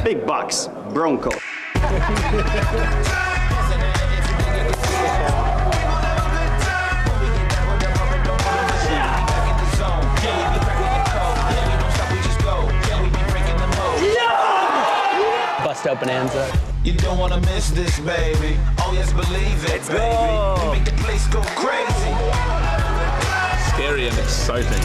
Big bucks, Bronco. Bust out Bonanza. You don't wanna miss this, baby. Oh yes, believe it, baby. We make the place go crazy. Scary and exciting.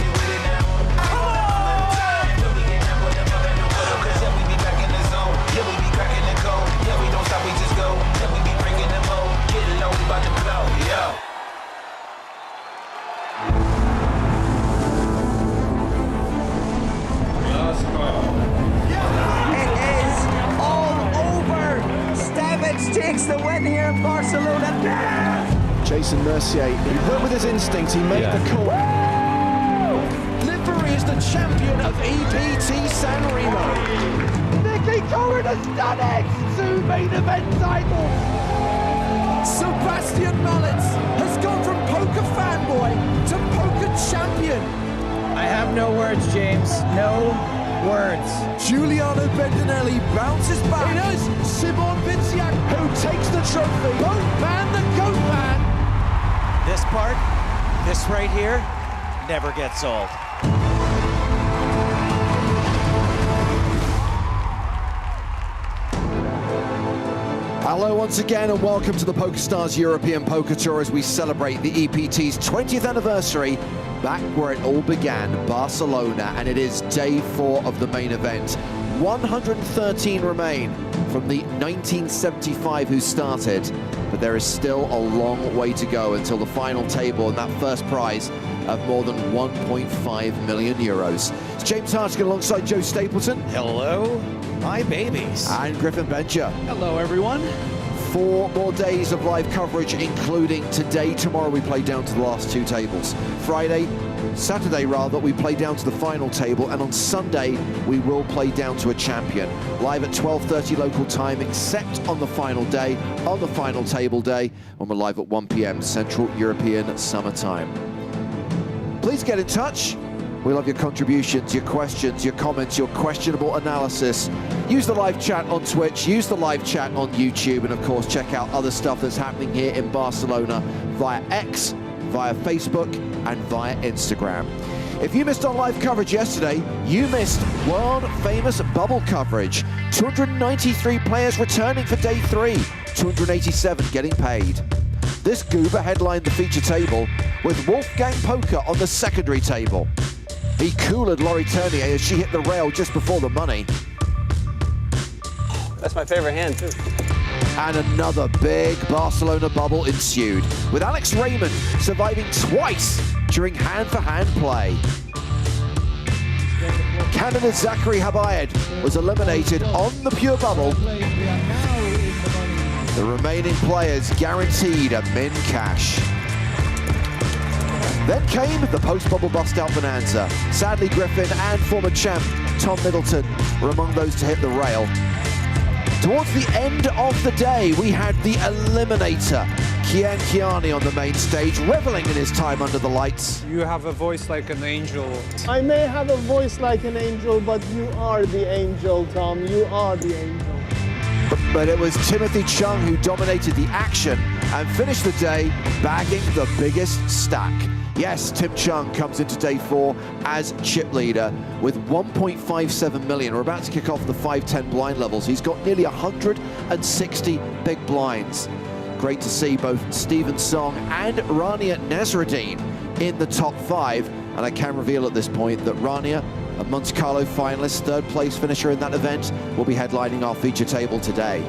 Takes the win here in Barcelona. Chasing the Mercier. He went with his instinct, he made the call. Livery is the champion of EPT San Remo. Nicky Corrin has done it! 2 main event titles! Sebastian Mallets has gone from poker fanboy to poker champion. I have no words, James. No words. Giuliano Bendinelli bounces back. It is Simon Vinciac who takes the trophy. Goat man, the goat man. This part, this right here, never gets old. Hello once again and welcome to the PokerStars European Poker Tour as we celebrate the EPT's 20th anniversary back where it all began, Barcelona, and it is day 4 of the main event. 113 remain from the 1975 who started, but there is still a long way to go until the final table and that first prize of more than 1.5 million euros. It's James Hartigan alongside Joe Stapleton. Hello, my babies. And Griffin Bencher. Hello, everyone. 4 more days of live coverage, including today. Tomorrow we play down to the last 2 tables. Saturday rather, we play down to the final table, and on Sunday we will play down to a champion. Live at 12:30 local time, except on the final day, on the final table day, when we're live at 1 p.m. Central European Summer Time. Please get in touch. We love your contributions, your questions, your comments, your questionable analysis. Use the live chat on Twitch, use the live chat on YouTube, and of course check out other stuff that's happening here in Barcelona via X, via Facebook, and via Instagram. If you missed our live coverage yesterday, you missed world-famous bubble coverage. 293 players returning for day 3, 287 getting paid. This goober headlined the feature table with Wolfgang Poker on the secondary table. He cooled Laurie Turnier as she hit the rail just before the money. That's my favorite hand, too. And another big Barcelona bubble ensued, with Alex Raymond surviving twice during hand-for-hand play. Canada's Zachary Habayed was eliminated on the pure bubble. The remaining players guaranteed a min cash. Then came the post-bubble bust-out bonanza. Sadly, Griffin and former champ Tom Middleton were among those to hit the rail. Towards the end of the day, we had the Eliminator, Kian Kiani, on the main stage, reveling in his time under the lights. You have a voice like an angel. I may have a voice like an angel, but you are the angel, Tom. You are the angel. But it was Timothy Chung who dominated the action and finished the day bagging the biggest stack. Yes, Tim Chung comes into day 4 as chip leader with 1.57 million. We're about to kick off the 5-10 blind levels. He's got nearly 160 big blinds. Great to see both Stephen Song and Rania Nasruddin in the top 5. And I can reveal at this point that Rania, a Monte Carlo finalist, 3rd place finisher in that event, will be headlining our feature table today.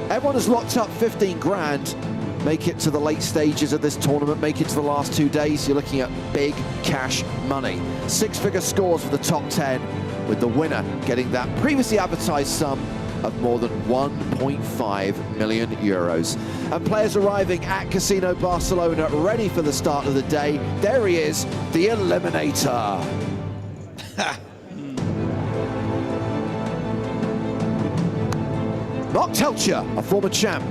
Everyone has locked up 15 grand. Make it to the late stages of this tournament, make it to the last 2 days, you're looking at big cash money. 6-figure scores for the top 10, with the winner getting that previously advertised sum of more than 1.5 million euros. And players arriving at Casino Barcelona, ready for the start of the day. There he is, the Eliminator. Mark Telcher, a former champ,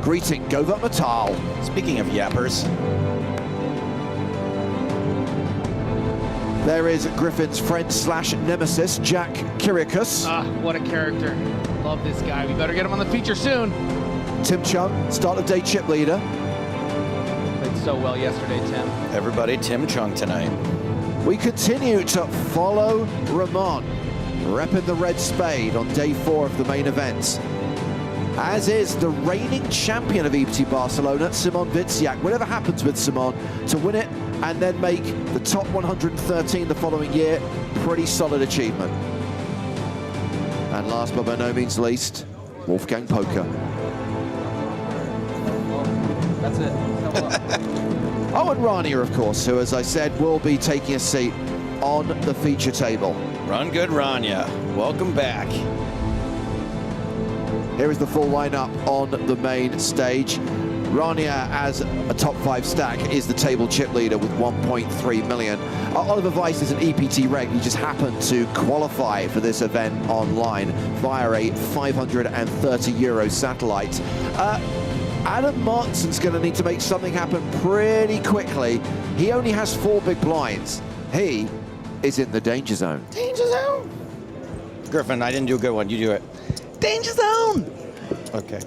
greeting Govert Matal. Speaking of yappers. There is Griffin's friend/nemesis, Jack Kiriakus. What a character. Love this guy. We better get him on the feature soon. Tim Chung, start of day chip leader. Played so well yesterday, Tim. Everybody, Tim Chung tonight. We continue to follow Ramon, repping the red spade on day 4 of the main event. As is the reigning champion of EPT Barcelona, Simon Vinciac. Whatever happens with Simon, to win it and then make the top 113 the following year, pretty solid achievement. And last but by no means least, Wolfgang Poker. That's it. Oh, and Rania, of course, who, as I said, will be taking a seat on the feature table. Run good, Rania. Welcome back. Here is the full lineup on the main stage. Rania, as a top 5 stack, is the table chip leader with 1.3 million. Oliver Weiss is an EPT reg. He just happened to qualify for this event online via a 530 euro satellite. Adam Martinson's going to need to make something happen pretty quickly. He only has 4 big blinds. He is in the danger zone. Danger zone. Griffin, I didn't do a good one. You do it. Danger zone. Okay.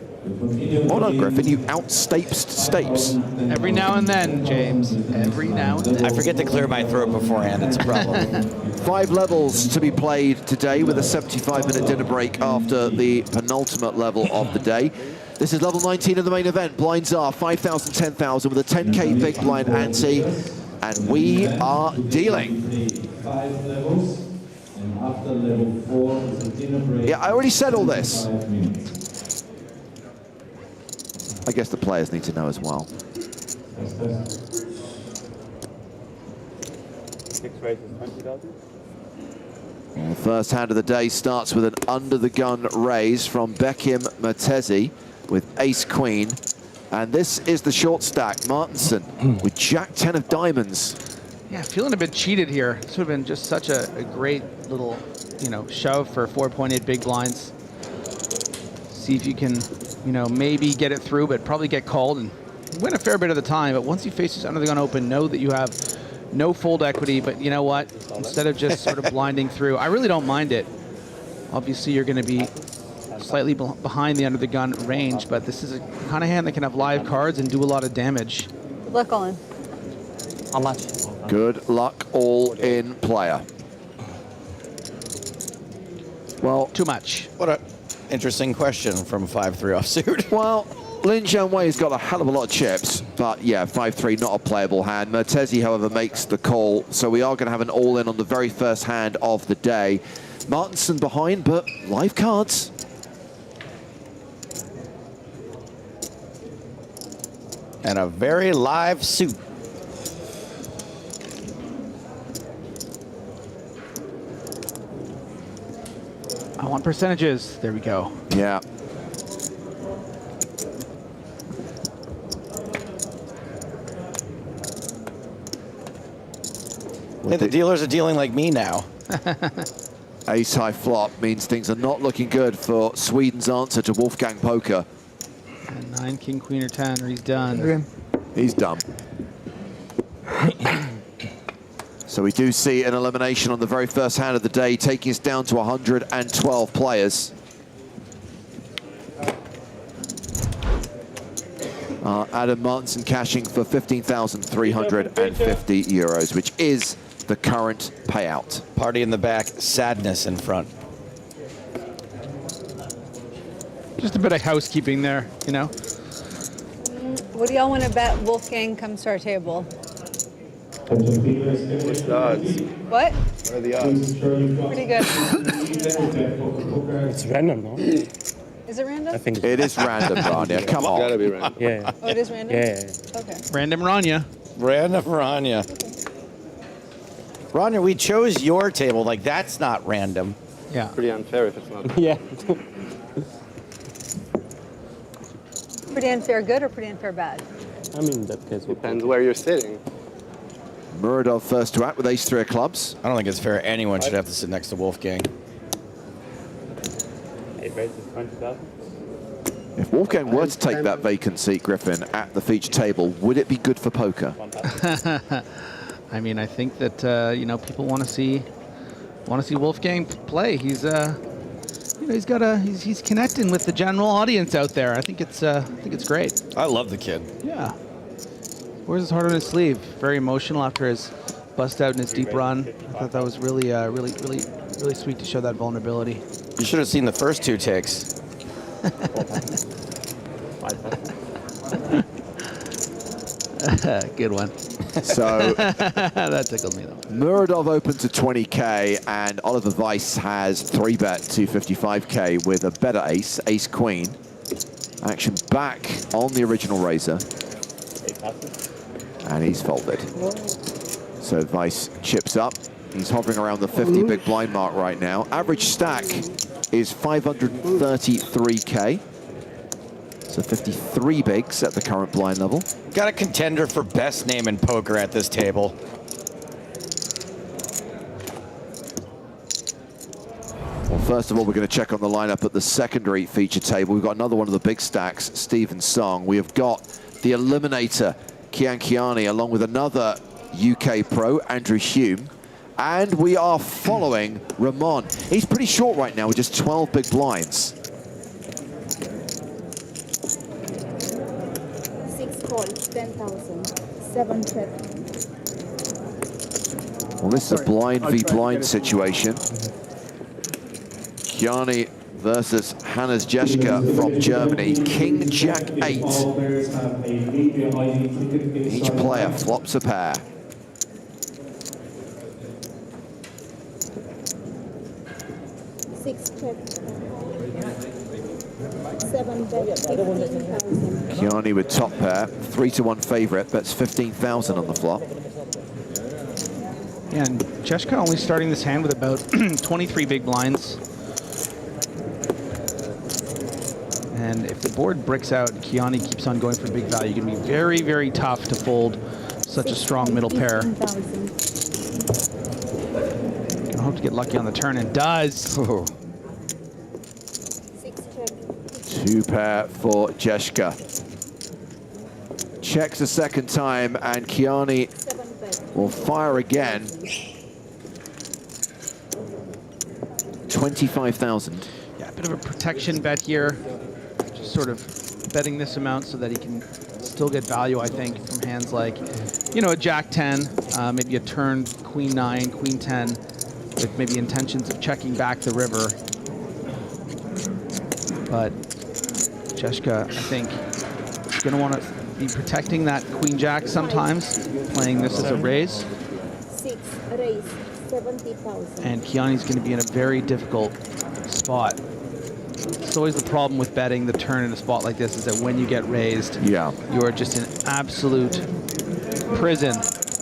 Hold on, Griffin. You outstapes. Every now and then, James. Every now and then. I forget to clear my throat beforehand. It's a problem. 5 levels to be played today with a 75-minute dinner break after the penultimate level of the day. This is level 19 of the main event. Blinds are 5,000, 10,000 with a 10K big blind ante. And we are dealing. 5 levels, and after level 4 is a dinner break. Yeah, I already said all this. I guess the players need to know as well. 6 races, 20,000. The first hand of the day starts with an under-the-gun raise from Bekim Matezi with ace-queen. And this is the short stack, Martinson, with Jack-10 of diamonds. Yeah, feeling a bit cheated here. This would have been just such a great little, shove for 4.8 big blinds. See if you can, maybe get it through, but probably get called and win a fair bit of the time. But once you face this under-the-gun open, know that you have no fold equity. But you know what? Instead of just sort of blinding through, I really don't mind it. Obviously, you're going to be slightly behind the under-the-gun range, but this is a kind of hand that can have live cards and do a lot of damage. Look on. How much? Good luck, all-in player. Well, too much. What an interesting question from 5-3 offsuit. Well, Lin Jianwei's got a hell of a lot of chips, but yeah, 5-3, not a playable hand. Mertezi, however, makes the call, so we are going to have an all-in on the very first hand of the day. Martinson behind, but live cards. And a very live suit. I want percentages. There we go. Yeah. Hey, the dealers are dealing like me now. Ace high flop means things are not looking good for Sweden's answer to Wolfgang Poker. And 9, king, queen, or 10, or he's done. He's done. So we do see an elimination on the very first hand of the day, taking us down to 112 players. Adam Martinson cashing for 15,350 euros, which is the current payout. Party in the back, sadness in front. Just a bit of housekeeping there, What do y'all want to bet Wolfgang comes to our table? What's the odds? What? What are the odds? Pretty good. It's random, no? Is it random? I think it is random, Rania. Come on. It's gotta be random. Yeah. Oh, it is random? Yeah. Okay. Random Rania. Random Rania. Rania, we chose your table. Like, that's not random. Yeah. Pretty unfair if it's not. Yeah. Pretty unfair good or pretty unfair bad? I mean, that case depends where you're sitting. Muradov first to act with ace-3 of clubs. I don't think it's fair anyone should have to sit next to Wolfgang. 8 races, 20,000. If Wolfgang were to take that vacant seat, Griffin, at the feature table, would it be good for poker? I mean, I think that people want to see Wolfgang play. He's he's connecting with the general audience out there. I think it's great. I love the kid. Yeah. Wears his heart on his sleeve. Very emotional after his bust out in his deep run. I thought that was really sweet to show that vulnerability. You should have seen the first 2 takes. Good one. So that tickled me though. Muradov open to 20K, and Oliver Weiss has 3-bet to 55K with a better ace, ace-queen. Action back on the original raiser. And he's folded. So Weiss chips up. He's hovering around the 50 big blind mark right now. Average stack is 533K. So 53 bigs at the current blind level. Got a contender for best name in poker at this table. Well, first of all, we're going to check on the lineup at the secondary feature table. We've got another one of the big stacks, Stephen Song. We have got the Eliminator, Kian Kiani, along with another UK pro, Andrew Hume. And we are following Ramon. He's pretty short right now with just 12 big blinds. 6 call, 10,000, 7 check. Well, this is a blind v blind situation. Kiani versus Hannes Jeschke from Germany. King Jack 8. Each player flops a pair. Kiani with top pair, 3-1 favorite, bets 15,000 on the flop. Yeah, and Jeschke only starting this hand with about 23 big blinds. And if the board bricks out, Kiani keeps on going for big value. It's going to be very, very tough to fold such a strong middle pair. Gonna hope to get lucky on the turn, and does. Oh. 2 pair for Jeschke. Checks a second time, and Kiani will fire again. 25,000. Yeah, a bit of a protection bet here. Just sort of betting this amount so that he can still get value, I think, from hands like, you know, a Jack 10, maybe a turn Queen 9, Queen 10, with maybe intentions of checking back the river. But Jeschke, I think, is going to want to be protecting that Queen Jack sometimes, playing this as a raise. 6 raise, 70,000. And Kiani's going to be in a very difficult spot. It's always the problem with betting the turn in a spot like this, is that when you get raised, you are just in absolute prison.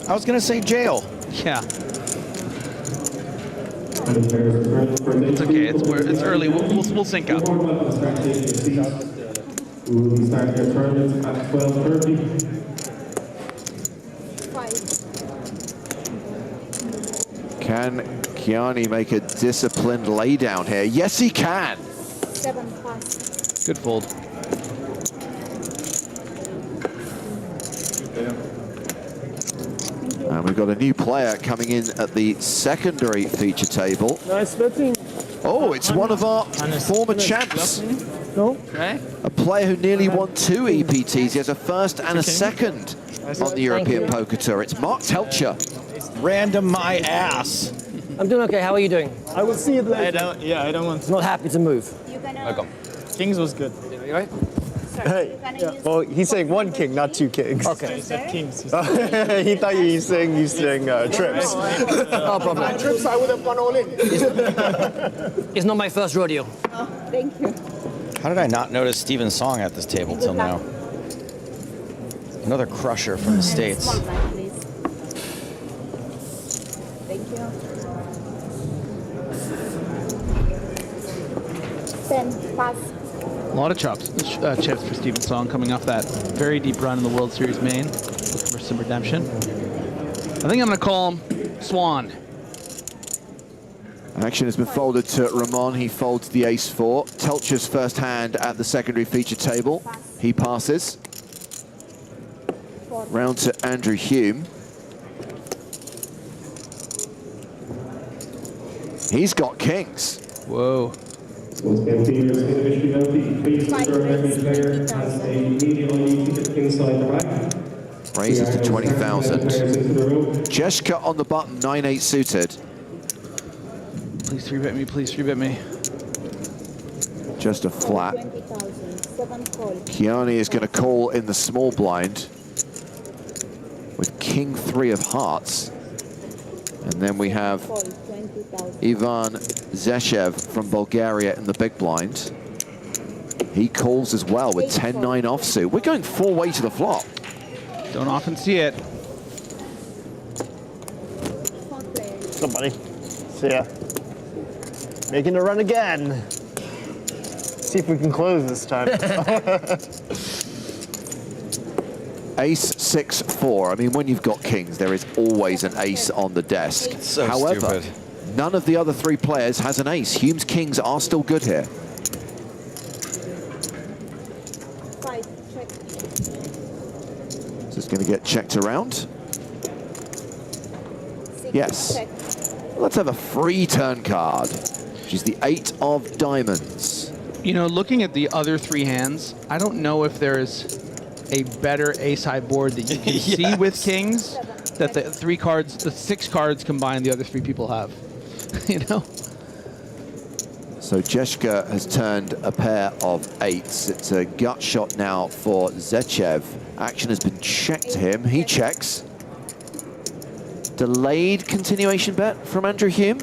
I was going to say jail. Yeah. It's okay. It's early. We'll sync up. We will be starting your tournament at 12:30. 5. Can Kiani make a disciplined laydown here? Yes, he can. 7 plus. Good fold. And we've got a new player coming in at the secondary feature table. Nice betting. Oh, it's one of our former champs. No? A player who nearly won 2 EPTs. He has a first and a second on the European Poker Tour. It's Mark Telcher. Random my ass. I'm doing okay. How are you doing? I will see it later. I don't want to. Not happy to move. Welcome. Kings was good. You right? Hey. Well, he's saying 1 king, not 2 kings. Okay. He said Kings. He thought you were saying trips. No problem. Trips, I would have gone all in. It's not my first rodeo. Oh, thank you. How did I not notice Stephen Song at this table till now? Another crusher from the States. Small blind, please. Thank you. 10 pass. A lot of chips for Stephen Song coming off that very deep run in the World Series main. Looking for some redemption. I think I'm going to call him Swan. Action has been folded to Ramon. He folds the ace-4. Telcher's first hand at the secondary feature table. He passes. Round to Andrew Hume. He's got kings. Whoa. Once again, viewers, individually noted, please ensure every player has a medium only ticket inside the rack. Raises to 20,000. Jeschke on the button, 9-8 suited. Please 3-bet me, please 3-bet me. Just a flat. 20,000. 7 call. Kiani is going to call in the small blind with King 3 of hearts. And then we have Call 20,000. Ivan Zeshev from Bulgaria in the big blind. He calls as well with 10-9 offsuit. We're going 4-way to the flop. Don't often see it. Somebody. See ya. Making a run again. see if we can close this time. Ace 6-4. I mean, when you've got kings, there is always an ace on the desk. So However, stupid. none of the other three players has an ace. Hume's kings are still good here. 5, check. Is this going to get checked around? 6, Yes. check. Let's have a free turn card, which is the 8 of diamonds. You know, looking at the other three hands, I don't know if there's a better ace-high board that you can see with kings that the 6 cards combined the other three people have. You know? So Jeshka has turned a pair of 8s. It's a gut shot now for Zechev. Action has been checked to him. He checks. Delayed continuation bet from Andrew Hume.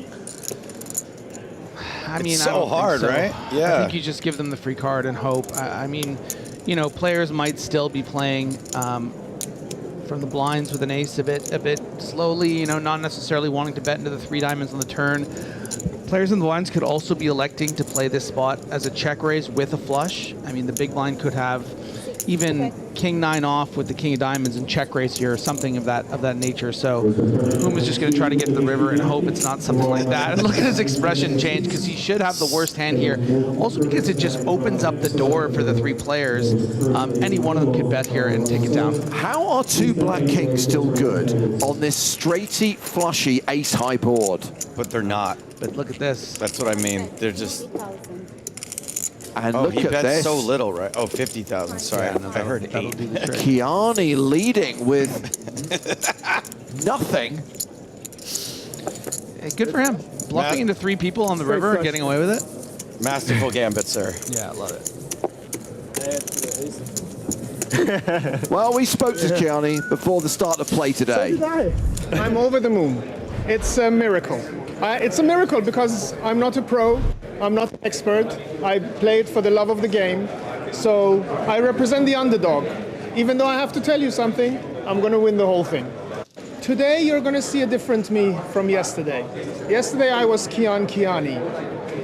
I mean, It's I so don't think hard, so. right? I Yeah. think you just give them the free card and hope. I mean, you know, players might still be playing from the blinds with an ace a bit slowly, you know, not necessarily wanting to bet into the 3 diamonds on the turn. Players in the blinds could also be electing to play this spot as a check raise with a flush. I mean, the big blind could have even king 9 off with the king of diamonds and check raise here, or something of that nature. So Boom is just going to try to get to the river and hope it's not something like that. And look at his expression change, because he should have the worst hand here. Also because it just opens up the door for the 3 players. Any one of them could bet here and take it down. How are 2 black kings still good on this straighty, flushy, ace-high board? But they're not. But look at this. That's what I mean. They're just... 50,000. And Oh, look he at bet this. so little, right? Oh, 50,000. Sorry, Yeah, no, I heard that'll 8. do the trick. Kiani leading with nothing. Hey, good for him. Bluffing into 3 people on the river and getting away with it. Masterful gambit, sir. Yeah, I love it. Well, we spoke to Kiani before the start of play today. I'm over the moon. It's a miracle. It's a miracle because I'm not a pro, I'm not an expert. I play it for the love of the game. So I represent the underdog. Even though I have to tell you something, I'm going to win the whole thing. Today you're going to see a different me from yesterday. Yesterday I was Kiani.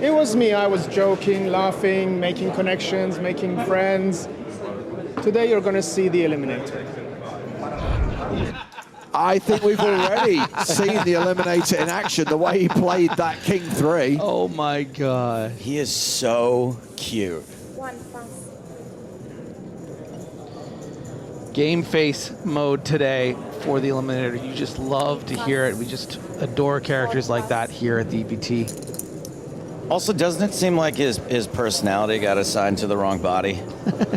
It was me. I was joking, laughing, making connections, making friends. Today you're going to see the Eliminator. I think we've already seen the Eliminator in action, the way he played that King 3. Oh my God. He is so cute. 1 pass. Game face mode today for the Eliminator. You just love to hear it. We just adore characters like that here at the EPT. Also, doesn't it seem like his personality got assigned to the wrong body?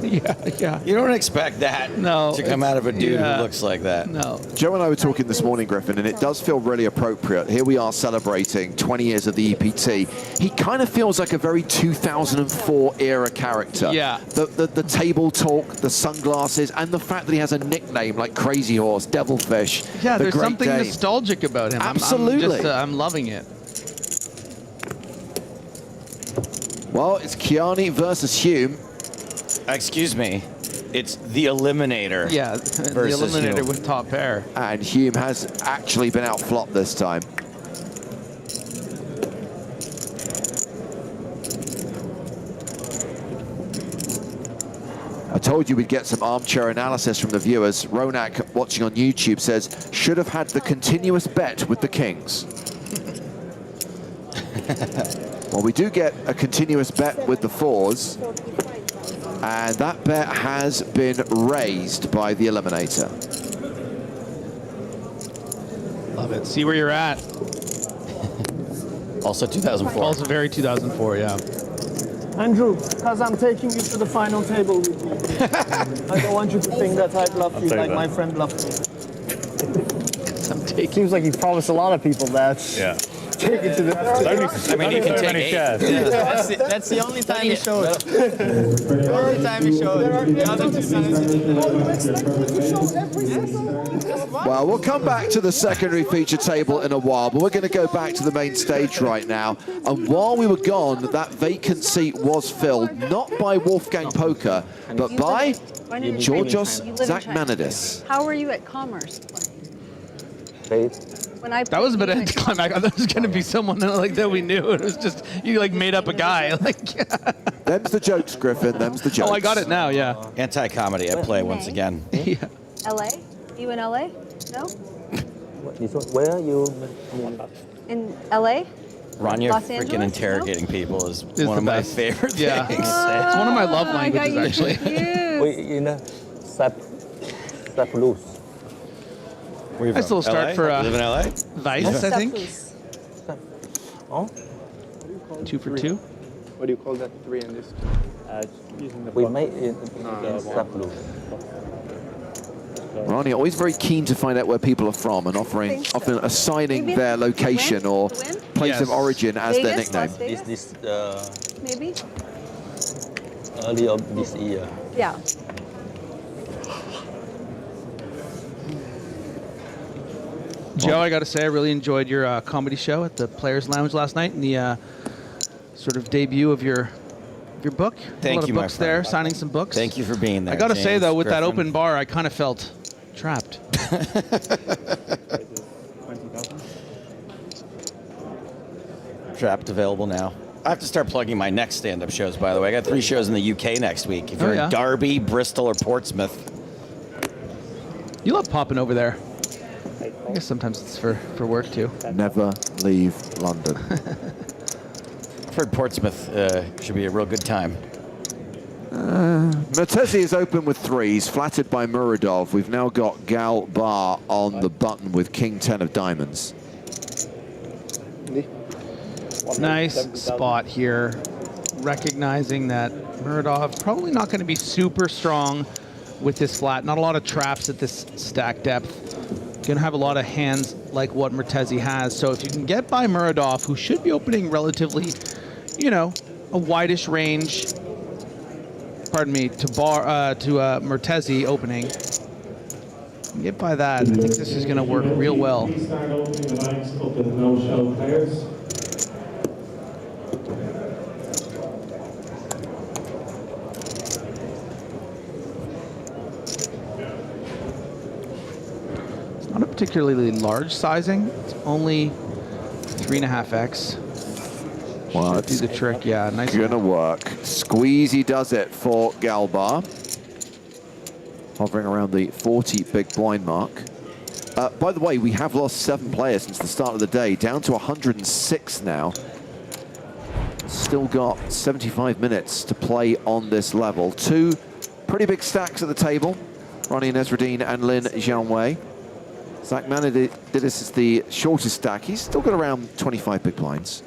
Yeah. You don't expect that to come out of a dude who looks like that. No. Joe and I were talking this morning, Griffin, and it does feel really appropriate. Here we are celebrating 20 years of the EPT. He kind of feels like a very 2004 era character. Yeah. The table talk, the sunglasses, and the fact that he has a nickname like Crazy Horse, Devilfish. Yeah, the there's Great something Dane. nostalgic about him. Absolutely. I'm loving it. Well, it's Kiani versus Hume. Excuse me. It's the Eliminator. Yeah, the versus Eliminator Hume. with top pair. And Hume has actually been outflopped this time. I told you we'd get some armchair analysis from the viewers. Ronak, watching on YouTube, says, should have had the continuous bet with the kings. Well, we do get a continuous bet with the 4s. And that bet has been raised by the Eliminator. Love it. See where you're at. Also 2004. Also very 2004, yeah. Andrew, because I'm taking you to the final table with me. I don't want you to think that I bluffed you like my friend bluffed me. Seems like you promised a lot of people that. Yeah. Take it to the... I mean, you can take 8. That's the only time you show it. The only time you show it. The other 2 times. Well, we'll come back to the secondary feature table in a while, but we're going to go back to the main stage right now. And while we were gone, that vacant seat was filled, not by Wolfgang Poker, but by Georgios Zakmanidis. How were you at Commerce playing? When I That was a bit anticlimactic. I thought it was going to be someone like that we knew. It was just, you like made up a guy. Like, Them's the jokes, Griffin. Them's the jokes. Oh, I got it now, yeah. Anti-comedy at play once again. Yeah. LA? You in LA? No? This one, where are you? In LA? Rania Los freaking Angeles? interrogating people is It's one the of my best. favorite Yeah. things. It's one of my love languages, actually. Wait, you know, Sapulus. Where you I still from? start LA? for You live in LA? Vice, I think. Oh? 2 for 2. What do you call that 3 and this? Using the We block. made it in Sapulus. Rania, always very keen to find out where people are from and often assigning Maybe their location or place of Yes. origin as their Vegas, nickname. Las Vegas? This Maybe? early of this year. Yeah. Joe, I got to say, I really enjoyed your comedy show at the Players Lounge last night and the sort of debut of your book. Thank a lot you, of my books friend. there, signing some books. Thank you for being there. I got to say, James though, with that Griffin. open bar, I kind of felt trapped. 20,000. Trapped available now. I have to start plugging my next stand-up shows, by the way. I got 3 shows in the UK next week. If you're yeah. in Derby, Bristol, or Portsmouth. You love popping over there. I guess sometimes it's for work, too. Never leave London. I've heard Portsmouth should be a real good time. Mertesi is open with 3s, flattered by Muradov. We've now got Gal Bar on the button with King 10 of diamonds. Nice spot here, recognizing that Muradov probably not going to be super strong with this flat. Not a lot of traps at this stack depth. Going to have a lot of hands like what Mertesi has. So if you can get by Muradov, who should be opening relatively, you know, a wideish range. Pardon me, to Mertesi opening. Get by that. I think this is going to work real well. Start opening the lines of the no-show players. It's not a particularly large sizing. It's only 3.5x. Well, Should do it's the trick, yeah. Nice. gonna work. Squeezy does it for Galbar. Hovering around the 40 big blind mark. By the way, we have lost 7 players since the start of the day, down to 106 now. Still got 75 minutes to play on this level. 2 pretty big stacks at the table. Rania Nasruddin and Lin Jianwei. Zach Manidis is the shortest stack. He's still got around 25 big blinds.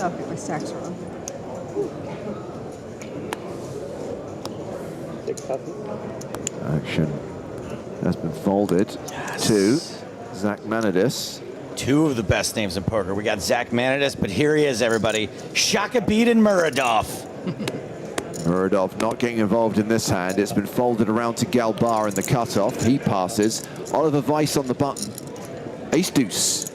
Okay, my stack's wrong. 6,000. Action has been folded to Zach Manidis. 2 of the best names in poker. We got Zach Manidis, but here he is, everybody. Shakabid and Muradov. Muradov not getting involved in this hand. It's been folded around to Galbar in the cutoff. He passes. Oliver Weiss on the button. Ace deuce.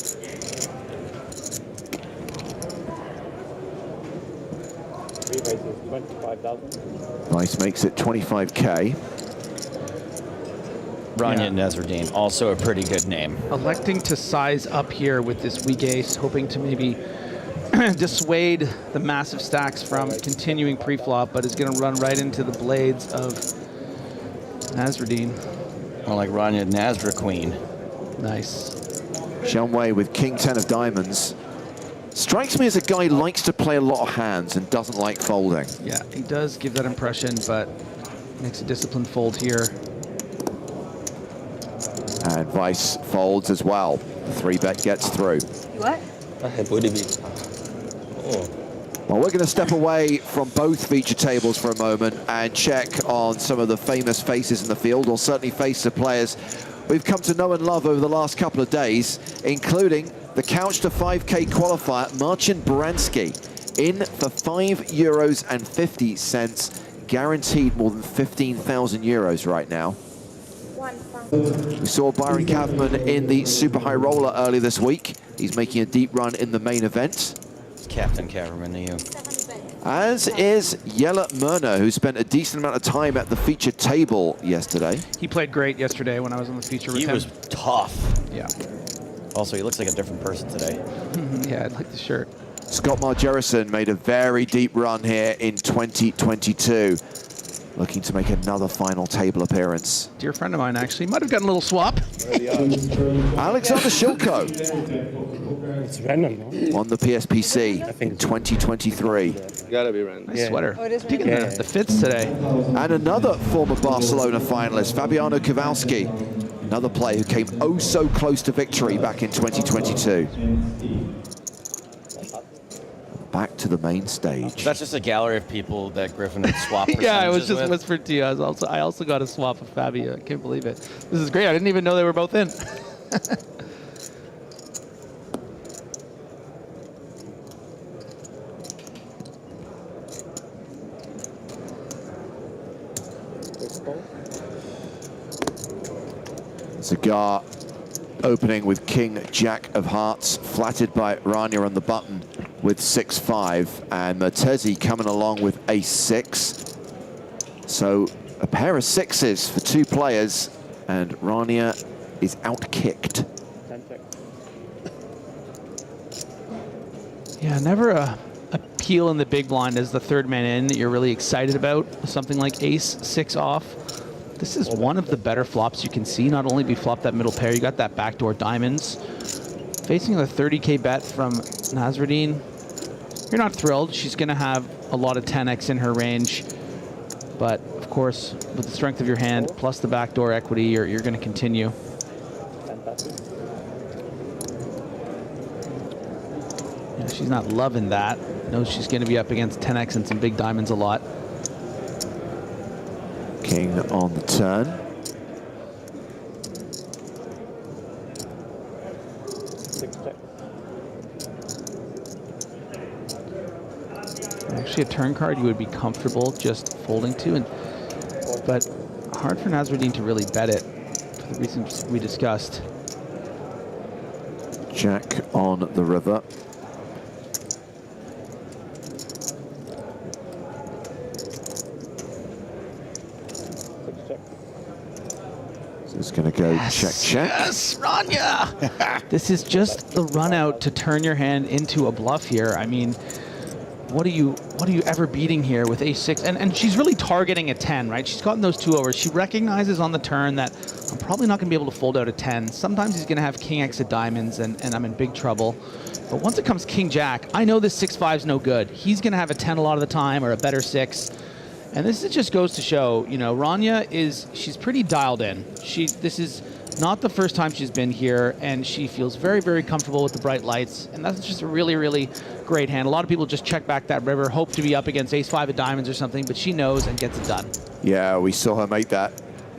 Raises 25,000. Weiss makes it 25K. Rania Nasruddin, also a pretty good name. Electing to size up here with this weak ace, hoping to maybe dissuade the massive stacks from continuing pre-flop, but is going to run right into the blades of Nasruddin. More like Rania Nasra Queen. Nice. Jianwei with King 10 of diamonds. Strikes me as a guy who likes to play a lot of hands and doesn't like folding. Yeah, he does give that impression, but makes a disciplined fold here. And Weiss folds as well. The 3-bet gets through. What? I have pretty big. Oh. Well, we're going to step away from both feature tables for a moment and check on some of the famous faces in the field, or certainly faces of players we've come to know and love over the last couple of days, including the Couch to 5K qualifier, Marcin Baranski, in for €5.50, guaranteed more than 15,000 euros right now. We saw Byron Kaufman in the Super High Roller earlier this week. He's making a deep run in the main event. Captain Kaufman to you. As is Jelle Myrna, who spent a decent amount of time at the featured table yesterday. He played great yesterday when I was on the feature with him. He was tough. Yeah. Also, he looks like a different person today. Yeah, I like the shirt. Scott Margerison made a very deep run here in 2022, looking to make another final table appearance. Dear friend of mine, actually. Might have gotten a little swap. Alexander Shilko. It's random, no? On the PSPC in 2023. Gotta be random. Nice sweater. Oh, it is Digging random. the fits today. And another former Barcelona finalist, Fabiano Kowalski. Another player who came oh so close to victory back in 2022. Back to the main stage. That's just a gallery of people that Griffin had swapped percentages Yeah, I was just with. whispered to you. I also got a swap of Fabio. I can't believe it. This is great. I didn't even know they were both in. Cigar opening with King Jack of Hearts, flattered by Rania on the button with 6-5, and Mertesi coming along with Ace-6. So a pair of sixes for two players, and Rania is out-kicked. Yeah, never a peel in the big blind as the third man in that you're really excited about. Something like Ace-6 off. This is one of the better flops you can see. Not only do you flop that middle pair, you got that backdoor diamonds. Facing the 30K bet from Nasruddin, you're not thrilled. She's going to have a lot of 10x in her range. But, of course, with the strength of your hand, plus the backdoor equity, you're going to continue. Yeah, she's not loving that. Knows she's going to be up against 10x and some big diamonds a lot. King on the turn. Actually, a turn card you would be comfortable just folding to, but hard for Nasruddin to really bet it for the reasons we discussed. Jack on the river. It's going to go check, check. Yes, Rania! This is just the run out to turn your hand into a bluff here. I mean, what are you ever beating here with Ace-6? And she's really targeting a 10, right? She's gotten those two overs. She recognizes on the turn that I'm probably not going to be able to fold out a 10. Sometimes he's going to have King X of diamonds, and I'm in big trouble. But once it comes King Jack, I know this 6-5 is no good. He's going to have a 10 a lot of the time, or a better 6. And this just goes to show, you know, Rania she's pretty dialed in. This is not the first time she's been here, and she feels very, very comfortable with the bright lights. And that's just a really, really great hand. A lot of people just check back that river, hope to be up against Ace-5 of diamonds or something, but she knows and gets it done. Yeah, we saw her make that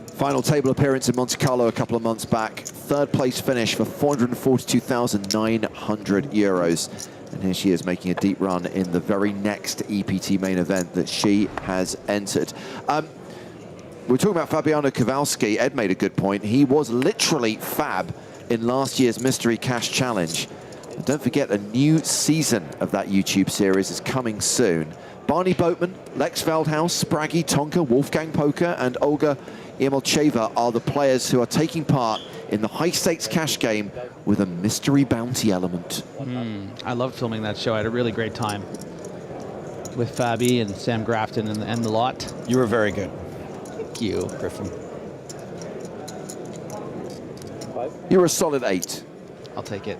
final table appearance in Monte Carlo a couple of months back. Third place finish for 442,900 euros. And here she is making a deep run in the very next EPT main event that she has entered. We're talking about Fabiano Kowalski. Ed made a good point. He was literally fab in last year's Mystery Cash Challenge. And don't forget, a new season of that YouTube series is coming soon. Barney Boatman, Lex Veldhaus, Spraggy, Tonka, Wolfgang Poker, and Olga Imolcheva are the players who are taking part in the high-stakes cash game with a mystery bounty element. I loved filming that show. I had a really great time with Fabi and Sam Grafton and the lot. You were very good. Thank you, Griffin. You're a solid 8. I'll take it.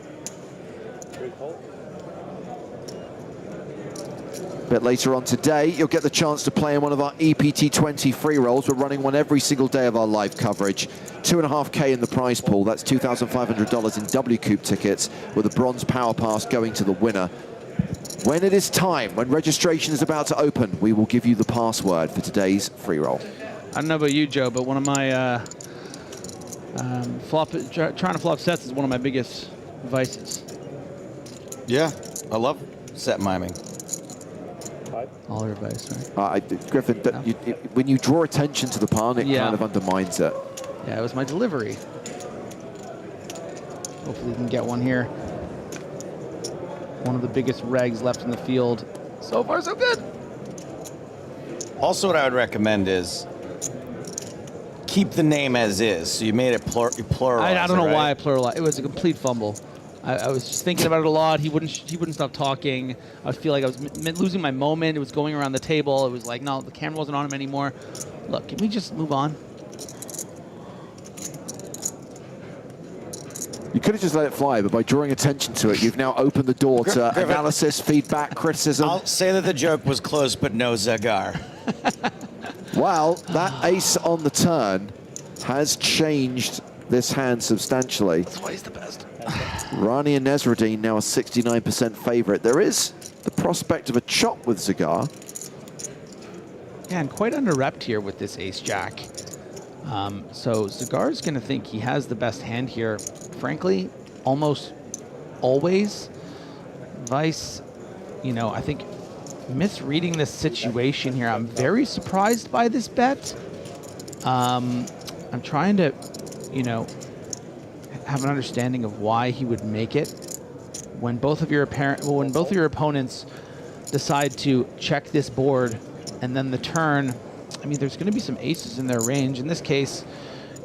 A bit later on today, you'll get the chance to play in one of our EPT 20 free rolls. We're running one every single day of our live coverage. 2.5K in the prize pool. That's $2,500 in WCOOP tickets, with a bronze power pass going to the winner. When it is time, when registration is about to open, we will give you the password for today's free roll. I don't know about you, Joe, but one of my trying to flop sets is one of my biggest vices. Yeah, I love set miming. All your advice, right? Griffin, when you draw attention to the pawn, it kind of undermines it. Yeah, it was my delivery. Hopefully we can get one here. One of the biggest regs left in the field So far, so good. Also, what I would recommend is keep the name as is. So you made it plural. I don't know why I pluralized. It was a complete fumble. I was just thinking about it a lot. He wouldn't stop talking. I feel like I was losing my moment. It was going around the table. It was like, no, the camera wasn't on him anymore. Look, can we just move on? You could have just let it fly, but by drawing attention to it, you've now opened the door to analysis, feedback, criticism. I'll say that the joke was close, but no Zagar. Well, that ace on the turn has changed this hand substantially. That's why he's the best. Rania and Nesruddin now a 69% favorite. There is the prospect of a chop with Zagar. Yeah, and quite under-repped here with this ace-jack. So Zagar's going to think he has the best hand here. Frankly, almost always. Vice, you know, I think misreading this situation here. I'm very surprised by this bet. I'm trying to, you know, have an understanding of why he would make it when both of your opponents decide to check this board, and then the turn. I mean, there's going to be some aces in their range. In this case,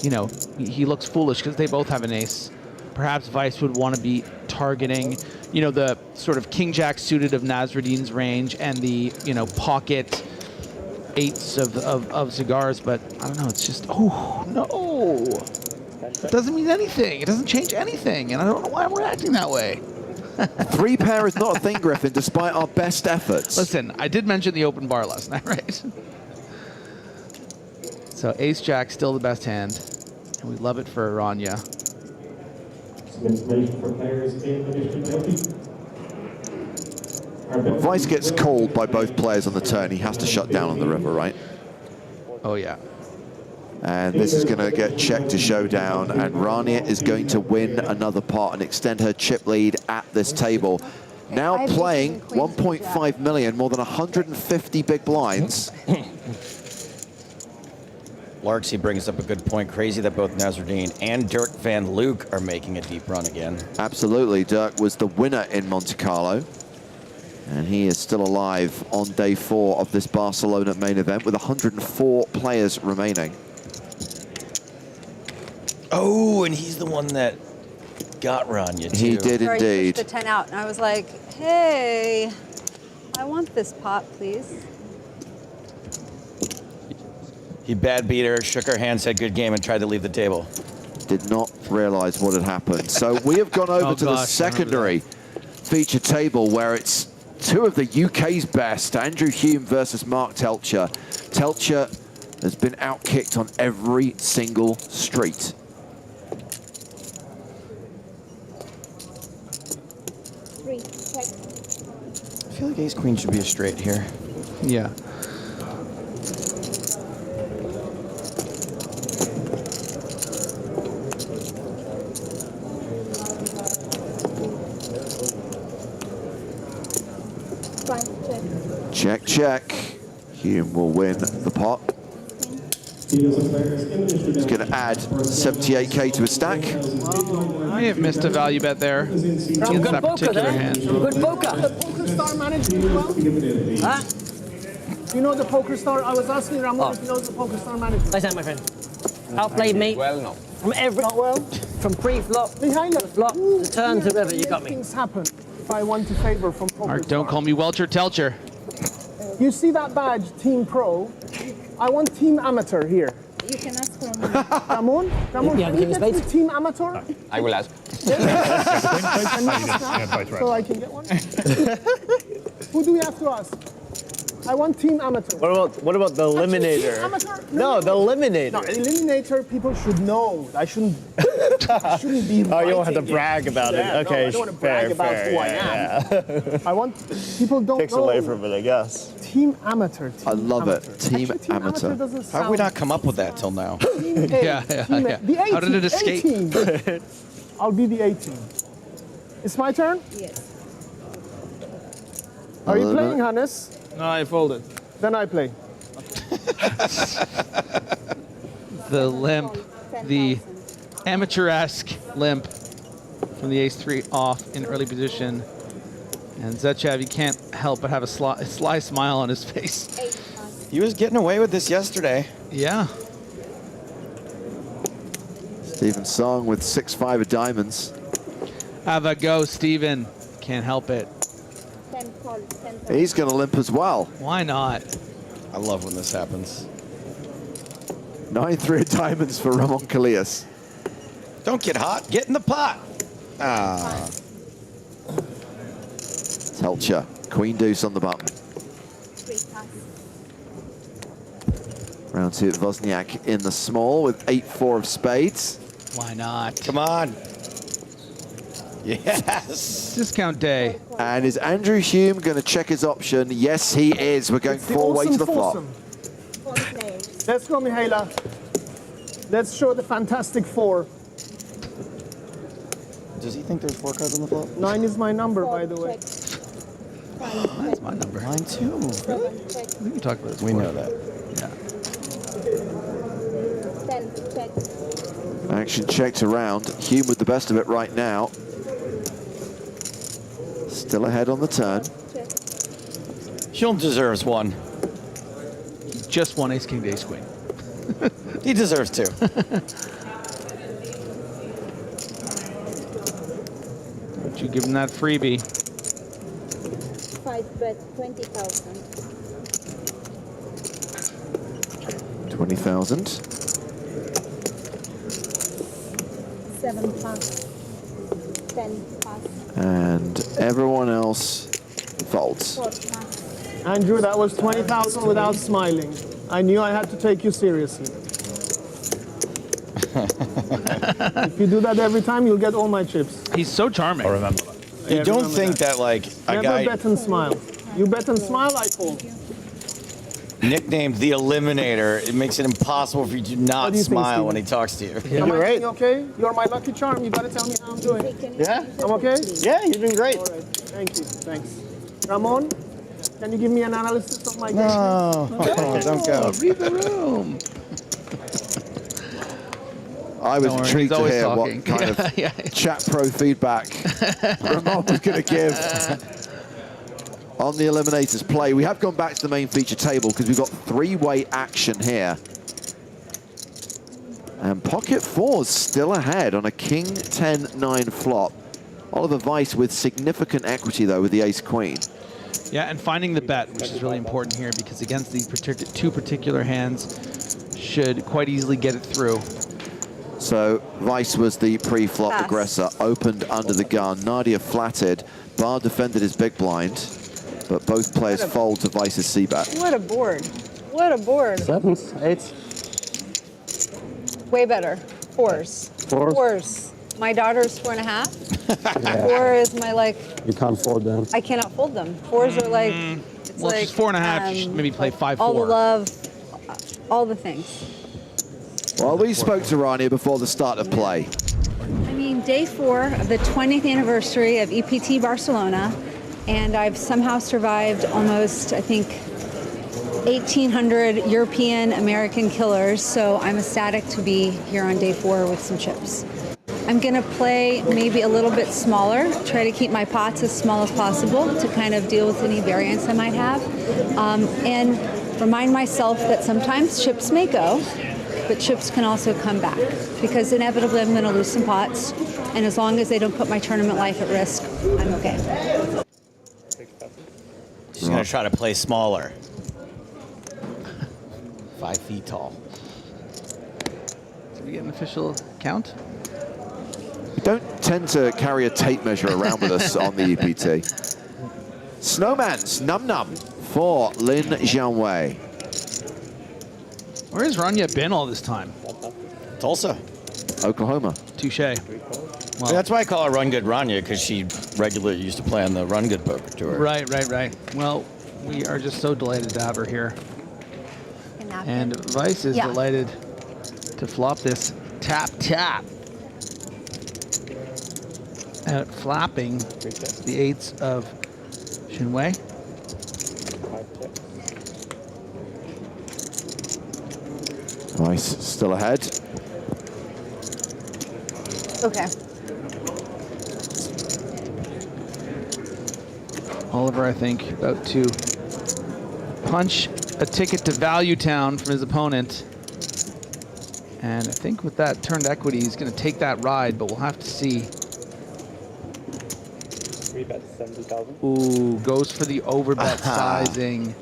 you know, he looks foolish because they both have an ace. Perhaps Vice would want to be targeting, you know, the sort of king-jack suited of Nasruddin's range and the, you know, pocket eights of Zagar's, but I don't know, it's just, oh, no. It doesn't mean anything. It doesn't change anything, and I don't know why I'm reacting that way. Three pair is not a thing, Griffin, despite our best efforts. Listen, I did mention the open bar last night, right? So ace-jack still the best hand, and we love it for Rania. When Vice gets called by both players on the turn, he has to shut down on the river, right? Oh, yeah. And this is going to get checked to showdown, and Rania is going to win another pot and extend her chip lead at this table. Now playing 1.5 million, more than 150 big blinds. Larksy brings up a good point. Crazy that both Nasruddin and Dirk Van Luke are making a deep run again. Absolutely. Dirk was the winner in Monte Carlo, and he is still alive on day 4 of this Barcelona main event with 104 players remaining. Oh, and he's the one that got Rania, too. He did indeed. He pushed the 10 out, and I was like, hey, I want this pot, please. He bad beat her, shook her hand, said good game, and tried to leave the table. Did not realize what had happened. So we have gone over to the secondary feature table, where it's two of the UK's best, Andrew Hume versus Mark Telcher. Telcher has been outkicked on every single street. I feel like ace-queen should be a straight here. Yeah. Check, check. Hume will win the pot. He's going to add 78k to his stack. I may have missed a value bet there against that particular hand. Good poker. PokerStar management as well? Huh? You know the PokerStar? I was asking Ramon if he knows the PokerStar management. Listen, my friend. Outplayed me. Well, no. From every. Not well. From pre-flop. Behind to flop. The turn to river. You got me. Things happen if I want to favor from PokerStar. Mark, don't call me Welcher Telcher. You see that badge, Team Pro? I want Team Amateur here. You can ask for Ramon, Yeah, can you get me Team Amateur? I will ask. So I can get one? Who do we have to ask? I want Team Amateur. What about the Eliminator? Team Amateur? No, the Eliminator. No, Eliminator, people should know. I shouldn't be. Oh, you don't have to brag about it. Okay, no, I don't want to brag about who I am. I want people don't Takes know. away from it, I guess. Team Amateur. I love it. Team Amateur. How have we not come up with that till now? Team A, Yeah. The A How did it escape? A-team. I'll be the A-team. It's my turn? Yes. Are you playing, Hannes? No, I folded. Then I play. The limp, the amateur-esque limp from the ace-3 off in early position. And Zechev, you can't help but have a sly smile on his face. He was getting away with this yesterday. Yeah. Steven Song with 6-5 of diamonds. Have a go, Steven. Can't help it. 10 call, 10 call. He's going to limp as well. Why not? I love when this happens. 9-3 of diamonds for Ramon Calillas. Don't get hot. Get in the pot. Ah. Telcher, queen deuce on the button. 3 pass. Round 2 at Wozniak in the small with 8-4 of spades. Why not? Come on. Yes. Discount day. And is Andrew Hume going to check his option? Yes, he is. We're going 4-way to the flop. Let's go, Mihaela. Let's show the fantastic 4. Does he think there's 4 cards on the flop? 9 is my number, by the way. That's my number. Mine too. We can talk about this. We know that. Yeah. 10 check. Action checked around. Hume with the best of it right now. Still ahead on the turn. Hume deserves one. He just won ace, king, ace, queen. He deserves 2. Don't you give him that freebie. 5 bet, 20,000. 20,000. 7 pass. 10 pass. And everyone else folds. 4 pass. Andrew, that was 20,000 without smiling. I knew I had to take you seriously. If you do that every time, you'll get all my chips. He's so charming. I remember that. You Yeah, don't remember think that, like, a Never guy bet and smile. You bet and smile, I fold. nicknamed the Eliminator, it makes it impossible for you to not do you think, smile when he Steven? talks to you. Am I doing okay? You're my lucky charm. You gotta tell me how I'm doing. Yeah? I'm okay? Yeah, you're doing great. All right. Thank you. Thanks. Ramon, can you give me an analysis of my game? No, don't go. Read the room. I was Don't worry, intrigued he's to always hear talking. what kind of Yeah. chat pro feedback Ramon was going to give on the Eliminators play. We have gone back to the main feature table because we've got three-way action here. And Pocket Four's still ahead on a King 10-9 flop. Oliver Weiss with significant equity, though, with the ace-queen. Yeah, and finding the bet, which is really important here, because against these two particular hands, should quite easily get it through. So Weiss was the pre-flop Pass. aggressor, opened under the gun. Nadia flatted. Bar defended his big blind, but both players fold to Weiss's c-bet. What a board. What a board. 7s, 8s. Way better. Fours. Fours? Fours. My daughter's 4.5. Yeah. 4 is my, like, You can't fold them. I cannot fold them. 4s are like, it's Well, like, if she's 4.5, you should maybe play 5-4. all the love, all the things. Well, we spoke to Rania before the start of play. I mean, day 4 of the 20th anniversary of EPT Barcelona, and I've somehow survived almost, I think, 1,800 European American killers, so I'm ecstatic to be here on day 4 with some chips. I'm gonna play maybe a little bit smaller, try to keep my pots as small as possible to kind of deal with any variance I might have, and remind myself that sometimes chips may go, but chips can also come back, because inevitably I'm gonna lose some pots, and as long as they don't put my tournament life at risk, I'm okay. She's going to try to play smaller. 5 feet tall. Did we get an official count? We don't tend to carry a tape measure around with us on the EPT. Snowman's Num Num for Lin Jianwei. Where has Rania been all this time? Tulsa. Oklahoma. Touche. Well, That's why I call her Run Good Rania, because she regularly used to play on the Run Good Poker Tour. right. Well, we are just so delighted to have her here. And Weiss is delighted to flop this tap. At flapping the 8s of Shinwei. Weiss still ahead. Okay. Oliver, I think, about to punch a ticket to Value Town from his opponent. And I think with that turned equity, he's going to take that ride, but we'll have to see. 3-bet 70,000. Ooh, goes for the overbet sizing.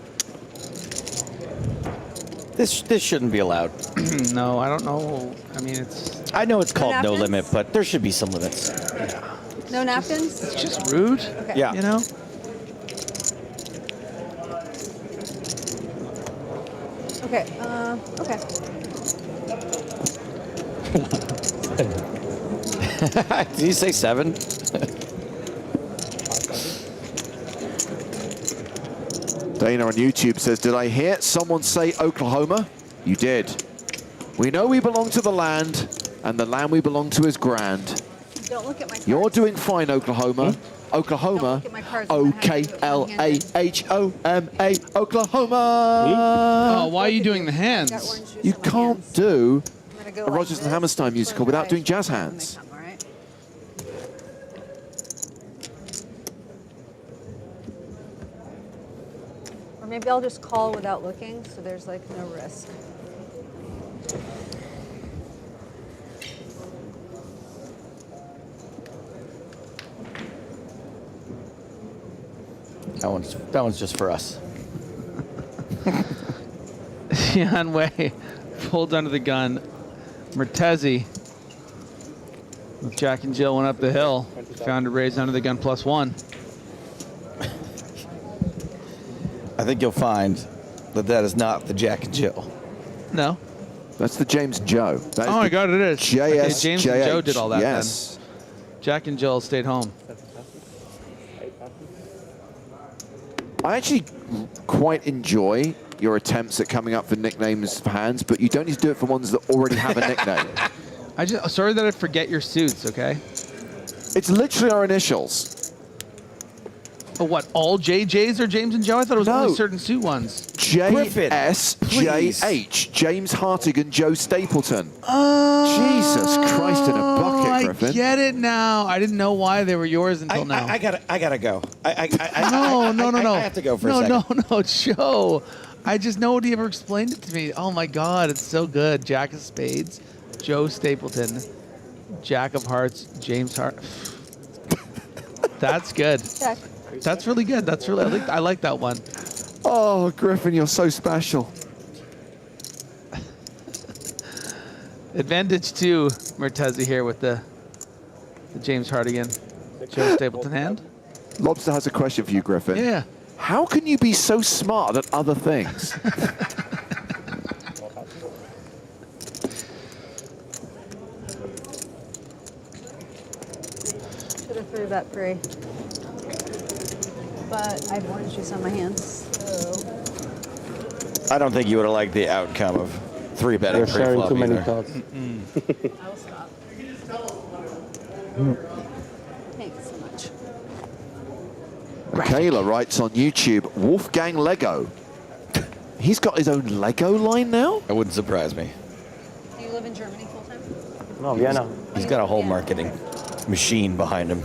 This shouldn't be allowed. No, I don't know. I mean, it's... I know it's No called no napkins? limit, but there should be some limits. No napkins? It's just rude. Okay. Yeah. You know? Okay, okay. Did you say 7? Dana on YouTube says, did I hear someone say Oklahoma? You did. We know we belong to the land, and the land we belong to is grand. Don't look at my cards. You're doing fine, Oklahoma. Oklahoma. Don't look at my cards. I'm gonna have to do it O-K-L-A-H-O-M-A. Oklahoma. Oh, why are you doing the I got hands? orange juice You on my can't hands. do I'm gonna go a like Rodgers and this Hammerstein musical for without my doing jazz when they hands. come, all right? Or maybe I'll just call without looking, so there's like no risk. That one's just for us. Jan Way pulled under the gun. Mertezi with Jack and Jill went up the hill. Found a raise under the gun +1. I think you'll find that that is not the Jack and Jill. No. That's the James Joe. That is Oh my the God, it is. JS Okay, James and Joe did all that yes. then. Jack and Jill stayed home. I actually quite enjoy your attempts at coming up with nicknames for hands, but you don't need to do it for ones that already have a nickname. Sorry that I forget your suits, okay? It's literally our initials. Oh, what? All JJs are James and Joe? I thought it was No. only certain suit ones. JSJH. James Hartigan, Joe Stapleton. Jesus Christ in a bucket, Griffin. I get it now. I didn't know why they were yours until now. I gotta go. No. I have to go for a second. No, Joe. I just know what he ever explained it to me. Oh my God, it's so good. Jack of Spades, Joe Stapleton, Jack of Hearts, James Hart. That's good. Check. That's really good. That's really I like that one. Oh, Griffin, you're so special. Advantage to Mertezi here with the James Hartigan, Joe Stapleton hand. Lobster has a question for you, Griffin. Yeah. How can you be so smart at other things? Should have threw that free. But I have orange juice on my hands, so. I don't think you would have liked the outcome of 3-betting You're sharing pre-flop too many either. thoughts. I will stop. Thanks so much. Michaela writes on YouTube, Wolfgang Lego. He's got his own Lego line now? It wouldn't surprise me. Do you live in Germany full time? No, Vienna. He's got a whole marketing machine behind him.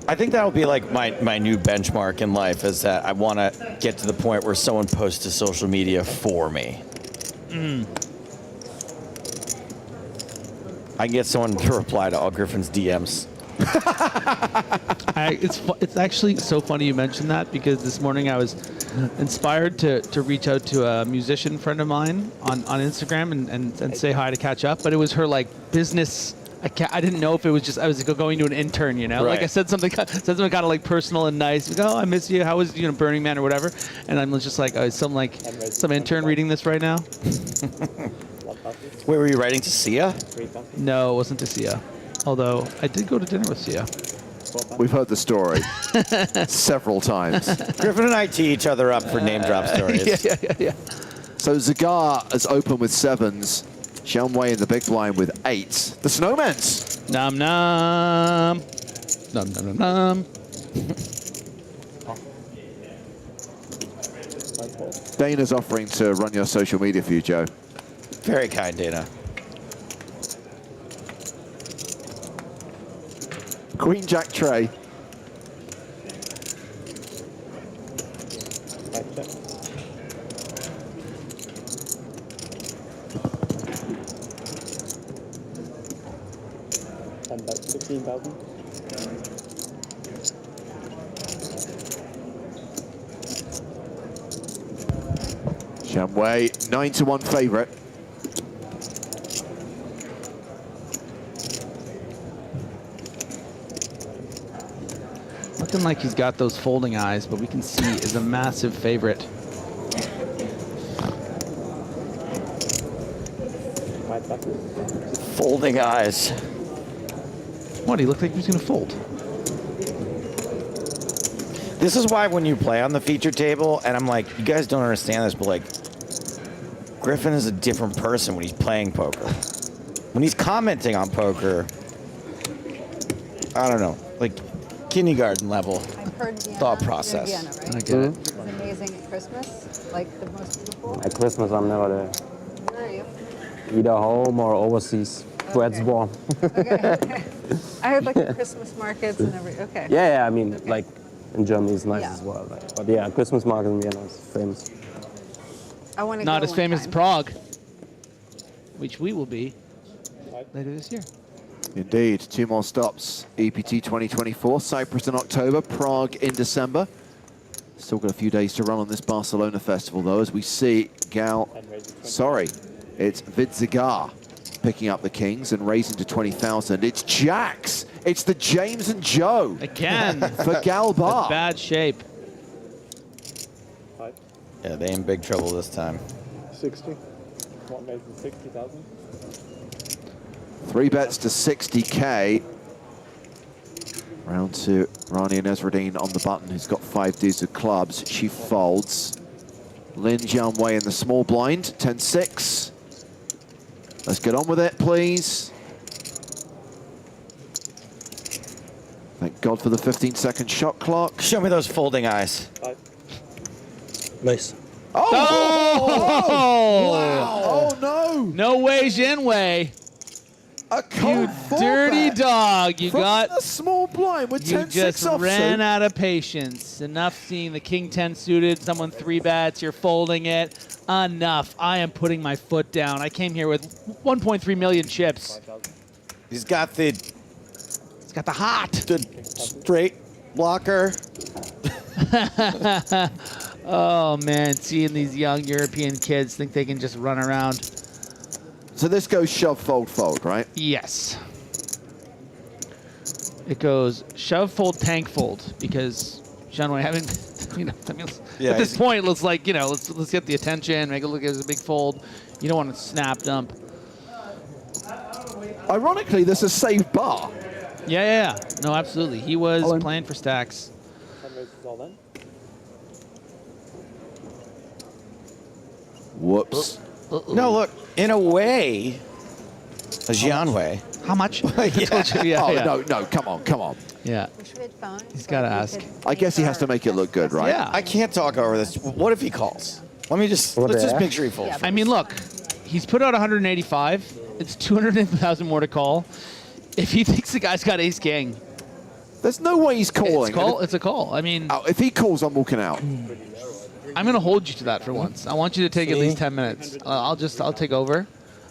I think that'll be like my new benchmark in life is that I want to get to the point where someone posts to social media for me. I can get someone to reply to all Griffin's DMs. It's actually so funny you mentioned that because this morning I was inspired to reach out to a musician friend of mine on Instagram and say hi to catch up, but it was her like business. I didn't know if it was just I was going to an intern, you know. Right. Like I said something kind of like personal and nice. Like, oh, I miss you. How was Burning Man or whatever? And I'm just like, oh, some intern reading this right now. Wait, were you writing to Sia? No, it wasn't to Sia. Although I did go to dinner with Sia. We've heard the story several times. Griffin and I tee each other up for name drop stories. Yeah. So Zagar has opened with 7s. Xianwei in the big blind with 8s. The Snowmans. Nom nom. Nom nom nom nom. Dana's offering to run your social media for you, Joe. Very kind, Dana. Queen Jack tray. And about 16,000. Shamway, 9-1 favourite. Looking like he's got those folding eyes, but we can see is a massive favorite. Folding eyes. What, he looked like he was going to fold. This is why when you play on the feature table, and I'm like, you guys don't understand this, but like, Griffin is a different person when he's playing poker. When he's commenting on poker, I don't know, like kindergarten level I've heard Vienna, thought you're in process. Vienna, right? I get it. It's amazing at Christmas, like the most beautiful. At Christmas, I'm never there. Where are you? Either home or overseas. Where it's warm. Okay. I heard like the Christmas markets and every. Okay. Yeah, I mean, like in Germany is nice Yeah. as well. Like, but yeah, Christmas market in Vienna is famous. I want to Not go as one famous as time. Prague, which we will be later this year. Indeed, 2 more stops. EPT 2024, Cyprus in October, Prague in December. Still got a few days to run on this Barcelona festival, though, as we see it's Vidzigar picking up the kings and raising to 20,000. It's Jacks. It's the James and Joe. Again. For Galbar. Bad shape. Yeah, they in big trouble this time. 60. What makes it 60,000? 3 bets to 60K. Round to Rania Nesreddine on the button, who's got 5 deuce of clubs. She folds. Lin Jianwei in the small blind, 10-6. Let's get on with it, please. Thank God for the 15-second shot clock. Show me those folding eyes. Nice. Oh! Oh! Wow! Oh, no! No way, Jinwei. A cold You fallback dirty dog. You from got the small blind with You 10-6 just offsuit. ran out of patience. Enough seeing the king 10 suited, someone 3 bets, you're folding it. Enough. I am putting my foot down. I came here with 1.3 million chips. He's got the hot. The straight blocker. Oh man, seeing these young European kids think they can just run around. So this goes shove, fold, fold, right? Yes. It goes shove, fold, tank, fold, because Shanwei haven't, I mean, Yeah, at this point, let's let's get the attention, make it look as a big fold. You don't want to snap dump. Ironically, this is saved bar. Yeah. No, absolutely. He was playing for stacks. Whoops. No, look, in a way, a Jianwei. How much? No, come on. Yeah. He's got to ask. I guess he has to make it look good, right? Yeah. I can't talk over this. What if he calls? Let's just make sure he folds. I mean, look, he's put out 185. It's 200,000 more to call. If he thinks the guy's got ace king, there's no way he's calling. It's a call. I mean, if he calls, I'm walking out. I'm going to hold you to that for once. I want you to take at least 10 minutes. I'll take over.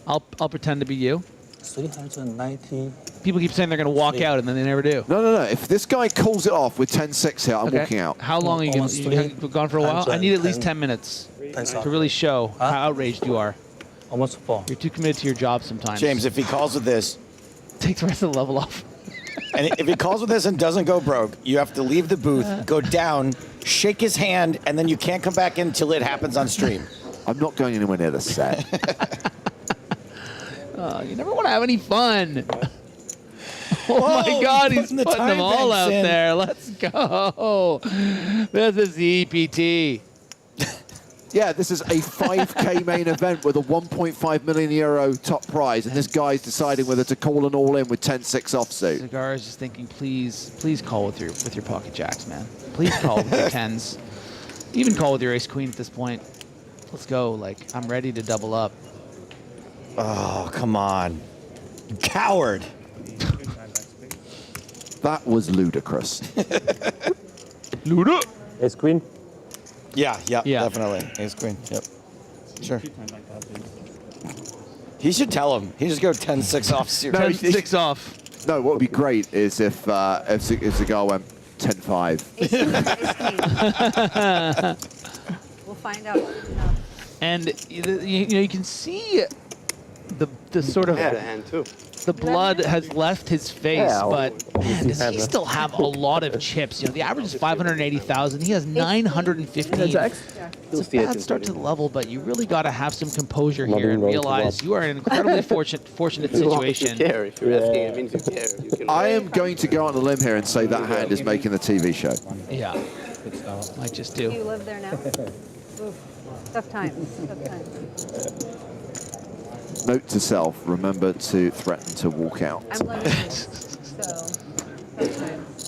I'll pretend to be you. 390. People keep saying they're going to walk out, and then they never do. No. If this guy calls it off with 10-6 here, I'm walking out. How long are you going to you gone for a while? I need at least 10 minutes to really show how outraged you are. Almost 4. You're too committed to your job sometimes. James, if he calls with this, take the rest of the level off. and if he calls with this and doesn't go broke, you have to leave the booth, go down, shake his hand, and then you can't come back in until it happens on stream. I'm not going anywhere near the set. You never want to have any fun. Oh my God, he's putting them all out there. Let's go. This is the EPT. Yeah, this is a 5K main event with a 1.5 million euro top prize, and this guy's deciding whether to call an all-in with 10-6 offsuit. Cigar is just thinking, please call with your pocket jacks, man. Please call with your tens. Even call with your ace queen at this point. Let's go. Like, I'm ready to double up. Oh, come on. You coward. That was ludicrous. Luda. Ace queen. Yeah, definitely. Ace queen. Yep. Sure. He should tell him. He just go 10-6 off. 10-6 off. No, what would be great is if the guy went 10-5. We'll find out. And you can see the sort of the blood has left his face, but man, does he still have a lot of chips? The average is 580,000. He has 915. It's a bad start to the level, but you really got to have some composure here and realize you are in an incredibly fortunate situation. I am going to go on a limb here and say that hand is making the TV show. Yeah, I just do. Do you live there now? Oof. Tough times. Tough times. Note to self, remember to threaten to walk out. I'm limited, so tough times.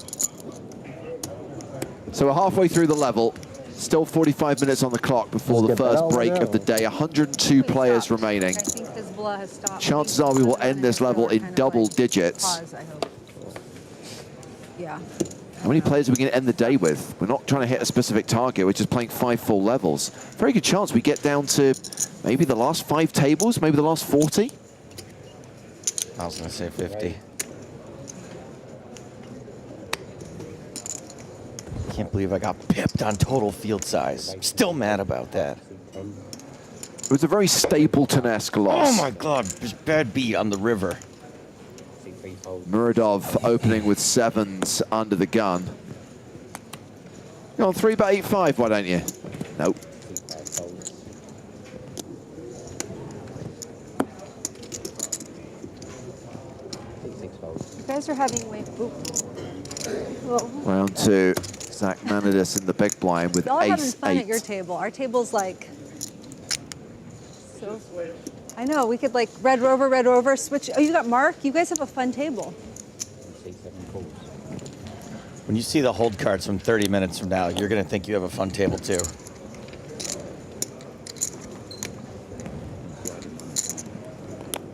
So we're halfway through the level. Still 45 minutes on the clock before the first break of the day. 102 players remaining. I think Hezbollah has stopped. Chances are we will end this level in double digits. Pause, I hope. Yeah. How many players are we going to end the day with? We're not trying to hit a specific target. We're just playing 5 full levels. Very good chance we get down to maybe the last 5 tables, maybe the last 40. I was going to say 50. Can't believe I got pipped on total field size. Still mad about that. It was a very Stapleton-esque loss. Oh my God, just bad beat on the river. Muradov opening with 7s under the gun. Go on, 3-bet 8-5, why don't you? Nope. You guys are having way. Round 2. Zach Manidis in the big blind with Y'all are having ace fun 8. at your table. Our table's like. So. I know, we could like red rover, switch. Oh, you got Mark? You guys have a fun table. When you see the hold cards from 30 minutes from now, you're going to think you have a fun table too.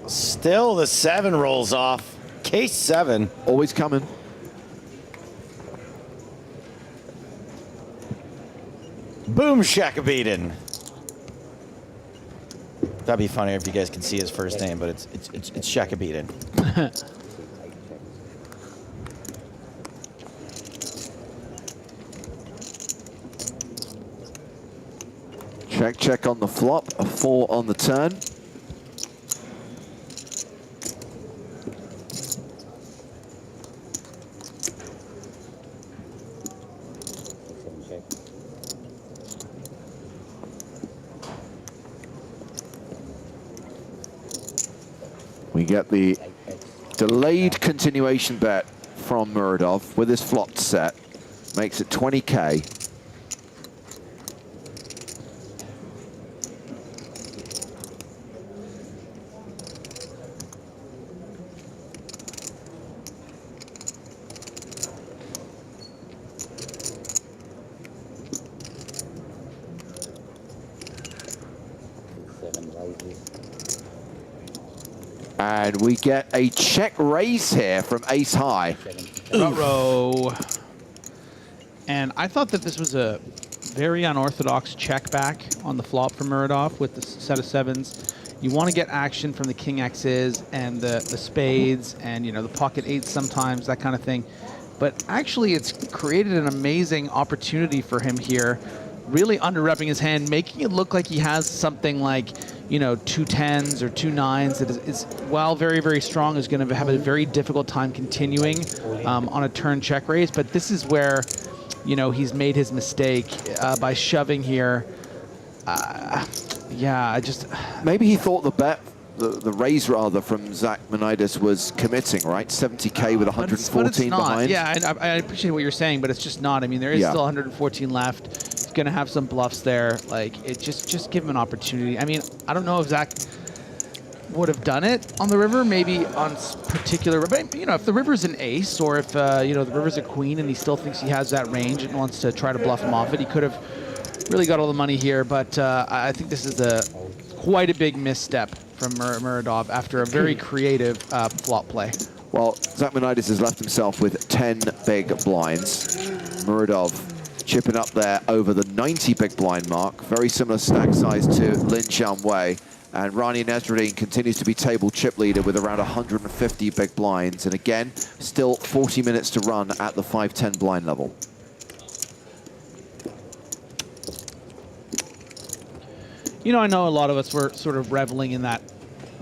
Still the 7 rolls off. Case 7. Always coming. Boom Shakabeaton. That'd be funnier if you guys could see his first name, but it's Shakabeaton. Check on the flop, a 4 on the turn. We get the delayed continuation bet from Muradov with his flopped set. Makes it 20K. And we get a check raise here from ace high. Row. And I thought that this was a very unorthodox check back on the flop from Muradov with the set of 7s. You want to get action from the king X's and the spades and, the pocket 8s sometimes, that kind of thing. But actually, it's created an amazing opportunity for him here, really under-repping his hand, making it look like he has something like, 2 10s or 2 9s that is while very, very strong, is going to have a very difficult time continuing on a turn check raise. But this is where, he's made his mistake by shoving here. Yeah, Maybe he thought the bet, the raise rather, from Zach Manidis was committing, right? 70K with 114 but it's not. behind. Yeah, I appreciate what you're saying, but it's just not. I mean, there is still 114 left. He's going to have some bluffs there. Like, just give him an opportunity. I mean, I don't know if Zach would have done it on the river, maybe on particular, but if the river's an ace, or if the river's a queen and he still thinks he has that range and wants to try to bluff him off it, he could have really got all the money here. But I think this is quite a big misstep from Muradov after a very creative flop play. Well, Zachmanidis has left himself with 10 big blinds. Muradov chipping up there over the 90 big blind mark. Very similar stack size to Lin Xiaowei. And Rania Nesruddin continues to be table chip leader with around 150 big blinds. And again, still 40 minutes to run at the 5-10 blind level. You know, I know a lot of us were sort of reveling in that,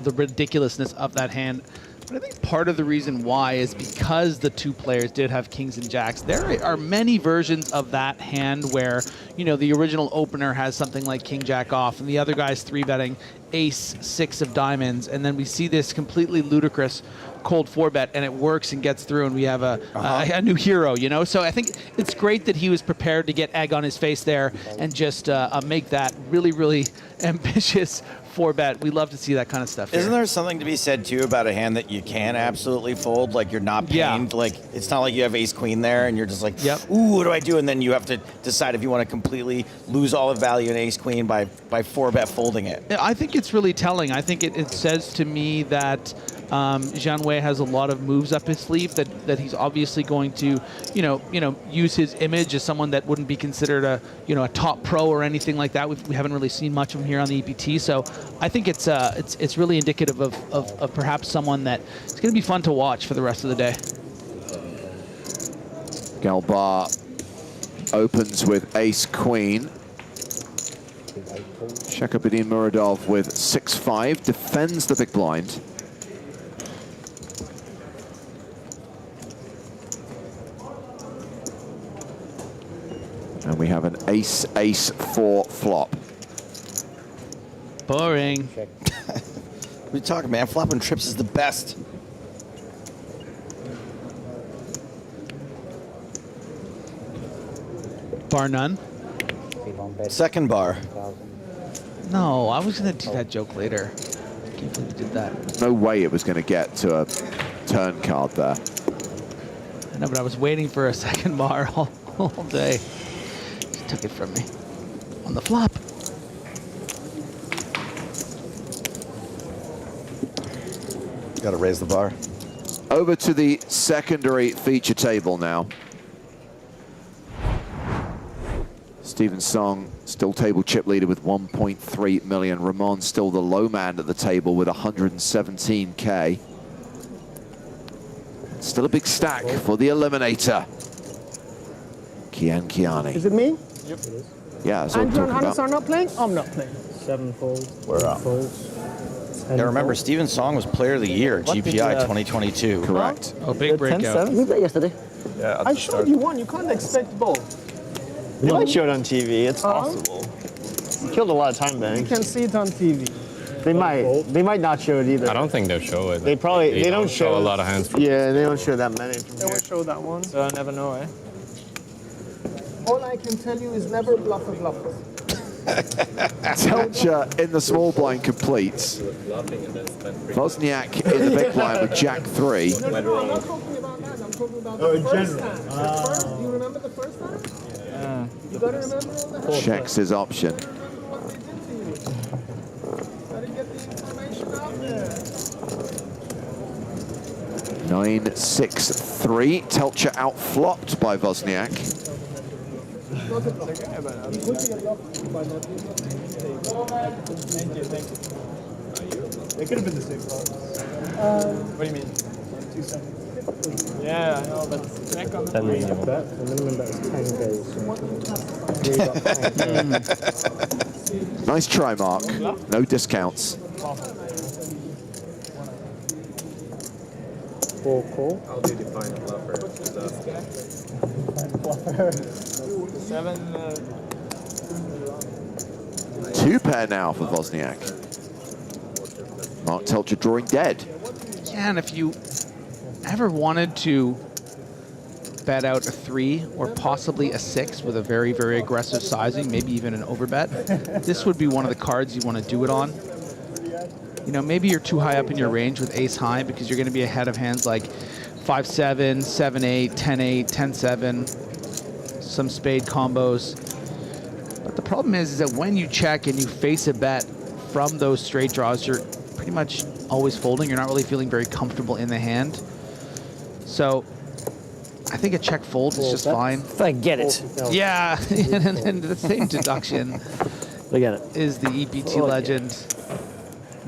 the ridiculousness of that hand. But I think part of the reason why is because the two players did have kings and jacks. There are many versions of that hand where, you know, the original opener has something like king jack off and the other guy's 3-betting ace 6 of diamonds. And then we see this completely ludicrous cold 4-bet and it works and gets through and we have a new hero, you know? So I think it's great that he was prepared to get egg on his face there and just make that really, really ambitious 4-bet. We love to see that kind of stuff. Isn't there something to be said too about a hand that you can absolutely fold? Like you're not pained. Like it's not like you have ace queen there and you're just like, ooh, what do I do? And then you have to decide if you want to completely lose all the value in ace queen by 4-bet folding it. I think it's really telling. I think it says to me that Zhang Wei has a lot of moves up his sleeve that he's obviously going to, you know, use his image as someone that wouldn't be considered a top pro or anything like that. We haven't really seen much of him here on the EPT, so I think it's really indicative of perhaps someone that is going to be fun to watch for the rest of the day. Galbar opens with ace queen. Shekhabudin Muradov with 6-5 defends the big blind. And we have an ace-4 flop. Boring. What are you talking, man? Flopping trips is the best. Bar none? Second bar. No, I was going to do that joke later. I can't believe you did that. No way it was going to get to a turn card there. I know, but I was waiting for a second bar all day. Just took it from me on the flop. Got to raise the bar. Over to the secondary feature table now. Stephen Song still table chip leader with 1.3 million. Ramon still the low man at the table with 117K. Still a big stack for the Eliminator. Kian Kiani. Is it me? Yep, it is. Yeah, that's what I'm Andrew and talking Hannes about. are not playing? I'm not playing. 7 folds. We're up. Yeah, remember, Stephen Song was Player of the Year at GPI 2022. Correct. Oh, big breakout. We played yesterday. Yeah, I showed you one. You can't expect both. You might show it on TV. It's possible. You killed a lot of time, You Ben. can see it on TV. They might not show it either. I don't think they'll show it. They probably they don't show a lot of hands. Yeah, they don't show that many from They here. will show that one. So I never know, eh? All I can tell you is never bluff a bluffer. Telcher in the small blind completes. Wozniak in the big blind with Jack 3. No, I'm not talking about that. I'm talking about the first time. The first, do you remember the first time? Yeah. You got to remember all the hands. Checks his option. What we did to you. Got to get the information out there. 9-6-3. Telcher outflopped by Wozniak. They could have been the same cards. What do you mean? 2 seconds. Yeah, I know, but check on the 10 minimum. The minimum bet is 10 days. Nice try, Mark. No discounts. 4 call. How do you define a bluffer? Bluffer. 7. 2 pair now for Wozniak. Mark Telcher drawing dead. Yeah, and if you ever wanted to bet out a 3 or possibly a 6 with a very, very aggressive sizing, maybe even an overbet, this would be one of the cards you want to do it on. You know, maybe you're too high up in your range with ace high because you're going to be ahead of hands like 5-7, 7-8, 10-8, 10-7, some spade combos. But the problem is that when you check and you face a bet from those straight draws, you're pretty much always folding. You're not really feeling very comfortable in the hand. So I think a check fold is just fine. Forget it. Yeah, and the same deduction Forget it. is the EPT legend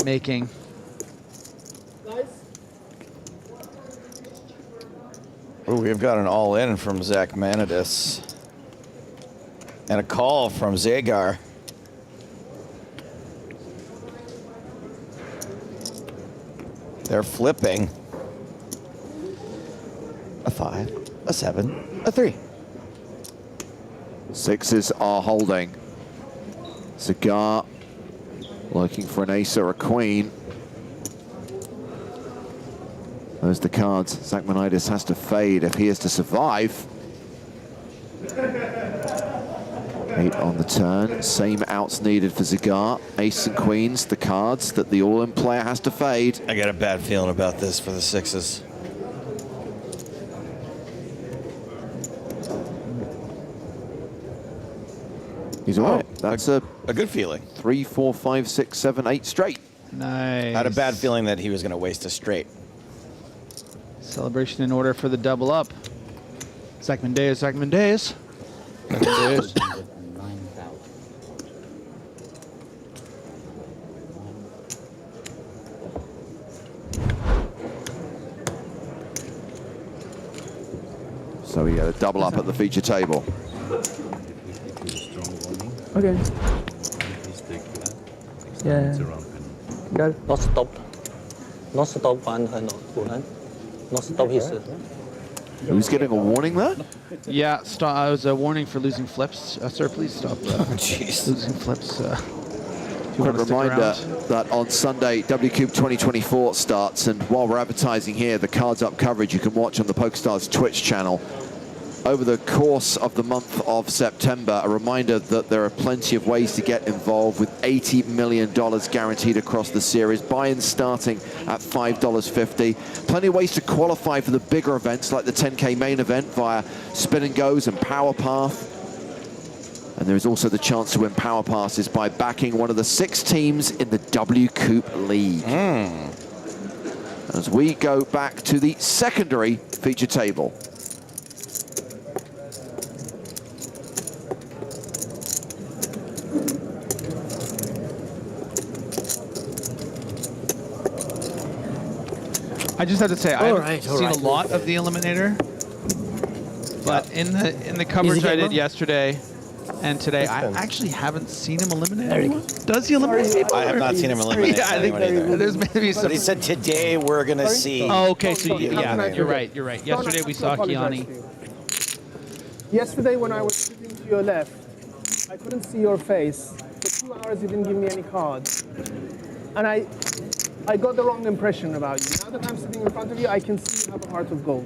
making. Oh, we've got an all-in from Zach Manidis. And a call from Zagar. They're flipping. A 5, a 7, a 3. Sixes are holding. Cigar looking for an ace or a queen. Those are the cards Zachmanidis has to fade if he is to survive. 8 on the turn. Same outs needed for Cigar. Ace and queens, the cards that the all-in player has to fade. I got a bad feeling about this for the sixes. He's all right. That's a good feeling. 3, 4, 5, 6, 7, 8 straight. Nice. I had a bad feeling that he was going to waste a straight. Celebration in order for the double up. Zach Mendes, Zach Mendes. So we got a double up at the feature table. Okay. Yeah. Go. Not stop. Not stop one hand. Not stop his. Who's getting a warning there? Yeah, I was a warning for losing flips. Sir, please stop losing flips. Quick reminder that on Sunday, WCube 2024 starts, and while we're advertising here, the Cards Up coverage you can watch on the PokerStars Twitch channel. Over the course of the month of September, a reminder that there are plenty of ways to get involved with $80 million guaranteed across the series. Buy-ins starting at $5.50. Plenty of ways to qualify for the bigger events like the 10K main event via Spin and Goes and Power Path. And there is also the chance to win Power Passes by backing one of the 6 teams in the WCoop League. As we go back to the secondary feature table. I just have to say, I haven't seen a lot of the Eliminator, but in the coverage I did yesterday and today, I actually haven't seen him eliminate anyone. Does he eliminate people? I have not seen him eliminate Yeah, I think anyone either. there's maybe some. But he said today we're going to see. Oh, okay, so yeah, you're right, you're right. Yesterday we saw Kiani. Yesterday when I was sitting to your left, I couldn't see your face. For 2 hours you didn't give me any cards. And I got the wrong impression about you. Now that I'm sitting in front of you, I can see you have a heart of gold.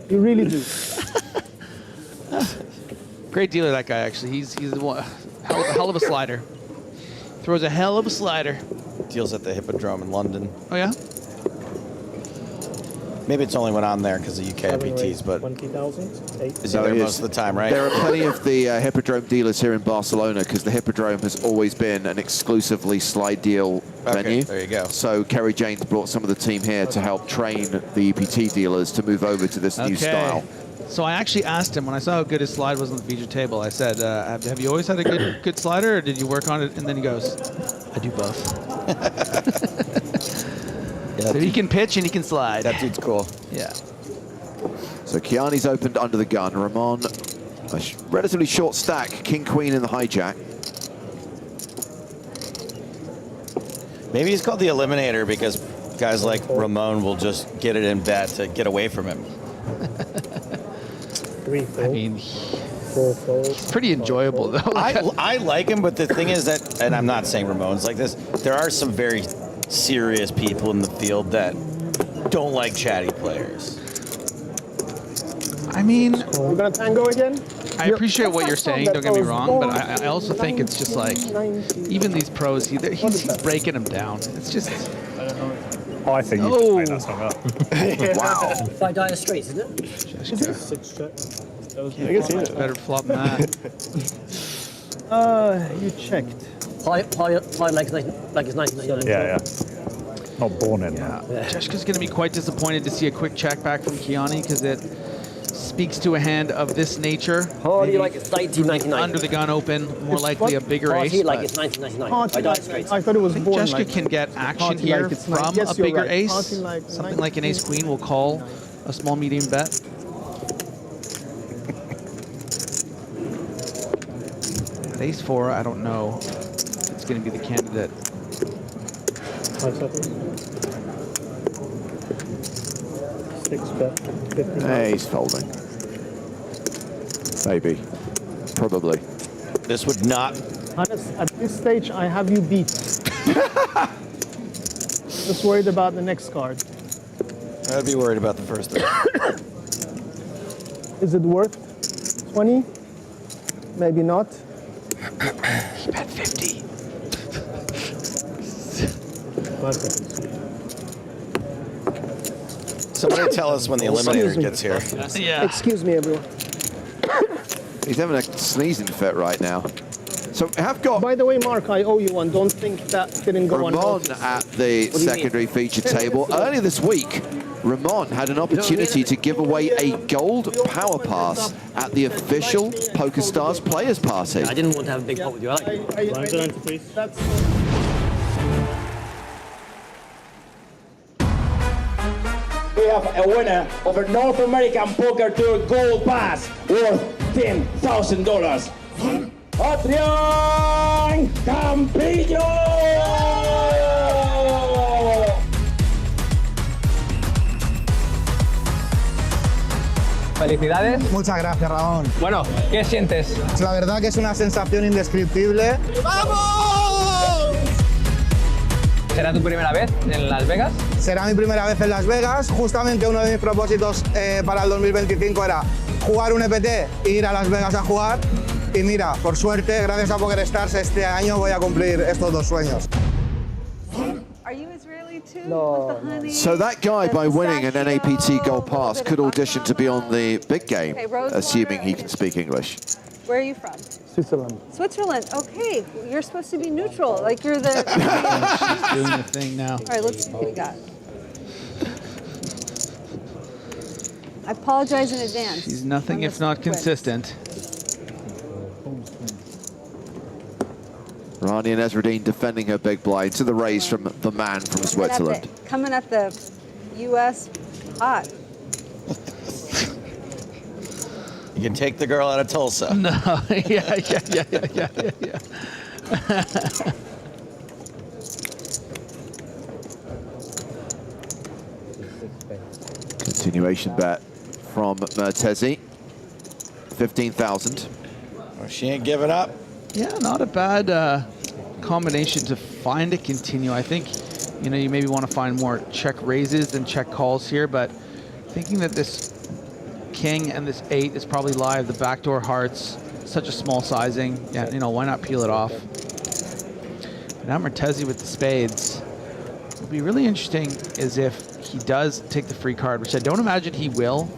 You really do. Great dealer, that guy, actually. He's the one, hell of a slider. Throws a hell of a slider. Deals at the Hippodrome in London. Oh, yeah? Maybe it's only went on there because of UK IPTs, but 20,000. is he there most of the time, right? There are plenty of the Hippodrome dealers here in Barcelona because the Hippodrome has always been an exclusively slide deal venue. There you go. So Kerry James brought some of the team here to help train the EPT dealers to move over to this new style. So I actually asked him when I saw how good his slide was on the feature table. I said, "Have you always had a good slider, or did you work on it?" And then he goes, "I do both." Yeah, so he can pitch and he can slide. That dude's cool. Yeah. So Kiani's opened under the gun. Ramon, a relatively short stack. King Queen in the hijack. Maybe he's called the Eliminator because guys like Ramon will just get it in bet to get away from him. I mean, he's pretty enjoyable though. I like him, but the thing is that, and I'm not saying Ramon's like this, there are some very serious people in the field that don't like chatty players. I mean, we're gonna tango again. I appreciate what you're saying, don't get me wrong, but I also think it's just like, even these pros, he's breaking them down. It's just... I don't know. Oh, I think you can that song up. Wow. 5 dire straights, isn't it? Is it? 6 check. That was better flop than that. You checked. Play like it's 1990. Yeah. Not born in Yeah, Jeshka's going to be quite disappointed to see a quick check back from Kiani because it speaks to a hand of this nature. Oh, you like it's 1999. Under the gun open, more likely a bigger Party ace. like but it's 1999. Party I died like- straight. I thought it was I think born Jeshka like- can get action Party here like it's from yes, a you're bigger right. ace. Party like Something like an ace queen will call a small medium bet. At ace 4, I don't know if it's going to be the candidate. 5 seconds. 6 bet. 50. Hey, he's folding. Maybe. Probably. This would not. Hannes, at this stage, I have you beat. Just worried about the next card. I'd be worried about the first thing. Is it worth 20? Maybe not. He bet 50. 5 seconds. Somebody tell us when the Eliminator gets here. Yeah. Excuse me, everyone. He's having a sneezing fit right now. So I have got By the way, Mark, I owe you one. Don't think that didn't go Ramon unnoticed. at the secondary feature table. Earlier this week, Ramon had an opportunity to give away a gold power pass at the official PokerStars players party. I didn't want to have a big pot with you. I like it. Line to 90, please. That's We have a winner of a North American Poker Tour Gold Pass worth $10,000. Adrián Campillo! Felicidades. Muchas gracias, Ramón. Bueno, ¿qué sientes? La verdad que es una sensación indescriptible. ¡Vamos! ¿Será tu primera vez en Las Vegas? Será mi primera vez en Las Vegas. Justamente uno de mis propósitos para el 2025 era jugar un EPT e ir a Las Vegas a jugar. Y mira, por suerte, gracias a PokerStars, este año voy a cumplir estos dos sueños. So that guy, by winning an NAPT Gold Pass, could audition to be on the big game, assuming he can speak English. Where are you from? Switzerland. Switzerland. Okay, you're supposed to be neutral. Like you're the. She's doing the thing now. All right, let's see what we got. I apologize in advance. She's nothing on if this not quiz. consistent. Rania and Ezradine defending her big blind to the raise from the man from Switzerland. Coming at the U.S. hot. You can take the girl out of Tulsa. No, yeah. Continuation bet from Mertesi. 15,000. Oh, she ain't giving up. Yeah, not a bad combination to find a continue. I think, you know, you maybe want to find more check raises than check calls here, but thinking that this king and this 8 is probably live, the backdoor hearts, such a small sizing. Yeah, you know, why not peel it off? But now Mertesi with the spades. What would be really interesting is if he does take the free card, which I don't imagine he will.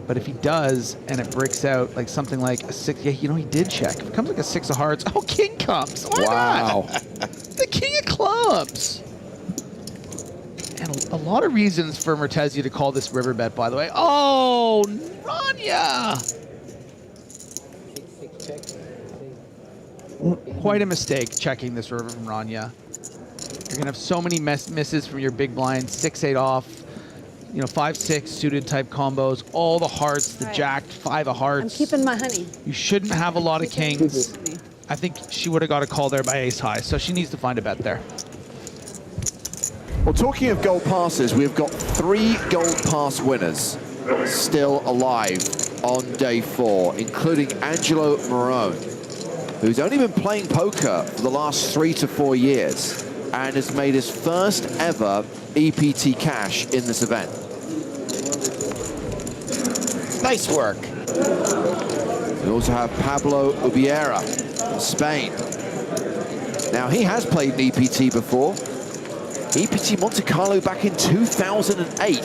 But if he does, and it breaks out like something like a 6, yeah, you know, he did check. If it comes like a 6 of hearts, oh, king comes. Why Wow. not? The king of clubs. And a lot of reasons for Mertesi to call this river bet, by the way. Oh, Rania! Quite a mistake checking this river from Rania. You're gonna have so many misses from your big blind, 6-8 off. You know, 5-6 suited type combos, all the hearts, the jack, 5 of hearts. I'm keeping my honey. You shouldn't have a lot of kings. I think she would have got a call there by ace high, so she needs to find a bet there. Well, talking of gold passes, we've got 3 gold pass winners still alive on day 4, including Angelo Marone, who's only been playing poker for the last 3 to 4 years and has made his first ever EPT cash in this event. Nice work. We also have Pablo Ubiera from Spain. Now, he has played an EPT before. EPT Monte Carlo back in 2008.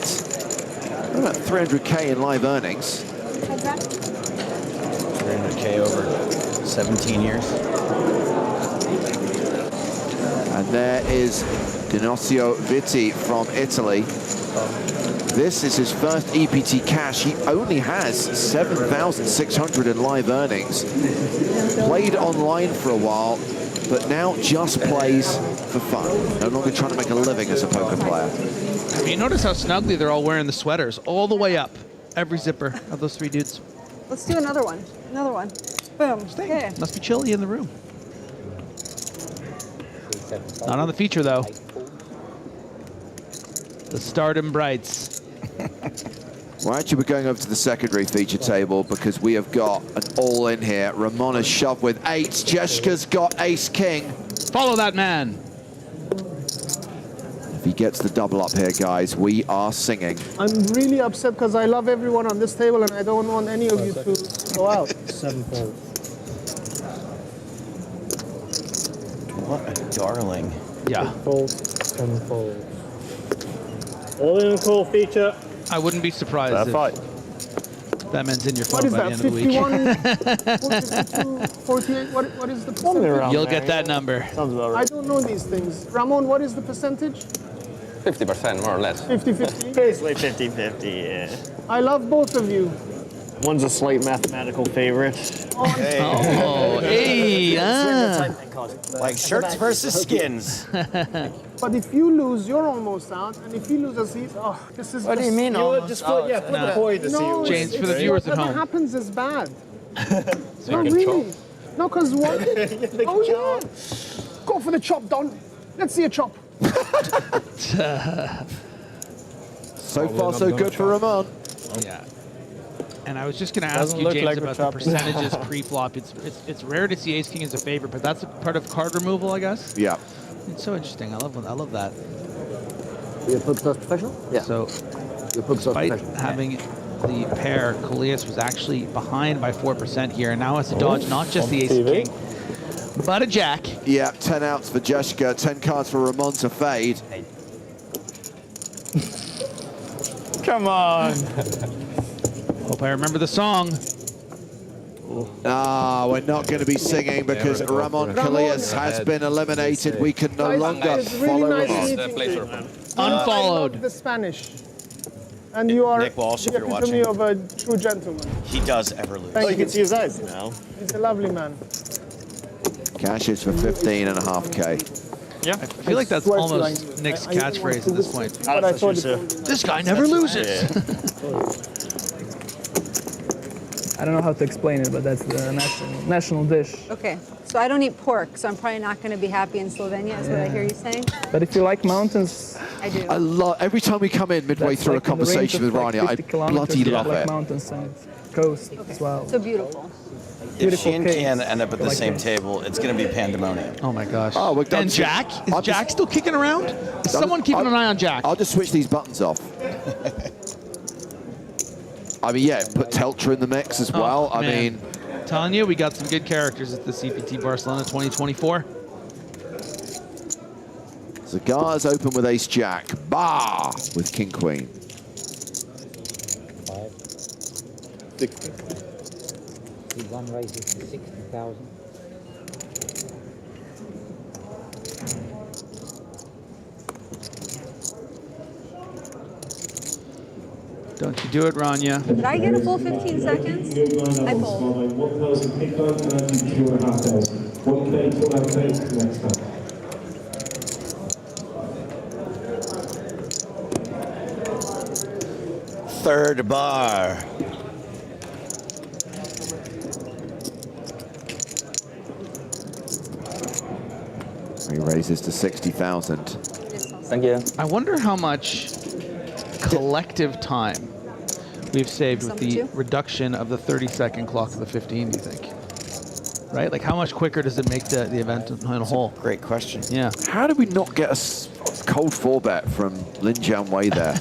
About 300K in live earnings. 300K over 17 years. And There is John Duthie from Italy. This is his first EPT cash. He only has 7,600 in live earnings. Played online for a while, but now just plays for fun. No longer trying to make a living as a poker player. I mean, notice how snugly they're all wearing the sweaters all the way up. Every zipper of those three dudes. Let's do another one. Another one. Boom. Okay. Must be chilly in the room. Not on the feature, though. The Stardom Brights. Well, actually, we're going over to the secondary feature table because we have got an all-in here. Ramona's shoved with eights. Jeshka's got ace-king. Follow that man. If he gets the double up here, guys, we are singing. I'm really upset because I love everyone on this table and I don't want any of you to go out. 7 fold. What a darling. Yeah. 8 folds, 10 folds. All in a cool feature. I wouldn't be surprised if that man's in your phone What is by that, the end of the week. 51, 48? What is the percentage? You'll get that number. Sounds about I right. don't know these things. Ramon, what is the percentage? 50%, more or less. 50-50? Basically 50-50, yeah. I love both of you. One's a slight mathematical favorite. Oh, hey, Like shirts versus skins. But if you lose, you're almost out. And if he loses, he's, oh, this is What do you mean almost out? put No. the point to No, see. James, for the viewers at home. What happens is bad. So No, you can really. No, because what? Oh, yeah. Go for the chop, Don. Let's see a chop. So far, so good for Ramon. Yeah. And I was just going to ask Doesn't you, look James, like about the percentages pre-flop. It's rare to see ace-king as a favorite, but that's a part of card removal, I guess? Yeah. It's so interesting. I love that. You're a PokerStars professional? Yeah. So, You're a PokerStars despite professional. having the pair, Coleus was actually behind by 4% here, and now has to dodge not just the ace-king, but a jack. Yeah, 10 outs for Jeshka, 10 cards for Ramon to fade. Come on. Hope I remember the song. Ah, we're not going to be singing because Ramon Coleus has been eliminated. We can no longer It's really follow nice Ramon. meeting you. Unfollowed. I love the Spanish. And you are Nick Walsh, if the you're epitome watching. of a true gentleman. He does ever lose. Thank You can see his eyes now. He's a lovely man. Cash is for 15.5K. Yeah. I feel like that's swear to almost you, Nick's I didn't want catchphrase to at this whisper, point. but I thought This guy never loses. I don't know how to explain it, but that's the national dish. Okay. So I don't eat pork, so I'm probably not going to be happy in Slovenia, is what I hear you saying. But if you like mountains, I do. I love every time we come in midway that's through like a in the range conversation of with like Rania, I 50 kilometers, bloody you love have, like it. mountains and coast as well. So beautiful. If she and caves. Ken end up at the Like same this. table, it's going to be pandemonium. Oh my gosh. Oh, we're done. And Jack? Is Jack still kicking around? Is someone keeping an eye on Jack? I'll just switch these buttons off. I mean, yeah, put Teltra in the mix as well. I man. mean, Telling you, we got some good characters at the EPT Barcelona 2024. Cigars open with ace jack. Bah! With king queen. 60. One raises to 60,000. Don't you do it, Rania. Did I get a full 15 seconds? I fold. 1,000 big blind, 92,500. 1K, 12K, next time. Third bar. He raises to 60,000. Thank you. I wonder how much collective time we've saved with the reduction of the 30-second clock to the 15, do you think? Right? Like, how much quicker does it make the event in a whole? Great question. Yeah. How did we not get a cold 4-bet from Lin Jian Wei there?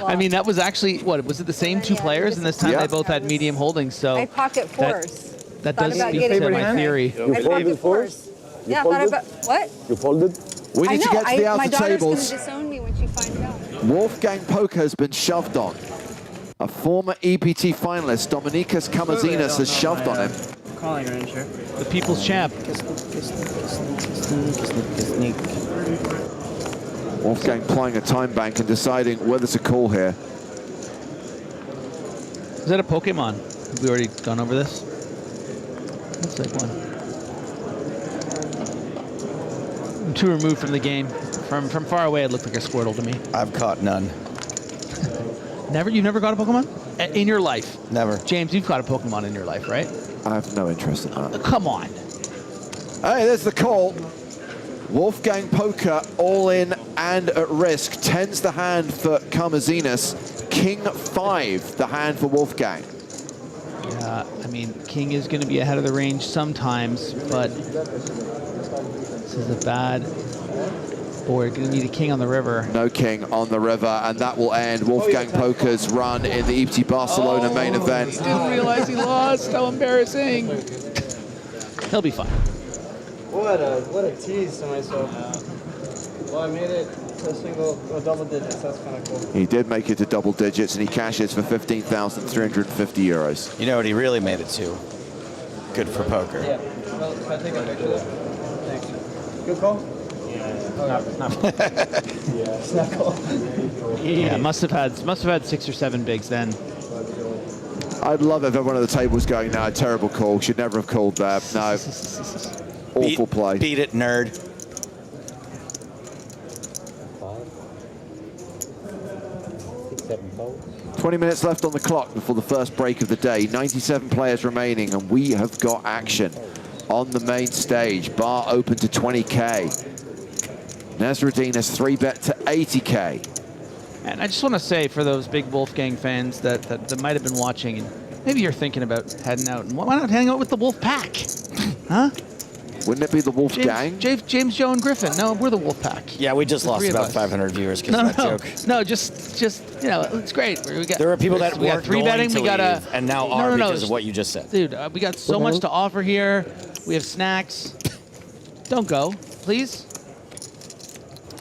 I mean, that was actually, what, was it the same two players? And this time they both had medium holdings, so I pocket fours. that Thought does about speak getting to my one. theory. I pocket fours. Yeah, thought about, what? You folded? We need to get to the my outer daughter's going to tables. disown me when she finds out. Wolfgang Poker has been shoved on. A former EPT finalist, Dominicus Camazinas, has shoved on him. calling range here. The people's champ. Wolfgang playing a time bank and deciding whether to call here. Is that a Pokemon? Have we already gone over this? Looks like one. I'm too removed from the game. From far away, it looked like a Squirtle to me. I've caught none. You've never got a Pokemon? In your life? Never. James, you've got a Pokemon in your life, right? I have no interest in that. Come on. Hey, there's the call. Wolfgang Poker all in and at risk. 10's the hand for Karmazinas. King 5, the hand for Wolfgang. Yeah, I mean, King is going to be ahead of the range sometimes, but this is a bad board. Going to need a king on the river. No king on the river, and that will end Wolfgang Poker's run in the EPT Barcelona main event. Didn't realize he lost. How embarrassing. He'll be fine. What a tease to myself. Well, I made it to double digits. That's kind of cool. He did make it to double digits, and he cashes for 15,350 euros. You know what he really made it to? Good for poker. Yeah. Well, can I take a picture of that? Thanks. Good call? It's not cool. Yeah, must have had 6 or 7 bigs then. I'd love it if everyone at the table was going, no, terrible call. Should never have called that. No. Awful play. Beat it, nerd. 20 minutes left on the clock before the first break of the day. 97 players remaining, and we have got action on the main stage. Bar open to 20K. Nasruddin 3-bet to 80K. And I just want to say for those big Wolfgang fans that might have been watching, and maybe you're thinking about heading out, and why not hang out with the Wolf Pack? Huh? Wouldn't it be the Wolf Gang? James, Joe, and Griffin. No, we're the Wolf Pack. Yeah, we just lost about 500 viewers because of that joke. No, just you know, it's great. There are people that weren't three going betting. to We got leave and now are because of what you just said. Dude, we got so much to offer here. We have snacks. Don't go, please.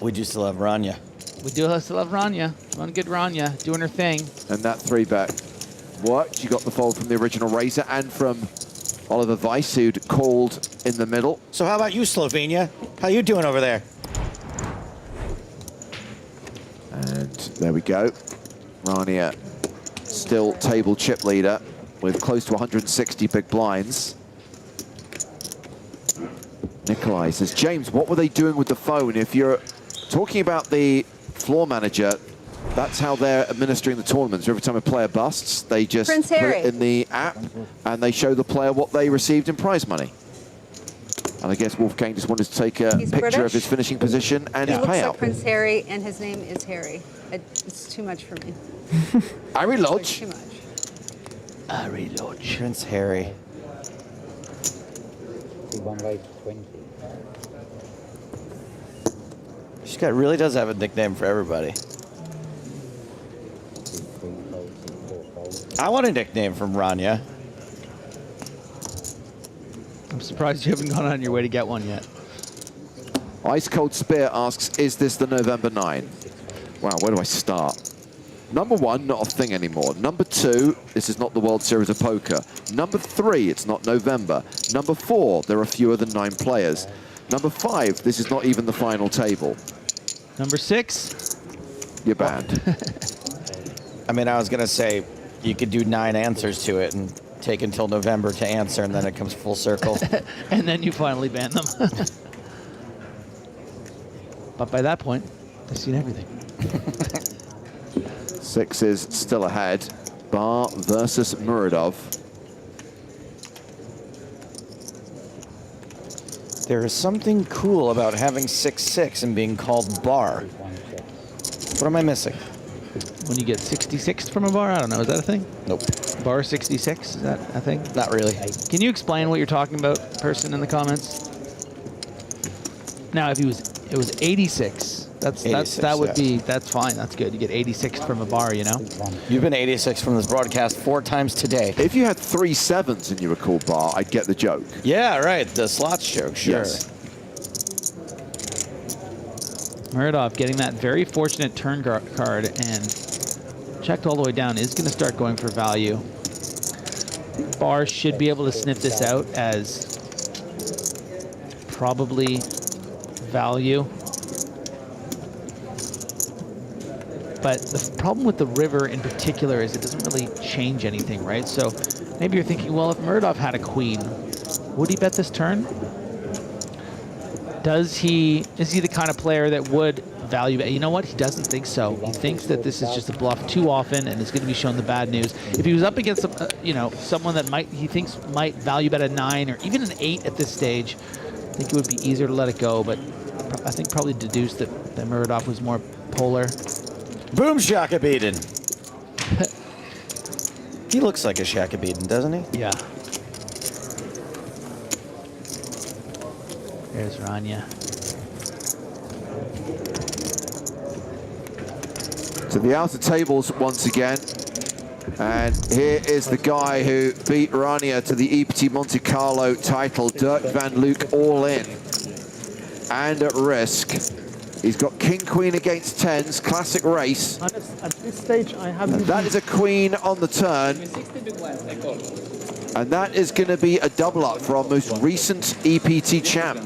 We do still have Rania. We do still have Rania. One good Rania doing her thing. And that 3-bet worked. You got the fold from the original Razor and from Oliver Weiss, who'd called in the middle. So how about you, Slovenia? How you doing over there? And there we go. Rania still table chip leader with close to 160 big blinds. Nikolai says, James, what were they doing with the phone? If you're talking about the floor manager, that's how they're administering the tournaments. Every time a player busts, they just Prince put Harry. it in the app and they show the player what they received in prize money. And I guess Wolfgang just wanted to take a He's picture British. of his finishing position and He his looks payout. like Prince Harry, and his name is Harry. It's too much for me. Harry Lodge. Too much. Harry Lodge. Prince Harry. Scott really does have a nickname for everybody. I want a nickname from Rania. I'm surprised you haven't gone on your way to get one yet. Ice Cold Spear asks, is this the November 9? Wow, where do I start? Number 1, not a thing anymore. Number 2, this is not the World Series of Poker. Number 3, it's not November. Number 4, there are fewer than 9 players. Number 5, this is not even the final table. Number 6? You're banned. I mean, I was going to say you could do 9 answers to it and take until November to answer, and then it comes full circle. And then you finally ban them. But by that point, they've seen everything. 6 is still ahead. Bar versus Muradov. There is something cool about having 6-6 and being called bar. What am I missing? When you get 66 from a bar, I don't know, is that a thing? Nope. Bar 66, is that a thing? Not really. Can you explain what you're talking about, person in the comments? Now, if it was 86, that's fine, that's good. You get 86 from a bar, you know? You've been 86 from this broadcast 4 times today. If you had 3 7s and you were called bar, I'd get the joke. Yeah, right, the slots joke, sure. Yes. Muradov getting that very fortunate turn card and checked all the way down is going to start going for value. far should be able to sniff this out as probably value. But the problem with the river in particular is it doesn't really change anything, right? So maybe you're thinking, well, if Muradov had a queen, would he bet this turn? Is he the kind of player that would value bet? You know what? He doesn't think so. He thinks that this is just a bluff too often and is going to be shown the bad news. If he was up against someone that he thinks might value bet a 9 or even an 8 at this stage, I think it would be easier to let it go. But I think probably deduced that Muradov was more polar. Boom, Shaka Beaton. He looks like a Shaka Beaton, doesn't he? Yeah. There's Rania. To the outer tables once again. And here is the guy who beat Rania to the EPT Monte Carlo title, Dirk van Luke, all in and at risk. He's got king, queen against tens, classic race. At this stage, I have... And that is a queen on the turn. And that is going to be a double up for our most recent EPT champ.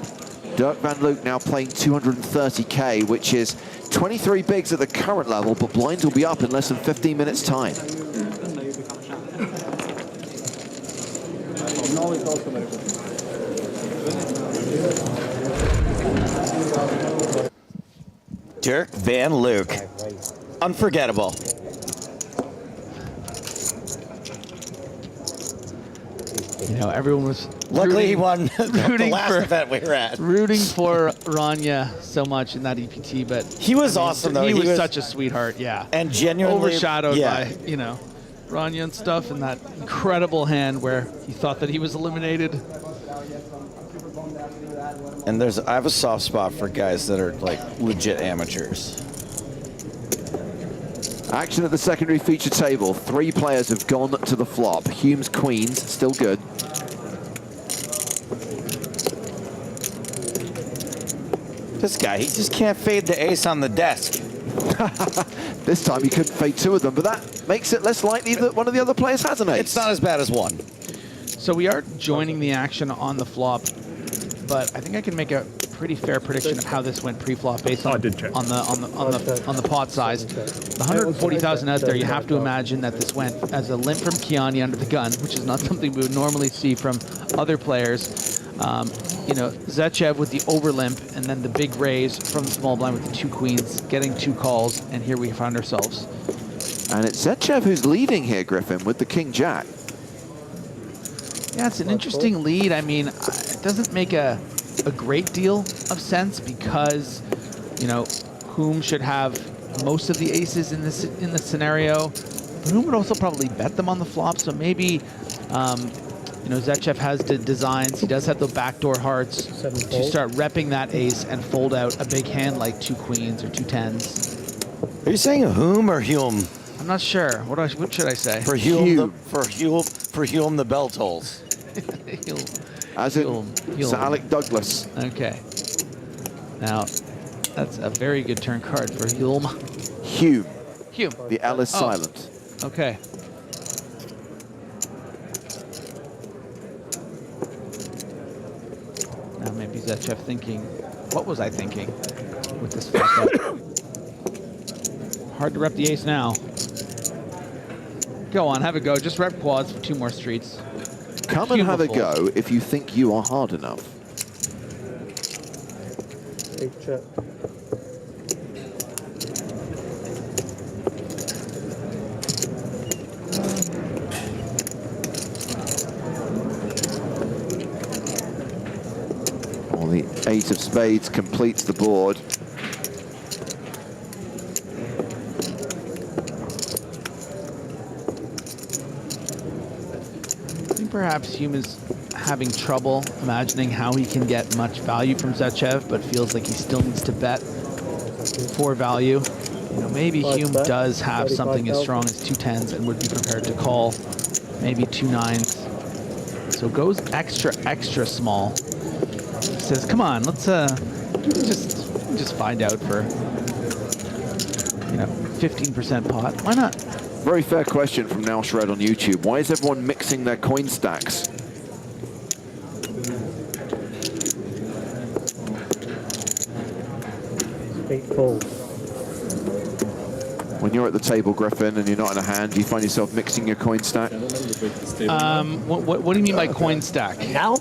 Dirk van Luke now playing 230K, which is 23 bigs at the current level, but blinds will be up in less than 15 minutes' time. Dirk van Luke. Unforgettable. You know, everyone was luckily he won the last event we were at. Rooting for Rania so much in that EPT, but he was awesome though. He was such a sweetheart, yeah. And genuinely overshadowed by, Rania and stuff in that incredible hand where he thought that he was eliminated. And I have a soft spot for guys that are like legit amateurs. Action at the secondary feature table. 3 players have gone to the flop. Hume's queens, still good. This guy, he just can't fade the ace on the desk. This time he couldn't fade 2 of them, but that makes it less likely that one of the other players has an ace. It's not as bad as 1. So we are joining the action on the flop, but I think I can make a pretty fair prediction of how this went pre-flop based on the pot size. The 140,000 out there, you have to imagine that this went as a limp from Kiani under the gun, which is not something we would normally see from other players. Zechev with the over limp, and then the big raise from the small blind with the 2 queens, getting 2 calls, and here we found ourselves. And it's Zechev who's leading here, Griffin, with the king-jack. Yeah, it's an interesting lead. I mean, it doesn't make a great deal of sense because, Hume should have most of the aces in this scenario. But Hume would also probably bet them on the flop, so maybe, Zechev has the designs. He does have the backdoor hearts to start repping that ace and fold out a big hand like 2 queens or 2 tens. Are you saying Hume or Hume? I'm not sure. What should I say? For Hume, for Hume the bell tolls. As in Sir Alec Douglas. Okay. Now, that's a very good turn card for Hume. Hume. Hume. The L is silent. Okay. Now maybe Zechev thinking, what was I thinking with this fuck up? Hard to rep the ace now. Go on, have a go. Just rep quads for 2 more streets. Come and have a go if you think you are hard enough. Well, the 8 of spades completes the board. Perhaps Hume is having trouble imagining how he can get much value from Zechev, but feels like he still needs to bet for value. Maybe Hume does have something as strong as 2 tens and would be prepared to call, maybe 2 nines. So goes extra small. He says, "Come on, let's just find out for 15% pot. Why not? Very fair question from Now Shred on YouTube. Why is everyone mixing their coin stacks? Straightforward. When you're at the table, Griffin, and you're not in a hand, do you find yourself mixing your coin stack? What do you mean by coin stack? Now?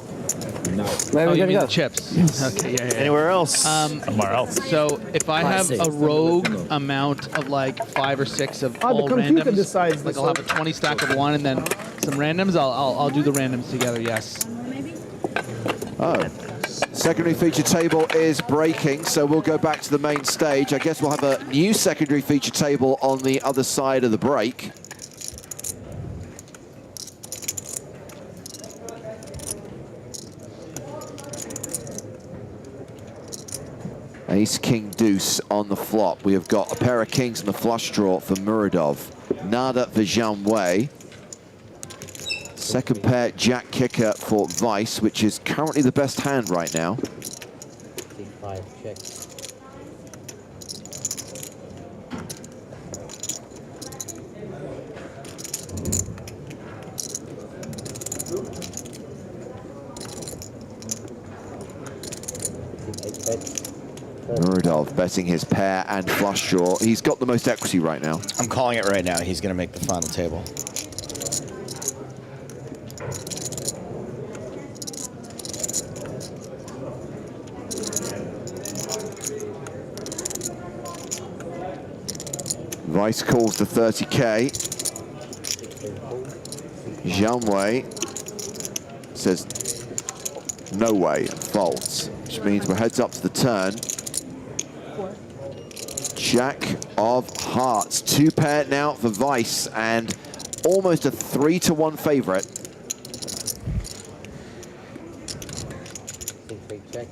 Where are we you gonna mean go? the chips? Okay, yeah. Anywhere else? Somewhere else. So if I have a rogue amount of like 5 or 6 of all the computer randoms, decides like this I'll have a 20 stack of one and then some randoms, I'll do the randoms together, yes. Oh. Secondary feature table is breaking, so we'll go back to the main stage. I guess we'll have a new secondary feature table on the other side of the break. Ace, king, deuce on the flop. We have got a pair of kings and the flush draw for Muradov. Nada for Zhang Wei. Second pair, jack kicker for Vice, which is currently the best hand right now. King 5, check. Muradov betting his pair and flush draw. He's got the most equity right now. I'm calling it right now. He's going to make the final table. Vice calls the 30K. Zhang Wei says no way, folds, which means we're heads up to the turn. Jack of hearts, 2 pair now for Vice, and almost a 3-to-1 favorite. Check.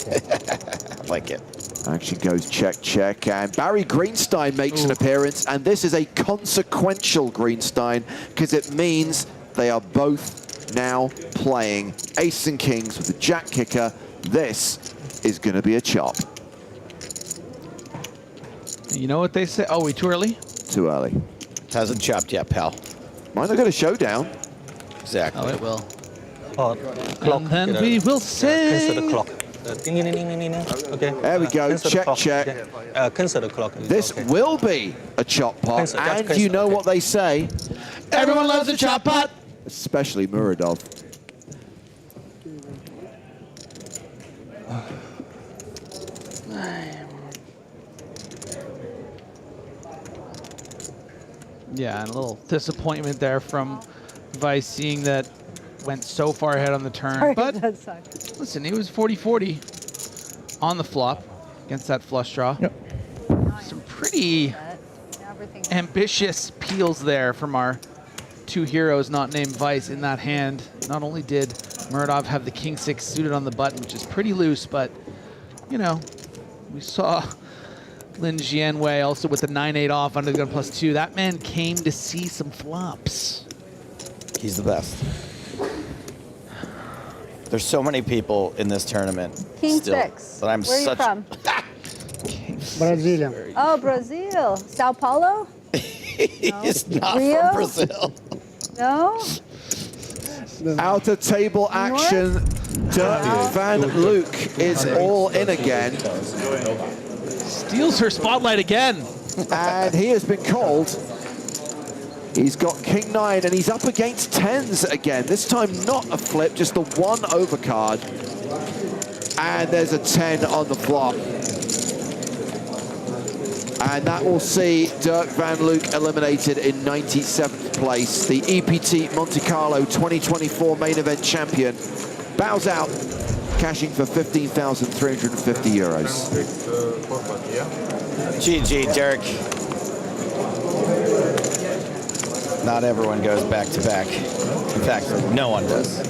I like it. Action goes check, check, and Barry Greenstein makes an appearance, and this is a consequential Greenstein, because it means they are both now playing ace and kings with the jack kicker. This is going to be a chop. You know what they say? Oh, we too early? Too early. Hasn't chopped yet, pal. Might not get a showdown. Exactly. Oh, it will. Clock. And then we will Cancel say... the clock. Ding, ding, ding, ding, ding. Okay. There we go. Cancel the Check, clock. check. Yeah. Cancel the clock. This Okay. will be a chop pot, Cancel, just and cancel, you know okay. what they say. Everyone loves a chop pot! Especially Muradov. Yeah, and a little disappointment there from Vice, seeing that went so far ahead on the turn. Sorry, But that suck. listen, he was 40-40 on the flop against that flush draw. Yep. Some pretty ambitious peels there from our two heroes not named Vice in that hand. Not only did Muradov have the king 6 suited on the button, which is pretty loose, but, you know, we saw Lin Jianwei also with the 9-8 off under the gun +2. That man came to see some flops. He's the best. There's so many people in this tournament King still 6. that I'm Where such. are you from? Brazilian. Oh, Brazil. Sao Paulo? He's not Rio? from Brazil. No? Outer table action. Dirk Van Luke is all in again. Steals her spotlight again. And he has been called. He's got king 9 and he's up against 10s again. This time not a flip, just the 1 overcard. And there's a 10 on the flop. And that will see Dirk Van Luke eliminated in 97th place. The EPT Monte Carlo 2024 main event champion bows out, cashing for 15,350 euros. GG, Dirk. Not everyone goes back to back. In fact, no one does.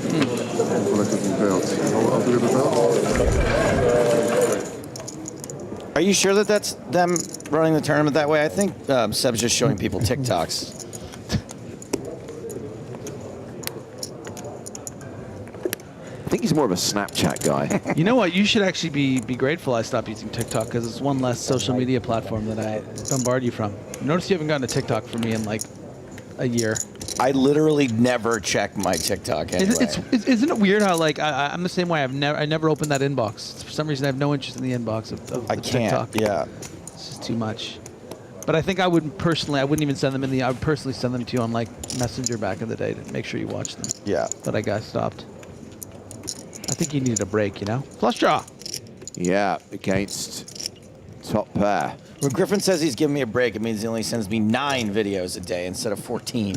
Are you sure that that's them running the tournament that way? I think Seb's just showing people TikToks. I think he's more of a Snapchat guy. You know what? You should actually be grateful I stopped using TikTok because it's one less social media platform that I bombard you from. Notice you haven't gotten a TikTok from me in like a year. I literally never check my TikTok anyway. Isn't it weird how like I'm the same way? I never opened that inbox. For some reason, I have no interest in the inbox of the TikTok. Yeah, it's just too much. But I think I wouldn't even send them in I would personally send them to you on like Messenger back in the day to make sure you watch them. Yeah. But I got stopped. I think you needed a break, you know? Flush draw. Yeah, against top pair. When Griffin says he's giving me a break, it means he only sends me 9 videos a day instead of 14.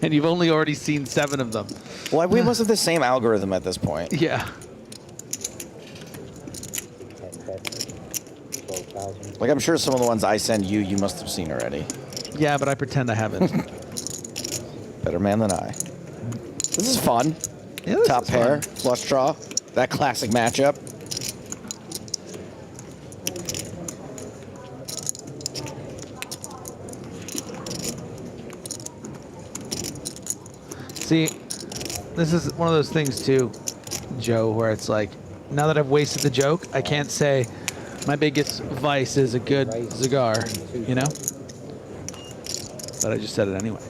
And you've only already seen 7 of them. Well, we must have the same algorithm at this point. Yeah. Like, I'm sure some of the ones I send you, you must have seen already. Yeah, but I pretend I haven't. Better man than I. This is fun. Yeah, this Top is pair, fun. flush draw, that classic matchup. See, this is one of those things too, Joe, where it's like, now that I've wasted the joke, I can't say my biggest vice is a good cigar, you know? But I just said it anyway.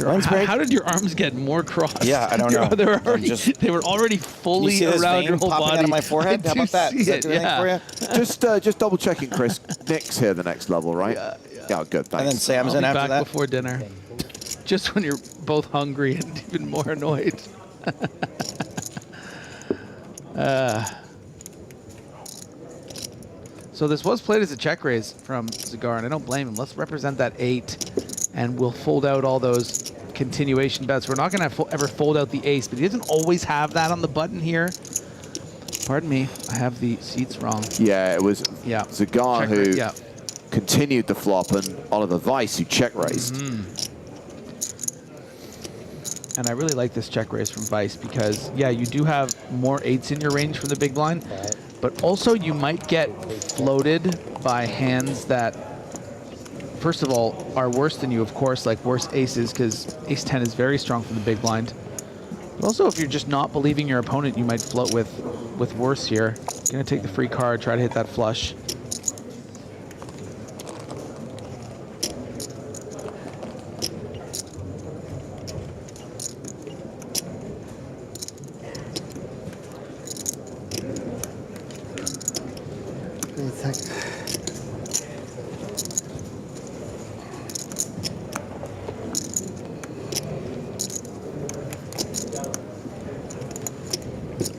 How did your arms get more crossed? Yeah, I don't know. They were already fully you see this around vein your whole popping body. out of my forehead? How about that? Does that do anything for you? Just double checking, Chris. Nick's here the next level, right? Yeah, good. Thanks. And then Sam's I'll in be after back that. before dinner. Just when you're both hungry and even more annoyed. So this was played as a check raise from Cigar, and I don't blame him. Let's represent that 8, and we'll fold out all those continuation bets. We're not going to ever fold out the ace, but he doesn't always have that on the button here. Pardon me, I have the seats wrong. Yeah, it was Cigar Check who raise, continued the flop and Oliver Weiss who check raised. And I really like this check raise from Weiss because, yeah, you do have more 8s in your range from the big blind, but also you might get floated by hands that, first of all, are worse than you, of course, like worse aces, because ace 10 is very strong from the big blind. But also, if you're just not believing your opponent, you might float with worse here. You're going to take the free card, try to hit that flush.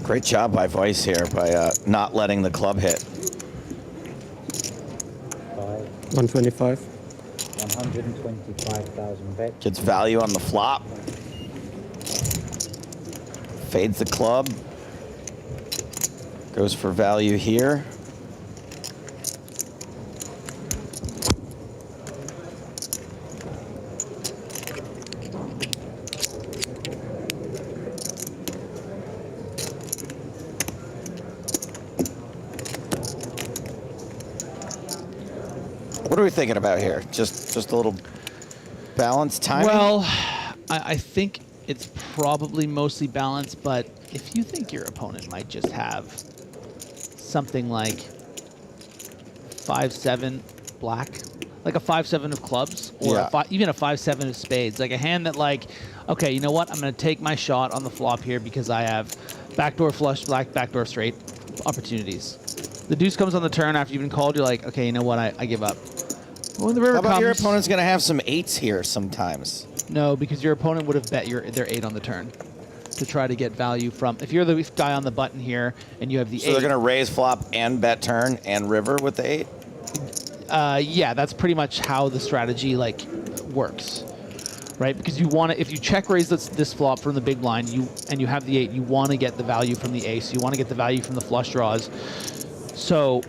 Great job by Weiss here by not letting the club hit. 125. 125,000 bet. Gets value on the flop. Fades the club. Goes for value here. What are we thinking about here? Just a little balance timing? Well, I think it's probably mostly balanced, but if you think your opponent might just have something like 5-7 black, like a 5-7 of clubs, or even a 5-7 of spades, like a hand that like, okay, you know what? I'm going to take my shot on the flop here because I have backdoor flush, black, backdoor straight opportunities. The deuce comes on the turn after you've been called. You're like, okay, you know what? I give up. When the river How about comes, your opponent's going to have some 8s here sometimes? No, because your opponent would have bet their 8 on the turn to try to get value from. If you're the guy on the button here and you have the 8. So they're going to raise flop and bet turn and river with the 8? Yeah, that's pretty much how the strategy like works, right? Because you want to, if you check raise this flop from the big blind, and you have the 8, you want to get the value from the ace. You want to get the value from the flush draws. So,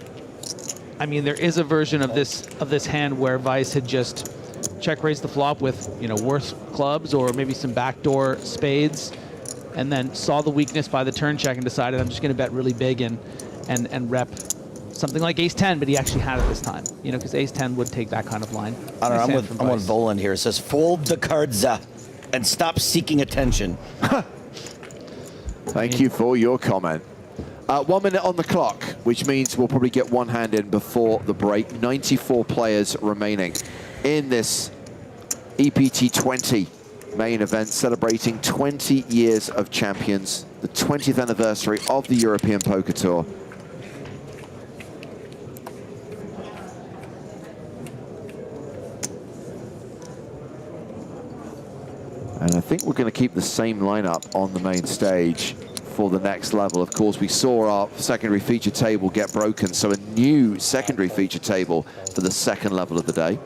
I mean, there is a version of this hand where Weiss had just check raised the flop with, you know, worse clubs or maybe some backdoor spades, and then saw the weakness by the turn check and decided I'm just going to bet really big and rep something like ace 10, but he actually had it this time, you know, because ace 10 would take that kind of line. I don't know. I'm with Voland here. It says fold the cards. and stop seeking attention. Thank you for your comment. 1 minute on the clock, which means we'll probably get one hand in before the break. 94 players remaining in this EPT 20 main event, celebrating 20 years of champions, the 20th anniversary of the European Poker Tour. And I think we're going to keep the same lineup on the main stage for the next level. Of course, we saw our secondary feature table get broken, so a new secondary feature table for the second level of the day.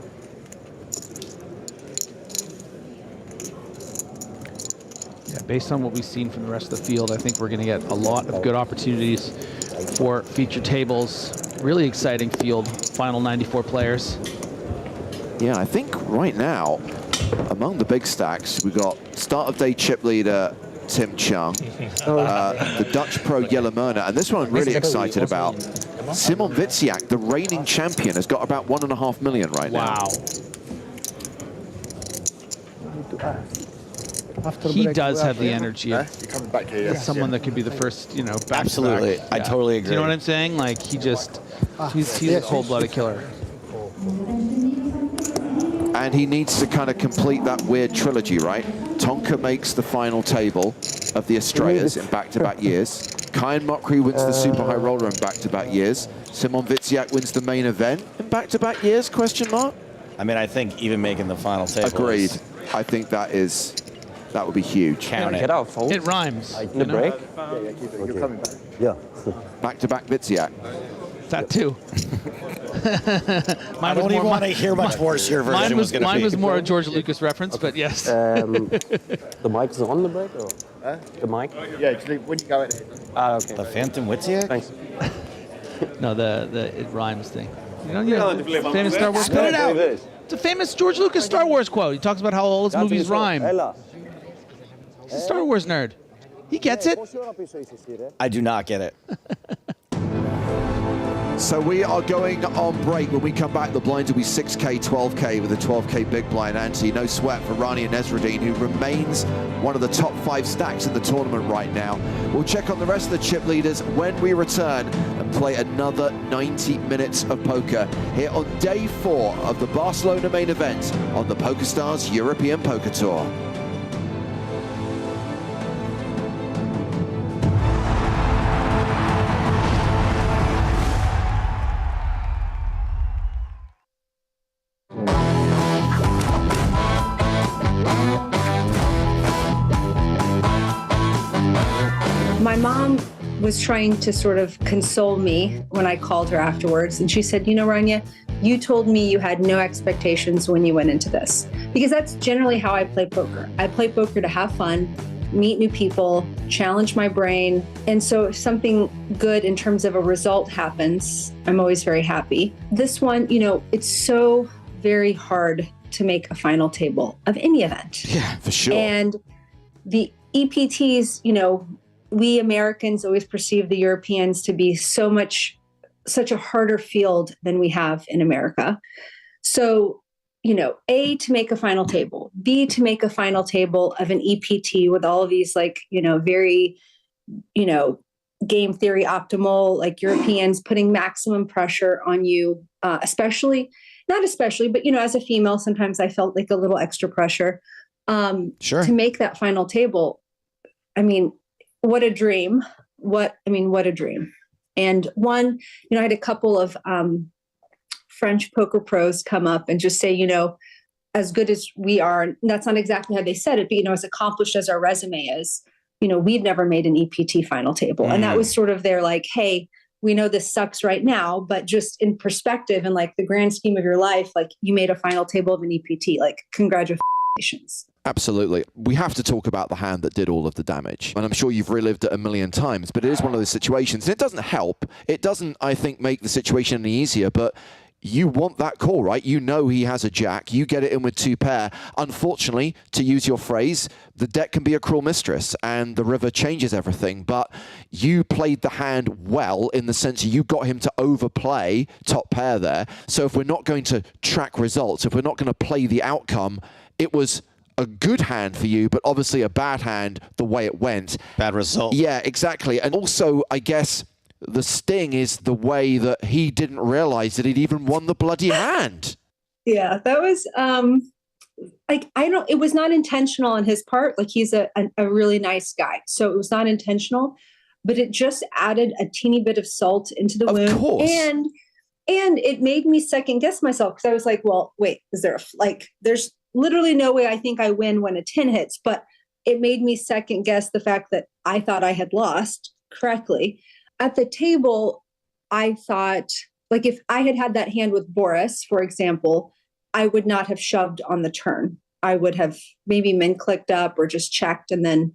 Yeah, based on what we've seen from the rest of the field, I think we're going to get a lot of good opportunities for feature tables. Really exciting field, final 94 players. Yeah, I think right now, among the big stacks, we've got start of day chip leader Tim Chung, the Dutch pro Jelle Myrna, and this one I'm really excited about. Simon Witziak, the reigning champion, has got about 1.5 million right now. Wow. He does have the energy of someone that could be the first, you know, back. Absolutely, I totally agree. Do you know what I'm saying? Like, he just, he's a cold-blooded killer. And he needs to kind of complete that weird trilogy, right? Tonka makes the final table of the Estrellas in back-to-back years. Kyan Mokri wins the Super High Roller in back-to-back years. Simon Witziak wins the main event in back-to-back years, question mark? I mean, I think even making the final table. Agreed. I think that would be huge. Count it. Get out, folks. It rhymes. In the break? You're coming back. Yeah. Back-to-back Witziak. That too. I don't even want to hear much worse your version was going to be. Mine was more a George Lucas reference, but yes. The mic is on the break, or? The mic? Yeah, actually, when you go in. Okay. The Phantom Witziak? Thanks. No, the it rhymes thing. You know, famous Star Wars quote. Spit it out. It's a famous George Lucas Star Wars quote. He talks about how all his movies rhyme. He's a Star Wars nerd. He gets it. I do not get it. So we are going on break. When we come back, the blinds will be 6K, 12K with a 12K big blind ante. No sweat for Rania Nesruddin, who remains one of the top 5 stacks in the tournament right now. We'll check on the rest of the chip leaders when we return and play another 90 minutes of poker here on day 4 of the Barcelona main event on the PokerStars European Poker Tour. My mom was trying to sort of console me when I called her afterwards. And she said, you know, Rania, you told me you had no expectations when you went into this. Because that's generally how I play poker. I play poker to have fun, meet new people, challenge my brain. And so if something good in terms of a result happens, I'm always very happy. This one, you know, it's so very hard to make a final table of any event. Yeah, for sure. And the EPTs, you know, we Americans always perceive the Europeans to be such a harder field than we have in America. So, you know, A, to make a final table, B, to make a final table of an EPT with all of these, like, you know, very, you know, game theory optimal, like Europeans putting maximum pressure on you, not especially, but, you know, as a female, sometimes I felt like a little extra pressure Sure. to make that final table. I mean, what a dream. What a dream. And one, you know, I had a couple of French poker pros come up and just say, you know, as good as we are, and that's not exactly how they said it, but, you know, as accomplished as our resume is, you know, we've never made an EPT final table. And that was sort of their like, hey, we know this sucks right now, but just in perspective and like the grand scheme of your life, like you made a final table of an EPT, like congratulations. Absolutely. We have to talk about the hand that did all of the damage. And I'm sure you've relived it a million times, but it is one of those situations. And it doesn't help. It doesn't, I think, make the situation any easier, but you want that call, right? You know he has a jack. You get it in with 2 pair. Unfortunately, to use your phrase, the deck can be a cruel mistress and the river changes everything. But you played the hand well in the sense you got him to overplay top pair there. So if we're not going to track results, if we're not going to play the outcome, it was a good hand for you, but obviously a bad hand the way it went. Bad result. Yeah, exactly. And also, I guess the sting is the way that he didn't realize that he'd even won the bloody hand. Yeah, that was like, it was not intentional on his part. Like, he's a really nice guy, so it was not intentional, but it just added a teeny bit of salt into the wound. Of course. And it made me second guess myself, because I was like, well, wait, is there there's literally no way I think I win when a 10 hits, but it made me second guess the fact that I thought I had lost correctly. At the table, I thought, like, if I had had that hand with Boris, for example, I would not have shoved on the turn. I would have maybe min clicked up or just checked and then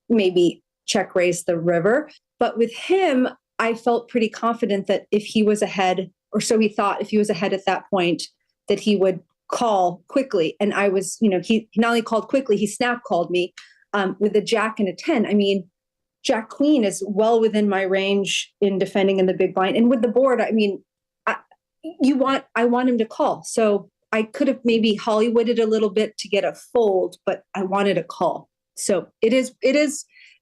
maybe check raised the river. But with him, I felt pretty confident that if he was ahead, or so he thought, if he was ahead at that point, that he would call quickly. And I was, he not only called quickly, he snap called me with a jack and a 10. I mean, Jack Queen is well within my range in defending in the big blind. And with the board, I mean, I want him to call. So I could have maybe Hollywooded a little bit to get a fold, but I wanted a call. So it is,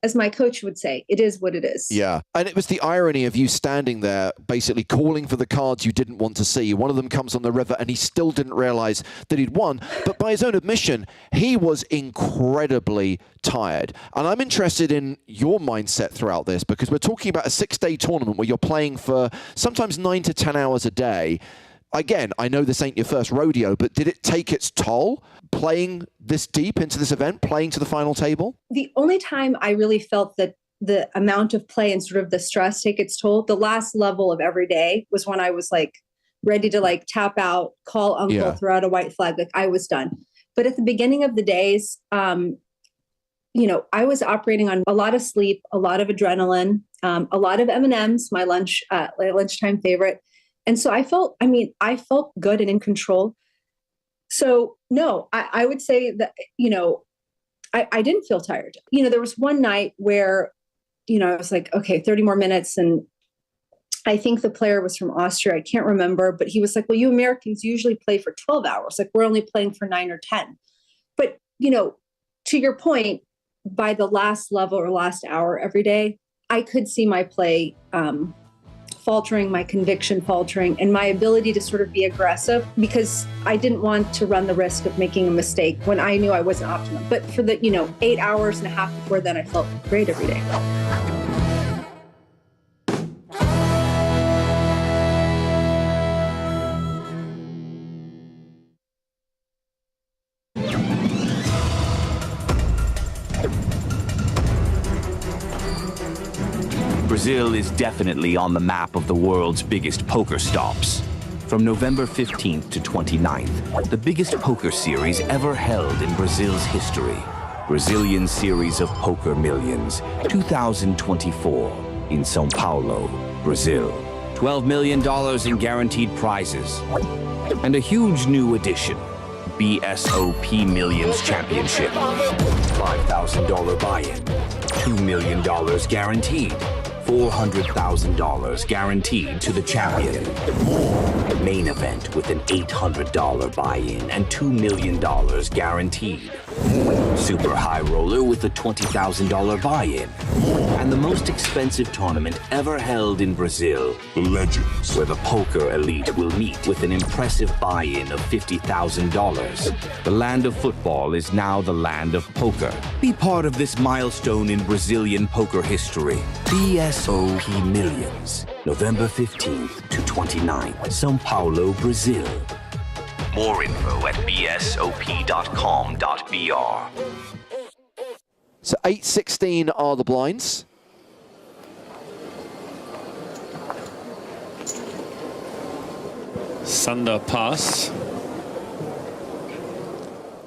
as my coach would say, it is what it is. Yeah. And it was the irony of you standing there, basically calling for the cards you didn't want to see. One of them comes on the river and he still didn't realize that he'd won. But by his own admission, he was incredibly tired. And I'm interested in your mindset throughout this, because we're talking about a 6-day tournament where you're playing for sometimes 9 to 10 hours a day. Again, I know this ain't your first rodeo, but did it take its toll playing this deep into this event, playing to the final table? The only time I really felt that the amount of play and sort of the stress take its toll, the last level of every day, was when I was like ready to like tap out, call uncle, throw out a white flag, like I was done. But at the beginning of the days, I was operating on a lot of sleep, a lot of adrenaline, a lot of M&Ms, my lunchtime favorite. And so I felt good and in control. So no, I would say that, I didn't feel tired. There was one night where, I was like, okay, 30 more minutes. And I think the player was from Austria. I can't remember, but he was like, well, you Americans usually play for 12 hours. Like, we're only playing for 9 or 10. But, to your point, by the last level or last hour every day, I could see my play, faltering, my conviction faltering, and my ability to sort of be aggressive, because I didn't want to run the risk of making a mistake when I knew I wasn't optimum. But for the, 8 hours and a half before then, I felt great every day. Brazil is definitely on the map of the world's biggest poker stops. From November 15th to 29th, the biggest poker series ever held in Brazil's history. Brazilian Series of Poker Millions, 2024, in São Paulo, Brazil. $12 million in guaranteed prizes. And a huge new addition, BSOP Millions Championship. $5,000 buy-in, $2 million guaranteed. $400,000 guaranteed to the champion. Main event with an $800 buy-in and $2 million guaranteed. Super high roller with a $20,000 buy-in. And the most expensive tournament ever held in Brazil, the Legends, where the poker elite will meet with an impressive buy-in of $50,000. The land of football is now the land of poker. Be part of this milestone in Brazilian poker history. BSOP Millions, November 15th to 29th, São Paulo, Brazil. More info at bsop.com.br. So 8-16 are the blinds. Sander pass.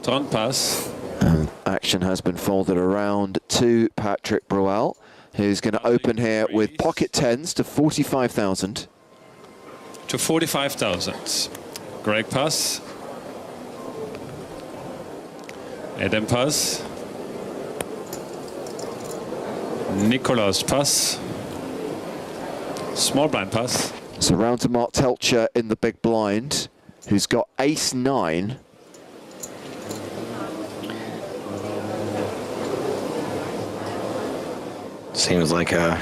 Turn pass. And action has been folded around to Patrick Bruel, who's going to open here with pocket tens to 45,000. To 45,000. Greg pass. Adam pass. Nicolas pass. Small blind pass. So round to Mark Telcher in the big blind, who's got ace-9. Seems like a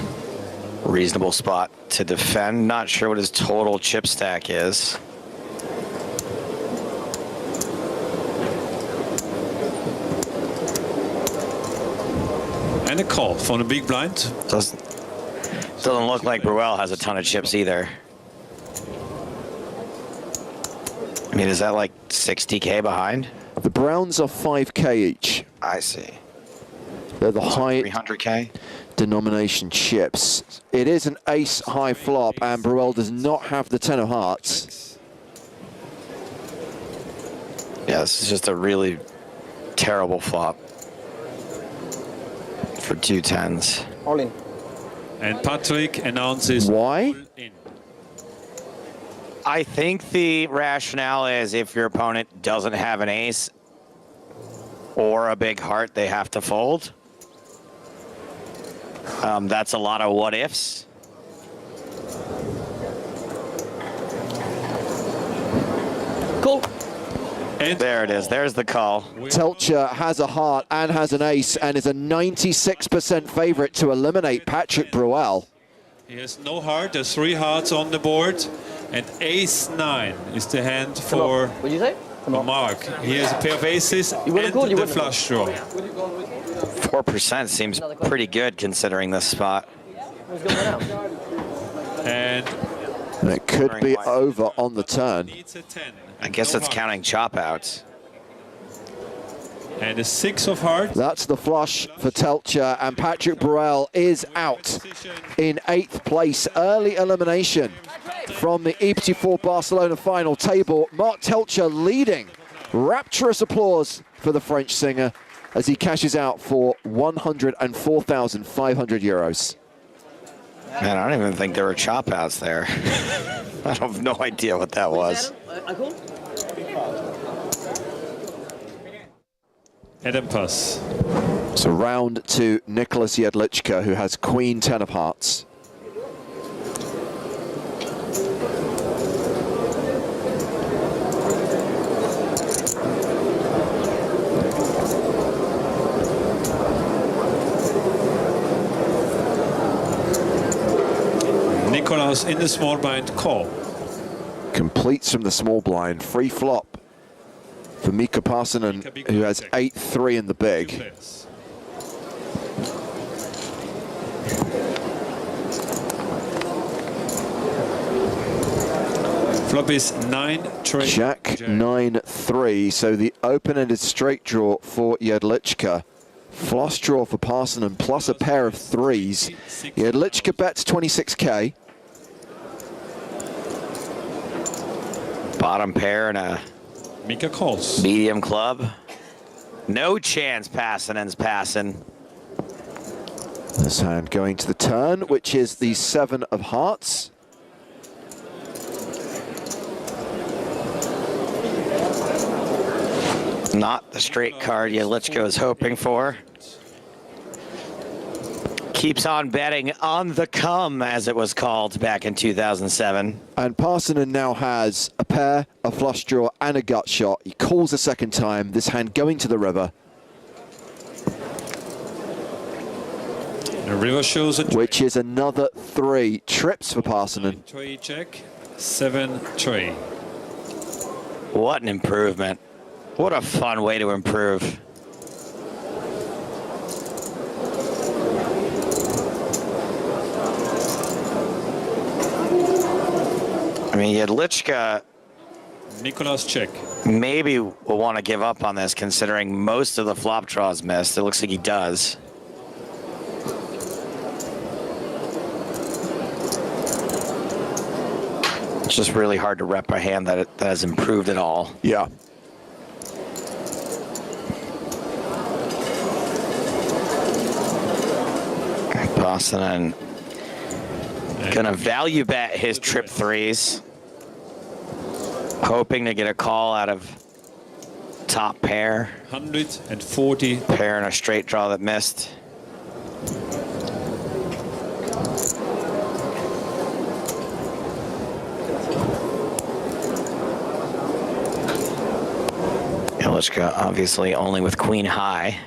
reasonable spot to defend. Not sure what his total chip stack is. And a call from the big blind. Doesn't look like Bruel has a ton of chips either. I mean, is that like 60K behind? The Browns are 5K each. I see. They're the high 300K denomination chips. It is an ace high flop, and Bruel does not have the 10 of hearts. Yeah, this is just a really terrible flop for 2 10s. All in. And Patrick announces why? All in. I think the rationale is if your opponent doesn't have an ace or a big heart, they have to fold. That's a lot of what ifs. Cool. And there it is. There's the call. Telcher has a heart and has an ace and is a 96% favorite to eliminate Patrick Bruel. He has no heart. There's 3 hearts on the board. And ace 9 is the hand for What'd you say? Mark. He has a pair of aces and the flush draw. 4% seems pretty good considering this spot. And it could be over on the turn. I guess it's counting chop outs. And a 6 of hearts. That's the flush for Telcher, and Patrick Bruel is out in 8th place. Early elimination from the EPT Barcelona final table. Mark Telcher leading. Rapturous applause for the French singer as he cashes out for 104,500 euros. Man, I don't even think there were chop outs there. I have no idea what that was. Adam pass. So round to Nicholas Jedlichka, who has Queen 10 of hearts. Nicholas in the small blind call. Completes from the small blind. Free flop for Mika Parsonen, who has 8-3 in the big. Flop is 9-3. Jack 9-3, so the open-ended straight draw for Jedlichka. Flush draw for Parsonen plus a pair of 3s. Jedlichka bets 26K. Bottom pair and a Mika calls. Medium club. No chance Passanen's passing. This hand going to the turn, which is the 7 of hearts. Not the straight card Jedlichka was hoping for. Keeps on betting on the come, as it was called back in 2007. And Parsonen now has a pair, a flush draw, and a gut shot. He calls a second time, this hand going to the river. The river shows a which is another 3 trips for Parsonen. 3 check, 7-3. What an improvement. What a fun way to improve. I mean, Jedlichka Nicholas check. maybe will want to give up on this considering most of the flop draws missed. It looks like he does. It's just really hard to rep a hand that has improved at all. Yeah. Parsonen gonna value bet his trip 3s, hoping to get a call out of top pair. 140. Pair and a straight draw that missed. Jedlichka obviously only with queen high.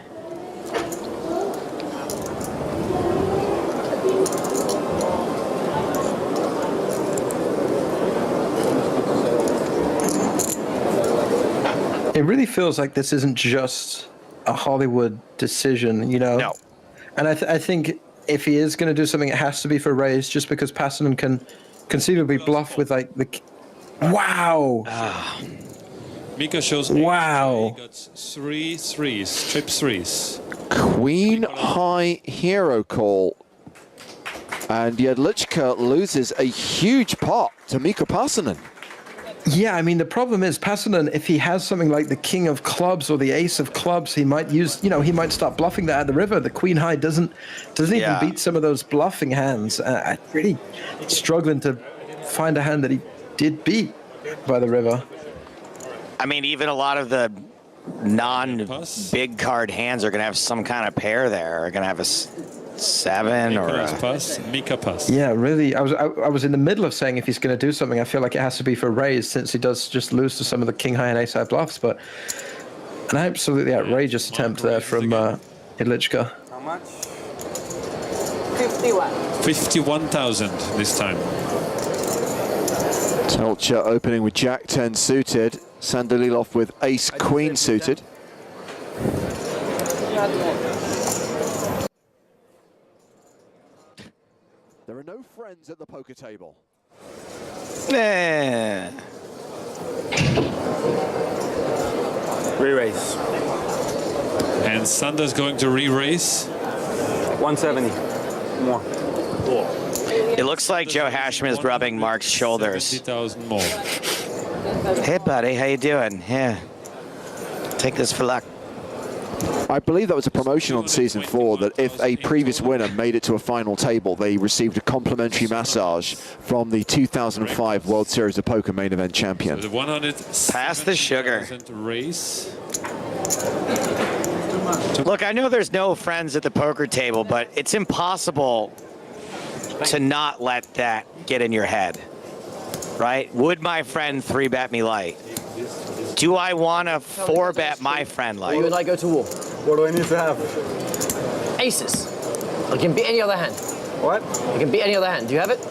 It really feels like this isn't just a Hollywood decision, you know? No. And I think if he is going to do something, it has to be for raise, just because Passanen can conceivably bluff with like the... Wow! Mika shows wow. He got 3 threes, trip threes. Queen high hero call. And Jedlička loses a huge pot to Mika Passanen. Yeah, I mean, the problem is Passanen, if he has something like the king of clubs or the ace of clubs, he might use, you know, he might start bluffing that at the river. The queen high doesn't even beat some of those bluffing hands. I'm really struggling to find a hand that he did beat by the river. I mean, even a lot of the non-big card hands are going to have some kind of pair there. Are going to have a 7 or a... Mika pass. Yeah, really. I was in the middle of saying if he's going to do something, I feel like it has to be for raise, since he does just lose to some of the king high and ace high bluffs. But an absolutely outrageous attempt there from Jedlička. How much? 51. 51,000 this time. Telcher opening with Jack-10 suited. Sandalilov with ace-queen suited. There are no friends at the poker table. Nah. Re-raise. And Sander's going to re-raise. 170. More. It looks like Joe Hashim is rubbing Mark's shoulders. 70,000 more. Hey, buddy, how you doing? Yeah. Take this for luck. I believe that was a promotion on season 4, that if a previous winner made it to a final table, they received a complimentary massage from the 2005 World Series of Poker main event champion. So the Pass the sugar. Raise. Look, I know there's no friends at the poker table, but it's impossible to not let that get in your head, right? Would my friend 3-bet me light? Do I want to 4-bet my friend light? You and I go to war. What do I need to have? Aces. I can beat any other hand. What? I can beat any other hand. Do you have it?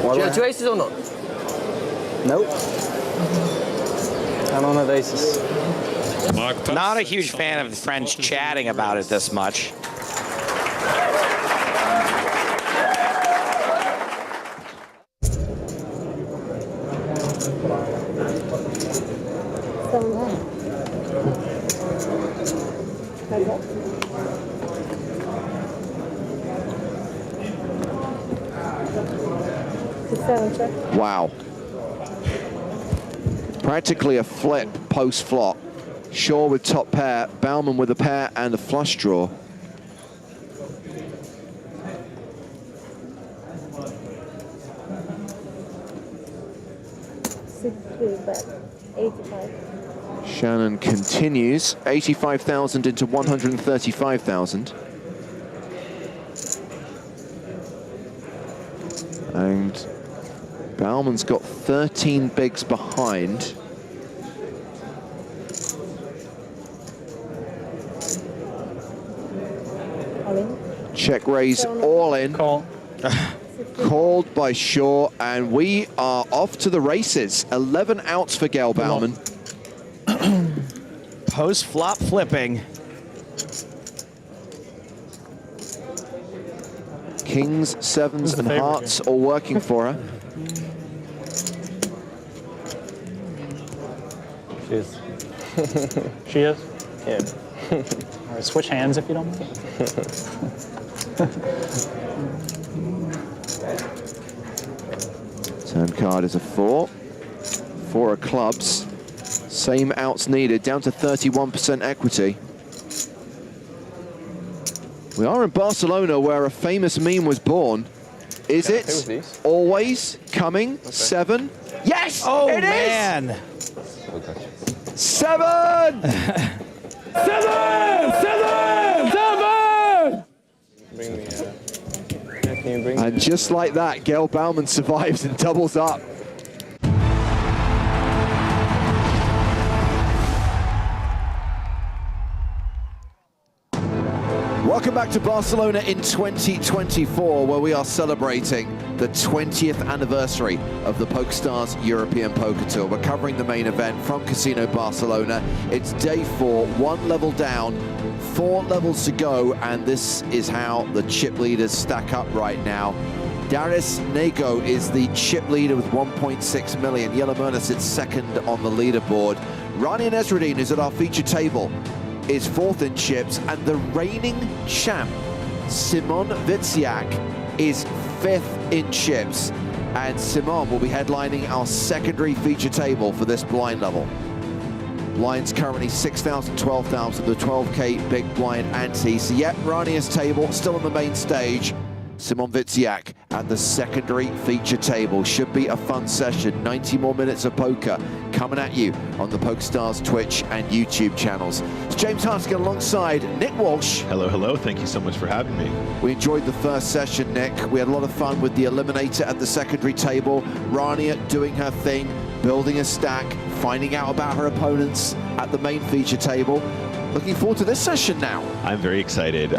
Do you have 2 aces or not? Nope. I don't have aces. Not a huge fan of friends chatting about it this much. Wow. Practically a flip post-flop. Shaw with top pair, Baumann with a pair and a flush draw. But 85. Shannon continues, 85,000 into 135,000. And Baumann's got 13 bigs behind. Check raise all in. Call. Called by Shaw, and we are off to the races. 11 outs for Gail Baumann. Post-flop flipping. Kings, sevens, and hearts all working for her. She is. She is? Yeah. All right, switch hands if you don't mind. Turn card is a 4. 4 of clubs. Same outs needed, down to 31% equity. We are in Barcelona, where a famous meme was born. Is it always coming? 7? Yes! Oh, it man. is! 7! 7! 7! Bring me can you bring And me just like that, Gail Baumann survives and doubles up. Welcome back to Barcelona in 2024, where we are celebrating the 20th anniversary of the PokerStars European Poker Tour. We're covering the main event from Casino Barcelona. It's day 4, 1 level down, 4 levels to go, and this is how the chip leaders stack up right now. Darius Nego is the chip leader with 1.6 million. Yellow Murder sits second on the leaderboard. Rania Nesruddin, who's at our feature table, is 4th in chips, and the reigning champ, Simon Witziak, is 5th in chips. And Simon will be headlining our secondary feature table for this blind level. Blinds currently 6,000, 12,000, the 12K big blind ante. So yet Rania's table still on the main stage. Simon Witziak at the secondary feature table. Should be a fun session. 90 more minutes of poker coming at you on the PokerStars Twitch and YouTube channels. It's James Huskin alongside Nick Walsh. Hello, hello. Thank you so much for having me. We enjoyed the first session, Nick. We had a lot of fun with the Eliminator at the secondary table. Rania doing her thing, building a stack, finding out about her opponents at the main feature table. Looking forward to this session now. I'm very excited.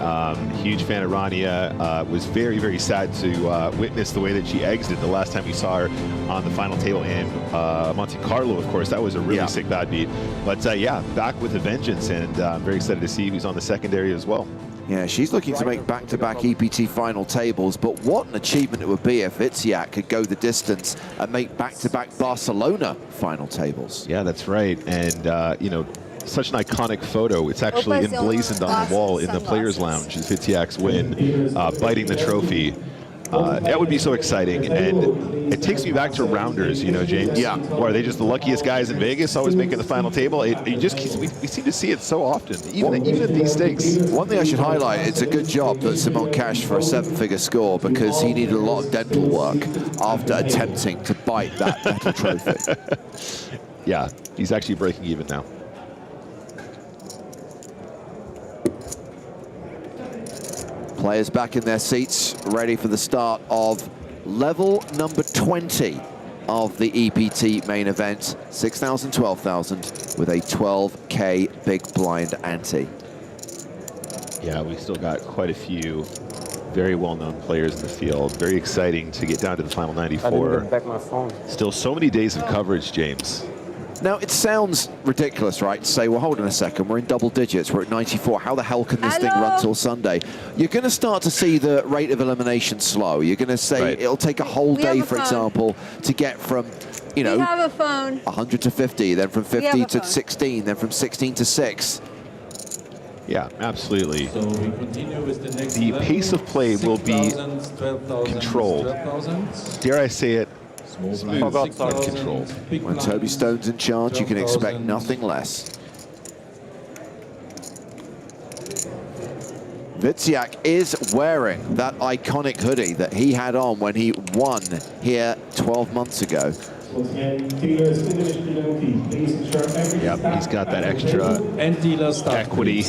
Huge fan of Rania. Was very, very sad to witness the way that she exited the last time we saw her on the final table in Monte Carlo, of course. That was a really sick bad beat. But yeah, back with a vengeance, and I'm very excited to see who's on the secondary as well. Yeah, she's looking to make back-to-back EPT final tables, but what an achievement it would be if Witziak could go the distance and make back-to-back Barcelona final tables. Yeah, that's right. And, you know, such an iconic photo. It's actually emblazoned on the wall in the Players Lounge is Witziak's win, biting the trophy. That would be so exciting, and it takes me back to Rounders, you know, James. Yeah. Or are they just the luckiest guys in Vegas, always making the final table? We seem to see it so often, even at these stakes. One thing I should highlight, it's a good job that Simon cashed for a 7-figure score, because he needed a lot of dental work after attempting to bite that metal trophy. Yeah, he's actually breaking even now. Players back in their seats, ready for the start of level number 20 of the EPT main event. 6,000, 12,000 with a 12K big blind ante. Yeah, we still got quite a few very well-known players in the field. Very exciting to get down to the final 94. I didn't get back my phone. Still so many days of coverage, James. Now, it sounds ridiculous, right, to say, well, hold on a second, we're in double digits, we're at 94, how the hell can this thing run till Sunday? You're going to start to see the rate of elimination slow. You're going to say it'll take a whole day, for example, to get from, you know, 100 to 50, then from 50 to 16, then from 16 to 6. Yeah, absolutely. So we continue with the next the level. pace of play will be 6,000, 12,000, controlled. 12,000. Dare I say it? Smooth. Controlled. When Toby Stone's in charge, you can expect nothing less. Witziak is wearing that iconic hoodie that he had on when he won here 12 months ago. Yep, he's got that extra equity.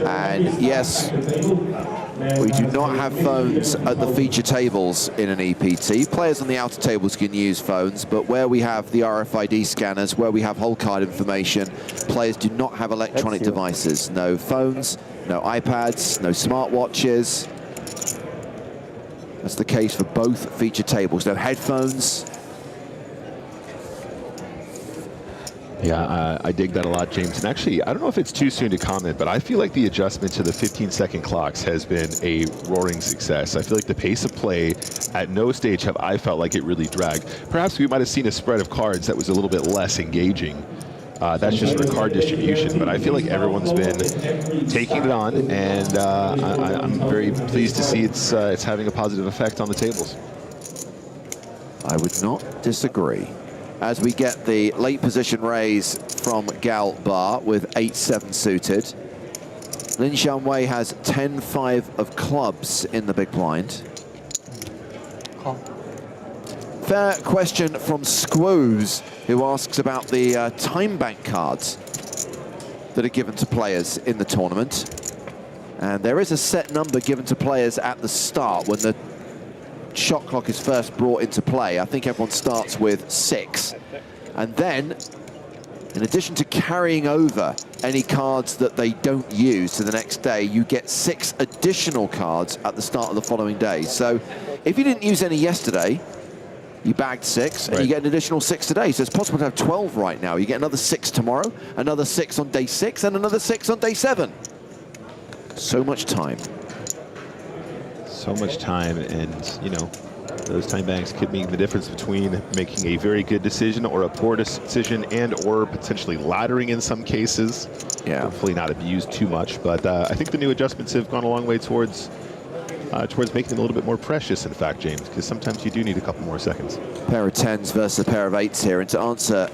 And yes, we do not have phones at the feature tables in an EPT. Players on the outer tables can use phones, but where we have the RFID scanners, where we have hole card information, players do not have electronic devices. No phones, no iPads, no smartwatches. That's the case for both feature tables. No headphones. Yeah, I dig that a lot, James. And actually, I don't know if it's too soon to comment, but I feel like the adjustment to the 15-second clocks has been a roaring success. I feel like the pace of play at no stage have I felt like it really dragged. Perhaps we might have seen a spread of cards that was a little bit less engaging. That's just for card distribution, but I feel like everyone's been taking it on, and I'm very pleased to see it's having a positive effect on the tables. I would not disagree. As we get the late position raise from Gal Bar with 8-7 suited. Lin Xiaowei has 10-5 of clubs in the big blind. Fair question from Squoos, who asks about the time bank cards that are given to players in the tournament. And there is a set number given to players at the start when the shot clock is first brought into play. I think everyone starts with 6. And then In addition to carrying over any cards that they don't use to the next day, you get 6 additional cards at the start of the following day. So if you didn't use any yesterday, you bagged 6, and you get an additional 6 today. So it's possible to have 12 right now. You get another 6 tomorrow, another 6 on day 6, and another 6 on day 7. So much time. So much time, and, you know, those time banks could make the difference between making a very good decision or a poor decision, and or potentially laddering in some cases. Yeah. Hopefully not abused too much, but I think the new adjustments have gone a long way towards making them a little bit more precious, in fact, James, because sometimes you do need a couple more seconds. Pair of 10s versus a pair of 8s here. And to answer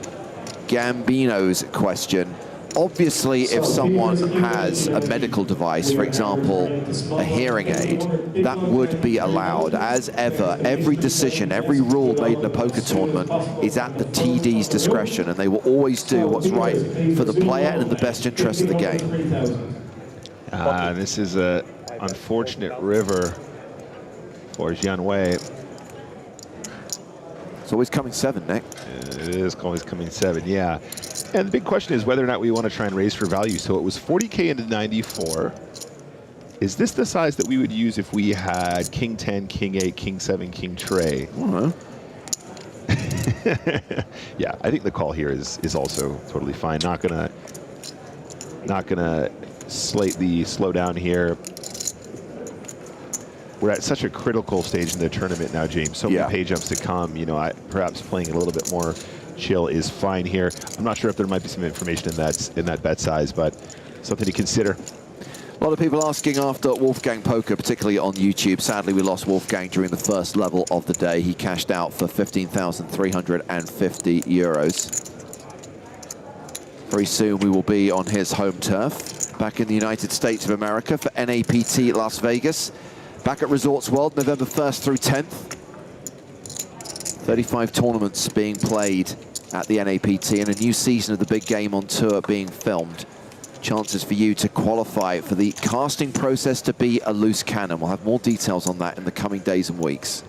Gambino's question, obviously, if someone has a medical device, for example, a hearing aid, that would be allowed. As ever, every decision, every rule made in a poker tournament is at the TD's discretion, and they will always do what's right for the player and in the best interest of the game. This is a unfortunate river for Jianwei. It's always coming 7, Nick. It is always coming 7, yeah. And the big question is whether or not we want to try and raise for value. So it was 40K into 94. Is this the size that we would use if we had King 10, King 8, King 7, King Tray? Yeah, I think the call here is also totally fine. Not gonna slate the slowdown here. We're at such a critical stage in the tournament now, James. So many pay jumps to come. You know, perhaps playing a little bit more chill is fine here. I'm not sure if there might be some information in that bet size, but something to consider. A lot of people asking after Wolfgang Poker, particularly on YouTube. Sadly, we lost Wolfgang during the first level of the day. He cashed out for 15,350 euros. Very soon we will be on his home turf, back in the United States of America for NAPT Las Vegas. Back at Resorts World, November 1st through 10th. 35 tournaments being played at the NAPT, and a new season of the big game on tour being filmed. Chances for you to qualify for the casting process to be a loose cannon. We'll have more details on that in the coming days and weeks.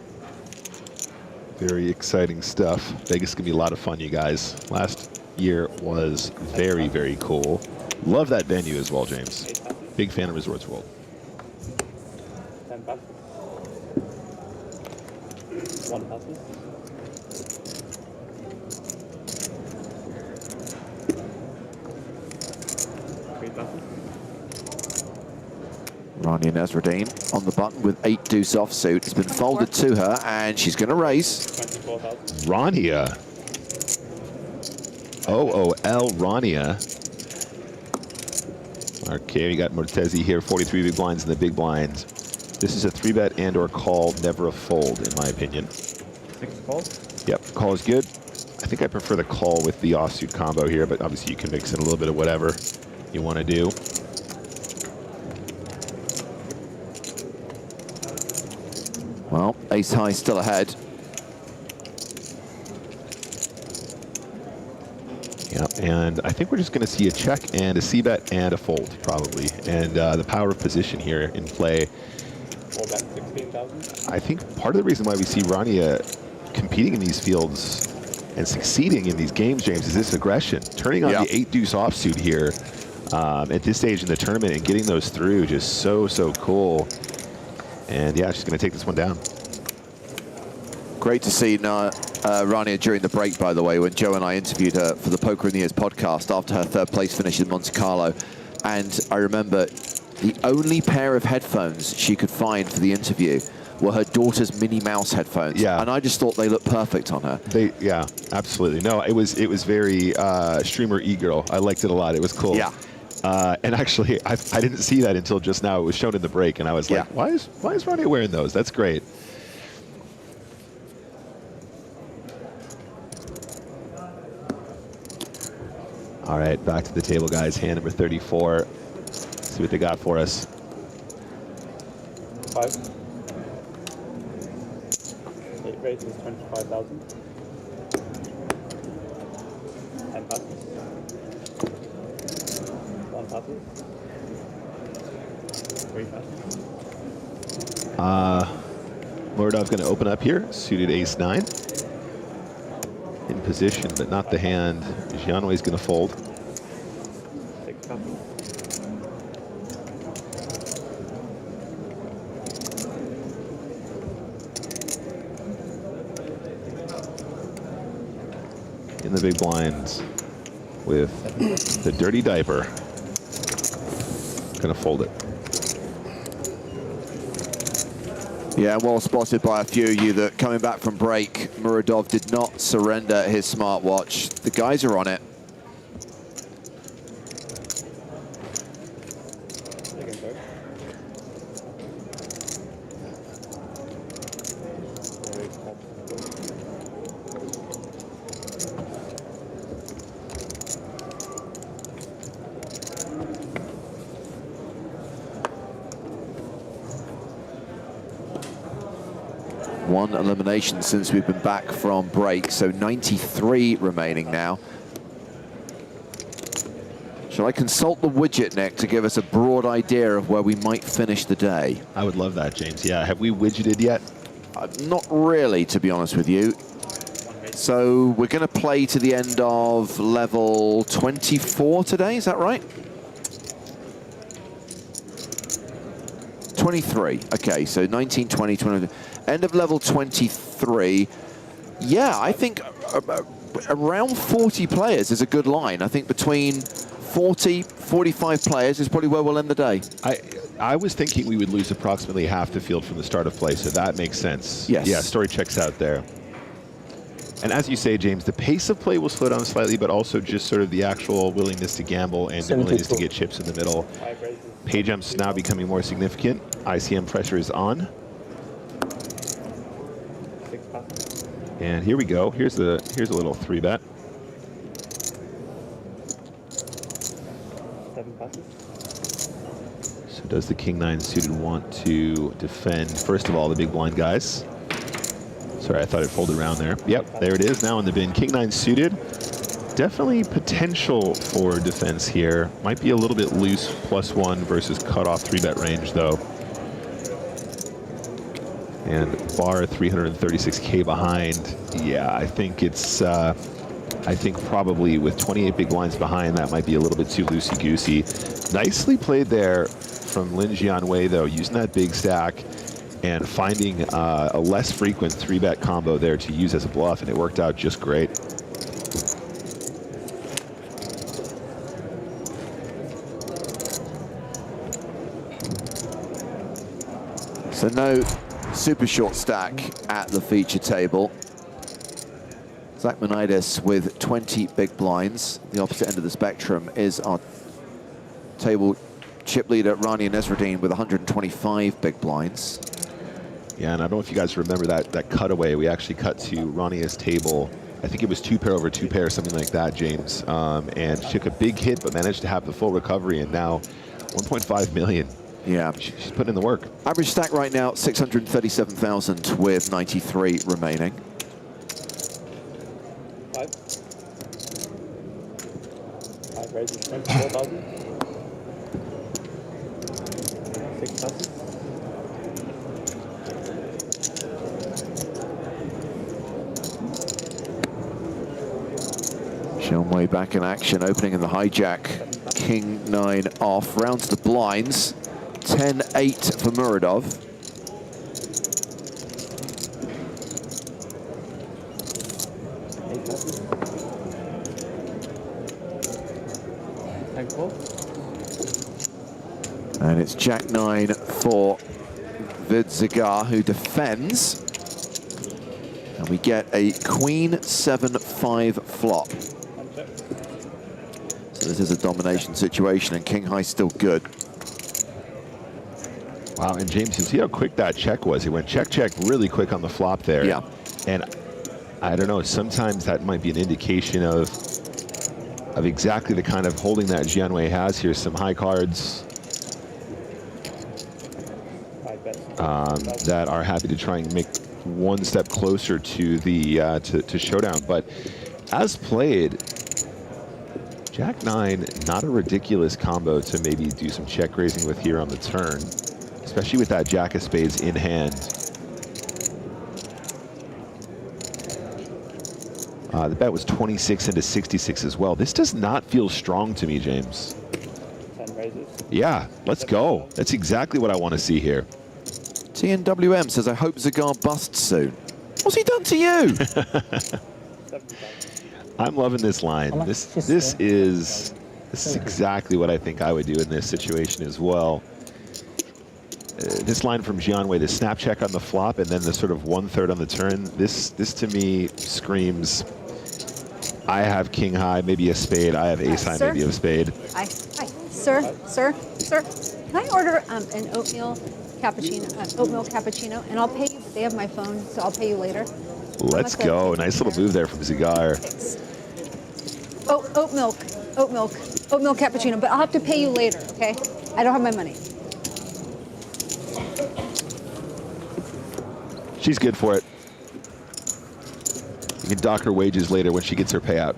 Very exciting stuff. Vegas is going to be a lot of fun, you guys. Last year was very, very cool. Love that venue as well, James. Big fan of Resorts World. 1 passes. Rania Nasruddin on the button with 8 deuce offsuit. It's been folded to her, and she's going to raise. Rania. OOL Rania. Okay, we got Mortezi here, 43 big blinds in the big blind. This is a 3-bet and or call, never a fold, in my opinion. 6 calls? Yep, call is good. I think I prefer the call with the offsuit combo here, but obviously you can mix in a little bit of whatever you want to do. Well, ace high still ahead. Yeah, and I think we're just going to see a check and a c-bet and a fold, probably. And the power of position here in play. I think part of the reason why we see Rania competing in these fields and succeeding in these games, James, is this aggression. Turning on the 8-deuce offsuit here at this stage in the tournament and getting those through, just so cool. And yeah, she's going to take this one down. Great to see Rania during the break, by the way, when Joe and I interviewed her for the Poker in the Years podcast after her 3rd place finish in Monte Carlo. And I remember the only pair of headphones she could find for the interview were her daughter's Minnie Mouse headphones. Yeah. And I just thought they looked perfect on her. Yeah, absolutely. No, it was very streamer e-girl. I liked it a lot. It was cool. Yeah. And actually, I didn't see that until just now. It was shown in the break, and I was like, why is Rania wearing those? That's great. All right, back to the table, guys. Hand number 34. See what they got for us. 5. 8 rates is 25,000. 10 passes. 1 passes. 3 passes. Mordov's going to open up here, suited ace-9. And position, but not the hand. Jianwei's going to fold. In the big blinds with the dirty diaper. Going to fold it. Yeah, well spotted by a few of you that coming back from break, Muradov did not surrender his smartwatch. The guys are on it. One elimination since we've been back from break, so 93 remaining now. Shall I consult the widget, Nick, to give us a broad idea of where we might finish the day? I would love that, James. Yeah, have we widgeted yet? Not really, to be honest with you. So we're going to play to the end of level 24 today, is that right? 23, okay, so 19, 20, 20, end of level 23. Yeah, I think around 40 players is a good line. I think between 40, 45 players is probably where we'll end the day. I was thinking we would lose approximately half the field from the start of play, so that makes sense. Yes. Yeah, story checks out there. And as you say, James, the pace of play will slow down slightly, but also just sort of the actual willingness to gamble and the willingness to get chips in the middle. Pay jumps now becoming more significant. ICM pressure is on. And here we go. Here's a little 3-bet. So does the King-9 suited want to defend, first of all, the big blind guys? Sorry, I thought it folded around there. Yep, there it is now in the bin. King-9 suited. Definitely potential for defense here. Might be a little bit loose +1 versus cutoff 3-bet range, though. And bar 336K behind. Yeah, I think it's, I think probably with 28 big blinds behind, that might be a little bit too loosey-goosey. Nicely played there from Lin Jianwei, though, using that big stack and finding a less frequent 3-bet combo there to use as a bluff, and it worked out just great. So no super short stack at the feature table. Zach Manitis with 20 big blinds. The opposite end of the spectrum is our table chip leader Rania Nesruddin with 125 big blinds. Yeah, and I don't know if you guys remember that cutaway. We actually cut to Rania's table. I think it was 2-pair over 2-pair, something like that, James. And she took a big hit, but managed to have the full recovery, and now 1.5 million. Yeah. She's putting in the work. Average stack right now, 637,000 with 93 remaining. 5 raises 24,000. 6,000. Jianwei back in action, opening in the hijack. King-9 off, rounds the blinds. 10-8 for Muradov. And it's Jack-9 for Vidzagar, who defends. And we get a Queen-7-5 flop. So this is a domination situation, and King High still good. Wow, and James, you see how quick that check was? He went check, check really quick on the flop there. Yeah. And I don't know, sometimes that might be an indication of exactly the kind of holding that Jianwei has here. Some high cards that are happy to try and make one step closer to the to showdown. But as played, Jack-9, not a ridiculous combo to maybe do some check raising with here on the turn, especially with that Jack of Spades in hand. The bet was 26 into 66 as well. This does not feel strong to me, James. 10 raises. Yeah, let's go. That's exactly what I want to see here. TNWM says, I hope Zagar busts soon. What's he done to you? I'm loving this line. This is exactly what I think I would do in this situation as well. This line from Jianwei, the snap check on the flop and then the sort of 1/3 on the turn, this to me screams, I have king high, maybe a spade. I have ace high, maybe a spade. Hi, sir. Can I order an oatmeal cappuccino, and I'll pay you. They have my phone, so I'll pay you later. Let's go. Nice little move there from Zagar. Oh, oat milk cappuccino, but I'll have to pay you later, okay? I don't have my money. She's good for it. You can dock her wages later when she gets her payout.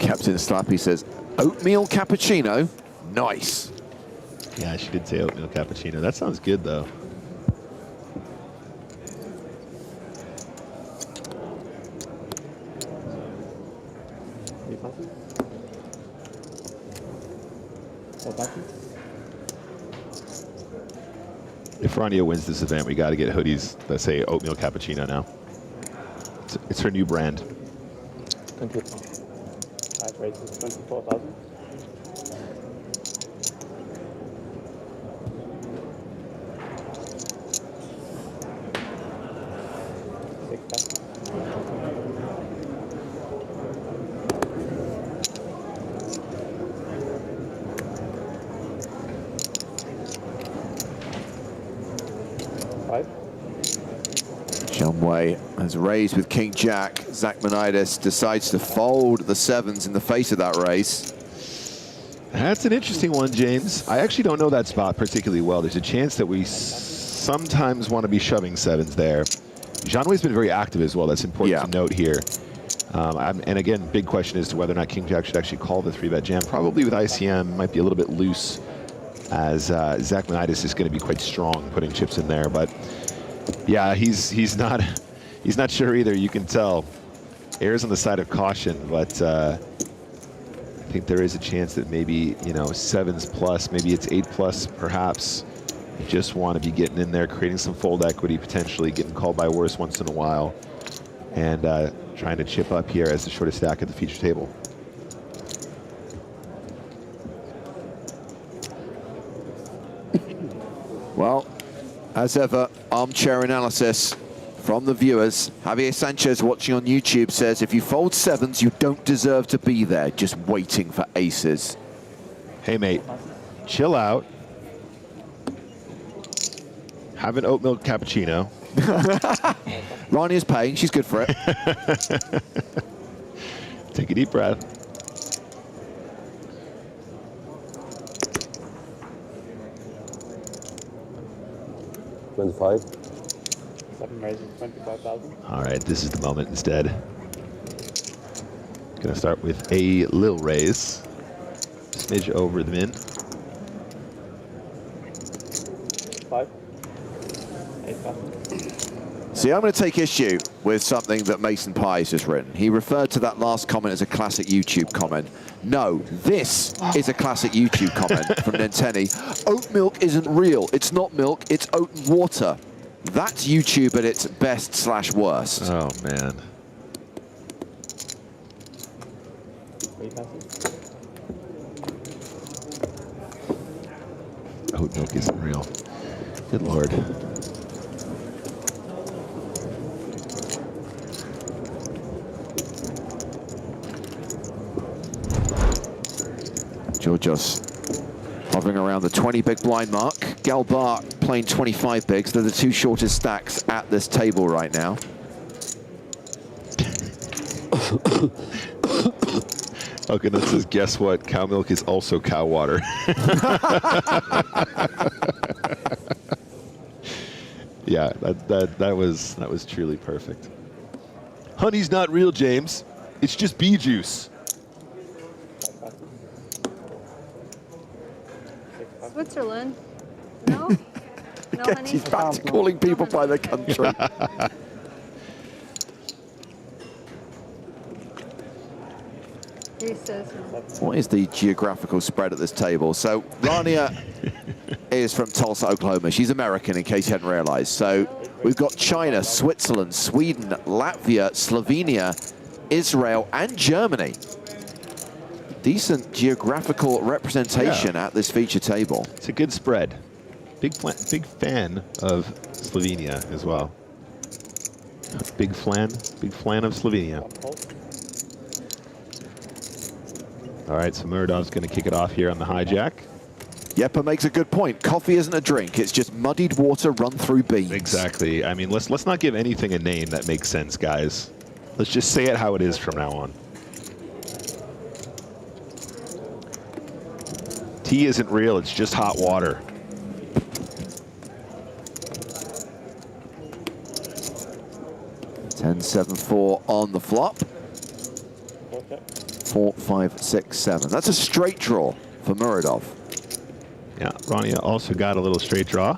Captain Slappy says, oatmeal cappuccino? Nice. Yeah, she did say oatmeal cappuccino. That sounds good, though. If Rania wins this event, we got to get hoodies that say oatmeal cappuccino now. It's her new brand. 24. 5 raises, 24,000. John Way has raised with King Jack. Zachmanitis decides to fold the sevens in the face of that raise. That's an interesting one, James. I actually don't know that spot particularly well. There's a chance that we sometimes want to be shoving sevens there. Jean-Way's been very active as well. That's important to note here. And again, big question as to whether or not King Jack should actually call the 3-bet jam. Probably with ICM, might be a little bit loose, as Zachmanitis is going to be quite strong putting chips in there. But yeah, he's not sure either. You can tell. Errs on the side of caution, but I think there is a chance that maybe, you know, sevens plus, maybe it's 8+ perhaps. You just want to be getting in there, creating some fold equity, potentially getting called by worse once in a while, and trying to chip up here as the shortest stack at the feature table. Well, as ever, armchair analysis from the viewers. Javier Sanchez watching on YouTube says, if you fold sevens, you don't deserve to be there, just waiting for aces. Hey, mate, chill out. Have an oat milk cappuccino. Rania's paying. She's good for it. Take a deep breath. $25. 7 raises, 25,000. All right, this is the moment instead. Gonna start with a little raise. Smidge over the min. 5. 8,000. See, I'm going to take issue with something that Mason Pye has just written. He referred to that last comment as a classic YouTube comment. No, this is a classic YouTube comment from Nintendo. Oat milk isn't real. It's not milk, it's oat and water. That's YouTube at its best/worst. Oh, man. 3,000. Oat milk isn't real. Good Lord. Georgios hovering around the 20 big blind mark. Galbar playing 25 bigs. They're the two shortest stacks at this table right now. Okay, this says, guess what? Cow milk is also cow water. Yeah, that was truly perfect. Honey's not real, James. It's just bee juice. Switzerland. No? No, Again, honey? she's back to calling people by their country. He says no. What is the geographical spread at this table? So Rania is from Tulsa, Oklahoma. She's American, in case you hadn't realized. So we've got China, Switzerland, Sweden, Latvia, Slovenia, Israel, and Germany. Decent geographical representation at this feature table. It's a good spread. Big fan of Slovenia as well. Big flan of Slovenia. All right, so Muradov's going to kick it off here on the hijack. Yepa makes a good point. Coffee isn't a drink. It's just muddied water run through beans. Exactly. I mean, let's not give anything a name that makes sense, guys. Let's just say it how it is from now on. Tea isn't real. It's just hot water. Ten, 7-4 on the flop. 4, 5, 6, 7. That's a straight draw for Muradov. Yeah, Rania also got a little straight draw.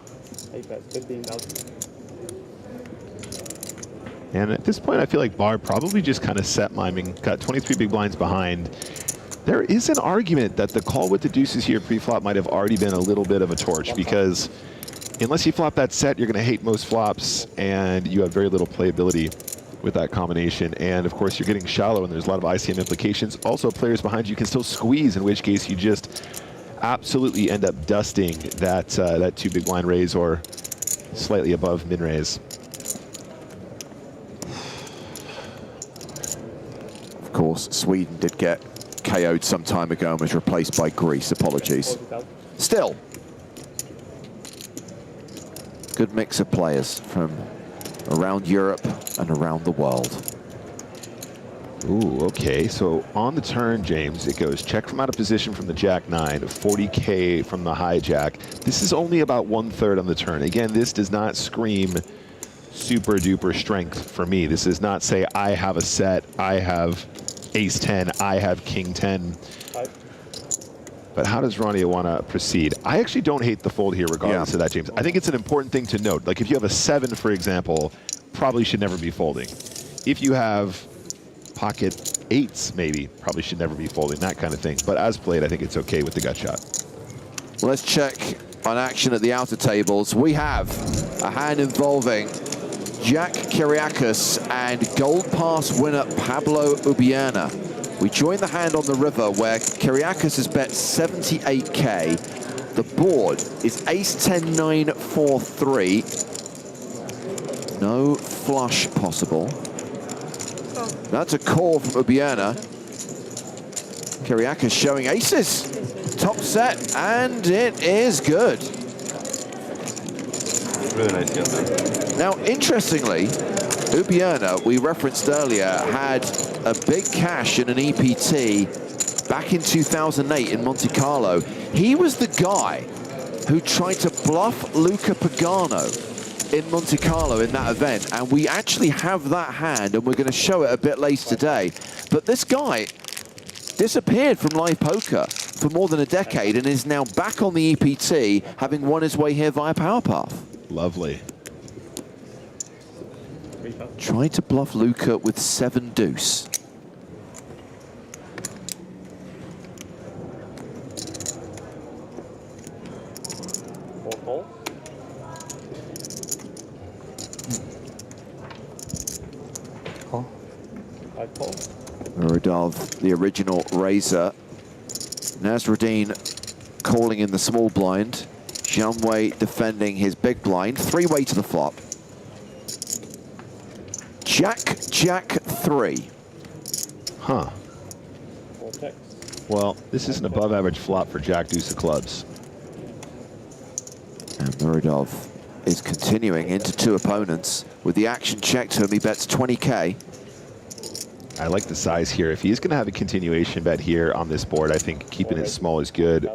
And at this point, I feel like Bar probably just kind of set miming, got 23 big blinds behind. There is an argument that the call with the deuces here pre-flop might have already been a little bit of a torch, because unless you flop that set, you're going to hate most flops, and you have very little playability with that combination. And of course, you're getting shallow, and there's a lot of ICM implications. Also, players behind you can still squeeze, in which case you just absolutely end up dusting that that 2 big blind raise or slightly above min raise. Of course, Sweden did get KO'd some time ago and was replaced by Greece. Apologies. Still, good mix of players from around Europe and around the world. Ooh, okay. So on the turn, James, it goes check from out of position from the Jack-9, 40K from the hijack. This is only about 1/3 on the turn. Again, this does not scream super duper strength for me. This does not say I have a set, I have Ace-10, I have King-10. But how does Rania want to proceed? I actually don't hate the fold here regardless of that, James. I think it's an important thing to note. Like if you have a 7, for example, probably should never be folding. If you have pocket 8s, maybe, probably should never be folding, that kind of thing. But as played, I think it's okay with the gut shot. Well, let's check on action at the outer tables. We have a hand involving Jack Kyriakos and Gold Pass winner Pablo Ubierna. We join the hand on the river where Kyriakos has bet 78K. The board is Ace-10-9-4-3. No flush possible. That's a call from Ubierna. Kyriakos showing aces. Top set, and it is good. Really nice game, man. Now, interestingly, Ubierna, we referenced earlier, had a big cash in an EPT back in 2008 in Monte Carlo. He was the guy who tried to bluff Luca Pagano in Monte Carlo in that event, and we actually have that hand, and we're going to show it a bit later today. But this guy disappeared from live poker for more than a decade and is now back on the EPT, having won his way here via Power Path. Lovely. Tried to bluff Luca with 7 deuce. Muradov, the original raiser. Nasruddin calling in the small blind. Janway defending his big blind. 3-way to the flop. Jack, Jack 3. Huh. Well, this is an above average flop for Jack Deuce of clubs. And Muradov is continuing into 2 opponents. With the action check to him, he bets 20K. I like the size here. If he's going to have a continuation bet here on this board, I think keeping it small is good.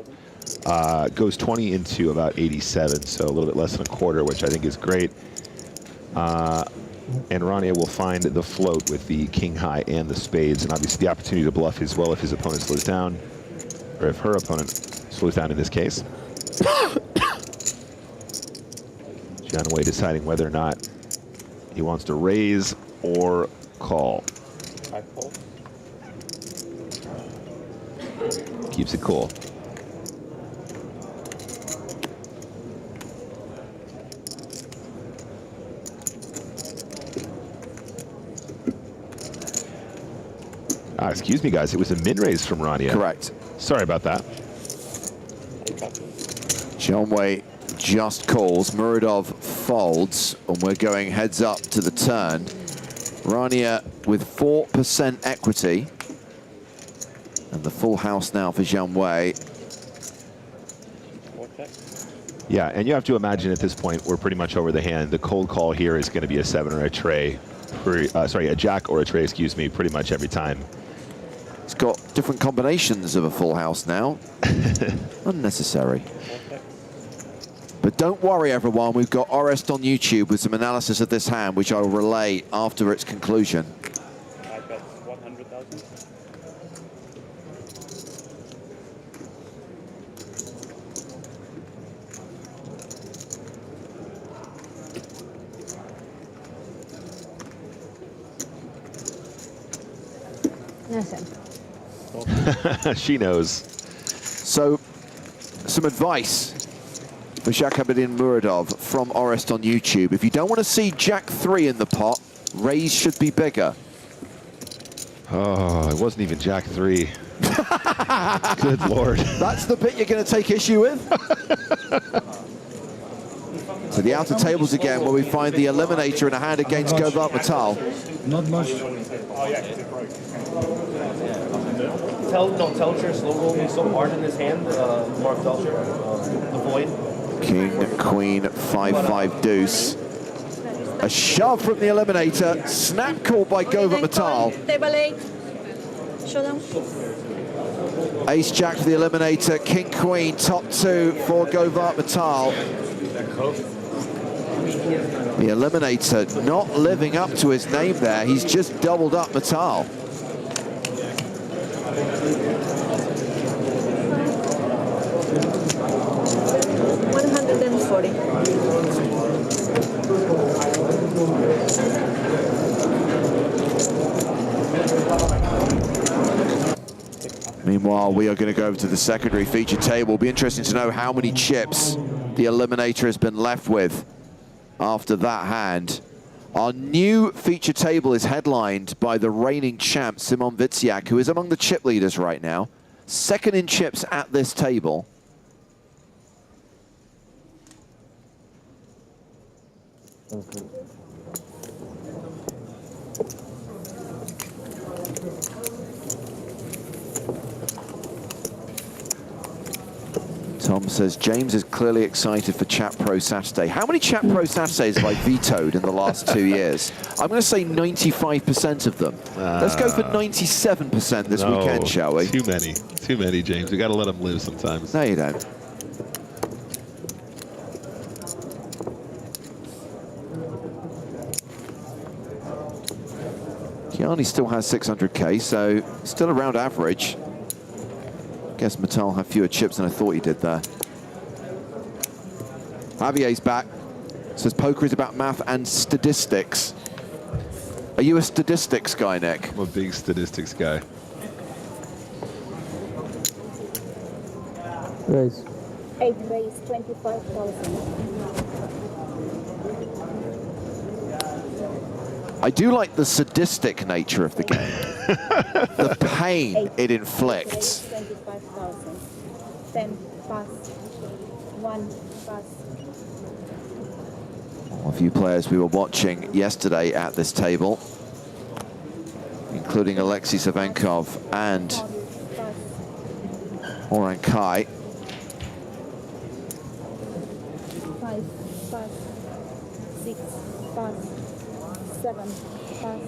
Goes 20 into about 87, so a little bit less than a quarter, which I think is great. And Rania will find the float with the king high and the spades, and obviously the opportunity to bluff as well if his opponent slows down, or if her opponent slows down in this case. John Way deciding whether or not he wants to raise or call. Keeps it cool. Excuse me, guys. It was a min-raise from Rania. Correct. Sorry about that. John Way just calls. Muradov folds, and we're going heads up to the turn. Rania with 4% equity. And the full house now for John Way. Yeah, and you have to imagine at this point, we're pretty much over the hand. The cold call here is going to be a 7 or a tray. Sorry, a jack or a tray, excuse me, pretty much every time. It's got different combinations of a full house now. Unnecessary. But don't worry, everyone. We've got Orest on YouTube with some analysis of this hand, which I will relay after its conclusion. I bet 100,000. Listen. She knows. So, some advice for Shakhabedin Muradov from Orest on YouTube. If you don't want to see Jack 3 in the pot, raise should be bigger. Oh, it wasn't even Jack 3. Good Lord. That's the bit you're going to take issue with? So the outer tables again, where we find the Eliminator in a hand against Govart Matal. Not much. Tell Telcher slow rolled me so hard in his hand, Mark Telcher, the void. King, Queen, 5-5 deuce. A shove from the Eliminator, snap call by Govart Matal. Table 8. Showdown. Ace Jack for the Eliminator, King, Queen, top 2 for Govart Matal. The Eliminator not living up to his name there. He's just doubled up Matal. Meanwhile, we are going to go over to the secondary feature table. It'll be interesting to know how many chips the Eliminator has been left with after that hand. Our new feature table is headlined by the reigning champ, Simon Witziak, who is among the chip leaders right now. Second in chips at this table. Tom says, James is clearly excited for Chat Pro Saturday. How many Chat Pro Saturdays have I vetoed in the last 2 years? I'm going to say 95% of them. Let's go for 97% this weekend, shall we? Too many, James. We got to let them live sometimes. No, you don't. Kiani still has 600k, so still around average. Guess Matal had fewer chips than I thought he did there. Javier's back. Says poker is about math and statistics. Are you a statistics guy, Nick? I'm a big statistics guy. Raise. 8 raise, 25,000. I do like the sadistic nature of the game. The pain it inflicts. 25,000. 10 pass. 1 pass. A few players we were watching yesterday at this table, including Alexei Savenkov and Oran Kai. 5 pass. 6 pass. 7 pass.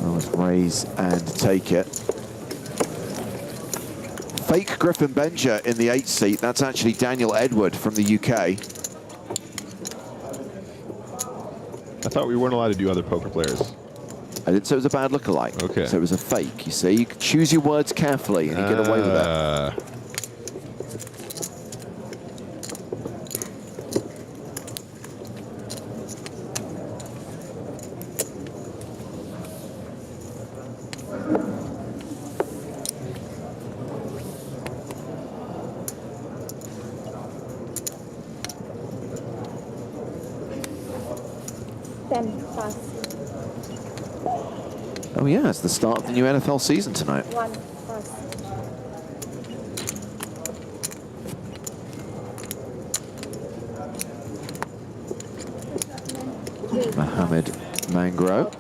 Let's raise and take it. Fake Griffin Benja in the 8th seat. That's actually Daniel Edward from the UK. I thought we weren't allowed to do other poker players. I didn't say it was a bad lookalike. Okay. So it was a fake. You see, you can choose your words carefully and you get away with that. Oh yeah, it's the start of the new NFL season tonight. 1 pass. Mohamed Mangro.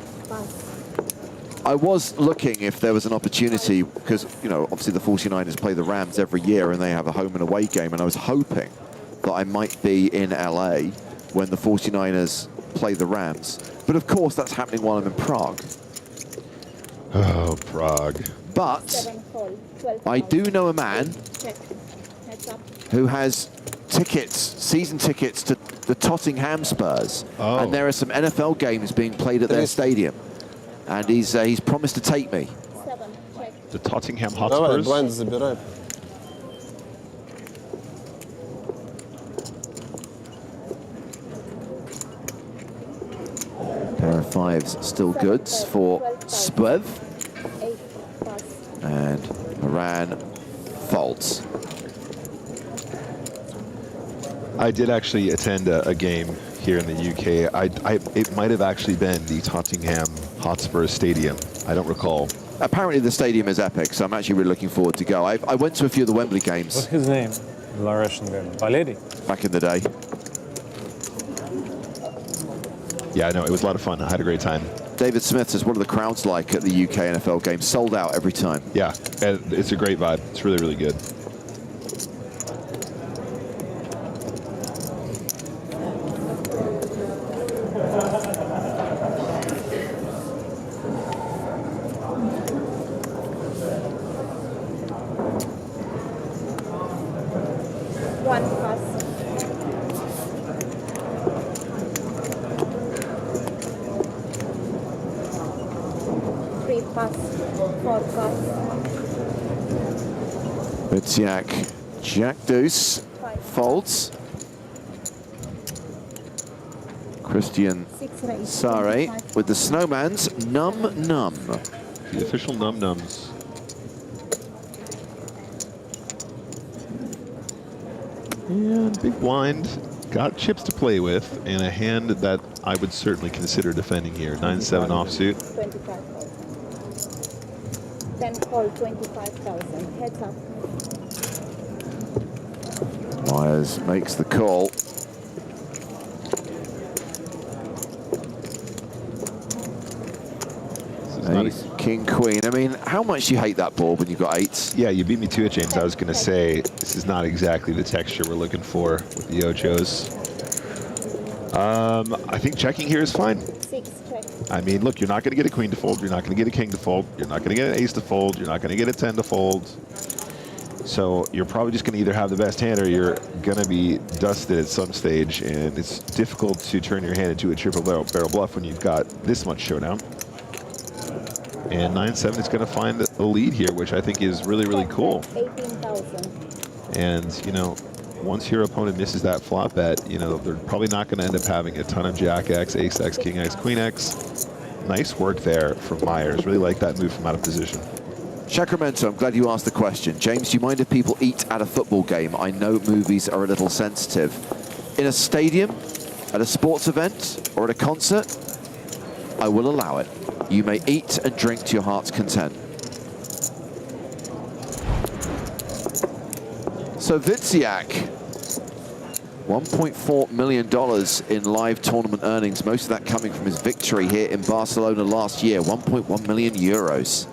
I was looking if there was an opportunity, because, you know, obviously the 49ers play the Rams every year and they have a home and away game, and I was hoping that I might be in LA when the 49ers play the Rams. But of course, that's happening while I'm in Prague. Oh, Prague. But I do know a man who has tickets, season tickets to the Tottenham Spurs. Oh. And there are some NFL games being played at their stadium. And he's promised to take me. The Tottenham Давай, Hotspurs. блайнд забирай. Pair of fives still goods for Spurs. And Moran folds. I did actually attend a game here in the UK. It might have actually been the Tottenham Hotspur Stadium. I don't recall. Apparently the stadium is epic, so I'm actually really looking forward to go. I went to a few of the Wembley games. What's his name? The Russian guy. Valeri. Back in the day. Yeah, I know. It was a lot of fun. I had a great time. David Smith says, what are the crowds like at the UK NFL games? Sold out every time. Yeah, and it's a great vibe. It's really, really good. One pass. Three pass. Four pass. Bitsiak, Jack Deuce, folds. Christian Sare with the Snowman's Num Num. The official Num Nums. And big blind. Got chips to play with, and a hand that I would certainly consider defending here. 9-7 offsuit. 25,000. 10 call, 25,000. Heads up. Myers makes the call. Ace, King, Queen. I mean, how much do you hate that board when you've got eights? Yeah, you beat me to it, James. I was going to say, this is not exactly the texture we're looking for with the Ochos. I think checking here is fine. 6 check. I mean, look, you're not going to get a queen to fold. You're not going to get a king to fold. You're not going to get an ace to fold. You're not going to get a 10 to fold. So you're probably just going to either have the best hand or you're going to be dusted at some stage. And it's difficult to turn your hand into a triple barrel bluff when you've got this much showdown. And 9-7 is going to find a lead here, which I think is really, really cool. 18,000. And, you know, once your opponent misses that flop bet, you know, they're probably not going to end up having a ton of Jack X, Ace X, King X, Queen X. Nice work there from Myers. Really like that move from out of position. Sacramento, I'm glad you asked the question. James, do you mind if people eat at a football game? I know movies are a little sensitive. In a stadium, at a sports event, or at a concert, I will allow it. You may eat and drink to your heart's content. So Vitsiak, $1.4 million in live tournament earnings, most of that coming from his victory here in Barcelona last year, 1.1 million euros.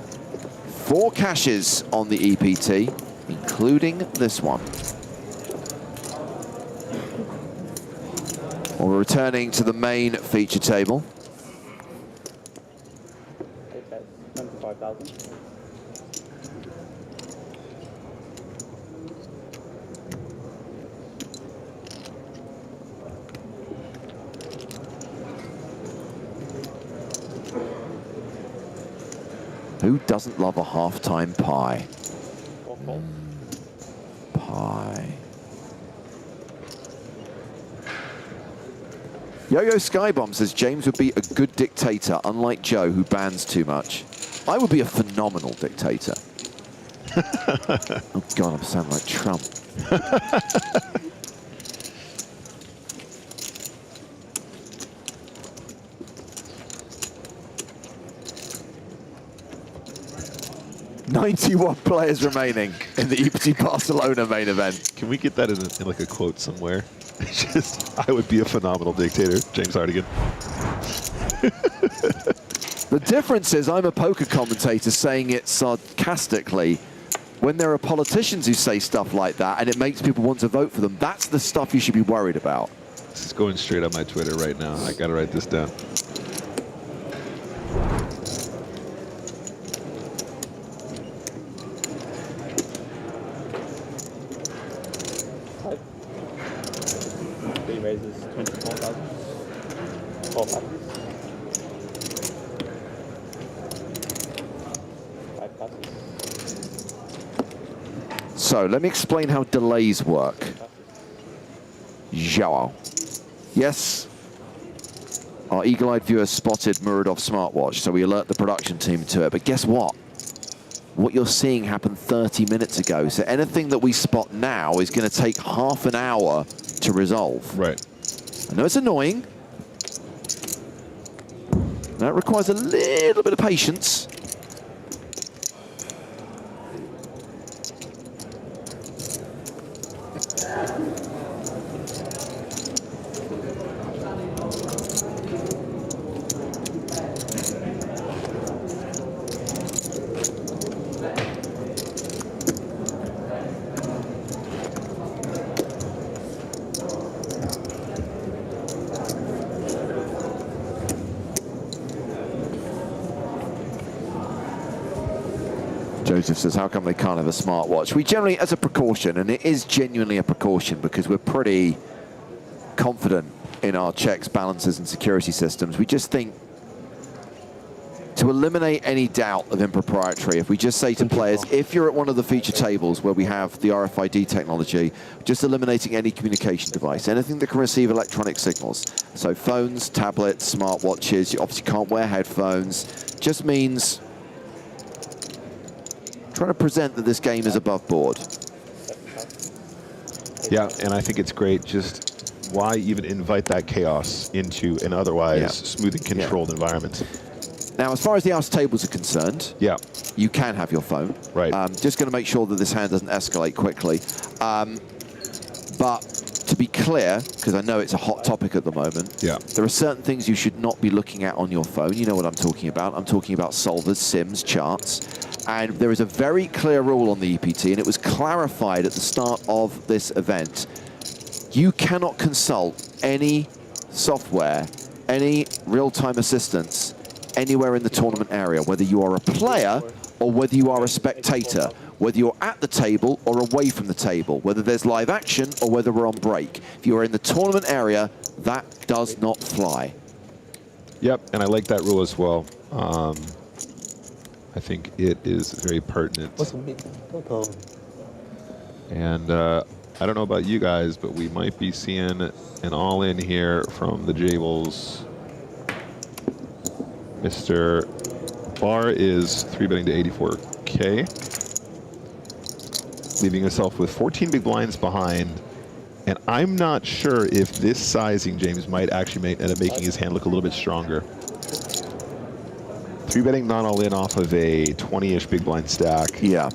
4 cashes on the EPT, including this one. Well, we're returning to the main feature table. 25,000. Who doesn't love a halftime pie? Pie. Yo-Yo Skybomb says James would be a good dictator, unlike Joe, who bans too much. I would be a phenomenal dictator. Oh God, I'm sounding like Trump. "91 players remaining in the EPT Barcelona main event." Can we get that in like a quote somewhere? Just, I would be a phenomenal dictator, James Hardigan. The difference is I'm a poker commentator saying it sarcastically. When there are politicians who say stuff like that and it makes people want to vote for them, that's the stuff you should be worried about. This is going straight on my Twitter right now. I gotta write this down. He raises 24,000. All passes. 5 passes. So let me explain how delays work. Joao. Yes, our eagle-eyed viewer spotted Muradov's smartwatch, so we alert the production team to it. But guess what? What you're seeing happened 30 minutes ago. So anything that we spot now is going to take half an hour to resolve. Right. I know it's annoying. That requires a little bit of patience. Joseph says, how come they can't have a smartwatch? We generally, as a precaution, and it is genuinely a precaution because we're pretty confident in our checks, balances, and security systems. We just think to eliminate any doubt of impropriety, if we just say to players, if you're at one of the feature tables where we have the RFID technology, just eliminating any communication device, anything that can receive electronic signals. So phones, tablets, smartwatches, you obviously can't wear headphones, just means trying to present that this game is above board. Yeah, and I think it's great. Just why even invite that chaos into an otherwise smooth and controlled environment? Now, as far as the house tables are concerned, you can have your phone. Right. Just going to make sure that this hand doesn't escalate quickly. But to be clear, because I know it's a hot topic at the moment, there are certain things you should not be looking at on your phone. You know what I'm talking about. I'm talking about solvers, sims, charts. And there is a very clear rule on the EPT, and it was clarified at the start of this event. You cannot consult any software, any real-time assistance anywhere in the tournament area, whether you are a player or whether you are a spectator, whether you're at the table or away from the table, whether there's live action or whether we're on break. If you are in the tournament area, that does not fly. Yep, and I like that rule as well. I think it is very pertinent. And I don't know about you guys, but we might be seeing an all-in here from the Jables. Mr. Barr is 3-betting to 84K, leaving himself with 14 big blinds behind. And I'm not sure if this sizing, James, might actually end up making his hand look a little bit stronger. 3-betting not all in off of a 20-ish big blind stack. Yeah.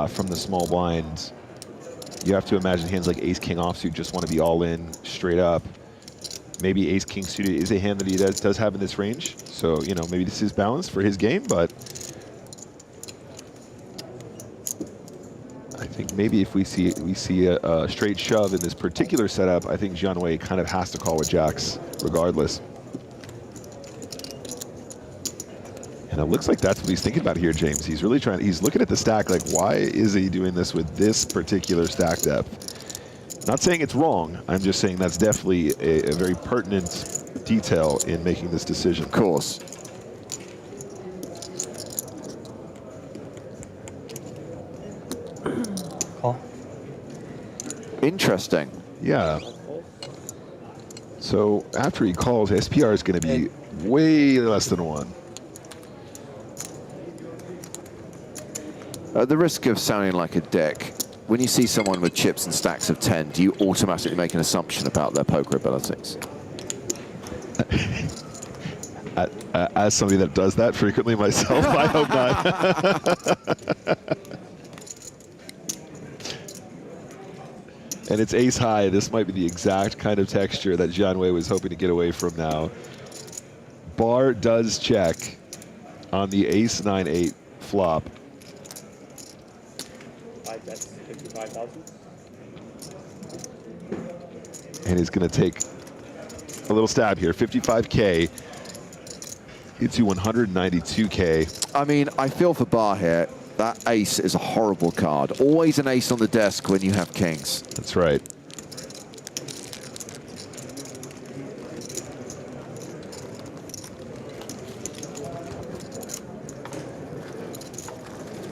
From the small blind, you have to imagine hands like ace-king offsuit just want to be all in straight up. Maybe ace-king suited is a hand that he does have in this range. So, you know, maybe this is balanced for his game, but I think maybe if we see a straight shove in this particular setup, I think Jianwei kind of has to call with jacks regardless. And it looks like that's what he's thinking about here, James. He's really trying, he's looking at the stack like, why is he doing this with this particular stack depth? Not saying it's wrong. I'm just saying that's definitely a very pertinent detail in making this decision. Of course. Call. Interesting. Yeah. So after he calls, SPR is going to be way less than 1. At the risk of sounding like a dick, when you see someone with chips and stacks of 10, do you automatically make an assumption about their poker abilities? As somebody that does that frequently myself, I hope not. And it's ace high. This might be the exact kind of texture that John Way was hoping to get away from now. Bar does check on the ace 9-8 flop. That's 55,000. And he's going to take a little stab here. 55K into 192K. I mean, I feel for Bar here. That ace is a horrible card. Always an ace on the desk when you have kings. That's right.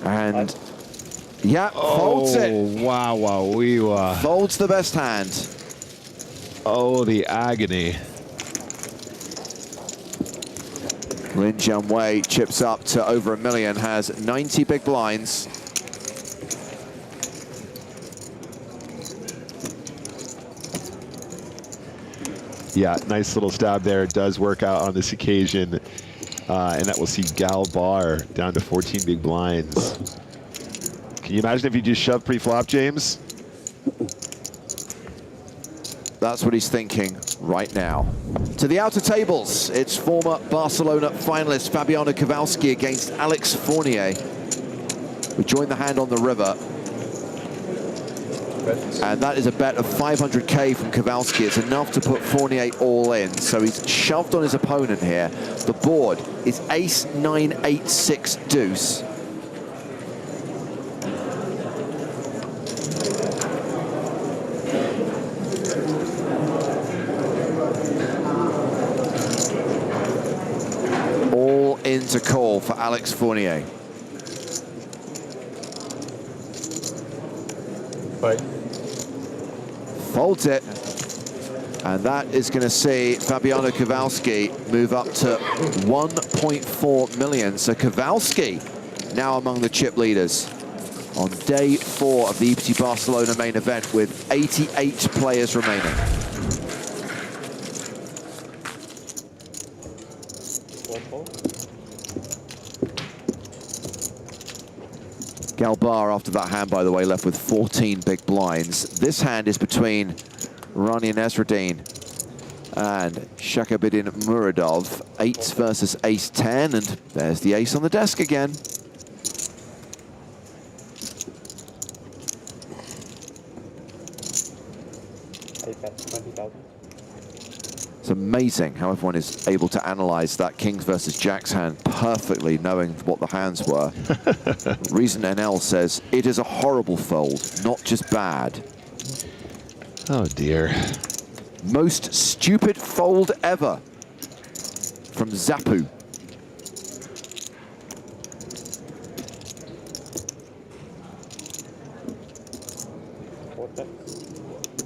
And yeah, folds it. Wow, wow, wee wah. Folds the best hand. Oh, the agony. Lin Jianwei chips up to over $1 million, has 90 big blinds. Yeah, nice little stab there. It does work out on this occasion. And that will see Gal Bar down to 14 big blinds. Can you imagine if you just shoved pre-flop, James? That's what he's thinking right now. To the outer tables, it's former Barcelona finalist Fabiano Kowalski against Alex Fournier. We join the hand on the river. And that is a bet of 500K from Kowalski. It's enough to put Fournier all in. So he's shoved on his opponent here. The board is ace 9-8-6 deuce. All in to call for Alex Fournier. Folds it. And that is going to see Fabiano Kowalski move up to 1.4 million. So Kowalski now among the chip leaders on day 4 of the EPT Barcelona main event with 88 players remaining. Galbar, after that hand, by the way, left with 14 big blinds. This hand is between Rania Nesruddin and Shakabidin Muradov. 8 versus ace 10, and there's the ace on the desk again. It's amazing how everyone is able to analyze that Kings versus Jacks hand perfectly, knowing what the hands were. Reason NL says, it is a horrible fold, not just bad. Oh dear. Most stupid fold ever from Zapu.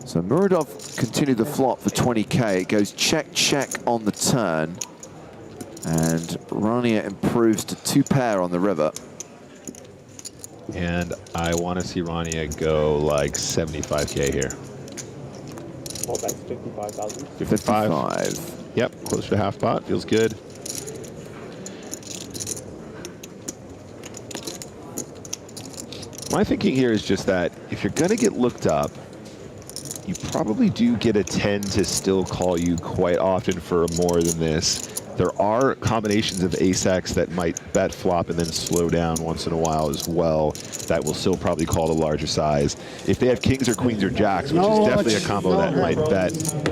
So Muradov continued the flop for 20K. It goes check, check on the turn. And Rania improves to 2 pair on the river. And I want to see Rania go like 75K here. Well, that's 55,000. 55. Yep, closer to half pot. Feels good. My thinking here is just that if you're going to get looked up, you probably do get a 10 to still call you quite often for more than this. There are combinations of ace-X that might bet flop and then slow down once in a while as well. That will still probably call the larger size. If they have kings or queens or jacks, which is definitely a combo that might bet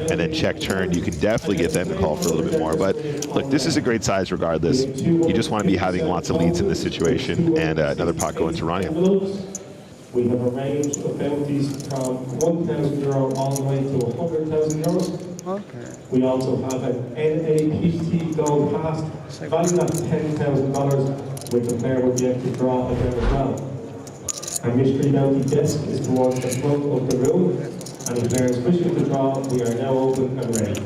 and then check turn, you can definitely get them to call for a little bit more. But look, this is a great size regardless. You just want to be having lots of leads in this situation, and another pot going to Rania. We have a range of bounties from €1,000 all the way to €100,000. We also have an NAPT Gold Pass, valued at $10,000, with the player will be able to draw again as well. Our mystery bounty desk is towards the front of the room, and if players wishing to draw, we are now open and ready.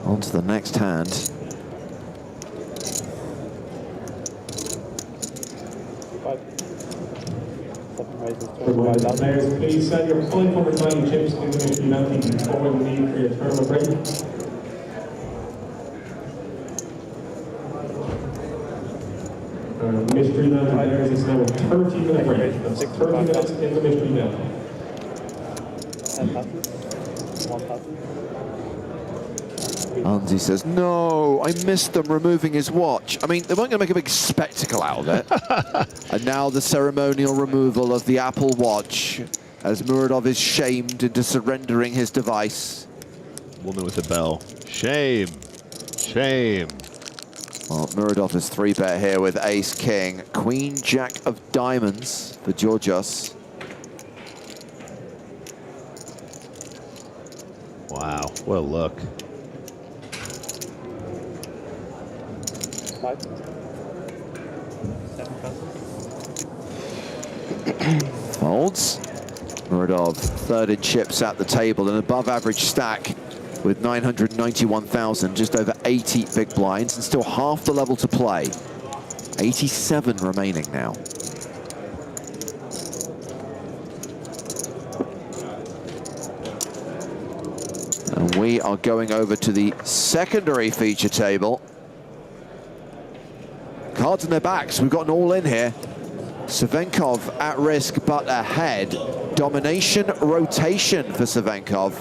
On to the next hand. Players, please send your fully covered value chips in the mystery bounty before the need for your term of break. Mystery bounty players is now a 30-minute break. That's 30 minutes in the mystery bounty. Anzi says, no, I missed them removing his watch. I mean, they weren't going to make a big spectacle out of it. And now the ceremonial removal of the Apple Watch as Muradov is shamed into surrendering his device. Woman with a bell. Shame. Shame. Well, Muradov is 3-bet here with Ace King. Queen Jack of Diamonds for Georgios. Wow, what a look. Folds. Muradov third in chips at the table, an above average stack with 991,000, just over 80 big blinds, and still half the level to play. 87 remaining now. And we are going over to the secondary feature table. Cards on their backs, we've got an all-in here. Savenkov at risk, but ahead. Domination rotation for Savenkov.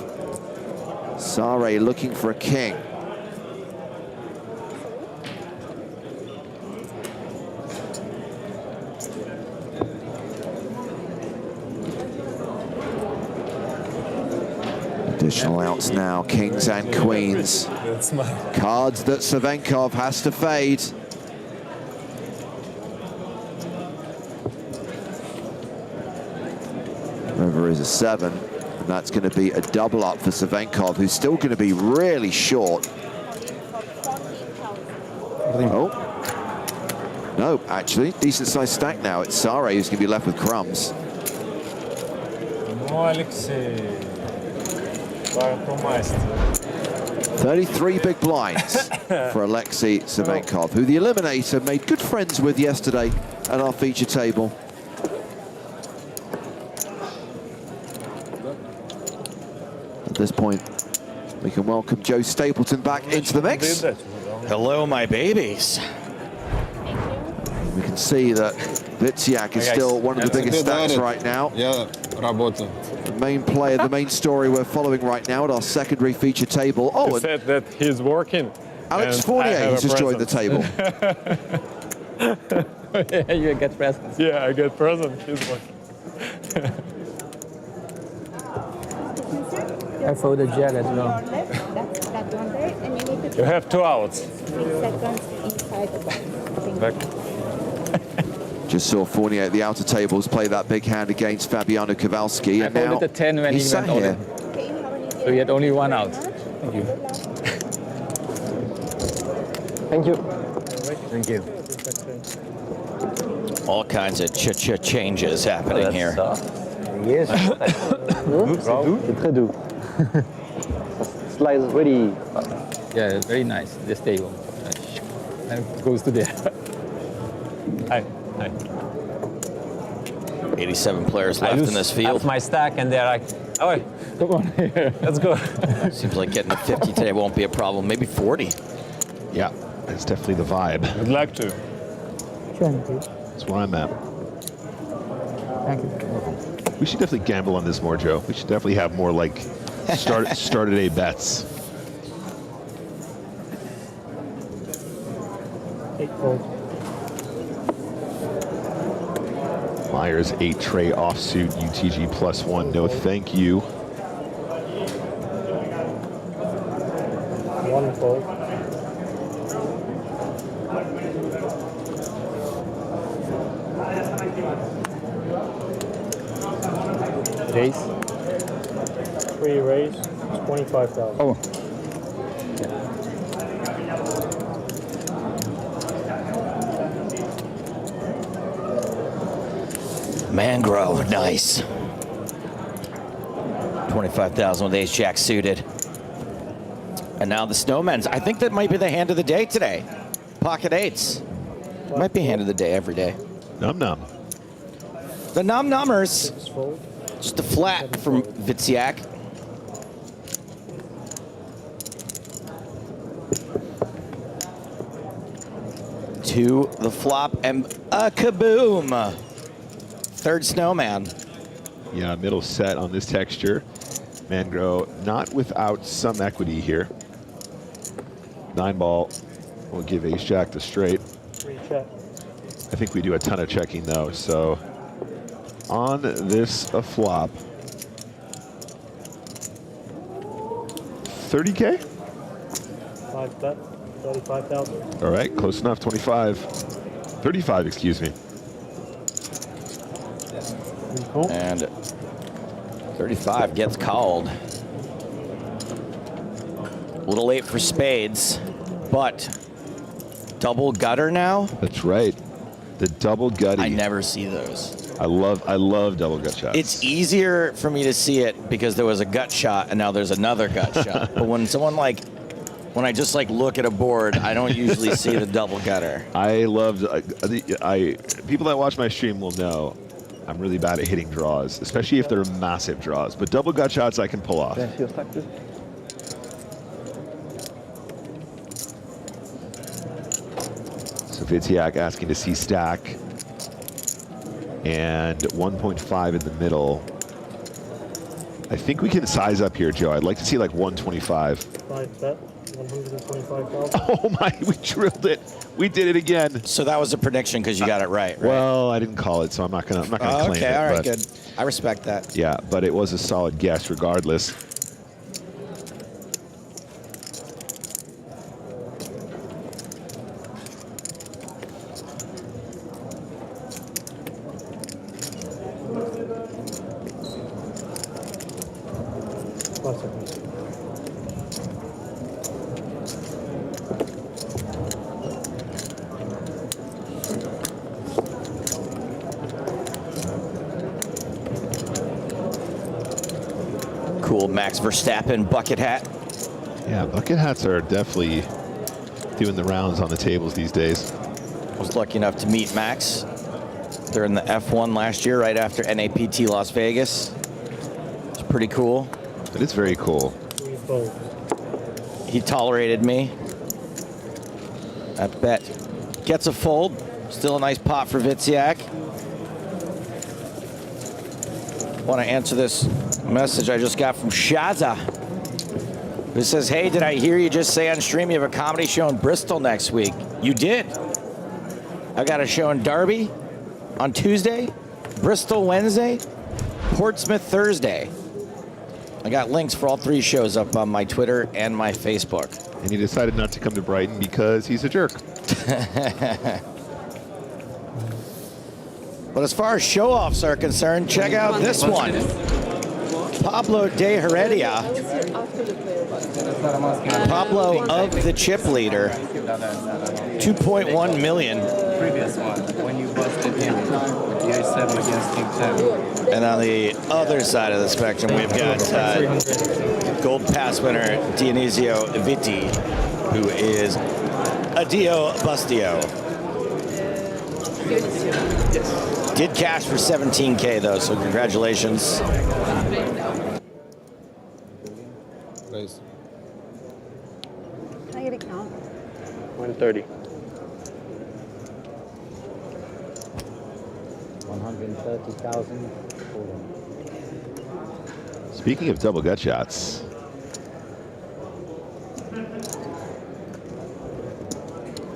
Sare looking for a king. Additional outs now, kings and queens. Cards that Savenkov has to fade. River is a 7, and that's going to be a double up for Savenkov, who's still going to be really short. Oh. No, actually, decent sized stack now. It's Sare who's going to be left with crumbs. 33 big blinds for Alexei Savenkov, who the Eliminator made good friends with yesterday at our feature table. At this point, we can welcome Joe Stapleton back into the mix. Hello, my babies. We can see that Witsyak is still one of the biggest stacks right now. The main player, the main story we're following right now at our secondary feature table. Oh, he said that he's working. Alex Fournier has just joined the table. You get presents. Yeah, I get presents. He's working. I fold the jack as well. You have 2 outs. 3 seconds inside the box. Just saw Fournier at the outer tables play that big hand against Fabiano Kowalski, and I now folded the 10 when he's he sat went here. So he had only 1 out. Thank you. Thank you. Thank you. All kinds of changes happening here. Yes. C'est très doux. Slides really. Yeah, very nice. This table. And it goes to there. Hi. Hi. 87 players left in this field. Half my stack, and they're like, "Oh, come on here, let's go." Seems like getting to 50 today won't be a problem. Maybe 40. Yeah, that's definitely the vibe. I'd like to. 20. That's where I'm at. Thank you. We should definitely gamble on this more, Joe. We should definitely have more like started a bets. Myers 8 tray offsuit UTG +1. No, thank you. One fold. Raise. 3 raise, 25,000. Oh. Mangrove, nice. 25,000 with ace jack suited. And now the Snowmen's. I think that might be the hand of the day today. Pocket eights. Might be hand of the day every day. Num num. The num numbers. Just a flat from Vitsiak. To the flop and a kaboom. Third snowman. Yeah, middle set on this texture. Mangro not without some equity here. 9 ball will give ace jack the straight. Recheck. I think we do a ton of checking though, so on this flop, 30K? 5 bet, 35,000. All right, close enough, 25. 35, excuse me. And 35 gets called. A little late for spades, but double gutter now? That's right. The double gutty. I never see those. I love double gut shots. It's easier for me to see it because there was a gut shot and now there's another gut shot. But when someone when I just look at a board, I don't usually see the double gutter. I love, people that watch my stream will know I'm really bad at hitting draws, especially if they're massive draws. But double gut shots I can pull off. So Vitsiak asking to see stack. And 1.5 in the middle. I think we can size up here, Joe. I'd like to see 125. 5 bet, 125,000. Oh my, we drilled it. We did it again. So that was a prediction because you got it right? Well, I didn't call it, so I'm not gonna claim it. Okay, all right, good. I respect that. Yeah, but it was a solid guess regardless. Cool, Max Verstappen bucket hat. Yeah, bucket hats are definitely doing the rounds on the tables these days. I was lucky enough to meet Max during the F1 last year, right after NAPT Las Vegas. It's pretty cool. It is very cool. He tolerated me. I bet. Gets a fold. Still a nice pot for Vitsiak. Want to answer this message I just got from Shaza, who says, hey, did I hear you just say on stream you have a comedy show in Bristol next week? You did. I got a show in Derby on Tuesday, Bristol Wednesday, Portsmouth Thursday. I got links for all 3 shows up on my Twitter and my Facebook. And he decided not to come to Brighton because he's a jerk. But as far as show-offs are concerned, check out this one. Pablo de Heredia. Pablo of the chip leader. 2.1 million. Previous one, when you busted him with the A7 against King 10. And on the other side of the spectrum, we've got Gold Pass winner Dionisio Vitti, who is Adio Bustio. Did cash for 17K though, so congratulations. Can I get a count? 130. 130,000. Speaking of double gut shots,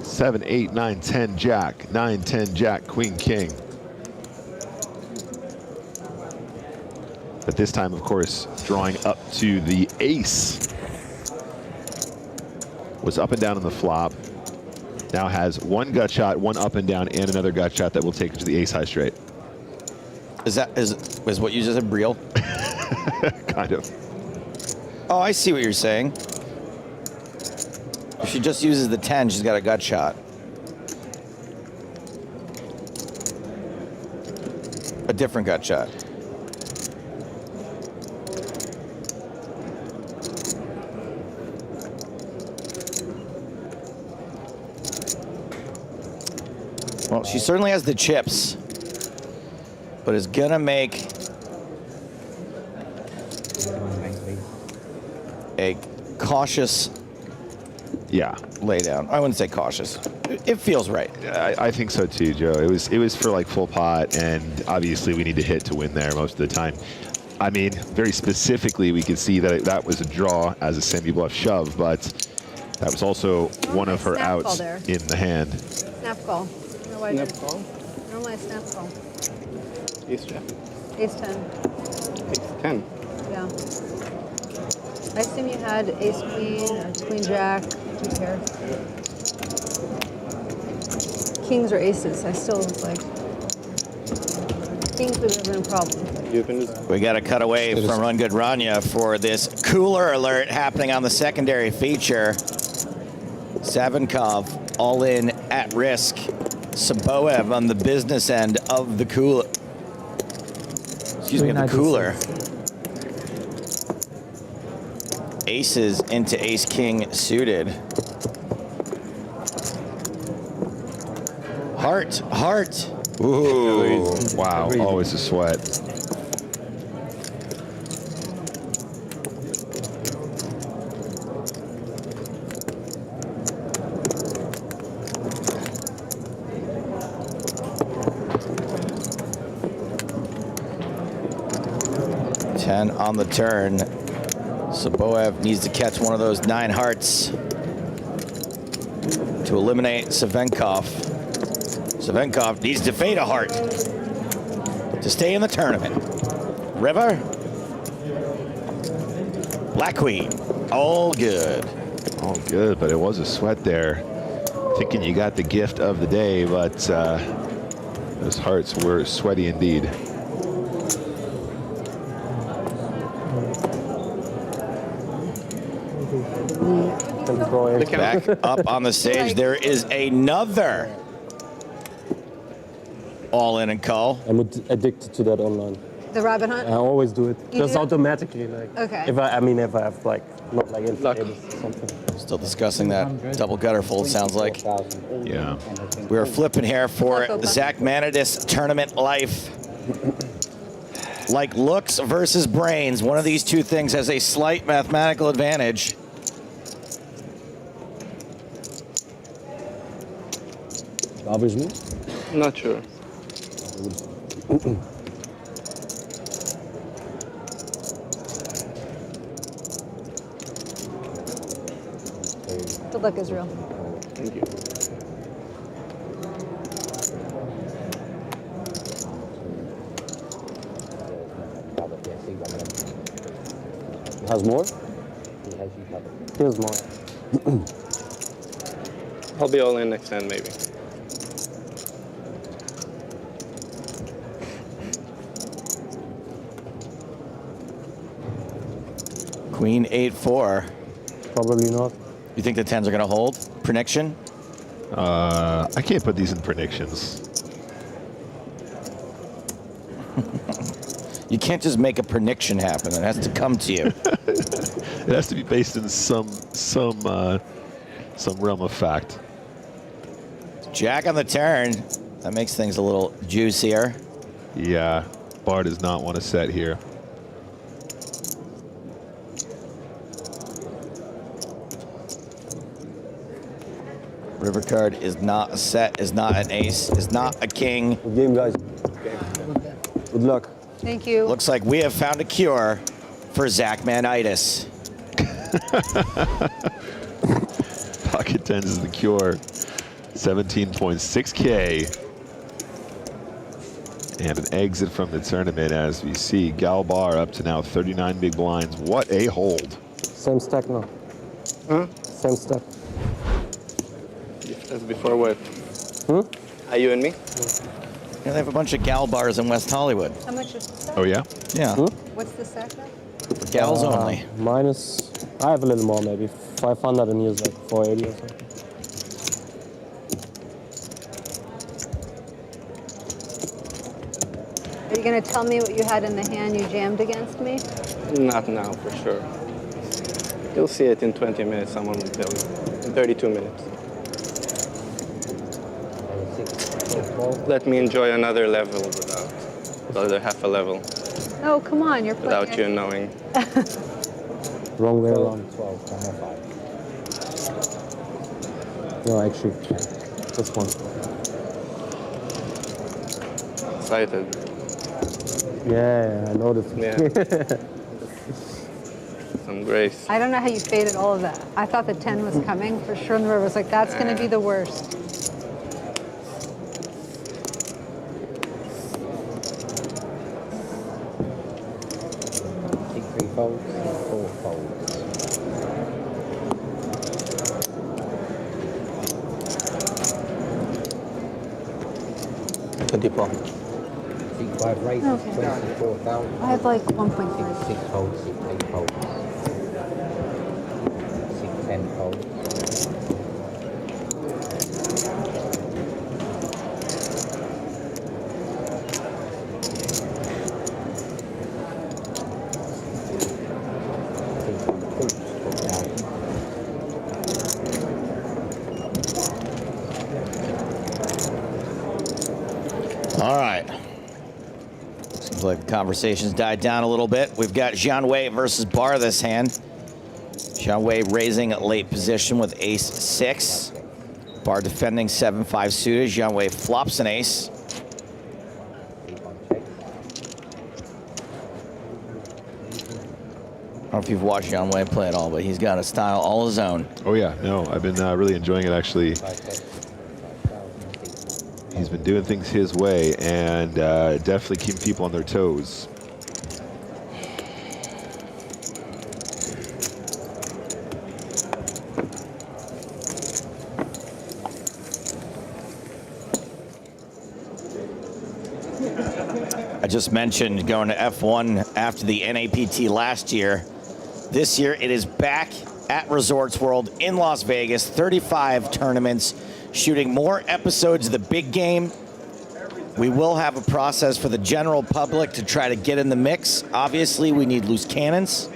seven, 8, 9, 10, Jack, 9, 10, Jack, Queen, King. But this time, of course, drawing up to the ace. Was up and down on the flop. Now has one gut shot, one up and down, and another gut shot that will take it to the ace high straight. Is what you just said real? Kind of. Oh, I see what you're saying. If she just uses the 10, she's got a gut shot. A different gut shot. Well, she certainly has the chips, but is gonna make a cautious lay down. I wouldn't say cautious. It feels right. I think so too, Joe. It was for like full pot, and obviously we need to hit to win there most of the time. I mean, very specifically, we can see that that was a draw as a semi-bluff shove, but that was also one of her outs in the hand. Snap call. Snap call? Normally a snap call. Ace jack. Ace 10. Ace 10. Yeah. I assume you had ace queen or queen jack, 2 pair. Kings or aces. I still was like, kings would have been a problem. We got to cut away from Run Good Rania for this cooler alert happening on the secondary feature. Savinkov all in at risk. Saboev on the business end of the cooler. Excuse me, the cooler. Aces into ace king suited. Heart, heart. Ooh, wow, always a sweat. On the turn. Saboev needs to catch one of those 9 hearts to eliminate Savinkov. Savinkov needs to fade a heart to stay in the tournament. River. Black Queen. All good. All good, but it was a sweat there. Thinking you got the gift of the day, but those hearts were sweaty indeed. Back up on the stage, there is another all-in and call. I'm addicted to that online. The rabbit hunt? I always do it. You Just do? automatically, like. Okay. If I have like not like inflators or something. Still discussing that double gutter fold, sounds like. Yeah. We're flipping here for Zach Manidis Tournament Life. Like looks versus brains, one of these two things has a slight mathematical advantage. Bothers me? Not sure. Good luck, Israel. Thank you. Has more? Here's more. I'll be all in next hand, maybe. Queen 8-4. Probably not. You think the 10s are going to hold? Prediction? I can't put these in predictions. You can't just make a prediction happen. It has to come to you. It has to be based in some realm of fact. Jack on the turn. That makes things a little juicier. Yeah, Bar does not want to set here. River card is not a set, is not an ace, is not a king. Good game, guys. Good luck. Thank you. Looks like we have found a cure for Zach Manitis. Pocket 10s is the cure. 17.6K. And an exit from the tournament as we see Galbar up to now 39 big blinds. What a hold. Same stack now. Huh? Same stack. As before what? Are you and me? Yeah, they have a bunch of gal bars in West Hollywood. How much is the set? Oh, yeah? Yeah. What's the set now? For gals only. Minus, I have a little more, maybe 500 and use like 480 or something. Are you going to tell me what you had in the hand you jammed against me? Not now, for sure. You'll see it in 20 minutes, someone will tell you. In 32 minutes. Let me enjoy another level without, another half a level. Oh, come on, you're playing. Without you knowing. Wrong way around. No, actually, this one. Excited. Yeah, I noticed. Yeah. Some grace. I don't know how you faded all of that. I thought the 10 was coming for sure, and I was like, that's going to be the worst. Okay. I have like 1.3. 6 holds, 8 holds, 6, 10 holds. All right. Seems like the conversation's died down a little bit. We've got Jian Wei versus Bar this hand. Jian Wei raising late position with ace-6. Bar defending 7-5 suited. Jian Wei flops an ace. I don't know if you've watched Jian Wei play at all, but he's got a style all his own. Oh, yeah. No, I've been really enjoying it, actually. He's been doing things his way and definitely keeping people on their toes. I just mentioned going to F1 after the NAPT last year. This year it is back at Resorts World in Las Vegas, 35 tournaments, shooting more episodes of the big game. We will have a process for the general public to try to get in the mix. Obviously, we need loose cannons.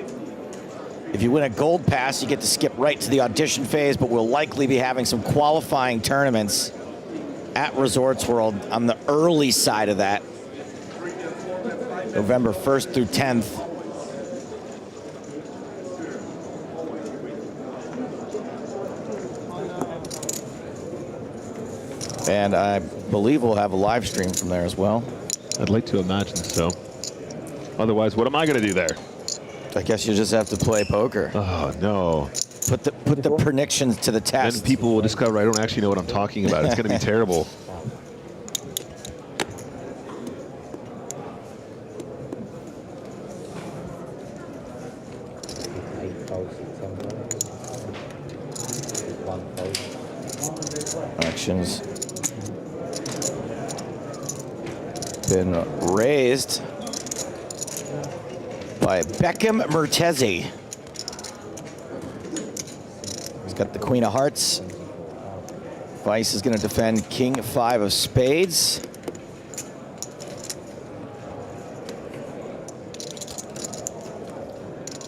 If you win a gold pass, you get to skip right to the audition phase, but we'll likely be having some qualifying tournaments at Resorts World on the early side of that, November 1st through 10th. And I believe we'll have a live stream from there as well. I'd like to imagine so. Otherwise, what am I going to do there? I guess you just have to play poker. Oh, no. Put the predictions to the test. Then people will discover I don't actually know what I'm talking about. It's going to be terrible. Actions been raised by Beckham Mertezi. He's got the Queen of Hearts. Vice is going to defend King 5 of Spades.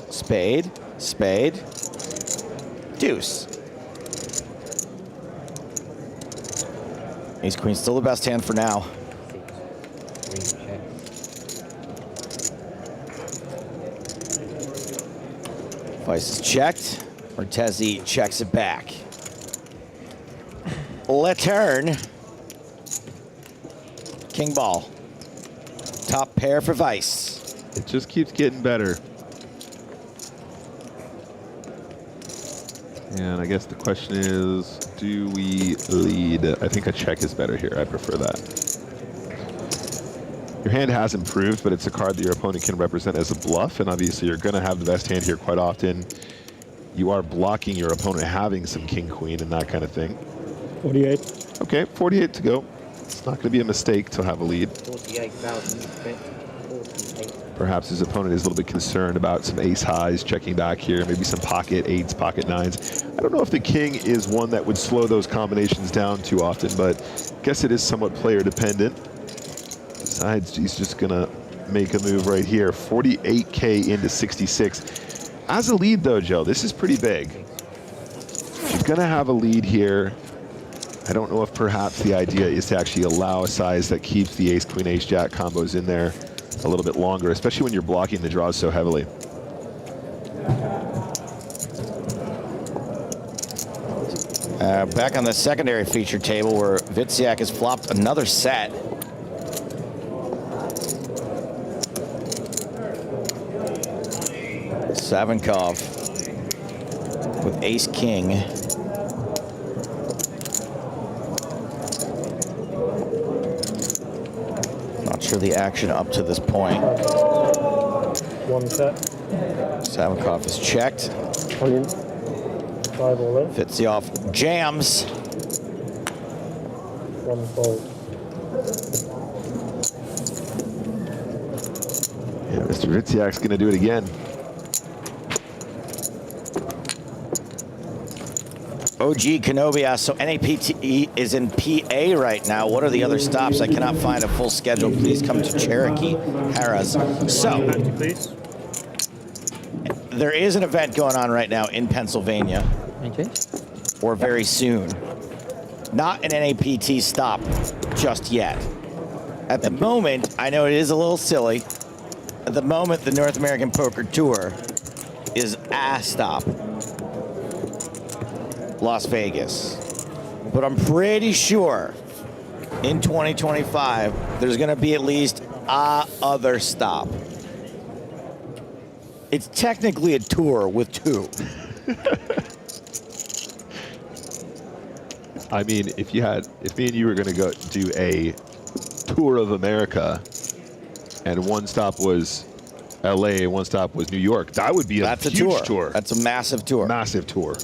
Spade, spade, deuce. Ace Queen still the best hand for now. Vice is checked. Mertezi checks it back. Le turn. King ball. Top pair for Vice. It just keeps getting better. And I guess the question is, do we lead? I think a check is better here. I prefer that. Your hand has improved, but it's a card that your opponent can represent as a bluff, and obviously you're going to have the best hand here quite often. You are blocking your opponent having some king-queen and that kind of thing. 48. Okay, 48 to go. It's not going to be a mistake to have a lead. 48,000. 48. Perhaps his opponent is a little bit concerned about some ace highs checking back here, maybe some pocket eights, pocket nines. I don't know if the king is one that would slow those combinations down too often, but I guess it is somewhat player dependent. Besides, he's just gonna make a move right here. 48K into 66. As a lead though, Joe, this is pretty big. He's gonna have a lead here. I don't know if perhaps the idea is to actually allow a size that keeps the ace, queen, ace, jack combos in there a little bit longer, especially when you're blocking the draws so heavily. Back on the secondary feature table where Witziak has flopped another set. Savinkov with ace king. Not sure the action up to this point. One set. Savinkov is checked. All in. 5 all in. Witziak jams. One fold. Yeah, Mr. Witziak's going to do it again. OG Kenobi asks, so NAPT is in PA right now. What are the other stops? I cannot find a full schedule. Please come to Cherokee, Harrah's. So, there is an event going on right now in Pennsylvania, or very soon. Not an NAPT stop just yet. At the moment, I know it is a little silly. At the moment, the North American Poker Tour is a stop. Las Vegas. But I'm pretty sure in 2025, there's going to be at least a other stop. It's technically a tour with two. I mean, if me and you were going to go do a tour of America and one stop was LA, one stop was New York, that would be a huge tour. That's a massive tour. Massive tour.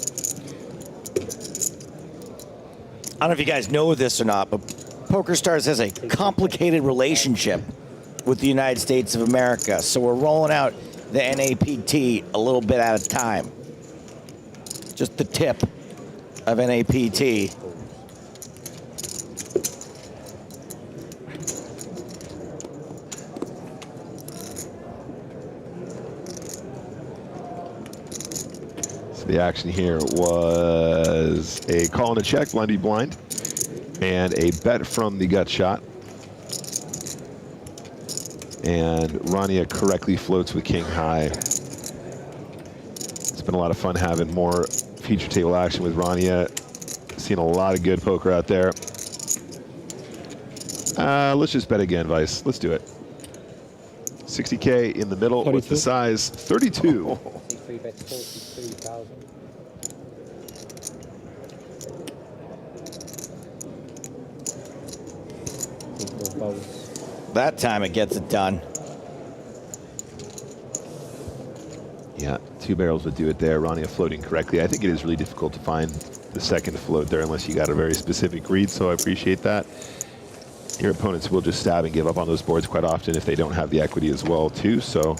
I don't know if you guys know this or not, but PokerStars has a complicated relationship with the United States of America. So we're rolling out the NAPT a little bit at a time. Just the tip of NAPT. The action here was a call and a check, blind be blind, and a bet from the gut shot. And Rania correctly floats with king high. It's been a lot of fun having more feature table action with Rania. Seen a lot of good poker out there. Let's just bet again, Vice. Let's do it. 60K in the middle. 42. What's the size? 32. 3 bets 43,000. That time it gets it done. Yeah, 2 barrels would do it there. Rania floating correctly. I think it is really difficult to find the second float there unless you got a very specific read, so I appreciate that. Your opponents will just stab and give up on those boards quite often if they don't have the equity as well, too, so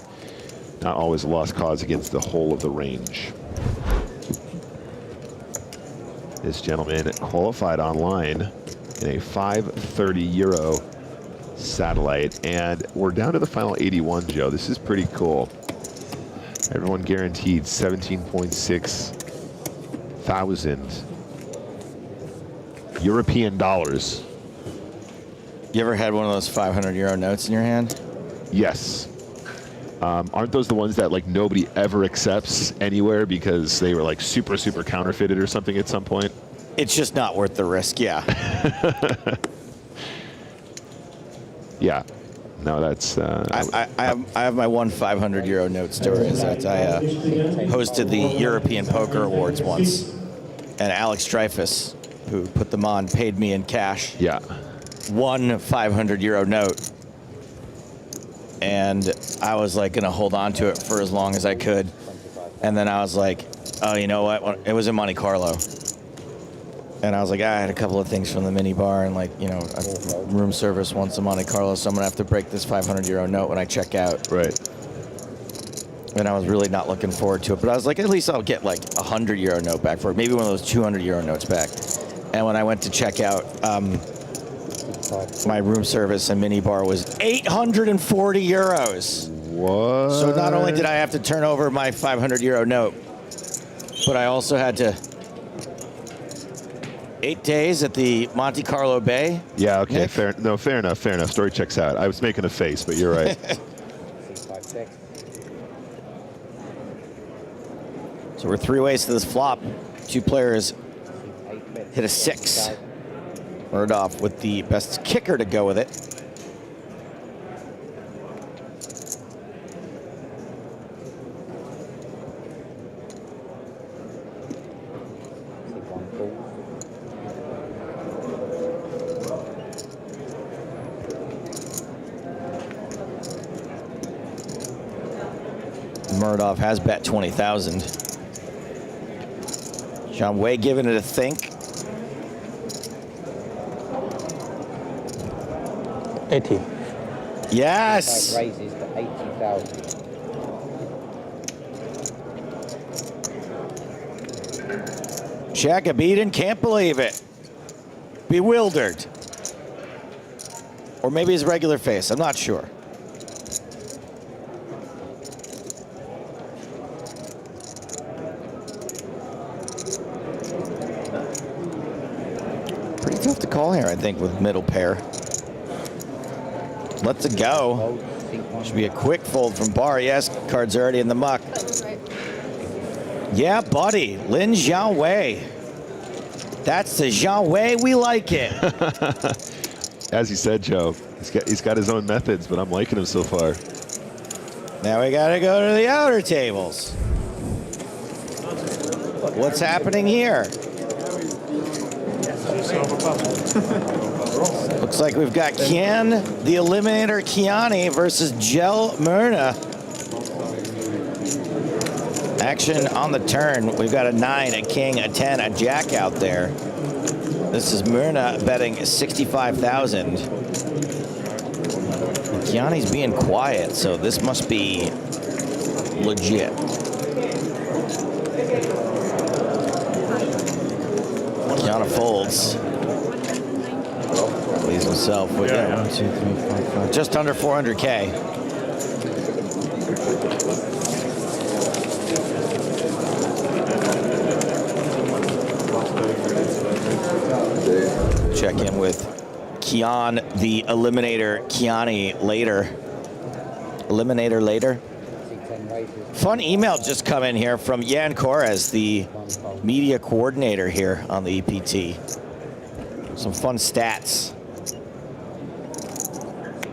not always a lost cause against the whole of the range. This gentleman qualified online in a 530 euro satellite, and we're down to the final 81, Joe. This is pretty cool. Everyone guaranteed 17.6 thousand European dollars. You ever had one of those 500 euro notes in your hand? Yes. Aren't those the ones that like nobody ever accepts anywhere because they were like super counterfeited or something at some point? It's just not worth the risk, yeah. Yeah. No, that's... I have my one 500 euro note story is that I hosted the European Poker Awards once, and Alex Dreyfus, who put them on, paid me in cash. Yeah. One 500 euro note. and I was like gonna hold on to it for as long as I could. And then I was like, oh, you know what? It was in Monte Carlo. And I was like, I had a couple of things from the mini bar and like, you know, a room service once in Monte Carlo, so I'm gonna have to break this 500 euro note when I check out. Right. And I was really not looking forward to it, but I was like, at least I'll get like a 100 euro note back for it, maybe one of those 200 euro notes back. And when I went to check out, my room service and mini bar was 840 euros. What? So not only did I have to turn over my 500 euro note, but I also had to 8 days at the Monte Carlo Bay. Yeah, okay, Nick? fair enough. Story checks out. I was making a face, but you're right. So we're 3 ways to this flop. 2 players hit a 6. Murdoch with the best kicker to go with it. Murdoch has bet 20,000. John Way giving it a think. 80. Yes. Raises to 80,000. Jacobeaton can't believe it. Bewildered. Or maybe his regular face, I'm not sure. Pretty tough to call here, I think, with middle pair. Let's it go. Should be a quick fold from Bar. Yes, card's already in the muck. Yeah, buddy. Lin Jiawei. That's the Jiawei we like it. As you said, Joe, he's got his own methods, but I'm liking him so far. Now we got to go to the outer tables. What's happening here? Looks like we've got Kian, the Eliminator Kiani versus Gel Myrna. Action on the turn. We've got a 9, a king, a 10, a jack out there. This is Myrna betting 65,000. Kiani's being quiet, so this must be legit. Kiana folds. Leaves himself with 1, 2, 3, 4, 5. Just under 400K. Check in with Kian, the Eliminator Kiani later. Eliminator later. Fun email just come in here from Jan Corres, the media coordinator here on the EPT. Some fun stats.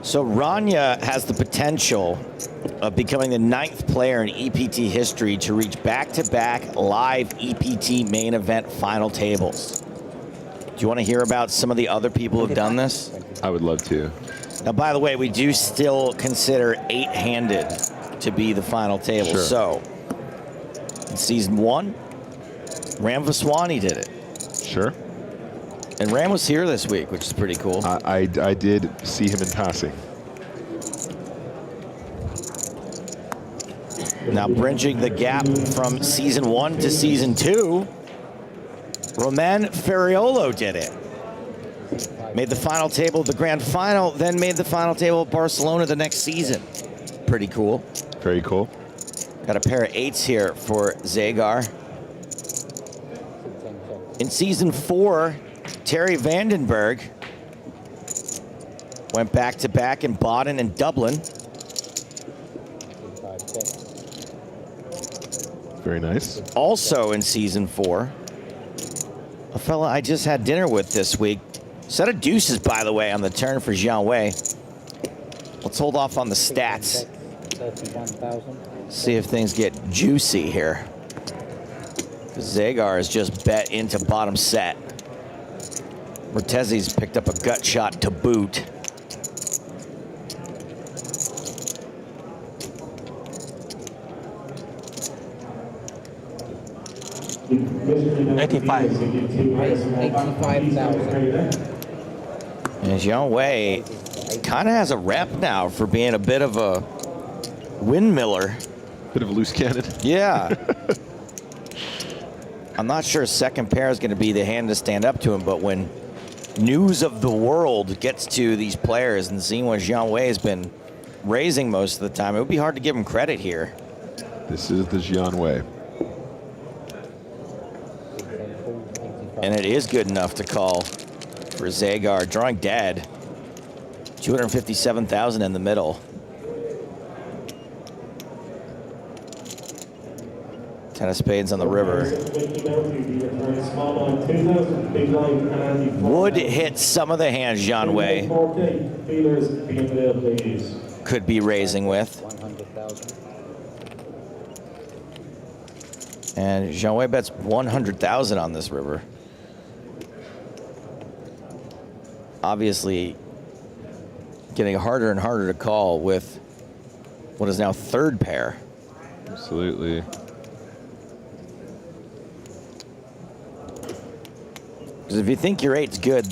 So Rania has the potential of becoming the 9th player in EPT history to reach back-to-back live EPT main event final tables. Do you want to hear about some of the other people who've done this? I would love to. Now, by the way, we do still consider 8-handed to be the final table. Sure. So, in season 1, Ram Vaswani did it. Sure. And Ram was here this week, which is pretty cool. I did see him in passing. Now, bridging the gap from season 1 to season 2, Roman Ferriolo did it. Made the final table of the grand final, then made the final table of Barcelona the next season. Pretty cool. Very cool. Got a pair of 8s here for Zagar. In season 4, Terry Vandenberg went back-to-back in Baden and Dublin. Very nice. Also in season 4, a fella I just had dinner with this week. Set of deuces, by the way, on the turn for Jian Wei. Let's hold off on the stats. 31,000. See if things get juicy here. Zagar has just bet into bottom set. Mertezzi's picked up a gut shot to boot. 85. 85,000. And Jiang Wei kind of has a rep now for being a bit of a windmiller. Bit of a loose cannon. Yeah. I'm not sure second pair is going to be the hand to stand up to him, but when news of the world gets to these players and seeing what Jiang Wei has been raising most of the time, it would be hard to give him credit here. This is the Jiang Wei. And it is good enough to call for Zagar, drawing dead. 257,000 in the middle. Ten of spades on the river. Would hit some of the hands Jiang Wei could be raising with. And Jiang Wei bets 100,000 on this river. Obviously getting harder and harder to call with what is now third pair. Absolutely. Because if you think your eight's good,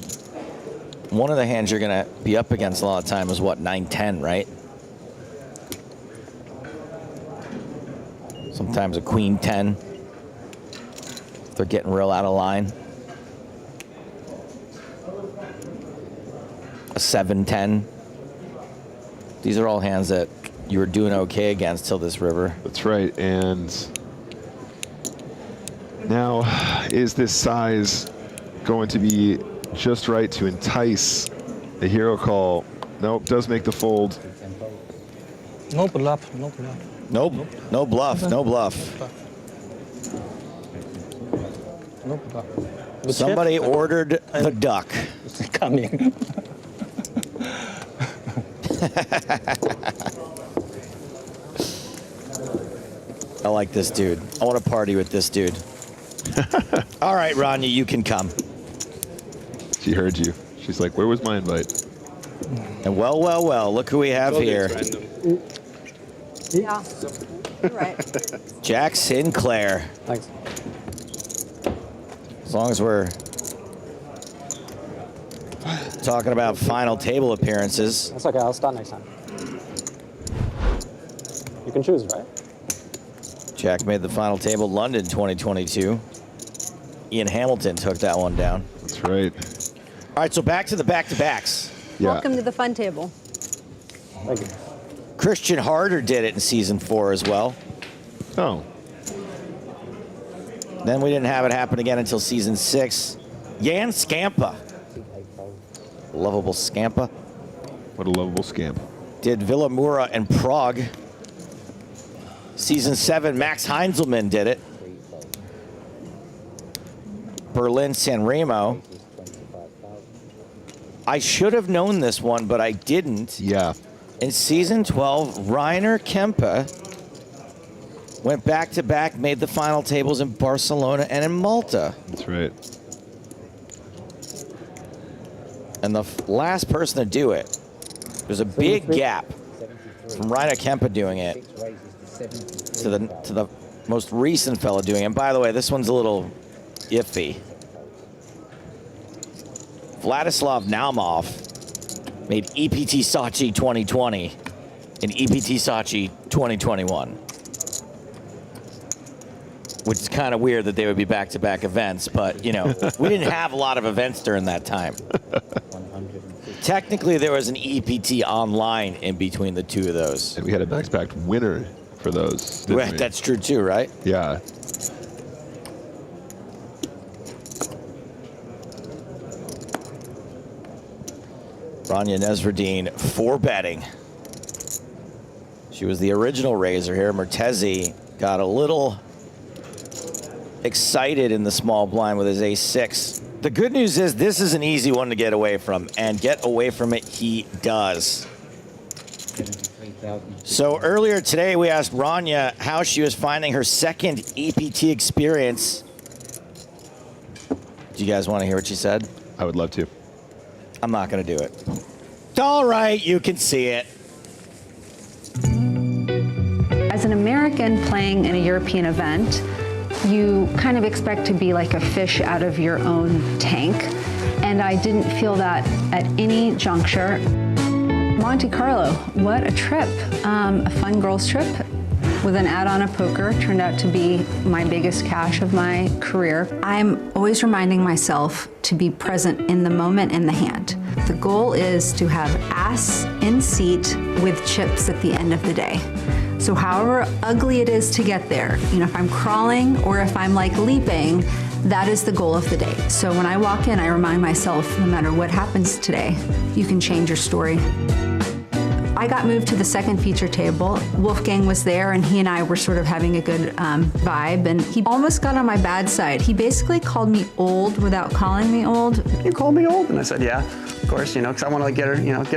one of the hands you're going to be up against a lot of time is what, 9-10, right? Sometimes a queen 10. If they're getting real out of line. A 7-10. These are all hands that you were doing okay against till this river. That's right. And now, is this size going to be just right to entice a hero call? Nope, does make the fold. No bluff, no bluff. Nope, no bluff, no bluff. No bluff. Somebody ordered the duck. It's coming. I like this dude. I want to party with this dude. All right, Rania, you can come. She heard you. She's like, where was my invite? And well, well, well, look who we have here. Yeah, you're right. Jack Sinclair. Thanks. As long as we're talking about final table appearances. That's okay, I'll start next time. You can choose, right? Jack made the final table, London 2022. Ian Hamilton took that one down. That's right. All right, so back to the back-to-backs. Yeah. Welcome to the fun table. Thank you. Christian Harder did it in season 4 as well. Oh. Then we didn't have it happen again until season 6. Jan Scampa. Lovable Scampa. What a lovable scamp. Did Villamura and Prague. Season 7, Max Heinzelman did it. Berlin San Remo. I should have known this one, but I didn't. Yeah. In season 12, Rainer Kempe went back-to-back, made the final tables in Barcelona and in Malta. That's right. And the last person to do it, there's a big gap from Rainer Kempe doing it to the most recent fellow doing it. And by the way, this one's a little iffy. Vladislav Naumov made EPT Sochi 2020 and EPT Sochi 2021. Which is kind of weird that they would be back-to-back events, but, you know, we didn't have a lot of events during that time. Technically, there was an EPT online in between the two of those. And we had a back-to-back winner for those. didn't we? That's true, too, right? Yeah. Rania Nesverdine, 4 betting. She was the original raiser here. Mertezi got a little excited in the small blind with his ace-6. The good news is this is an easy one to get away from, and get away from it he does. So earlier today we asked Rania how she was finding her second EPT experience. Do you guys want to hear what she said? I would love to. I'm not going to do it. All right, you can see it. As an American playing in a European event, you kind of expect to be like a fish out of your own tank. And I didn't feel that at any juncture. Monte Carlo, what a trip. A fun girls trip with an add-on of poker turned out to be my biggest cash of my career. I'm always reminding myself to be present in the moment in the hand. The goal is to have ass in seat with chips at the end of the day. So however ugly it is to get there, you know, if I'm crawling or if I'm like leaping, that is the goal of the day. So when I walk in, I remind myself, no matter what happens today, you can change your story. I got moved to the second feature table. Wolfgang was there and he and I were sort of having a good vibe, and he almost got on my bad side. He basically called me old without calling me old. You called me old? And I said, yeah, of course, you know, because I want to like, get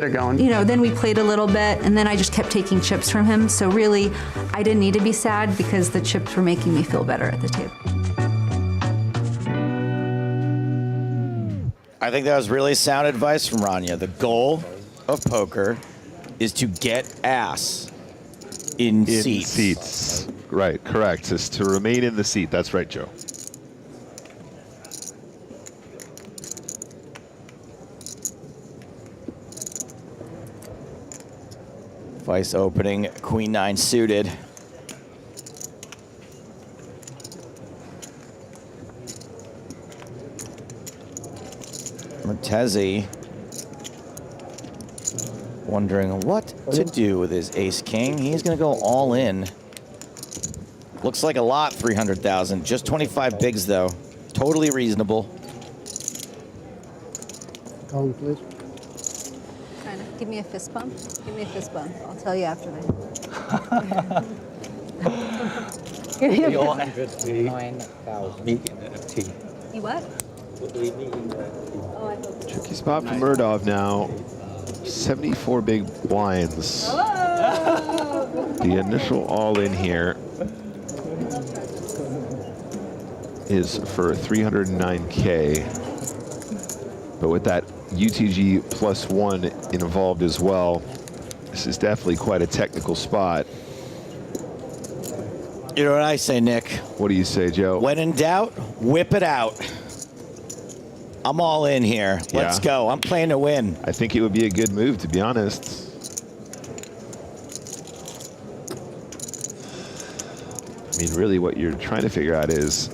her going. You know, then we played a little bit and then I just kept taking chips from him. So really, I didn't need to be sad because the chips were making me feel better at the table. I think that was really sound advice from Rania. The goal of poker is to get ass in seats. Right, correct. Is to remain in the seat. That's right, Joe. Vice opening, queen nine suited. Martezi wondering what to do with his ace king. He's going to go all in. Looks like a lot, 300,000. Just 25 bigs though. Totally reasonable. Call, please. Kind of. Give me a fist bump. Give me a fist bump. I'll tell you after that. Give me a fist bump. 9,000. You what? Tricky spot for Murdov now. 74 big blinds. The initial all in here is for 309K. But with that UTG +1 involved as well, this is definitely quite a technical spot. You know what I say, Nick? What do you say, Joe? When in doubt, whip it out. I'm all in here. Let's go. I'm playing to win. I think it would be a good move, to be honest. I mean, really what you're trying to figure out is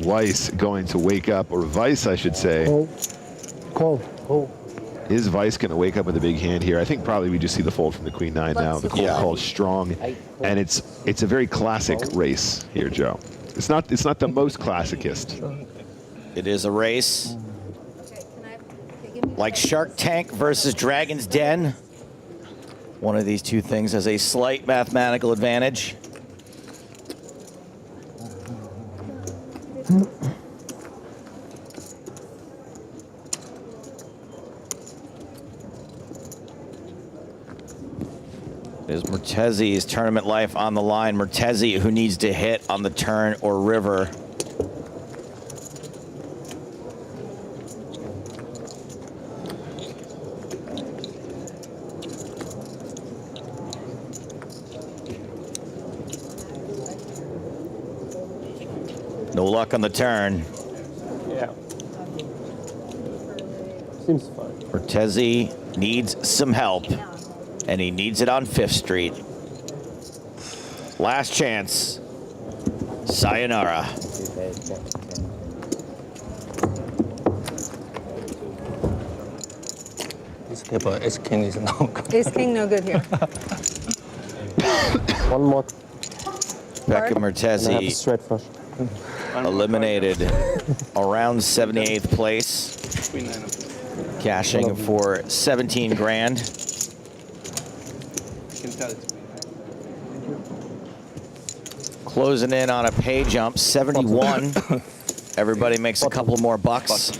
Weiss going to wake up, or Vice, I should say. Call. Is Vice going to wake up with a big hand here? I think probably we just see the fold from the queen nine now. The call called strong, and it's a very classic race here, Joe. It's not the most classicist. It is a race. Like Shark Tank versus Dragon's Den. One of these two things has a slight mathematical advantage. There's Martezi's tournament life on the line. Martezi, who needs to hit on the turn or river. No luck on the turn. Yeah. Seems fine. Martezi needs some help, and he needs it on 5th Street. Last chance. Sayonara. This table, ace king is no good. Ace king, no good here. One more. Becca Martezi Straight flush. eliminated around 78th place, cashing for 17 grand. Closing in on a pay jump, 71. Everybody makes a couple more bucks.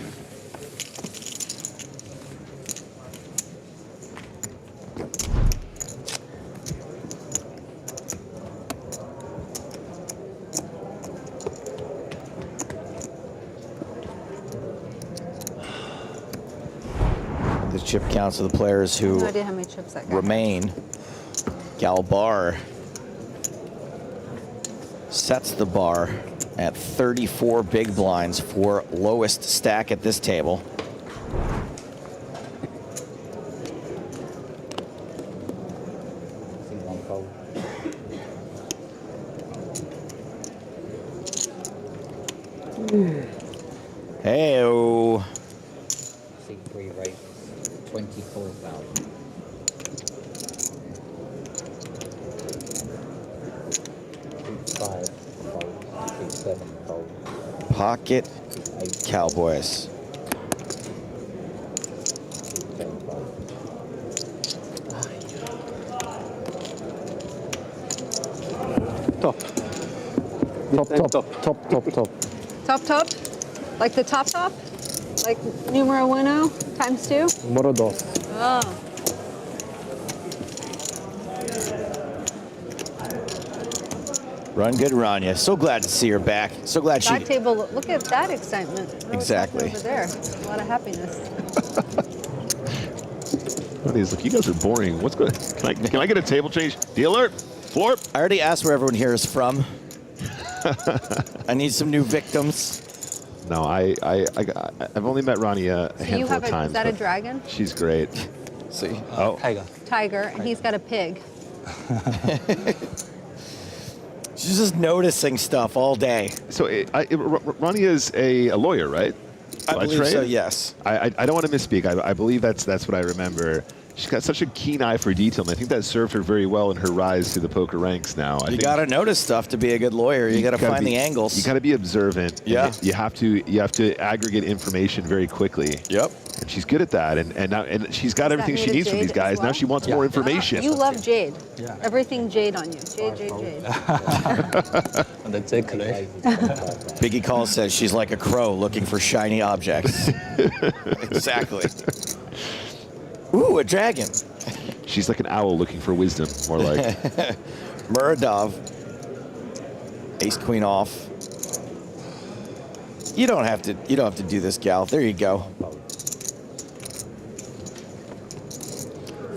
The chip counts of the players who No idea how many chips that guy remain. Galbar sets the bar at 34 big blinds for lowest stack at this table. Hey-o. C3 rate 24,000. C5 fold, C7 fold. Pocket Cowboys. Top. Top. Top, top? Like the top, top? Like numero uno times 2? Numero dos. Oh. Run good, Rania. So glad to see her back. So glad she... That table, look at that excitement. Exactly. Over there. A lot of happiness. Look, you guys are boring. What's good? Can I get a table change? Dealer? Floor? I already asked where everyone here is from. I need some new victims. No, I've only met Rania a handful of times. Is that a dragon? She's great. See? Oh. Tiger, and he's got a pig. She's just noticing stuff all day. So Rania is a lawyer, right? I believe so, yes. I don't want to misspeak. I believe that's what I remember. She's got such a keen eye for detail, and I think that served her very well in her rise through the poker ranks now. You got to notice stuff to be a good lawyer. You got to find the angles. You got to be observant. Yeah. You have to aggregate information very quickly. Yep. And she's good at that, and she's got everything she needs from these guys. Now she wants more information. You love jade. Yeah. Everything jade on you. Jade. That's it, Biggie Call says she's like a crow looking for shiny objects. Exactly. Ooh, a dragon. She's like an owl looking for wisdom, more like. Muradov. Ace queen off. You don't have to do this, gal. There you go.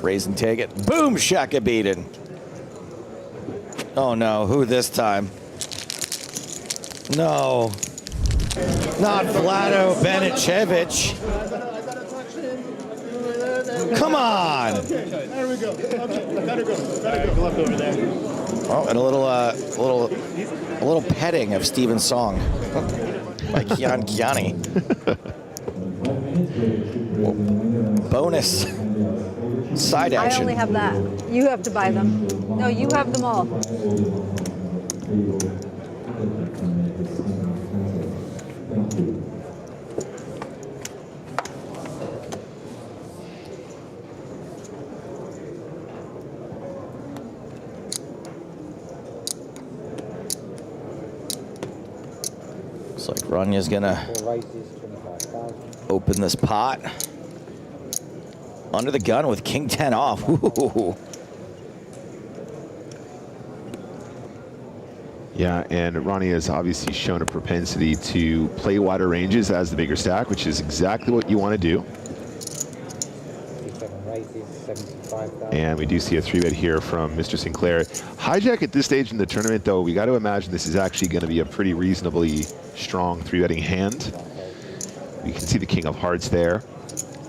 Raise and take it. Boom, shaka beaten. Oh no, who this time? No. Not Vlado Benicevic. Come on. There we go. Better go. Left over there. Oh, and a little petting of Steven's song by Kian Kiani. Bonus side action. I only have that. You have to buy them. No, you have them all. Looks like Rania's gonna open this pot. Under the gun with King 10 off. Ooh. Yeah, and Rania has obviously shown a propensity to play wider ranges as the bigger stack, which is exactly what you want to do. And we do see a 3-bet here from Mr. Sinclair. Hijack at this stage in the tournament, though, we got to imagine this is actually going to be a pretty reasonably strong 3-betting hand. You can see the King of Hearts there.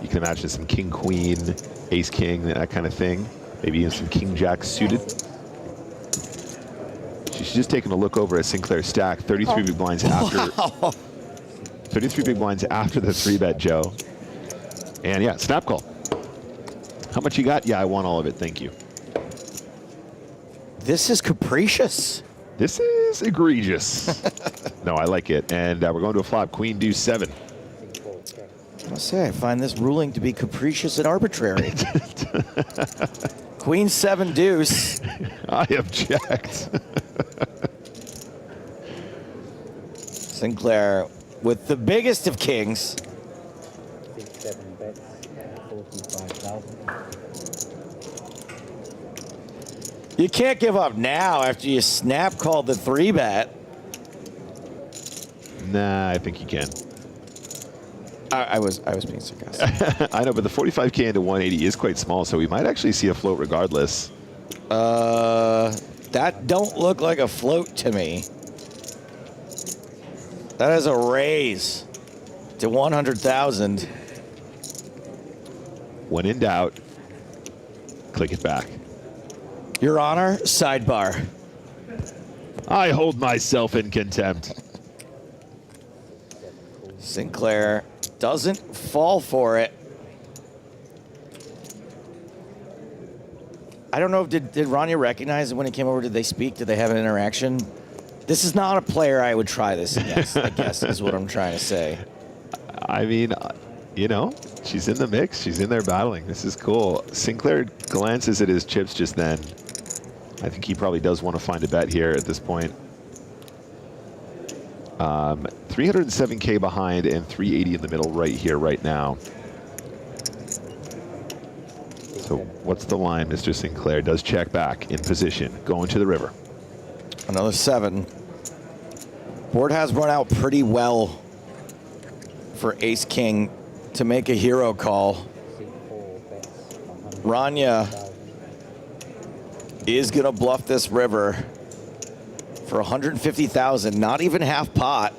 You can imagine some King Queen, Ace King, that kind of thing. Maybe even some King Jack suited. She's just taking a look over at Sinclair's stack. 33 big blinds after. 33 big blinds after the 3-bet, Joe. And yeah, snap call. How much you got? Yeah, I want all of it. Thank you. This is capricious. This is egregious. No, I like it. And we're going to a flop. Queen deuce 7. I must say, I find this ruling to be capricious and arbitrary. Queen 7 deuce. I object. Sinclair with the biggest of kings. 7 bets, 45,000. You can't give up now after you snap called the 3-bet. Nah, I think you can. I was being sarcastic. I know, but the 45K into 180 is quite small, so we might actually see a float regardless. That don't look like a float to me. That is a raise to 100,000. When in doubt, click it back. Your Honor, sidebar. I hold myself in contempt. Sinclair doesn't fall for it. I don't know if did Rania recognize it when he came over? Did they speak? Did they have an interaction? This is not a player I would try this against, I guess is what I'm trying to say. I mean, you know, she's in the mix. She's in there battling. This is cool. Sinclair glances at his chips just then. I think he probably does want to find a bet here at this point. 307K behind and 380 in the middle right here, right now. So what's the line, Mr. Sinclair? Does check back in position, going to the river. Another 7. Board has run out pretty well for Ace-King to make a hero call. Rania is going to bluff this river for 150,000, not even half pot.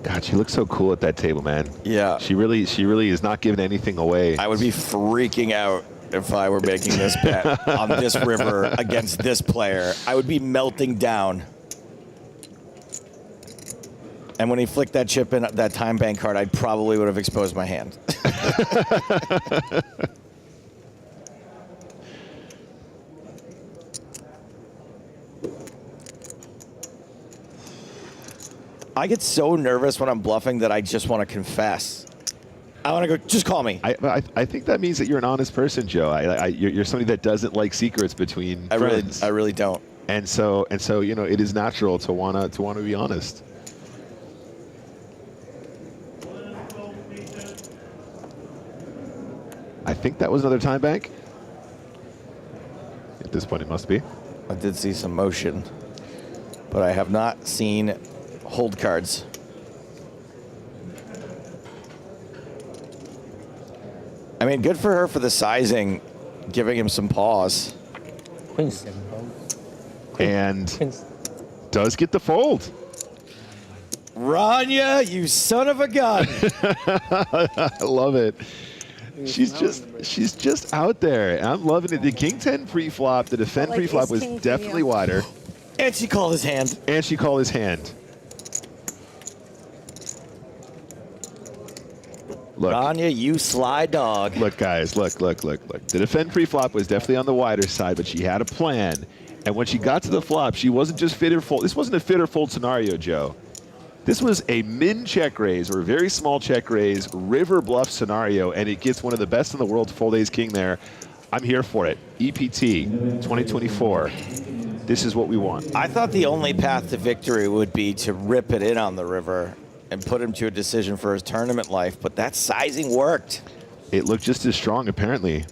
God, she looks so cool at that table, man. Yeah. She really is not giving anything away. I would be freaking out if I were making this bet on this river against this player. I would be melting down. And when he flicked that chip in, that time bank card, I probably would have exposed my hand. I get so nervous when I'm bluffing that I just want to confess. I want to go, just call me. I think that means that you're an honest person, Joe. You're somebody that doesn't like secrets between friends. I really don't. And so you know, it is natural to wanna be honest. I think that was another time bank. At this point, it must be. I did see some motion, but I have not seen hold cards. I mean, good for her for the sizing, giving him some pause. Queens. And does get the fold. Rania, you son of a gun. I love it. She's just out there. I'm loving it. The king 10 pre-flop, the defend pre-flop was definitely wider. And she called his hand. And she called his hand. Look, Rania, you sly dog. Look, guys, look. The defend pre-flop was definitely on the wider side, but she had a plan. And when she got to the flop, she wasn't just fit or fold. This wasn't a fit or fold scenario, Joe. This was a min check raise or a very small check raise river bluff scenario, and it gets one of the best in the world to fold ace king there. I'm here for it. EPT 2024. This is what we want. I thought the only path to victory would be to rip it in on the river and put him to a decision for his tournament life, but that sizing worked. It looked just as strong, apparently.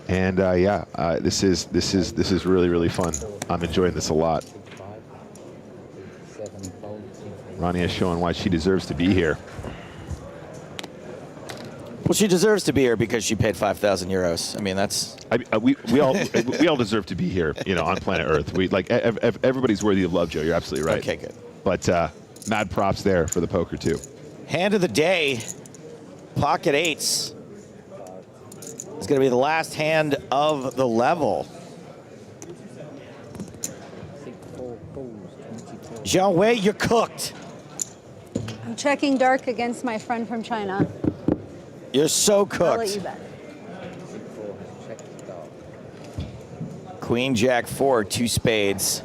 And this is really fun. I'm enjoying this a lot. Rania is showing why she deserves to be here. Well, she deserves to be here because she paid 5,000 euros. I mean, that's... we all deserve to be here, you know, on planet Earth. We like everybody's worthy of love, Joe. You're absolutely right. Okay, good. But mad props there for the poker too. Hand of the day, pocket eights. It's going to be the last hand of the level. Zhao Wei, you're cooked. I'm checking dark against my friend from China. You're so I'll let cooked. you bet. Queen, Jack, 4, 2 spades.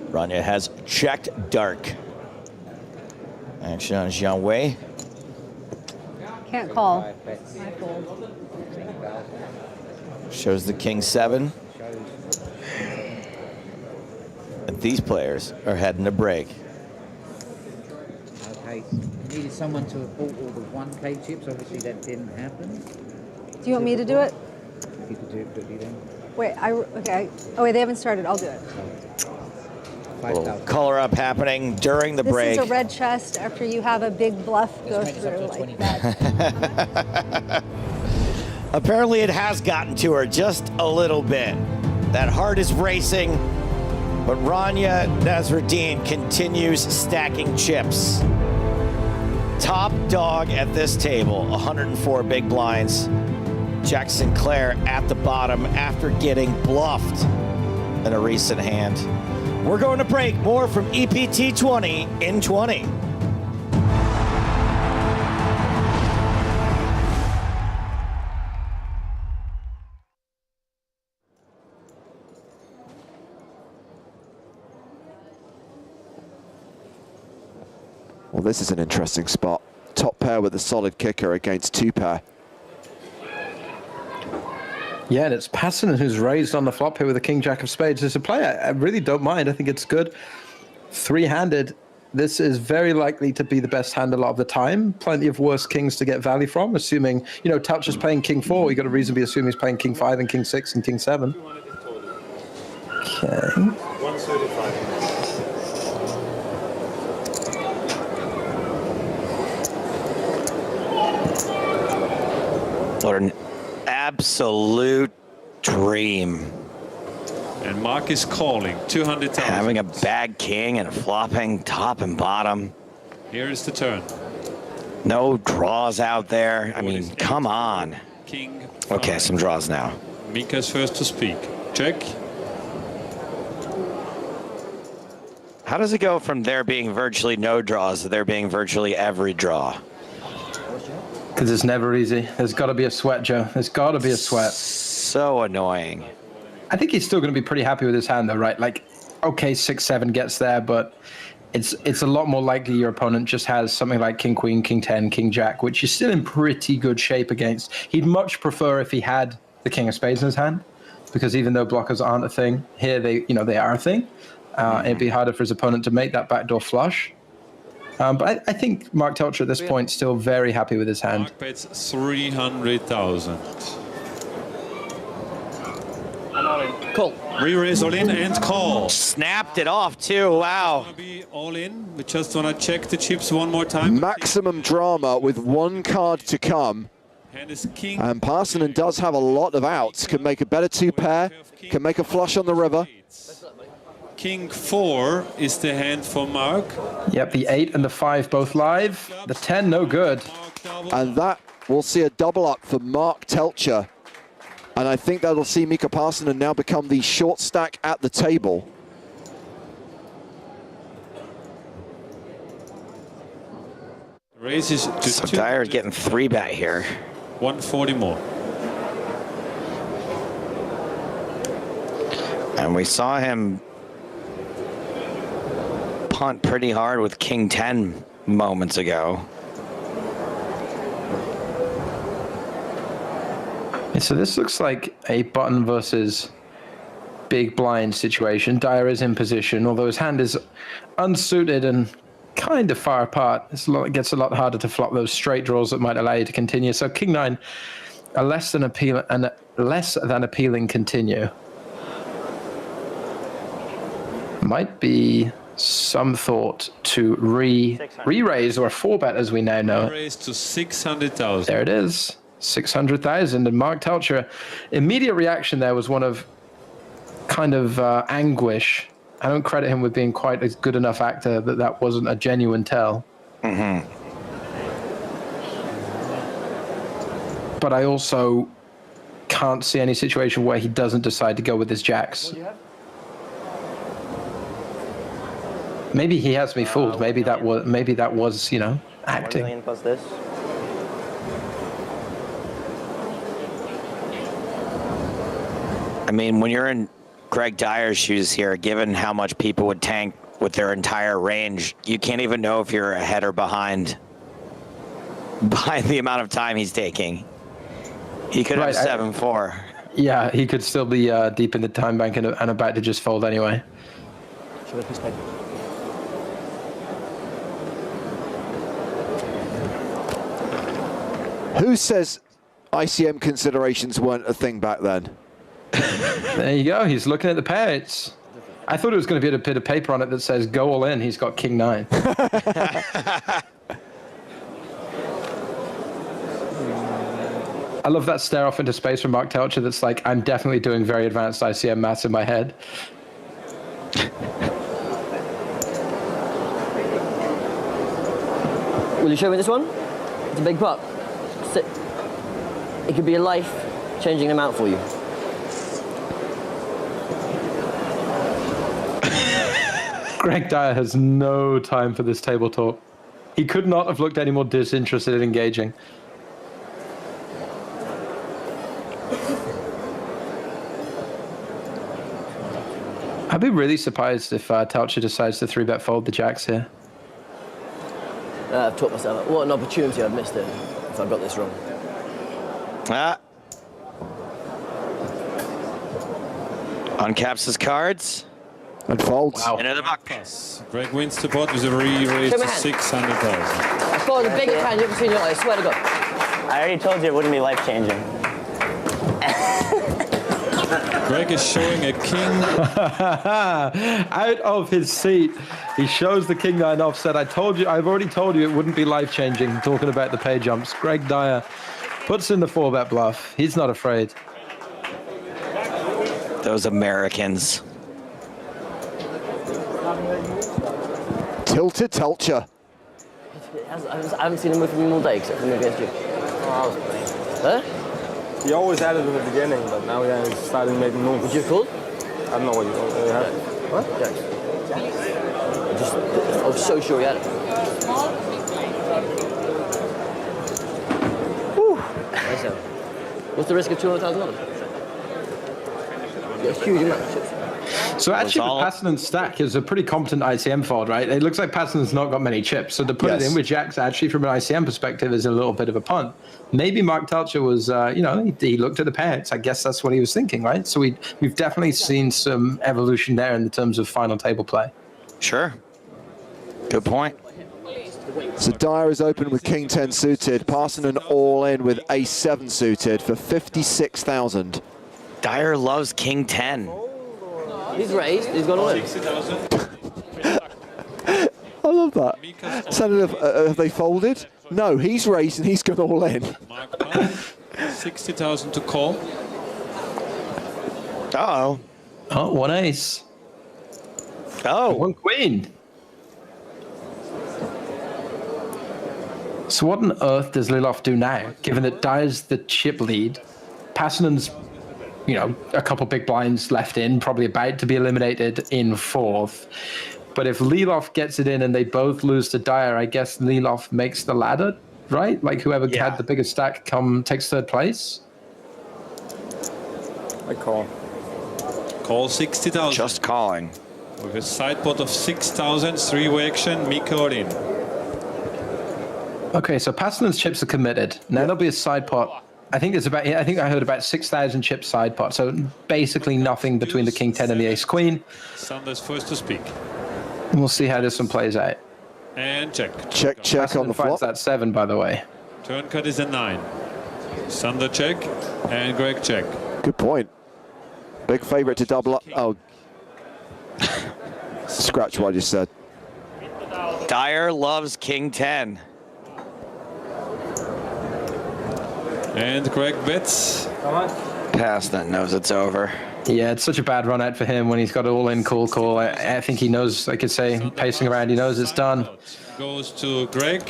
Rania has checked dark. Action on Zhao Wei. Can't call. I fold. Shows the king 7. And these players are heading to break. Okay, you needed someone to have bought all the 1K chips. Obviously that didn't happen. Do you want me to do it? If you could do it quickly then. Wait, okay. Oh, wait, they haven't started. I'll do it. Color up happening during the break. This is a red chest after you have a big bluff go through like that. Apparently it has gotten to her just a little bit. That heart is racing, but Rania Nasruddin continues stacking chips. Top dog at this table, 104 big blinds. Jack Sinclair at the bottom after getting bluffed in a recent hand. We're going to break. More from EPT 20 in 20. Well, this is an interesting spot. Top pair with a solid kicker against two pair. Yeah, and it's Passon who's raised on the flop here with the king-jack of spades. As a player, I really don't mind. I think it's good. Three-handed, this is very likely to be the best hand a lot of the time. Plenty of worse kings to get value from, assuming, you know, Touch is playing king 4. You got to reasonably assume he's playing king 5 and king 6 and king 7. Okay. 135. What an absolute dream. And Mark is calling 200,000. Having a bad king and flopping top and bottom. Here is the turn. No draws out there. I mean, come on. King. Okay, some draws now. Mika's first to speak. Check. How does it go from there being virtually no draws to there being virtually every draw? Because it's never easy. There's got to be a sweat, Joe. There's got to be a sweat. So annoying. I think he's still going to be pretty happy with his hand, though, right? Like, okay, 6-7 gets there, but it's a lot more likely your opponent just has something like king queen, king 10, king jack, which is still in pretty good shape against. He'd much prefer if he had the king of spades in his hand, because even though blockers aren't a thing, here they are a thing. It'd be harder for his opponent to make that backdoor flush. But I think Mark Telcher at this point still very happy with his hand. Mark bets 300,000. Cool. Re-raise all in and call. Snapped it off too. Wow. Be all in. We just want to check the chips one more time. Maximum drama with one card to come. Hand is king. And Parsonen does have a lot of outs. Can make a better two pair. Can make a flush on the river. King 4 is the hand for Mark. Yep, the 8 and the 5 both live. The 10, no good. And that will see a double up for Mark Telcher. And I think that'll see Mika Parsonen now become the short stack at the table. Raises to so Dyer's getting 3-bet here. 140 more. And we saw him punt pretty hard with king 10 moments ago. So this looks like a button versus big blind situation. Dyer is in position, although his hand is unsuited and kind of far apart. It gets a lot harder to flop those straight draws that might allow you to continue. So king 9, a less than appealing continue. Might be some thought to re-raise or 4-bet as we now know it. Raise to 600,000. There it is. 600,000. And Mark Telcher, immediate reaction there was one of kind of anguish. I don't credit him with being quite a good enough actor that wasn't a genuine tell. Mm-hmm. But I also can't see any situation where he doesn't decide to go with his jacks. Maybe he has me fooled. Maybe that was, you know, acting. 1 million plus this. I mean, when you're in Greg Dyer's shoes here, given how much people would tank with their entire range, you can't even know if you're ahead or behind by the amount of time he's taking. He could have 7-4. Yeah, he could still be deep in the time bank and about to just fold anyway. Who says ICM considerations weren't a thing back then. There you go. He's looking at the pair. I thought it was going to be a bit of paper on it that says "Go all in." He's got King 9. I love that stare off into space from Mark Telcher. That's like, I'm definitely doing very advanced ICM maths in my head. Will you show me this one? It's a big pot. It could be a life-changing amount for you. Greg Dyer has no time for this table talk. He could not have looked any more disinterested in engaging. I'd be really surprised if Telcher decides to 3-bet fold the jacks here. I've taught myself. What an opportunity I've missed it if I got this wrong. Uncaps his cards. And folds. Wow. Another buck. Greg wins the pot with a re-raise to 600,000. I've got the biggest hand you've ever seen in your life, I swear to God. I already told you it wouldn't be life-changing. Greg is showing a king. Out of his seat. He shows the King 9 offset. I've already told you it wouldn't be life-changing, talking about the pay jumps. Greg Dyer puts in the 4-bet bluff. He's not afraid. Those Americans. Tilted Telcher. I haven't seen him move from him all day except for him against you. Huh? He always had it in the beginning, but now he's starting making moves. What you called? I don't know what you called. What? I was so sure he had it. Whew. What's the risk of $200,000? A huge amount of chips. So actually, the Passanen stack is a pretty competent ICM fold, right? It looks like Passanen's not got many chips, so to put it in with jacks, actually, from an ICM perspective, is a little bit of a punt. Maybe Mark Telcher was, he looked at the pairs. I guess that's what he was thinking, right? So we've definitely seen some evolution there in terms of final table play. Sure. Good point. So Dyer is open with King 10 suited. Passanen all in with Ace 7 suited for 56,000. Dyer loves King 10. He's raised. He's gone all in. I love that. Have they folded? No, he's raised and he's gone all in. 60,000 to call. Uh-oh. Oh, 1 ace. Oh. 1 queen. So what on earth does Liloff do now, given that Dyer's the chip lead? Passanen's, a couple big blinds left in, probably about to be eliminated in 4th. But if Liloff gets it in and they both lose to Dyer, I guess Liloff makes the ladder, right? Like whoever had the biggest stack takes 3rd place. I call. Call 60,000. Just calling. With a side pot of 6,000, 3-way action, Mika all in. Okay, so Passanen's chips are committed. Now there'll be a side pot. I think I heard about 6,000 chip side pot. So basically nothing between the King 10 and the Ace Queen. Sanders first to speak. And we'll see how this one plays out. And check. Check on the flop. That 7, by the way. Turn cut is a 9. Sander check and Greg check. Good point. Big favorite to double up. Oh. Scratch what I just said. Dyer loves King 10. And Greg bets. Passanen knows it's over. Yeah, it's such a bad run out for him when he's got all in call. I think he knows, I could say, pacing around, he knows it's done. Goes to Greg.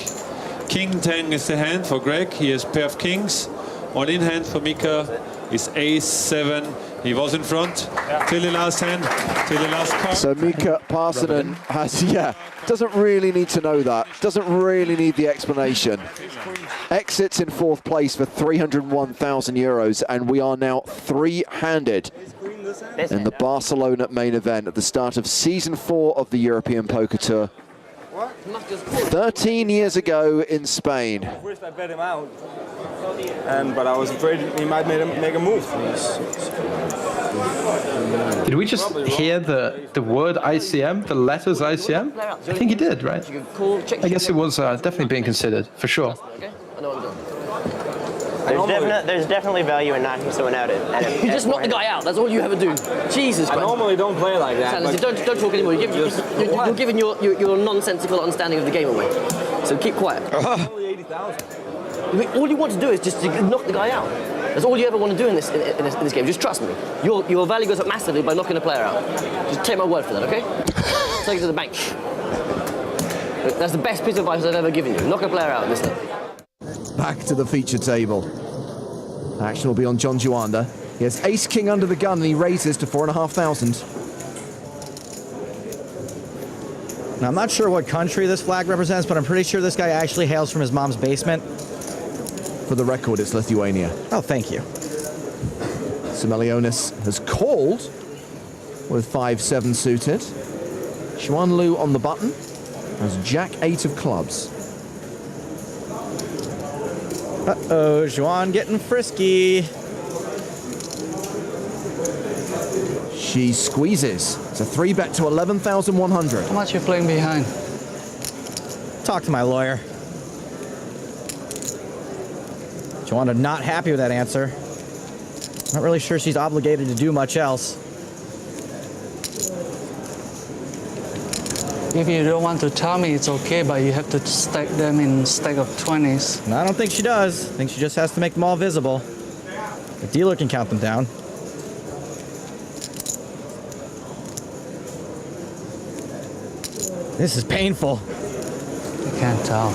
King 10 is the hand for Greg. He has pair of kings. All in hand for Mika is Ace 7. He was in front till the last hand, till the last card. So Mika Passanen has, doesn't really need to know that. Doesn't really need the explanation. Exits in 4th place for 301,000 euros, and we are now 3-handed in the Barcelona main event at the start of season 4 of the European Poker Tour. 13 years ago in Spain. First I bet him out, but I was afraid he might make a move. Did we just hear the word ICM, the letters ICM? I think he did, right? I guess it was definitely being considered, for sure. There's definitely value in knocking someone out at You just knock the guy out. That's all you ever do. Jesus Christ. I normally don't play like that. Silas, don't talk anymore. You're giving your nonsensical understanding of the game away. So keep quiet. Only 80,000. All you want to do is just to knock the guy out. That's all you ever want to do in this game. Just trust me. Your value goes up massively by knocking a player out. Just take my word for that, okay? Take it to the bank. That's the best piece of advice I've ever given you. Knock a player out in this level. Back to the feature table. Action will be on John Duanda. He has ace king under the gun and he raises to 4,500. Now, I'm not sure what country this flag represents, but I'm pretty sure this guy actually hails from his mom's basement. For the record, it's Lithuania. Oh, thank you. Simelionis has called with 5-7 suited. Xuan Lu on the button has Jack-8 of clubs. Uh-oh, Xuan getting frisky. She squeezes. It's a 3-bet to 11,100. How much are you playing behind? Talk to my lawyer. Xuan not happy with that answer. Not really sure she's obligated to do much else. If you don't want to tell me, it's okay, but you have to stack them in stack of 20s. No, I don't think she does. I think she just has to make them all visible. The dealer can count them down. This is painful. I can't tell.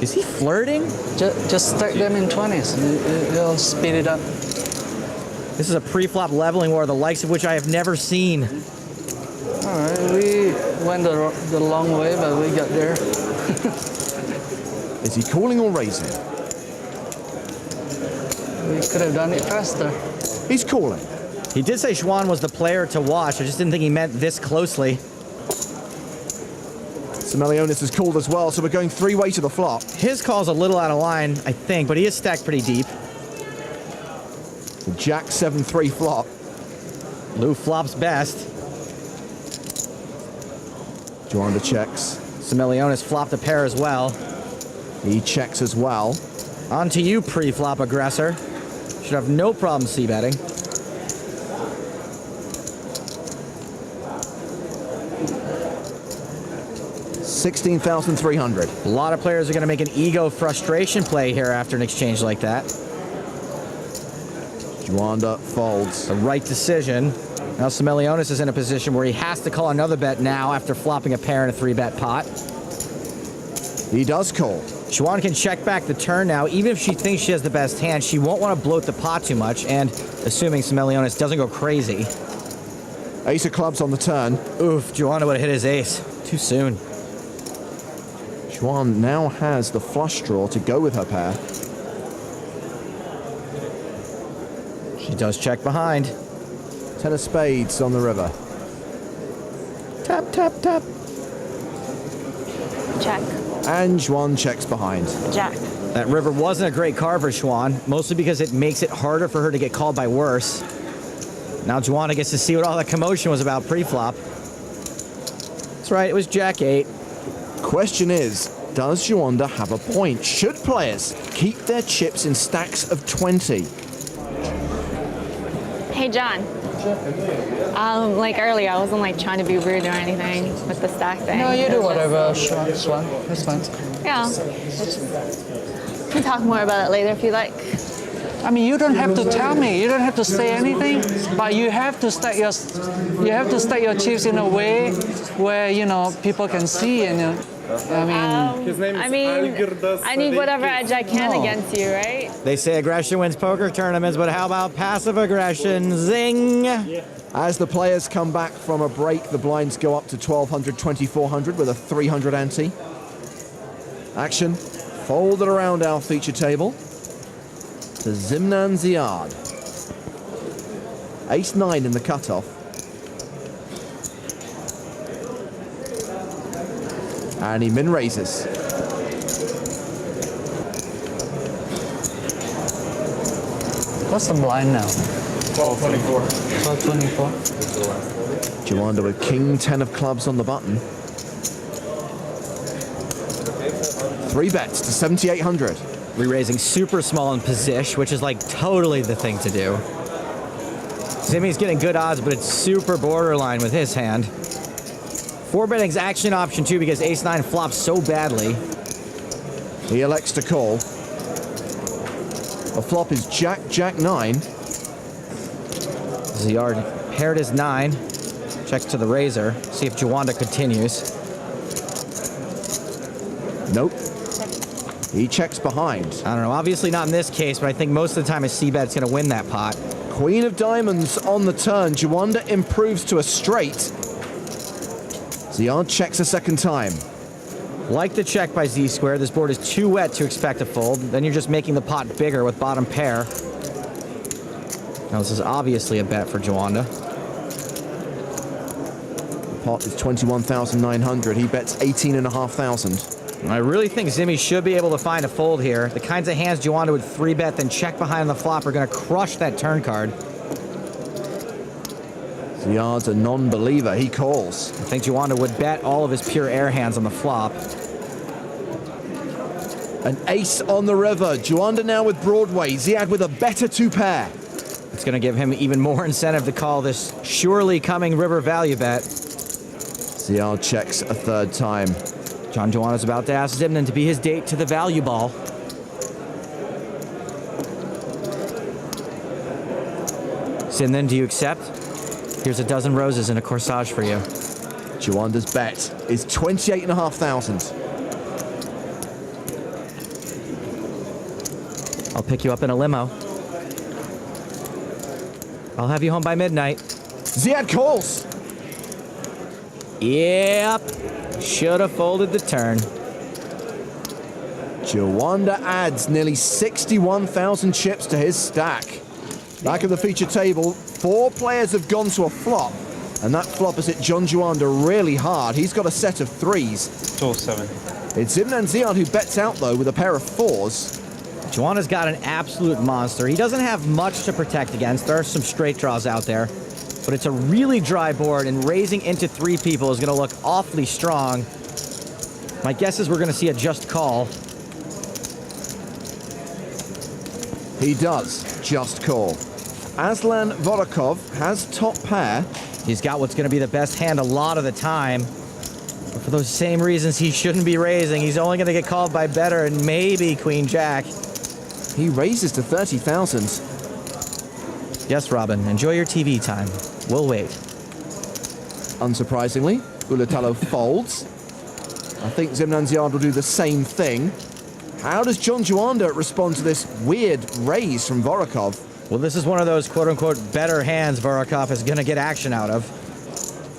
Is he flirting? Just stack them in 20s. It'll speed it up. This is a pre-flop leveling war, the likes of which I have never seen. All right, we went the long way, but we got there. Is he calling or raising? We could have done it faster. He's calling. He did say Xuan was the player to watch. I just didn't think he meant this closely. Simelionis has called as well, so we're going three-way to the flop. His call's a little out of line, I think, but he is stacked pretty deep. The Jack 7-3 flop. Lou flops best. Duanda checks. Simelionis flopped a pair as well. He checks as well. On to you, pre-flop aggressor. Should have no problem c-betting. $16,300. A lot of players are going to make an ego frustration play here after an exchange like that. Duanda folds. The right decision. Now Simelionis is in a position where he has to call another bet now after flopping a pair in a 3-bet pot. He does call. Xuan can check back the turn now. Even if she thinks she has the best hand, she won't want to bloat the pot too much, and assuming Simelionis doesn't go crazy. Ace of clubs on the turn. Oof, Duanda would have hit his ace. Too soon. Xuan now has the flush draw to go with her pair. She does check behind. 10 of spades on the river. Tap, tap, tap. Check. And Xuan checks behind. Jack. That river wasn't a great card for Xuan, mostly because it makes it harder for her to get called by worse. Now Duanda gets to see what all that commotion was about pre-flop. That's right, it was Jack-8. Question is, does Duanda have a point? Should players keep their chips in stacks of 20? Hey, John. Like earlier, I wasn't like trying to be rude or anything with the stack thing. No, you do whatever, Xuan. That's fine. Yeah. We can talk more about it later if you like. I mean, you don't have to tell me. You don't have to say anything, but you have to stack your chips in a way where people can see and. I need whatever edge I can against you, right? They say aggression wins poker tournaments, but how about passive aggression? Zing! Yeah. As the players come back from a break, the blinds go up to 1,200, 2,400 with a 300 ante. Action folded around our feature table to Zimnan Ziad. Ace-9 in the cutoff. And he min raises. What's the blind now? 1224. 1224. Duanda with king 10 of clubs on the button. 3 bets to 7,800. Re-raising super small in position, which is like totally the thing to do. Zimmy's getting good odds, but it's super borderline with his hand. 4-betting's actually an option too because ace-9 flops so badly. He elects to call. The flop is Jack, Jack 9. Ziard paired his 9. Checks to the razor. See if Juanda continues. Nope. He checks behind. I don't know. Obviously not in this case, but I think most of the time a C-bet's going to win that pot. Queen of diamonds on the turn. Juanda improves to a straight. Ziard checks a second time. Like the check by Z-Square, this board is too wet to expect a fold. Then you're just making the pot bigger with bottom pair. Now this is obviously a bet for Juanda. The pot is 21,900. He bets 18,500. I really think Zimmy should be able to find a fold here. The kinds of hands Juanda would 3-bet then check behind the flop are going to crush that turn card. Ziard's a non-believer. He calls. I think Juanda would bet all of his pure air hands on the flop. An ace on the river. Juanda now with Broadway. Ziad with a better 2-pair. It's going to give him even more incentive to call this surely coming river value bet. Ziard checks a third time. John Juana's about to ask Zimnan to be his date to the value ball. Zimnan, do you accept? Here's a dozen roses and a corsage for you. Juanda's bet is 28,500. I'll pick you up in a limo. I'll have you home by midnight. Ziad calls. Yep. Should have folded the turn. Juanda adds nearly 61,000 chips to his stack. Back of the feature table, 4 players have gone to a flop, and that flop has hit John Juanda really hard. He's got a set of 3s. 207. It's Zimnan Ziad who bets out, though, with a pair of 4s. Juana's got an absolute monster. He doesn't have much to protect against. There are some straight draws out there, but it's a really dry board, and raising into 3 people is going to look awfully strong. My guess is we're going to see a just call. He does just call. Aslan Vorokov has top pair. He's got what's going to be the best hand a lot of the time. But for those same reasons he shouldn't be raising, he's only going to get called by better and maybe Queen Jack. He raises to 30,000. Yes, Robin, enjoy your TV time. We'll wait. Unsurprisingly, Ulatalo folds. I think Zimnan Ziad will do the same thing. How does John Juanda respond to this weird raise from Vorokov? Well, this is one of those quote-unquote better hands Vorokov is going to get action out of.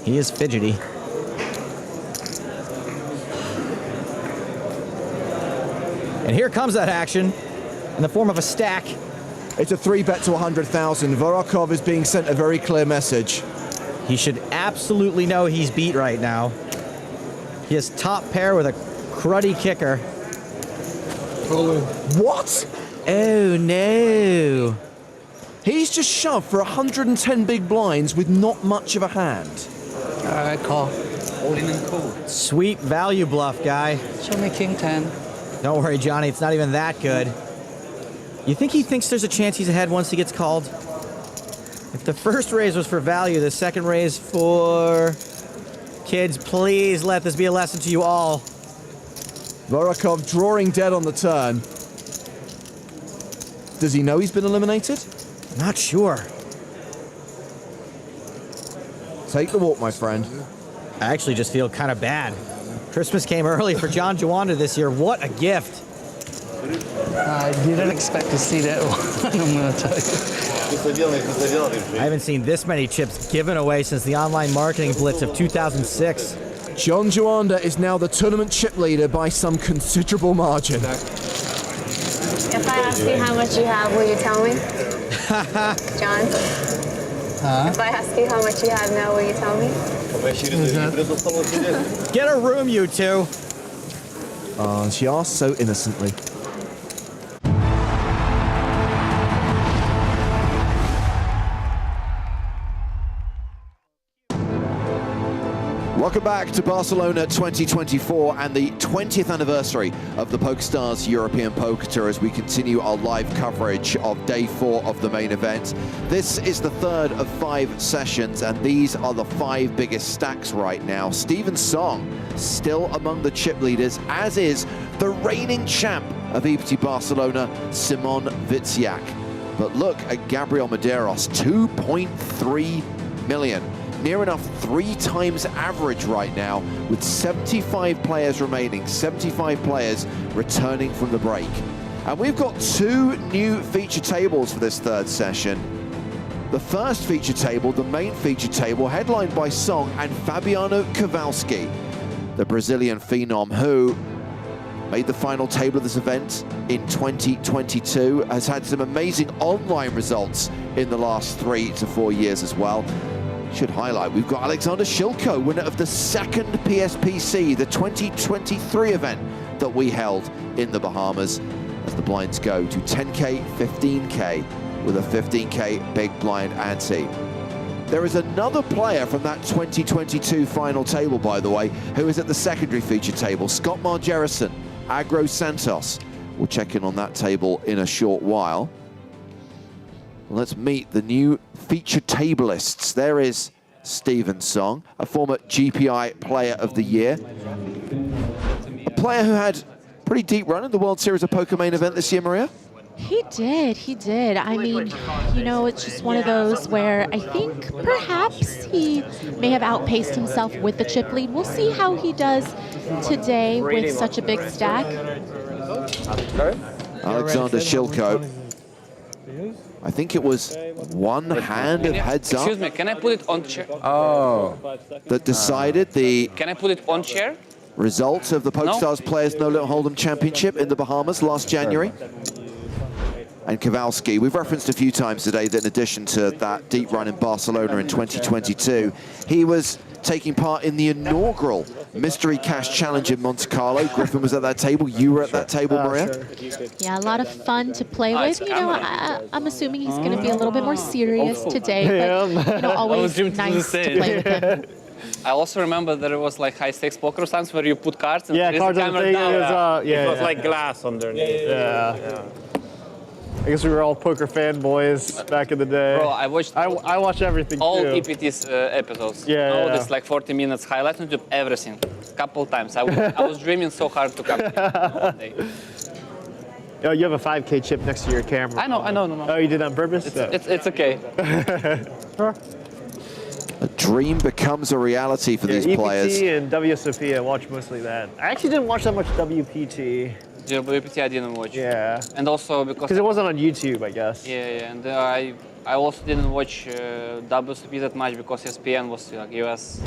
He is fidgety. And here comes that action in the form of a stack. It's a 3-bet to 100,000. Vorokov is being sent a very clear message. He should absolutely know he's beat right now. He has top pair with a cruddy kicker. What? Oh, no. He's just shoved for 110 big blinds with not much of a hand. All right, call. All in and call. Sweet value bluff, guy. Show me King 10. Don't worry, Johnny. It's not even that good. You think he thinks there's a chance he's ahead once he gets called? If the first raise was for value, the second raise for... Kids, please let this be a lesson to you all. Vorokov drawing dead on the turn. Does he know he's been eliminated? Not sure. Take the walk, my friend. I actually just feel kind of bad. Christmas came early for John Juanda this year. What a gift. I didn't expect to see that one, I'm going to tell you. I haven't seen this many chips given away since the online marketing blitz of 2006. John Juanda is now the tournament chip leader by some considerable margin. If I ask you how much you have, will you tell me? John? If I ask you how much you have now, will you tell me? Get a room, you two. She asked so innocently. Welcome back to Barcelona 2024 and the 20th anniversary of the PokerStars European Poker Tour as we continue our live coverage of day 4 of the main event. This is the third of 5 sessions and these are the 5 biggest stacks right now. Steven Song still among the chip leaders, as is the reigning champ of EPT Barcelona, Simon Witziak. But look at Gabriel Medeiros, 2.3 million. Near enough 3 times average right now, with 75 players remaining, 75 players returning from the break. And we've got 2 new feature tables for this third session. The first feature table, the main feature table, headlined by Song and Fabiano Kowalski, the Brazilian phenom who made the final table of this event in 2022, has had some amazing online results in the last 3 to 4 years as well. Should highlight, we've got Alexander Shilko, winner of the second PSPC, the 2023 event that we held in the Bahamas, as the blinds go to 10K, 15K, with a 15K big blind ante. There is another player from that 2022 final table, by the way, who is at the secondary feature table, Scott Margerison, Agro Santos. We'll check in on that table in a short while. Let's meet the new feature tablists. There is Steven Song, a former GPI Player of the Year. A player who had a pretty deep run in the World Series of Poker main event this year, Maria. He did. I mean, you know, it's just one of those where I think perhaps he may have outpaced himself with the chip lead. We'll see how he does today with such a big stack. Alexander Shilko. I think it was one hand of heads up. Excuse me, can I put it on chair? That decided the Can I put it on chair? results of the PokerStars Players No Limit Hold'em Championship in the Bahamas last January. And Kowalski, we've referenced a few times today that in addition to that deep run in Barcelona in 2022, he was taking part in the inaugural Mystery Cash Challenge in Monte Carlo. Griffin was at that table. You were at that table, Maria. Yeah, a lot of fun to play with. You know, I'm assuming he's going to be a little bit more serious today, but you know, always nice to play with him. I also remember there was like high stakes poker stands where you put cards and Yeah, cards on the thing. It was like glass underneath. Yeah. I guess we were all poker fanboys back in the day. Bro, I watched everything all too. EPT's episodes. Yeah, This like 40 minutes highlight on YouTube, everything. Couple times. I was dreaming so hard to come one day. Oh, you have a 5K chip next to your camera. I know. Oh, you did on purpose? It's okay. A dream becomes a reality for these EPT players. and WSOP, I watch mostly that. I actually didn't watch that much WPT. WPT I didn't watch. Yeah. And also because it wasn't on YouTube, I guess. Yeah, and I also didn't watch WSOP that much because ESPN was like US.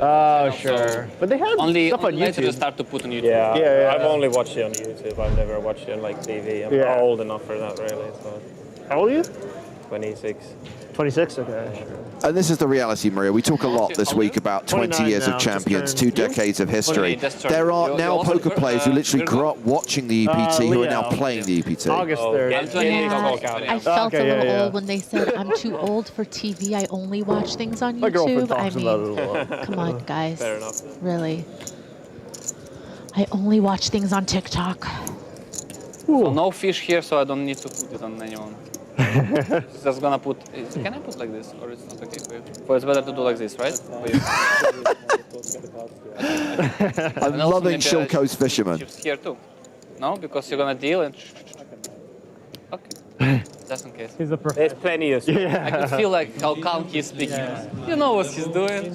Oh, sure. But they had only stuff on later YouTube. to start to put on YouTube. Yeah, I've only watched it on YouTube. I've never watched it on like TV. I'm not old enough for that, really. So. How old are you? 26. 26? Okay. And this is the reality, Maria. We talk a lot this week about 20 years of champions, 2 decades of history. There are now poker players who literally grew up watching the EPT who are now playing the EPT. August 3rd. I felt a little old when they said I'm too old for TV. I only watch things on My girlfriend YouTube. talks about it a lot. Come on, guys. Fair enough. Really. I only watch things on TikTok. So no fish here, so I don't need to put it on anyone. Just gonna put. Can I put like this, or it's not okay for you? Or it's better to do like this, right? I'm loving Shilko's fisherman. Chips here too. No, because you're gonna deal and. Okay. Just in case. He's a There's plenty of stuff. I could feel like how calm he's speaking. You know what he's doing.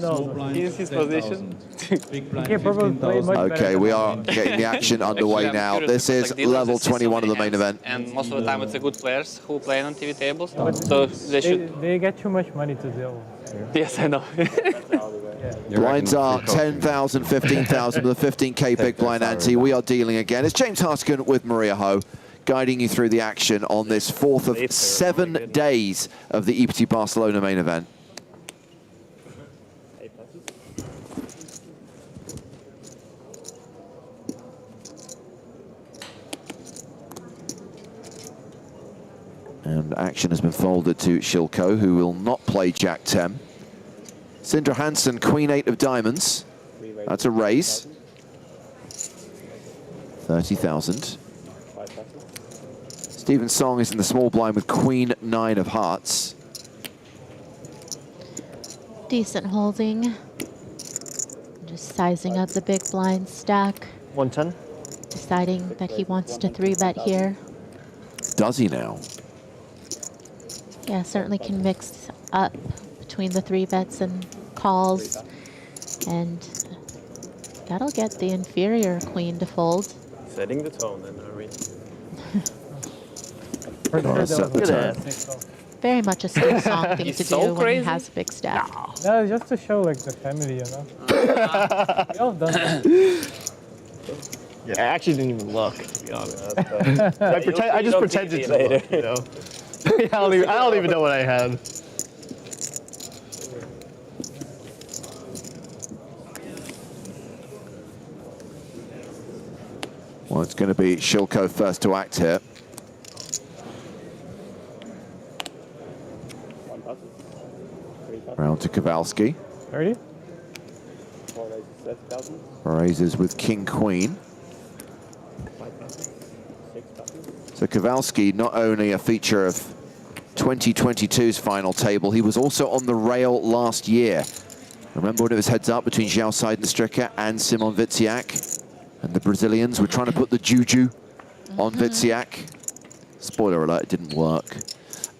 He's his position. Okay, we are getting the action underway now. This is level 21 of the main event. And most of the time it's the good players who play on TV tables. So they should. They get too much money to deal. Yes, I know. Blinds are 10,000, 15,000 with a 15K big blind ante. We are dealing again. It's James Huskin with Maria Ho, guiding you through the action on this 4th of 7 days of the EPT Barcelona main event. And action has been folded to Shilko, who will not play Jack 10. Sindra Hansen, Queen 8 of diamonds. That's a raise. 30,000. Stephen Song is in the small blind with Queen 9 of hearts. Decent holding. Just sizing up the big blind stack. 110. Deciding that he wants to 3-bet here. Does he now? Yeah, certainly can mix up between the 3-bets and calls. And that'll get the inferior queen to fold. Setting the tone then, are we? Very much a Steve Song thing He's to so do when crazy. he has a big stack. Yeah, just to show like the family, you know. We all done that. Yeah, I actually didn't even look, to be honest. I just pretended to look, you know. I don't even know what I had. Well, it's going to be Shilko first to act here. Round to Kowalski. 30? Raises with King Queen. So Kowalski, not only a feature of 2022's final table, he was also on the rail last year. Remember when it was heads up between Zhao Seidenstricker and Simon Witziak? And the Brazilians were trying to put the juju on Witziak. Spoiler alert, it didn't work.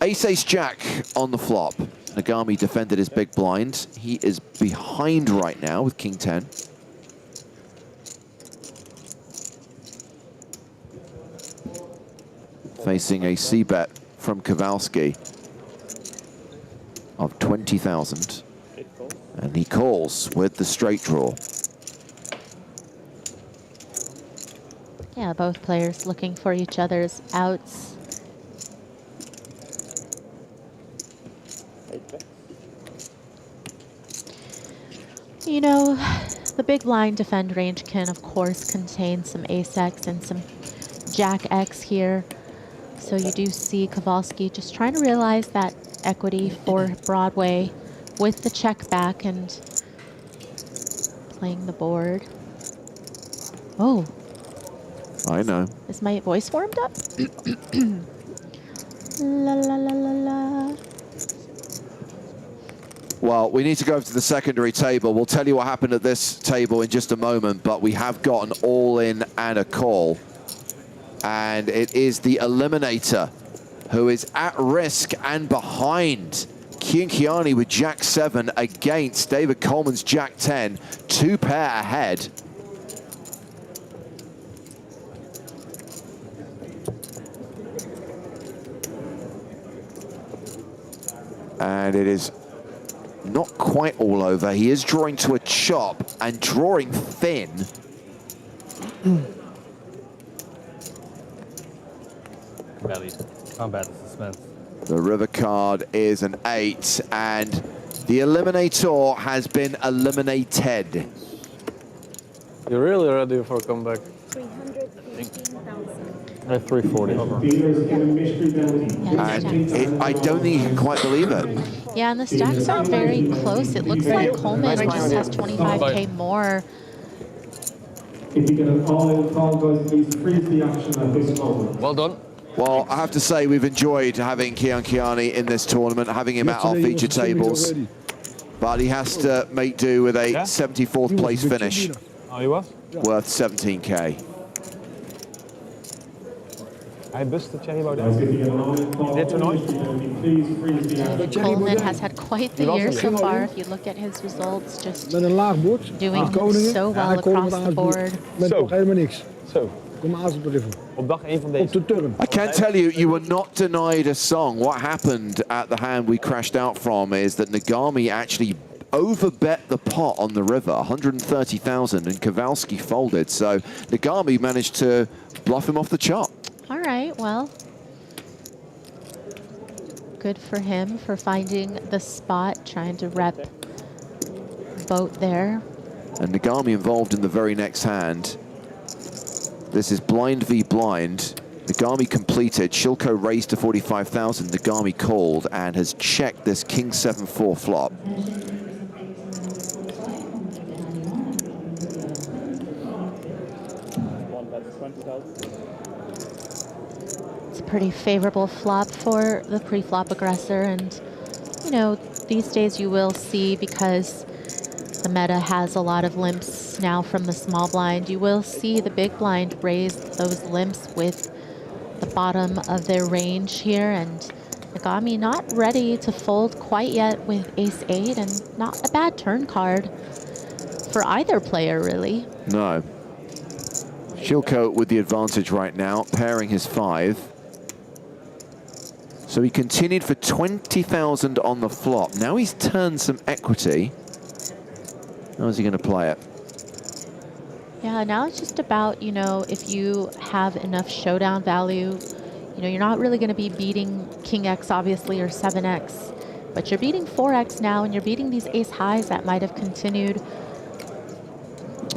Ace-Ace-Jack on the flop. Nagami defended his big blind. He is behind right now with King 10. Facing a C-bet from Kowalski of 20,000. And he calls with the straight draw. Yeah, both players looking for each other's outs. You know, the big blind defend range can, of course, contain some ace-X and some jack-X here. So you do see Kowalski just trying to realize that equity for Broadway with the check back and playing the board. Oh. I know. Is my voice warmed up? La la la la la. Well, we need to go over to the secondary table. We'll tell you what happened at this table in just a moment, but we have got an all-in and a call. And it is the Eliminator who is at risk and behind. Kiankiani with Jack 7 against David Coleman's Jack 10. 2 pair ahead. And it is not quite all over. He is drawing to a chop and drawing thin. Combat suspense. The river card is an 8, and the Eliminator has been eliminated. You're really ready for a comeback. 340. And I don't think he can quite believe it. Yeah, and the stacks are very close. It looks like Coleman just has 25K more. If you get a call, guys, please freeze the action at this moment. Well done. Well, I have to say we've enjoyed having Kiankiani in this tournament, having him at our feature tables. But he has to make do with a 74th place finish. Oh, he was? Worth 17K. Hij buste Thierry Baudet. Dit toernooi? Coleman has had quite the year so far. If you look at his results, just doing so well across the board. Zo. Op dag 1 van deze. I can tell you, you were not denied a song. What happened at the hand we crashed out from is that Nagami actually overbet the pot on the river, 130,000, and Kowalski folded. So Nagami managed to bluff him off the chop. All right, well, good for him for finding the spot, trying to rep boat there. And Nagami involved in the very next hand. This is blind v blind. Nagami completed. Shilko raised to 45,000. Nagami called and has checked this King 7-4 flop. That's 20,000. It's a pretty favorable flop for the pre-flop aggressor, and you know, these days you will see, because the meta has a lot of limps now from the small blind, you will see the big blind raise those limps with the bottom of their range here, and Nagami not ready to fold quite yet with ace-8, and not a bad turn card for either player, really. No. Shilko with the advantage right now, pairing his 5. So he continued for 20,000 on the flop. Now he's turned some equity. How is he going to play it? Yeah, now it's just about, you know, if you have enough showdown value, you know, you're not really going to be beating King X, obviously, or 7X, but you're beating 4X now, and you're beating these ace highs that might have continued.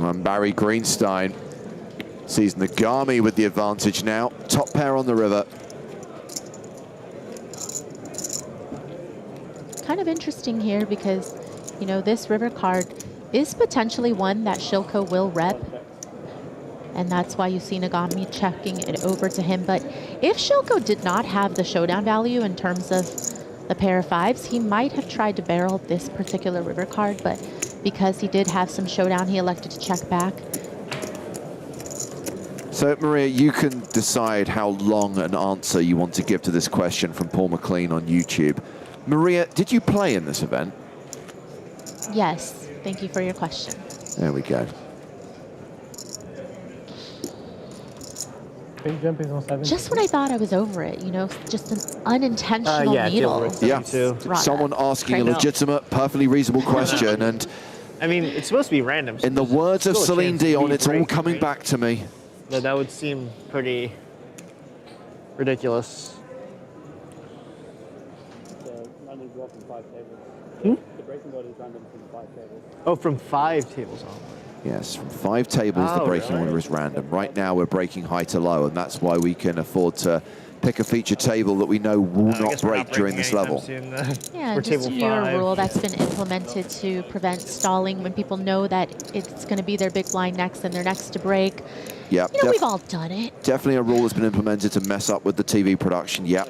And Barry Greenstein sees Nagami with the advantage now. Top pair on the river. Kind of interesting here because, you know, this river card is potentially one that Shilko will rep, and that's why you see Nagami checking it over to him. But if Shilko did not have the showdown value in terms of the pair of 5s, he might have tried to barrel this particular river card, but because he did have some showdown, he elected to check back. So, Maria, you can decide how long an answer you want to give to this question from Paul McLean on YouTube. Maria, did you play in this event? Yes, thank you for your question. There we go. Big jumping on 7. Just when I thought I was over it, you know, just an unintentional needle. Yeah, someone asking a legitimate, perfectly reasonable question, and I mean, it's supposed to be random. So in the words of still a Celine chance to Dion, beat it's all break, coming right? back to me. That would seem pretty ridiculous. The random draw from 5 tables. Hmm? The breaking order is random from 5 tables. Oh, from 5 tables on. Yes, from 5 tables, the Oh, breaking right. order is random. Right now, we're breaking high to low, and that's why we can afford to pick a feature table that we know will not break during this level. Yeah, just a newer rule that's been implemented to prevent stalling when people know that it's going to be their big blind next and they're next to break. Yep, You know, we've all done it. definitely a rule that's been implemented to mess up with the TV production. Yep.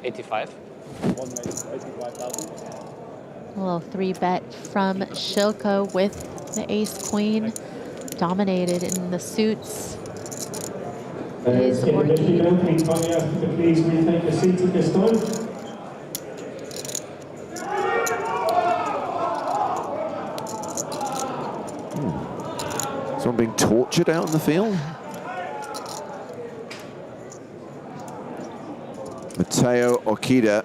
85. 85,000. A little 3-bet from Shilko with the ace-queen. Dominated in the suits. Is Can Orchid. you kindly ask you to please retake your seats at this time? Someone being tortured out in the field? Mateo Okida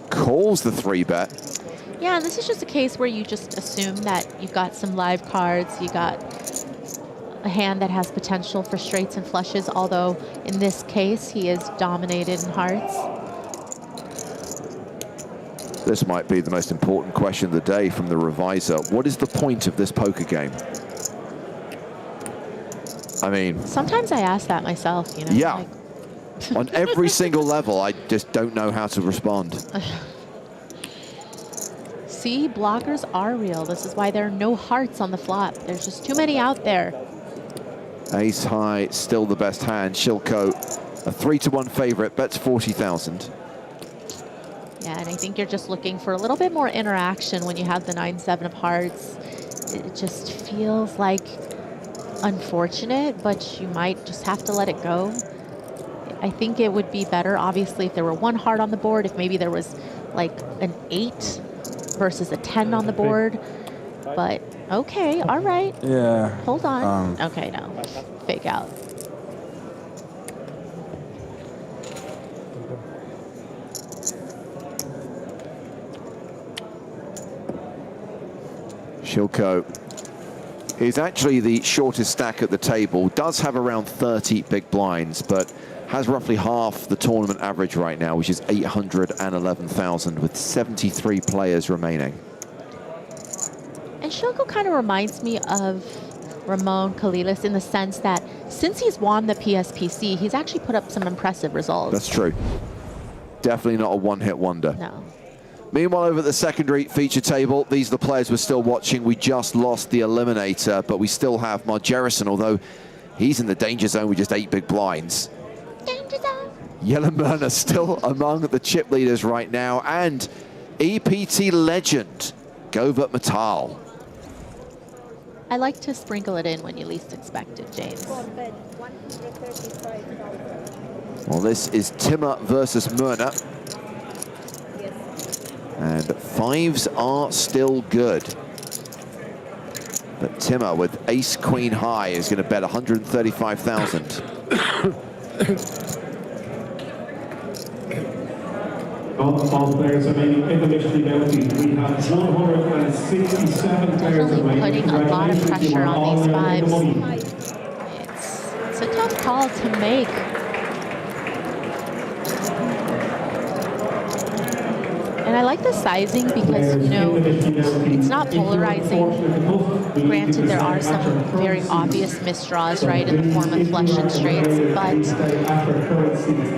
calls the 3-bet. Yeah, this is just a case where you just assume that you've got some live cards, you got a hand that has potential for straights and flushes, although in this case he is dominated in hearts. This might be the most important question of the day from the reviser. What is the point of this poker game? I mean... Sometimes I ask that myself, you know? Yeah. Like, on every single level, I just don't know how to respond. see, blockers are real. This is why there are no hearts on the flop. There's just too many out there. Ace high, still the best hand. Shilko, a 3-1 favorite, bets 40,000. Yeah, and I think you're just looking for a little bit more interaction when you have the 9-7 of hearts. It just feels like unfortunate, but you might just have to let it go. I think it would be better, obviously, if there were 1 heart on the board, if maybe there was like an 8 versus a 10 on the board. But okay, all right. Yeah. Hold on. Okay, no. Fake out. Shilko is actually the shortest stack at the table, does have around 30 big blinds, but has roughly half the tournament average right now, which is 811,000 with 73 players remaining. And Shilko kind of reminds me of Ramon Kalilis in the sense that since he's won the PSPC, he's actually put up some impressive results. That's true. Definitely not a one-hit wonder. No. Meanwhile, over at the secondary feature table, these are the players we're still watching. We just lost the Eliminator, but we still have Margerison, although he's in the danger zone with just 8 big blinds. Danger zone. Yellow Myrna still among the chip leaders right now, and EPT legend, Govert Metal. I like to sprinkle it in when you least expect it, James. Well, this is Timmer versus Myrna. And 5s are still good. But Timmer with ace queen high is going to bet 135,000. All players remaining in the mystery bounty. We have 167 players remaining. Putting a lot of pressure on these 5s. It's a tough call to make. And I like the sizing because, you know, it's not polarizing. Granted, there are some very obvious misdraws, right, in the form of flush and straights, but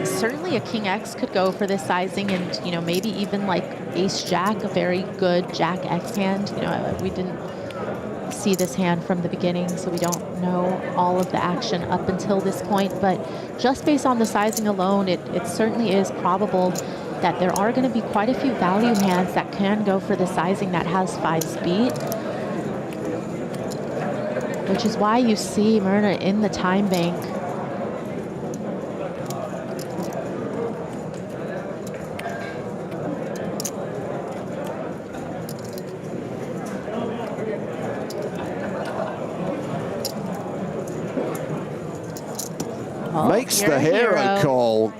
certainly a King X could go for this sizing, and, you know, maybe even like Ace Jack, a very good Jack X hand. You know, we didn't see this hand from the beginning, so we don't know all of the action up until this point, but just based on the sizing alone, it certainly is probable that there are going to be quite a few value hands that can go for the sizing that has 5s beat, which is why you see Myrna in the time bank. Makes the hero call.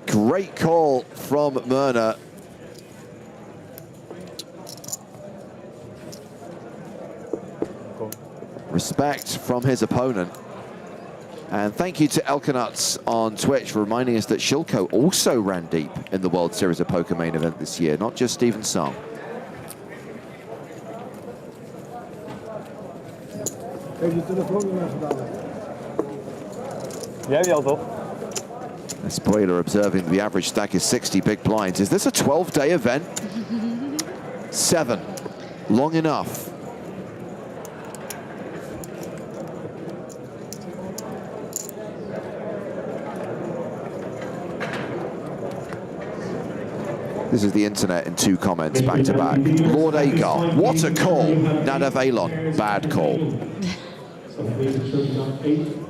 Great call from Myrna. Respect from his opponent. And thank you to Elkanuts on Twitch for reminding us that Shilko also ran deep in the World Series of Poker main event this year, not just Steven Song. A spoiler observing the average stack is 60 big blinds. Is this a 12-day event? 7. Long enough. This is the internet in 2 comments back to back. Lord Agar, what a call. Nadav Alon, bad call.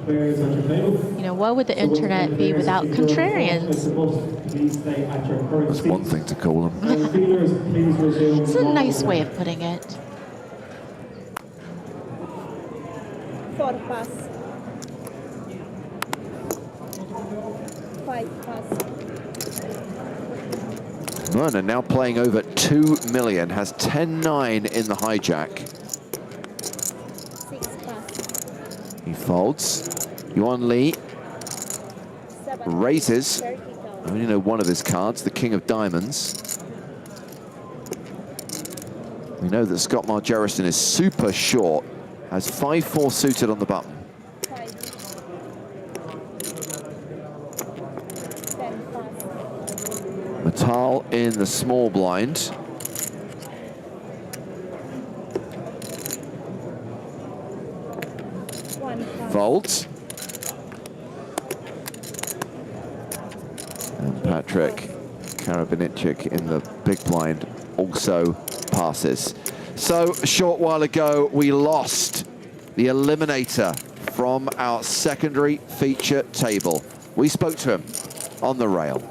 You know, what would the internet be without contrarians? That's one thing to call them. It's a nice way of putting it. 4 pass. 5 pass. Myrna now playing over 2 million, has 10-9 in the hijack. 6 pass. He folds. Yuan Lee raises. I only know one of his cards, the King of Diamonds. We know that Scott Margerison is super short, has 5-4 suited on the button. Metal in the small blind. Folds. And Patrick Karabanchik in the big blind also passes. So a short while ago, we lost the Eliminator from our secondary feature table. We spoke to him on the rail.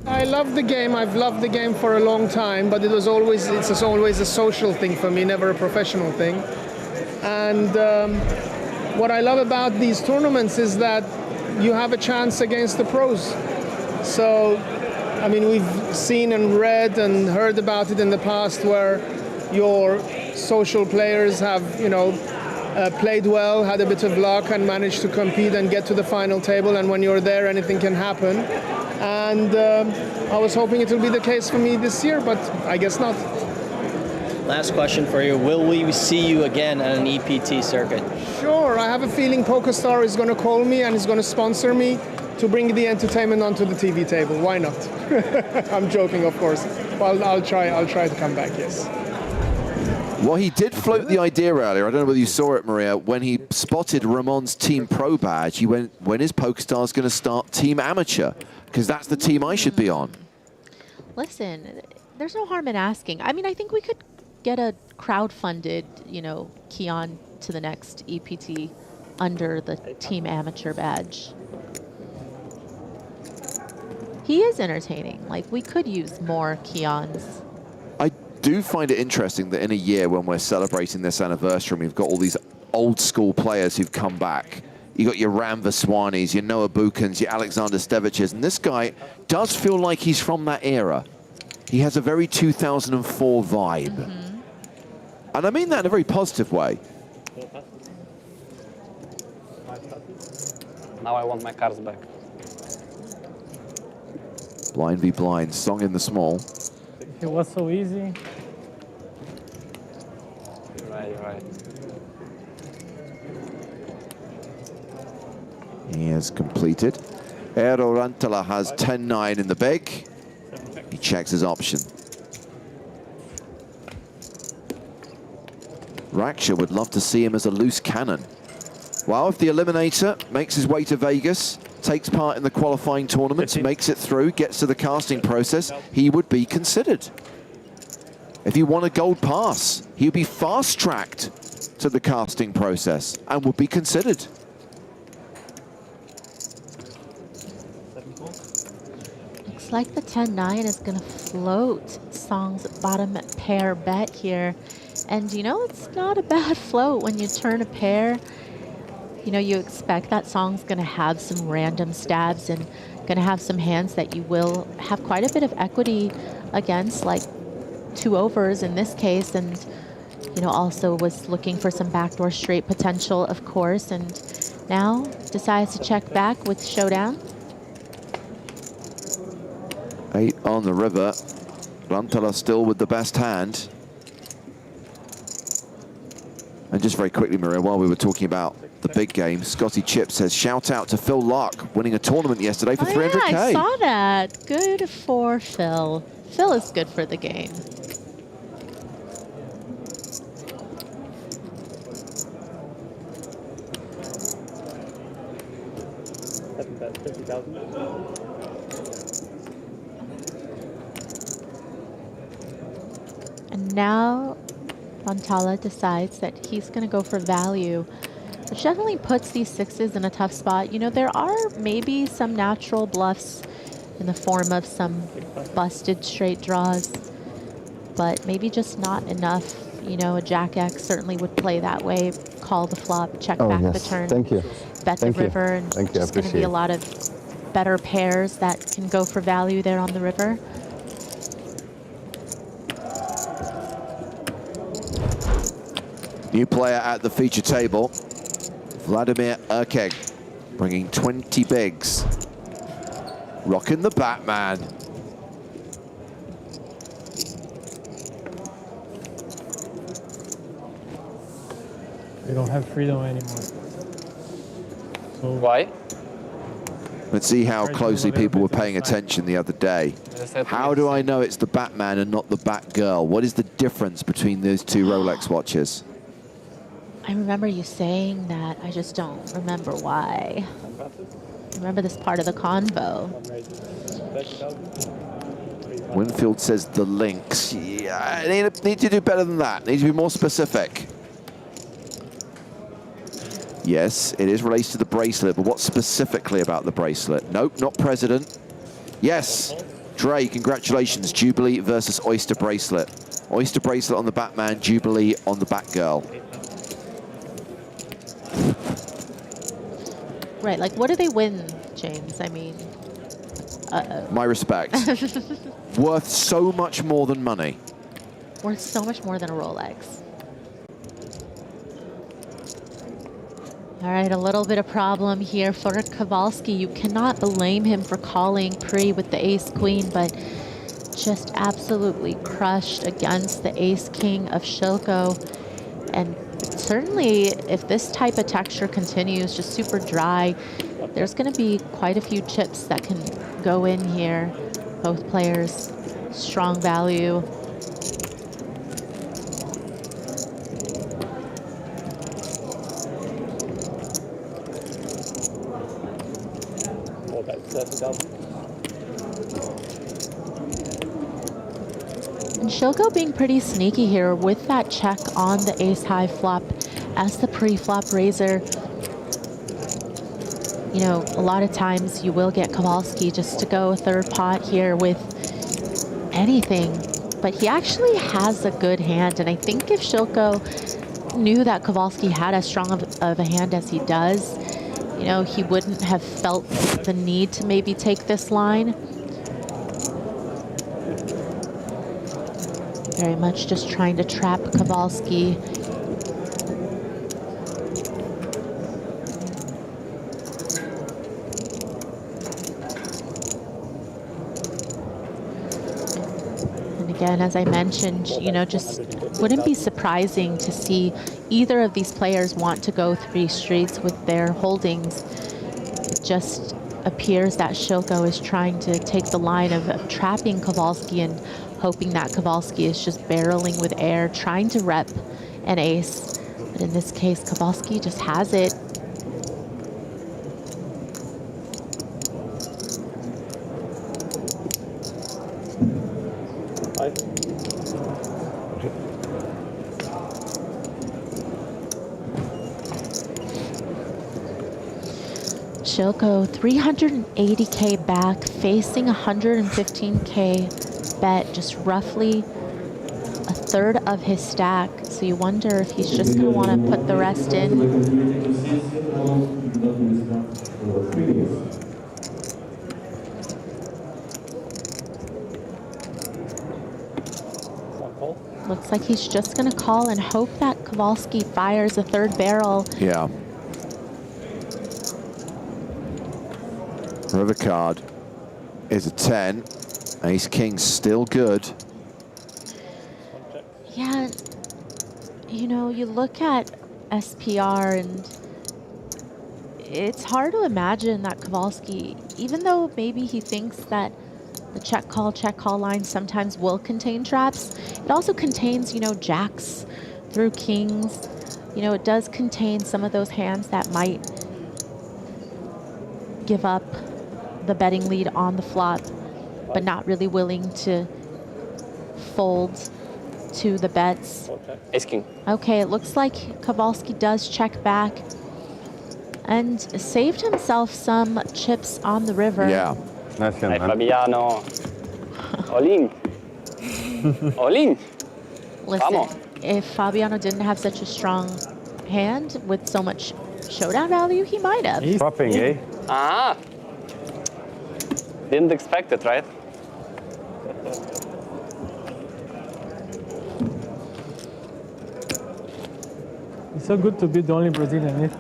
I love the game. I've loved the game for a long time, but it's always a social thing for me, never a professional thing. And what I love about these tournaments is that you have a chance against the pros. So, I mean, we've seen and read and heard about it in the past where your social players have, you know, played well, had a bit of luck and managed to compete and get to the final table, and when you're there, anything can happen. And I was hoping it will be the case for me this year, but I guess not. Last question for you. Will we see you again at an EPT circuit? Sure, I have a feeling PokerStars is going to call me and is going to sponsor me. to bring the entertainment onto the TV table. Why not? I'm joking, of course. Well, I'll try to come back, yes. Well, he did float the idea earlier. I don't know whether you saw it, Maria. When he spotted Ramon's Team Pro badge, he went, when is PokerStars going to start Team Amateur? Because that's the team I should be on. Listen, there's no harm in asking. I mean, I think we could get a crowd-funded, you know, Keon to the next EPT under the Team Amateur badge. He is entertaining. Like, we could use more Keons. I do find it interesting that in a year when we're celebrating this anniversary, we've got all these old school players who've come back. You got your Ram Vaswanis, your Noah Bukans, your Alexander Steviches, and this guy does feel like he's from that era. He has a very 2004 vibe. And I mean that in a very positive way. Now I want my cards back. Blind v blind, song in the small. It was so easy. You're right, you're right. He has completed. Eero Rantala has 10-9 in the big. He checks his option. Raksha would love to see him as a loose cannon. Well, if the Eliminator makes his way to Vegas, takes part in the qualifying tournaments, makes it through, gets to the casting process, he would be considered. If he won a gold pass, he would be fast-tracked to the casting process and would be considered. Looks like the 10-9 is going to float Song's bottom pair bet here. And, you know, it's not a bad float when you turn a pair. You know, you expect that Song's going to have some random stabs and going to have some hands that you will have quite a bit of equity against, like 2 overs in this case. And, you know, also was looking for some backdoor straight potential, of course. And now decides to check back with Showdown. 8 on the river. Rantala still with the best hand. And just very quickly, Maria, while we were talking about the big game, Scotty Chip says, shout out to Phil Lark, winning a tournament yesterday for 300K. Yeah, I saw that. Good for Phil. Phil is good for the game. And now Rantala decides that he's going to go for value, which definitely puts these 6s in a tough spot. You know, there are maybe some natural bluffs in the form of some busted straight draws, but maybe just not enough. You know, a Jack X certainly would play that way, call the flop, check back the turn, bet the river, and just going to be a lot of better pairs that can go for value there on the river. New player at the feature table, Vladimir Urkeg, bringing 20 bigs. Rocking the Batman. We don't have freedom anymore. So why? Let's see how closely people were paying attention the other day. How do I know it's the Batman and not the Batgirl? What is the difference between those 2 Rolex watches? I remember you saying that. I just don't remember why. I remember this part of the convo. Winfield says the links. Yeah, I need to do better than that. Need to be more specific. Yes, it is related to the bracelet, but what specifically about the bracelet? Nope, not President. Yes, Dre, congratulations. Jubilee versus Oyster Bracelet. Oyster Bracelet on the Batman, Jubilee on the Batgirl. Right, like what do they win, James? I mean, My respect. Worth so much more than money. Worth so much more than a Rolex. All right, a little bit of problem here for Kowalski. You cannot blame him for calling pre with the ace-queen, but just absolutely crushed against the ace-king of Shilko. And certainly, if this type of texture continues, just super dry, There's going to be quite a few chips that can go in here. Both players, strong value. Oh, that's double. And Shilko being pretty sneaky here with that check on the ace-high flop as the pre-flop raiser. You know, a lot of times you will get Kowalski just to go a third pot here with anything, but he actually has a good hand. And I think if Shilko knew that Kowalski had as strong of a hand as he does, you know, he wouldn't have felt the need to maybe take this line. Very much just trying to trap Kowalski. Again, as I mentioned, you know, just wouldn't be surprising to see either of these players want to go 3 streets with their holdings. It just appears that Shilko is trying to take the line of trapping Kowalski and hoping that Kowalski is just barreling with air, trying to rep an ace. But in this case, Kowalski just has it. Shilko 380K back, facing 115K bet, just roughly a third of his stack. So you wonder if he's just going to want to put the rest in. Looks like he's just going to call and hope that Kowalski fires a third barrel. Yeah. River card is a 10. Ace King's still good. Yeah, you know, you look at SPR and it's hard to imagine that Kowalski, even though maybe he thinks that the check call line sometimes will contain traps, it also contains, you know, jacks through kings. You know, it does contain some of those hands that might give up the betting lead on the flop, but not really willing to fold to the bets. Ace King. Okay, it looks like Kowalski does check back and saved himself some chips on the river. Yeah. Nice Hey, Fabiano. All-in. All-in. Listen, if Fabiano didn't have such a strong hand with so much showdown value, he might have. He's dropping, eh? Ah. Didn't expect it, right? It's so good to be the only Brazilian in it.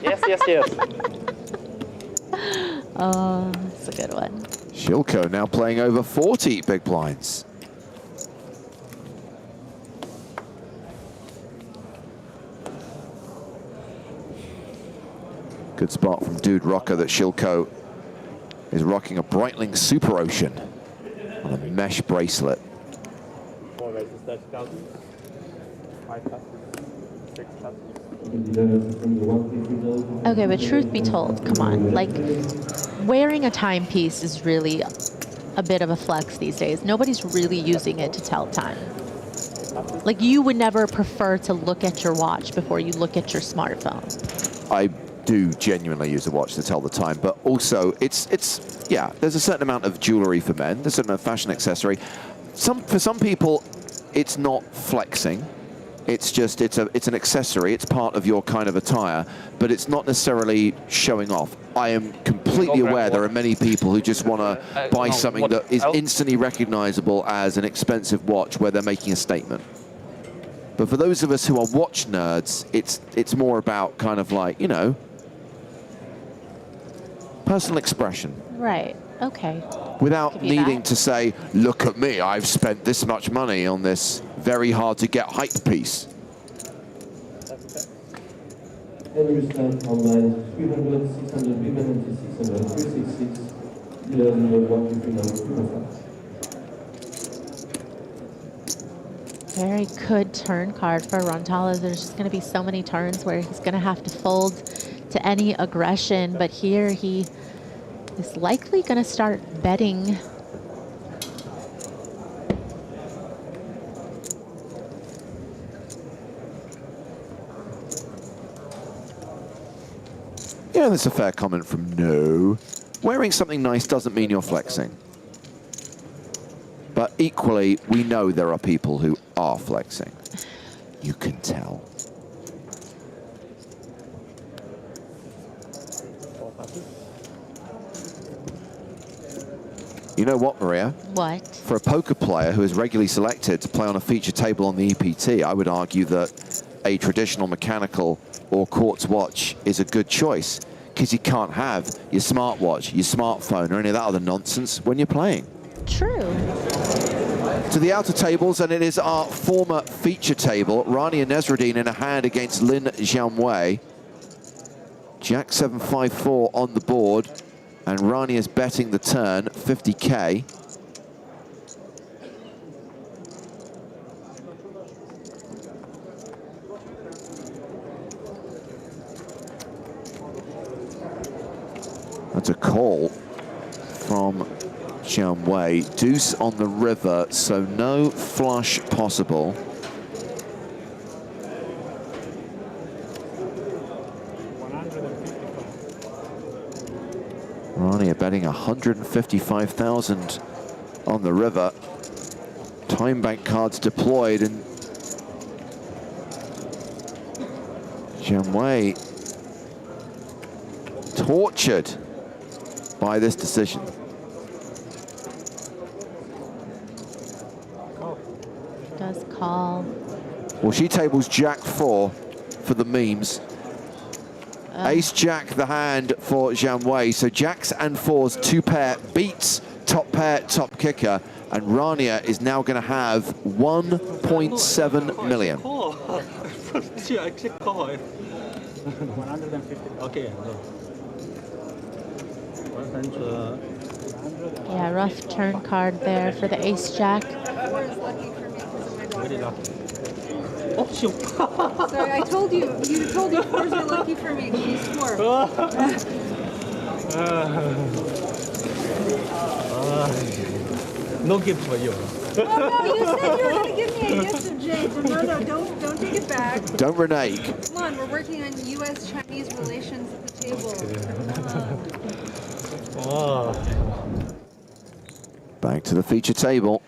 Yes, yes, yes. Oh, that's a good one. Shilko now playing over 40 big blinds. Good spot from Dude Rocker that Shilko is rocking a Breitling Super Ocean on a mesh bracelet. 4 raises, 30,000. 5 cuts. 6 cuts. Okay, but truth be told, come on, like wearing a timepiece is really a bit of a flex these days. Nobody's really using it to tell time. Like you would never prefer to look at your watch before you look at your smartphone. I do genuinely use a watch to tell the time, but also it's yeah, there's a certain amount of jewelry for men, there's a certain amount of fashion accessory. For some people, it's not flexing. It's just, it's an accessory, it's part of your kind of attire, but it's not necessarily showing off. I am completely aware there are many people who just want to buy something that is instantly recognizable as an expensive watch where they're making a statement. But for those of us who are watch nerds, it's more about kind of like, you know, personal expression. Right, okay. Without needing to say, look at me, I've spent this much money on this very hard to get hype piece. And we start online 300, 600, big man 600, 366, dealers in the 1, 2, 3, 9, 3, 5. Very good turn card for Rantala. There's just going to be so many turns where he's going to have to fold to any aggression, but here he is likely going to start betting. Yeah, that's a fair comment from No. Wearing something nice doesn't mean you're flexing. But equally, we know there are people who are flexing. You can tell. You know what, Maria? What? For a poker player who is regularly selected to play on a feature table on the EPT, I would argue that a traditional mechanical or quartz watch is a good choice, because you can't have your smartwatch, your smartphone, or any of that other nonsense when you're playing. True. To the outer tables, and it is our former feature table. Rania Nesruddin in a hand against Lin Jianwei. Jack 7-5-4 on the board, and Rania's betting the turn, 50K. That's a call from Jianwei. Deuce on the river, so no flush possible. Rania betting 155,000 on the river. Time bank cards deployed, and Jianwei tortured by this decision. Does call. Well, she tables Jack 4 for the memes. Ace Jack the hand for Jianwei. So Jacks and 4s, 2-pair beats top pair, top kicker, and Rania is now going to have 1.7 million. 150. Okay. Yeah, rough turn card there for the ace jack. Very lucky. Oh, shoot. Sorry, I told you. You told me fours are lucky for me. She's 4. No gift for you. Oh, no, you said you were going to give me a gift of Jade. So no, don't take it back. Don't renege. Come on, we're working on U.S.-Chinese relations at the table. Back to the feature table.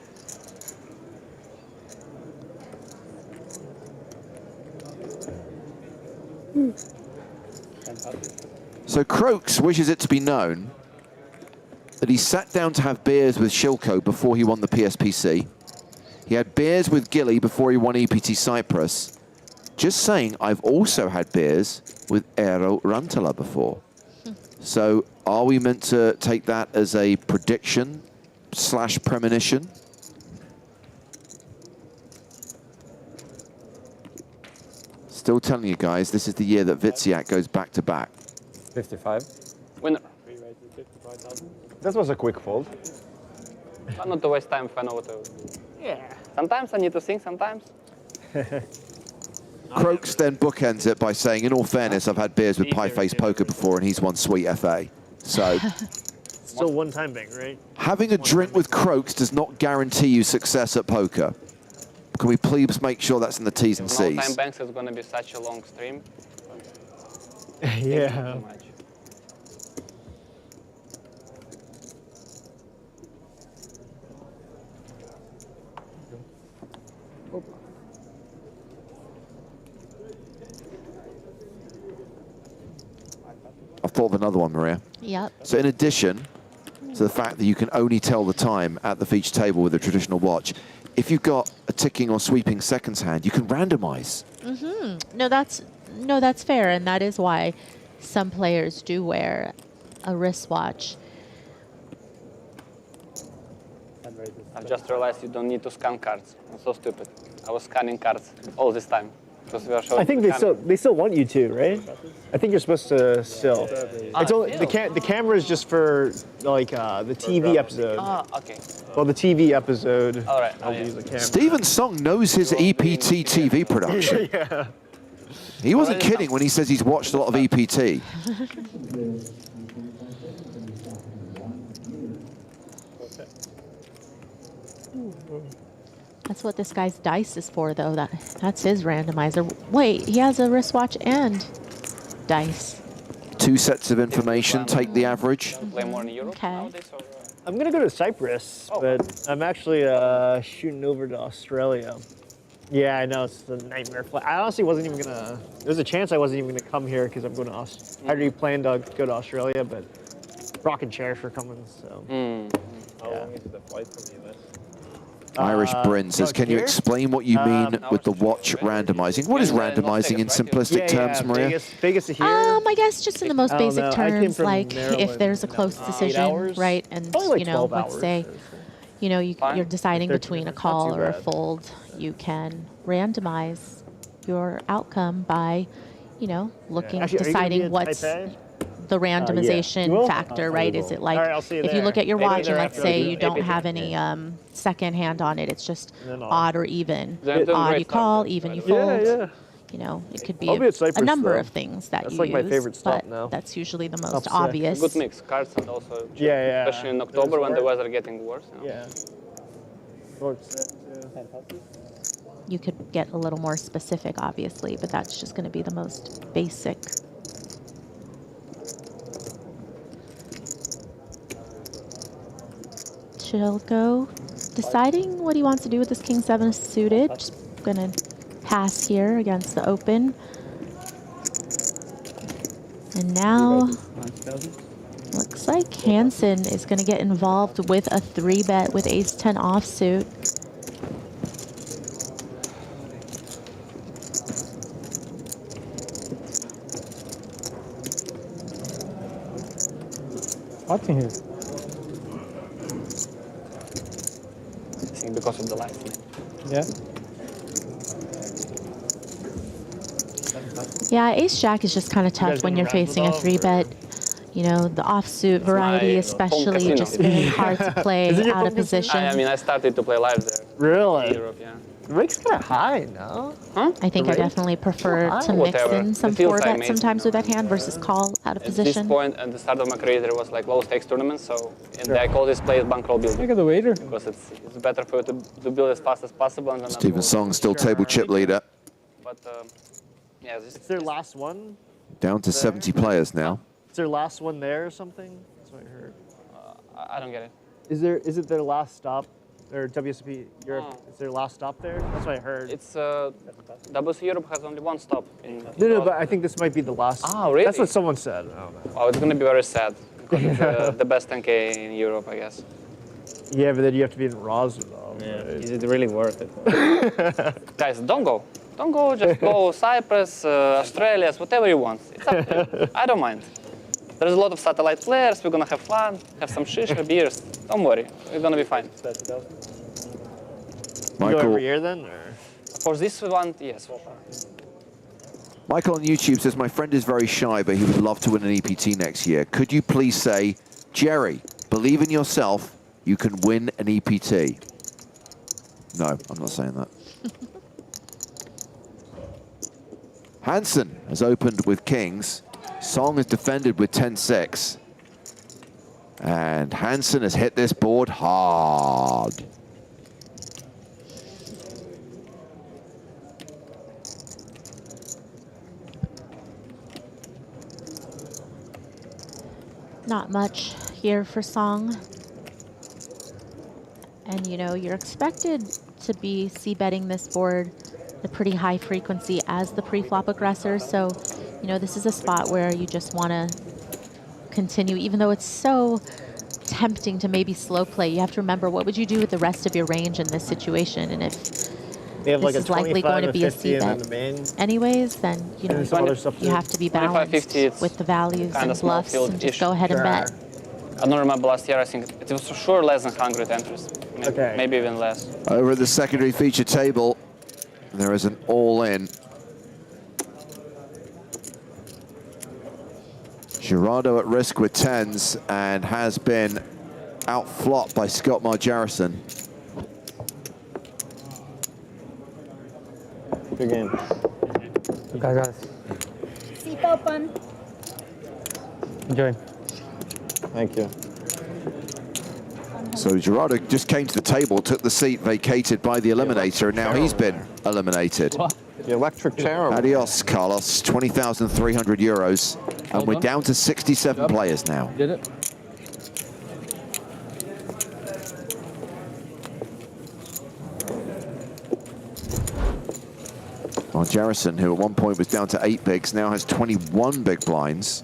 So Croaks wishes it to be known that he sat down to have beers with Shilko before he won the PSPC. He had beers with Gilly before he won EPT Cyprus. Just saying, I've also had beers with Eero Rantala before. So are we meant to take that as a prediction / premonition? Still telling you guys, this is the year that Witsiak goes back to back. 55. Winner. That was a quick fold. But not to waste time if I know what to do. Yeah. Sometimes I need to think, sometimes. Croaks then bookends it by saying, in all fairness, I've had beers with Pie Face Poker before and he's won Sweet FA. So Still one time bank, right? having a drink with Croaks does not guarantee you success at poker. Can we please make sure that's in the T's and No C's? time banks is going to be such a long stream. Yeah. Too much. I've thought of another one, Maria. Yep. So in addition to the fact that you can only tell the time at the feature table with a traditional watch, if you've got a ticking or sweeping seconds hand, you can randomize. No, that's fair, and that is why some players do wear a wristwatch. I've just realized you don't need to scan cards. I'm so stupid. I was scanning cards all this time. Because we are showing. I think they still want you to, right? I think you're supposed to still. It's only the camera is just for like the TV episode. Okay. Well, the TV episode. All right. I'll use the camera. Steven Song knows his EPT TV production. Yeah. He wasn't kidding when he says he's watched a lot of EPT. That's what this guy's dice is for, though. That's his randomizer. Wait, he has a wristwatch and dice. 2 sets of information, take the average. Play more in Europe Okay. nowadays, or? I'm gonna go to Cyprus, but I'm actually shooting over to Australia. Yeah, I know it's a nightmare flight. I honestly wasn't even gonna. There's a chance I wasn't even gonna come here because I'm going to I already planned to go to Australia, but rocking chairs for coming. So. How long is the flight from US? Irish Bryn says, can you explain what you mean with the watch randomizing? What is randomizing in simplistic terms, Maria? Vegas to here. I guess just in the most I don't basic know. I came terms, from like if Maryland. there's a close decision, hours? right, and Probably like 12 let's hours. say, you're deciding 13 between a minutes, not call too or a bad. fold, you can randomize your outcome by, looking, Actually, are you gonna be deciding in what's Taipei? the randomization You will? factor, Oh, right? you Is will. it like All right, I'll see you if you there. look at your Maybe watch and there let's after say the you don't APT. have any second hand on it, it's just then I'll- odd or even. They're doing Odd great you stuff call, there, even by you the way. fold. Yeah. It could be I'll be at a Cyprus, number though. of things that That's you like my use, favorite stop but now. that's usually the Top most six. obvious. Good mix, cards and also. Yeah. Especially in October when the weather getting worse. Yeah. You could get a little more specific, obviously, but that's just going to be the most basic. Chilko deciding what he wants to do with this King 7 suited. Just going to pass here against the open. And now looks like Hansen is going to get involved with a 3-bet with Ace-10 offsuit. Hot in here. I think because of the light. Yeah. Yeah, Ace-Jack is just kind of tough when you're facing a 3-bet. The offsuit variety, my especially, home casino. just very hard to play Is it your out of home casino? position. I mean, I started to play live there. Really? In Europe, yeah. The rake's kind of high, no? Huh? I think I Rate? definitely prefer to mix Whatever. in some It feels 4-bet like sometimes with that hand versus call out of At this position. point, at the start of my career, there was like low stakes tournaments, so I call this play bankroll building. Look at the waiter. Because it's better for you to build as fast as possible. And then Steven Song still table chip leader. But yeah, this It's their last one? Down to 70 players now. Is their last one there or something? That's what I heard. I don't get it. Is it their last stop? Or WSOP Europe, is their last stop there? That's what I heard. It's WC Europe has only one stop. No, but I think this might be the last. Oh, really? That's what someone said. I don't know. Wow, it's gonna be very sad because it's the best 10K in Europe, I guess. Yeah, but then you have to be in Roswell. Yeah. Is it really worth it? Guys, don't go. Don't go. Just go Cyprus, Australia, whatever you want. It's up to you. I don't mind. There's a lot of satellite players. We're gonna have fun, have some shisha, beers. Don't worry, we're gonna be fine. You go Michael, every year then? Or? For this one, yes. Michael on YouTube says, my friend is very shy, but he would love to win an EPT next year. Could you please say, Jerry, believe in yourself, you can win an EPT? No, I'm not saying that. Hansen has opened with kings. Song has defended with 10-6. And Hansen has hit this board hard. Not much here for Song. And you're expected to be c-betting this board at a pretty high frequency as the pre-flop aggressor. So, this is a spot where you just want to continue, even though it's so tempting to maybe slow play. You have to remember, what would you do with the rest of your range in this situation? And if They have this like a is likely 25, going to be a 50, and then c-bet the main. anyways, then, there's some other stuff you too. have to be 25, balanced 50, it's with the values kinda and small bluffs and just field-ish. go ahead and bet. I don't remember last year. I think it was for sure less than 100 entries. Maybe even less. Over at the secondary feature table, there is an all-in. Gerardo at risk with 10s and has been outflopped by Scott Marjarison. Good game. Okay, guys. Seat open. Enjoy. Thank you. So Gerardo just came to the table, took the seat vacated by the Eliminator, and now he's been eliminated. The electric chair. Adios, Carlos. 20,300 euros. And we're down to 67 players now. Did it? Jarrison, who at one point was down to 8 bigs, now has 21 big blinds.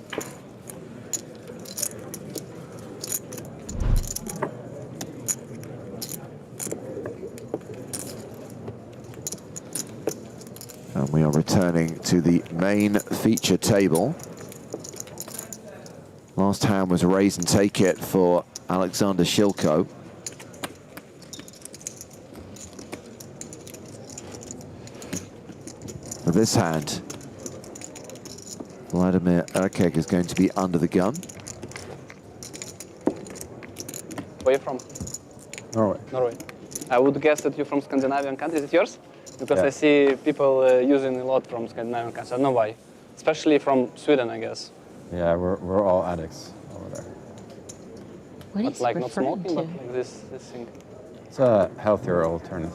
And we are returning to the main feature table. Last hand was a raise and take it for Alexander Shilko. For this hand, Vladimir Erkek is going to be under the gun. Where are you from? Norway. Norway. I would guess that you're from Scandinavian countries. Is it yours? Because Yeah. I see people using a lot from Scandinavian countries. I don't know why. Especially from Sweden, I guess. Yeah, we're all addicts over there. What But is like not referring smoking, but to? like this thing. It's a healthier alternative.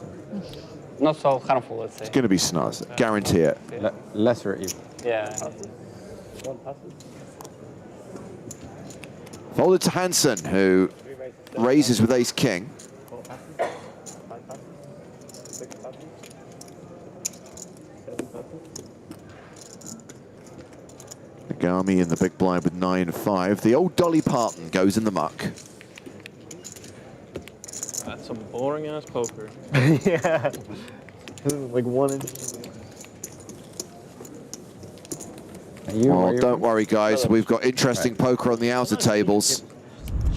Not so harmful, let's say. It's going to be snaz, guarantee it. Lesser evil. Yeah. Folded to Hansen, who raises with ace-king. Nagami in the big blind with 9-5. The old Dolly Parton goes in the muck. That's some boring ass poker. Yeah. Like 1 inch. Well, don't worry, guys. We've got interesting poker on the outer tables,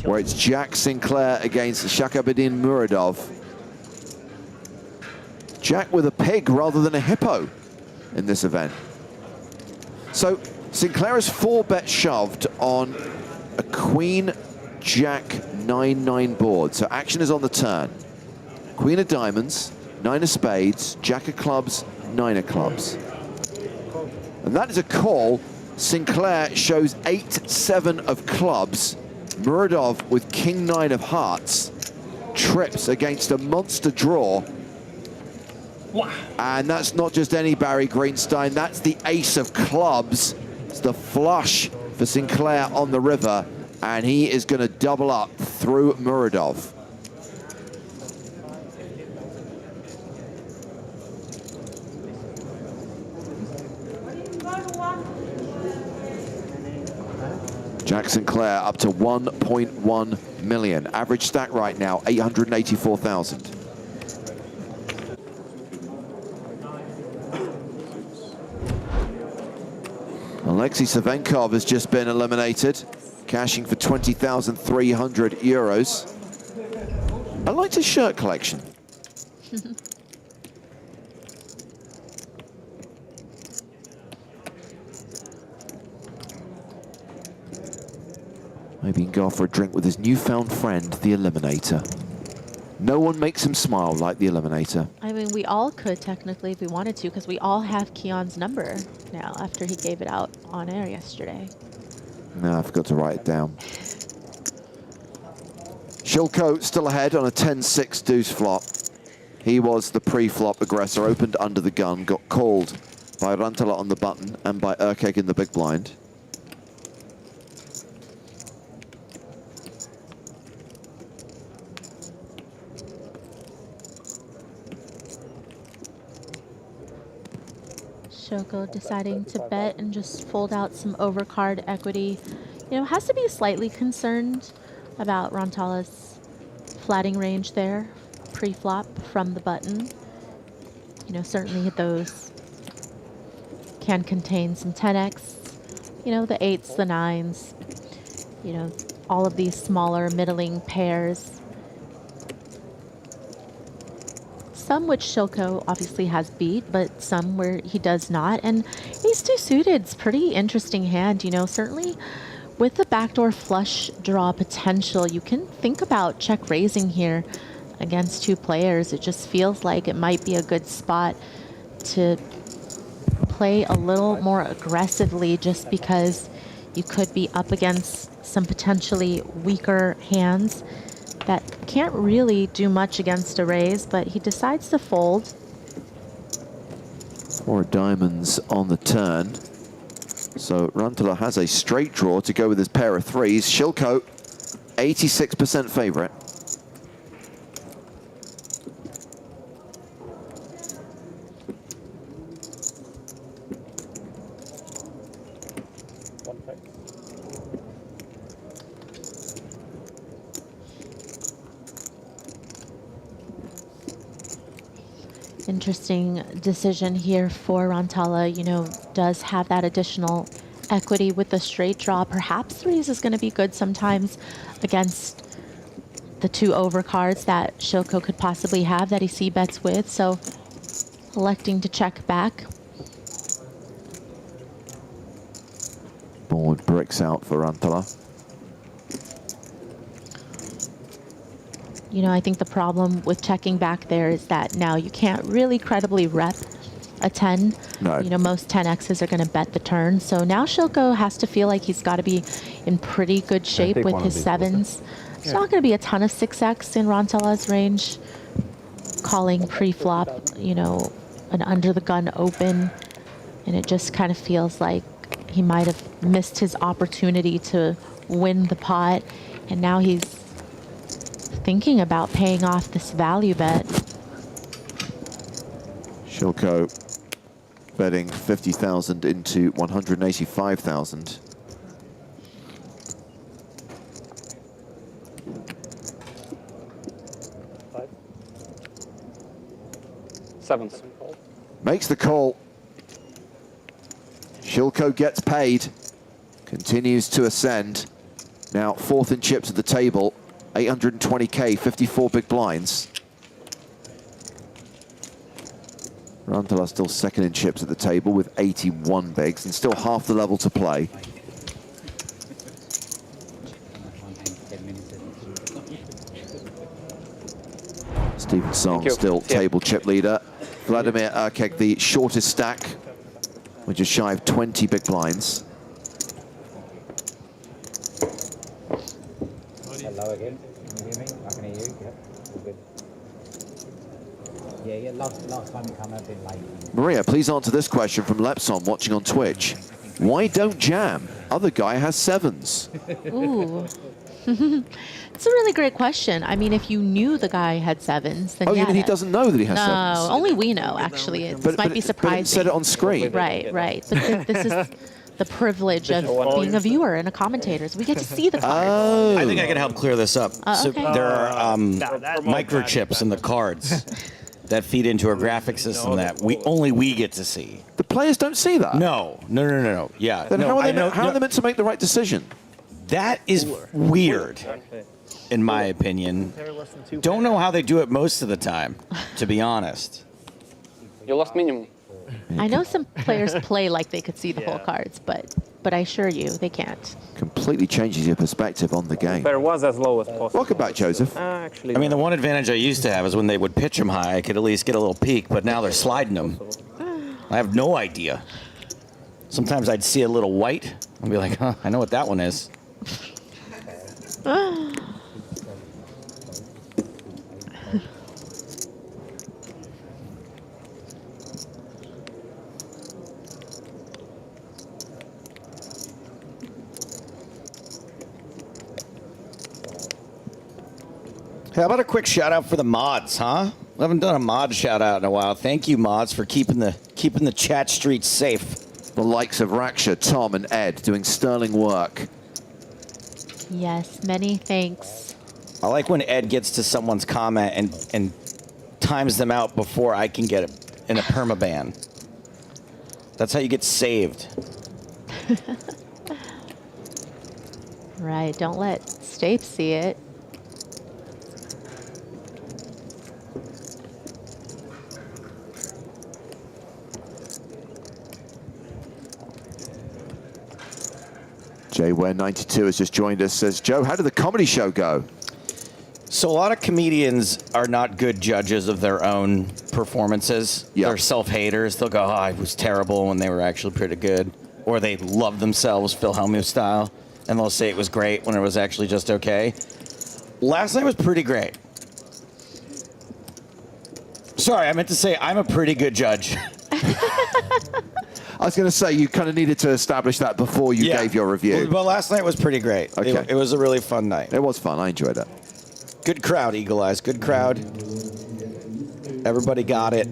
where it's Jack Sinclair against Shakabedin Muradov. Jack with a pig rather than a hippo in this event. So Sinclair is 4-bet shoved on a Queen Jack 9-9 board. So action is on the turn. Queen of diamonds, 9 of spades, Jack of clubs, 9 of clubs. And that is a call. Sinclair shows 8-7 of clubs. Muradov with king 9 of hearts trips against a monster draw. And that's not just any Barry Greenstein, that's the ace of clubs. It's the flush for Sinclair on the river, and he is going to double up through Muradov. Jack Sinclair up to 1.1 million. Average stack right now, 884,000. Alexei Savenkov has just been eliminated, cashing for 20,300 euros. I liked his shirt collection. Maybe he can go off for a drink with his newfound friend, the Eliminator. No one makes him smile like the Eliminator. I mean, we all could technically if we wanted to, because we all have Keon's number now after he gave it out on air yesterday. No, I forgot to write it down. Shilko still ahead on a 10-6 deuce flop. He was the pre-flop aggressor, opened under the gun, got called by Rantala on the button and by Erkek in the big blind. Shoko deciding to bet and just fold out some overcard equity. You know, has to be slightly concerned about Rantala's flatting range there, pre-flop from the button. You know, certainly those can contain some 10x, you know, the 8s, the 9s, you know, all of these smaller middling pairs. Some which Shilko obviously has beat, but some where he does not. And ace 2 suited's pretty interesting hand, you know, certainly with the backdoor flush draw potential, you can think about check raising here against two players. It just feels like it might be a good spot to play a little more aggressively, just because you could be up against some potentially weaker hands that can't really do much against a raise, but he decides to fold. 4 diamonds on the turn. So Rantala has a straight draw to go with his pair of threes. Shilko, 86% favorite. Interesting decision here for Rantala. You know, does have that additional equity with the straight draw. Perhaps threes is going to be good sometimes against the 2 overcards that Shilko could possibly have that he c-bets with. So electing to check back. Board bricks out for Rantala. You know, I think the problem with checking back there is that now you can't really credibly rep a 10. No. You know, most 10Xs are going to bet the turn. So now Shilko has to feel like he's got to be in pretty good shape with his 7s. There's not going to be a ton of 6X in Rantala's range. Calling pre-flop, you know, an under the gun open. And it just kind of feels like he might have missed his opportunity to win the pot. And now he's thinking about paying off this value bet. Shilko betting 50,000 into 185,000. Sevens. Makes the call. Shilko gets paid. Continues to ascend. Now 4th in chips at the table. 820K, 54 big blinds. Rantala still 2nd in chips at the table with 81 bigs and still half the level to play. Stephen Song still table chip leader. Vladimir Urkeg the shortest stack, which is shy of 20 big blinds. Hello again. Can you hear me? I can hear you. Yep. All good. Yeah. Last time you come out a bit late. Maria, please answer this question from Lepson watching on Twitch. Why don't jam? Other guy has 7s. Ooh. It's a really great question. I mean, if you knew the guy had 7s, then Oh, yeah, you mean he doesn't know that he has 7s? No, only we know, actually. It might be surprising. But it said it on screen. Right. But this is the privilege of being a viewer and a commentator. So we get to see the cards. Oh. I think I can help clear this up. So okay. there are microchips in the cards that feed into a graphic system that only we get to see. The players don't see that? No. Yeah. Then no, how are they meant to make the right decision? That is weird, in my opinion. Don't know how they do it most of the time, to be honest. You lost minimum. I know some players play like they could see the whole cards, but I assure you, they can't. Completely changes your perspective on the game. There was as low as possible. Welcome back, Joseph. Actually, I mean, the one advantage I used to have is when they would pitch them high, I could at least get a little peek, but now they're sliding them. I have no idea. Sometimes I'd see a little white and be like, huh, I know what that one is. Hey, how about a quick shout out for the mods, huh? We haven't done a mod shout out in a while. Thank you, mods, for keeping the chat streets safe. The likes of Raksha, Tom, and Ed doing sterling work. Yes, many thanks. I like when Ed gets to someone's comment and times them out before I can get it in a permaban. That's how you get saved. Right, don't let Stapes see it. JWare92 has just joined us. Says, Joe, how did the comedy show go? So a lot of comedians are not good judges of their own performances. Yep. They're self-haters. They'll go, oh, I was terrible when they were actually pretty good. Or they love themselves, Phil Hellmuth style, and they'll say it was great when it was actually just okay. Last night was pretty great. Sorry, I meant to say I'm a pretty good judge. I was going to say, you kind of needed to establish that before you gave your review. Well, last night was pretty great. Okay. It was a really fun night. It was fun. I enjoyed it. Good crowd, Eagle Eyes. Good crowd. Everybody got it.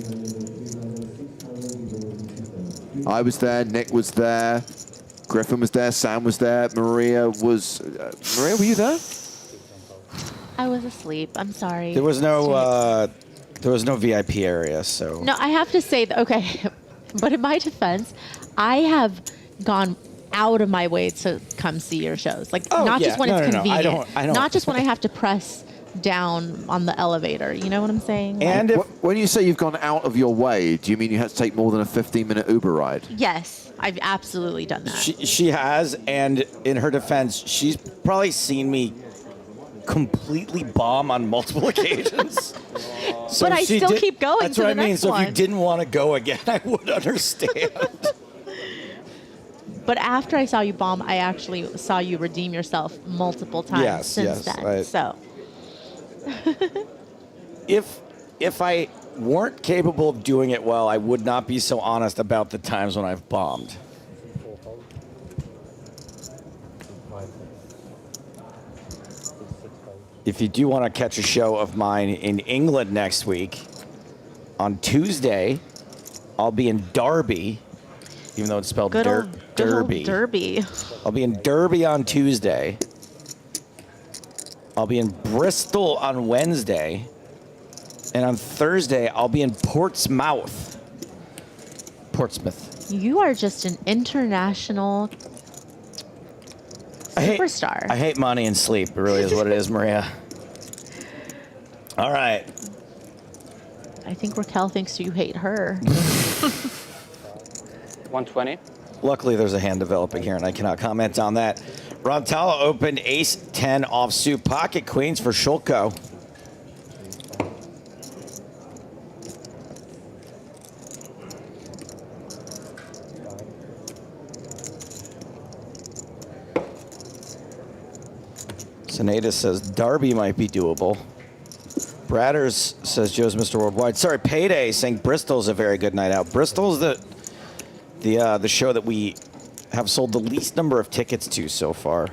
I was there. Nick was there. Griffin was there. Sam was there. Maria was... Maria, were you there? I was asleep. I'm sorry. There was no VIP area, so... No, I have to say, okay, but in my defense, I have gone out of my way to come see your shows. Like, not just when it's convenient. I don't. Not just when I have to press down on the elevator. You know what I'm saying? And like, when you say you've gone out of your way, do you mean you had to take more than a 15-minute Uber ride? yes, I've absolutely done that. She has, and in her defense, she's probably seen me completely bomb on multiple occasions. So but I still keep going. That's to what the I mean. next So one. if you didn't want to go again, I would understand. But after I saw you bomb, I actually saw you redeem yourself multiple times since then. So if I weren't capable of doing it well, I would not be so honest about the times when I've bombed. If you do want to catch a show of mine in England next week, on Tuesday, I'll be in Derby, even though it's spelled Derby. Derby. I'll be in Derby on Tuesday. I'll be in Bristol on Wednesday. And on Thursday, I'll be in Portsmouth. You are just an international superstar. I hate money and sleep. It really is what it is, Maria. All right. I think Raquel thinks you hate her. 120. Luckily, there's a hand developing here, and I cannot comment on that. Rontala opened ace-10 offsuit pocket queens for Shulko. Seneda says Derby might be doable. Bradders says Joe's Mr. Worldwide. Sorry, Payday saying Bristol's a very good night out. Bristol's the show that we have sold the least number of tickets to so far.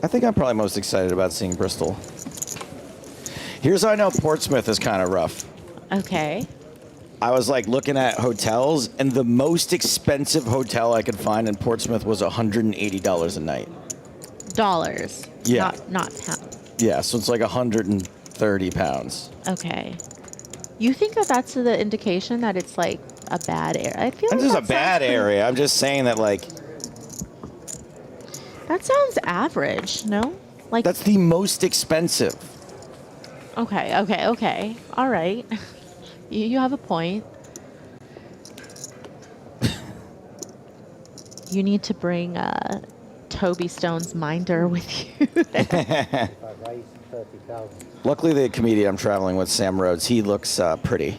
I think I'm probably most excited about seeing Bristol. Here's how I know Portsmouth is kind of rough. Okay. I was like looking at hotels, and the most expensive hotel I could find in Portsmouth was $180 a night. Dollars. Yeah. Not pounds. Yeah, so it's like 130 pounds. Okay. You think that that's the indication that it's like a bad area? I feel This like is a that bad sounds area. I'm just saying that, like... That sounds average, no? Like That's the most expensive. Okay. All right. You have a point. You need to bring Toby Stone's minder with you. Luckily, the comedian I'm traveling with, Sam Rhodes, he looks pretty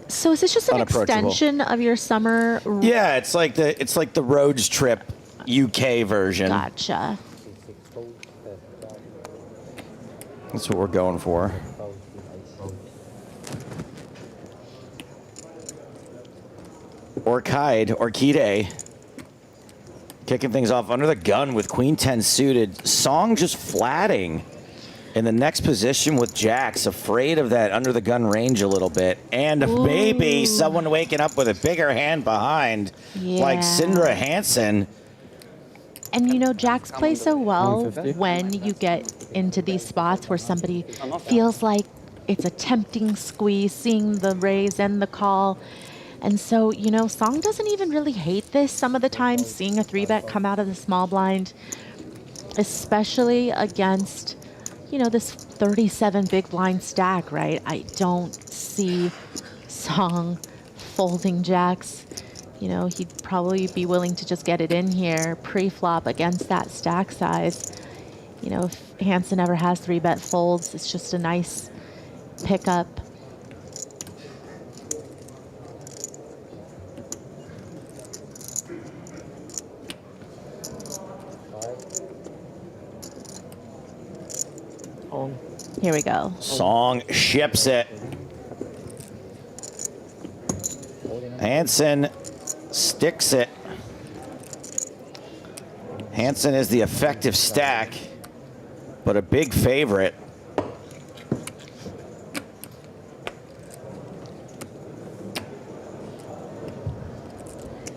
So is this just an unapproachable. extension of your summer? Yeah, it's like the Rhodes trip UK version. Gotcha. That's what we're going for. Orchide, kicking things off under the gun with Queen 10 suited. Song just flatting in the next position with jacks, afraid of that under the gun range a little bit. And maybe someone waking up with a bigger hand behind, like Sindra Hansen. And you know, jacks play so well when you get into these spots where somebody feels like it's a tempting squeeze, seeing the raise and the call. And so, you know, Song doesn't even really hate this some of the time, seeing a 3-bet come out of the small blind, especially against, you know, this 37 big blind stack, right? I don't see Song folding jacks. You know, he'd probably be willing to just get it in here pre-flop against that stack size. You know, if Hansen ever has 3-bet folds, it's just a nice pickup. Here we go. Song ships it. Hansen sticks it. Hansen is the effective stack, but a big favorite.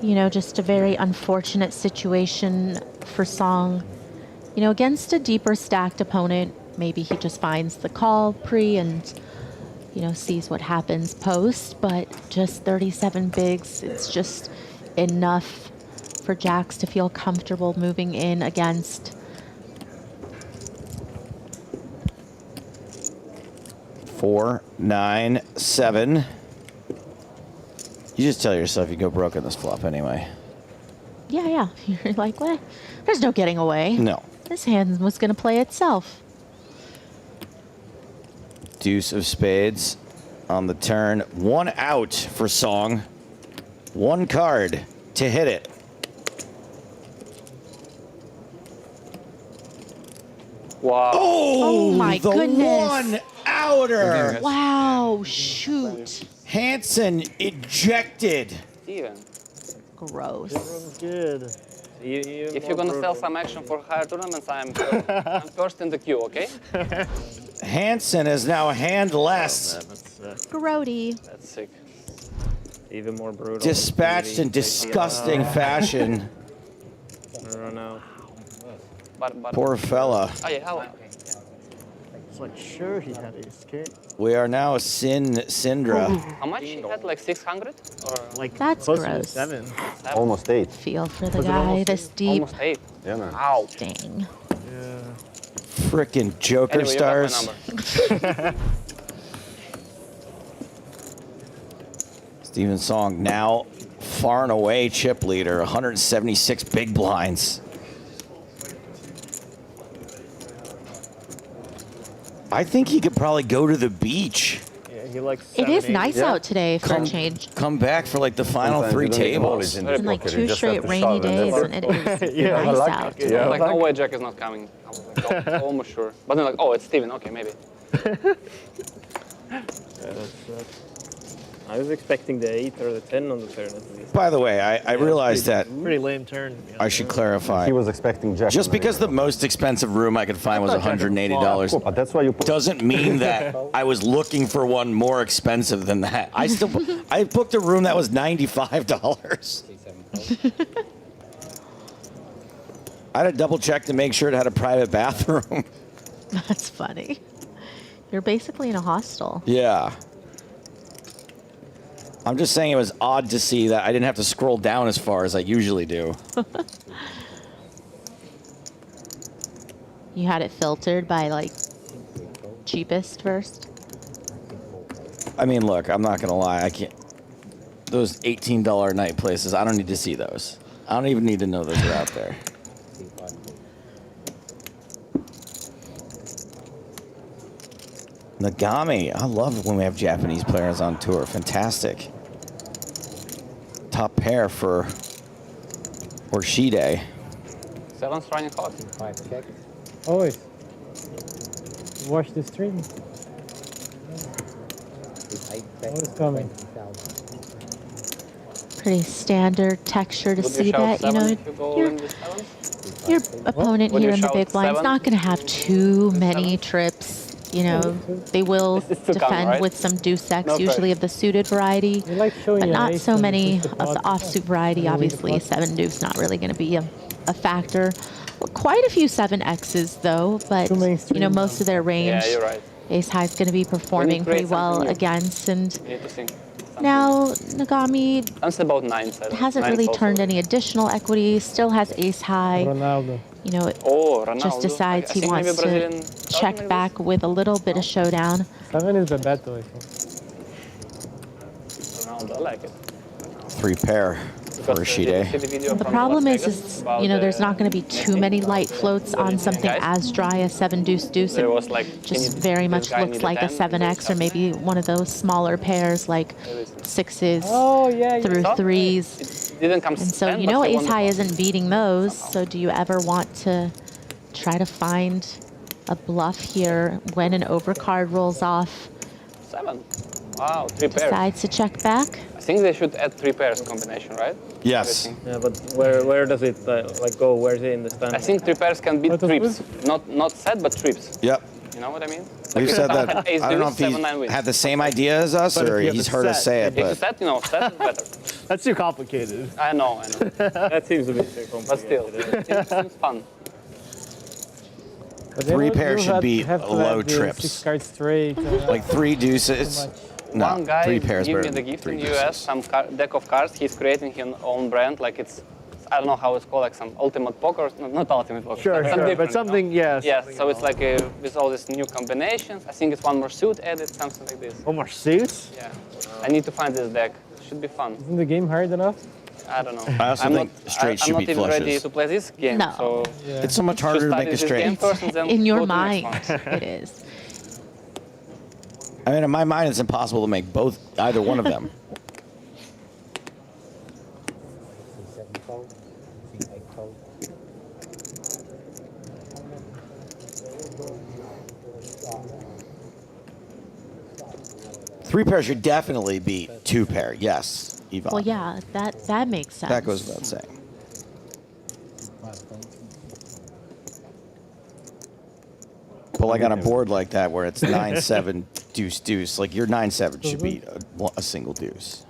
You know, just a very unfortunate situation for Song. You know, against a deeper stacked opponent, maybe he just finds the call pre and, you know, sees what happens post, but just 37 bigs, it's just enough for jacks to feel comfortable moving in against. Four, 9, 7. You just tell yourself you go broke in this flop anyway. Yeah. You're like, what? There's no getting away. No. This hand was going to play itself. Deuce of spades on the turn. 1 out for Song. 1 card to hit it. Wow. Oh my the goodness. 1 outer. Wow, shoot. Hansen ejected. Steven. Gross. Good. If you're gonna sell some action for higher tournaments, I'm first in the queue, okay? Hansen is now handless. Grody. That's sick. Even more brutal. Dispatched in disgusting fashion. Run out. But Poor fella. Oh yeah, hello. It's like sure he had ace king. We are now Syndra. How much he had? Like 600? Or like That's close to gross. 7. Almost 8. Feel for the Was it guy almost this deep. almost 8. Yeah, man. Ow. Dang. Yeah. Frickin' Joker Anyway, you got stars. my number. Steven Song now far and away chip leader, 176 big blinds. I think he could probably go to the beach. Yeah, he likes It is nice out today for a change. Come back for like the final 3 tables. It's been like 2 straight rainy days and it is nice out today. Like, no way Jack is not coming. I was like, oh, almost sure. But then like, oh, it's Steven. Okay, maybe. I was expecting the 8 or the 10 on the turn at least. By the way, I realized that Pretty lame turn. I should clarify. He was expecting Jack. Just because the most expensive room I could find was $180 That's why you doesn't mean that I was looking for one more expensive than that. I booked a room that was $95. I had to double check to make sure it had a private bathroom. That's funny. You're basically in a hostel. Yeah. I'm just saying it was odd to see that I didn't have to scroll down as far as I usually do. You had it filtered by like cheapest first. I mean, look, I'm not gonna lie. I can't. Those $18 a night places, I don't need to see those. I don't even need to know those are out there. Nagami, I love it when we have Japanese players on tour. Fantastic. Top pair for Orshide. 7's running hot. 5 check. Always. Watch the stream. Always coming. Pretty standard texture to Would you see shout that. You know, 7 if you go your, in with 7s? your opponent Would here you in the shout big blind's 7? not going to have too many trips. You know, they will still defend coming, right? with some deuce X, No usually of the suited variety, showing but your not ace so and many just of the the pot. offsuit variety. And leave the Obviously, pot. 7 deuce not really going to be a factor. Well, quite a few 7Xs though, but you know, most of their range, Yeah, you're right. ace high is going to be performing create pretty well something new. against. And You need to think. now Nagami I'm still about 9. hasn't really turned any additional equity. Still has ace high. Ronaldo. You know, Oh, Ronaldo. just decides I he think maybe wants Brazilian to check like back with a little bit of showdown. 7 is the better. I think. Ronaldo, I like it. 3 pair for Shide. The problem is, you know, there's not going to be too many light floats on something as dry as 7 deuce deuce. It just very much looks like a 7X or maybe one of those smaller pairs like 6s through 3s. And so, you know, ace high isn't beating those. So do you ever want to try to find a bluff here when an overcard rolls off? 7. Wow, 3 pairs. Decides to check back. I think they should add 3 pairs combination, right? Yes. Yeah, but where does it like go? Where is it in the stand? I think 3 pairs can beat trips. Not set, but trips. Yep. You know what I mean? We've Like said that. ace I don't know if deuce, he 7-9 wins. had the same idea as us, But if or you have he's to heard us set- say it. If you But set, you know, set is better. That's too complicated. I know. That seems a bit too complicated. But still, it seems fun. But then 3 you pairs should be have to low have the trips. 6 cards straight. Like 3 deuces. No, One guy 3 pairs gave better me the than gift 3 in deuces. US, some deck of cards. He's creating his own brand, like it's, I don't know how it's called, like some ultimate poker, not ultimate poker. Sure, but some sure, different, but something, you know? yeah. Yeah, something so it's else. like with all these new combinations. I think it's one more suit added, something like this. One more suits? Yeah. I need to find this deck. Should be fun. Isn't the game hard enough? I don't know. I also I'm think not, straight I'm should not beat even ready flushes. to play this game. No. So It's so much harder to make a this game straight. first and then In your go to the mind, next one. it is. I mean, in my mind, it's impossible to make either one of them. C7 fold, C8 fold. Three pair should definitely beat 2 pair. Yes, Yvonne. Well, yeah, that makes sense. That goes without saying. But like on a board like that where it's 9-7 deuce deuce, like your 9-7 should beat a single deuce.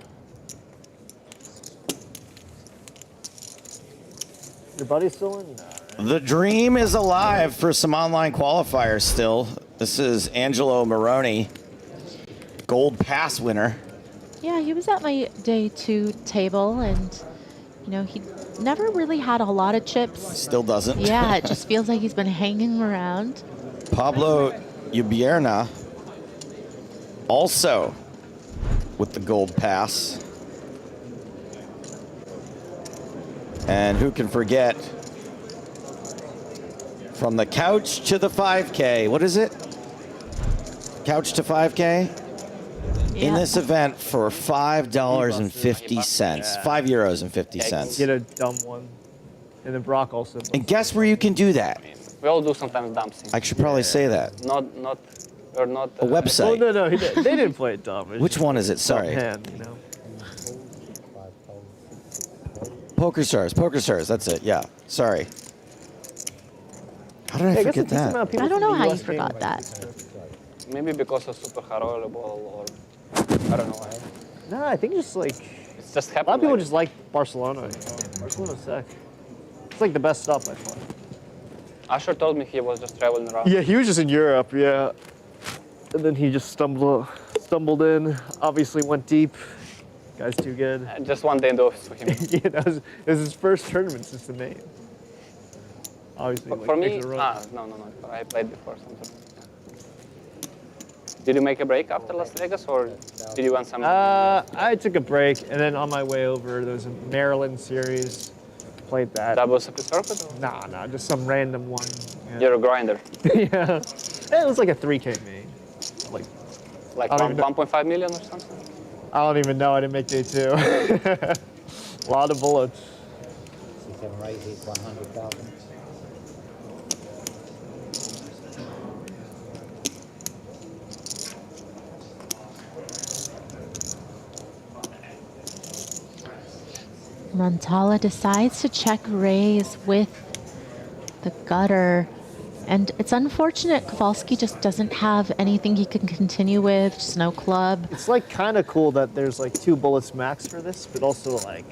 Your buddy's still in? No. The dream is alive for some online qualifiers still. This is Angelo Moroni, gold pass winner. Yeah, he was at my day 2 table, and you know, he never really had a lot of chips. Still doesn't. Yeah, it just feels like he's been hanging around. Pablo Ubierna also with the gold pass. And who can forget, from the couch to the 5K, what is it? Couch to 5K? In this event for $5.50, €5.50. Get a dumb one. And then Brock also. And guess where you can do that? We all do sometimes dumb things. I should probably say that. We're not. A website. Oh, no, they didn't play it dumb. Which one is it? Sorry. Hand, you know? PokerStars, that's it, yeah. Sorry. How did I forget that? I don't know how you forgot that. Maybe because of Super Horrible or I don't know why. No, I think just like it's just a lot of people just like Barcelona. Barcelona's sick. It's like the best stuff by far. Asher told me he was just traveling around. Yeah, he was just in Europe, yeah. And then he just stumbled in, obviously went deep. Guy's too good. Just one day in the office with him. Yeah, it was his first tournament since the name. Obviously, For me, no. I played before something. Did you make a break after Las Vegas, or did you want some? I took a break, and then on my way over, there was a Maryland series. Played that. Double Super Circuit? Nah, just some random one. Yeah. You're a grinder. Yeah. It was like a 3K main. Like I don't even know. 1.5 million or something? I don't even know. I didn't make day 2. A lot of bullets. C7 raise is 100,000. Montala decides to check raise with the gutter. And it's unfortunate Kowalski just doesn't have anything he can continue with, just no club. It's like kind of cool that there's like 2 bullets max for this, but also like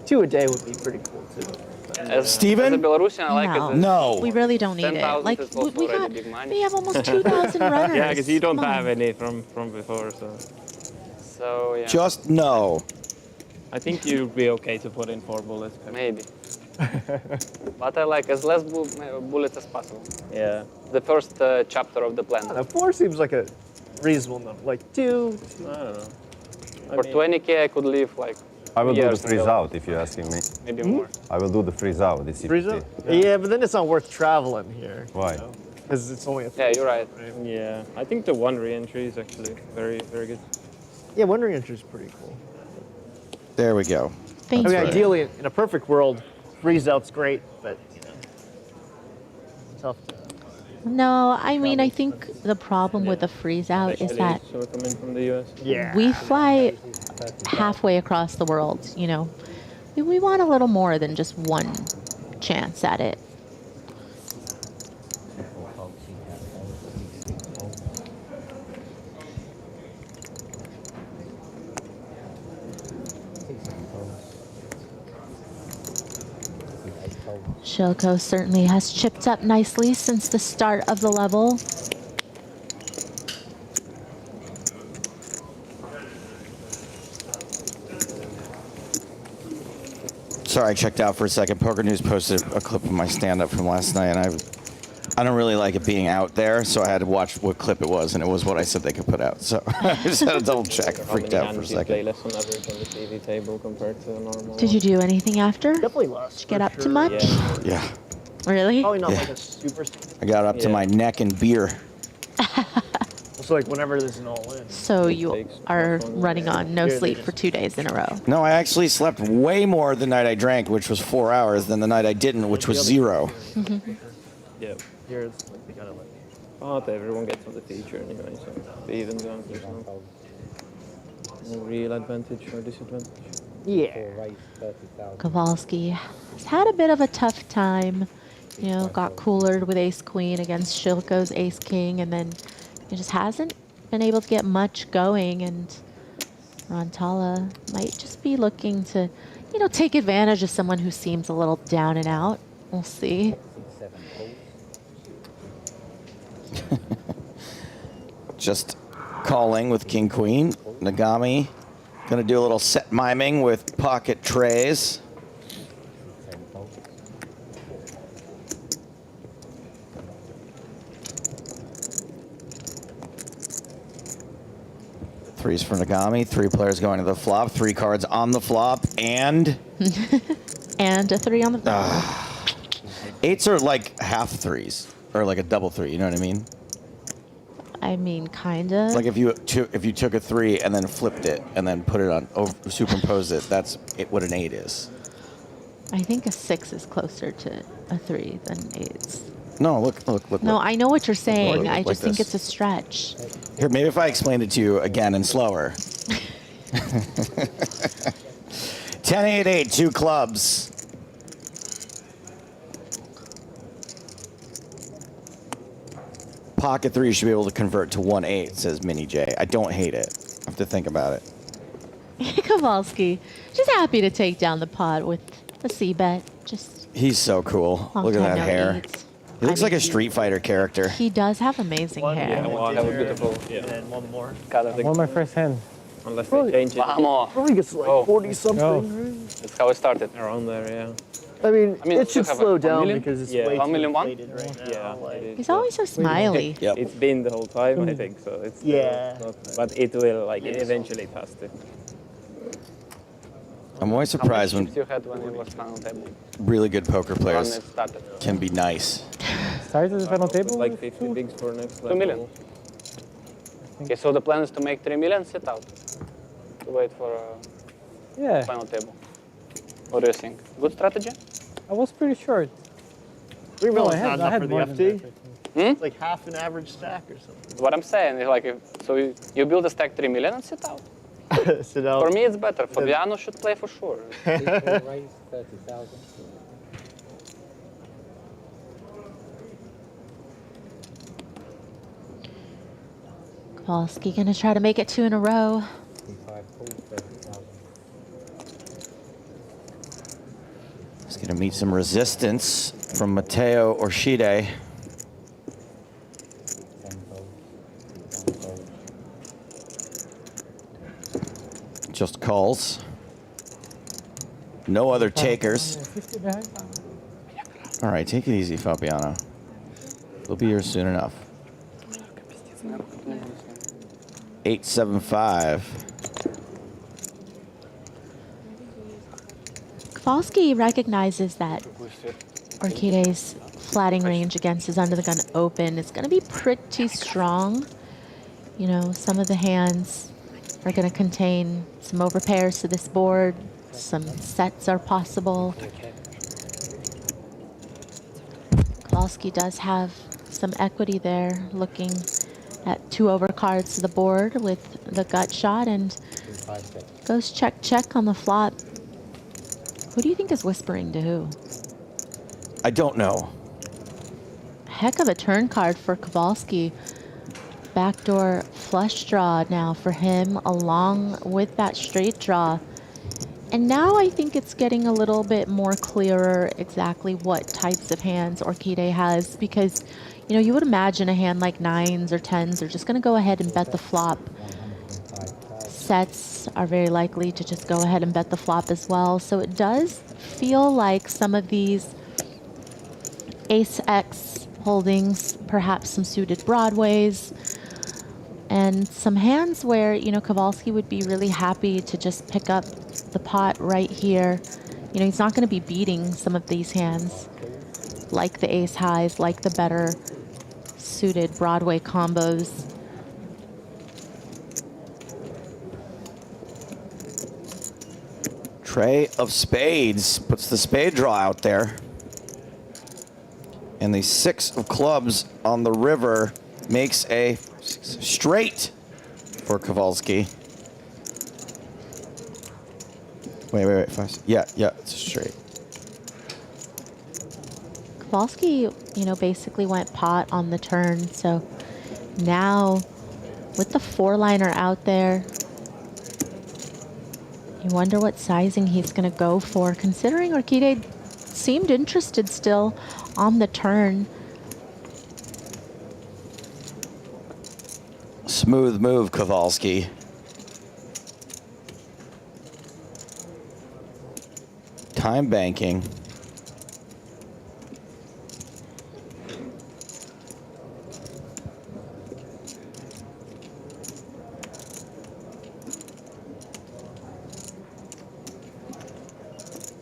2 a day would be pretty cool too. Steven? As a Belarusian, I like it. No. We really don't need it. 10,000 Like is also we already big money. we have almost 2,000 runners. Yeah, because you don't Come have on. any from before, so. So yeah. Just no. I think you'll be okay to put in 4 bullets. Maybe. But I like as less bullets as possible. Yeah. The first chapter of the plan. 4 seems like a reasonable number. Like 2. I don't know. For 20K, I could live like. I will do the years freeze until- out if you're asking me. Maybe more. I will do the freeze out. This Freeze up? Yeah, but then it's not worth traveling here. Why? Because it's only a Yeah, you're right. Yeah, I think the one re-entry is actually very, very good. Yeah, one re-entry is pretty cool. There we go. I mean, ideally, in a perfect world, freeze out's great, but you know, tough. No, I mean, I think the problem with the freeze out is that So coming from the US. we fly halfway across the world, you know. We want a little more than just one chance at it. Shilko certainly has chipped up nicely since the start of the level. Sorry, I checked out for a second. Poker News posted a clip of my stand-up from last night, and I don't really like it being out there, so I had to watch what clip it was, and it was what I said they could put out. So I just had to double check. I freaked out for a Play second. less on average on the TV table compared to a normal. Did you do anything after? Definitely less. Did you get up too much? Yeah, Really? Probably not Yeah. like a super. I got up to my neck in beer. It's like whenever there's an all-in. So you are running on no sleep for 2 days in a row. No, I actually slept way more the night I drank, which was 4 hours, than the night I didn't, which was 0. Yeah. Here it's like they gotta like. But everyone gets on the feature anyway, so the evens out. There's no real advantage or disadvantage. Yeah. Kowalski has had a bit of a tough time. You know, got coolered with ace-queen against Shilko's ace-king, and then he just hasn't been able to get much going, and Rantala might just be looking to, you know, take advantage of someone who seems a little down and out. We'll see. Just calling with King Queen. Nagami gonna do a little set miming with pocket trays. Threes for Nagami. 3 players going to the flop. 3 cards on the flop, and And a 3 on the floor. 8s are like half 3s, or like a double 3. You know what I mean? I mean, kinda. Like if you took a 3 and then flipped it and then put it on, superimposed it, that's what an 8 is. I think a 6 is closer to a 3 than 8s. No, look. No, I know what you're saying. Look I just think this. it's a stretch. Here, maybe if I explained it to you again and slower. 10-8-8, 2 clubs. Pocket 3 should be able to convert to 1-8, says Mini J. I don't hate it. I have to think about it. Kowalski, just happy to take down the pot with a C-bet. Just He's so cool. Long Look at time that no hair. eat. He looks like a Street Fighter character. he does have amazing hair. Yeah, one that was beautiful. And then one more. I Won my first hand. Unless they change it. Vamos. Probably gets like 40-something. That's how it started. Around there, yeah. I mean, I mean, it should look, have slow a down million? because it's Yeah. way 1 too million one? inflated right now. Yeah, like- it is. He's always so smiley. Yep. It's been the whole time, I think. So it's Yeah. not, but it will like eventually it has to. I'm always surprised How when many chips you had when it was final table? really good poker When players it started. can be nice. Started at the final table? Like 50 bigs for next 2 level. million. Okay, so the plan is to make 3 million, sit out. To wait for Yeah, final table. What do you think? Good strategy? I was pretty short. 3 No, mil I is had- not I enough had for the more than FT. that, I think. It's like half an average stack or something. What I'm saying is like, you build a stack 3 million and sit out. Sit out. For me, it's better. Fabiano should play for sure. Raise 30,000. Kowalski gonna try to make it 2 in a row. 5 calls, 30,000. He's going to meet some resistance from Matteo Orshide. 10 calls. 10 calls. Just calls. No other takers. 50 behind. All right, take it easy, Fabiano. We'll be here soon enough. 875. Kowalski recognizes that Orchide's flatting range against his under the gun open is going to be pretty strong. You know, some of the hands are going to contain some overpairs to this board. Some sets are possible. Kowalski does have some equity there, looking at 2 overcards to the board with the gut shot, and goes check, check on the flop. Who do you think is whispering to who? I don't know. Heck of a turn card for Kowalski. Backdoor flush draw now for him, along with that straight draw. And now I think it's getting a little bit more clearer exactly what types of hands Orchide has, because, you know, you would imagine a hand like 9s or 10s are just going to go ahead and bet the flop. Sets are very likely to just go ahead and bet the flop as well. So it does feel like some of these Ace-X holdings, perhaps some suited Broadways, and some hands where, you know, Kowalski would be really happy to just pick up the pot right here. You know, he's not going to be beating some of these hands like the ace highs, like the better suited Broadway combos. Tray of spades puts the spade draw out there. And the 6 of clubs on the river makes a straight for Kowalski. Wait. Yeah, it's straight. Kowalski, you know, basically went pot on the turn. So now with the 4-liner out there, you wonder what sizing he's going to go for, considering Orchide seemed interested still on the turn. Smooth move, Kowalski. Time banking.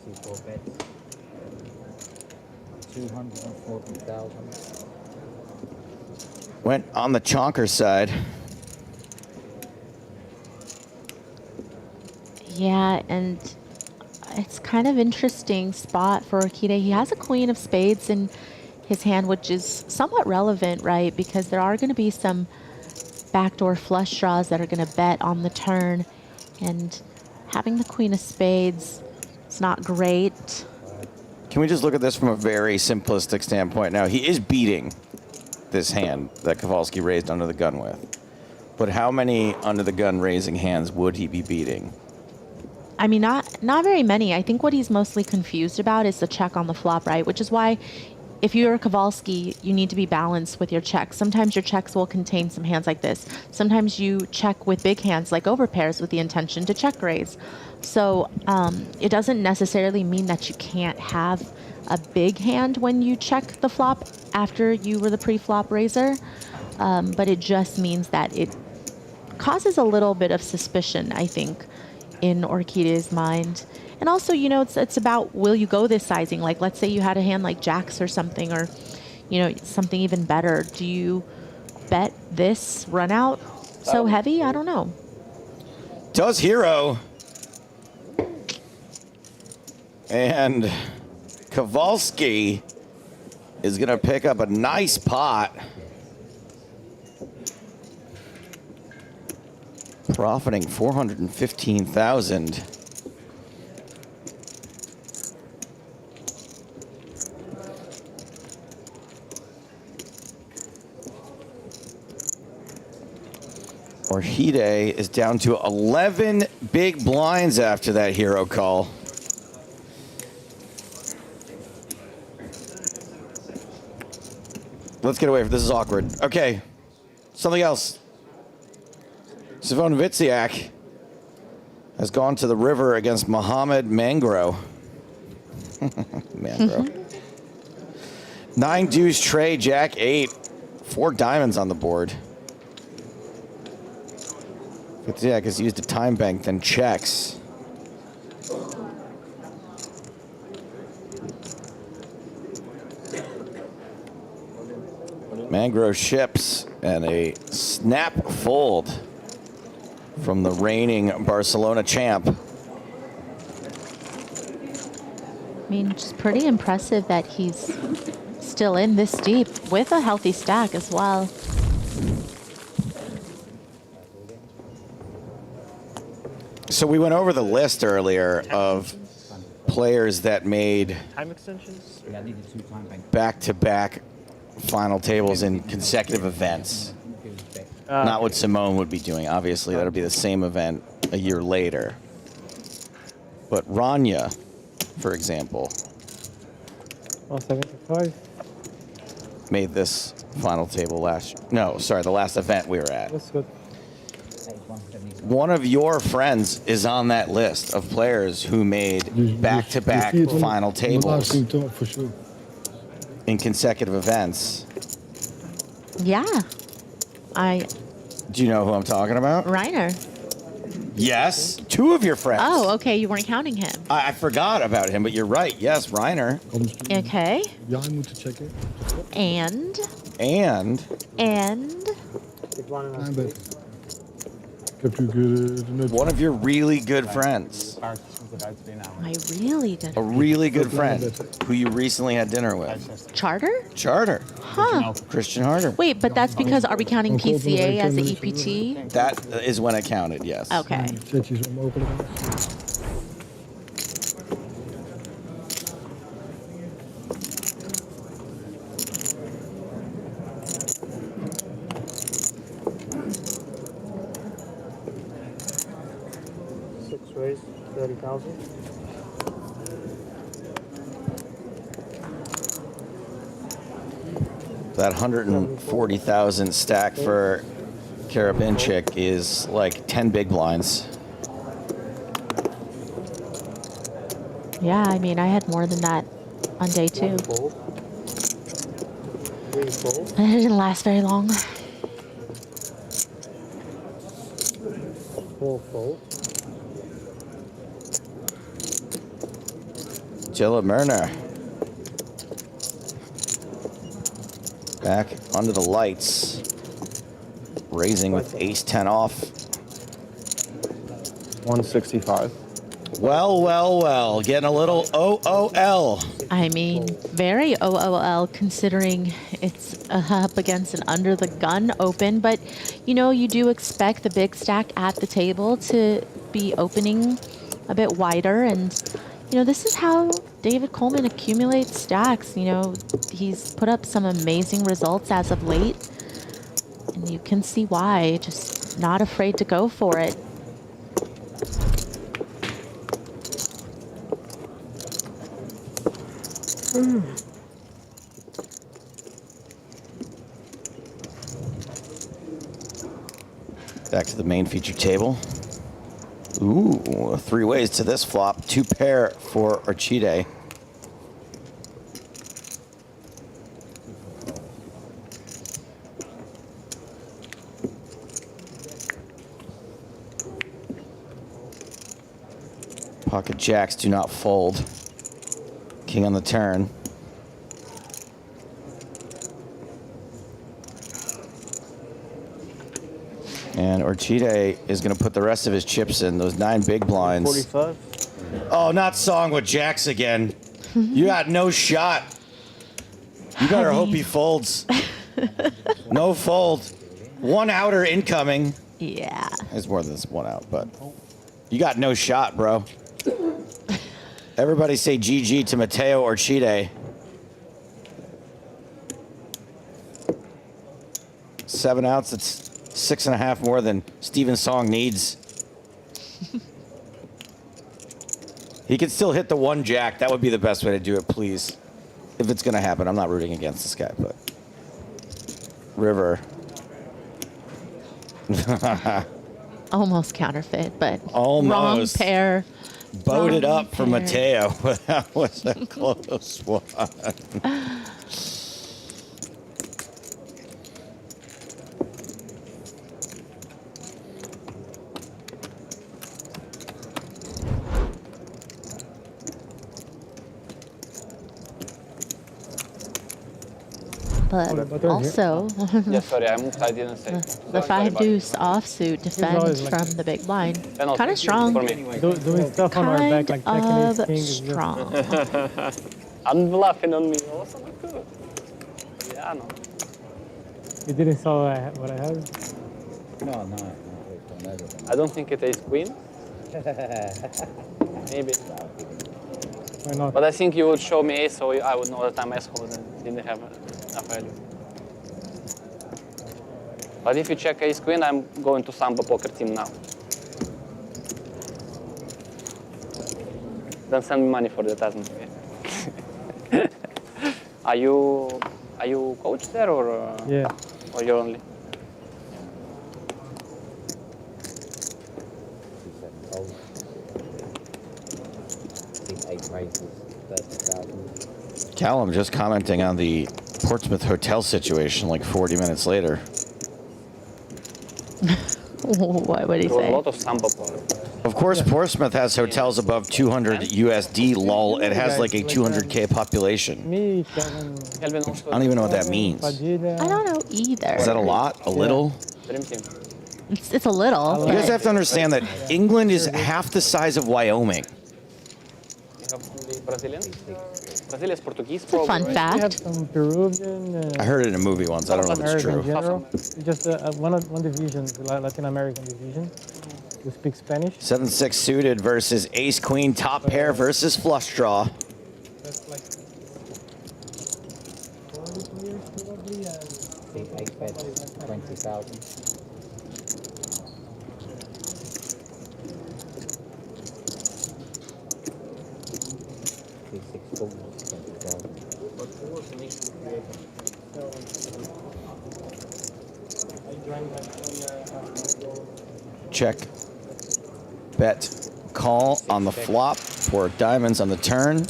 C4 bets. 240,000. Went on the chonker side. Yeah, and it's kind of interesting spot for Orchide. He has a queen of spades in his hand, which is somewhat relevant, right? Because there are going to be some backdoor flush draws that are going to bet on the turn. And having the queen of spades, it's not great. Can we just look at this from a very simplistic standpoint? Now, he is beating this hand that Kowalski raised under the gun with. But how many under the gun raising hands would he be beating? I mean, not very many. I think what he's mostly confused about is the check on the flop, right? Which is why if you're Kowalski, you need to be balanced with your checks. Sometimes your checks will contain some hands like this. Sometimes you check with big hands like overpairs with the intention to check raise. So it doesn't necessarily mean that you can't have a big hand when you check the flop after you were the pre-flop raiser. But it just means that it causes a little bit of suspicion, I think, in Orchide's mind. And also, you know, it's about, will you go this sizing? Like, let's say you had a hand like jacks or something, or, you know, something even better. Do you bet this run out so heavy? I don't know. Does hero. And Kowalski is going to pick up a nice pot. Profiting 415,000. Orchide is down to 11 big blinds after that hero call. Let's get away from this. Is awkward. Okay, something else. Savon Vitziak has gone to the river against Mohamed Mangro. Mangro. 9 deuce tray, jack 8. 4 diamonds on the board. Vitziak has used a time bank, then checks. Mangrove ships and a snap fold from the reigning Barcelona champ. I mean, just pretty impressive that he's still in this deep with a healthy stack as well. So we went over the list earlier of players that made Time extensions? back-to-back final tables in consecutive events. Not what Simone would be doing. Obviously, that'll be the same event a year later. But Rania, for example, 175. made this final table the last event we were at. That's good. One of your friends is on that list of players who made back-to-back final tables in consecutive events. Yeah. Do you know who I'm talking about? Reiner. Yes, two of your friends. Oh, okay. You weren't counting him. I forgot about him, but you're right. Yes, Reiner. Okay. And. One of your really good friends. My really good A really good friend who you recently had dinner with. Charter? Charter. Huh. Christian Harder. Wait, but that's because, are we counting PCA as the EPT? That is when it counted, yes. Okay. Six raise, 30,000. That 140,000 stack for Karabinchik is like 10 big blinds. Yeah, I mean, I had more than that on day 2. It didn't last very long. Jilla Murner. Back under the lights. Raising with ace-10 off. 165. Well. Getting a little OOL. I mean, very OOL considering it's up against an under the gun open, but you know, you do expect the big stack at the table to be opening a bit wider, and you know, this is how David Coleman accumulates stacks. You know, he's put up some amazing results as of late, and you can see why, just not afraid to go for it. Back to the main feature table. Ooh, 3 ways to this flop. 2 pair for Archide. Pocket jacks do not fold. King on the turn. And Archide is going to put the rest of his chips in, those 9 big blinds. 45. Oh, not song with jacks again. You got no shot. You better hope he folds. No fold. 1 outer incoming. Yeah. It's more than 1 out, but you got no shot, bro. Everybody say GG to Matteo Archide. 7 outs, it's 6.5 more than Steven Song needs. He can still hit the 1 jack. That would be the best way to do it, please. If it's going to happen. I'm not rooting against this guy, but... River. Almost counterfeit, but Almost. wrong pair. Boated Wrong up for pair. Matteo, but that was a close one. The but also Yeah, sorry, I moved. I didn't say. the 5-deuce offsuit defends from the big blind. Kind of strong. Doing stuff on our back, like Kind checking of his king. strong. I'm bluffing on me. Also not good. Yeah, no. You didn't saw what I had? No. I don't think it is queen. Maybe. Why not? But I think you would show me ace, so I would know that I'm asshole and didn't have enough value. But if you check ace queen, I'm going to Samba poker team now. Don't send me money for that, doesn't it? Are you coach there or Yeah. or you're only? Callum just commenting on the Portsmouth hotel situation like 40 minutes later. What would he There was say? a lot of Samba poker. Of course, Portsmouth has hotels above 200 USD, lol. It has like a 200K population. Me, Kevin. I don't even know what that means. I don't know either. Is that a lot? A little? It's a little. You guys but- have to understand that England is half the size of Wyoming. You have only Brazilian? Brazil is Portuguese, It's a fun probably, right? fact. We have some Peruvian. I heard it in a movie once. I don't know if it's American true. general. Just one division, the Latin American division. We speak Spanish. 7-6 suited versus ace queen top pair versus flush draw. That's like 40 years probably. And 8 bets, 20,000. Check. Bet. Call on the flop for diamonds on the turn.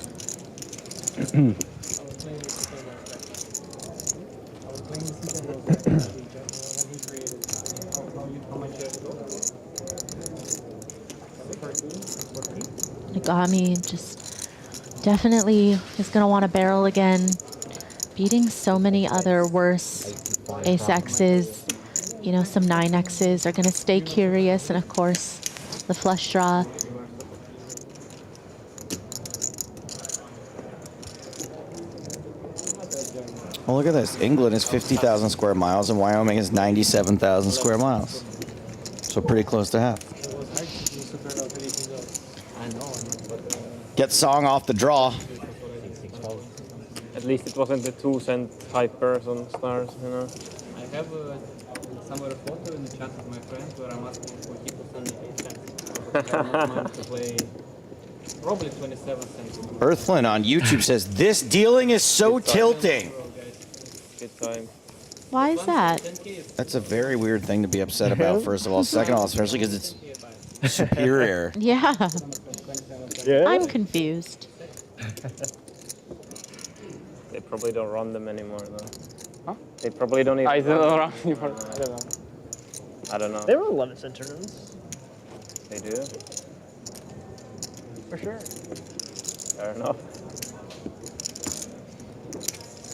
Nagami just definitely is going to want to barrel again. Beating so many other worse ace X's, you know, some 9X's are going to stay curious. And of course, the flush draw. Well, look at this. England is 50,000 square miles and Wyoming is 97,000 square miles. So pretty close to half. Get song off the draw. At least it wasn't the 2-cent hypers on stars, you know. I have somewhere a photo in the chat of my friends where I'm asking for people sending 8 cents. I have enough money to play probably 27 cents. Earthlyn on YouTube says, this dealing is so tilting. Good time. Why is that? That's a very weird thing to be upset about, first of all. Second of all, especially because it's superior. Yeah. Yeah. I'm confused. They probably don't run them anymore, though. Huh? They probably don't even I don't run know. them. I don't know. I don't know. They run 11 cent tournaments. They do? For sure. Fair enough.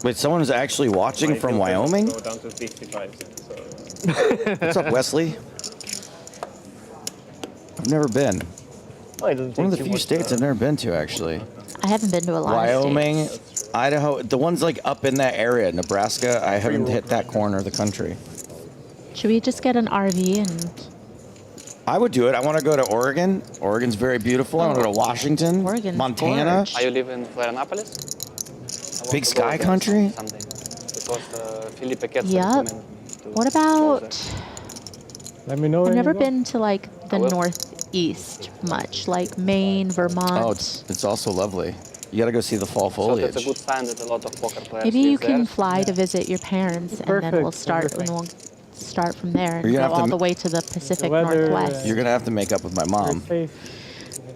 Wait, someone's actually watching My from filter Wyoming? Go down to 55 cents. So. What's up, Wesley? I've never been. Well, it doesn't One of take the too few much states time. I've never been to, actually. I haven't been to a lot Wyoming, of states. Idaho, the ones like up in that area. Nebraska, I haven't hit that corner of the country. Should we just get an RV and I would do it. I want to go to Oregon. Oregon's very beautiful. I want to go to Washington, Oregon's Montana. gorge. Are you live in Florianopolis? Big Sky Country? Someday. Because Felipe gets Yep. What about? Let me know. I've when never you go. been to like the northeast much, like Maine, Vermont. Oh, it's also lovely. You got to go see the fall So foliage. that's a good sign that a lot of poker players Maybe you live can there. fly to visit your parents, and then we'll start. And we'll start from there and You're go gonna have to all the m- way to the Pacific weather, Northwest. You're gonna have to make up with my mom.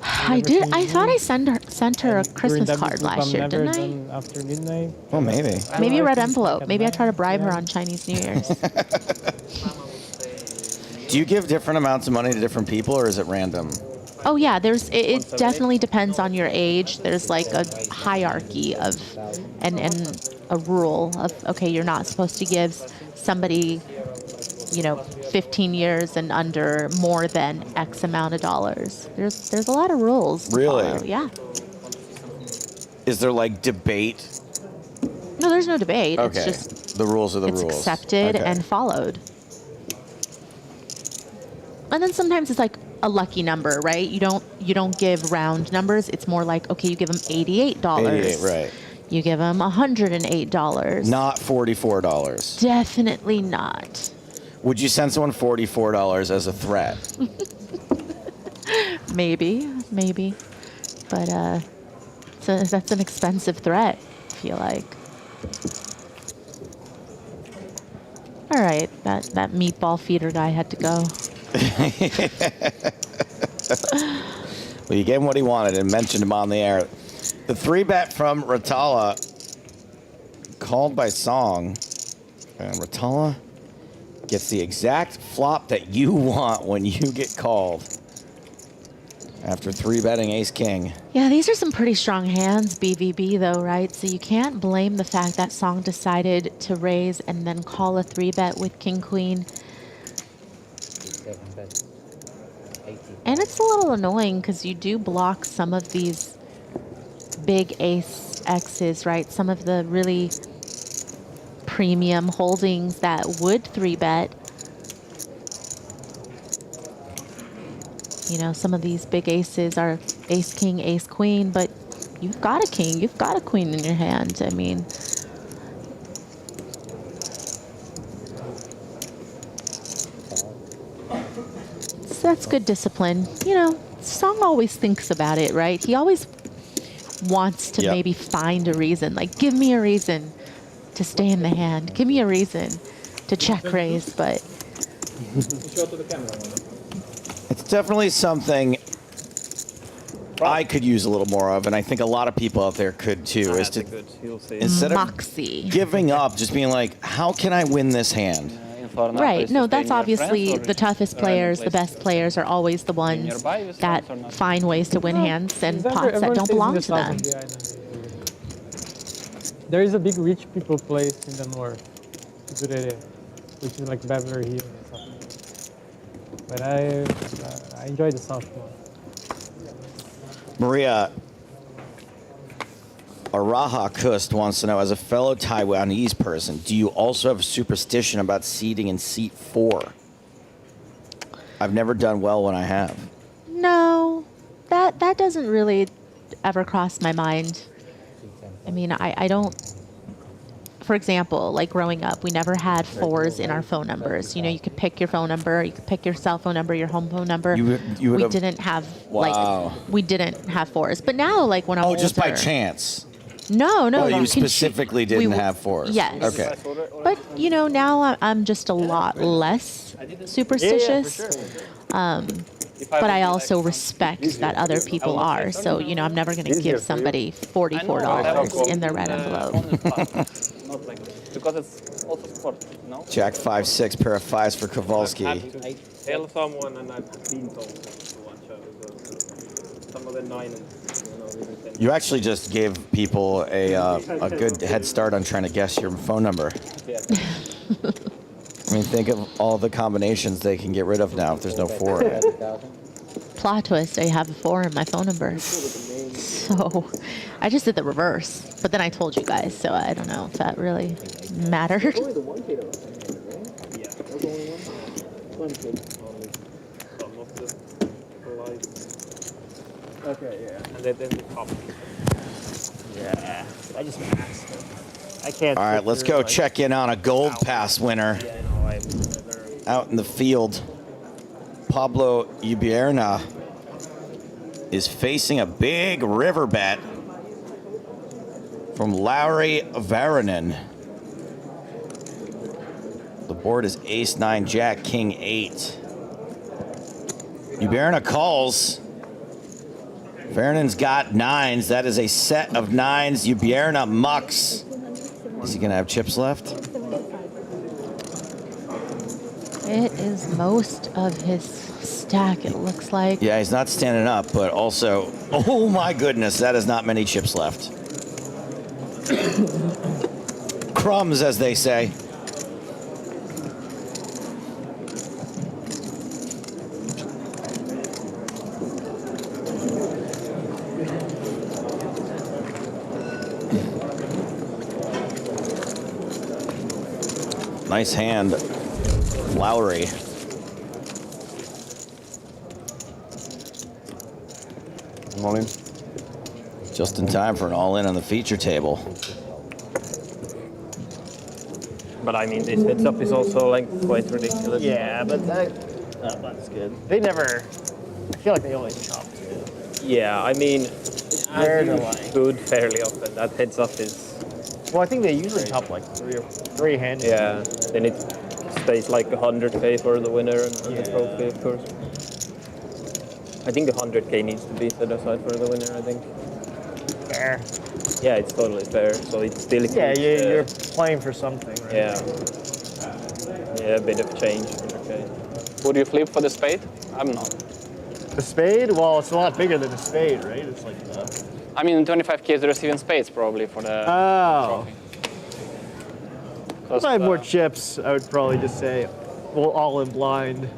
I did. I thought I sent her a Christmas During card that last year, never didn't I? done after midnight. Well, maybe. Maybe a red envelope. Maybe I try to bribe her on Chinese New Year's. Do you give different amounts of money to different people, or is it random? Oh yeah, it definitely depends on your age. There's like a hierarchy of, and a rule of, okay, you're not supposed to give somebody, 15 years and under more than X amount of dollars. There's a lot of rules to Really? follow. Yeah. Is there like debate? No, there's no debate. Okay. It's just the rules are the it's rules. accepted Okay. and followed. And then sometimes it's like a lucky number, right? You don't give round numbers. It's more like, okay, you give them $88. 88, right. You give them $108. Not $44. Definitely not. Would you send someone $44 as a threat? Maybe. But that's an expensive threat, I feel like. All right, that meatball feeder guy had to go. Well, you gave him what he wanted and mentioned him on the air. The 3-bet from Ratala, called by Song. And Ratala gets the exact flop that you want when you get called. After 3-betting ace-king. Yeah, these are some pretty strong hands, BVB, though, right? So you can't blame the fact that Song decided to raise and then call a 3-bet with king-queen. And it's a little annoying because you do block some of these big ace X's, right? Some of the really premium holdings that would 3-bet. Some of these big aces are ace, king, ace, queen, but you've got a king, you've got a queen in your hand. I mean, so that's good discipline. Song always thinks about it, right? He always wants to maybe find a reason, like, give me a reason to stay in the hand. Give me a reason to check raise, but... It's definitely something I could use a little more of, and I think a lot of people out there could too, is to, instead Moxie. of giving up, just being like, how can I win this hand? Right. No, that's obviously the toughest players, the best players are always the ones that find ways to win hands and pots that don't belong to them. There is a big rich people place in the north, which is like Beverly Hills and stuff. But I enjoy the south more. Maria, Araha Kust wants to know, as a fellow Taiwanese person, do you also have a superstition about seating in seat 4? I've never done well when I have. No, that doesn't really ever cross my mind. I mean, I don't, for example, like growing up, we never had 4s in our phone numbers. You could pick your phone number, you could pick your cell phone number, your home phone number. We didn't have, we didn't have 4s. But now, like when I'm older. Oh, just by chance? No. Oh, you specifically didn't have 4s? Yes. Okay. But, now I'm just a lot less superstitious. But I also respect that other people are. So, I'm never going to give somebody $44 in their red envelope. Because it's also sport, no? Jack 5-6, pair of 5s for Kowalski. Tell someone, and I've been told to watch out. Some of the 9 You actually just gave people a good head start on trying to guess your phone number. I mean, think of all the combinations they can get rid of now if there's no 4 in it. Plot twist, I have a 4 in my phone number. So I just did the reverse. But then I told you guys, so I don't know if that really mattered. Okay, yeah. And then the top. Yeah. I just maxed it. I can't. All right, let's go check in on a gold pass winner out in the field. Pablo Ubierna is facing a big river bet from Lowry Varanen. The board is ace 9, jack, king 8. Ubierna calls. Varanen's got 9s. That is a set of 9s. Ubierna mucks. Is he going to have chips left? It is most of his stack, it looks like. Yeah, he's not standing up, but also, oh my goodness, that is not many chips left. crumbs, as they say. Nice hand, Lowry. Morning. Just in time for an all-in on the feature table. But I mean, this heads up is also like quite ridiculous. Yeah, but that's good. They never. I feel like they always chop too. Yeah, I mean, Rare to like. good fairly often. That heads up is. Well, I think they usually chop like three hands. Yeah, then it stays like 100k for the winner and the trophy, of course. I think the 100k needs to be set aside for the winner. I think. Fair. Yeah, it's totally fair. So it's still. Yeah, you're playing for something. Right? Yeah. Yeah, a bit of change. Okay. Would you flip for the spade? I'm not. The spade? Well, it's a lot bigger than the spade, right? It's like the. I mean, in 25k there's even spades probably for the Oh. trophy. If I had more chips, I would probably just say, well, all in blind.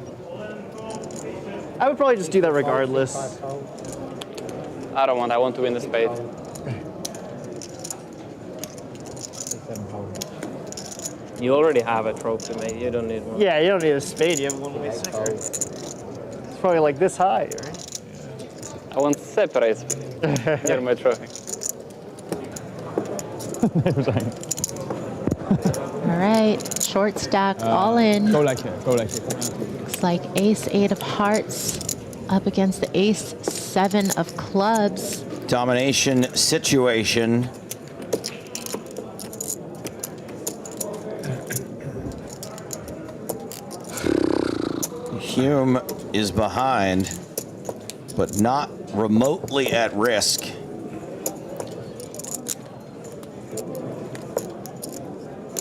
I would probably just do that regardless. I don't want. I want to win the spade. You already have a trophy, mate. You don't need one. Yeah, you don't need a spade. You have one way sicker. It's probably like this high, right? I want separate near my trophy. All right, short stack, all in. Go like here, go like here. Looks like ace 8 of hearts up against the ace 7 of clubs. Domination situation. Hume is behind, but not remotely at risk.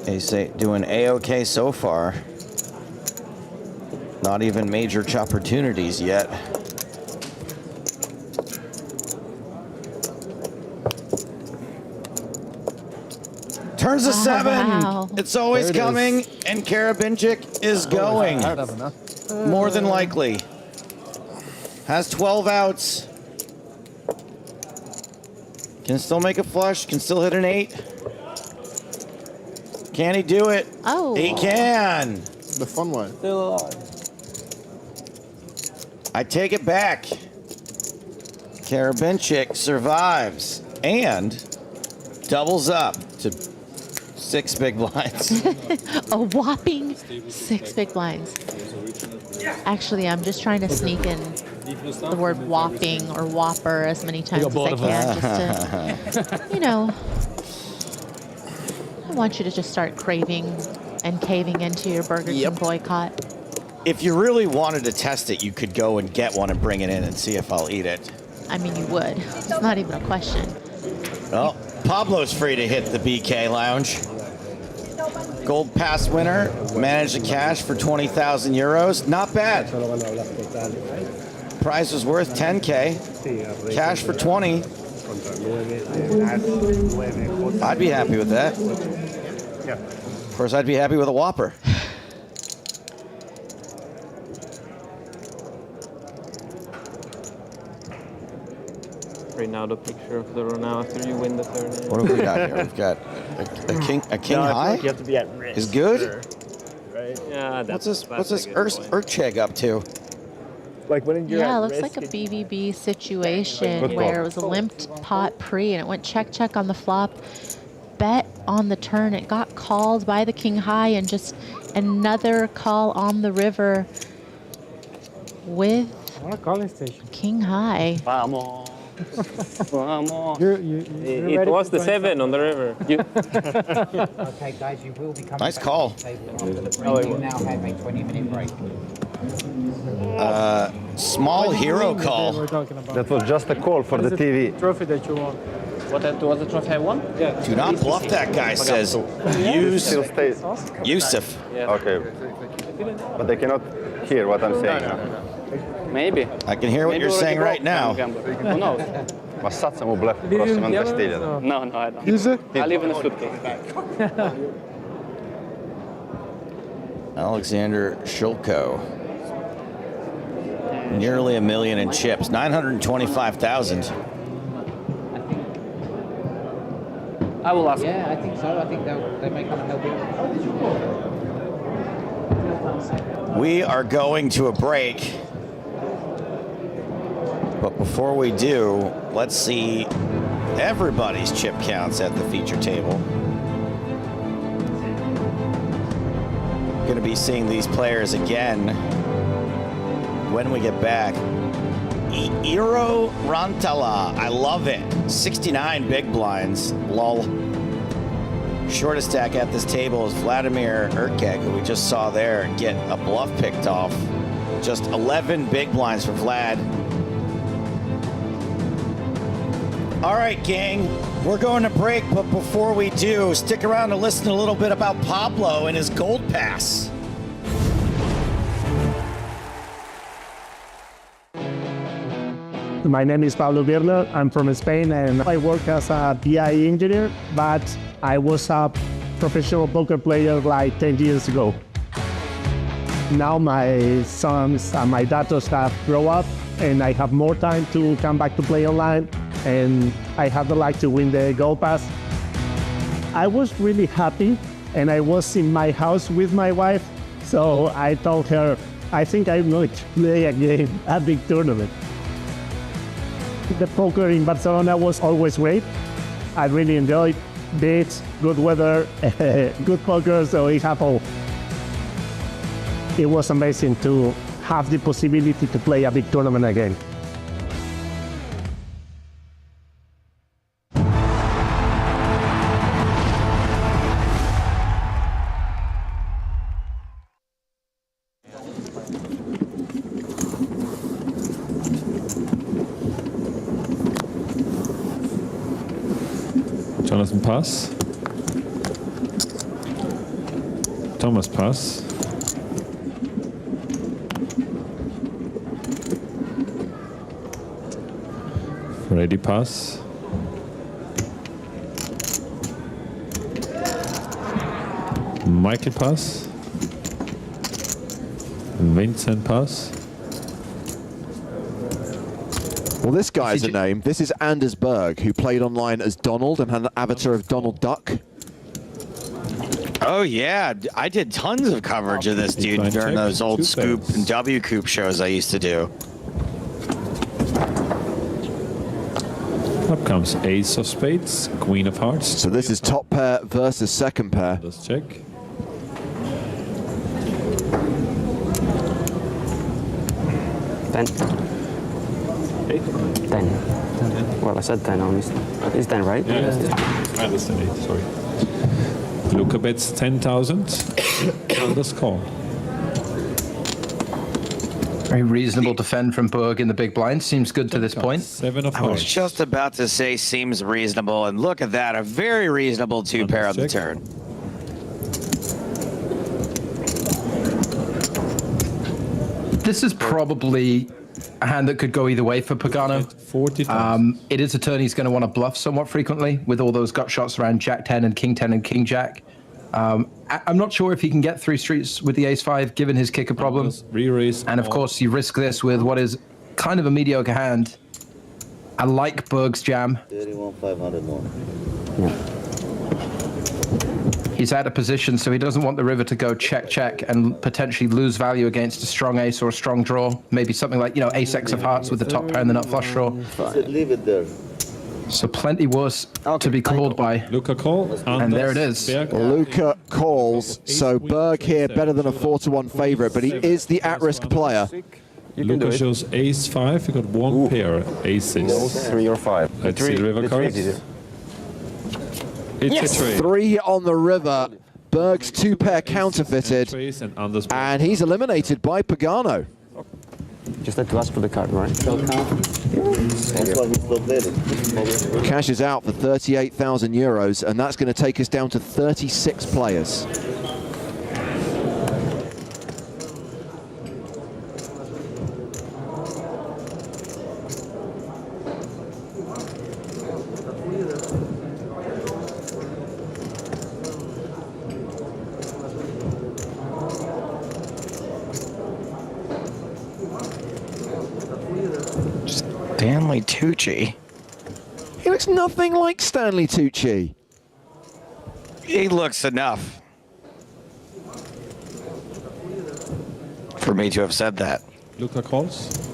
Ace 8 doing A-okay so far. Not even major opportunities yet. Turns a 7. Wow. It's always coming, and Karabinchik is going. More than likely. Has 12 outs. Can still make a flush. Can still hit an 8. Can he do it? Oh. He can. The fun way. Still alive. I take it back. Karabinchik survives and doubles up to 6 big blinds. A whopping 6 big blinds. Actually, I'm just trying to sneak in the word whopping or whopper as many times as I can, just to, you know, I want you to just start craving and caving into your Burger King boycott. If you really wanted to test it, you could go and get one and bring it in and see if I'll eat it. I mean, you would. It's not even a question. Well, Pablo's free to hit the BK Lounge. Gold Pass winner, managed to cash for 20,000 euros. Not bad. Prize was worth 10K. Cash for 20. I'd be happy with that. Of course, I'd be happy with a Whopper. Right now, the picture of the run after you win the third. What have we got here? We've got a king No, I feel high. like you have to be at risk. Is good. Right? Yeah, What's this Urcheg up to? Like when you're Yeah, at it looks risk, like a BBB situation Good where call. it was a limped pot pre and it went check on the flop, bet on the turn. It got called by the king high and just another call on the river with calling station. king high. Vamos. Vamos. You're It was the 7 on the river. Okay, guys, you will be coming Nice back call. to the table after the break. You now have a 20-minute break. Small hero We're call. talking about. That was just a call for the TV. Trophy that you won. What was the trophy I won? Yeah. Do not bluff that guy, says Still stays. Yusuf. Okay. But they cannot hear what I'm saying. Maybe. I can hear what Maybe you're already saying right broke now. Gambler. Who knows? Ma satsar mot bluff prossima investiglia. No, I don't. I live in a suitcase. Alexander Shulko. Nearly $1 million in chips. 925,000. I will ask. Yeah, I think so. I think they may come and help you. We are going to a break. But before we do, let's see everybody's chip counts at the feature table. Going to be seeing these players again when we get back. Eero Rantala, I love it. 69 big blinds, lol. Shortest stack at this table is Vladimir Urkeg, who we just saw there get a bluff picked off. Just 11 big blinds for Vlad. All right, gang, we're going to break, but before we do, stick around to listen a little bit about Pablo and his gold pass. My name is Pablo Birler. I'm from Spain and I work as a BI engineer, but I was a professional poker player like 10 years ago. Now my sons and my daughters have grown up and I have more time to come back to play online, and I have the luck to win the Gold Pass. I was really happy and I was in my house with my wife, so I told her, I think I'm going to play a game, a big tournament. The poker in Barcelona was always great. I really enjoyed dates, good weather, good poker, so it had all. It was amazing to have the possibility to play a big tournament again. Jonathan pass. Thomas pass. Freddy pass. Michael pass. Vincent pass. Well, this guy's a name. This is Anders Berg, who played online as Donald and had an avatar of Donald Duck. Oh, yeah. I did tons of coverage of this dude during those old Scoop and W Coop shows I used to do. Up comes Ace of Spades, Queen of Hearts. So this is top pair versus second pair. Let's check. Ten. Well, I said 10 honestly. It's 10, right? Yeah, I understand 8, sorry. Luca bets 10,000 on the score. Very reasonable defend from Berg in the big blind. Seems good to this point. 7 of I was just about to say seems reasonable, and look at that, a very reasonable two-pair on the turn. This is probably a hand that could go either way for Pagano. It is a turn he's going to want to bluff somewhat frequently with all those gut shots around Jack 10 and King 10 and King Jack. I'm not sure if he can get through streets with the Ace 5 given his kicker problems. And of course you risk this with what is kind of a mediocre hand. I like Berg's jam. 31,500 more. He's out of position, so he doesn't want the river to go check, check, and potentially lose value against a strong ace or a strong draw. Maybe something like, you know, ace X of hearts with the top pair and the nut flush draw. Leave it there. So plenty worse to be called by. Luca call. And there it is. Luca calls. So Berg here better than a 4-1 favorite, but he is the at-risk player. Luca shows Ace 5. You got one pair aces. 3 or 5. Let's see the river cards. It's a trade. 3 on the river. Berg's two-pair counterfeited, and he's eliminated by Pagano. Just had to ask for the card, right? Cash is out for 38,000 euros, and that's going to take us down to 36 players. Stanley Tucci. He looks nothing like Stanley Tucci. He looks enough for me to have said that. Luca calls.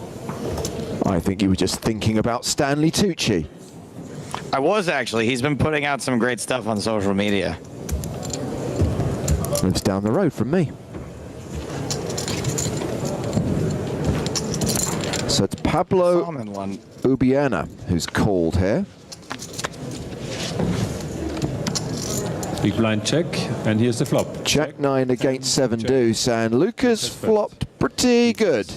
I think you were just thinking about Stanley Tucci. I was actually. He's been putting out some great stuff on social media. Lives down the road from me. So it's Pablo Ubiana who's called here. Big blind check, and here's the flop. Jack 9 against 7 deuce, and Luca's flopped pretty good.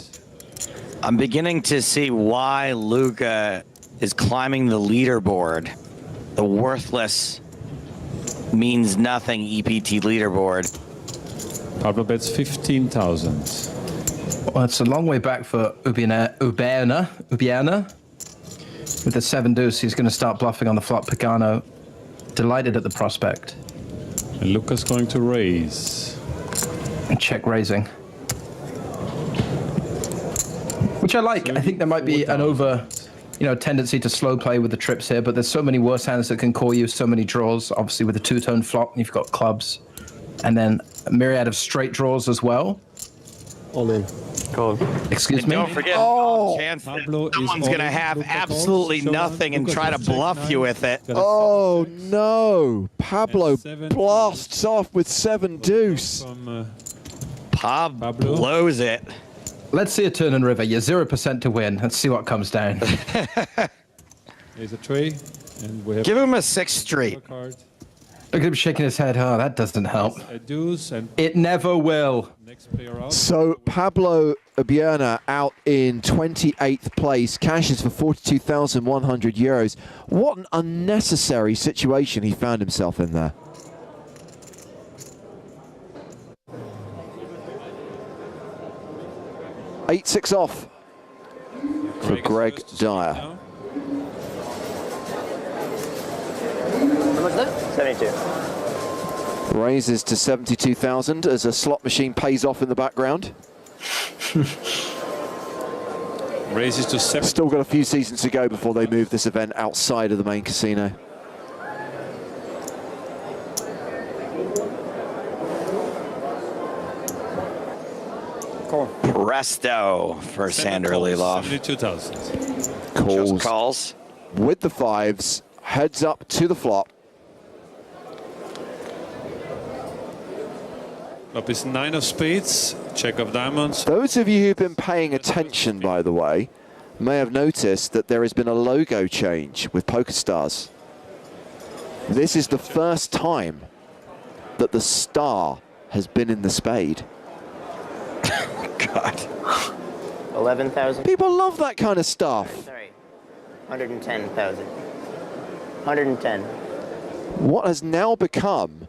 I'm beginning to see why Luca is climbing the leaderboard. The worthless, means nothing EPT leaderboard. Pablo bets 15,000. Well, it's a long way back for Ubiana. With the 7 deuce, he's going to start bluffing on the flop. Pagano delighted at the prospect. And Luca's going to raise. And check raising. Which I like. I think there might be an tendency to slow play with the trips here, but there's so many worse hands that can call you, so many draws. Obviously with the two-tone flop, you've got clubs. And then a myriad of straight draws as well. All in. Call. Excuse And me? don't forget, chance that someone's going to have absolutely nothing and try to bluff you with it. Oh no! Pablo blasts off with 7 deuce. Pablo blows it. Let's see a turn and river. You're 0% to win. Let's see what comes down. Here's a 3, and we have. Give him a 6 straight. Card. Look at him shaking his head. Oh, that doesn't help. A deuce, and it never will. Next player out. So Pablo Ubiana out in 28th place, cashes for 42,100 euros. What an unnecessary situation he found himself in there. Eight-6 off for Greg Dyer. How much is that? 72. Raises to 72,000 as a slot machine pays off in the background. Raises to 7. Still got a few seasons to go before they move this event outside of the main casino. Presto for Sander Liloff. 72,000. Calls. Calls. With the 5s, heads up to the flop. Flop is 9 of spades, check of diamonds. Those of you who've been paying attention, by the way, may have noticed that there has been a logo change with PokerStars. This is the first time that the star has been in the spade. God. 11,000. People love that kind of stuff. Sorry. 110,000. 110. What has now become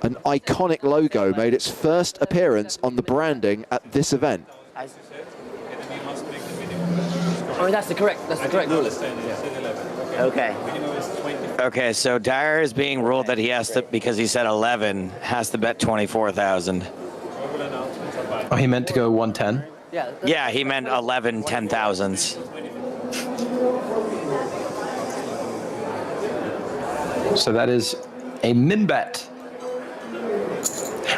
an iconic logo made its first appearance on the branding at this event. Oh, that's the correct ruling. Okay. Okay, so Dyer is being ruled that he has to, because he said 11, has to bet 24,000. Oh, he meant to go 110? Yeah, he meant 11 10,000s. So that is a min bet.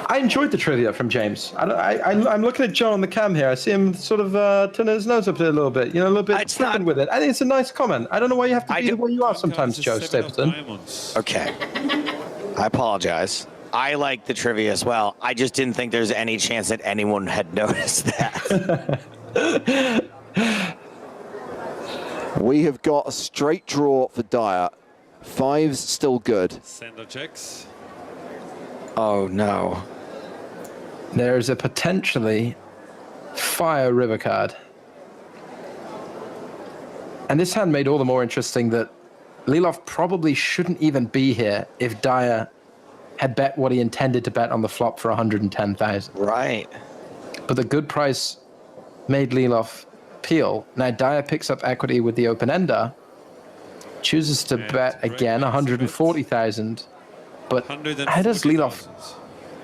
I enjoyed the trivia from James. I'm looking at John on the cam here. I see him sort of turning his nose up a little bit, a little bit flipping with it. I think it's a nice comment. I don't know why you have to be the way you are sometimes, Joe Stapleton. Okay. I apologize. I like the trivia as well. I just didn't think there's any chance that anyone had noticed that. We have got a straight draw for Dyer. 5s still good. Sander checks. Oh no. There's a potentially fire river card. And this hand made all the more interesting that Liloff probably shouldn't even be here if Dyer had bet what he intended to bet on the flop for 110,000. Right. But the good price made Liloff peel. Now Dyer picks up equity with the open-ender, chooses to bet again 140,000. But how does Liloff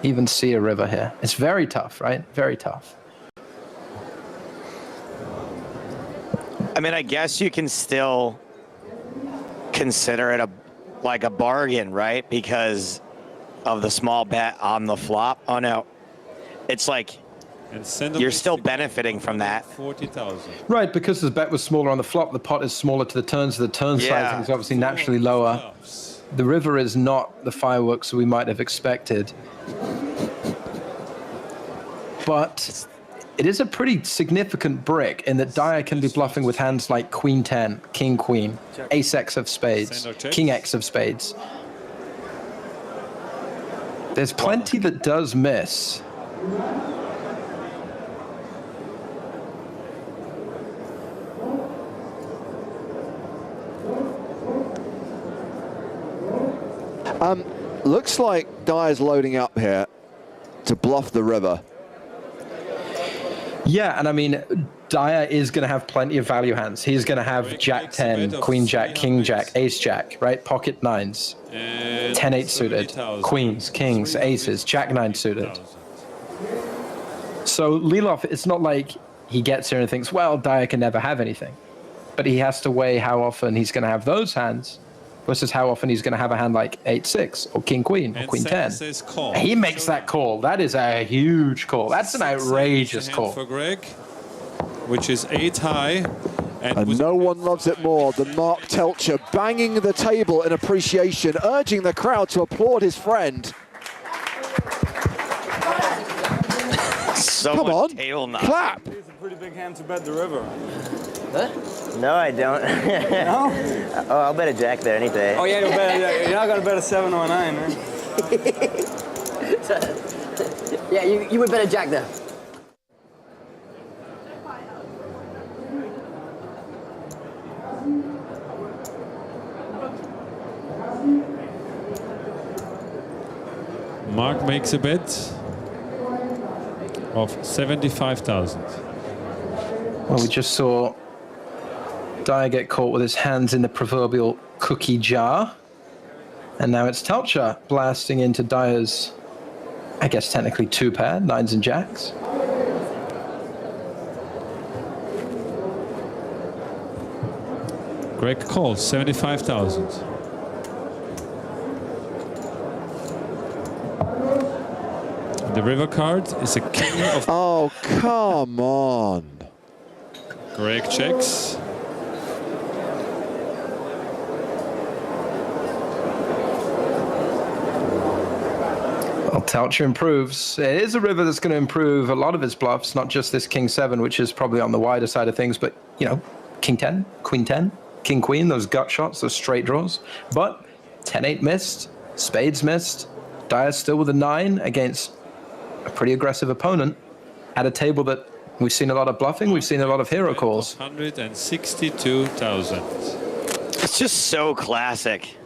even see a river here? It's very tough, right? Very tough. I mean, I guess you can still consider it like a bargain, right? Because of the small bet on the flop. Oh no, it's like you're still benefiting from that. 40,000. Right, because the bet was smaller on the flop, the pot is smaller to the turn, so the turn sizing is obviously naturally lower. The river is not the fireworks we might have expected. But it is a pretty significant brick in that Dyer can be bluffing with hands like Queen 10, King Queen, Ace X of spades, King X of spades. There's plenty that does miss. Looks like Dyer's loading up here to bluff the river. Yeah, and I mean, Dyer is going to have plenty of value hands. He's going to have Jack 10, Queen Jack, King Jack, Ace Jack, right? Pocket nines, 10-8 suited, queens, kings, aces, Jack 9 suited. So Liloff, it's not like he gets here and thinks, well, Dyer can never have anything. But he has to weigh how often he's going to have those hands versus how often he's going to have a hand like 8-6 or King Queen or Queen 10. He makes that call. That is a huge call. That's an outrageous call. For Greg, which is 8 high. And no one loves it more than Mark Telcher banging the table in appreciation, urging the crowd to applaud his friend. Come on, clap. It's a pretty big hand to bet the river. Huh? No, I don't. No? Oh, I'll bet a jack there any day. Oh, yeah, you're not going to bet a 7 or a 9, right? Yeah, you would bet a jack there. Mark makes a bet of 75,000. Well, we just saw Dyer get caught with his hands in the proverbial cookie jar. And now it's Telcher blasting into Dyer's, I guess technically two pair, nines and jacks. Greg calls 75,000. The river card is a king of... Oh, come on. Greg checks. Well, Telcher improves. It is a river that's going to improve a lot of his bluffs, not just this King 7, which is probably on the wider side of things, but, you know, King 10, Queen 10, King Queen, those gut shots, those straight draws. But 10-8 missed, spades missed, Dyer still with a 9 against a pretty aggressive opponent at a table that we've seen a lot of bluffing, we've seen a lot of hero calls. 162,000. It's just so classic.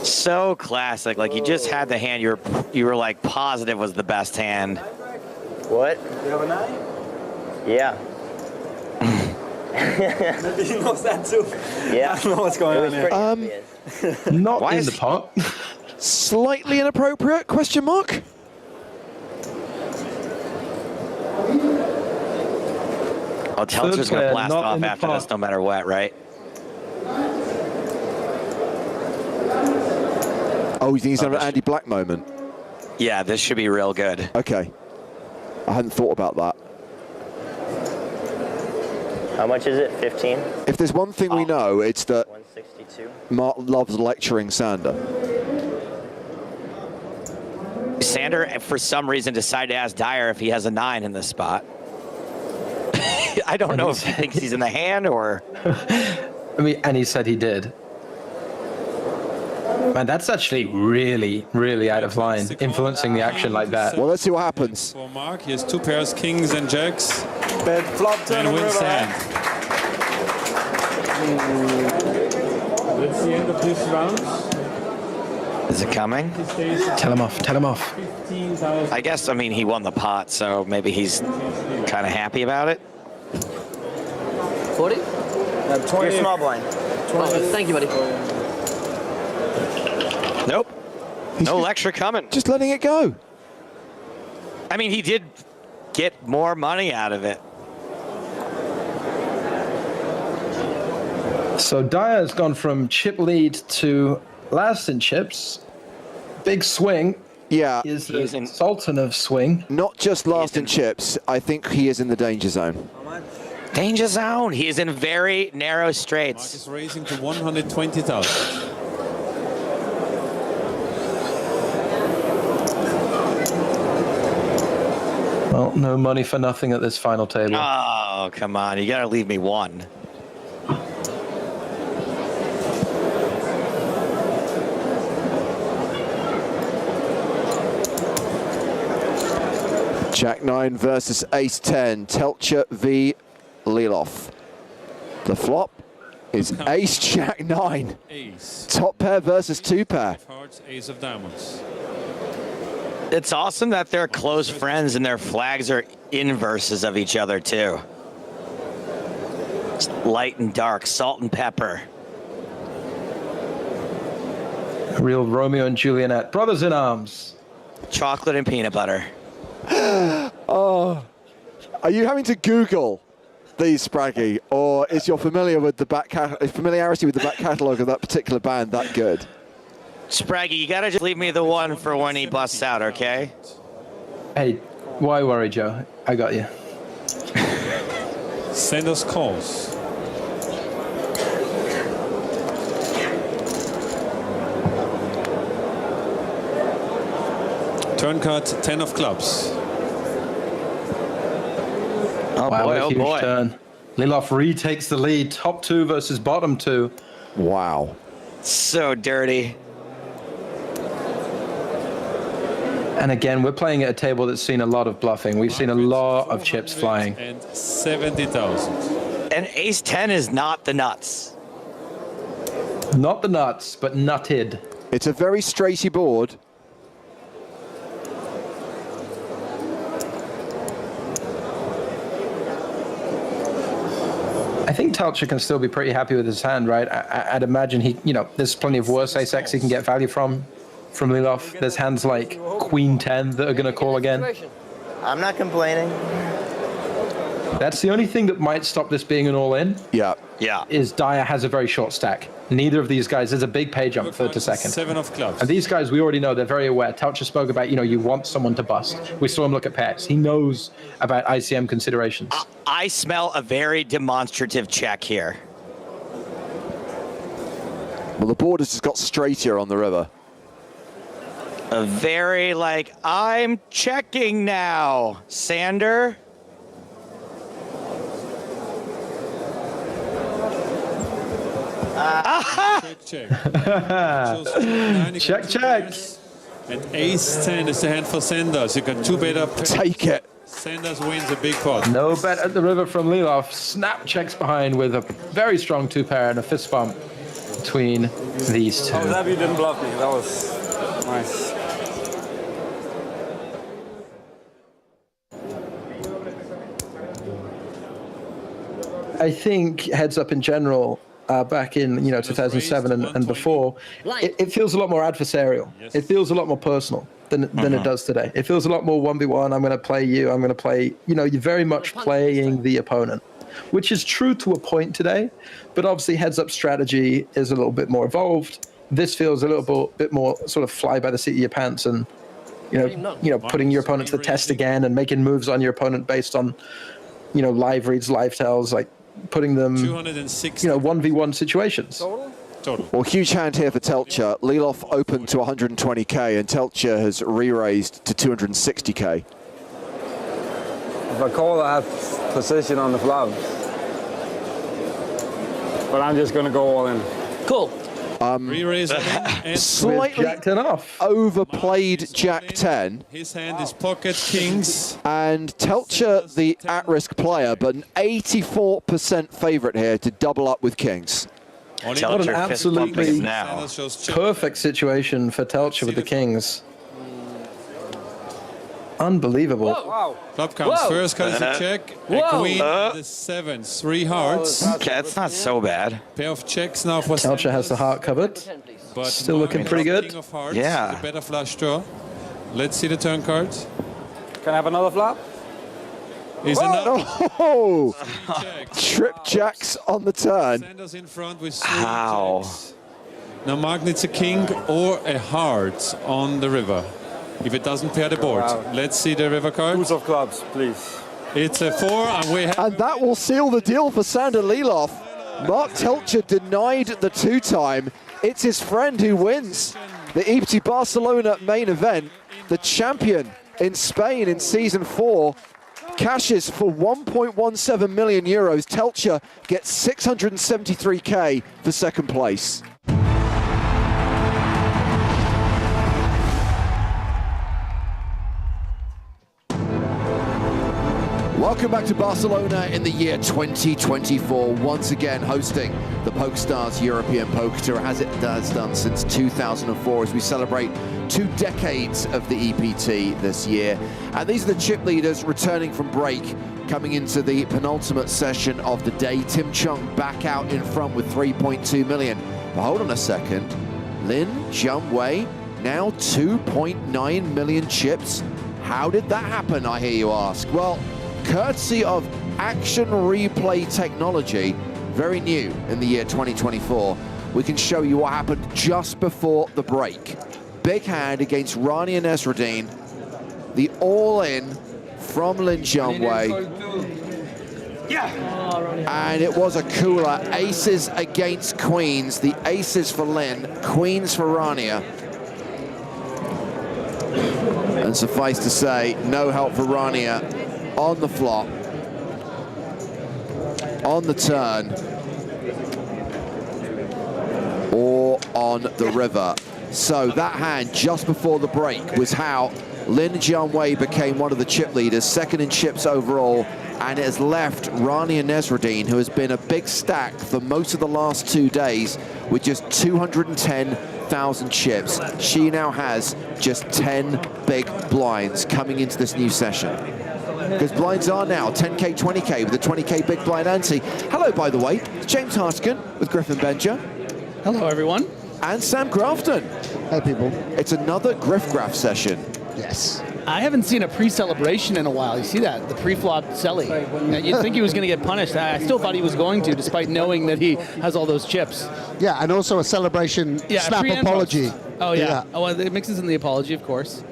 So classic. Like you just had the hand you were like positive was the best hand. What? You have a 9? Yeah. Maybe he knows that too. Yeah. I don't know what's going on here. Not Why in is the pot. Slightly inappropriate, question mark? Oh, Telcher's going to blast off after this no matter what, right? Oh, you think he's having an Andy Black moment? Yeah, this should be real good. Okay. I hadn't thought about that. How much is it? 15? If there's one thing we know, it's that 162. Mark loves lecturing Sander. Sander, for some reason, decided to ask Dyer if he has a 9 in this spot. I don't know if he thinks he's in the hand or... I mean, and he said he did. Man, that's actually really, really out of line, influencing the action like that. Well, let's see what happens. For Mark, he has two pairs, kings and jacks. Bet flop, turn, and wins river. the hand. That's the end of this round. Is it coming? Tell him off, tell him off. 15,000. I guess, I mean, he won the pot, so maybe he's kind of happy about it. 40? 20. You're small blind. Oh, thank you, buddy. Nope. No lecture coming. Just letting it go. I mean, he did get more money out of it. So Dyer has gone from chip lead to last in chips. Big swing. Yeah. Is the sultan of swing. Not just last in chips. I think he is in the danger zone. Danger zone. He is in very narrow straights. Mark is raising to 120,000. Well, no money for nothing at this final table. Oh, come on. You got to leave me one. Jack 9 versus Ace 10. Telcher v. Liloff. The flop is Ace Jack 9. Ace. Top pair versus two pair. Hearts, Ace of Diamonds. It's awesome that they're close friends and their flags are inverses of each other, too. Light and dark, salt and pepper. Real Romeo and Juliet. Brothers in arms. Chocolate and peanut butter. Oh, are you having to Google these, Spraggy, or is your familiarity with the back catalogue of that particular band that good? Spraggy, you gotta just leave me the one for when he busts out, okay? Hey, why worry, Joe? I got you. Send us calls. Turn card, 10 of clubs. Oh wow, boy, a oh huge boy. turn. Liloff retakes the lead. Top two versus bottom two. Wow. So dirty. And again, we're playing at a table that's seen a lot of bluffing. We've seen a lot of chips flying. And 70,000. And Ace 10 is not the nuts. Not the nuts, but nutted. It's a very straighty board. I think Telcher can still be pretty happy with his hand, right? I'd imagine he, there's plenty of worse ace-x he can get value from Liloff. There's hands like Queen 10 that are going to call again. I'm not complaining. That's the only thing that might stop this being an all-in. Yeah. Yeah. Is Dyer has a very short stack. Neither of these guys, there's a big pay jump third to second. 7 of clubs. And these guys, we already know, they're very aware. Telcher spoke about, you want someone to bust. We saw him look at pairs. He knows about ICM considerations. I smell a very demonstrative check here. Well, the board has just got straighter on the river. A very, I'm checking now, Sander. Check. Check, check. And Ace 10 is the hand for Sanders. You got two better pairs. Take it. Sanders wins a big pot. No bet at the river from Liloff. Snap checks behind with a very strong two pair and a fist bump between these two. I was happy you didn't bluff me. That was nice. I think heads up in general, back in 2007 and before, it feels a lot more adversarial. Yes. It feels a lot more personal than it does today. It feels a lot more 1v1. I'm going to play you. I'm going to play. You're very much playing the opponent, which is true to a point today. But obviously, heads up strategy is a little bit more evolved. This feels a little bit more sort of fly by the seat of your pants and putting your opponent to the test again and making moves on your opponent based on live reads, live tells, like putting them 1v1 situations. Total. Well, huge hand here for Telcher. Liloff opened to 120k and Telcher has re-raised to 260k. If I call, I have position on the flop. But I'm just going to go all in. Cool. Slightly Jack 10 off. overplayed Jack 10. His hand is pocket kings. And Telcher, the at-risk player, but an 84% favorite here to double up with kings. What an absolutely perfect situation for Telcher with the kings. Unbelievable. Wow. Flop comes first, card is a check. A queen, the 7, 3 hearts. Okay, that's not so bad. Pair of checks now for Telcher has the heart covered. But still looking pretty good. King of hearts, Yeah. the better flush draw. Let's see the turn card. Can I have another flop? Is another trip jacks on the turn. Send us in front with how? Now Mark needs a king or a heart on the river. If it doesn't pair the board, let's see the river card. Deuce of clubs, please. It's a 4, and we have. And that will seal the deal for Sander Liloff. Mark Telcher denied the 2-time. It's his friend who wins the EPT Barcelona main event. The champion in Spain in season 4 cashes for 1.17 million euros. Telcher gets 673k for second place. Welcome back to Barcelona in the year 2024, once again hosting the PokerStars European Poker Tour, as it has done since 2004, as we celebrate 2 decades of the EPT this year. And these are the chip leaders returning from break, coming into the penultimate session of the day. Tim Chung back out in front with 3.2 million. But hold on a second, Lin Jianwei now 2.9 million chips. How did that happen, I hear you ask? Well, courtesy of action replay technology, very new in the year 2024, we can show you what happened just before the break. Big hand against Rania Nesruddin, the all-in from Lin Jianwei. And it was a cooler. Aces against queens. The aces for Lin, queens for Rania. And suffice to say, no help for Rania on the flop, on the turn, or on the river. So that hand just before the break was how Lin Jianwei became one of the chip leaders, second in chips overall, and it has left Rania Nesruddin, who has been a big stack for most of the last 2 days, with just 210,000 chips. She now has just 10 big blinds coming into this new session. Because blinds are now 10k, 20k with a 20k big blind ante. Hello, by the way, it's James Harskin with Griffin Benja. Hello, everyone. And Sam Grafton. Hey, people. It's another Griff Graph session. Yes. I haven't seen a pre-celebration in a while. You see that? The pre-flop celly. You'd think he was going to get punished. I still thought he was going to, despite knowing that he has all those chips. Yeah, and also a celebration snap apology. Oh, yeah. Oh, well, it mixes in the apology, of course.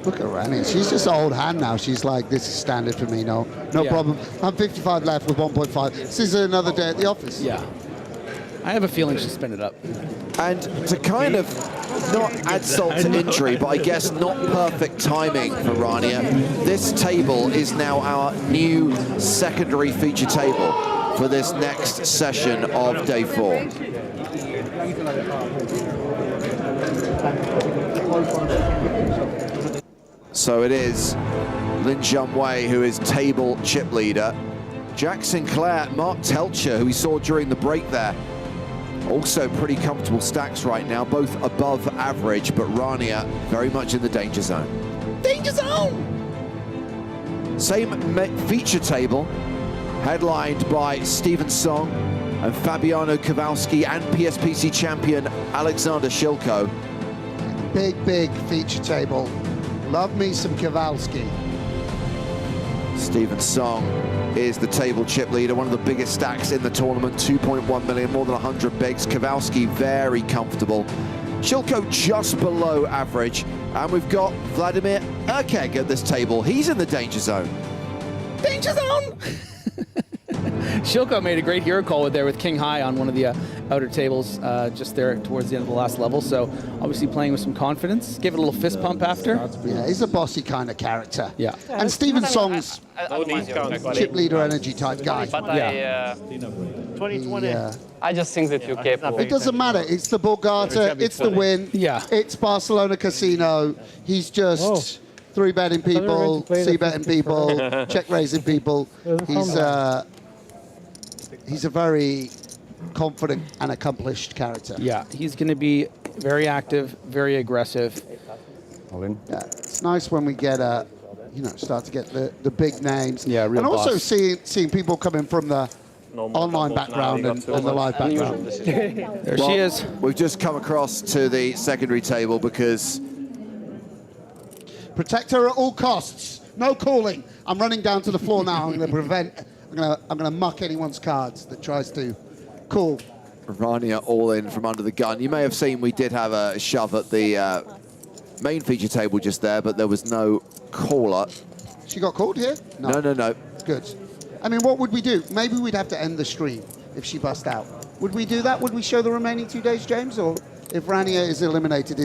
Look at Rania. She's just an old hand now. She's like, this is standard for me. No problem. I'm 55 left with 1.5. This is another day at the office. Yeah. I have a feeling she'll spin it up. And to kind of not add salt to injury, but I guess not perfect timing for Rania, this table is now our new secondary feature table for this next session of day 4. So it is Lin Jianwei, who is table chip leader. Jack Sinclair, Mark Telcher, who we saw during the break there, also pretty comfortable stacks right now, both above average, but Rania very much in the danger zone. Danger zone! Same feature table, headlined by Stephen Song and Fabiano Kowalski and PSPC champion Alexander Shilko. Big feature table. Love me some Kowalski. Stephen Song is the table chip leader, one of the biggest stacks in the tournament, 2.1 million, more than 100 bigs. Kowalski very comfortable. Shilko just below average. And we've got Vladimir Urkeg at this table. He's in the danger zone. Danger zone! Shilko made a great hero call there with King High on one of the outer tables just there towards the end of the last level. So obviously playing with some confidence. Give it a little fist pump after. Yeah, he's a bossy kind of character. Yeah. And Stephen Song's chip leader energy type guy. But yeah. 2020. I just think that you're capable. It doesn't matter. It's the Borgata. It's the win. Yeah. It's Barcelona Casino. He's just 3-betting people, C-betting people, check-raising people. He's a very confident and accomplished character. Yeah, he's going to be very active, very aggressive. Yeah, it's nice when we get start to get the big names. Yeah, real and also boss. seeing people coming from the online background and the live background. There she is. We've just come across to the secondary table because protect her at all costs. No calling. I'm running down to the floor now. I'm going to prevent. I'm going to muck anyone's cards that tries to call. Rania all in from under the gun. You may have seen we did have a shove at the main feature table just there, but there was no caller. She got called here? No. Good. I mean, what would we do? Maybe we'd have to end the stream if she bust out. Would we do that? Would we show the remaining 2 days, James? Or if Rania is eliminated,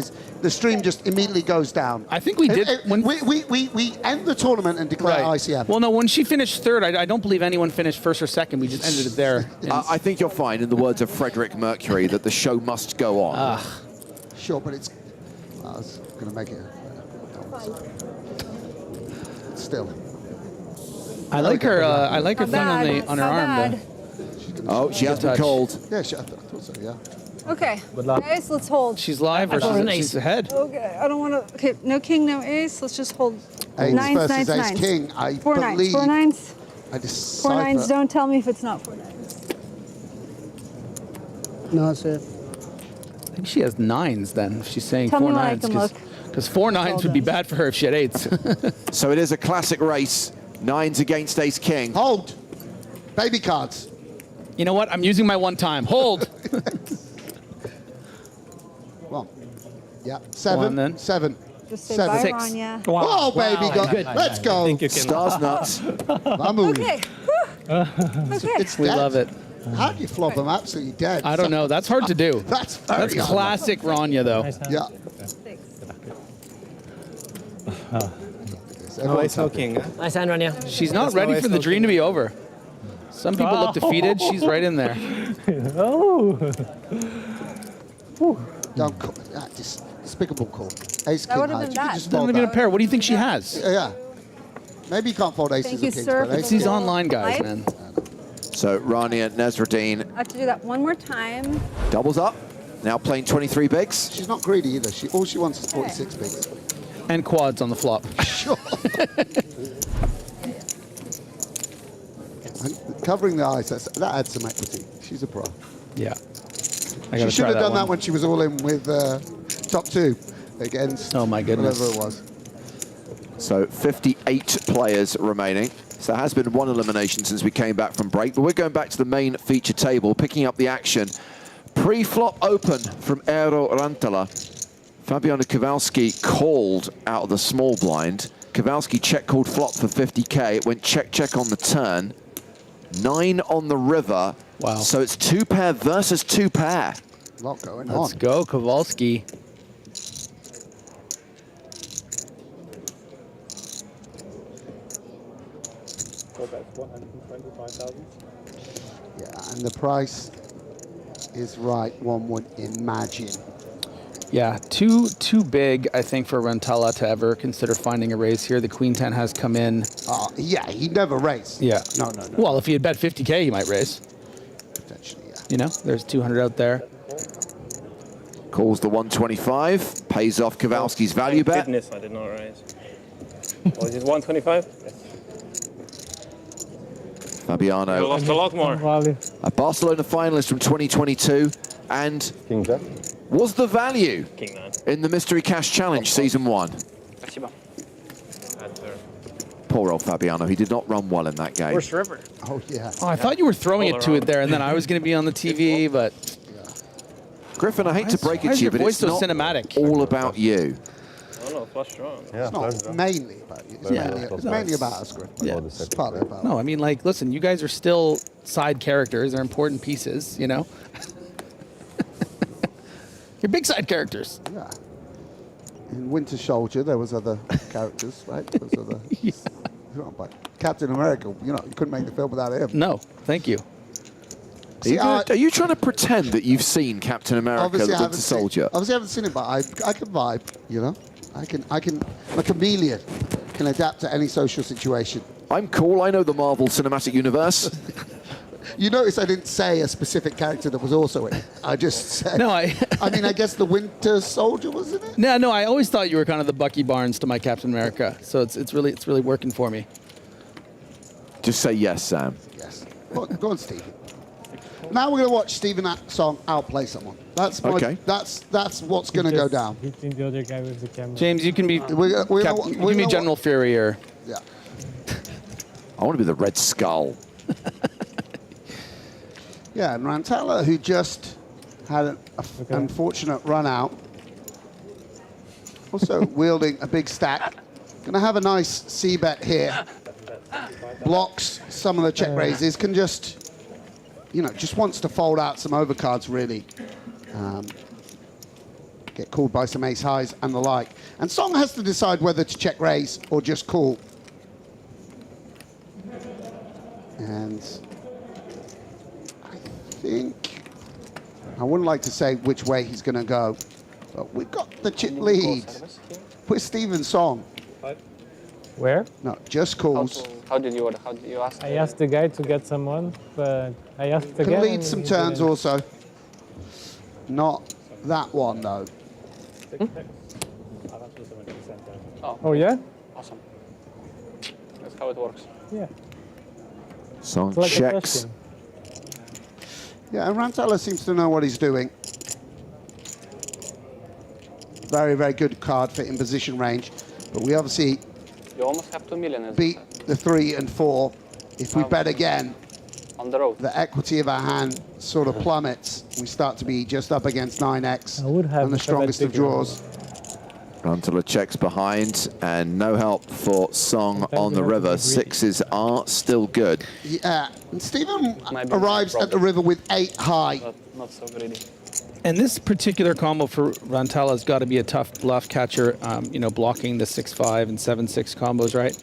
the stream just immediately goes down? I think we did. We end the tournament and declare ICM. Well, no, when she finished third, I don't believe anyone finished first or second. We just ended it there. I think you'll find, in the words of Frederick Mercury, that the show must go on. Sure, but it's... I was going to make it... Still. I like her. I like her thing on her arm. Though. Oh, she has been called. Yeah, I thought so. Yeah. Okay, guys, let's hold. She's live or she's ahead. Okay, I don't want to. Okay, no king, no ace. Let's just hold. Ace Nines, versus nines, ace nines. king. I Four believe. nines. Four nines. I just. Four nines. Don't tell me if it's not four nines. No, it's it. I think she has nines then. If she's saying Tell four me when I nines. can look. Because 4 nines would be bad for her if she had eights. So it is a classic race. Nines against ace king. Hold. Baby cards. You know what? I'm using my one time. Hold. Well, yeah. 7. then. 7. Just say 7. bye, 6. Rania. Oh, baby, let's go. Stars nuts. Okay. Okay. It's We dead. love it. How do you flop them absolutely dead? I don't know. That's hard to do. That's That's classic Rania, though. Yeah. No ace, no king. Nice hand, Rania. She's not ready for the dream to be over. Some people look defeated. She's right in there. Don't call that. Despicable call. Ace king. That would have been You bad. could just Doesn't fold even a that. pair. What do you think she has? Yeah. Maybe you can't fold aces Thank or you, kings, sir, but for ace It's these the king. online guys, Live? man. So Rania Nasruddin I have to do that one more time. doubles up. Now playing 23 bigs. She's not greedy either. All she wants is 46 bigs. And quads on the flop. Sure. And covering the eyes, that adds some equity. She's a pro. Yeah. She should have done that when she was all in with top 2 against Oh my goodness. whatever it was. So 58 players remaining. So there has been one elimination since we came back from break, but we're going back to the main feature table, picking up the action. Pre-flop open from Eero Rantala. Fabiano Kowalski called out of the small blind. Kowalski check called flop for 50k. It went check, check on the turn. 9 on the river. Wow. So it's 2 pair versus 2 pair. A lot going on. Let's go, Kowalski. Yeah, and the price is right, one would imagine. Yeah, too big, I think, for Rantala to ever consider finding a raise here. The Queen 10 has come in. Yeah, he never raised. Yeah. No. Well, if he had bet 50k, he might raise. Potentially, yeah. You know, there's 200 out there. Calls the 125, pays off Kowalski's value bet. Goodness, I did not raise. Was it 125? Yes. Fabiano, You lost a lot more. a Barcelona finalist from 2022, and King Jack. was the value King 9. in the Mystery Cash Challenge Season 1. Спасибо. Poor old Fabiano, he did not run well in that game. Worst river. Oh, yeah. Oh, I thought you were throwing it to it there, and then I was going to be on the TV, but... Griffin, I hate to break Why it is to you, your but voice it's so not cinematic? all about you. Oh no, flush draw. Yeah, It's not mainly about you. It's mainly about us, Griff. Yeah. It's partly about No, I mean, like, listen, you guys are still side characters. They're important pieces, you know? You're big side characters. Yeah. In Winter Soldier, there was other characters, right? There was other... Yeah. But Captain America, you couldn't make the film without him. No, thank you. Are you trying to pretend that you've seen Captain America, the Winter Soldier? Obviously, I haven't seen it, but I can vibe, you know? I'm a chameleon, can adapt to any social situation. I'm cool, I know the Marvel Cinematic Universe. You notice I didn't say a specific character that was also in it. I just said... No, I mean, I guess the Winter Soldier was in it? No, I always thought you were kind of the Bucky Barnes to my Captain America, so it's really working for me. Just say yes, Sam. Yes. Go on, Stephen. Now we're going to watch Stephen Song outplay someone. That's what's going to go down. Hitting the other guy with the camera. James, you can be we're General Fury or Yeah. I want to be the Red Skull. Yeah, and Rantala, who just had an unfortunate run out, also wielding a big stack. Gonna have a nice C-bet here. Blocks some of the check raises, can just, you know, just wants to fold out some overcards, really. Get called by some ace highs and the like. And Song has to decide whether to check raise or just call. And I think, I wouldn't like to say which way he's going to go, but we've got the chip lead with Steven Song. Where? No, just calls. How did you order? How did you ask? I asked the guy to get someone, but I asked Can again. lead some turns also. Not that one though. Oh yeah? Awesome. That's how it works. Yeah. Song It's like a checks. question. Yeah, and Rantala seems to know what he's doing. Very, very good card for in position range. But we obviously You almost have 2 million. beat the 3 and 4. If we bet again, on the road, the equity of our hand sort of plummets. We start to be just up against 9x I would have and the strongest of draws. Rantala checks behind, and no help for Song on the river. Sixes are still good. Yeah, and Stephen arrives at the river with 8 high. not so greedy. And this particular combo for Rantala has got to be a tough bluff catcher, you know, blocking the 6-5 and 7-6 combos, right?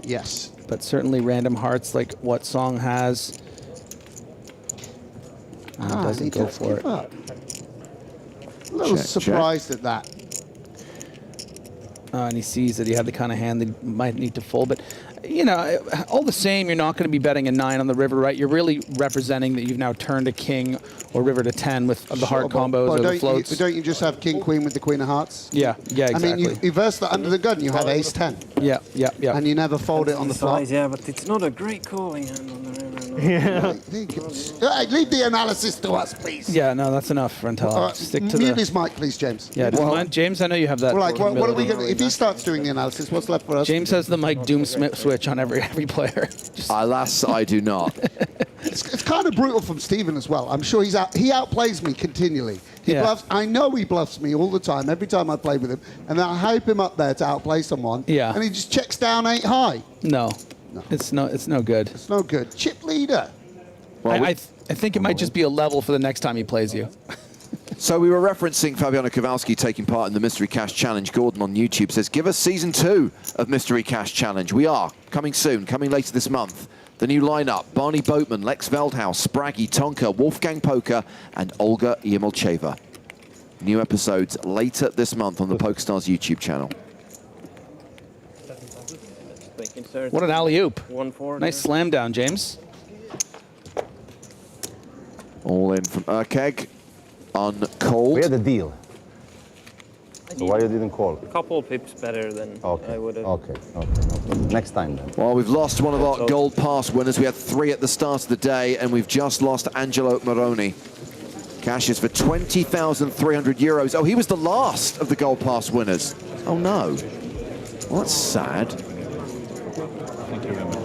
Yes. But certainly random hearts like what Song has doesn't go for it. A little Check, surprised at that. And he sees that he had the kind of hand that he might need to fold. But, you know, all the same, you're not going to be betting a 9 on the river, right? You're really representing that you've now turned a king or river to 10 with the hard combos or the floats. Don't you just have king, queen with the queen of hearts? Yeah, yeah, exactly. I mean, you verse that under the gun, you have ace 10. Yeah, yeah, yeah. And you never fold it on the flop. Yeah, but it's not a great calling hand on the river. Yeah. Leave the analysis to us, please. Yeah, no, that's enough, Rantala. Stick to mute the... his mic, please, James. Yeah, James, I know you have that. Well, like, what are we ability. going to... If he starts doing the analysis, what's left for us? James has the mic doom switch on every player. Alas, I do not. It's kind of brutal from Stephen as well. I'm sure he outplays me continually. He bluffs. I know he bluffs me all the time, every time I play with him, and then I hype him up there to outplay someone. Yeah. And he just checks down 8 high. No, it's no good. It's no good. Chip leader. Well, I think it might just be a level for the next time he plays you. So we were referencing Fabiano Kowalski taking part in the Mystery Cash Challenge. Gordon on YouTube says, give us season 2 of Mystery Cash Challenge. We are coming soon, coming later this month. The new lineup: Barney Boatman, Lex Veldhaus, Spraggy, Tonka, Wolfgang Poker, and Olga Yemolcheva. New episodes later this month on the PokerStars YouTube channel. What an alley-oop. 1-4. Nice slam down, James. All in from Urkeg, uncalled. We had a deal. So why you didn't call? A couple pips better than I would have. Okay. Next time then. Well, we've lost one of our Gold Pass winners. We had 3 at the start of the day, and we've just lost Angelo Moroni. Cashes for 20,300 euros. Oh, he was the last of the Gold Pass winners. Oh, no. Well, that's sad. Thank you very much.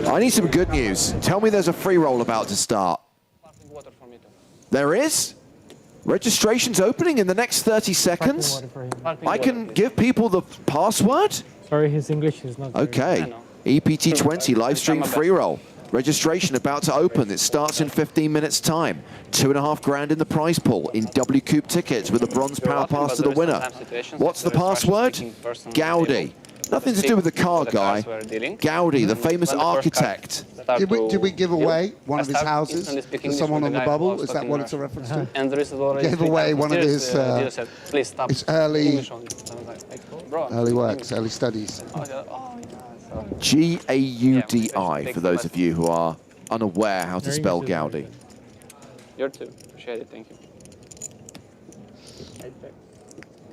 I need some good news. Tell me there's a free roll about to start. There is? Registration's opening in the next 30 seconds. I can give people the password? Sorry, his English is not Okay. EPT 20 live stream free roll. Registration about to open. It starts in 15 minutes time. 2.5 grand in the prize pool in W Coupe tickets with a bronze power pass to the winner. What's the password? Gaudi. Nothing to do with the car guy. Gaudi, the famous architect. Did we give away one of his houses to someone on the bubble? Is that what it's a reference to? And there is already Gave away one of his please stop. his early works, early studies. Gaudi, for those of you who are unaware how to spell Gaudi. You're too. Appreciate it. Thank you.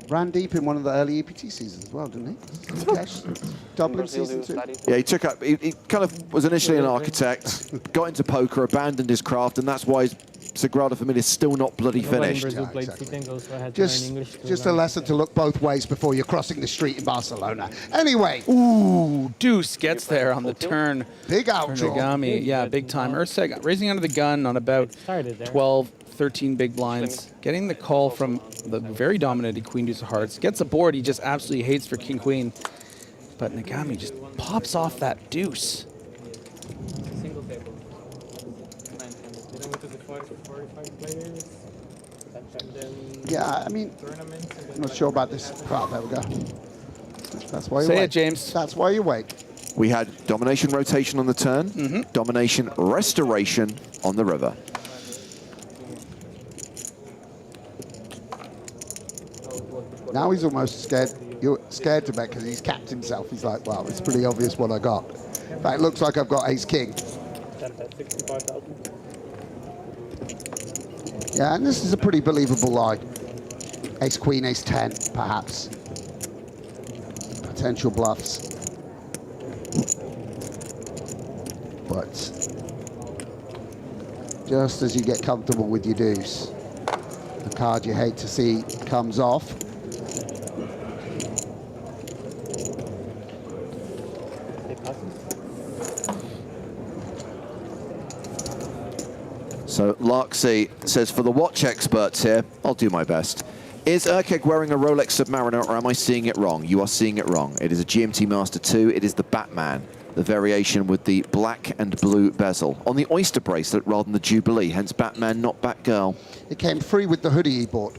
Ran deep in one of the early EPT seasons as well, didn't he? Cash, Dublin season 2. Yeah, he took up. He kind of was initially an architect, got into poker, abandoned his craft, and that's why he's Sagrada Familia still not bloody Nobody in finished. Brazil Yeah, played exactly. Citengo, so I had to learn English. Just a learn lesson to look both ways before you're crossing the street in Barcelona. Anyway. Ooh, deuce gets there on the turn. Big for outdraw. Nagami. Yeah, big time. Urseg raising under the gun on about 12, 13 big blinds. Getting the call from the very dominated Queen Deuce of Hearts. Gets a board he just absolutely hates for King Queen. But Nagami just pops off that deuce. Single table. 900. Then we took the 45 players. And then Yeah, I mean, I'm not sure about this. Oh, there we go. That's why you Say wait. it, James. That's why you wait. We had domination rotation on the turn, domination restoration on the river. Now he's almost scared. You're scared to bet because he's capped himself. He's like, well, it's pretty obvious what I got. In fact, it looks like I've got ace-king. Yeah, and this is a pretty believable line. Ace-queen, ace-10, perhaps. Potential bluffs. But just as you get comfortable with your deuce, the card you hate to see comes off. So Larksy says, for the watch experts here, I'll do my best. Is Urkeg wearing a Rolex Submariner, or am I seeing it wrong? You are seeing it wrong. It is a GMT Master 2. It is the Batman, the variation with the black and blue bezel. On the Oyster bracelet rather than the Jubilee, hence Batman, not Batgirl. It came free with the hoodie he bought.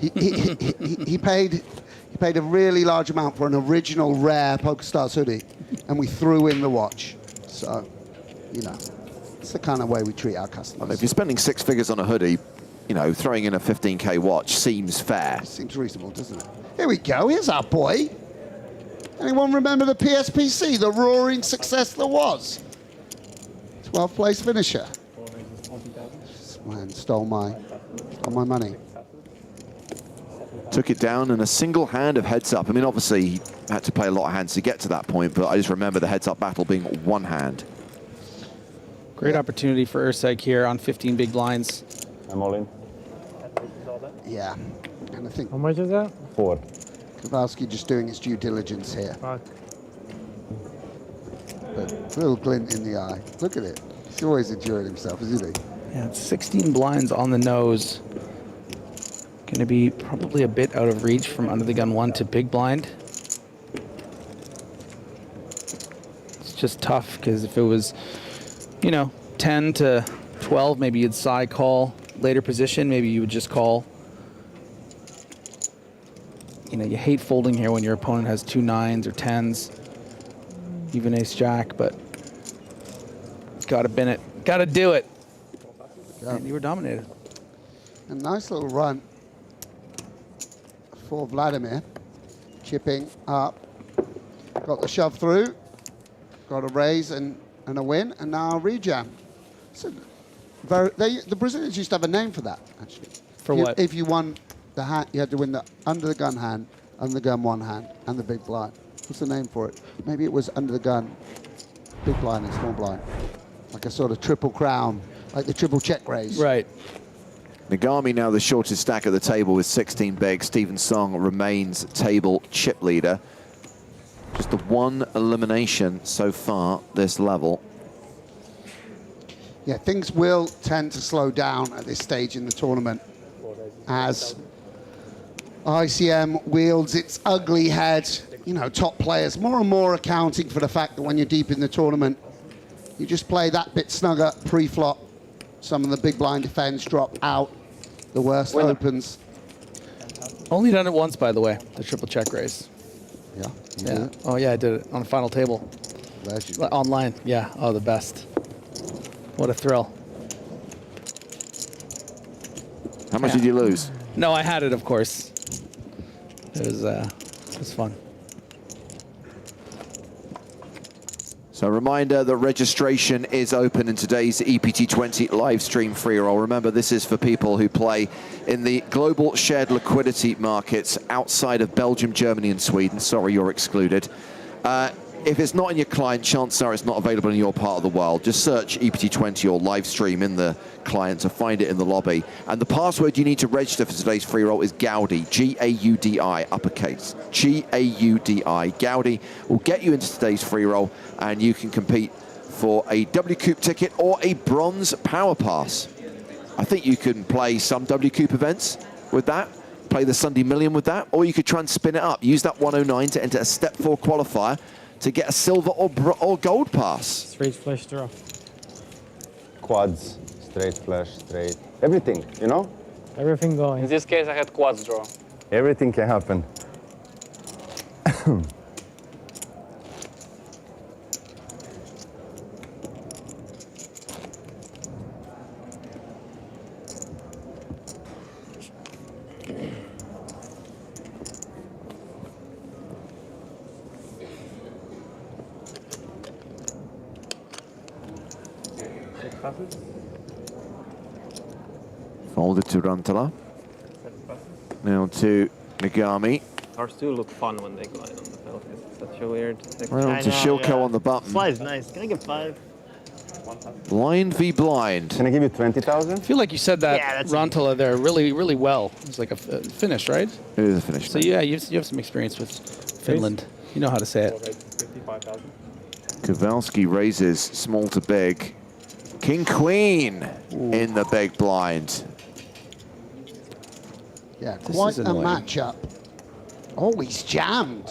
He paid a really large amount for an original rare PokerStars hoodie, and we threw in the watch. So, you know, it's the kind of way we treat our customers. If you're spending 6 figures on a hoodie, you know, throwing in a 15K watch seems fair. Seems reasonable, doesn't it? Here we go. Here's our boy. Anyone remember the PSPC, the roaring success there was? 12th place finisher. This man stole my money. Took it down in a single hand of heads up. I mean, obviously, he had to play a lot of hands to get to that point, but I just remember the heads up battle being one hand. Great opportunity for Urseg here on 15 big blinds. I'm all in. Yeah, and I think... How much is that? 4. Kowalski just doing his due diligence here. Fuck. But a little glint in the eye. Look at it. He's always enjoying himself, isn't he? Yeah, it's 16 blinds on the nose. Going to be probably a bit out of reach from under the gun 1 to big blind. It's just tough because if it was, you know, 10 to 12, maybe you'd side call. Later position, maybe you would just call. You know, you hate folding here when your opponent has 2 9s or 10s, even ace jack, but gotta bin it, gotta do it. Yeah. And you were dominated. A nice little run for Vladimir. Chipping up. Got the shove through. Got a raise and a win, and now a rejam. So the Brazilians used to have a name for that, actually. For what? If you won the hand, you had to win the under the gun hand, under the gun 1 hand, and the big blind. What's the name for it? Maybe it was under the gun, big blind and small blind. Like a sort of triple crown, like the triple check raise. Right. Nagami now the shortest stack at the table with 16 big. Stephen Song remains table chip leader. Just the 1 elimination so far this level. Yeah, things will tend to slow down at this stage in the tournament as ICM wields its ugly head. You know, top players more and more accounting for the fact that when you're deep in the tournament, you just play that bit snugger pre-flop. Some of the big blind defense drop out. The worst opens. Only done it once, by the way, the triple check raise. Yeah. Yeah. Oh yeah, I did it on a final table. Legend. Online. Yeah. Oh, the best. What a thrill. How much did you lose? No, I had it, of course. It was fun. So a reminder that registration is open in today's EPT20 live stream free roll. Remember, this is for people who play in the global shared liquidity markets outside of Belgium, Germany, and Sweden. Sorry, you're excluded. if it's not in your client, chances are it's not available in your part of the world. Just search EPT20 or live stream in the client to find it in the lobby. And the password you need to register for today's free roll is Gaudi, G-A-U-D-I, uppercase, G-A-U-D-I. Gaudi will get you into today's free roll, and you can compete for a W Coupe ticket or a bronze power pass. I think you can play some W Coupe events with that, play the Sunday Million with that, or you could try and spin it up. Use that 109 to enter a step 4 qualifier to get a silver or gold pass. Straight flush draw. Quads, straight flush, straight, everything, you know? Everything going. In this case, I had quads draw. Everything can happen. Folded to Rantala. Now to Nagami. Cars do look fun when they glide on the belt. It's such a weird. Right on to Shilko on the button. Slide's nice. Can I get 5? Blind v blind. Can I give you 20,000? I feel like you said that that's Rantala there really well. It's like a finish, right? It is a finish. So yeah, you have some experience with Finland. You know how to say it. Kowalski raises small to big. King Queen in the big blind. Yeah, This quite is a annoying. matchup. Oh, he's jammed.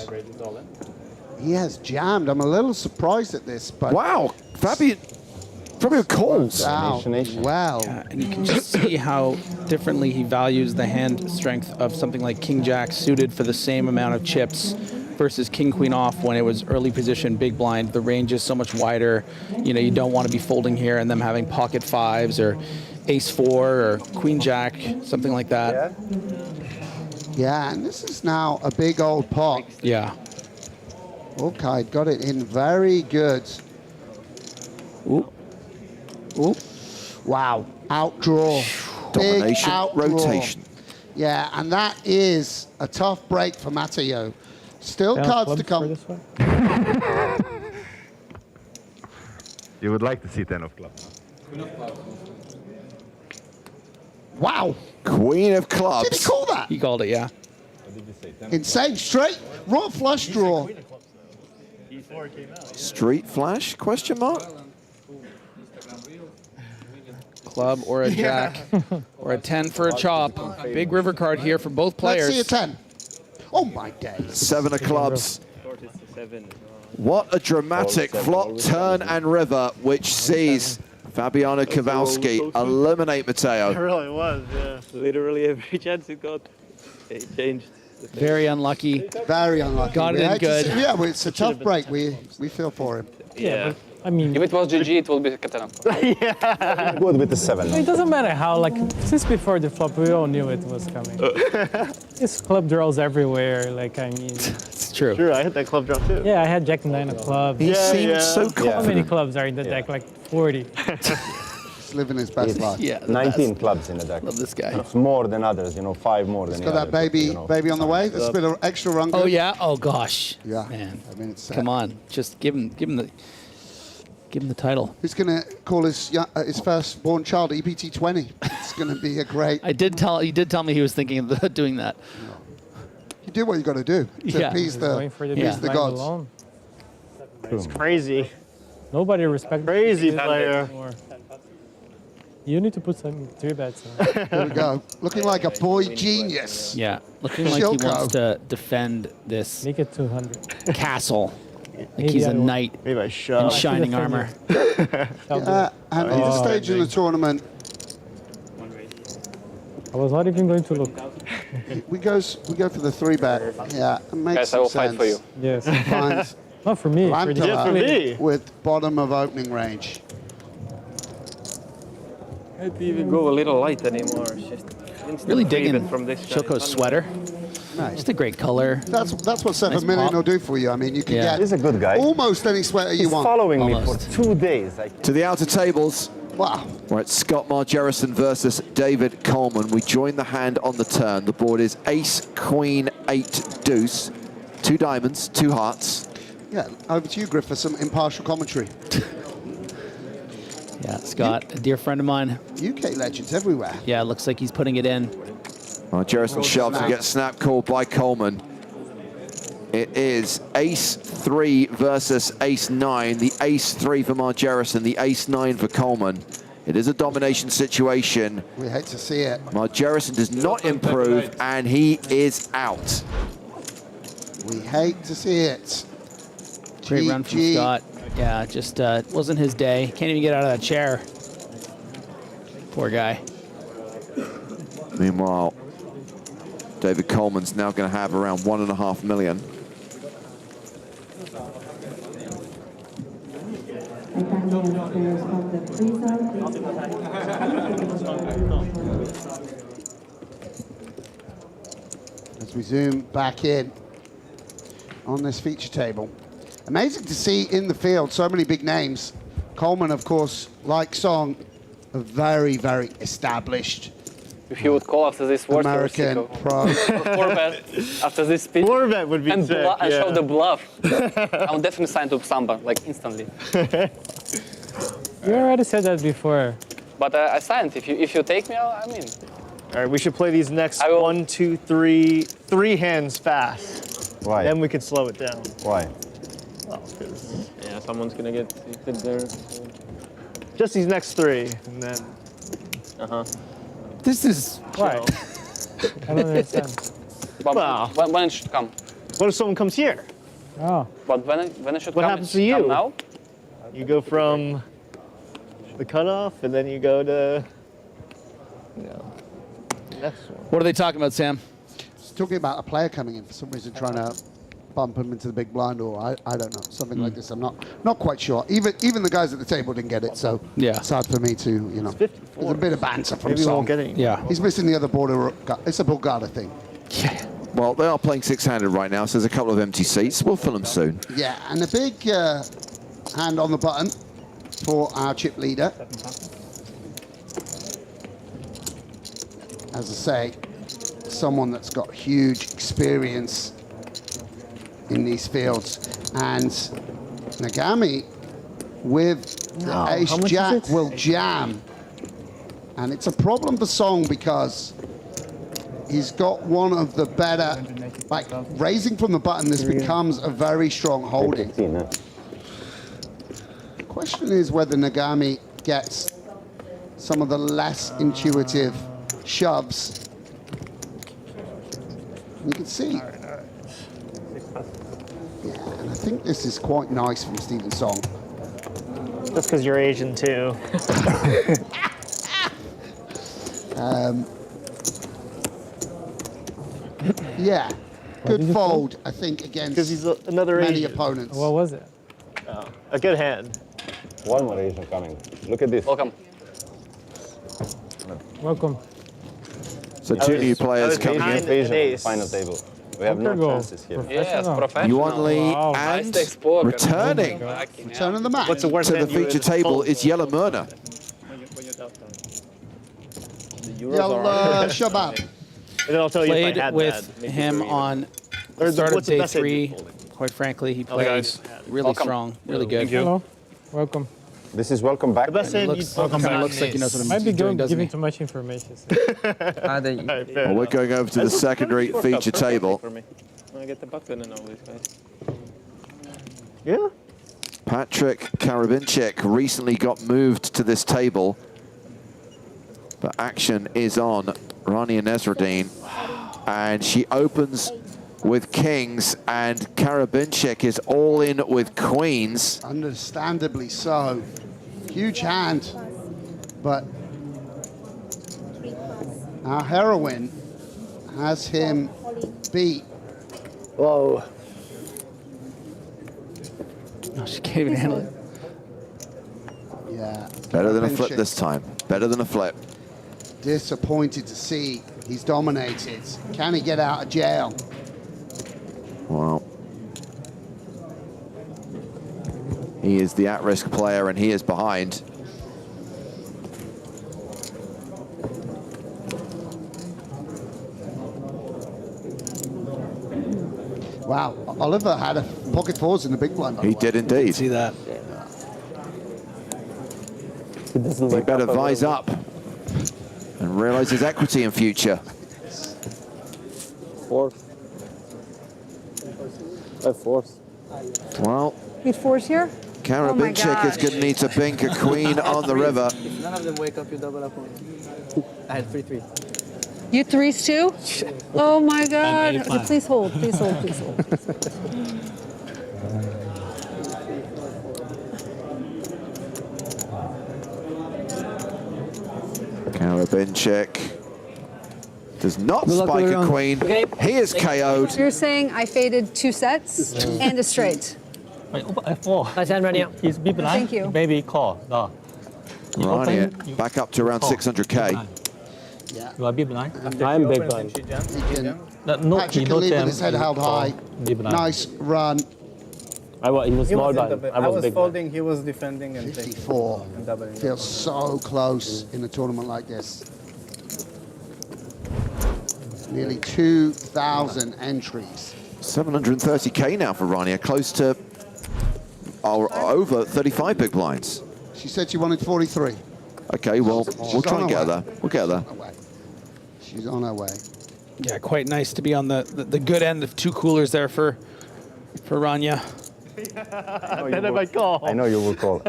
He has jammed. I'm a little surprised at this, but wow, Fabio calls. Wow. Well, Yeah, and you can just see how differently he values the hand strength of something like King Jack suited for the same amount of chips versus King Queen off when it was early position big blind. The range is so much wider. You know, you don't want to be folding here and them having pocket 5s or ace 4 or Queen Jack, something like that. yeah, and this is now a big old pot. Yeah. Okay, got it in very good. Ooh. Ooh. Wow, outdraw. Big Domination, outdraw. rotation. Yeah, and that is a tough break for Mateo. Still Down cards to clubs come. for this one. You would like to see 10 of clubs. Wow. Queen of clubs. Did he call that? He called it, yeah. Insane. Straight, raw flush draw. Street flash, question mark? Club or a jack or a 10 for a chop. Big river card here for both players. Let's see a 10. Oh my days. 7 of clubs. What a dramatic flop, turn, and river, which sees Fabiano Kowalski eliminate It Mateo. really was, yeah. Literally every chance it got, it changed. Very unlucky. Very unlucky. Got it We in had to good. see- yeah, well, it's a tough break. We feel for him. Yeah. I mean, If it was GG, it would be Captain. Good with the 7. it doesn't matter how, like, since before the flop, we all knew it was coming. There's club draws everywhere, like, I mean. It's true. Sure, I hit that club draw too. Yeah, I had Jack 9 of clubs. He seems so How many confident. clubs are in the deck? Like 40. He's living his best life. Yeah. the 19 best. clubs in the deck. Love this guy. It's more than others, you know, 5 more than He's the got that others, baby, you know. baby on the way. There's a bit of extra run. Oh good. yeah. Oh gosh. Yeah. Man. I mean, it's Come on. Just give him the title. He's going to call his first-born child EPT 20. It's going to be a great. He did tell me he was thinking of doing that. You do what you got to do to Yeah. appease Going for the appease big the blind gods. alone. It's crazy. Nobody respects Crazy this player. anymore. You need to put some 3 bets in. There we go. Looking like a boy genius. Yeah. Looking like he Shilko. wants to defend this Make it 200. castle. Like Maybe he's I a will. knight Maybe I in shove. shining armor. And at this stage in the tournament, I was not even going to look. we go for the 3-bet. Yeah, it makes Guys, I will some fight for you. sense. Yes. Finds Not for me. For Rantala the Just for me. with bottom of opening range. Can't even go a little light anymore. It's just instant Really three digging bet from this guy. Shilko's sweater. Nice. Just a great color. That's what 7 Nice million pop. will do for you. I mean, you can Yeah. get He's a good guy. almost any sweater you He's want. following me Almost. for 2 days. To the outer tables. Wow. We're at Scott Margerison versus David Coleman. We join the hand on the turn. The board is ace, queen, 8, deuce. 2 diamonds, 2 hearts. Yeah, over to you, Griff, for some impartial commentary. Yeah, Scott, a dear friend of mine. UK legends everywhere. Yeah, looks like he's putting it in. Well, Jerison shoves and gets snap called by Coleman. It is ace-3 versus ace-9. The ace-3 for Margerison, the ace-9 for Coleman. It is a domination situation. We hate to see it. Margerison does not improve, and he is out. We hate to see it. Great run from Scott. Yeah, just wasn't his day. Can't even get out of that chair. Poor guy. Meanwhile, David Coleman's now going to have around 1.5 million. As we zoom back in on this feature table. Amazing to see in the field so many big names. Coleman, of course, like Song, a very, very established If he would call after this word, American pro. 4-bet after this speech. 4-bet would be and, sick, and yeah. show the bluff. I would definitely sign to Samba, like instantly. You already said that before. But I signed. If you take me, I'm in. All right, we should play these next 1, 2, 3 hands fast. Why? Then we could slow it down. Why? Well, 'cause Yeah, someone's gonna get hit there. just these next 3, and then. This is why. I don't understand. But Wow. when it should come? What if someone comes here? Oh. But when it should What come? happens it to should come you? now? You go from the cutoff, and then you go to, you know, the next one. What are they talking about, Sam? It's talking about a player coming in for some reason, trying to bump him into the big blind, or I don't know, something like this. I'm not quite sure. Even the guys at the table didn't get it, so yeah, it's hard for me to, you know. There's a bit of banter from Maybe we Song. won't get any. Yeah. He's missing the other border. It's a Bulgada thing. Yeah. Well, they are playing 6-handed right now, so there's a couple of empty seats. We'll fill them soon. Yeah, and a big hand on the button for our chip leader. As I say, someone that's got huge experience in these fields. And Nagami with the ace jack will jam. And it's a problem for Song because he's got one of the better, like raising from the button, this becomes a very strong holding. The question is whether Nagami gets some of the less intuitive shoves. You can see. Yeah, and I think this is quite nice from Stephen Song. That's because you're Asian too. Yeah, good fold, I think, against Because he's another many Asian. opponents. What was it? Oh, a good hand. One more Asian coming. Look at this. Welcome. Welcome. So two new players coming in. Asian final table. We have no Poker go. chances here. Yes, professional. Yuan Lee Wow. and Nice poker. returning Turn of the match. What's the worst to the hand you feature would table fold? is Yellow Myrna. Yalla Shabab. And then I'll tell you if Played I had with that. him on Or start of what's the day best hand 3. you folded? Quite frankly, he Oh, guys. plays really Welcome. strong, really good. Hello. Welcome. This is welcome back. The best hand you'd fold Kind is of looks like he knows what Might be he's doing, doesn't giving he? too much information. Alright, fair Well, we're enough. going over to the secondary feature table. For me. I get the button and all these guys. Yeah. Patrick Karavinchik recently got moved to this table, but action is on Rania Nesruddin, and she opens with kings, and Karavinchik is all in with queens. Understandably so. Huge hand, but our heroine has him beat. Whoa. No, she can't even handle it. Yeah. Better than a flip Karavinchik this time. Better than a flip. Disappointed to see he's dominated. Can he get out of jail? Well, he is the at-risk player, and he is behind. Wow, Oliver had a pocket fours in the big blind. By He the way. did indeed. See that? He better vise up and realise his equity in future. Fourth. 5 fourths. Well, He fours here? Karabincic is going to need to bink a queen on the river. If none of them wake up, you double up on me. I had 3-3. You threes too? Oh my God. And Okay, 8-5. please hold, please hold, please hold. Karabincic does not Good luck, spike a everyone. queen. Okay. He is KO'd. You're saying I faded 2 sets and a straight. Wait, F4. Nice hand, Rania. He's B blind. Thank you. Maybe call. No. Rania back up to around 600k. You are B blind? I am big blind. No, Patrick can leave with his head held high. Nice run. He was small blind. I was big blind. folding, he was defending and 54. and doubling. Feels so close in a tournament like this. Nearly 2,000 entries. 730k now for Rania, close to over 35 big blinds. She said she wanted 43. Okay, well, we'll try and get her there. We'll get her there. She's on her way. Yeah, quite nice to be on the good end of 2 coolers there for Rania. Then I might call. I know you will call.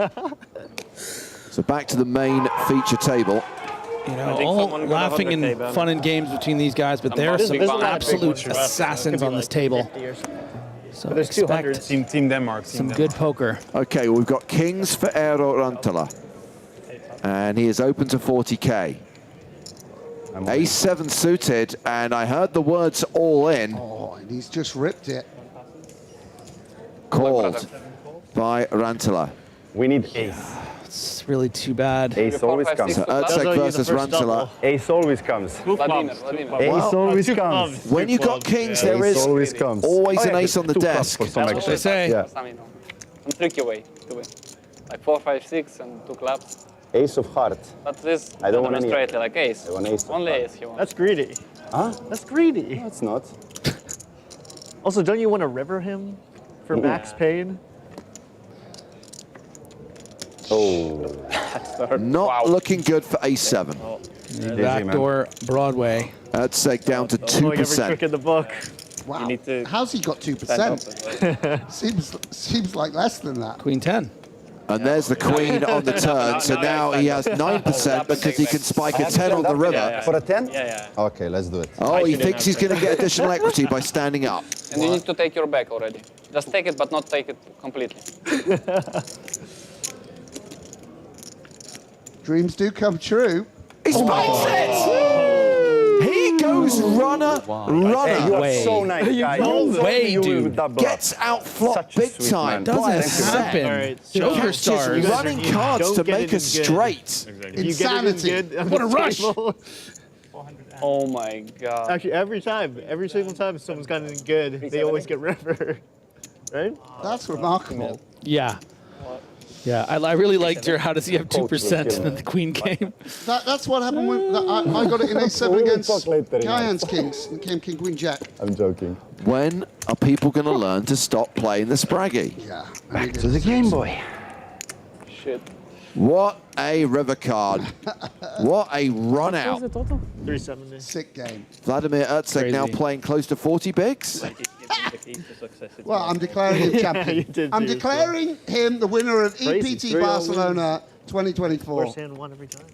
So back to the main feature table. You know, all laughing and fun and games between these guys, but there are some absolute assassins on this table. So There's 200. expect Team Denmark. some good poker. Okay, we've got kings for Eero Rantala. And he is open to 40k. Ace-7 suited, and I heard the words all in. Oh, and he's just ripped it. Called by Rantala. We need ace. It's really too bad. Ace always comes. So Erceg versus Rantala. Ace always comes. Vladimir. Ace always comes. When you got kings, there Ace is always comes. always an ace on the Two clubs desk. for some That's what they extra. say. Yeah. Some, you know, some tricky way to win. Like 4, 5, 6 and 2 clubs. Ace of hearts. But this I don't want any. demonstrately like ace. I want ace of Only hearts. ace he wants. That's greedy. Huh? That's greedy. No, it's not. Also, don't you want to river him for max pain? Oh. Not looking good for Ace-7. Backdoor Broadway. Erceg down to Knowing every 2%. trick in the book. Wow. You need to How's he got 2%? seems like less than that. Queen 10. And there's the queen on the turn. So now he has 9% because he can spike a 10 on the river. For a 10? Yeah. Okay, let's do it. Oh, he thinks he's going to get additional equity by standing up. And you need to take your back already. Just take it, but not take it completely. Dreams do come true. He spikes it! He goes runner. Hey, you are so nice, guy. No You told way, me you will dude. double up. Gets outflopped big sweet time. man. Doesn't happen. All right, PokerStars. guys Running are- cards don't to get make it us in good. straight. Insanity. You get it in good on What a the rush. table. Oh my god. Actually, every single time someone's gotten in good, they always get river. Right? That's remarkable. Yeah. Yeah, I really liked your how does he have 2% and then the queen came. That's what happened with. I got it in A7 We will against talk later, Guyan's kings. It came king, queen, jack. I'm joking. When are people going to learn to stop playing the Spraggy? Yeah. Back to the Game Boy. Shit. What a river card. What a run out. 370. Sick game. Vladimir Erceg now playing close to 40 bigs. Well, I'm declaring him champion. you did I'm too, declaring him the winner of Crazy. EPT Barcelona 2024. First hand won every time.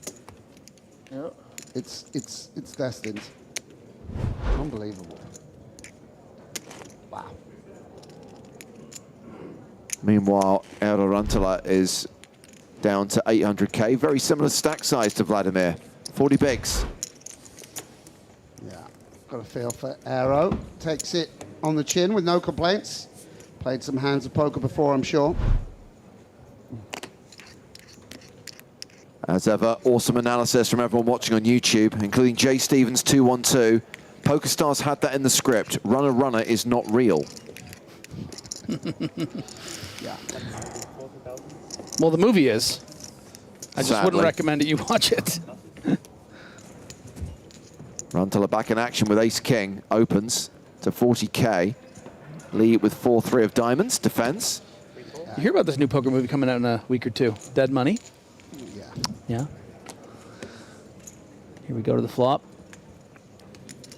It's destined. Unbelievable. Wow. Meanwhile, Eero Rantala is down to 800k. Very similar stack size to Vladimir. 40 bigs. Yeah. Got a feel for Aero. Takes it on the chin with no complaints. Played some hands of poker before, I'm sure. As ever, awesome analysis from everyone watching on YouTube, including Jay Stevens 212. PokerStars had that in the script. Runner is not real. Yeah. Well, the movie is. I just Sadly. wouldn't recommend that you watch it. Rantala back in action with Ace King. Opens to 40k. Lee with 4-3 of diamonds, defense. You hear about this new poker movie coming out in a week or two? Dead Money? Yeah. Yeah. Here we go to the flop.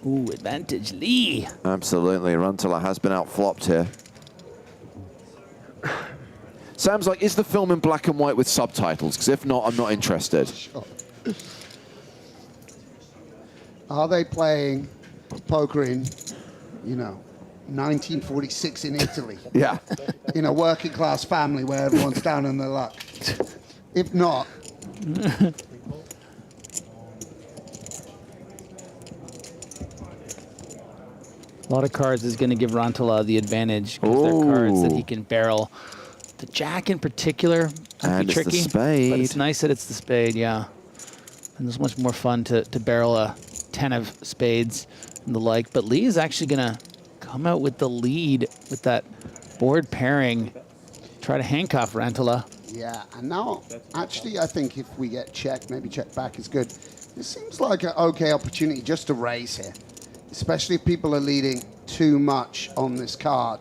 Ooh, advantage Lee. Absolutely, Runtula has been out-flopped here. Sam's like, is the film in black and white with subtitles? Because if not, I'm not interested. Sure. Are they playing poker in, you know, 1946 in Italy? Yeah. In a working class family where everyone's down on their luck. If not, A lot of cards is going to give Runtula the advantage because they're cards that he can barrel. The jack in particular might And be it's the tricky, spade. but it's nice that it's the spade, yeah. And there's much more fun to barrel a 10 of spades and the like. But Lee is actually going to come out with the lead with that board pairing, try to handcuff Runtula. yeah. And now, actually, I think if we get checked, maybe check back is good. This seems like an okay opportunity just to raise here, especially if people are leading too much on this card.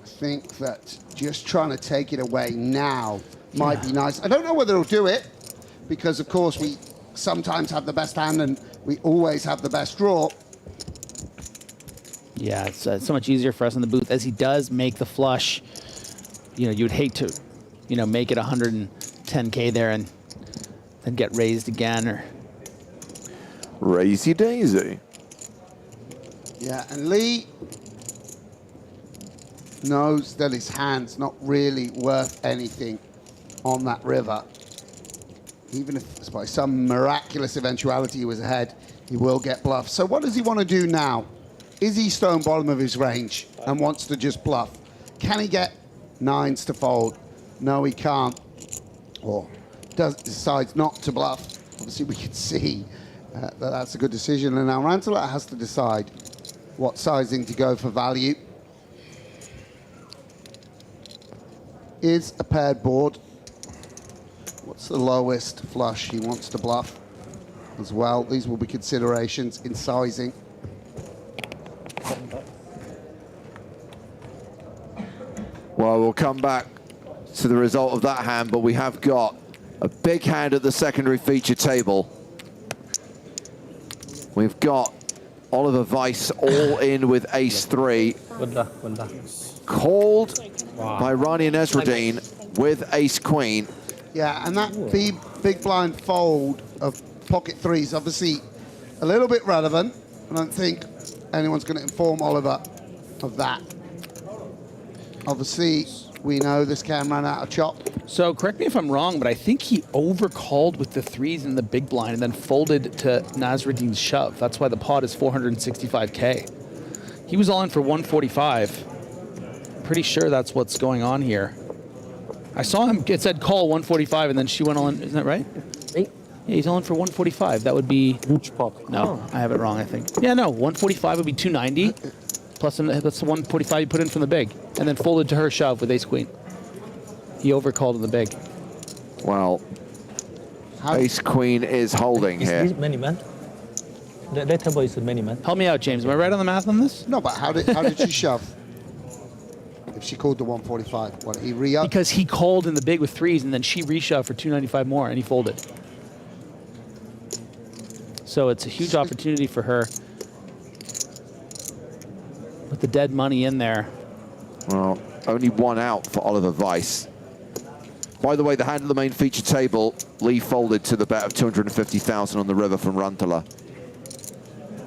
I think that just trying to take it away now might be nice. I don't know whether he'll do it, because of course we sometimes have the best hand and we always have the best draw. Yeah, it's so much easier for us in the booth as he does make the flush. You know, you would hate to, you know, make it 110K there and then get raised again or. Raisey daisy. Yeah, and Lee knows that his hand's not really worth anything on that river. Even if by some miraculous eventuality he was ahead, he will get bluffed. So what does he want to do now? Is he stone bottom of his range and wants to just bluff? Can he get nines to fold? No, he can't. Or decides not to bluff. Obviously, we can see that that's a good decision. And now Runtula has to decide what sizing to go for value. Is a paired board. What's the lowest flush he wants to bluff as well? These will be considerations in sizing. Well, we'll come back to the result of that hand, but we have got a big hand at the secondary feature table. We've got Oliver Weiss all in with ace-3. Called by Rania Nesreddin with ace-queen. Yeah, and that big blind fold of pocket threes, obviously a little bit relevant. I don't think anyone's going to inform Oliver of that. Obviously, we know this can run out of chop. So correct me if I'm wrong, but I think he overcalled with the threes in the big blind and then folded to Nasruddin's shove. That's why the pot is 465K. He was all in for 145. Pretty sure that's what's going on here. I saw him, it said call 145 and then she went all in, isn't that right? Yeah, he's all in for 145. That would be... Huge pop. No, I have it wrong, I think. Yeah, no, 145 would be 290. Plus, that's the 145 you put in from the big. And then folded to her shove with ace-queen. He overcalled in the big. Well, ace-queen is holding here. Is many man? That table is many man. Help me out, James. Am I right on the math on this? No, but how did she shove? If she called the 145, what, he re-upped? Because he called in the big with threes, and then she reshoved for 295 more, and he folded. So it's a huge opportunity for her. With the dead money in there. Well, only one out for Oliver Weiss. By the way, the hand of the main feature table, Lee folded to the bet of 250,000 on the river from Runtula.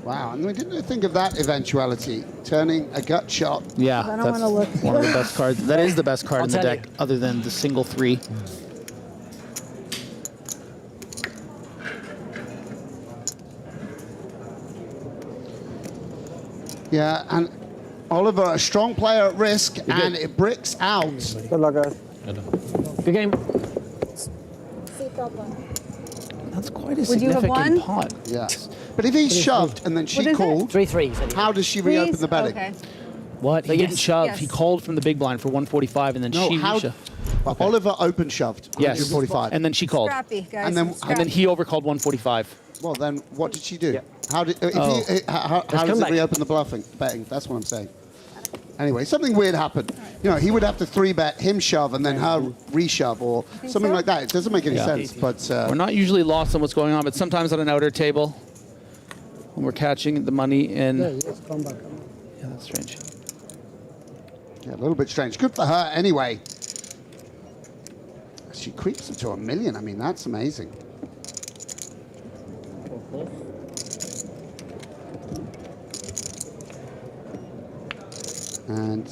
Wow, and we didn't think of that eventuality, turning a gut shot. Yeah, I don't that's wanna look. one of the best cards. That is the best card in the I'll tell deck, other than the single 3. Yeah, and Oliver, a strong player at risk, and it bricks out. Good luck, guys. Good game. That's quite a Would you have significant won? pot. Yeah. But if he shoved and then she What is it? called, 3-3. how does she reopen Threes? the betting? Okay. What? He Yes. didn't shove. Yes. He called from the big blind for 145, and then No, she how? reshoved. Oliver open shoved. Yes. 145. And then she called. Scrappy, guys. And then- And then he overcalled 145. Well, then what did she do? Yeah. How did Oh. how come does it back. reopen the betting? That's what I'm saying. Anyway, something weird happened. You know, he would have to 3-bet him shove and then her reshove or something like that. It doesn't make any sense, but... we're not usually lost on what's going on, but sometimes on an outer table, when we're catching the money in... Yeah, that's strange. Yeah, a little bit strange. Good for her anyway. She creeps into $1 million. I mean, that's amazing. And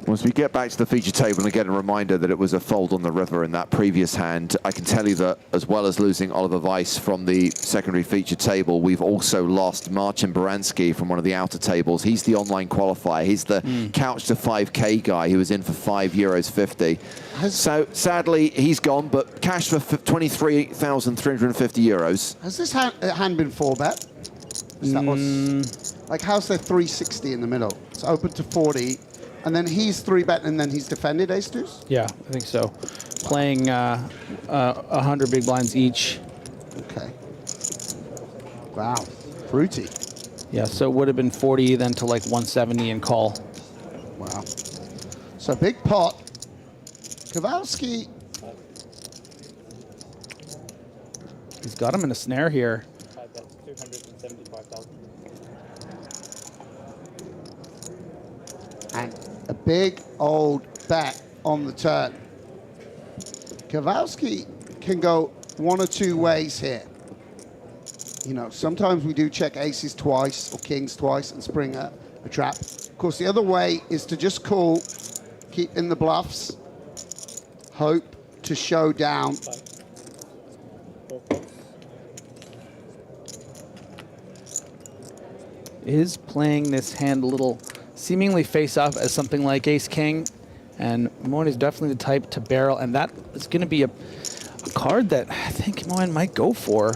once we get back to the feature table, and again a reminder that it was a fold on the river in that previous hand, I can tell you that as well as losing Oliver Weiss from the secondary feature table, we've also lost Marcin Baranski from one of the outer tables. He's the online qualifier. He's the couch to 5K guy who was in for €5.50. So sadly, he's gone, but cash for €23,350. has this hand been 4-bet? That was, like, how's there 360 in the middle? It's open to 40. And then he's 3-bet, and then he's defended ace-deuce? Yeah, I think so. Playing 100 big blinds each. Okay. Wow, fruity. Yeah, so it would have been 40 then to like 170 and call. Wow. So big pot. Kowalski. He's got him in a snare here. That's 275,000. And a big old bet on the turn. Kowalski can go one or two ways here. You know, sometimes we do check aces twice or kings twice and spring a trap. Of course, the other way is to just call, keep in the bluffs, hope to show down. Is playing this hand a little seemingly face up as something like ace-king, and Moine is definitely the type to barrel, and that is going to be a card that I think Moine might go for.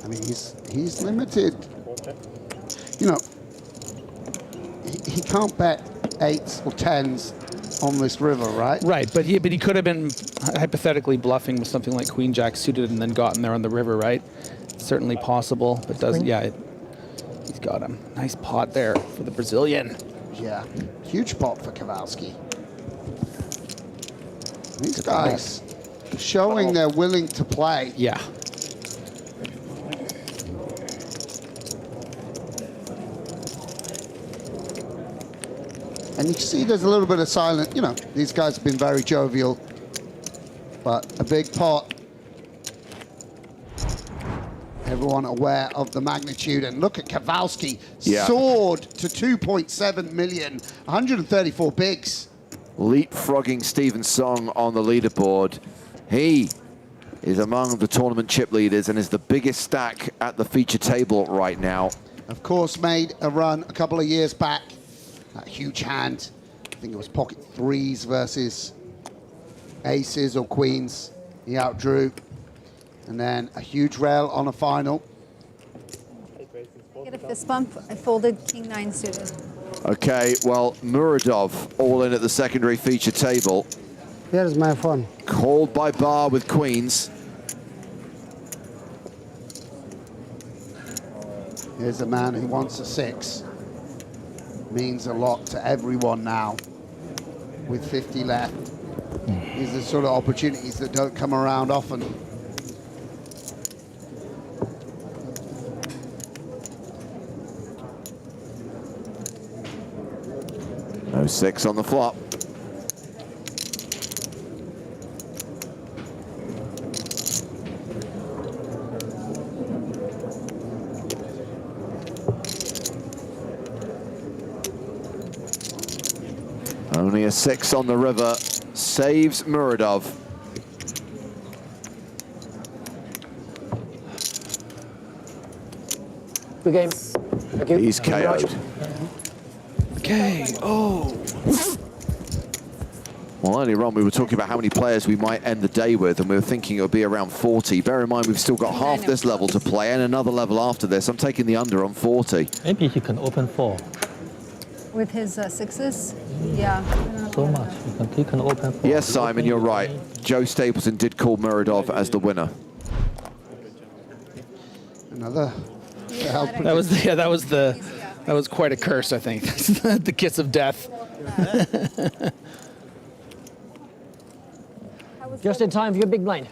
I mean, he's limited. You know, he can't bet 8s or 10s on this river, right? Right, but he could have been hypothetically bluffing with something like Queen Jack suited and then gotten there on the river, right? Certainly possible, but doesn't. Yeah, he's got him. Nice pot there for the Brazilian. Yeah, huge pot for Kowalski. These guys showing they're willing to play. Yeah. And you can see there's a little bit of silence. You know, these guys have been very jovial, but a big pot. Everyone aware of the magnitude. And look at Kowalski, soared to 2.7 million, 134 bigs. Leapfrogging Stephen Song on the leaderboard. He is among the tournament chip leaders and is the biggest stack at the feature table right now. Of course, made a run a couple of years back. That huge hand. I think it was pocket 3s versus aces or queens. He outdrew. And then a huge rail on a final. Get a fist bump. I folded king 9 suited. Okay, well, Muradov all in at the secondary feature table. Here's my phone. Called by Bar with queens. Here's a man who wants a 6. Means a lot to everyone now with 50 left. These are the sort of opportunities that don't come around often. No 6 on the flop. Only a 6 on the river saves Muradov. Good game. Thank you. He's KO'd. Okay. Oh. Well, earlier on we were talking about how many players we might end the day with, and we were thinking it would be around 40. Bear in mind we've still got half this level to play and another level after this. I'm taking the under on 40. Maybe he can open 4. With his 6s? Yeah. So much. He can open 4. Yes, Simon, you're right. Joe Stapleton did call Muradov as the winner. Another. That was quite a curse, I think. The kiss of death. Just in time for your big blind.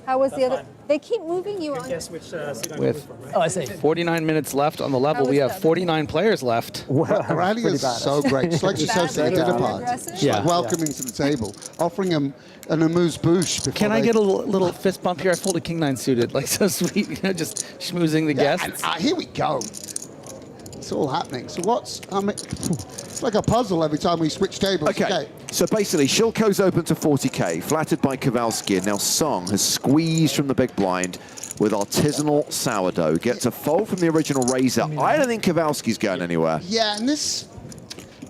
How was the other? They keep moving you on. Guess which seat I'm With from, right? Oh, I see. 49 minutes left on the level, How we was have that? 49 players left. Rania is so great. Just like she says to the dinner party. She's Yeah. like welcoming to the table, offering them an amuse-bouche. before Can I they- get a little fist bump here? I folded King 9 suited, like so sweet, you know, just schmoozing the guests. And, here we go. It's all happening. So what's... it's like a puzzle every time we switch tables. Okay. So basically, Shilko's open to 40k, flattered by Kowalski, and now Song has squeezed from the big blind with artisanal sourdough. Gets a fold from the original razor. I don't think Kowalski's going anywhere. Yeah, and this...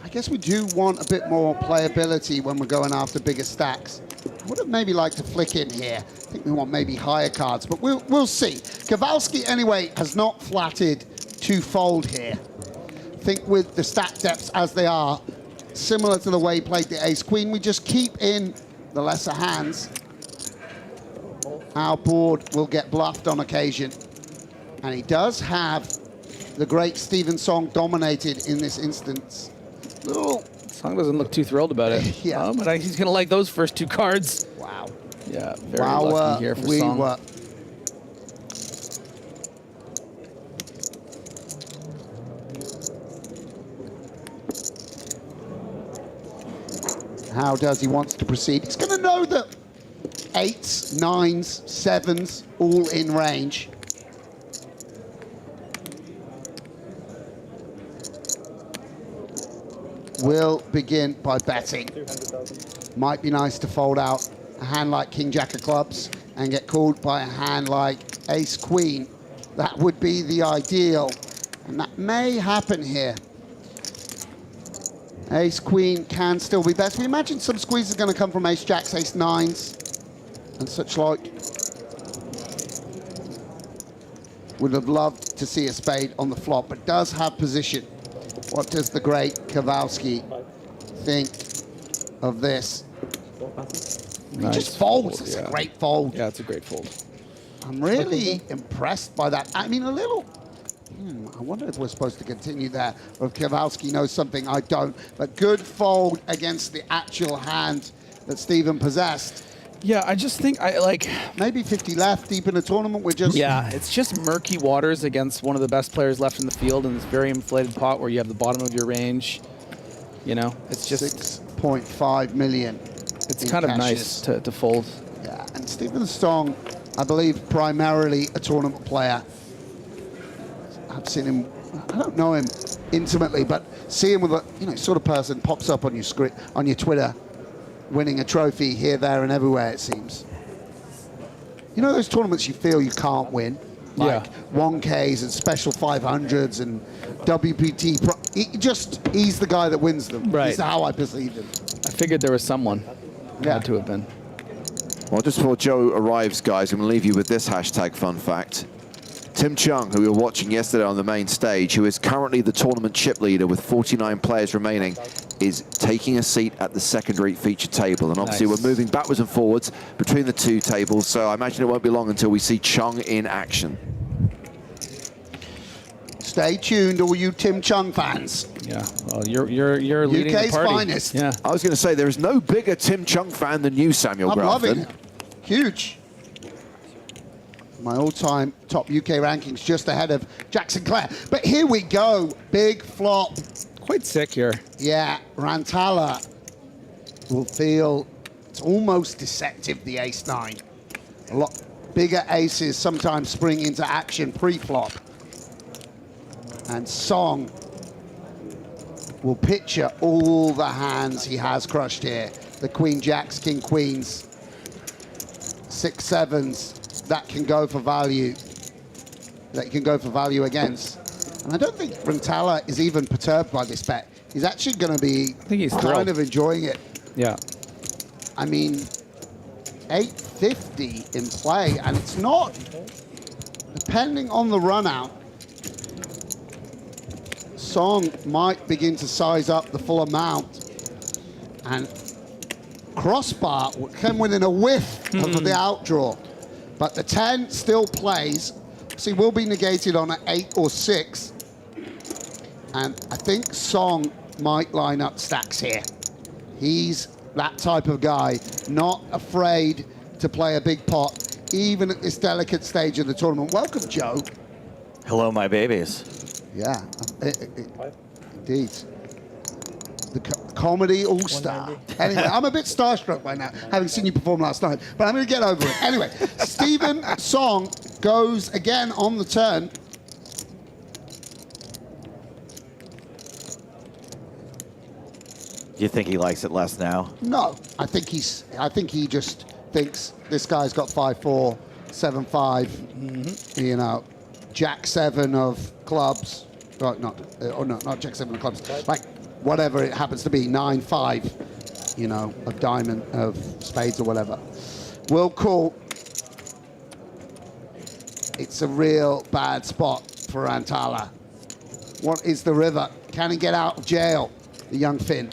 I guess we do want a bit more playability when we're going after bigger stacks. I would have maybe liked to flick in here. I think we want maybe higher cards, but we'll see. Kowalski, anyway, has not flatted to fold here. I think with the stack depths as they are, similar to the way he played the ace-queen, we just keep in the lesser hands. Our board will get bluffed on occasion. And he does have the great Stephen Song dominated in this instance. Ooh. Song doesn't look too thrilled about it. Yeah. But he's going to like those first two cards. Wow. Yeah, very lucky here for Song. How does he wants to proceed? He's going to know that 8s, 9s, 7s, all in range. Will begin by betting. Might be nice to fold out a hand like King Jack of clubs and get called by a hand like Ace Queen. That would be the ideal, and that may happen here. Ace Queen can still be best. We imagine some squeeze is going to come from Ace Jacks, Ace Nines, and such like. Would have loved to see a spade on the flop, but does have position. What does the great Kowalski think of this? He just folds. It's a great fold. Yeah, it's a great fold. I'm really impressed by that. I mean, a little... I wonder if we're supposed to continue there, or if Kowalski knows something I don't. But good fold against the actual hand that Stephen possessed. Yeah, I just think maybe 50 left deep in the tournament. We're just it's just murky waters against one of the best players left in the field in this very inflated pot where you have the bottom of your range. You know, it's just 6.5 million. It's kind of nice to fold. Yeah, and Stephen Song, I believe, primarily a tournament player. I've seen him. I don't know him intimately, but see him with a sort of person pops up on your screen, on your Twitter, winning a trophy here, there, and everywhere. It seems. You know those tournaments you feel you can't win, like 1Ks and special 500s and WPT. He's the guy that wins them. Right. That's how I perceive him. I figured there was someone. Had to have been. Well, just before Joe arrives, guys, I'm going to leave you with this hashtag fun fact. Tim Chung, who we were watching yesterday on the main stage, who is currently the tournament chip leader with 49 players remaining, is taking a seat at the secondary feature table. And obviously we're moving backwards and forwards between the two tables, so I imagine it won't be long until we see Chung in action. Stay tuned, all you Tim Chung fans. Yeah, well, you're leading UK's the party. finest. Yeah, I was going to say there is no bigger Tim Chung fan than you, Samuel I'm Grafton. loving it. Huge. My all-time top UK rankings just ahead of Jackson Clare. But here we go. Big flop. Quite sick here. Yeah, Rantala will feel it's almost deceptive, the ace-9. A lot bigger aces sometimes spring into action pre-flop. And Song will picture all the hands he has crushed here. The Queen Jacks, King Queens, 6-7s. That can go for value. That you can go for value against. And I don't think Rantala is even perturbed by this bet. He's actually going to be kind of enjoying it. Yeah. I mean, 850 in play, and it's not, depending on the run out, Song might begin to size up the full amount. And Crossbar will come within a whiff of the outdraw. But the 10 still plays. So he will be negated on an 8 or 6. And I think Song might line up stacks here. He's that type of guy, not afraid to play a big pot, even at this delicate stage of the tournament. Welcome, Joe. Hello, my babies. Yeah, indeed. The comedy all-star. Anyway, I'm a bit starstruck by now, having seen you perform last night, but I'm going to get over it. Anyway, Stephen Song goes again on the turn. Do you think he likes it less now? No, I think he just thinks this guy's got 5-4, 7-5, you know, Jack 7 of clubs, not Jack 7 of clubs, like whatever it happens to be, 9-5, you know, of diamond, of spades or whatever. We'll call. It's a real bad spot for Rantala. What is the river? Can he get out of jail, the young Finn?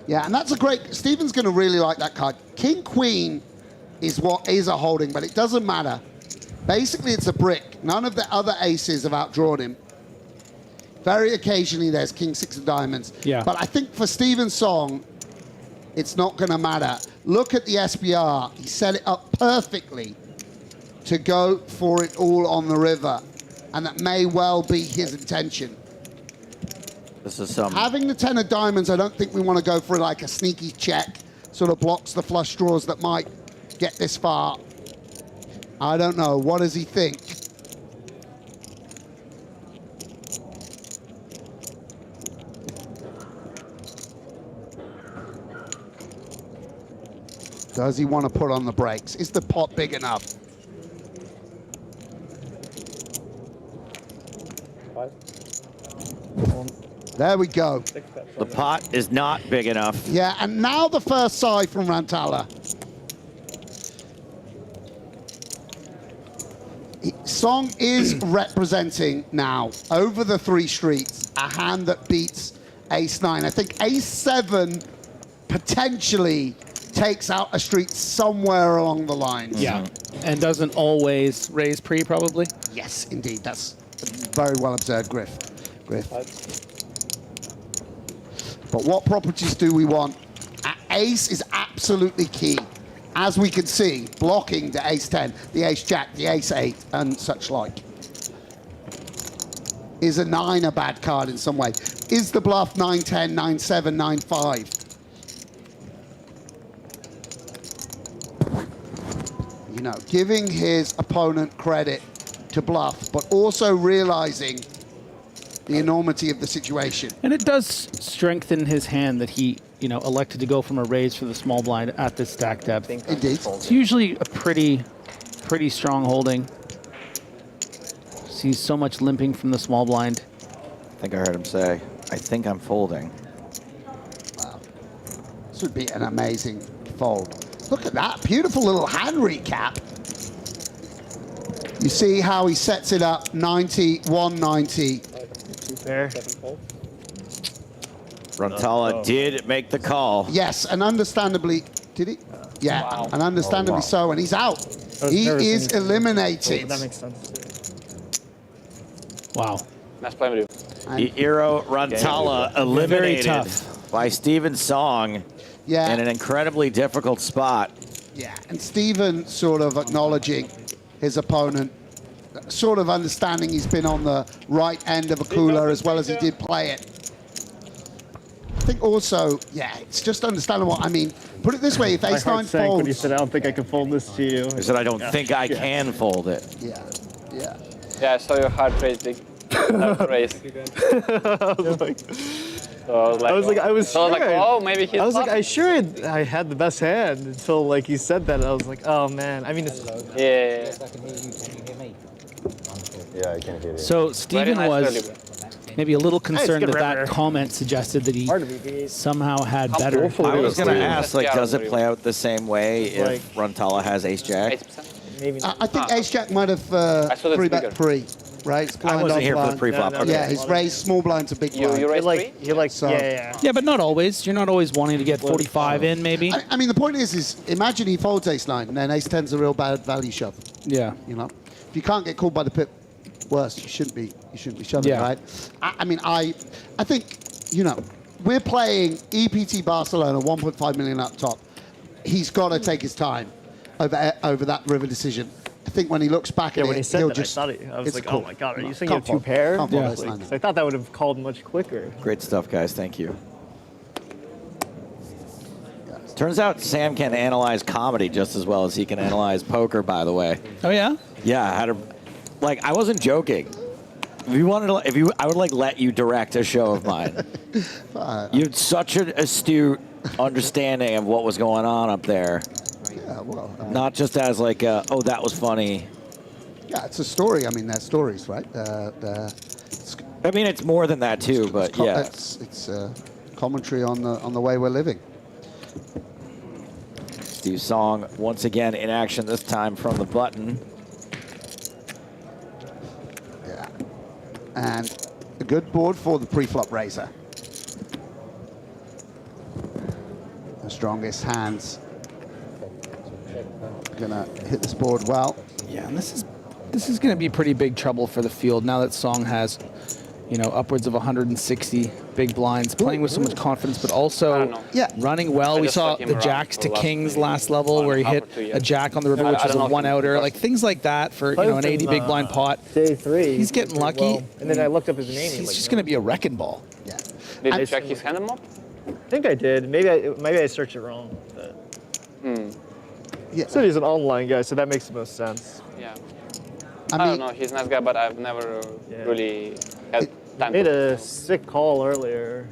Yeah, and that's a great. Stephen's going to really like that card. King Queen is what is a holding, but it doesn't matter. Basically, it's a brick. None of the other aces have outdrawn him. Very occasionally, there's King 6 of diamonds. Yeah. But I think for Stephen Song, it's not going to matter. Look at the SBR. He set it up perfectly to go for it all on the river, and that may well be his intention. This is some. Having the 10 of diamonds, I don't think we want to go for like a sneaky check, sort of blocks the flush draws that might get this far. I don't know. What does he think? Does he want to put on the brakes? Is the pot big enough? There we go. The pot is not big enough. Yeah, and now the first side from Rantala. Song is representing now, over the 3 streets, a hand that beats ace-9. I think ace-7 potentially takes out a street somewhere along the lines. Yeah, and doesn't always raise pre, probably? Yes, indeed. That's very well observed, Griff. But what properties do we want? Ace is absolutely key. As we can see, blocking the ace-10, the ace-jack, the ace-8, and such like. Is a 9 a bad card in some way? Is the bluff 9-10, 9-7, 9-5? You know, giving his opponent credit to bluff, but also realizing the enormity of the situation. And it does strengthen his hand that he, you know, elected to go from a raise for the small blind at this stack depth. Indeed. It's usually a pretty strong holding. Sees so much limping from the small blind. I think I heard him say, I think I'm folding. Wow. This would be an amazing fold. Look at that, beautiful little hand recap. You see how he sets it up, 90, 190. There. Rantala did make the call. Yes, and understandably, did he? Yeah, Wow. and understandably so, and he's out. He is eliminated. That makes sense. Wow. Nice play, Mario. Eero Rantala eliminated by Stephen Song in an incredibly difficult spot. Yeah, and Stephen sort of acknowledging his opponent, sort of understanding he's been on the right end of a cooler as well as he did play it. I think also, yeah, it's just understandable. I mean, put it this way, if ace-9 folds... when you said, I don't think I can fold this to you. He said, I don't think I can fold it. Yeah, yeah. Yeah, I saw your heart rate big. Race. I was sure. like, oh, maybe he's I was like, I had the best hand until like you said that. I was like, oh man. I mean, it's, yeah. Yeah, I can hear you. So Stephen was maybe a little concerned that that comment suggested that he somehow had better. I was going to ask, like, does it play out the same way if Rantala has ace-jack? I think ace-jack might have 3-bet pre. Raised blind. I wasn't off here for the blind. pre-flop. Okay. Yeah, he's raised small blind to big blind. You raised three? So, Yeah, but not always. You're not always wanting to get 45 in, maybe. I mean, the point is imagine he folds ace nine and then ace 10's a real bad value shove. Yeah. You know, if you can't get called by the pip, worse, you shouldn't be shoving, Yeah. right? I mean, I think, you know, we're playing EPT Barcelona, 1.5 million up top. He's got to take his time over that river decision. I think when he looks back at when it, he said he'll that, just. I was it's like, cool. oh my god, are you saying you Can't have two fold. pair? Can't fold Yeah. ace nine. I thought that would have called much quicker. Great stuff, guys. Thank you. Turns out Sam can analyze comedy just as well as he can analyze poker, by the way. Oh, yeah? Yeah, I wasn't joking. If you wanted to, I would let you direct a show of mine. You had such an astute understanding of what was going on up there. Yeah, well. Not just as like, oh, that was funny. Yeah, it's a story. I mean, they're stories, right? I mean, it's more than that too, but yeah. It's commentary on the way we're living. Steve Song once again in action, this time from the button. Yeah. And a good board for the pre-flop raiser. The strongest hands gonna hit this board well. Yeah, and this is going to be pretty big trouble for the field now that Song has, you know, upwards of 160 big blinds, playing with so much confidence, but also running well. We saw the jacks to kings last level where he hit a jack on the river, which was a one-outer, like things like that for, you know, an 80 big blind pot. Day 3. He's getting lucky. Well. And then I looked up his name. He's just going to be a wrecking ball. Yeah. Did you check his hand up? I think I did. Maybe I searched it wrong. But yeah. So he's an online guy, so that makes the most sense. Yeah. I don't know. He's a nice guy, but I've never really had time. Made a sick call earlier.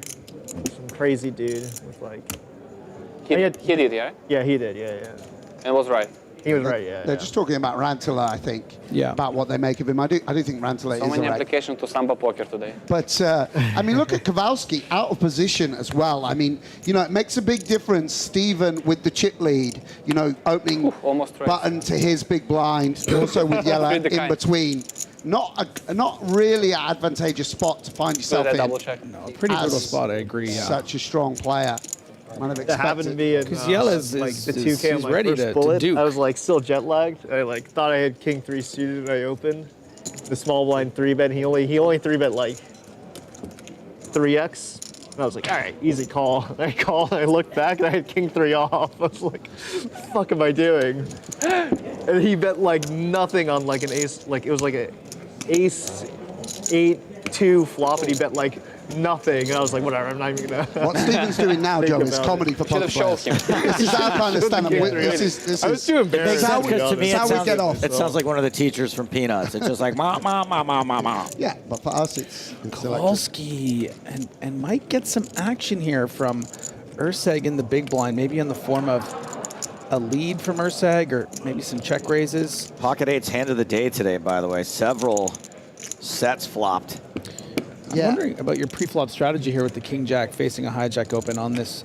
Some crazy dude with like. He did, yeah? Yeah, he did. Yeah. And was right. He was right. Yeah. They're just talking about Rantala, I think. Yeah. About what they make of him. I do think Rantala So is many a wreck. applications to Samba Poker today. But, I mean, look at Kowalski, out of position as well. I mean, you know, it makes a big difference, Steven, with the chip lead, you know, opening button to his big blind, also with yellow in between. Not really an advantageous spot to find yourself in. Double check. No, pretty brutal spot, I agree. Yeah. Such a strong player. Might have That happened to me in like the 2K on my ready first to bullet. duke. I was like still jet lagged. I like thought I had king 3 suited and I opened the small blind 3-bet. He only 3-bet like 3x. And I was like, all right, easy call. And I called and I looked back and I had king 3 off. I was like, what the fuck am I doing? And he bet like nothing on like an ace, like it was like a ace 8-2 flop and he bet like nothing, and I was like, whatever, I'm not even gonna. What Steven's doing now, Joe, is comedy for poker players. This is our kind of stand-up. This I was is too embarrassed. To me, it sounds like one of the teachers from Peanuts. It's just like, ma, ma, ma, ma, ma, ma. Yeah, but for us, it's Kowalski and might get some action here from Urseg in the big blind, maybe in the form of a lead from Urseg or maybe some check raises. Pocket eight's hand of the day today, by the way. Several sets flopped. I'm wondering about your pre-flop strategy here with the king jack facing a hijack open on this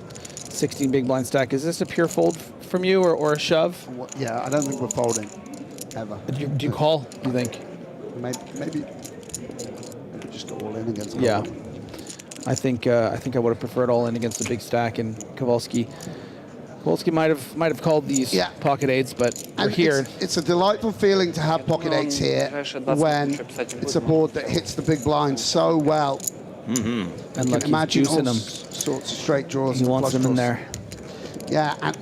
16 big blind stack. Is this a pure fold from you or a shove? Yeah, I don't think we're folding ever. Do you call? Do you think? Maybe just go all in against. Yeah, I think I would have preferred all in against the big stack, and Kowalski might have called these pocket eights, but we're here. It's a delightful feeling to have pocket eights here when it's a board that hits the big blind so well. And you look, can imagine he's all juicing them. sorts of straight draws. He and wants flush them in draws. there. Yeah,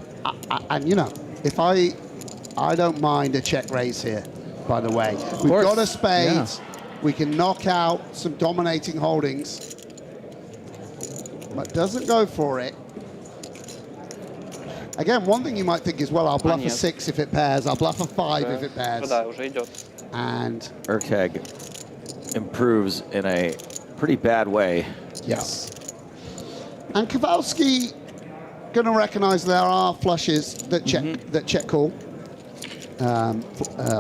and you know, if I don't mind a check raise here. By the way, we've got a spade. Yeah. We can knock out some dominating holdings, but doesn't go for it. Again, one thing you might think is, well, I'll bluff a 6 if it pairs, I'll bluff a 5 if it pairs. And Urkeg improves in a pretty bad way. Yes. And Kowalski going to recognize there are flushes that check call,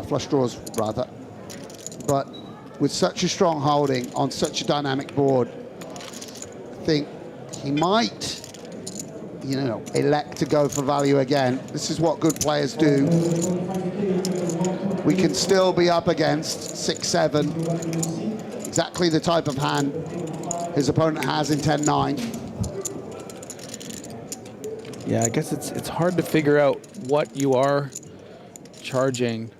flush draws rather. But with such a strong holding on such a dynamic board, I think he might, you know, elect to go for value again. This is what good players do. we can still be up against 6-7. Exactly the type of hand his opponent has in 10-9. Yeah, I guess it's hard to figure out what you are charging.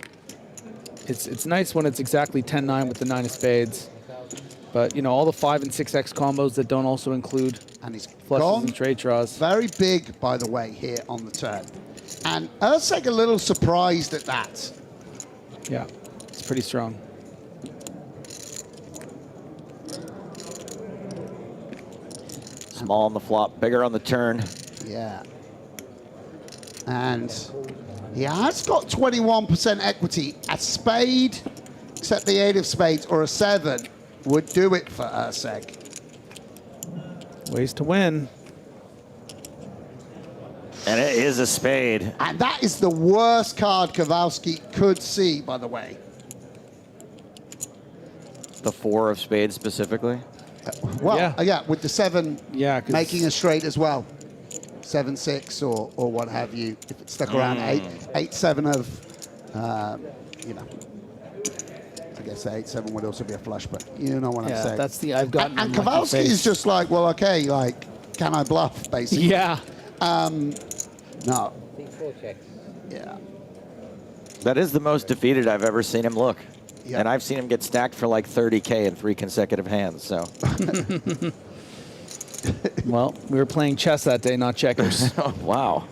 It's nice when it's exactly 10-9 with the 9 of spades. But, you know, all the 5 and 6x combos that don't also include flushes and straight draws. Very big, by the way, here on the turn. And Urseg a little surprised at that. Yeah, it's pretty strong. Small on the flop, bigger on the turn. Yeah. And he has got 21% equity. A spade, except the 8 of spades, or a 7 would do it for Urseg. Ways to win. And it is a spade. And that is the worst card Kowalski could see, by the way. The 4 of spades specifically? Well, yeah, with the 7 making a straight as well. 7-6 or what have you. If it's stuck around 8-7 of, you know. I guess 8-7 would also be a flush, but you know what I'm saying. That's the I've gotten. And Kowalski is just like, well, okay, like, can I bluff, basically? Yeah. No. Yeah. That is the most defeated I've ever seen him look. Yeah. And I've seen him get stacked for like 30K in 3 consecutive hands, so. Well, we were playing chess that day, not checkers. Wow.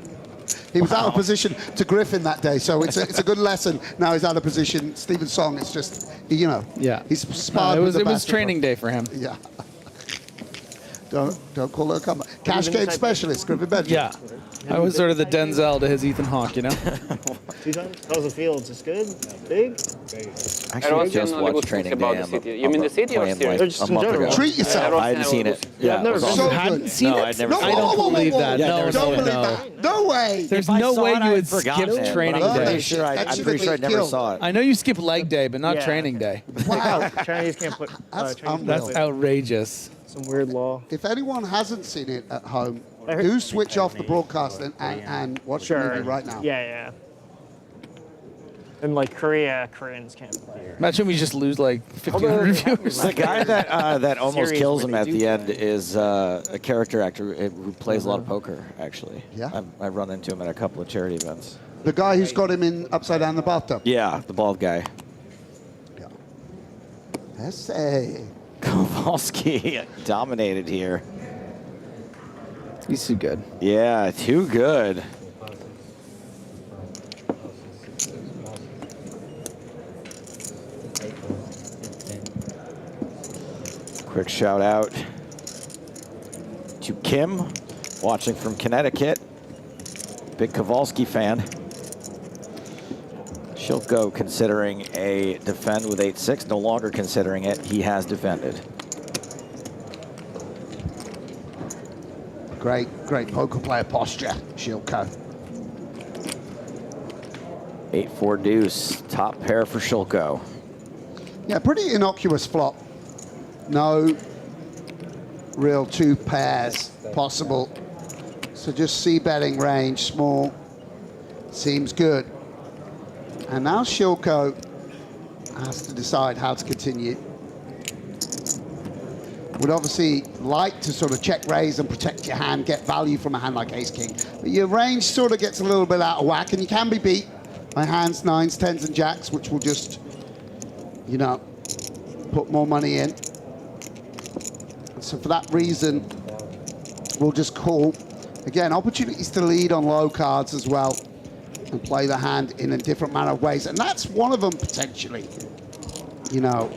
He was out of position to Griffin that day, so it's a good lesson. Now he's out of position. Stephen Song is just, you know, he's sparred with the it was best training day for him. Yeah. Don't call it a comeback. Cash game specialist, Griffin Benjamin. Yeah. I was sort of the Denzel to his Ethan Hawke, you know? 2 times? How's the fields? It's good? Big? Actually, just watched Training Day. The city. You mean the city or playing series? like a month ago. Treat yourself. I hadn't seen it. Yeah, I've never been. So hadn't seen No, it? I'd never I seen it. don't believe that. Yeah, No, never Don't seen it. believe that. No way. There's If I no saw way it, you I'd would forgotten skip it, training but I'm day. pretty sure I'd never saw it. I know you skip leg day, but not Yeah. training day. Wow. Chinese can't put. That's Chinese That's outrageous. some weird law. If anyone hasn't seen it at home, do switch off the broadcast and watch the movie right now. Yeah. And like Koreans can't play. Imagine we just lose like 1,500 viewers. The guy that almost Series kills where him they at do the that. end is a character actor who plays a lot of poker, actually. Yeah? I've run into him at a couple of charity events. The guy who's got him in upside down the bathtub. Yeah, the bald guy. Essay. Kowalski dominated here. He's too good. Yeah, too good. Quick shout out to Kim, watching from Connecticut. Big Kowalski fan. Shilko considering a defend with 8-6, no longer considering it. He has defended. Great poker player posture, Shilko. 8-4 deuce, top pair for Shilko. Yeah, pretty innocuous flop. No real 2 pairs possible. So just c-betting range, small, seems good. And now Shilko has to decide how to continue. Would obviously like to sort of check raise and protect your hand, get value from a hand like ace-king. But your range sort of gets a little bit out of whack, and you can be beat by hands, 9s, 10s, and jacks, which will just, you know, put more money in. So for that reason, we'll just call. Again, opportunities to lead on low cards as well and play the hand in a different manner of ways. And that's one of them potentially. You know,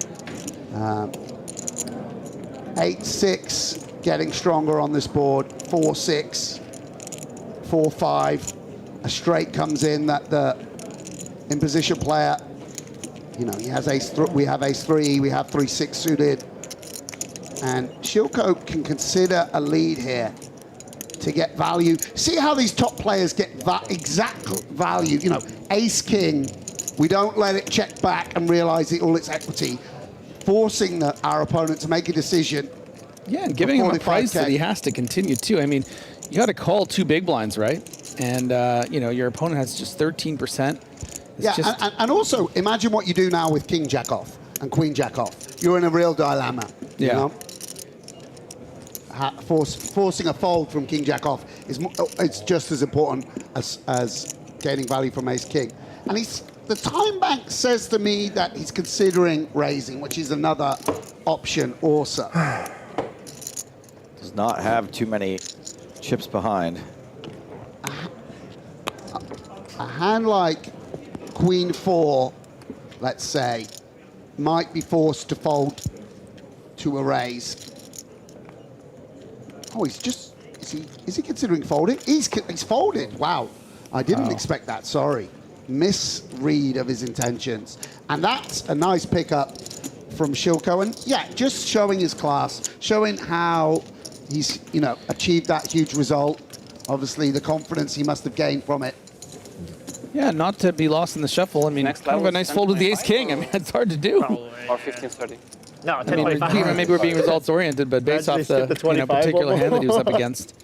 8-6 getting stronger on this board, 4-6, 4-5. A straight comes in that the in-position player, you know, he has we have ace-3, we have 3-6 suited. And Shilko can consider a lead here to get value. See how these top players get that exact value. You know, ace-king, we don't let it check back and realize all its equity, forcing our opponent to make a decision. Yeah, and giving him a price that he has to continue too. I mean, you got to call 2 big blinds, right? And, you know, your opponent has just 13%. Yeah, just- and also imagine what you do now with King Jack off and Queen Jack off. You're in a real dilemma. You Yeah. know? Forcing a fold from King Jack off is it's just as important as gaining value from Ace King. And the time bank says to me that he's considering raising, which is another option also. Does not have too many chips behind. A hand like Queen 4, let's say, might be forced to fold to a raise. Oh, he's just, is he considering folding? He's folded, wow. I didn't expect that, sorry. Misread of his intentions. And that's a nice pickup from Shilko. And yeah, just showing his class, showing how he's, achieved that huge result. Obviously, the confidence he must have gained from it. Yeah, not to be lost in the shuffle. I mean, Next kind of level a nice is fold with the ace 10-25 king. I mean, it's hard to do. Or 15-30. No, I mean, 10-25. maybe we're being results oriented, but based Imagine off they the, skipped the 25 particular hand that he was up bubble. against,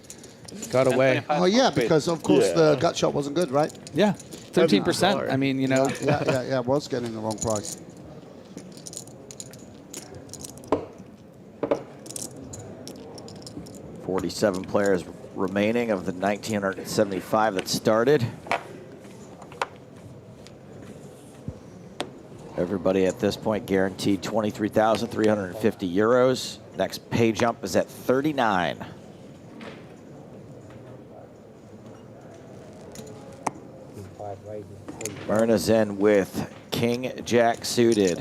got away. Oh, yeah, because, of course, the gut shot wasn't good, right? Yeah, 13%. I mean, Yeah, was getting the wrong price. $47 players remaining of the 1,975 that started. Everybody at this point guaranteed 23,350 euros. Next pay jump is at 39. Myrna's in with King Jack suited.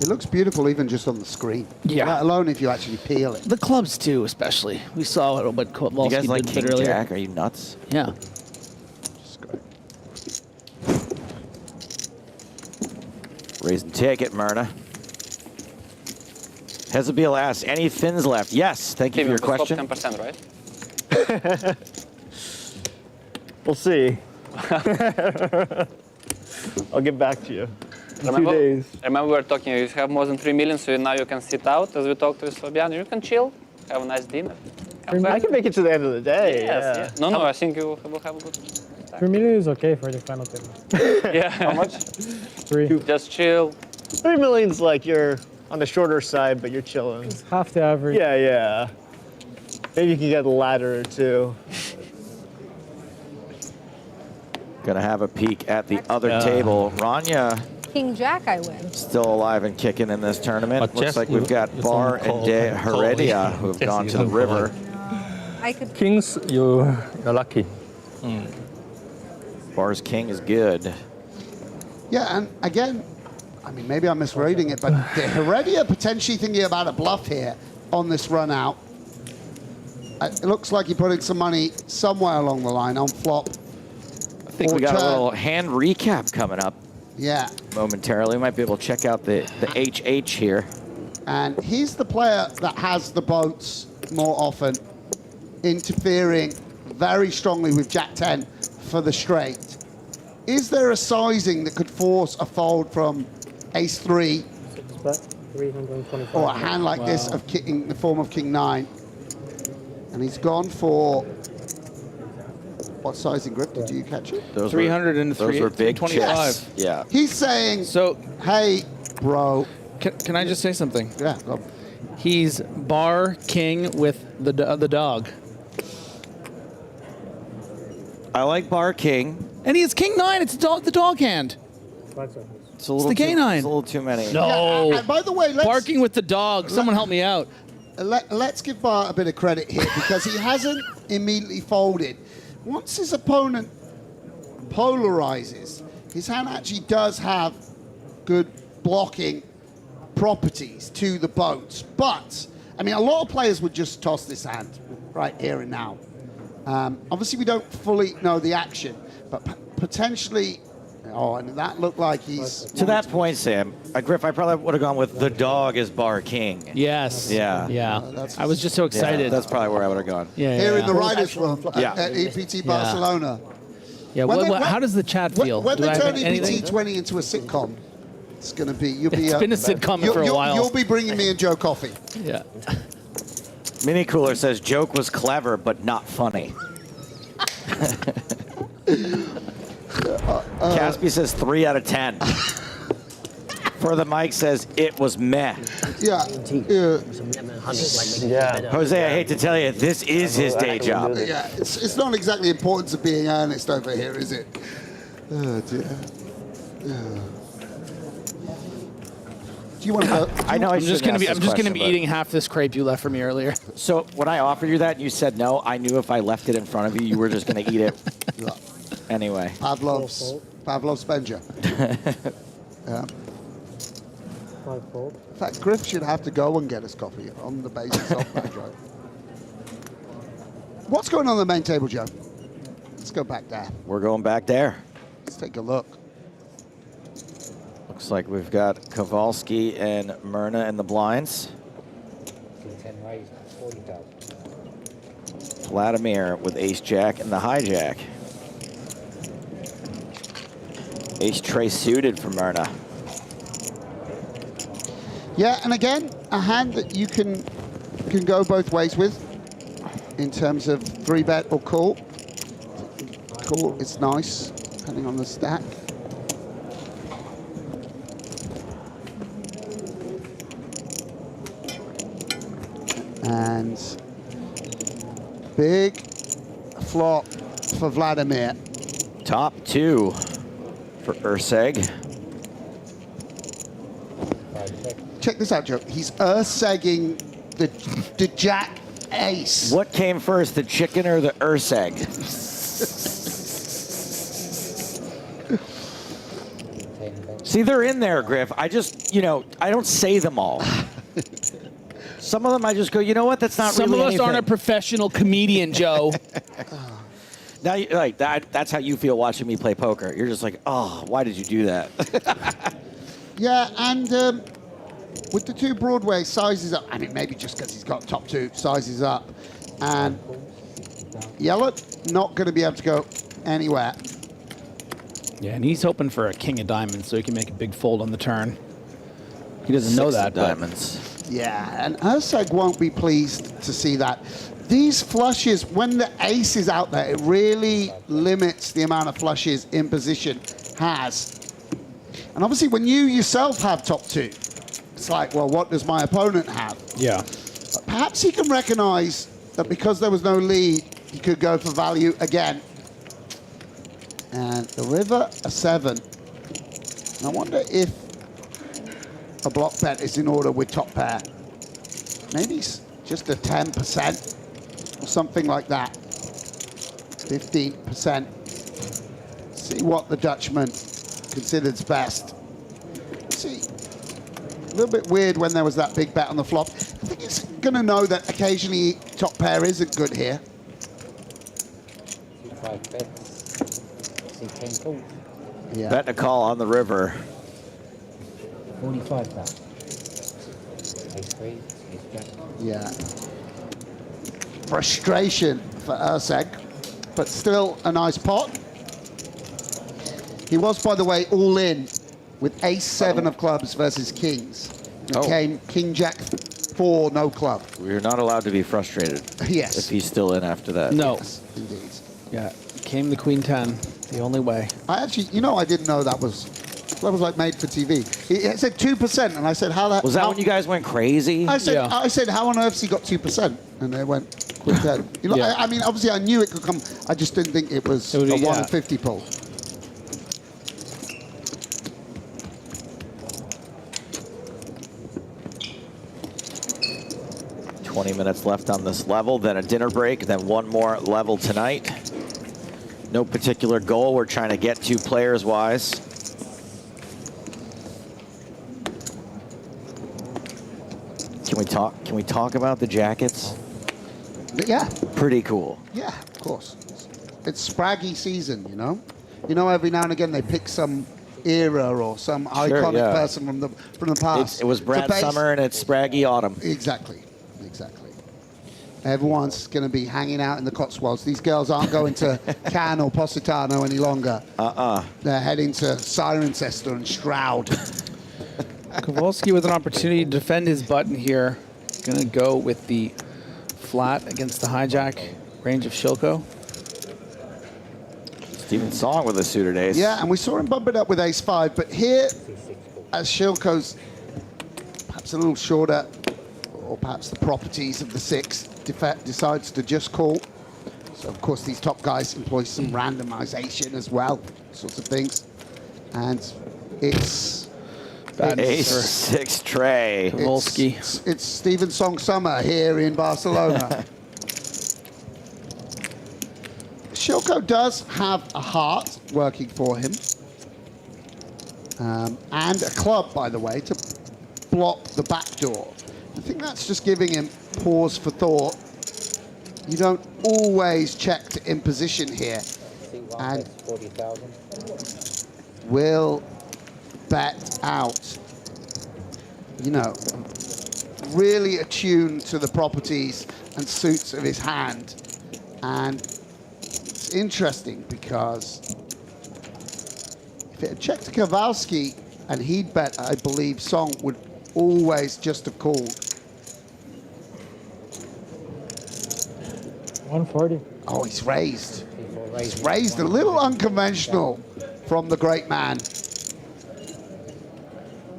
It looks beautiful even just on the screen. Yeah. Let alone if you actually peel it. The clubs too, especially. We saw what You Kowalski guys like did King earlier. Jack? Are you nuts? Yeah. Raise and take it, Myrna. Hezebiel asks, any fins left? Yes, thank you for your question. 10%, right? We'll see. I'll get back to you in a few Remember, days. remember we were talking, you have more than 3 million, so now you can sit out as we talked with Fabian. You can chill, have a nice dinner. I can make it to the end of the day. Yes, yeah. yes. No, I think you will have a good time. 3 million is okay for the final table. Yeah. How much? 3. Just chill. 3 million's like you're on the shorter side, but you're chilling. It's half the average. Yeah, yeah. Maybe you can get a ladder or two. Gonna have a peek at the other table. Rania King Jack, I win. still alive and kicking in this tournament. But Looks just like we've got you Bar don't and De call Heredia it. who have Just gone you to the don't call river. I could. Kings, you're lucky. Bar's king is good. Yeah, and again, I mean, maybe I'm misreading it, but De Heredia potentially thinking about a bluff here on this run out. It looks like he put in some money somewhere along the line on flop. I think we got a little hand recap coming up Yeah, momentarily. We might be able to check out the HH here. and he's the player that has the boats more often, interfering very strongly with Jack 10 for the straight. Is there a sizing that could force a fold from Ace 3 325. or a hand like this of in the form of King 9? And he's gone for what sizing grip? Did you catch it? Those 300 and those were big 325. chips. Yeah. He's saying, So, hey, bro. can I just say something? Yeah, go on. He's bar king with the dog. I like Bar King. And he has king 9. It's the dog hand. It's a little the too, K9. It's a little too many. No. And by the way, let's, Barking with the dog. Someone help me out. let's give Bar a bit of credit here because he hasn't immediately folded. Once his opponent polarizes, his hand actually does have good blocking properties to the boats. But, I mean, a lot of players would just toss this hand right here and now. Obviously, we don't fully know the action, but potentially, oh, and that looked like he's... To that point, Sam, Griff, I probably would have gone with the dog as Bar King. Yes. Yeah. Yeah. I was just so excited. Yeah, that's probably where I would have gone. Yeah. Here yeah. in the writers' room Yeah. at EPT Barcelona. Yeah. How does the chat feel? When Do they I have turn anything? EPT 20 into a sitcom, it's going to be... You'll be It's been a sitcom for a while. You'll be bringing me and Joe coffee. Yeah. Mini Cooler says, joke was clever, but not funny. Caspi says 3 out of 10. For the mic says it was meh. Yeah. Jose, I hate to tell you, this is his day job. Yeah, it's not exactly the importance of being earnest over here, is it? Oh, dear. Yeah. Do you want to go? I know I'm just gonna be eating half this crepe you left for me earlier. So when I offered you that and you said no, I knew if I left it in front of you, you were just going to eat it anyway. Pavlov's Benja. Yeah. In fact, Griff should have to go and get us coffee on the basis of that, Joe. What's going on the main table, Joe? Let's go back there. We're going back there. Let's take a look. Looks like we've got Kowalski and Myrna in the blinds. Vladimir with ace-jack and the hijack. Ace-tray suited for Myrna. Yeah, and again, a hand that you can go both ways with in terms of 3-bet or call. Call is nice, depending on the stack. And big flop for Vladimir. Top 2 for Urseg. Check this out, Joe. He's earth-segging the jack ace. What came first, the chicken or the Urseg? See, they're in there, Griff. I just, I don't say them all. Some of them I just go, you know what? That's not Some really of us anything. aren't a professional comedian, Joe. Now, like that's how you feel watching me play poker. You're just like, oh, why did you do that? Yeah, and with the 2 Broadway sizes up, I mean, maybe just because he's got top 2 sizes up, and Yellow not going to be able to go anywhere. Yeah, and he's hoping for a king of diamonds so he can make a big fold on the turn. He doesn't know that, but diamonds. Yeah, and Urseg won't be pleased to see that. These flushes, when the ace is out there, it really limits the amount of flushes in position has. And obviously, when you yourself have top 2, it's like, well, what does my opponent have? Yeah. But perhaps he can recognize that because there was no lead, he could go for value again. And the river, a 7. And I wonder if a block bet is in order with top pair. Maybe it's just a 10% or something like that. 15%. See what the Dutchman considers best. See, a little bit weird when there was that big bet on the flop. I think he's going to know that occasionally top pair isn't good here. Yeah. Bet a call on the river. 45 that. Yeah. Frustration for Urseg, but still a nice pot. He was, by the way, all in with ace-7 of clubs versus kings. It came king-jack 4, no club. We're not allowed to be frustrated. Yes. If he's still in after that. No. Yes, indeed. Yeah, came the queen 10, the only way. I actually, I didn't know that was like made for TV. It said 2%, and I said, how that... Was that when you guys went crazy? I said, how on earth has he got 2%? And they went, queen 10. I mean, obviously I knew it could come. I just didn't think it was a 1 in 50 pull. $20 minutes left on this level, then a dinner break, then one more level tonight. No particular goal we're trying to get to players-wise. Can we talk about the jackets? Yeah. Pretty cool. Yeah, of course. It's Spraggy season, every now and again they pick some era or some iconic person from the past. It was Brad Summer and it's Spraggy Autumn. Exactly. Everyone's going to be hanging out in the Cotswolds. These girls aren't going to Cannes or Positano any longer. They're heading to Cirencester and Stroud. Kowalski with an opportunity to defend his button here. Going to go with the flat against the hijack range of Shilko. Steven Song with a suited ace. Yeah, and we saw him bump it up with ace-5, but here, as Shilko's perhaps a little shorter, or perhaps the properties of the 6 decides to just call. So, of course, these top guys employ some randomization as well, sorts of things. And it's... Ace-6 tray. Kowalski. It's Steven Song summer here in Barcelona. Shilko does have a heart working for him. And a club, by the way, to block the back door. I think that's just giving him pause for thought. You don't always check to imposition here. And will bet out. You know, really attuned to the properties and suits of his hand. And it's interesting because if it had checked to Kowalski and he'd bet, I believe Song would always just have called. 140. Oh, he's raised. He's raised a little unconventional from the great man.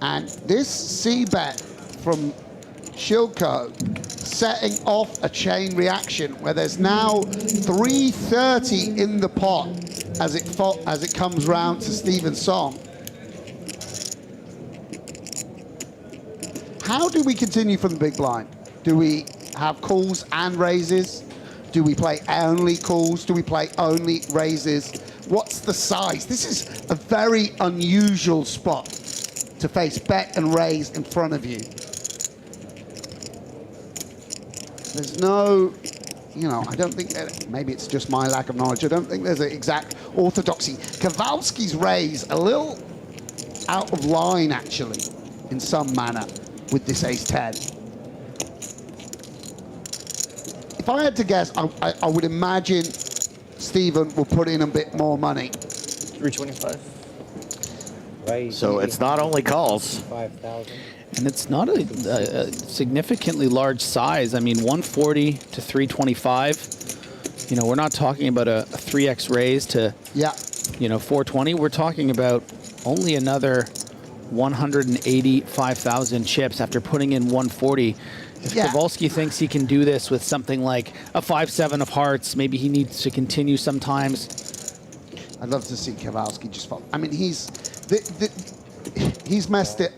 And this C-bet from Shilko setting off a chain reaction where there's now 330 in the pot as it comes round to Steven Song. How do we continue from the big blind? Do we have calls and raises? Do we play only calls? Do we play only raises? What's the size? This is a very unusual spot to face bet and raise in front of you. There's no, you know, I don't think that, maybe it's just my lack of knowledge, I don't think there's an exact orthodoxy. Kowalski's raise a little out of line, actually, in some manner, with this ace-10. If I had to guess, I would imagine Steven will put in a bit more money. 325. So it's not only calls. 5,000. And it's not a significantly large size. I mean, 140 to 325. You know, we're not talking about a 3x raise to, you know, 420. We're talking about only another 185,000 chips after putting in 140. If Kowalski thinks he can do this with something like a 5-7 of hearts, maybe he needs to continue sometimes. I'd love to see Kowalski just fall. I mean, he's messed it.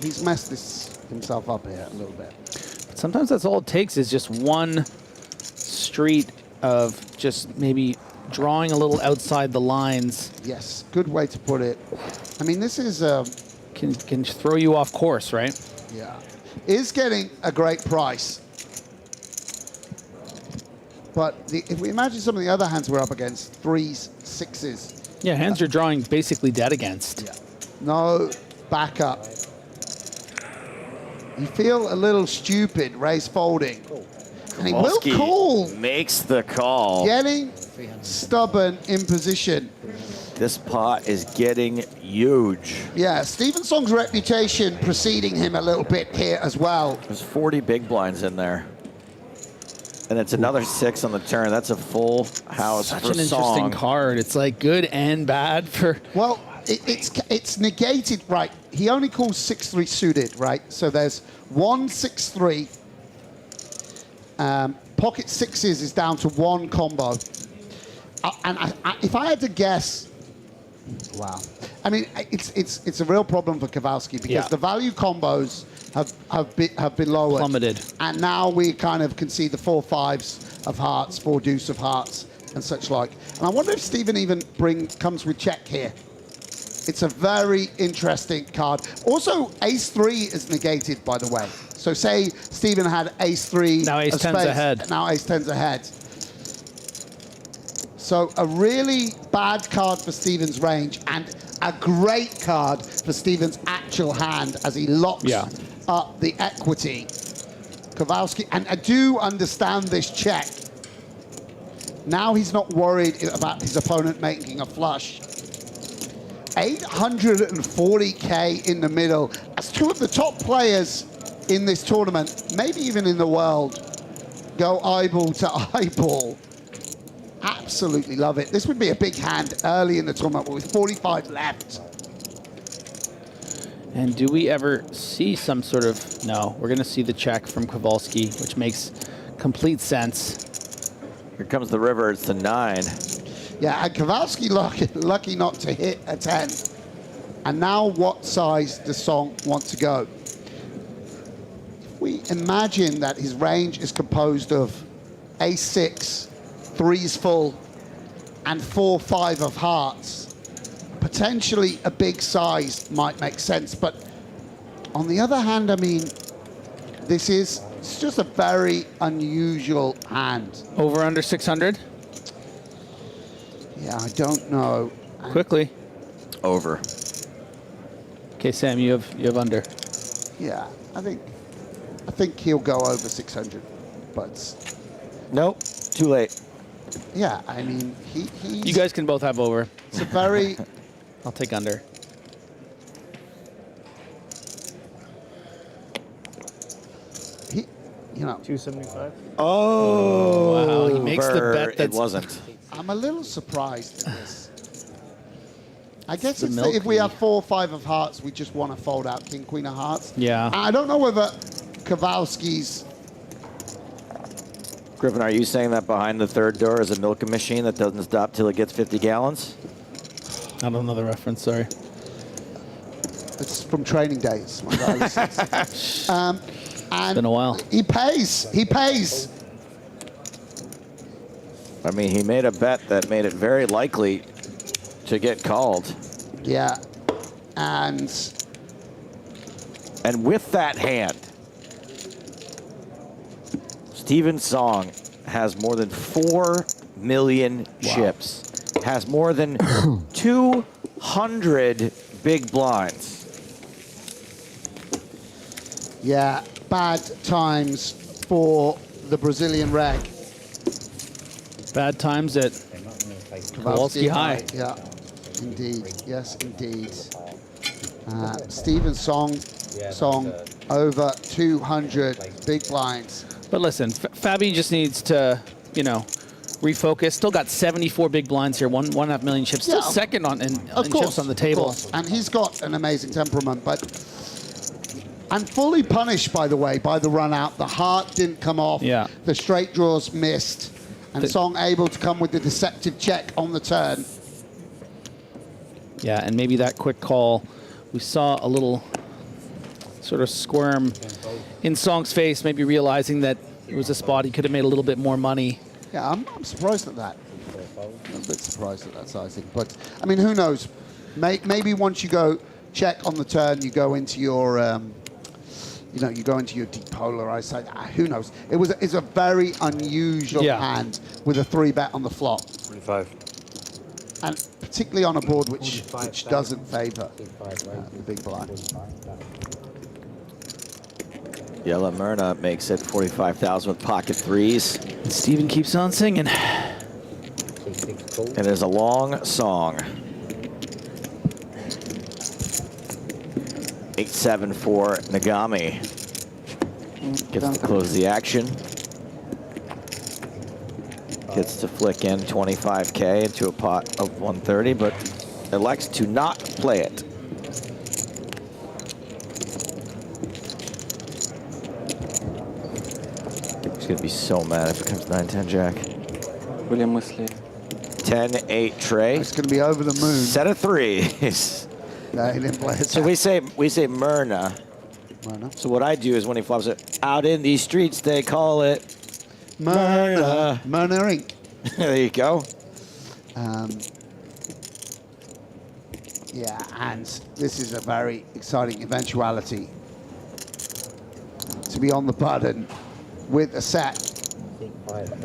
He's messed this himself up here a little bit. But sometimes that's all it takes is just one street of just maybe drawing a little outside the lines. Yes, good way to put it. I mean, this is can throw you off course, right? Yeah, is getting a great price. But if we imagine some of the other hands we're up against, 3s, 6s. Yeah, hands you're drawing basically dead against. Yeah. No backup. You feel a little stupid raise folding. And he will call. Makes the call. Getting stubborn in position. This pot is getting huge. Yeah, Steven Song's reputation preceding him a little bit here as well. There's 40 big blinds in there. And it's another 6 on the turn. That's a full house Such for an interesting Song. card. It's like good and bad for... Well, it's negated, right? He only calls 6-3 suited, right? So there's 1 6-3. Pocket sixes is down to 1 combo. If I had to guess, wow. I mean, it's a real problem for Kowalski because the value combos have been lowered. Plummeted. And now we kind of can see the 4 5s of hearts, 4 deuce of hearts, and such like. And I wonder if Steven even comes with check here. It's a very interesting card. Also, ace-3 is negated, by the way. So say Steven had ace-3. Now ace-10's ahead. Now ace-10's ahead. So a really bad card for Steven's range and a great card for Steven's actual hand as he locks up the equity. Kowalski, and I do understand this check. Now he's not worried about his opponent making a flush. 840K in the middle. As 2 of the top players in this tournament, maybe even in the world, go eyeball to eyeball at absolutely love it. This would be a big hand early in the tournament with 45 left. And do we ever see some sort of... No, we're going to see the check from Kowalski, which makes complete sense. Here comes the river. It's the 9. Yeah, and Kowalski lucky not to hit a 10. And now what size does Song want to go? If we imagine that his range is composed of ace-6, 3's full, and 4-5 of hearts, potentially a big size might make sense. But on the other hand, I mean, it's just a very unusual hand. Over under 600? Yeah, I don't know. Quickly. Over. Okay, Sam, you have under. Yeah, I think he'll go over 600, but nope, too late. Yeah, I mean, he's... You guys can both have over. It's a very... I'll take under. You know, 275. Oh, wow! He makes the bet that it wasn't. I'm a little surprised at this. I guess It's it's the that if we milk have 4 or 5 of hearts, we just want to fold out King, Queen of Hearts. Yeah. I don't know whether Kowalski's... Griffin, are you saying that behind the third door is a milking machine that doesn't stop till it gets 50 gallons? I don't know the reference, sorry. It's from training days. My guy and It's been a while. He pays. He pays. I mean, he made a bet that made it very likely to get called. Yeah. And with that hand, Steven Song has more than 4 million chips, has more than 200 big blinds. yeah, bad times for the Brazilian reg. Bad times at Kowalski High. Yeah, indeed. Yes, indeed. Steven Song over 200 big blinds. But listen, Fabi just needs to, refocus. Still got 74 big blinds here, 1.5 million chips. Still second in chips on the table. And he's got an amazing temperament, but I'm fully punished, by the way, by the run out. The heart didn't come off. Yeah. The straight draws missed. And Song able to come with the deceptive check on the turn. Yeah, and maybe that quick call, we saw a little sort of squirm in Song's face, maybe realizing that it was a spot he could have made a little bit more money. Yeah, I'm surprised at that. I'm a bit surprised at that sizing. But, I mean, who knows? Maybe once you go check on the turn, you go into your, you go into your depolarized side. Who knows? It's a very unusual hand with a 3-bet on the flop. 25. And particularly on a board which doesn't favor the big blind. Yella Myrna makes it 45,000 with pocket 3s. And Steven keeps on singing. It is a long song. 8-7 for Nagami. Gets to close the action. Gets to flick in 25K into a pot of 130, but elects to not play it. He's going to be so mad if it comes 9-10 Jack. William Wesley. 10-8 Trey. It's going to be over the moon. Set of 3s. No, he didn't play it. So we say Myrna. So what I do is when he flops it, out in these streets they call it Myrna. Myrna Inc. There you go. Yeah, and this is a very exciting eventuality to be on the button with a set.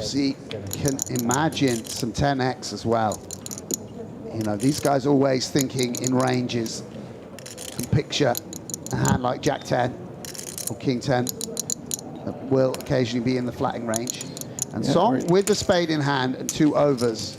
So you can imagine some 10x as well. These guys always thinking in ranges. You can picture a hand like Jack 10 or King 10 that will occasionally be in the flatting range. And Song with the spade in hand and 2 overs.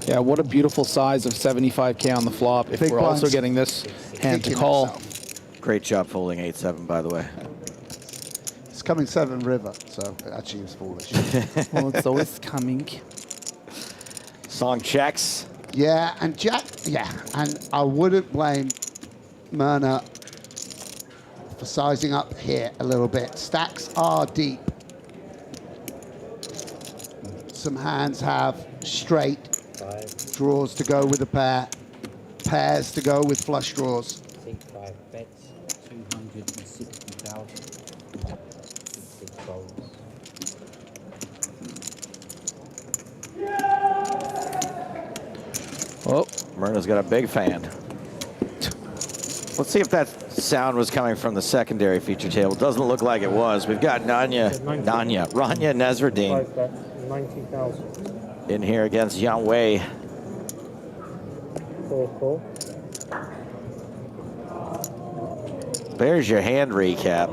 Yeah, what a beautiful size of 75K on the flop if Big we're also blinds. getting this hand to Kicking call. himself. Great job folding 8-7, by the way. coming 7 river, so actually it was foolish. Well, it's always coming. Song checks. Yeah, and Jack, and I wouldn't blame Myrna for sizing up here a little bit. Stacks are deep. Some hands have straight draws to go with a pair, pairs to go with flush draws. 5 bets, 260,000. 6 balls. Oh, Myrna's got a big fan. Let's see if that sound was coming from the secondary feature table. Doesn't look like it was. We've got Rania Nesreddin 90,000. in here against Yang Wei. 4-4. There's your hand recap.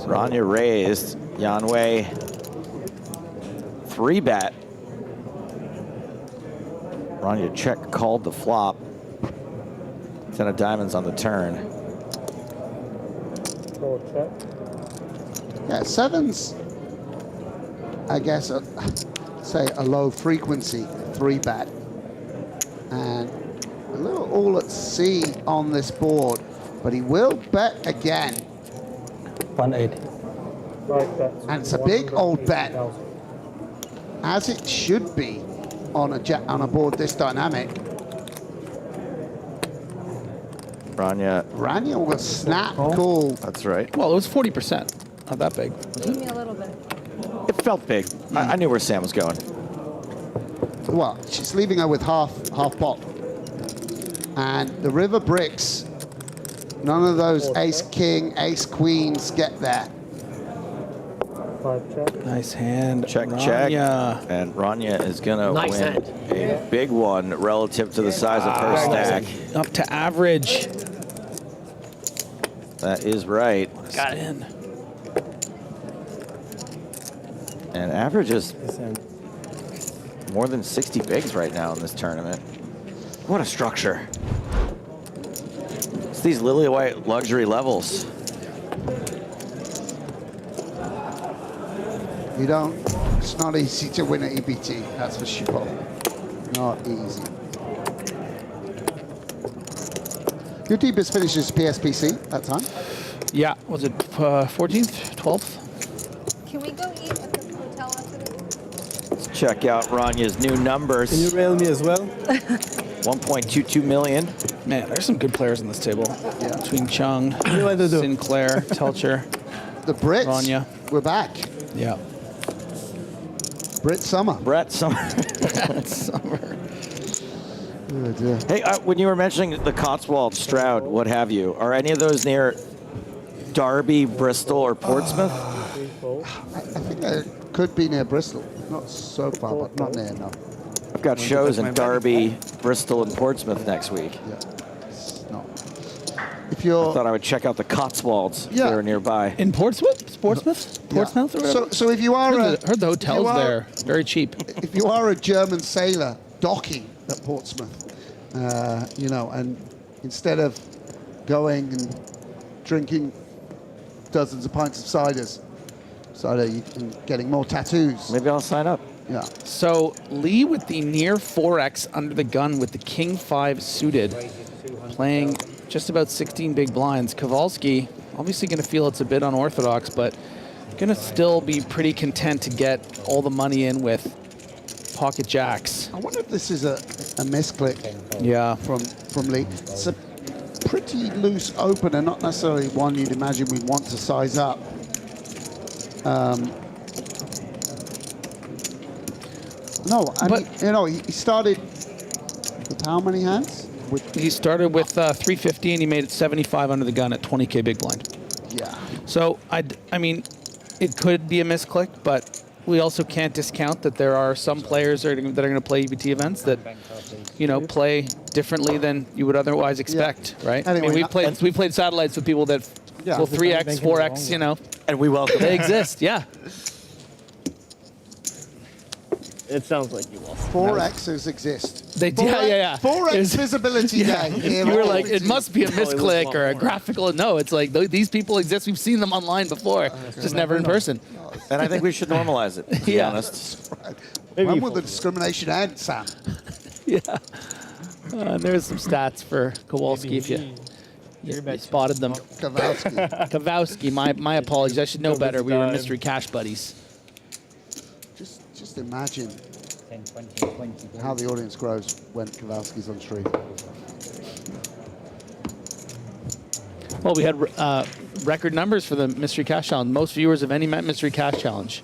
Rania raised, Yan Wei 3-bet. Rania check called the flop. 10 of diamonds on the turn. Yeah, 7's, I guess, say a low frequency 3-bet. And a little all at sea on this board, but he will bet again. 180. And it's a big old bet, as it should be on a board this dynamic. Rania will snap cool. That's right. Well, it was 40%. Not that big. Give me a little bit. It felt big. I knew where Sam was going. Well, she's leaving her with half pot. And the river bricks, none of those ace king, ace queens get there. Nice hand. Check, Rania. check. And Rania is going to Nice win hand. a big one relative to the size of her stack. Up to average. That is right. Got it in. And average is more than 60 bigs right now in this tournament. What a structure. It's these lily white luxury levels. It's not easy to win at EPT, that's for sure. Not easy. Your deepest finish is PSPC that time? Yeah, was it 14th, 12th? Can we go eat at the hotel after this? Let's check out Rania's new numbers. Can you rail me as well? 1.22 million. Man, there's some good players on this table. Yeah. Between Chung, do I do? Sinclair, Telcher, The Brits, Rania. we're back. Yeah. Brit Summer. Brett Summer. Summer. Oh dear. Hey, when you were mentioning the Cotswold, Stroud, what have you, are any of those near Derby, Bristol, or Portsmouth? I think it could be near Bristol. Not so far, but not near enough. I've got shows in Derby, Bristol, and Portsmouth next week. Yeah. It's not. If you're, I thought I would check out the Cotswolds if they were nearby. In Portsmouth? Portsmouth or whatever? So if you are heard the hotels there, very cheap. If you are a German sailor docking at Portsmouth, and instead of going and drinking dozens of pints of cider, you can getting more tattoos. Maybe I'll sign up. Yeah. So Lee with the near 4x under the gun with the King 5 suited, playing just about 16 big blinds. Kowalski obviously going to feel it's a bit unorthodox, but going to still be pretty content to get all the money in with pocket jacks. I wonder if this is a misclick. Yeah. From Lee. It's a pretty loose opener, not necessarily one you'd imagine we'd want to size up. No, I mean, he started with how many hands? He started with 350 and he made it 75 under the gun at 20K big blind. Yeah. So, I mean, it could be a misclick, but we also can't discount that there are some players that are going to play EPT events that, play differently than you would otherwise expect, right? Anyway, I mean, we played satellites with people that will 3x, 4x, And we welcome they exist, yeah. It sounds like you lost. 4Xs exist. They do, yeah. 4X visibility day. You were like, it must be a misclick or a graphical. No, it's like these people exist. We've seen them online before, just never in person. And I think we should normalize it, to be honest. When will the discrimination end, Sam? Yeah. There's some stats for Kowalski if you spotted them. Kowalski, my apologies. I should know better. We were mystery cash buddies. Just imagine how the audience grows when Kowalski's on stream. Well, we had record numbers for the Mystery Cash Challenge. Most viewers of any Mystery Cash Challenge,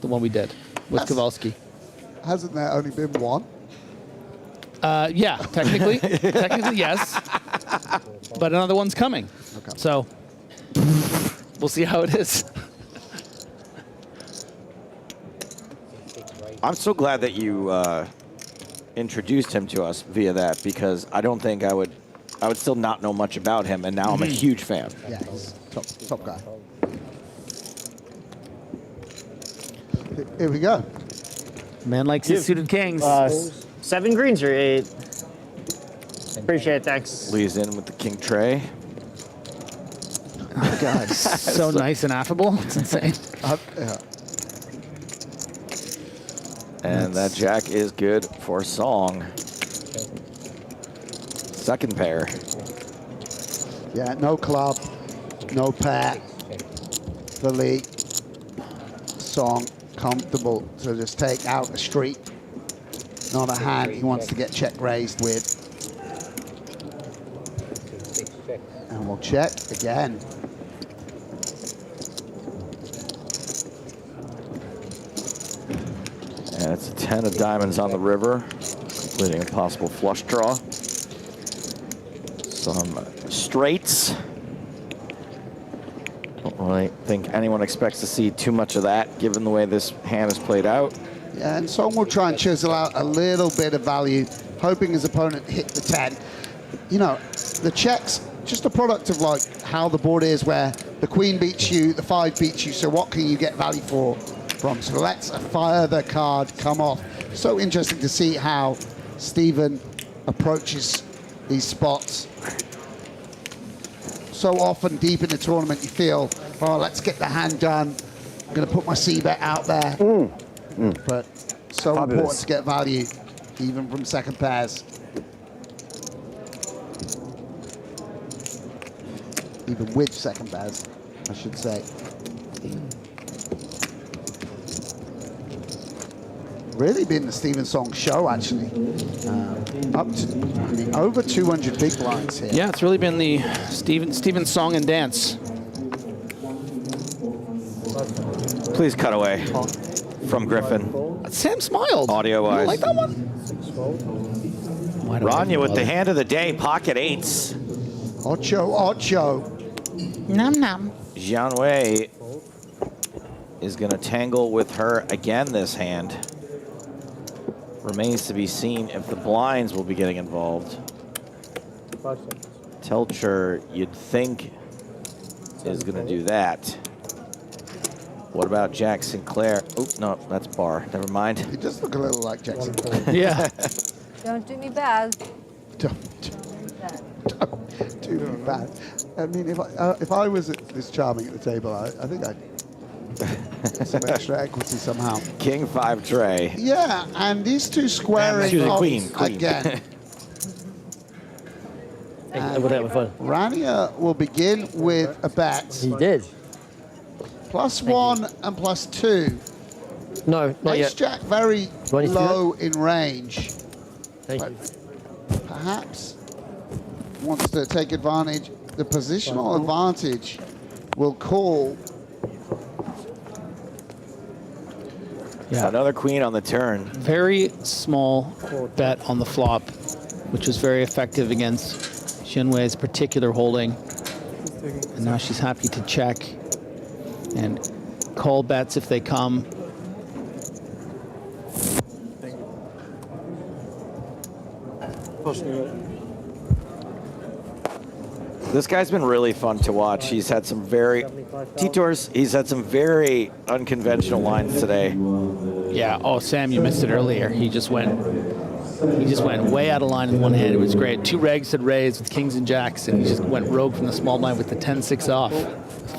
the one we did with Kowalski. Hasn't there only been one? Yeah, technically. Technically, yes. But another one's coming. Okay. So we'll see how it is. I'm so glad that you introduced him to us via that, because I don't think I would still not know much about him, and now I'm a huge fan. Yeah, he's top guy. Here we go. Man likes his suited kings. 7 greens or 8. Appreciate it, thanks. Leads in with the king tray. Oh God, so nice and affable. It's insane. Yeah. And that jack is good for song. Second pair. Yeah, no club, no pair. Fully song comfortable to just take out the street. Not a hand he wants to get check raised with. And we'll check again. And it's a 10 of diamonds on the river, including a possible flush draw. Some straights. Don't really think anyone expects to see too much of that, given the way this hand is played out. Yeah, and Song will try and chisel out a little bit of value, hoping his opponent hit the 10. You know, the check's just a product of like how the board is, where the queen beats you, the 5 beats you, so what can you get value from? So let's fire the card come off. So interesting to see how Stephen approaches these spots. So often deep in the tournament you feel, oh, let's get the hand done. I'm gonna put my C-bet out there. But so important to get value, even from second pairs. Even with second pairs, I should say. Really been the Stephen Song show, actually. Up to over 200 big blinds here. Yeah, it's really been the Stephen Song and dance. Please cut away from Griffin. Sam smiled. Audio-wise. You like that one? Rania with the hand of the day, pocket 8s. Ocho. Num. Jian Wei is going to tangle with her again this hand. Remains to be seen if the blinds will be getting involved. Telcher, you'd think, is going to do that. What about Jack Sinclair? Oh, no, that's Bar. Never mind. He does look a little like Jack Sinclair. Yeah. Don't do me bad. Don't do me bad. I mean, if I was this charming at the table, I think I'd get some extra equity somehow. King 5 tray. Yeah, and these two squaring off Queen. again. Rania will begin with a bet. He did. +1 and +2. No, not yet. Ace-Jack very low in range. Thank you. Perhaps wants to take advantage. The positional advantage will call. Yeah. Another queen on the turn. Very small bet on the flop, which was very effective against Xianwei's particular holding. And now she's happy to check and call bets if they come. This guy's been really fun to watch. He's had some very detours. He's had some very unconventional lines today. Yeah. Oh, Sam, you missed it earlier. He just went way out of line in one hand. It was great. 2 regs had raised with kings and jacks, and he just went rogue from the small blind with the 10-6 off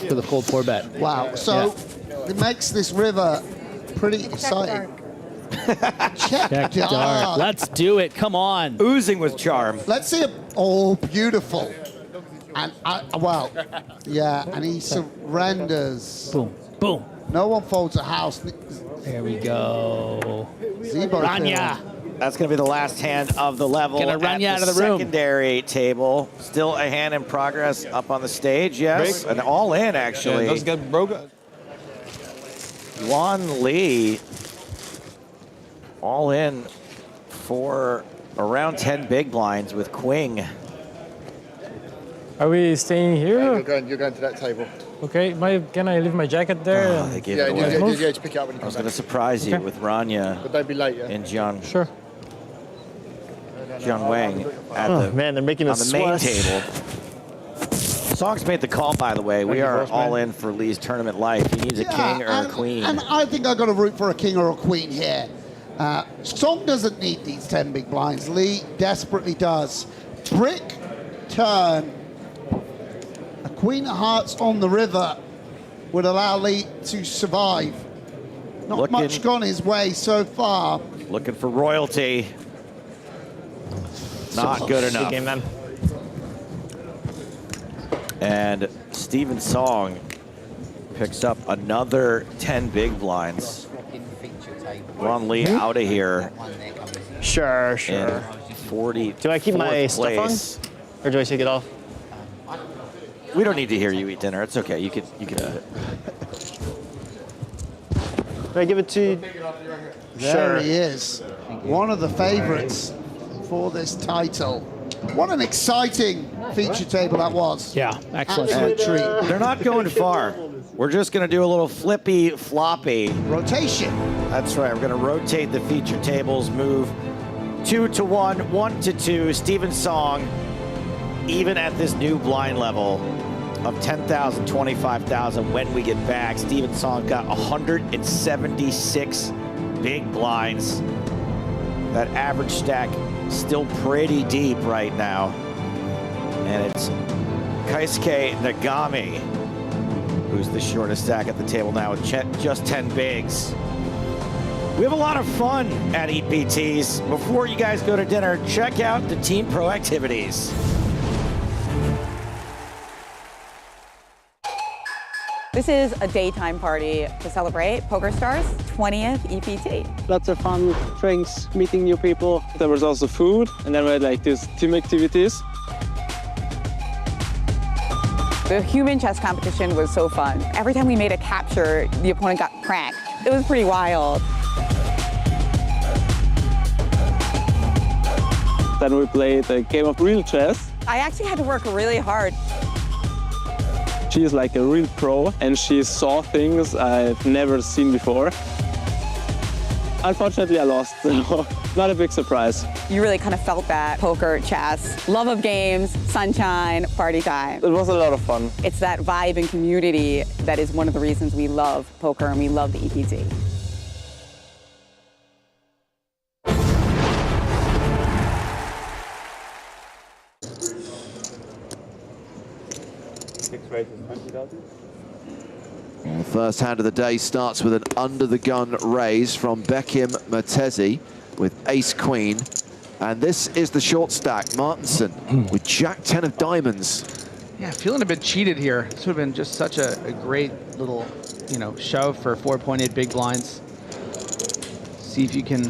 for the fold 4 bet. Wow. So it makes this river pretty exciting. Check dark. Let's do it. Come on. Oozing with charm. Let's see it. Oh, beautiful. And well, yeah, and he surrenders. Boom, boom. No one folds a house. There we go. Zebo Rania. That's going to be the last hand of the level. Gonna run you out of the room. Secondary table. Still a hand in progress up on the stage. Yes, and all in actually. Yeah, those get broken. Juan Lee all in for around 10 big blinds with Queen. Are we staying here? You're going to that table. Okay, can I leave my jacket there? They gave it away. Yeah, to pick it up when you come I was going to surprise you with Rania. But don't be late, yeah? And John. Sure. John Wang at Oh man, they're making us on the main sweat. table. Song's made the call, by the way. We are all in for Lee's tournament life. He needs a king or a queen. And I think I've got to root for a king or a queen here. Song doesn't need these 10 big blinds. Lee desperately does. Brick turn. A queen of hearts on the river would allow Lee to survive. Not much gone his way so far. Looking for royalty. Not good enough. Game, man. And Steven Song picks up another 10 big blinds. Ron Lee out of here. Sure. 40. Do I keep my stuff on, or do I take it off? We don't need to hear you eat dinner. It's okay. You can eat it. Do I give it to? There he is. One of the favorites for this title. What an exciting feature table that was. Yeah, excellent. Absolute treat. They're not going far. We're just going to do a little flippy floppy. Rotation. That's right. We're going to rotate the feature tables, move 2 to 1, 1 to 2. Steven Song, even at this new blind level of 10,000, 25,000 when we get back, Steven Song got 176 big blinds. That average stack still pretty deep right now. And it's Keisuke Nagami who's the shortest stack at the table now with just 10 bigs. We have a lot of fun at EPTs. Before you guys go to dinner, check out the Team Pro activities. This is a daytime party to celebrate PokerStars 20th EPT. Lots of fun, drinks, meeting new people. There was also food, and then we had like these team activities. The human chess competition was so fun. Every time we made a capture, the opponent got cracked. It was pretty wild. Then we played a game of real chess. I actually had to work really hard. She is like a real pro, and she saw things I've never seen before. Unfortunately, I lost, so not a big surprise. You really kind of felt that poker, chess, love of games, sunshine, party time. It was a lot of fun. It's that vibe and community that is one of the reasons we love poker and we love the EPT. The first hand of the day starts with an under-the-gun raise from Bekim Matezi with ace-queen. And this is the short stack, Martinson, with Jack-10 of diamonds. Yeah, feeling a bit cheated here. This would have been just such a great little, shove for 4.8 big blinds. See if you can,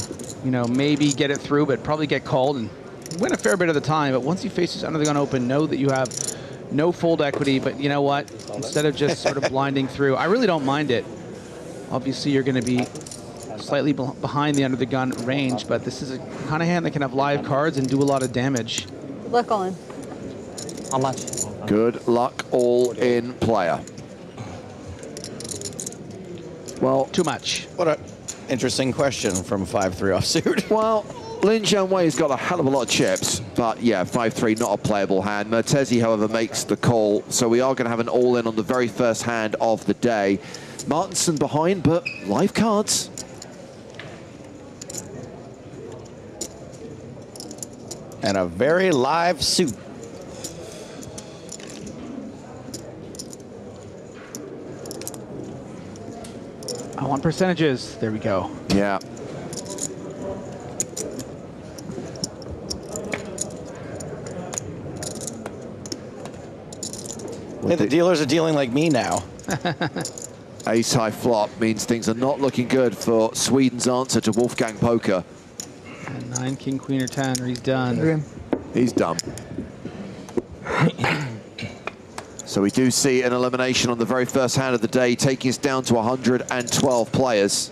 maybe get it through, but probably get called and win a fair bit of the time. But once you face this under-the-gun open, know that you have no fold equity, but you know what? Instead of just sort of blinding through, I really don't mind it. Obviously, you're going to be slightly behind the under-the-gun range, but this is a kind of hand that can have live cards and do a lot of damage. Good luck, Colin. How much? Good luck, all in player. Well, too much. What a interesting question from 5-3 offsuit. Well, Lin Jianwei's got a hell of a lot of chips, but yeah, 5-3, not a playable hand. Mertesi, however, makes the call, so we are going to have an all-in on the very first hand of the day. Martinson behind, but live cards. And a very live suit. I want percentages. There we go. Yeah. Hey, the dealers are dealing like me now. Ace high flop means things are not looking good for Sweden's answer to Wolfgang Poker. And 9, king, queen, or 10, or he's done. He's done. So we do see an elimination on the very first hand of the day, taking us down to 112 players.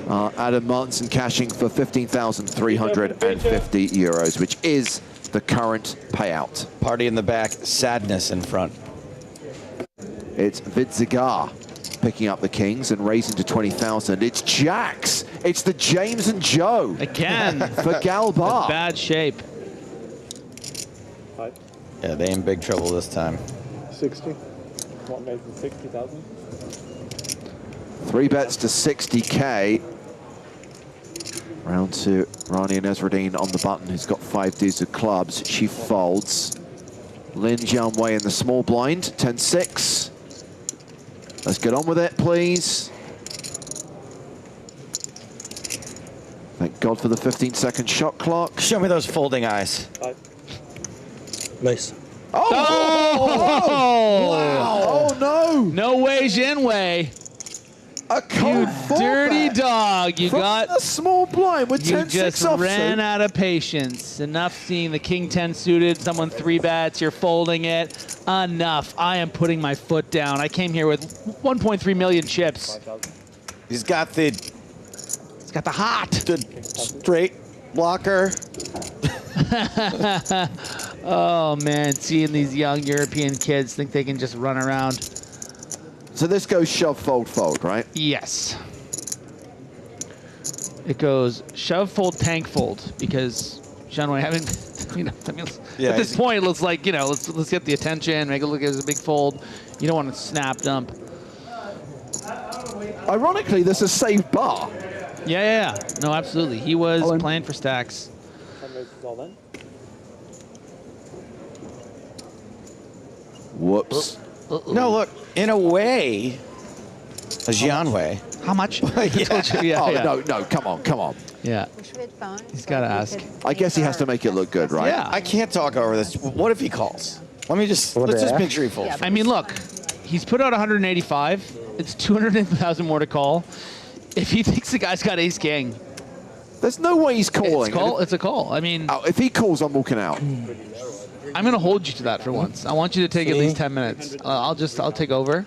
Adam Martinson cashing for 15,350 euros, which is the current payout. Party in the back, sadness in front. It's Vidzigar picking up the kings and raising to 20,000. It's Jacks. It's the James and Joe. Again. For Galbar. Bad shape. Yeah, they in big trouble this time. 60. What makes it 60,000? 3 bets to 60K. Round to Rania Nesreddin on the button, who's got 5 deuce of clubs. She folds. Lin Jianwei in the small blind, 10-6. Let's get on with it, please. Thank God for the 15-second shot clock. Show me those folding eyes. Nice. Oh! Oh! Wow! Oh, no! No way, Jinwei. A cold You dirty dog. You from got a small blind with 10-6 You just ran out of patience. Enough seeing the king 10 suited, someone 3 bets, you're folding it. Enough. I am putting my foot down. I came here with 1.3 million chips. He's got the hot. The straight blocker. Oh man, seeing these young European kids think they can just run around. So this goes shove, fold, fold, right? Yes. It goes shove, fold, tank, fold, because Jianwei having, I mean, Yeah, at this point, let's let's get the attention, make it look as a big fold. You don't want to snap dump. Ironically, there's a saved bar. Yeah. No, absolutely. He was playing for stacks. Whoops. No, look, in a way, a Jianwei. How much? No, come on. Yeah. He's got to ask. I guess he has to make it look good, right? Yeah. I can't talk over this. What if he calls? Let's just make sure he folds. I mean, look, he's put out 185. It's 200,000 more to call. If he thinks the guy's got ace king, there's no way he's calling. It's a call. I mean, if he calls, I'm walking out. I'm going to hold you to that for once. I want you to take at least 10 minutes. I'll take over.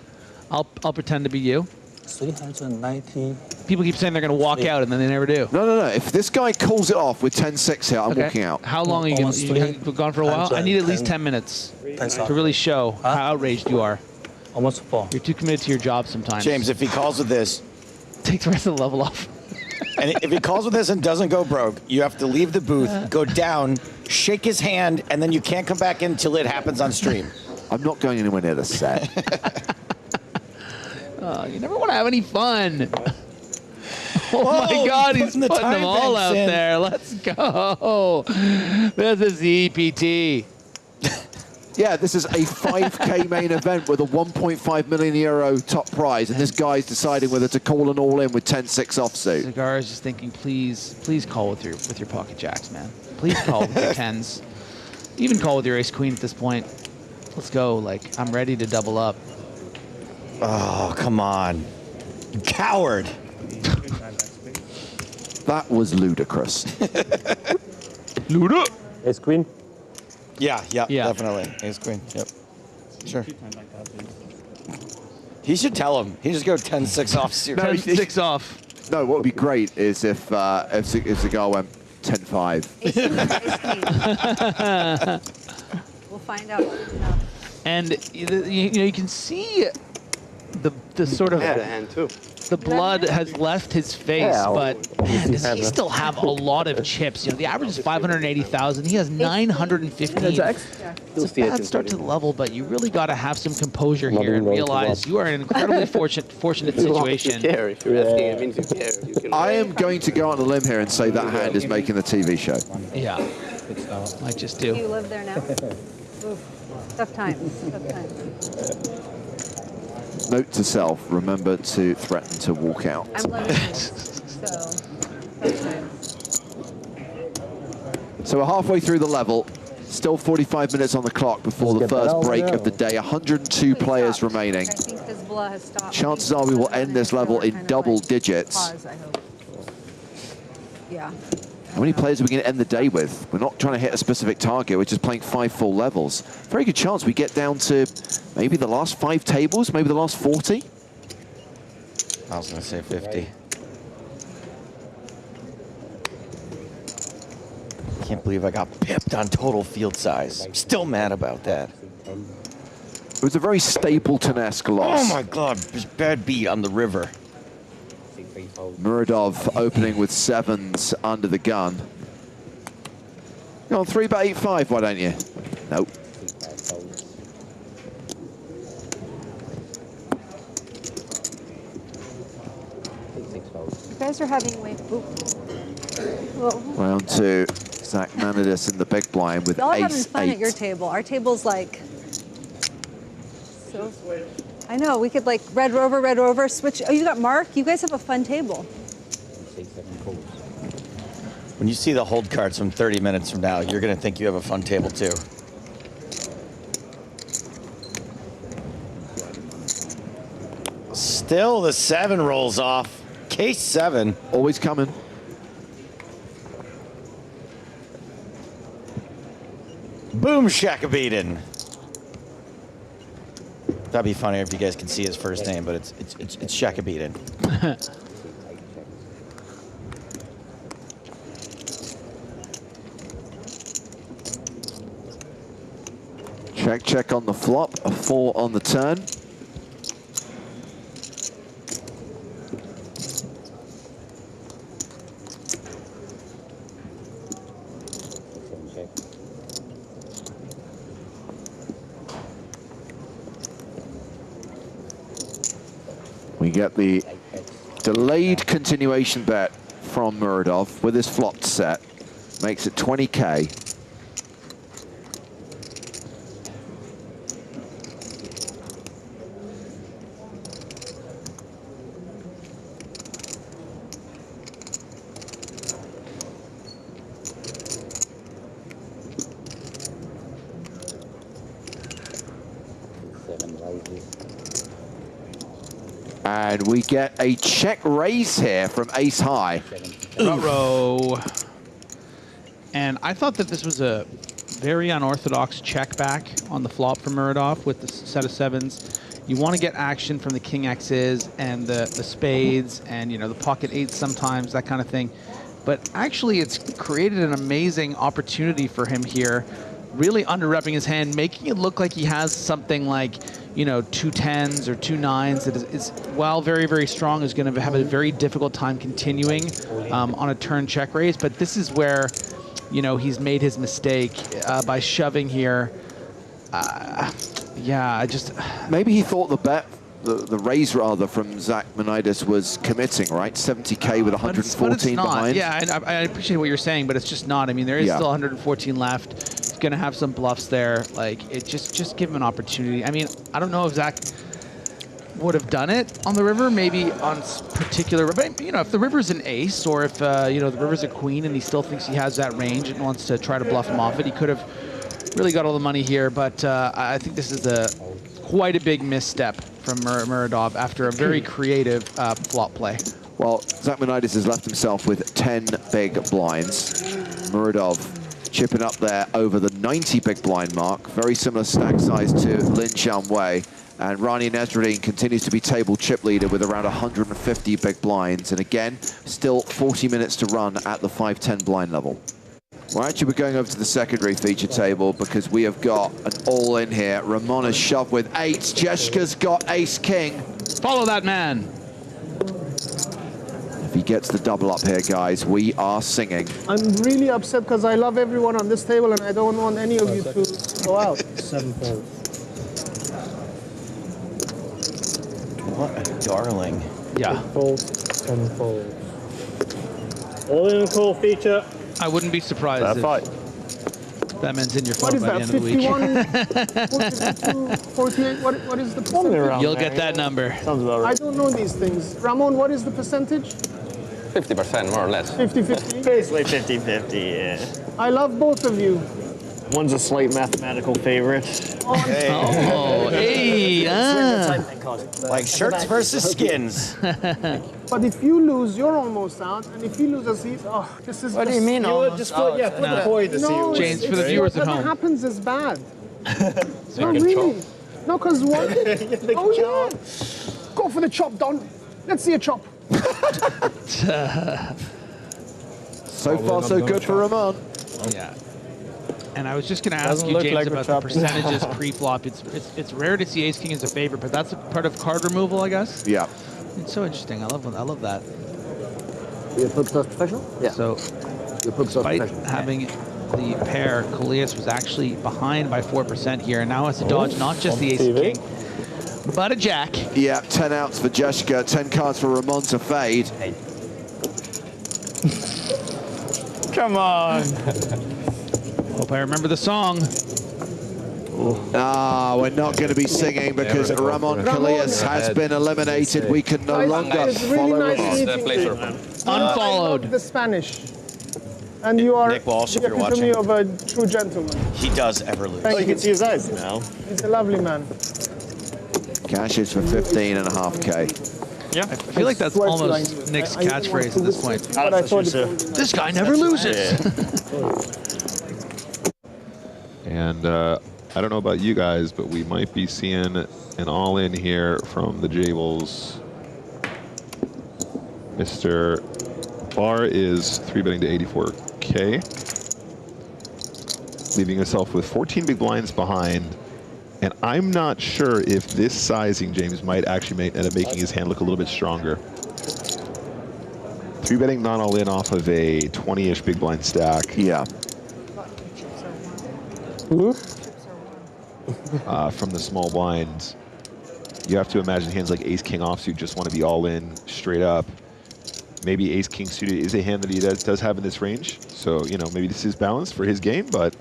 I'll pretend to be you. 390. People keep saying they're going to walk out, and then they never do. No. If this guy calls it off with 10-6 here, I'm walking out. How long are you going to gone for a while? I need at least 10 minutes to really show how outraged you are. Almost 4. You're too committed to your job sometimes. James, if he calls with this, take the rest of the level off. and if he calls with this and doesn't go broke, you have to leave the booth, go down, shake his hand, and then you can't come back in until it happens on stream. I'm not going anywhere near the set. You never want to have any fun. Oh Whoa, my God, he's putting the putting them time all banks out in. there. Let's go. This is the EPT. Yeah, this is a 5K main event with a 1.5 million euro top prize, and this guy's deciding whether to call an all-in with 10-6 offsuit. Cigar is just thinking, please call with your pocket jacks, man. Please call with your 10s. Even call with your ace queen at this point. Let's go. Like, I'm ready to double up. Oh, come on. Coward. That was ludicrous. Luda. Ace queen. Yeah, definitely. Ace queen. Yep. Sure. He should tell him. He just go 10-6 off. 10-6 off. No, what would be great is if the guy went 10-5. We'll find out. And you can see the sort of I had a hand too. the blood has left his face, Yeah, but man, does he still have a lot of chips? You know, the average is 580,000. He has 915. It's a bad start to the level, but you really got to have some composure here and realize you are in an incredibly fortunate situation. If you're asking, it means you care. You can I am going to go on a limb here and say that hand is making the TV show. Yeah, might just do. Do you live there now? Oof. Tough times. Tough times. Note to self, remember to threaten to walk out. I'm living there, so tough times. So we're halfway through the level. Still 45 minutes on the clock before the first break of the day. 102 players remaining. I think Hezbollah has stopped. Chances are we will end this level in double digits. Pause, I hope. Yeah. How many players are we going to end the day with? We're not trying to hit a specific target. We're just playing 5 full levels. Very good chance we get down to maybe the last 5 tables, maybe the last 40. I was going to say 50. Can't believe I got pipped on total field size. I'm still mad about that. It was a very Stapleton-esque loss. Oh my God, just bad beat on the river. Muradov opening with 7s under the gun. Go on, 3-bet-8-5, why don't you? Nope. You guys are having way. Round 2. Zach Manidis in the big blind with Y'all are having ace fun 8. at your table. Our table's like so. I know we could like red rover, switch. Oh, you got Mark. You guys have a fun table. When you see the hold cards from 30 minutes from now, you're going to think you have a fun table too. Still, the 7 rolls off. Case 7. Always coming. Boom, Shakabeaton. That'd be funnier if you guys could see his first name, but it's Shakabeaton. Check on the flop, a 4 on the turn. We get the delayed continuation bet from Muradov with his flopped set. Makes it 20K. And we get a check raise here from ace high. Row. And I thought that this was a very unorthodox check back on the flop from Muradov with the set of 7s. You want to get action from the king X's and the spades and, you know, the pocket 8s sometimes, that kind of thing. But actually it's created an amazing opportunity for him here, really under-repping his hand, making it look like he has something like, you know, 2 10s or 2 9s that is while very, very strong, is going to have a very difficult time continuing on a turn check raise. But this is where, you know, he's made his mistake by shoving here. Yeah, I just... Maybe he thought the bet, the raise rather, from Zach Manidis was committing, right? 70K with 114 but it's not. behind. Yeah, and I appreciate what you're saying, but it's just not. I mean, there is still 114 left. He's going to have some bluffs there. Like, it just give him an opportunity. I mean, I don't know if Zach would have done it on the river, maybe on particular, but you know, if the river's an ace, or if you know, the river's a queen and he still thinks he has that range and wants to try to bluff him off it, he could have really got all the money here. But I think this is quite a big misstep from Muradov after a very creative flop play. Well, Zach Manidis has left himself with 10 big blinds. Muradov chipping up there over the 90 big blind mark. Very similar stack size to Lin Xiaowei. And Rania Nesruddin continues to be table chip leader with around 150 big blinds. And again, still 40 minutes to run at the 5-10 blind level. Well, actually, we're going over to the secondary feature table because we have got an all-in here. Ramon has shoved with 8s. Jeshka's got ace-king. Follow that man. If he gets the double up here, guys, we are singing. I'm really upset because I love everyone on this table and I don't want any of you to go out. 7 fold. What a darling. Yeah. Fold, 7 fold. All in a cool feature. I wouldn't be surprised if that man's in your What phone is by that, the end of the week. 51, 42, 48? What is the percentage? You'll get that number. Sounds about I right. don't know these things. Ramon, what is the percentage? 50% more or less. 50-50? Basically 50-50, yeah. I love both of you. One's a slight mathematical favorite. Oh, hey, Like shirts versus skins. But if you lose, you're almost out. And if he loses, he's, this is What do you mean almost just out? put, Put the toy to see no, who James, it's- for the viewers at whatever home. happens is bad. So No, you can really. chop. No, because what? Oh, yeah. Go for the chop, Don. Let's see a chop. So far, so good for Ramon. Yeah. And I was just going to ask Doesn't you, look James, like a about the chop. percentages pre-flop. It's rare to see Ace King as a favorite, but that's a part of card removal, I guess. Yeah. It's so interesting. I love that. You're a PokerStars professional? Yeah. So, You're a PokerStars despite professional. having the pair, Coleus was actually behind by 4% here, and now has to dodge not just the Ace King, but a Jack. Yeah, 10 outs for Jessica, 10 cards for Ramon to fade. Come on. Hope I remember the song. We're not going to be singing because Ramon Coleus has been eliminated. We can no longer It's really follow nice Ramon. meeting you. Unfollowed. I love the Spanish. And you are Nick Walsh, if the you're epitome watching. of a true gentleman. He does ever lose. Thank Oh, you can see his eyes now. He's a lovely man. Cashes for 15.5K. I feel like that's almost Nick's catchphrase at this point. But I thought This guy never loses. And I don't know about you guys, but we might be seeing an all-in here from the Jables. Mr. Barr is 3-betting to 84K, leaving himself with 14 big blinds behind. And I'm not sure if this sizing, James, might actually end up making his hand look a little bit stronger. 3-betting not all in off of a 20-ish big blind stack. Yeah. From the small blind, you have to imagine hands like Ace King offsuit just want to be all in straight up. Maybe Ace King suited is a hand that he does have in this range, so you know maybe this is balanced for his game. But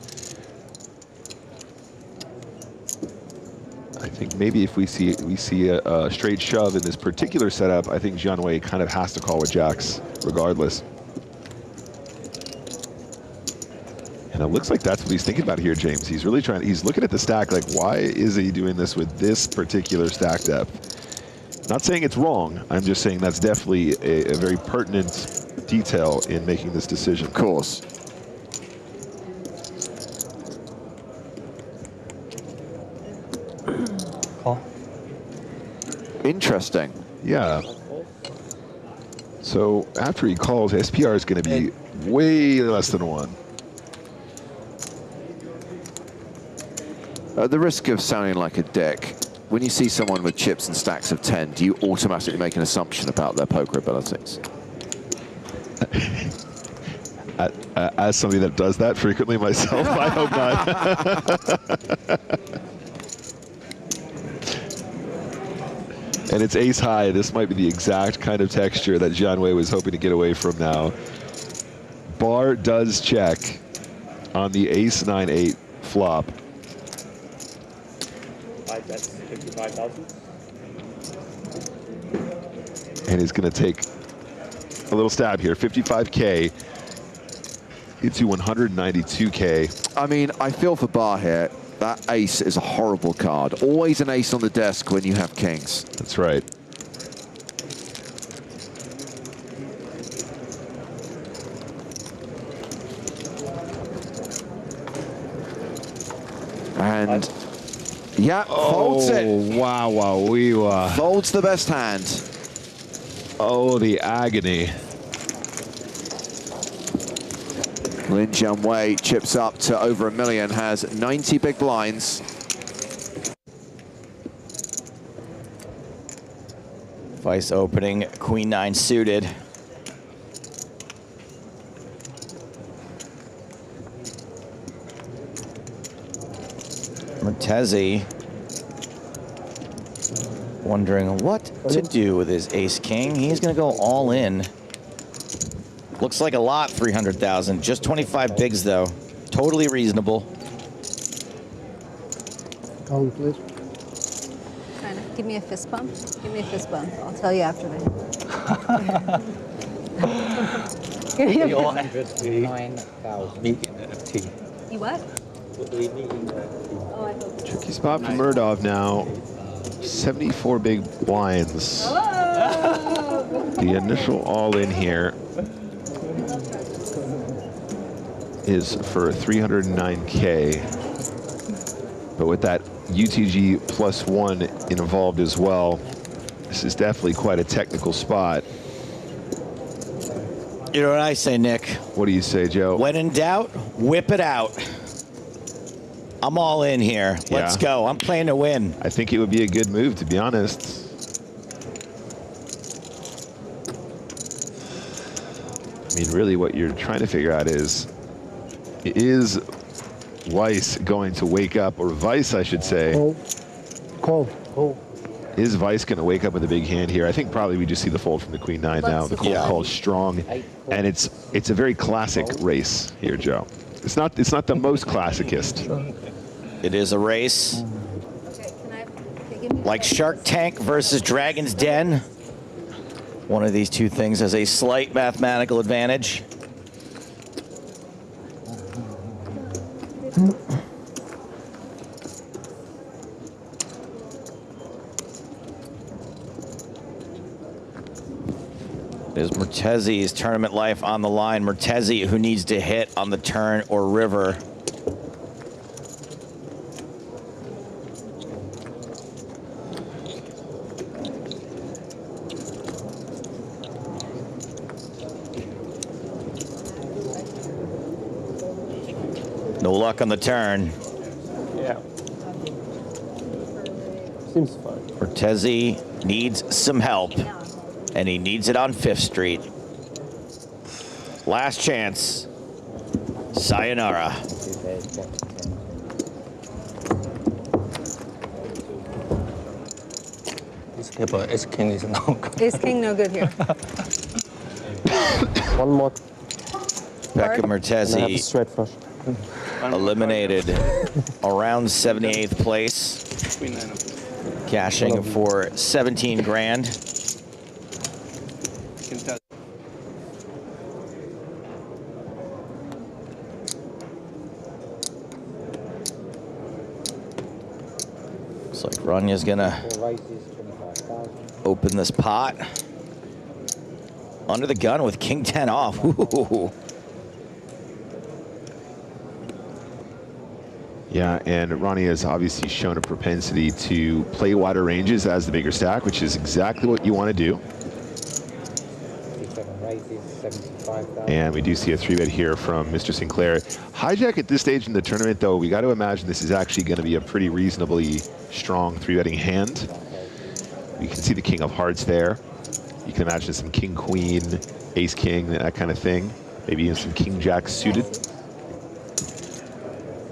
I think maybe if we see a straight shove in this particular setup, I think John Wei kind of has to call with jacks regardless. And it looks like that's what he's thinking about here, James. He's really he's looking at the stack like, why is he doing this with this particular stack depth? Not saying it's wrong. I'm just saying that's definitely a very pertinent detail in making this decision. Of course. Interesting. Yeah. So after he calls, SPR is going to be way less than 1. At the risk of sounding like a dick, when you see someone with chips and stacks of 10, do you automatically make an assumption about their poker abilities? As somebody that does that frequently myself, I hope not. And it's ace high. This might be the exact kind of texture that John Wei was hoping to get away from now. Barr does check on the ace 9-8 flop. That's 55,000. And he's going to take a little stab here. 55K into 192K. I mean, I feel for Barr here. That ace is a horrible card. Always an ace on the desk when you have kings. That's right. And yeah, folds it. Wow, wow, folds the best hand. Oh, the agony. Lin Jianwei chips up to over $1 million, has 90 big blinds. Vice opening, Queen 9 suited. Mertezi wondering what to do with his ace king. He's going to go all in. Looks like a lot, 300,000. Just 25 bigs though. Totally reasonable. Call, please. Kind of. Give me a fist bump. Give me a fist bump. I'll tell you after that. Give me a fist bump. 9,000. You what? Oh, I hope. Tricky spot for Murdov now. 74 big blinds. The initial all-in here is for 309K. But with that UTG +1 involved as well, this is definitely quite a technical spot. You know what I say, Nick? What do you say, Joe? When in doubt, whip it out. I'm all in here. Let's go. I'm playing to win. I think it would be a good move, to be honest. I mean, really what you're trying to figure out is Weiss going to wake up, or Weiss, I should say. Call. Is Weiss going to wake up with a big hand here? I think probably we just see the fold from the Queen 9 now. The cold call is strong, and it's a very classic race here, Joe. It's not the most classicist. It is a race. Like Shark Tank versus Dragon's Den. One of these two things has a slight mathematical advantage. There's Mertezi's tournament life on the line. Mertezi, who needs to hit on the turn or river. No luck on the turn. Yeah. Seems fine. Mertezi needs some help, and he needs it on 5th Street. Last chance. Sayonara. Ace King is no good. Ace King no good here. One more. Becca And I have a Mertezi straight flush. eliminated around 78th place. Cashing for 17 grand. Looks like Rania's gonna open this pot. Under the gun with King 10 off. Ooh. Yeah, and Rania has obviously shown a propensity to play wider ranges as the bigger stack, which is exactly what you want to do. And we do see a 3-bet here from Mr. Sinclair. Hijack at this stage in the tournament, though, we got to imagine this is actually going to be a pretty reasonably strong 3-betting hand. We can see the King of Hearts there. You can imagine some King Queen, Ace King, that kind of thing. Maybe even some King Jack suited.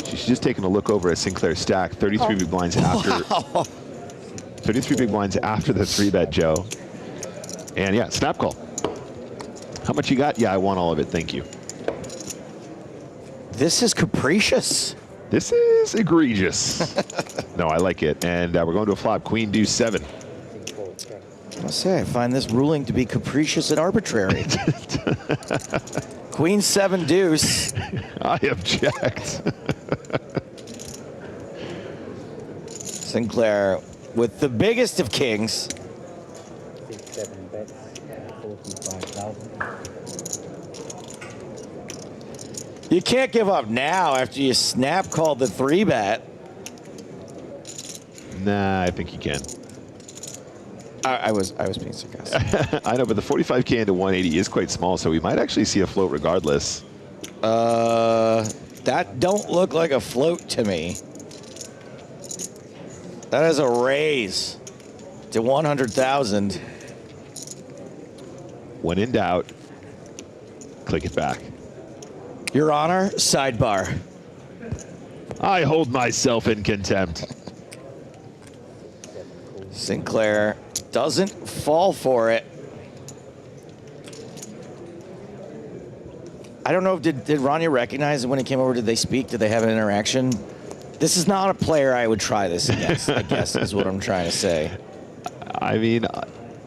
She's just taking a look over at Sinclair's stack. 33 big blinds after. 33 big blinds after the 3-bet, Joe. And yeah, snap call. How much you got? Yeah, I want all of it. Thank you. This is capricious. This is egregious. No, I like it. And we're going to a flop. Queen deuce 7. I say I find this ruling to be capricious and arbitrary. Queen 7 deuce. I object. Sinclair with the biggest of kings. 7 bets, 45,000. You can't give up now after you snap called the 3-bet. Nah, I think you can. I was being sarcastic. I know, but the 45K into 180 is quite small, so we might actually see a float regardless. That don't look like a float to me. That is a raise to 100,000. When in doubt, click it back. Your Honor, sidebar. I hold myself in contempt. Sinclair doesn't fall for it. I don't know, did Rania recognize it when he came over? Did they speak? Did they have an interaction? This is not a player I would try this against, I guess is what I'm trying to say. I mean,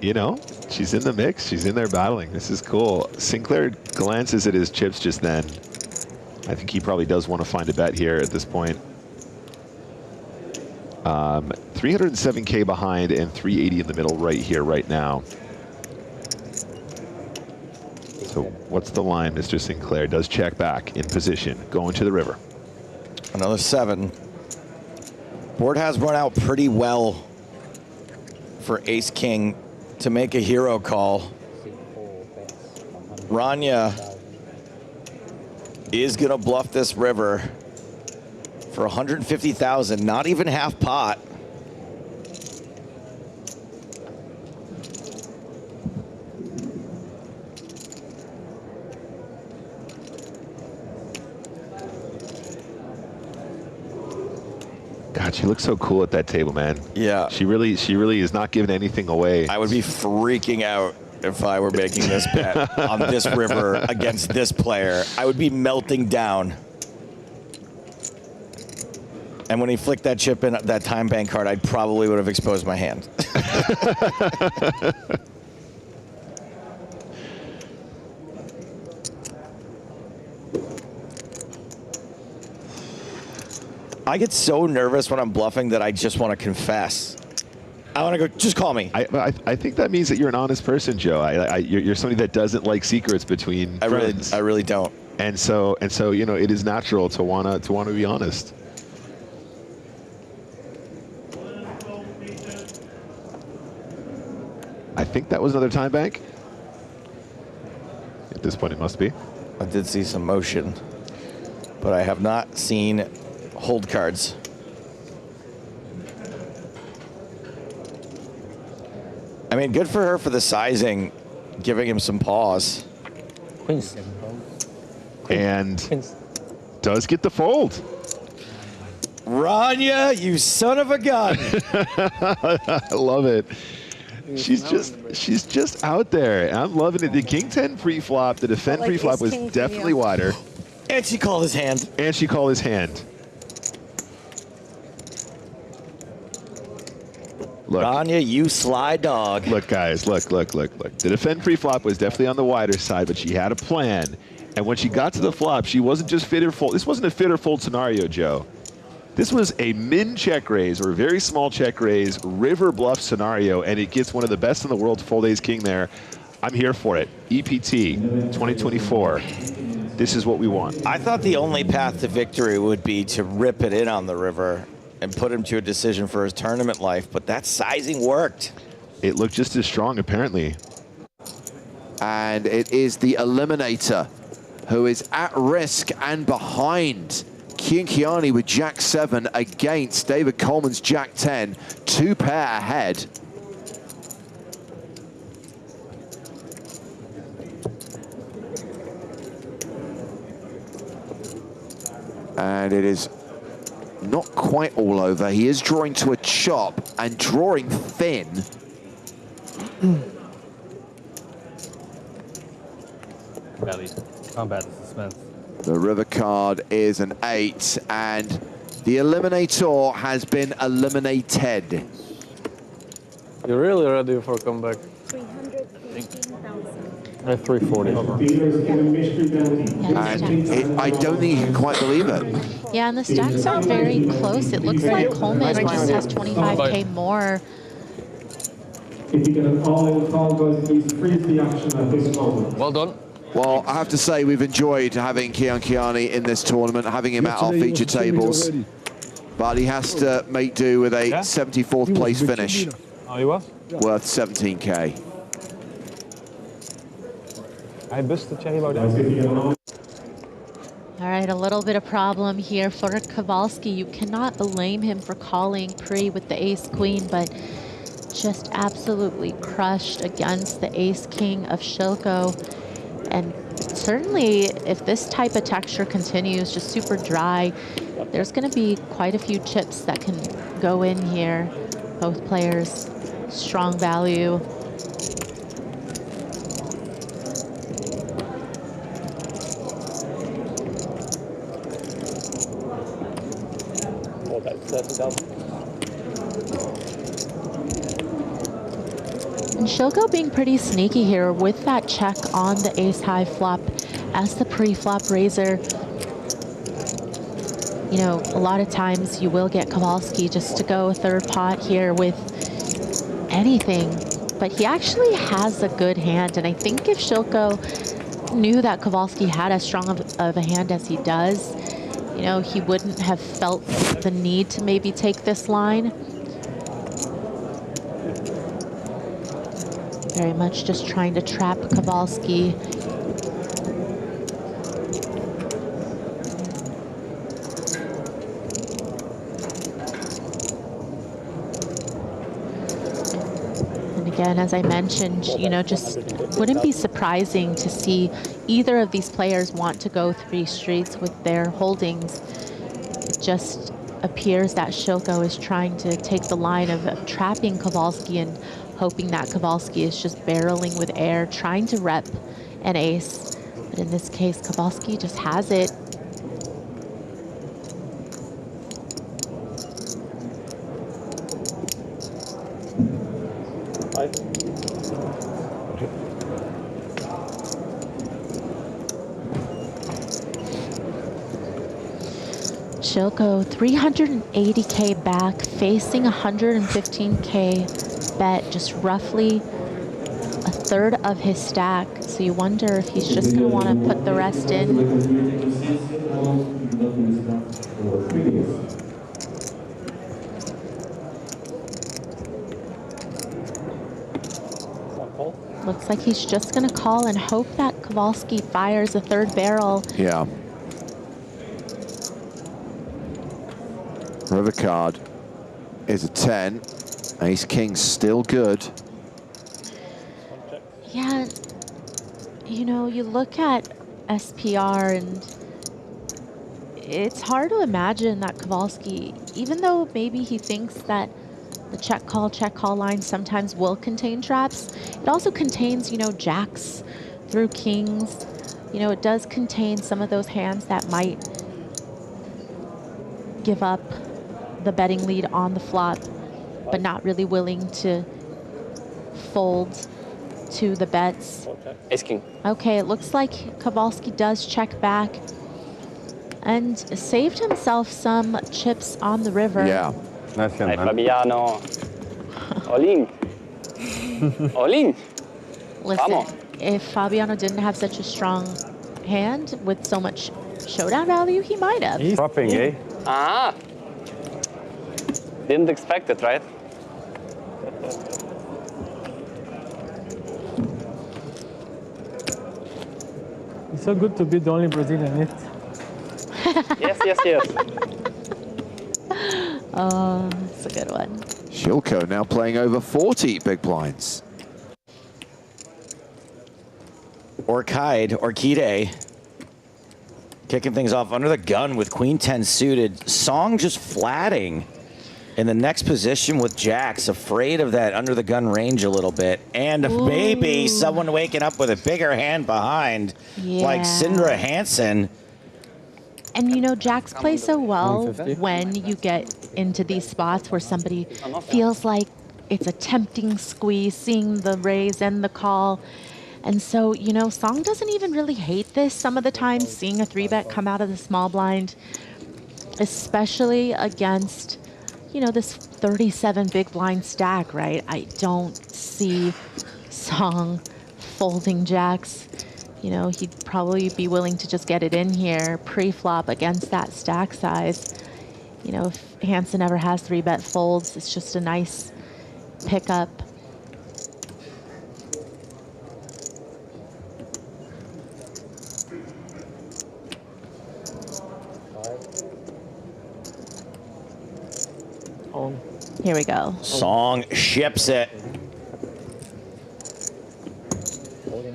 you know, she's in the mix. She's in there battling. This is cool. Sinclair glances at his chips just then. I think he probably does want to find a bet here at this point. 307K behind and 380 in the middle right here, right now. So what's the line? Mr. Sinclair does check back in position, going to the river. Another 7. Board has run out pretty well for Ace-King to make a hero call. Rania is going to bluff this river for 150,000, not even half pot. God, she looks so cool at that table, man. Yeah. She really is not giving anything away. I would be freaking out if I were making this bet on this river against this player. I would be melting down. And when he flicked that chip in, that time bank card, I probably would have exposed my hand. I get so nervous when I'm bluffing that I just want to confess. I want to go, just call me. I think that means that you're an honest person, Joe. You're somebody that doesn't like secrets between friends. I really don't. And so, you know, it is natural to wanna be honest. I think that was another time bank. At this point, it must be. I did see some motion, but I have not seen hold cards. I mean, good for her for the sizing, giving him some pause. And does get the fold. Rania, you son of a gun. I love it. She's just out there. I'm loving it. The King 10 pre-flop, the defend pre-flop was definitely wider. And she called his hand. And she called his hand. Look, Rania, you sly dog. Look, guys, look. The defend pre-flop was definitely on the wider side, but she had a plan. And when she got to the flop, she wasn't just fit or fold. This wasn't a fit or fold scenario, Joe. This was a min check raise or a very small check raise river bluff scenario, and it gets one of the best in the world to fold ace king there. I'm here for it. EPT 2024. This is what we want. I thought the only path to victory would be to rip it in on the river and put him to a decision for his tournament life, but that sizing worked. It looked just as strong, apparently. And it is the Eliminator who is at risk and behind. Kiankiani with Jack 7 against David Coleman's Jack 10, 2 pair ahead. And it is not quite all over. He is drawing to a chop and drawing thin. Combat the suspense. The river card is an 8, and the Eliminator has been eliminated. You're really ready for a comeback. 340. And I don't think you can quite believe it. Yeah, and the stacks are very close. It looks like Coleman just has 25K more. If you get a call, please freeze the action at this moment. Well done. Well, I have to say we've enjoyed having Kiankiani in this tournament, having him at our feature tables. But he has to make do with a 74th place finish. Oh, he was? Worth 17K. I busted All right, a little bit of problem here for Kowalski. You cannot blame him for calling pre with the ace-queen, but just absolutely crushed against the ace-king of Shilko. And certainly, if this type of texture continues, just super dry, there's going to be quite a few chips that can go in here. Both players, strong value. And Shilko being pretty sneaky here with that check on the ace-high flop as the pre-flop raiser. You know, a lot of times you will get Kowalski just to go third pot here with anything, but he actually has a good hand. And I think if Shilko knew that Kowalski had as strong of a hand as he does, you know, he wouldn't have felt the need to maybe take this line. Very much just trying to trap Kowalski. Again, as I mentioned, you know, just wouldn't be surprising to see either of these players want to go 3 streets with their holdings. It just appears that Shilko is trying to take the line of trapping Kowalski and hoping that Kowalski is just barreling with air, trying to rep an ace. But in this case, Kowalski just has it. Shilko 380K back, facing 115K bet, just roughly a third of his stack. So you wonder if he's just going to want to put the rest in. Looks like he's just going to call and hope that Kowalski fires a third barrel. Yeah. River card is a 10. Ace King's still good. Yeah, you know, you look at SPR and it's hard to imagine that Kowalski, even though maybe he thinks that the check call line sometimes will contain traps, it also contains, you know, jacks through kings. You know, it does contain some of those hands that might give up the betting lead on the flop, but not really willing to fold to the bets. Ace King. Okay, it looks like Kowalski does check back and saved himself some chips on the river. Yeah. Nice hand, Fabiano. All in. All in. Listen, if Fabiano didn't have such a strong hand with so much showdown value, he might have. He's dropping, eh? Ah. Didn't expect it, right? It's so good to be the only Brazilian in it. Yes, yes, yes. Oh, that's a good one. Shilko now playing over 40 big blinds. Orchide, kicking things off under the gun with Queen 10 suited. Song just flatting in the next position with jacks, afraid of that under the gun range a little bit. And maybe someone waking up with a bigger hand behind, like Sindra Hansen. And you know, jacks play so well when you get into these spots where somebody feels like it's a tempting squeeze, seeing the raise and the call. And so, you know, Song doesn't even really hate this some of the time, seeing a 3-bet come out of the small blind, especially against, you know, this 37 big blind stack, right? I don't see Song folding jacks. You know, he'd probably be willing to just get it in here pre-flop against that stack size. You know, if Hansen ever has 3-bet folds, it's just a nice pickup. Here we go. Song ships it.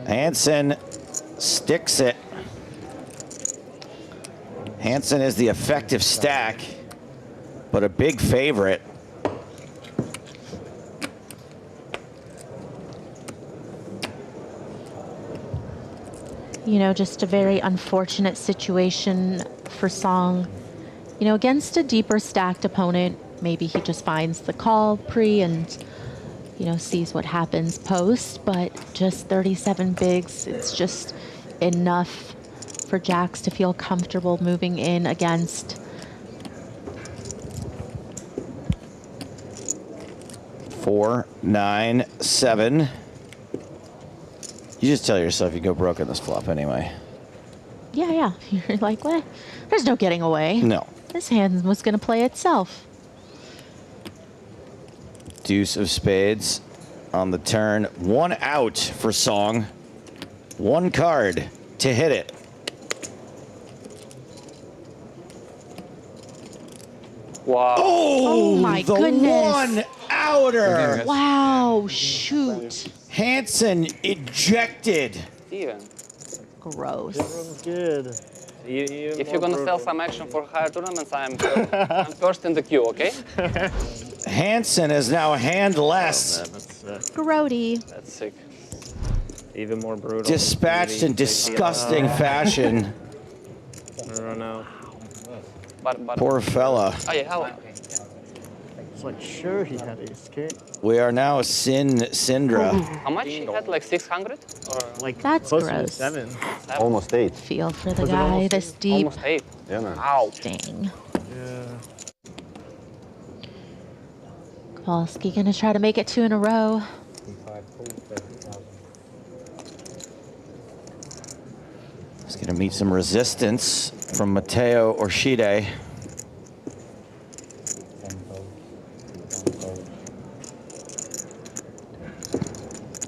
Hansen sticks it. Hansen is the effective stack, but a big favorite. You know, just a very unfortunate situation for Song. You know, against a deeper stacked opponent, maybe he just finds the call pre and, you know, sees what happens post, but just 37 bigs, it's just enough for jacks to feel comfortable moving in against. Four, 9, 7. You just tell yourself you go broke in this flop anyway. Yeah. You're like, what? There's no getting away. No. This hand was going to play itself. Deuce of spades on the turn. 1 out for Song. 1 card to hit it. Wow. Oh my the goodness. 1 outer. Wow, shoot. Hansen ejected. Steven. Gross. Everyone's good. If you're gonna sell some action for higher tournaments, I'm first in the queue, okay? Hansen is now handless. Grody. That's sick. Even more brutal. Dispatched in disgusting fashion. Run out. But Poor fella. Oh yeah, hello. It's like sure he had ace king. We are now Syndra. How much he had? Like 600? Or Like That's close gross. to 7. Almost 8. Feel for the Was it guy almost this deep. almost 8. Yeah, man. Ow. Dang. Yeah. Kowalski gonna try to make it 2 in a row. He's gonna meet some resistance from Matteo Orshide.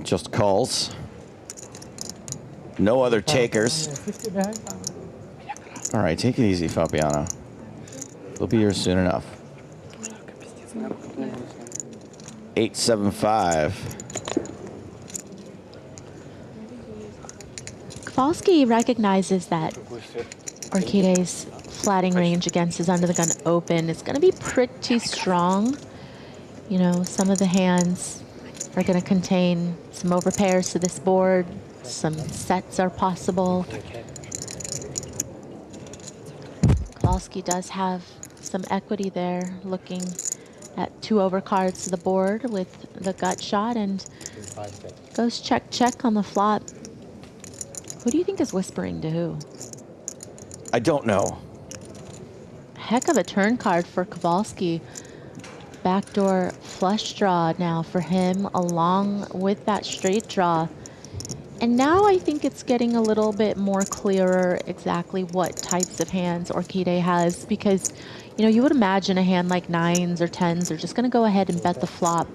Just calls. No other takers. All right, take it easy, Fabiano. We'll be here soon enough. 875. Kowalski recognizes that Orchide's flatting range against his under the gun open is going to be pretty strong. You know, some of the hands are going to contain some overpairs to this board. Some sets are possible. Kowalski does have some equity there, looking at 2 overcards to the board with the gut shot and goes check, check on the flop. Who do you think is whispering to who? I don't know. Heck of a turn card for Kowalski. Backdoor flush draw now for him, along with that straight draw. And now I think it's getting a little bit more clearer exactly what types of hands Orchide has, because, you know, you would imagine a hand like 9s or 10s are just going to go ahead and bet the flop.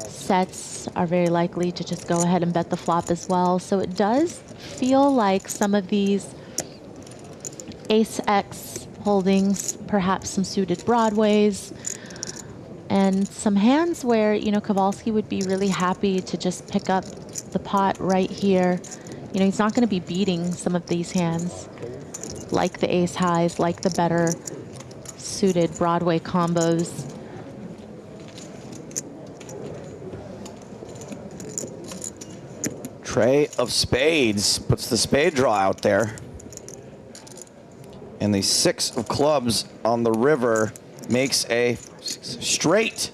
Sets are very likely to just go ahead and bet the flop as well. So it does feel like some of these Ace-X holdings, perhaps some suited Broadways, and some hands where, you know, Kowalski would be really happy to just pick up the pot right here. You know, he's not going to be beating some of these hands, like the ace highs, like the better suited Broadway combos. Tray of spades puts the spade draw out there. And the 6 of clubs on the river makes a straight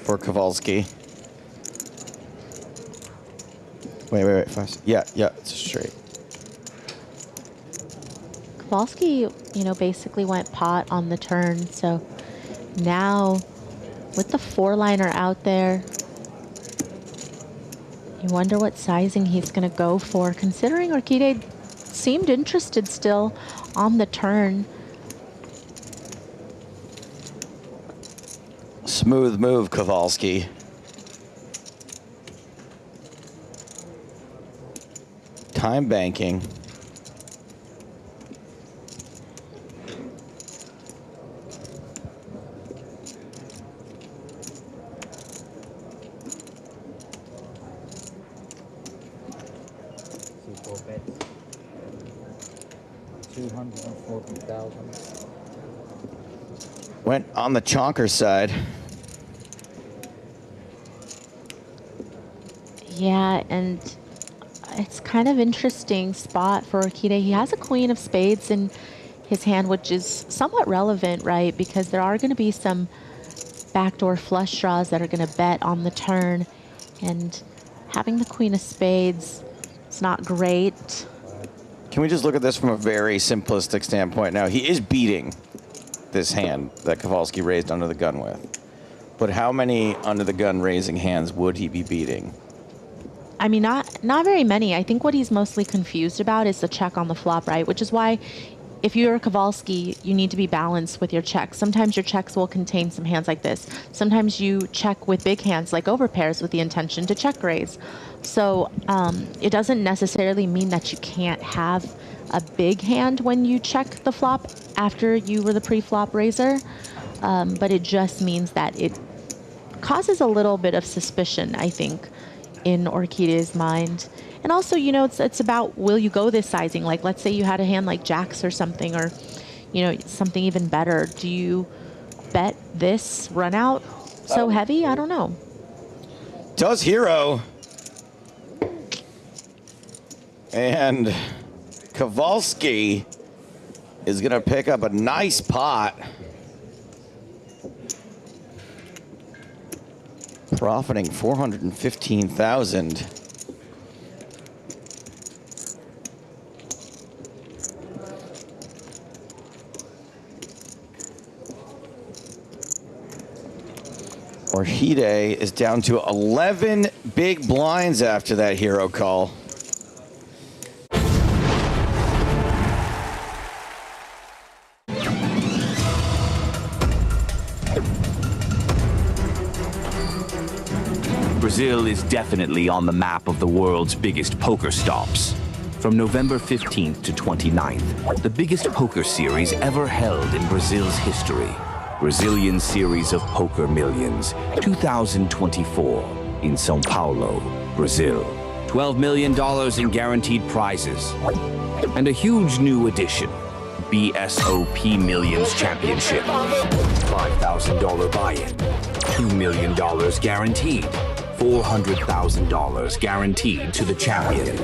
for Kowalski. Wait, fast. Yeah, it's a straight. Kowalski, you know, basically went pot on the turn. So now with the 4-liner out there, you wonder what sizing he's going to go for, considering Orchide seemed interested still on the turn. Smooth move, Kowalski. Time banking. for bets. 240,000. Went on the chonker side. Yeah, and it's kind of interesting spot for Orquídea. He has a queen of spades in his hand, which is somewhat relevant, right? Because there are going to be some backdoor flush draws that are going to bet on the turn. And having the queen of spades, it's not great. Can we just look at this from a very simplistic standpoint? Now, he is beating this hand that Kowalski raised under the gun with. But how many under the gun raising hands would he be beating? I mean, not very many. I think what he's mostly confused about is the check on the flop, right? Which is why if you're Kowalski, you need to be balanced with your checks. Sometimes your checks will contain some hands like this. Sometimes you check with big hands like overpairs with the intention to check raise. So it doesn't necessarily mean that you can't have a big hand when you check the flop after you were the pre-flop raiser. But it just means that it causes a little bit of suspicion, I think, in Orquídea's mind. And also, you know, it's about, will you go this sizing? Like, let's say you had a hand like jacks or something, or, you know, something even better. Do you bet this run out so heavy? I don't know. Does Hero. And Kowalski is going to pick up a nice pot. Profiting 415,000. Orquídea is down to 11 big blinds after that hero call. Brazil is definitely on the map of the world's biggest poker stops. From November 15th to 29th, the biggest poker series ever held in Brazil's history. Brazilian Series of Poker Millions 2024 in São Paulo, Brazil. $12 million in guaranteed prizes. And a huge new addition, BSOP Millions Championship. $5,000 buy-in, $2 million guaranteed. $400,000 guaranteed to the champion.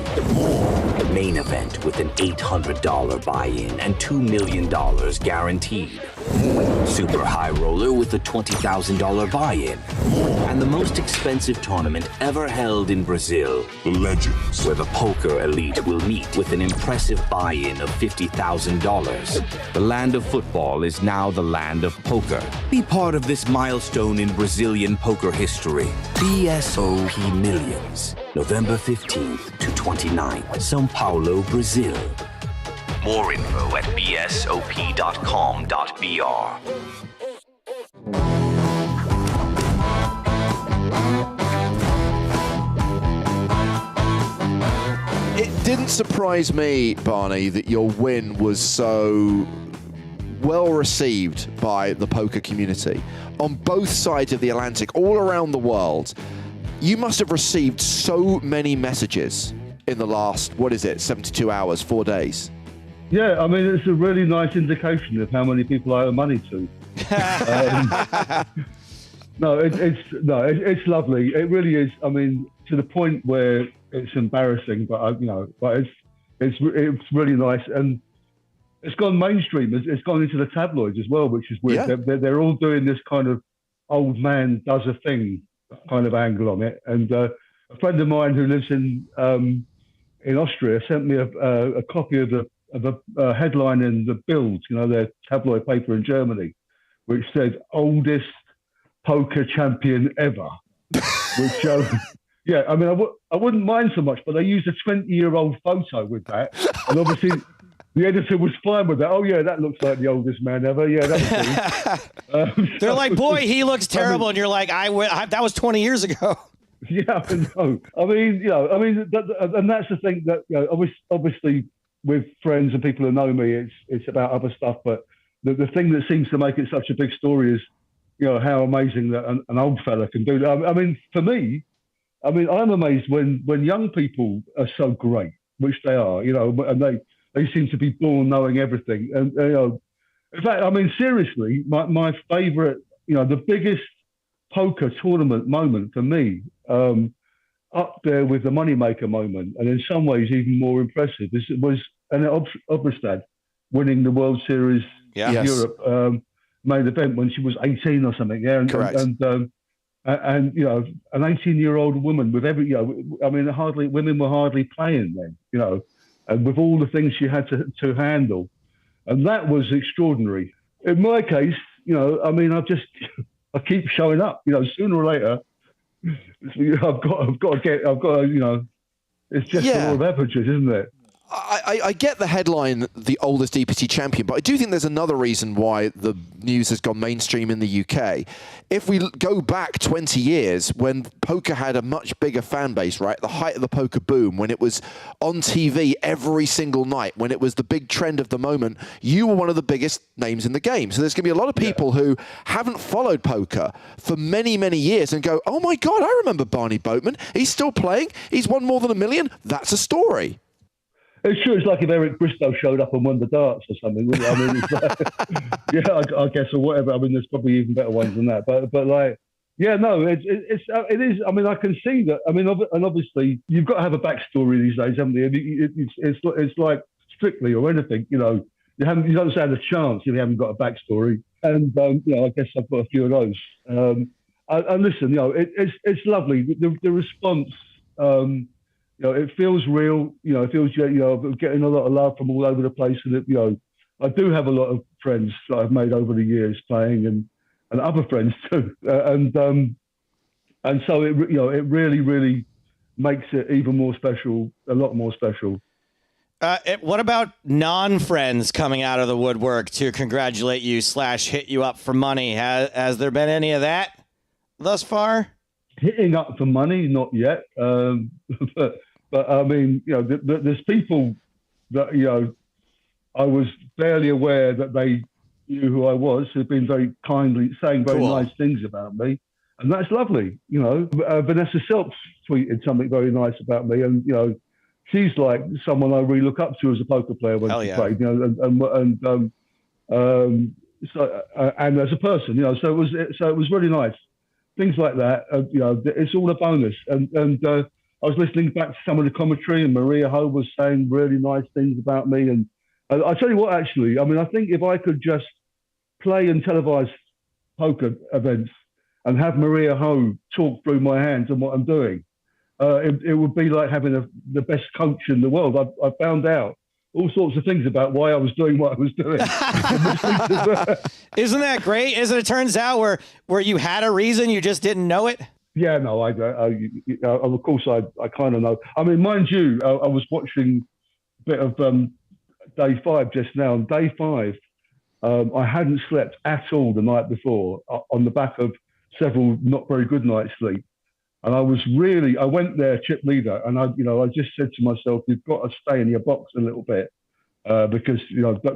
Main event with an $800 buy-in and $2 million guaranteed. Super high roller with a $20,000 buy-in. And the most expensive tournament ever held in Brazil, the Legends, where the poker elite will meet with an impressive buy-in of $50,000. The land of football is now the land of poker. Be part of this milestone in Brazilian poker history. BSOP Millions, November 15th to 29th, São Paulo, Brazil. More info at bsop.com.br. It didn't surprise me, Barney, that your win was so well received by the poker community on both sides of the Atlantic, all around the world. You must have received so many messages in the last, 72 hours, 4 days. Yeah, I mean, it's a really nice indication of how many people I owe money to. It's lovely. It really is. I mean, to the point where it's embarrassing, but it's really nice, and it's gone mainstream. It's gone into the tabloids as well, which is weird. Yeah. They're all doing this kind of old man does a thing kind of angle on it. And a friend of mine who lives in Austria sent me a copy of the headline in the Bild, their tabloid paper in Germany, which said oldest poker champion ever. Which, yeah, I mean, I wouldn't mind so much, but they used a 20-year-old photo with that, and obviously the editor was fine with that. Oh yeah, that looks like the oldest man ever. Yeah, that's They're like, boy, he looks terrible, and you're like, that was 20 years ago. Yeah, I know. I mean, and that's the thing that obviously with friends and people who know me, it's about other stuff. But the thing that seems to make it such a big story is, how amazing that an old fella can do that. I mean, for me, I'm amazed when young people are so great. which they are, and they seem to be born knowing everything. And in fact, I mean, seriously, my favourite, the biggest poker tournament moment for me, up there with the moneymaker moment, and in some ways even more impressive, was Annette Obrestad winning the World Series Europe main event when she was 18 or something. Yeah, correct. And an 18-year-old woman with every, I mean, women were hardly playing then, and with all the things she had to handle, and that was extraordinary. In my case, I mean, I keep showing up. Sooner or later, I've got to, it's just a law of averages, isn't it? I get the headline, the oldest EPT champion, but I do think there's another reason why the news has gone mainstream in the UK. If we go back 20 years, when poker had a much bigger fan base, right? The height of the poker boom, when it was on TV every single night, when it was the big trend of the moment, you were one of the biggest names in the game. So there's going to be a lot of people who haven't followed poker for many, many years and go, oh my God, I remember Barney Boatman. He's still playing. He's won more than $1 million. That's a story. It's true. It's like if Eric Bristow showed up and won the darts or something. Wouldn't it? I mean, it's like, I guess, or whatever. I mean, there's probably even better ones than that. But like, yeah, no, it is. I mean, I can see that. I mean, and obviously, you've got to have a backstory these days, haven't you? It's like Strictly or anything. You don't stand a chance if you haven't got a backstory. And I guess I've got a few of those. And listen, it's lovely. The response. It feels real. It feels getting a lot of love from all over the place, and I do have a lot of friends that I've made over the years playing, and other friends too, and so it really, really makes it even more special, a lot more special. What about non-friends coming out of the woodwork to congratulate you / hit you up for money? Has there been any of that thus far? Hitting up for money, not yet. But I mean, there's people that, I was barely aware that they knew who I was, who've been very kindly saying very nice things about me. And that's lovely. Vanessa Selps tweeted something very nice about me. And, she's like someone I really look up to as a poker player when she played, and as a person, so it was really nice. Things like that, it's all a bonus. And I was listening back to some of the commentary, and Maria Ho was saying really nice things about me. And I tell you what, actually, I mean, I think if I could just play and televise poker events and have Maria Ho talk through my hands and what I'm doing, it would be like having the best coach in the world. I found out all sorts of things about why I was doing what I was doing. Isn't that great? As it turns out, where you had a reason, you just didn't know it? Yeah, no, of course I kind of know. I mean, mind you, I was watching a bit of day 5 just now. On day 5, I hadn't slept at all the night before on the back of several not very good nights' sleep. And I went there chip leader, and I just said to myself, you've got to stay in your box a little bit because,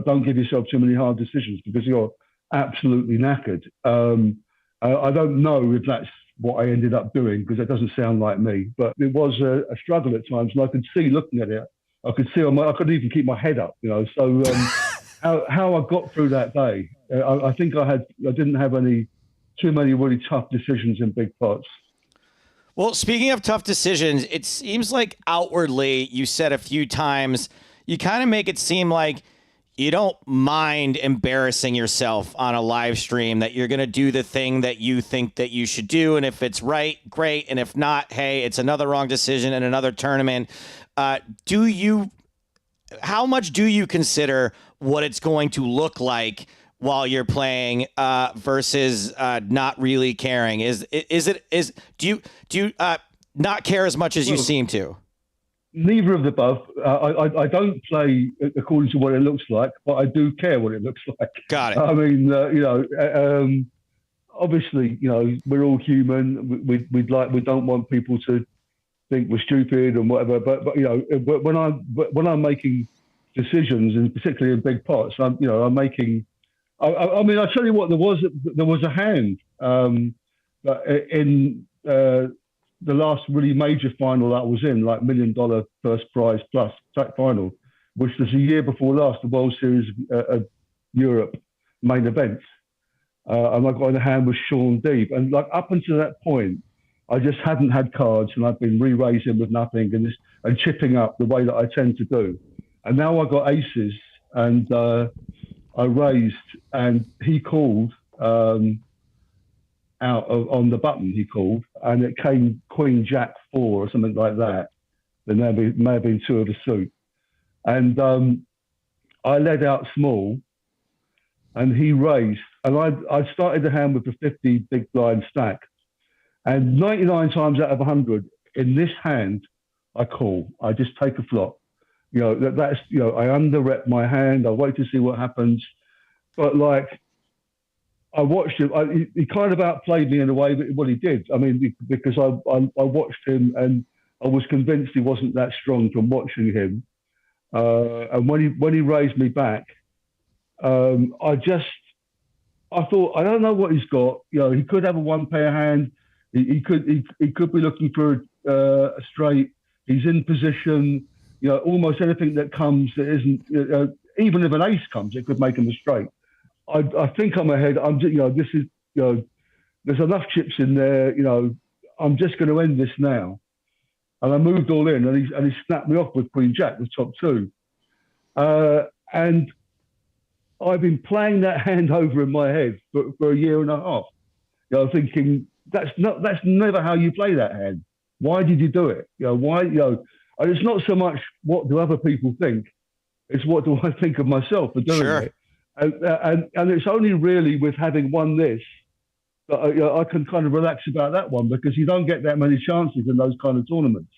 don't give yourself too many hard decisions because you're absolutely knackered. I don't know if that's what I ended up doing because it doesn't sound like me, but it was a struggle at times, and I could see looking at it. I could see I couldn't even keep my head up, So how I got through that day, I think I didn't have too many really tough decisions in big pots. Well, speaking of tough decisions, it seems like outwardly you said a few times, you kind of make it seem like you don't mind embarrassing yourself on a live stream, that you're going to do the thing that you think that you should do. And if it's right, great. And if not, hey, it's another wrong decision in another tournament. How much do you consider what it's going to look like while you're playing versus not really caring? Do you not care as much as you seem to? Neither of the above. I don't play according to what it looks like, but I do care what it looks like. Got it. I mean, obviously, we're all human. We don't want people to think we're stupid and whatever. But when I'm making decisions, and particularly in big pots, I'm making. I mean, I'll tell you what. There was a hand in the last really major final that I was in, like $1 million first prize plus track final, which was a year before last, the World Series of Europe main event. And I got in a hand with Sean Deeb. And like up until that point, I just hadn't had cards, and I've been re-raising with nothing and chipping up the way that I tend to do. And now I got aces, and I raised, and he called out on the button. He called, and it came Queen Jack 4 or something like that. There may have been 2 of the suit, and I led out small, and he raised, and I started the hand with the 50 big blind stack, and 99 times out of 100 in this hand, I call. I just take a flop. You know, that's, you know, I under-rep my hand. I wait to see what happens. But like, I watched him. He kind of outplayed me in a way, but what he did. I mean, because I watched him, and I was convinced he wasn't that strong from watching him. And when he raised me back, I thought, I don't know what he's got. You know, he could have a one-pair hand. He could be looking for a straight. He's in position. You know, almost anything that comes that isn't, even if an ace comes, it could make him a straight. I think I'm ahead. I'm just, you know, this is, you know, there's enough chips in there. You know, I'm just going to end this now. And I moved all in, and he snapped me off with Queen Jack, the top 2. And I've been playing that hand over in my head for a year and a half. You know, thinking that's never how you play that hand. Why did you do it? You know, why? You know, and it's not so much what do other people think; it's what do I think of myself for doing it. And it's only really with having won this that I can kind of relax about that one, because you don't get that many chances in those kind of tournaments.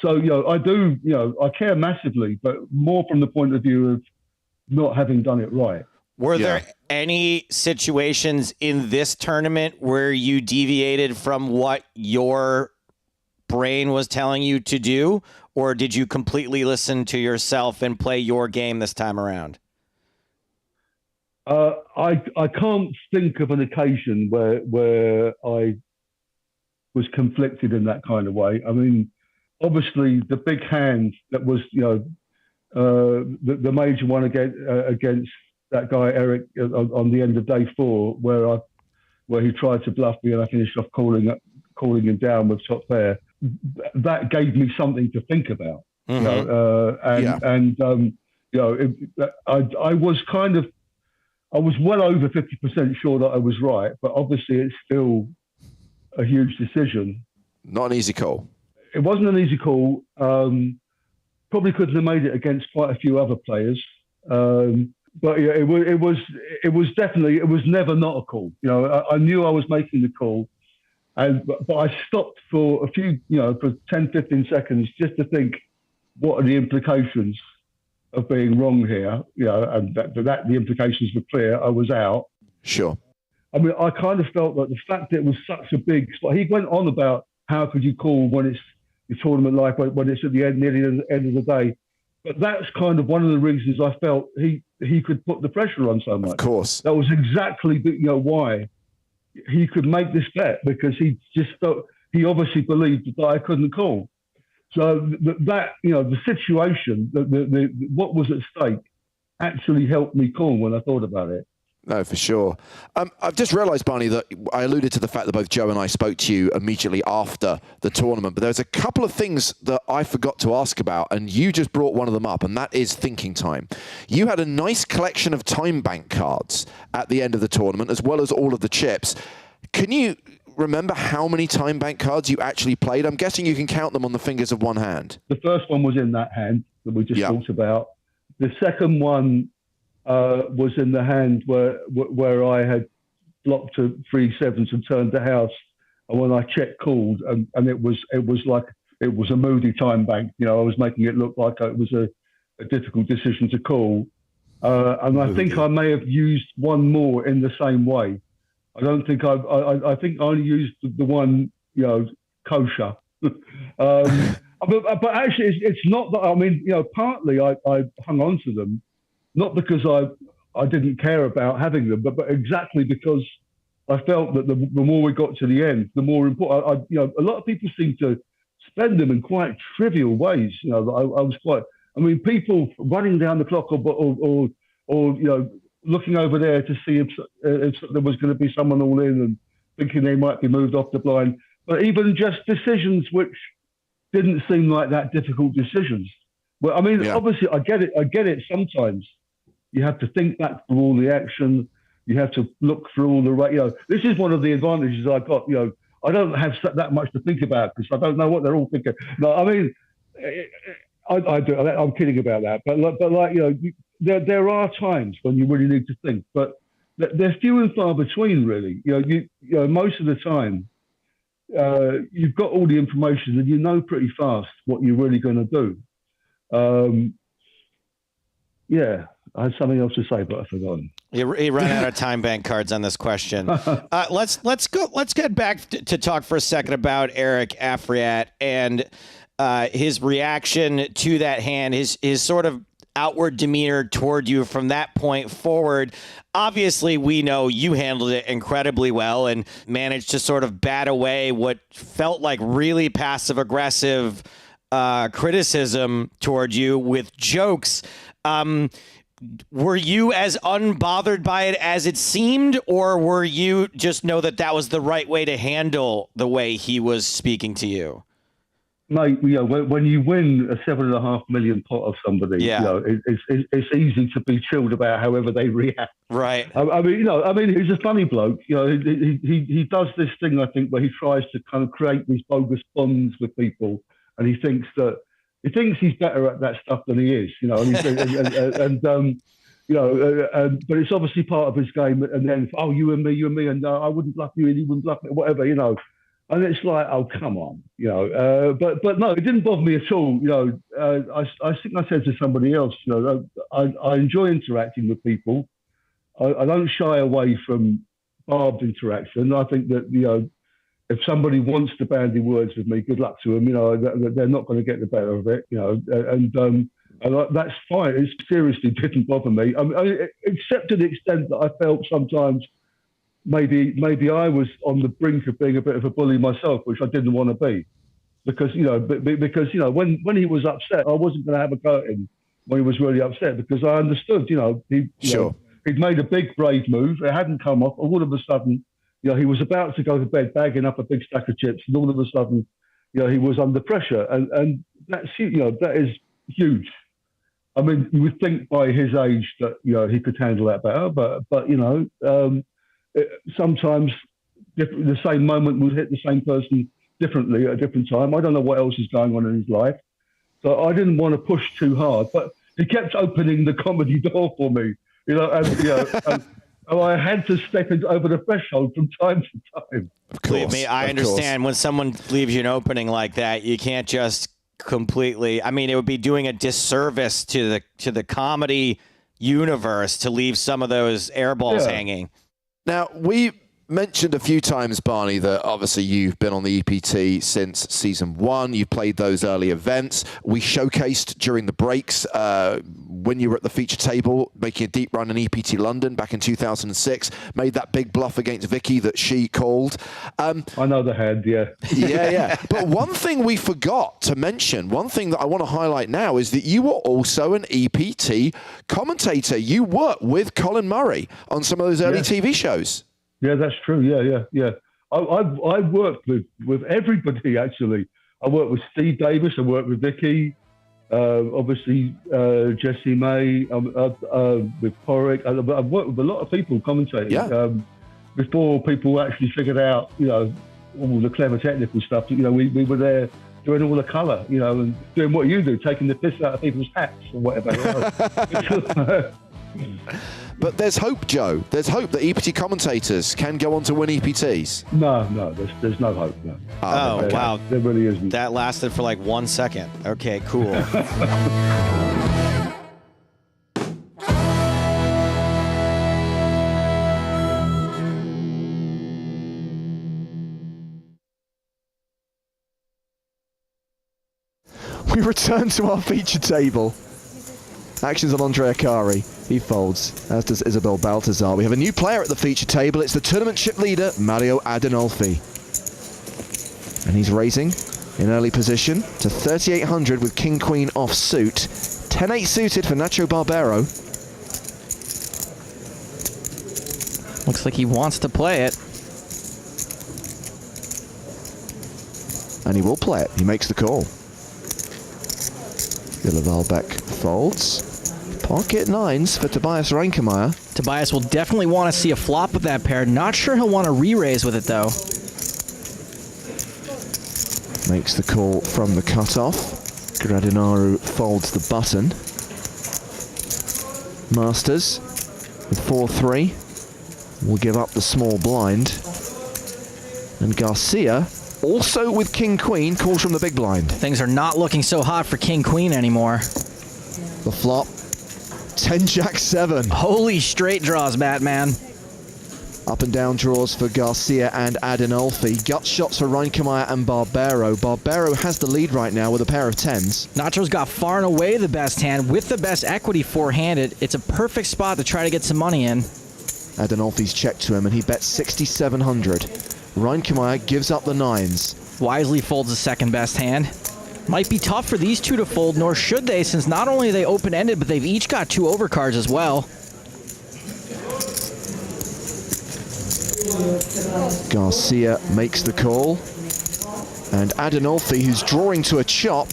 So, you know, I do, you know, I care massively, but more from the point of view of not having done it right. Were there any situations in this tournament where you deviated from what your brain was telling you to do, or did you completely listen to yourself and play your game this time around? I can't think of an occasion where I was conflicted in that kind of way. I mean, obviously the big hand that was, you know, the major one against that guy Eric on the end of day 4, where he tried to bluff me and I finished off calling him down with top pair. That gave me something to think about. Mm-hmm. You know, I was well over 50% sure that I was right, but obviously it's still a huge decision. Not an easy call. It wasn't an easy call. Probably couldn't have made it against quite a few other players. But yeah, it was definitely, it was never not a call. You know, I knew I was making the call, but I stopped for a few, you know, for 10, 15 seconds just to think, what are the implications of being wrong here? You know, and that the implications were clear. I was out. Sure. I mean, I kind of felt that the fact that it was such a big spot. He went on about how could you call when it's the tournament life, when it's at the end, nearly the end of the day. But that's kind of one of the reasons I felt he could put the pressure on so much. Of course. That was exactly, you know, why he could make this bet, because he just felt, he obviously believed that I couldn't call. So that, you know, the situation, what was at stake actually helped me call when I thought about it. No, for sure. I've just realised, Barney, that I alluded to the fact that both Joe and I spoke to you immediately after the tournament, but there's a couple of things that I forgot to ask about, and you just brought one of them up, and that is thinking time. You had a nice collection of time bank cards at the end of the tournament, as well as all of the chips. Can you remember how many time bank cards you actually played? I'm guessing you can count them on the fingers of one hand. The first one was in that hand that we just talked about. The second one was in the hand where I had blocked to 3 sevens and turned the house, and when I checked called, and it was like it was a moody time bank. You know, I was making it look like it was a difficult decision to call, and I think I may have used one more in the same way. I don't think I think I only used the one, you know, kosher. But actually, it's not that. I mean, you know, partly I hung on to them, not because I didn't care about having them, but exactly because I felt that the more we got to the end, the more important. A lot of people seem to spend them in quite trivial ways. I was quite. I mean, people running down the clock or looking over there to see if there was going to be someone all in and thinking they might be moved off the blind. But even just decisions which didn't seem like that difficult decisions. Well, I mean, obviously, I get it. Sometimes you have to think back through all the action. You have to look through all the this is one of the advantages I got. I don't have that much to think about because I don't know what they're all thinking. No, I mean, I do. I'm kidding about that. But there are times when you really need to think, but they're few and far between, really. Most of the time, you've got all the information and you know pretty fast what you're really going to do. I had something else to say, but I've forgotten. He ran out of time bank cards on this question. Let's get back to talk for a second about Eric Afriat and his reaction to that hand, his sort of outward demeanor toward you from that point forward. Obviously, we know you handled it incredibly well and managed to sort of bat away what felt like really passive-aggressive criticism toward you with jokes. Were you as unbothered by it as it seemed, or were you just know that was the right way to handle the way he was speaking to you? Mate, when you win a $7.5 million pot of somebody, it's easy to be chilled about however they react. Right. I mean, he's a funny bloke. He does this thing, I think, where he tries to kind of create these bogus bonds with people, and he thinks he's better at that stuff than he is. But it's obviously part of his game. And then, you and me, and I wouldn't bluff you, and he wouldn't bluff me, whatever, And it's like, oh, come on, But no, it didn't bother me at all. I think I said to somebody else, I enjoy interacting with people. I don't shy away from barbed interaction. I think that, if somebody wants to bandy words with me, good luck to them. They're not going to get the better of it. And that's fine. It seriously didn't bother me. Except to the extent that I felt sometimes maybe I was on the brink of being a bit of a bully myself, which I didn't want to be, because when he was upset, I wasn't going to have a go at him when he was really upset, because I understood. He'd made a big brave move. It hadn't come off. All of a sudden, he was about to go to bed, bagging up a big stack of chips, and all of a sudden, he was under pressure, and that's that is huge. I mean, you would think by his age that he could handle that better, but sometimes the same moment would hit the same person differently at a different time. I don't know what else is going on in his life, so I didn't want to push too hard. But he kept opening the comedy door for me, and I had to step over the threshold from time to time. Believe me, I understand when someone leaves you an opening like that, you can't just completely. I mean, it would be doing a disservice to the comedy universe to leave some of those air balls hanging. Now, we mentioned a few times, Barney, that obviously you've been on the EPT since season 1. You played those early events. We showcased during the breaks when you were at the feature table, making a deep run in EPT London back in 2006. Made that big bluff against Vicky that she called. I know the hand, yeah. Yeah. But one thing we forgot to mention, one thing that I want to highlight now, is that you were also an EPT commentator. You worked with Colin Murray on some of those early TV shows. Yeah, that's true. Yeah. I worked with everybody, actually. I worked with Steve Davis. I worked with Vicky. Obviously, Jessie May. With Porrick. I've worked with a lot of people commentating. Yeah. Before people actually figured out, all the clever technical stuff. We were there doing all the colour, and doing what you do, taking the piss out of people's hats or whatever. But there's hope, Joe. There's hope that EPT commentators can go on to win EPTs. No, there's no hope. No. Oh, wow. There really isn't. That lasted for like 1 second. Okay, cool. We return to our feature table. Actions on Andre Akari. He folds, as does Isabel Baltazar. We have a new player at the feature table. It's the tournament chip leader, Mario Adinolfi. And he's raising in early position to 3,800 with King-Queen off suit. 10-8 suited for Nacho Barbero. Looks like he wants to play it. And he will play it. He makes the call. Villa-Valbeck folds. Pocket nines for Tobias Reinkemeyer. Tobias will definitely want to see a flop with that pair. Not sure he'll want to re-raise with it, though. Makes the call from the cutoff. Gradinaru folds the button. Masters with 4-3 will give up the small blind. And Garcia, also with King-Queen, calls from the big blind. Things are not looking so hot for King-Queen anymore. The flop, 10-Jack-7. Holy straight draws, Batman. Up and down draws for Garcia and Adinolfi. Gut shots for Reinkemeyer and Barbero. Barbero has the lead right now with a pair of 10s. Nacho's got far and away the best hand with the best equity four-handed. It's a perfect spot to try to get some money in. Adinolfi's checked to him and he bets 6,700. Reinkemeyer gives up the 9s. Wisely folds the second best hand. Might be tough for these two to fold, nor should they, since not only are they open-ended, but they've each got 2 overcards as well. Garcia makes the call. And Adinolfi, who's drawing to a chop,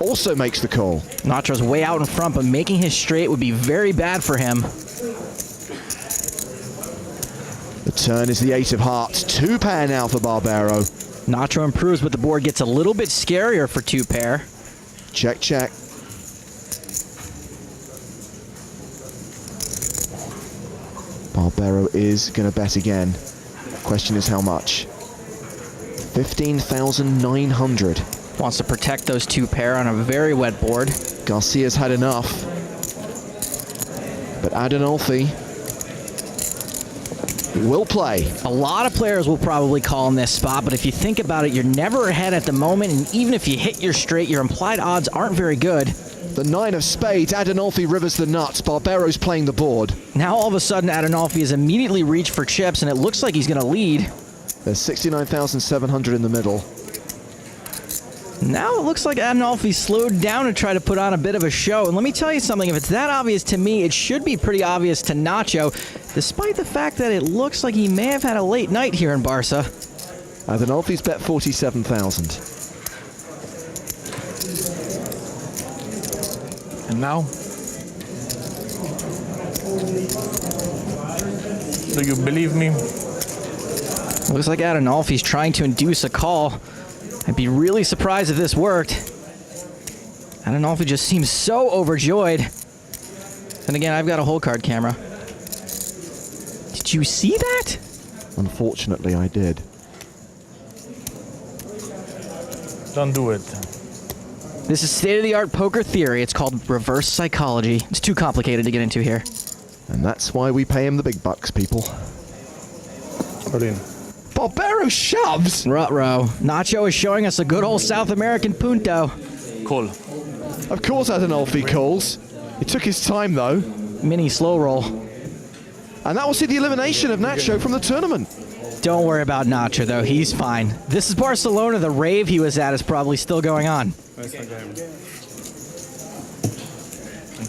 also makes the call. Nacho's way out in front, but making his straight would be very bad for him. The turn is the 8 of hearts. 2-pair now for Barbero. Nacho improves, but the board gets a little bit scarier for 2-pair. Check, check. Barbero is going to bet again. Question is how much? 15,900. Wants to protect those 2-pair on a very wet board. Garcia's had enough. But Adinolfi will play. A lot of players will probably call in this spot, but if you think about it, you're never ahead at the moment, and even if you hit your straight, your implied odds aren't very good. The 9 of spades, Adinolfi rivers the nuts. Barbero's playing the board. Now all of a sudden, Adinolfi has immediately reached for chips, and it looks like he's going to lead. There's 69,700 in the middle. Now it looks like Adinolfi slowed down to try to put on a bit of a show. And let me tell you something, if it's that obvious to me, it should be pretty obvious to Nacho, despite the fact that it looks like he may have had a late night here in Barca. Adinolfi's bet 47,000. And now? Do you believe me? Looks like Adinolfi's trying to induce a call. I'd be really surprised if this worked. Adinolfi just seems so overjoyed. And again, I've got a whole card camera. Did you see that? Unfortunately, I did. Don't do it. This is state-of-the-art poker theory. It's called reverse psychology. It's too complicated to get into here. And that's why we pay him the big bucks, people. Brilliant. Barbero shoves! Ruh-roh. Nacho is showing us a good old South American punto. Call. Of course Adinolfi calls. It took his time, though. Mini slow roll. And that will see the elimination of Nacho from the tournament. Don't worry about Nacho, though. He's fine. This is Barcelona. The rave he was at is probably still going on.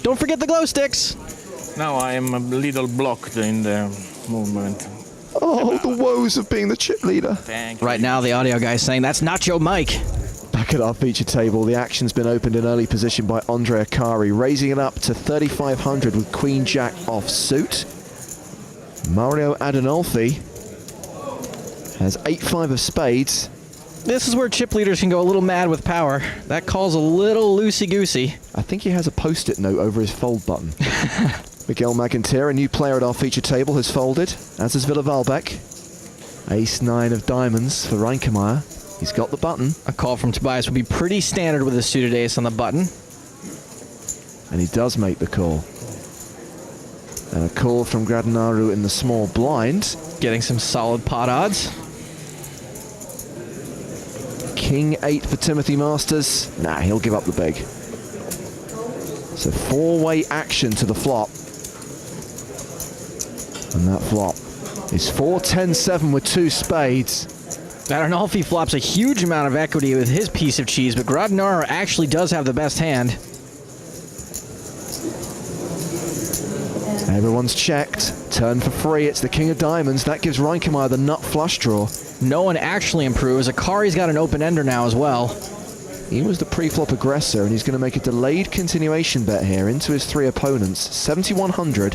Don't forget the glow sticks. Now I am a little blocked in the movement. Oh, the woes of being the chip leader. Right now, the audio guy's saying that's Nacho Mike. Back at our feature table, the action's been opened in early position by Andre Akari, raising it up to 3,500 with Queen Jack off suit. Mario Adinolfi has 8-5 of spades. This is where chip leaders can go a little mad with power. That call's a little loosey-goosey. I think he has a post-it note over his fold button. Miguel Magantier, a new player at our feature table, has folded, as has Villa Valbeck. Ace-9 of diamonds for Reinkemeyer. He's got the button. A call from Tobias would be pretty standard with a suited ace on the button. And he does make the call. And a call from Gradinaru in the small blind. Getting some solid pot odds. King 8 for Timothy Masters. Nah, he'll give up the big. So four-way action to the flop. And that flop is 4-10-7 with 2 spades. Adinolfi flops a huge amount of equity with his piece of cheese, but Gradinaro actually does have the best hand. Everyone's checked. Turn for free. It's the king of diamonds. That gives Reinkemeyer the nut flush draw. No one actually improves. Akari's got an open-ender now as well. He was the pre-flop aggressor, and he's going to make a delayed continuation bet here into his 3 opponents. 7,100.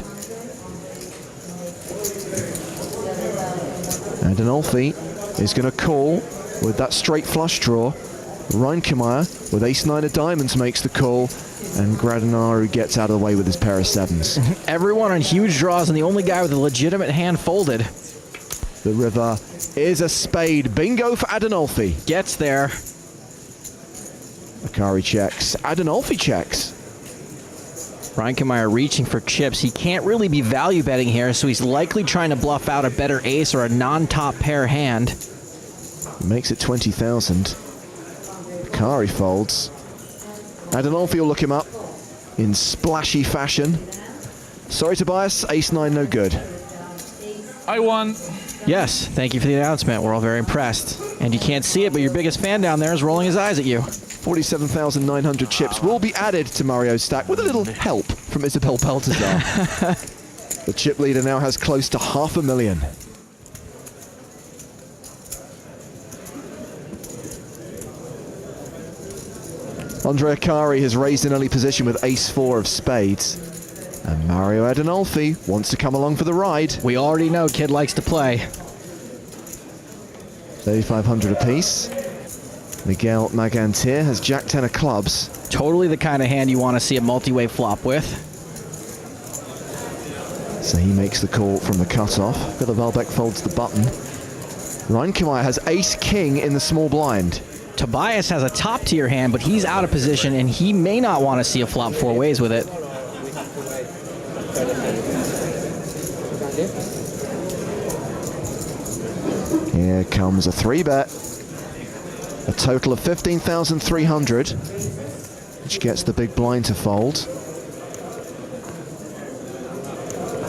Adinolfi is going to call with that straight flush draw. Reinkemeyer with ace-9 of diamonds makes the call, and Gradinaro gets out of the way with his pair of 7s. Everyone on huge draws, and the only guy with a legitimate hand folded. The river is a spade. Bingo for Adinolfi. Gets there. Akari checks. Adinolfi checks. Reinkemeyer reaching for chips. He can't really be value betting here, so he's likely trying to bluff out a better ace or a non-top pair hand. Makes it 20,000. Akari folds. Adinolfi will look him up in splashy fashion. Sorry, Tobias. Ace-9 no good. I won. Yes, thank you for the announcement. We're all very impressed. And you can't see it, but your biggest fan down there is rolling his eyes at you. 47,900 chips will be added to Mario's stack with a little help from Isabel Baltazar. The chip leader now has close to 500,000. Andre Akari has raised an early position with ace-4 of spades. And Mario Adinolfi wants to come along for the ride. We already know kid likes to play. 3,500 apiece. Miguel Magantier has Jack-10 of clubs. Totally the kind of hand you want to see a multi-way flop with. So he makes the call from the cutoff. Philip Velbeck folds the button. Reinkemeyer has ace-king in the small blind. Tobias has a top-tier hand, but he's out of position, and he may not want to see a flop 4 ways with it. Here comes a 3-bet. A total of 15,300, which gets the big blind to fold.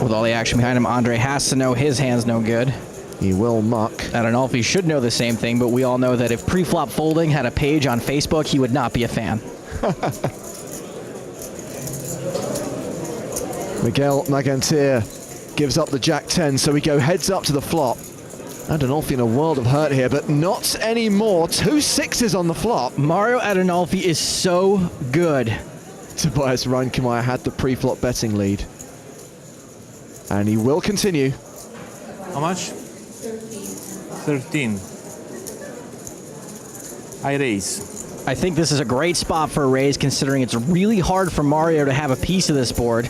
With all the action behind him, Andre has to know his hand's no good. He will muck. I don't know if he should know the same thing, but we all know that if pre-flop folding had a page on Facebook, he would not be a fan. Miguel Magantier gives up the Jack-10, so we go heads up to the flop. Adinolfi in a world of hurt here, but not anymore. 2 6s on the flop. Mario Adinolfi is so good. Tobias Reinkemeyer had the pre-flop betting lead. And he will continue. How much? 13. I raise. I think this is a great spot for a raise, considering it's really hard for Mario to have a piece of this board.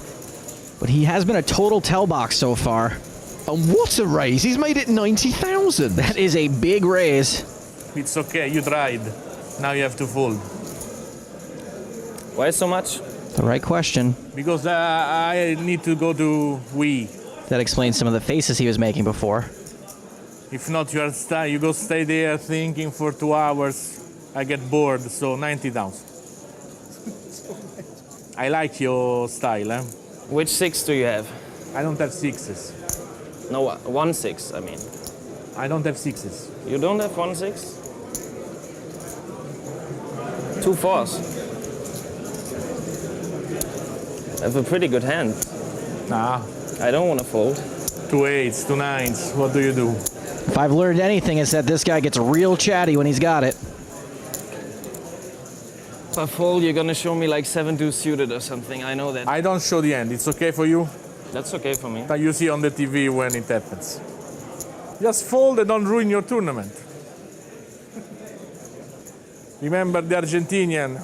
But he has been a total tell box so far. And what a raise. He's made it 90,000. That is a big raise. It's okay, you tried. Now you have to fold. Why so much? The right question. Because I need to go to Wii. That explains some of the faces he was making before. If not, you go stay there thinking for 2 hours. I get bored, so 90,000. I like your style, eh? Which 6 do you have? I don't have 6s. No, 1 6, I mean. I don't have 6s. You don't have 1 6? 2 4s. I have a pretty good hand. Nah. I don't want to fold. 2 8s, 2 9s. What do you do? If I've learned anything, it's that this guy gets real chatty when he's got it. If I fold, you're going to show me like 7-2 suited or something. I know that. I don't show the end. It's okay for you? That's okay for me. That you see on the TV when it happens. Just fold and don't ruin your tournament. Remember the Argentinian.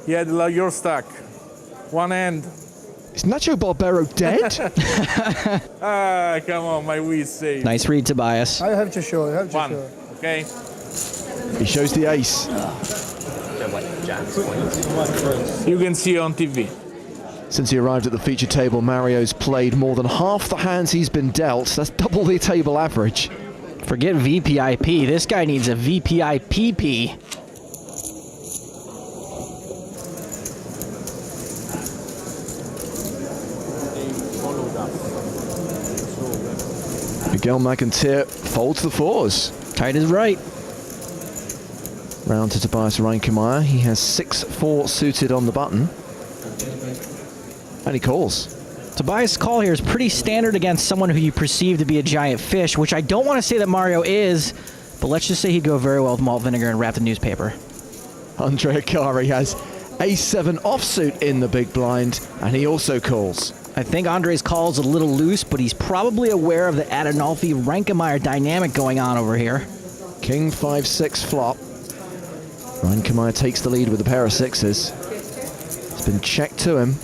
He had your stack. 1 hand. Is Nacho Barbero dead? Ah, come on, my Wii is safe. Nice read, Tobias. I have to show. I have to 1, show. okay? He shows the ace. You can see on TV. Since he arrived at the feature table, Mario's played more than half the hands he's been dealt. That's double the table average. Forget VPIP. This guy needs a VPIPP. Miguel Magantier folds the fours. Tight is right. Round to Tobias Reinkemeyer. He has 6-4 suited on the button. And he calls. Tobias' call here is pretty standard against someone who you perceive to be a giant fish, which I don't want to say that Mario is, but let's just say he'd go very well with malt vinegar and wrapped in newspaper. Andre Akari has Ace-7 offsuit in the big blind, and he also calls. I think Andre's call is a little loose, but he's probably aware of the Adinolfi-Reinkemeyer dynamic going on over here. King 5-6 flop. Reinkemeyer takes the lead with a pair of sixes. It's been checked to him.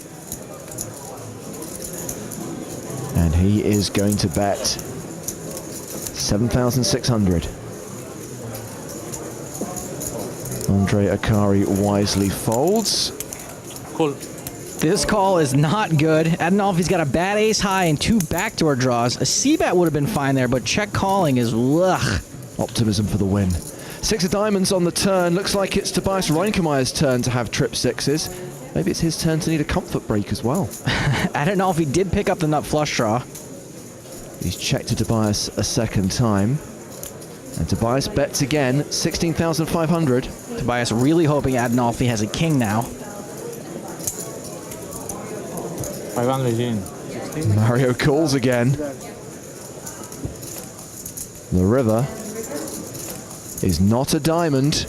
And he is going to bet 7,600. Andre Akari wisely folds. Cool. This call is not good. Adinolfi's got a bad ace high and 2 backdoor draws. A c-bet would have been fine there, but check calling is ugh. Optimism for the win. 6 of diamonds on the turn. Looks like it's Tobias Reinkemeyer's turn to have trip sixes. Maybe it's his turn to need a comfort break as well. Adinolfi did pick up the nut flush draw. He's checked to Tobias a second time. And Tobias bets again, 16,500. Tobias really hoping Adinolfi has a king now. 500 in. Mario calls again. The river is not a diamond.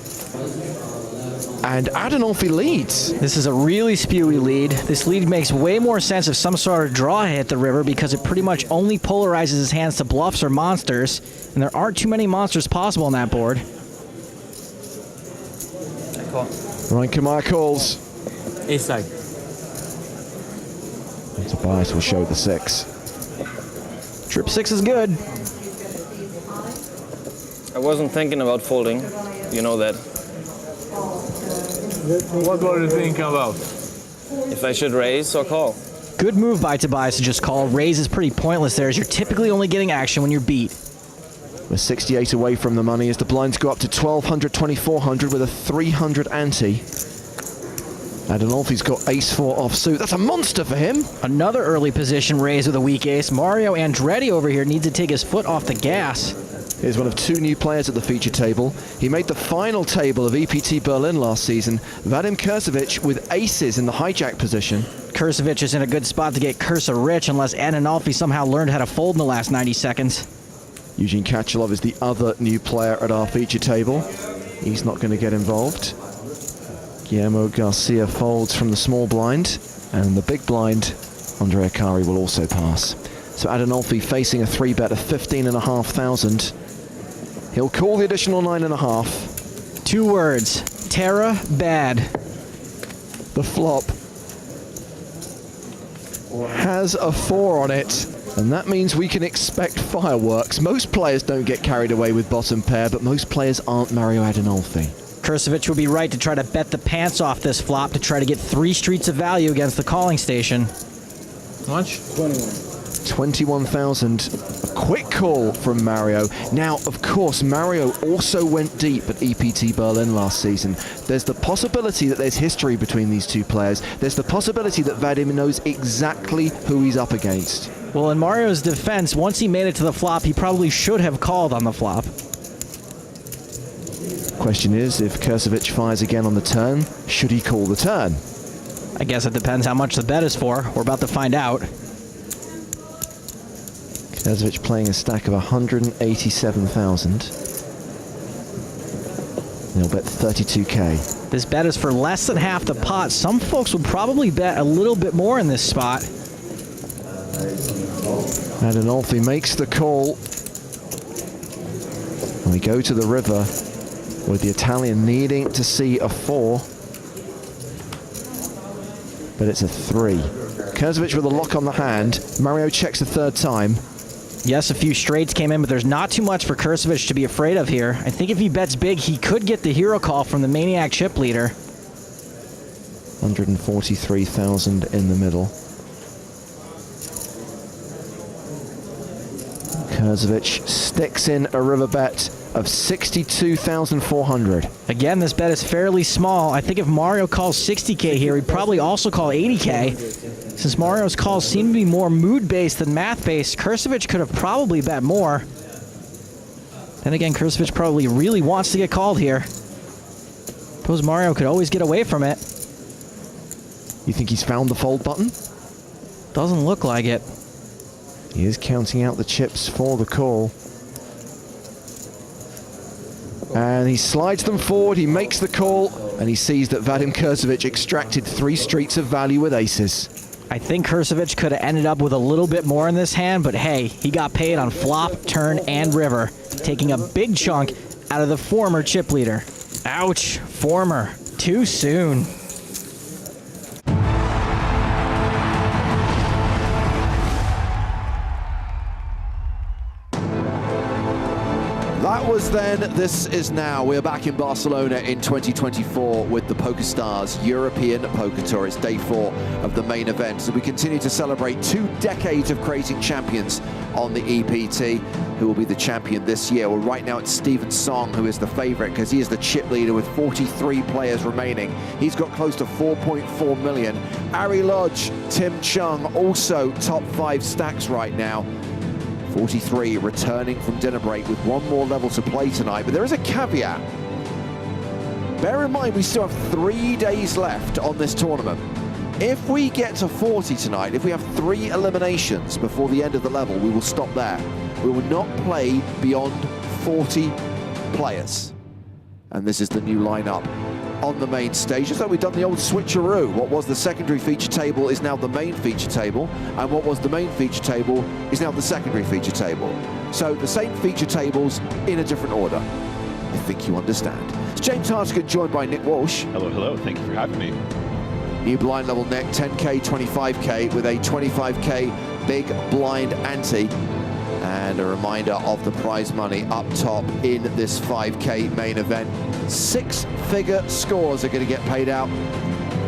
And Adinolfi leads. This is a really spewy lead. This lead makes way more sense if some sort of draw hit the river because it pretty much only polarizes his hands to bluffs or monsters, and there aren't too many monsters possible on that board. Reinkemeyer calls. Ace side. And Tobias will show the 6. Trip 6 is good. I wasn't thinking about folding. You know that. What were you thinking about? If I should raise or call. Good move by Tobias to just call. Raise is pretty pointless there as you're typically only getting action when you're beat. We're 68 away from the money as the blinds go up to 1,200, 2,400 with a 300 ante. Adinolfi's got ace-4 offsuit. That's a monster for him. Another early position raise with a weak ace. Mario Andretti over here needs to take his foot off the gas. Here's one of 2 new players at the feature table. He made the final table of EPT Berlin last season. Vadim Kurcevic with aces in the hijack position. Kurcevic is in a good spot to get Cursa rich unless Adinolfi somehow learned how to fold in the last 90 seconds. Eugene Kachalov is the other new player at our feature table. He's not going to get involved. Guillermo Garcia folds from the small blind. And the big blind, Andre Akari will also pass. So Adinolfi facing a 3-bet of 15,500. He'll call the additional 9.5. 2 words. Terra bad. The flop has a 4 on it, and that means we can expect fireworks. Most players don't get carried away with bottom pair, but most players aren't Mario Adinolfi. Kurcevic would be right to try to bet the pants off this flop to try to get 3 streets of value against the calling station. How much? 21,000. A quick call from Mario. Now, of course, Mario also went deep at EPT Berlin last season. There's the possibility that there's history between these 2 players. There's the possibility that Vadim knows exactly who he's up against. Well, in Mario's defense, once he made it to the flop, he probably should have called on the flop. Question is, if Kurcevic fires again on the turn, should he call the turn? I guess it depends how much the bet is for. We're about to find out. Kurcevic playing a stack of 187,000. He'll bet 32k. This bet is for less than half the pot. Some folks would probably bet a little bit more in this spot. Adinolfi makes the call. And we go to the river with the Italian needing to see a 4. But it's a 3. Kurcevic with a lock on the hand. Mario checks a 3rd time. Yes, a few straights came in, but there's not too much for Kurcevic to be afraid of here. I think if he bets big, he could get the hero call from the Maniac chip leader. 143,000 in the middle. Kurcevic sticks in a river bet of 62,400. Again, this bet is fairly small. I think if Mario calls 60K here, he'd probably also call 80K. Since Mario's calls seem to be more mood-based than math-based, Kurcevic could have probably bet more. Then again, Kurcevic probably really wants to get called here. Suppose Mario could always get away from it. You think he's found the fold button? Doesn't look like it. He is counting out the chips for the call. And he slides them forward, he makes the call, and he sees that Vadim Kurcevic extracted 3 streets of value with aces. I think Kurcevic could have ended up with a little bit more in this hand, but hey, he got paid on flop, turn, and river, taking a big chunk out of the former chip leader. Ouch, former, too soon. That was then, this is now. We're back in Barcelona in 2024 with the PokerStars European Poker Tour. It's day 4 of the main event. So we continue to celebrate 2 decades of creating champions on the EPT. Who will be the champion this year? Well, right now it's Steven Song who is the favorite because he is the chip leader with 43 players remaining. He's got close to 4.4 million. Ari Lodge, Tim Chung, also top 5 stacks right now. 43 returning from dinner break with 1 more level to play tonight, but there is a caveat. Bear in mind we still have 3 days left on this tournament. If we get to 40 tonight, if we have 3 eliminations before the end of the level, we will stop there. We will not play beyond 40 players. And this is the new lineup on the main stage. Just like we've done the old switcheroo. What was the secondary feature table is now the main feature table, and what was the main feature table is now the secondary feature table. So the same feature tables in a different order. I think you understand. It's James Hartigan joined by Nick Walsh. Hello, hello. Thank you for having me. New blind level Nick, 10K, 25K with a 25K big blind ante. And a reminder of the prize money up top in this 5K main event. 6-figure scores are going to get paid out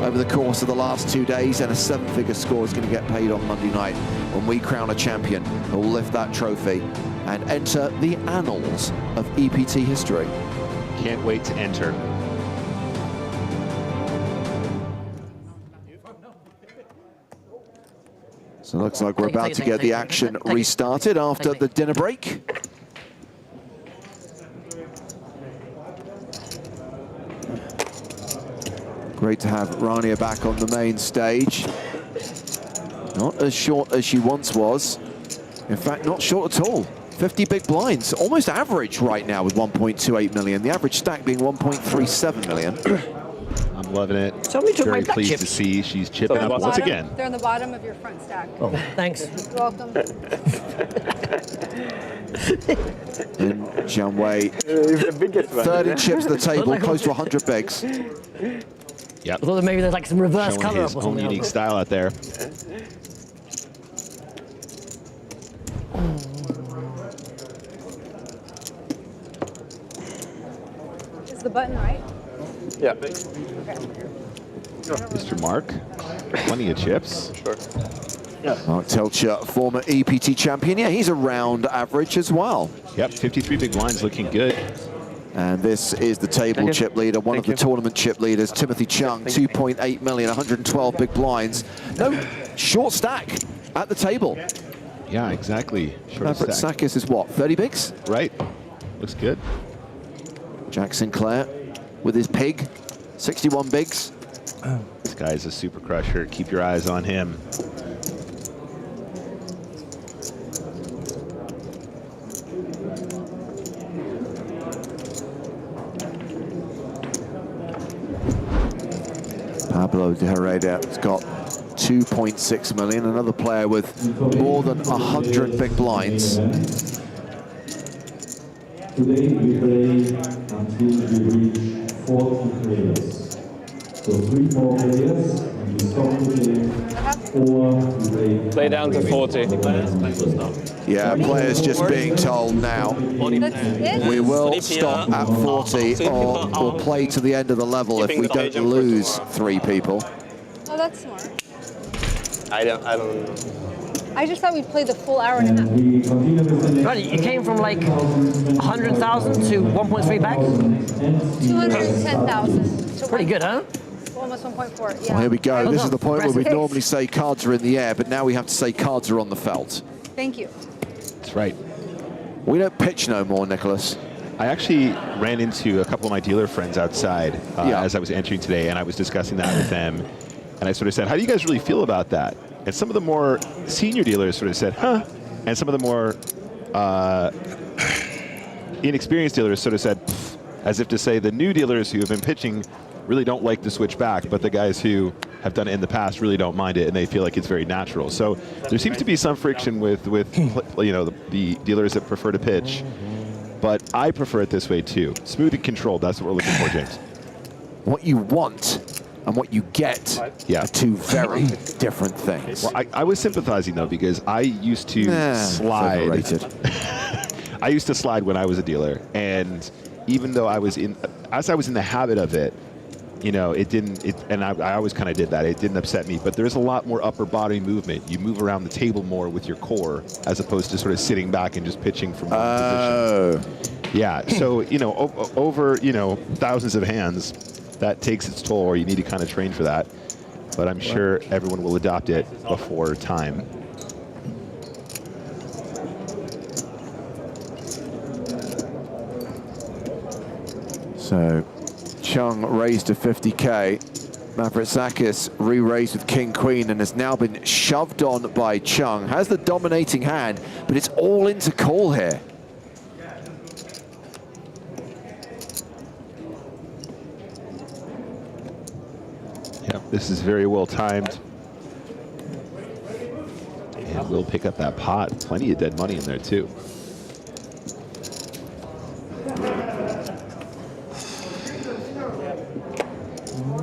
over the course of the last 2 days, and a 7-figure score is going to get paid on Monday night when we crown a champion who will lift that trophy and enter the annals of EPT history. Can't wait to enter. So it looks like we're about to get the action restarted after the dinner break. Great to have Rania back on the main stage. Not as short as she once was. In fact, not short at all. 50 big blinds, almost average right now with 1.28 million. The average stack being 1.37 million. I'm loving it. Somebody took Very my pleased chips. to see she's chipping up once again. They're on the bottom of your front stack. Oh. Thanks. You're welcome. And Jian Wei, third in chips at the table, close to 100 bigs. Yep. I thought that maybe there's like some reverse Showing cover his up or own something. unique style out there. Is the button right? Yeah. Okay. Mr. Mark, plenty of chips. Sure. Mark Telcher, former EPT champion. Yeah, he's around average as well. Yep, 53 big blinds looking good. And this is the table chip leader, one of the tournament chip leaders, Timothy Chung, 2.8 million, 112 big blinds. No, short stack at the table. Yeah, exactly. Short Everett stack. Sakis is what, 30 bigs? Right. Looks good. Jack Sinclair with his pig, 61 bigs. This guy's a super crusher. Keep your eyes on him. Pablo de Hereda's got 2.6 million, another player with more than 100 big blinds. Today we play until we reach 40 players. So 3 more players, and we stop the game, or we Play down to 40. Yeah, players just being told now, we will stop at 40 or we'll play to the end of the level if we don't lose 3 people. Oh, that's smart. I don't know. I just thought we'd play the full hour and a half. Right, you came from like 100,000 to 1.3 back? 210,000. Pretty good, huh? Almost 1.4, yeah. Well, here we go. This is the point where we Impressive. normally say cards are in the air, but now we have to say cards are on the felt. Thank you. That's right. We don't pitch no more, Nicholas. I actually ran into a couple of my dealer friends outside as I was entering today, and I was discussing that with them. And I sort of said, how do you guys really feel about that? And some of the more senior dealers sort of said, huh? And some of the more inexperienced dealers sort of said, pfft, as if to say the new dealers who have been pitching really don't like to switch back, but the guys who have done it in the past really don't mind it, and they feel like it's very natural. So there seems to be some friction with you know, the dealers that prefer to pitch, but I prefer it this way too. Smooth and controlled, that's what we're looking for, James. What you want and what you get are two very different things. Well, I was sympathizing though, because I used to slide. I used to slide when I was a dealer, and even though I was in the habit of it, you know, and I always kind of did that. It didn't upset me, but there's a lot more upper body movement. You move around the table more with your core, as opposed to sort of sitting back and just pitching from one position. Yeah, so, you know, over, you know, thousands of hands, that takes its toll, or you need to kind of train for that. But I'm sure everyone will adopt it before time. So, Chung raised to 50K. Mavrotzakis re-raised with King Queen and has now been shoved on by Chung. Has the dominating hand, but it's all into call here. Yep, this is very well timed. And we'll pick up that pot. Plenty of dead money in there too.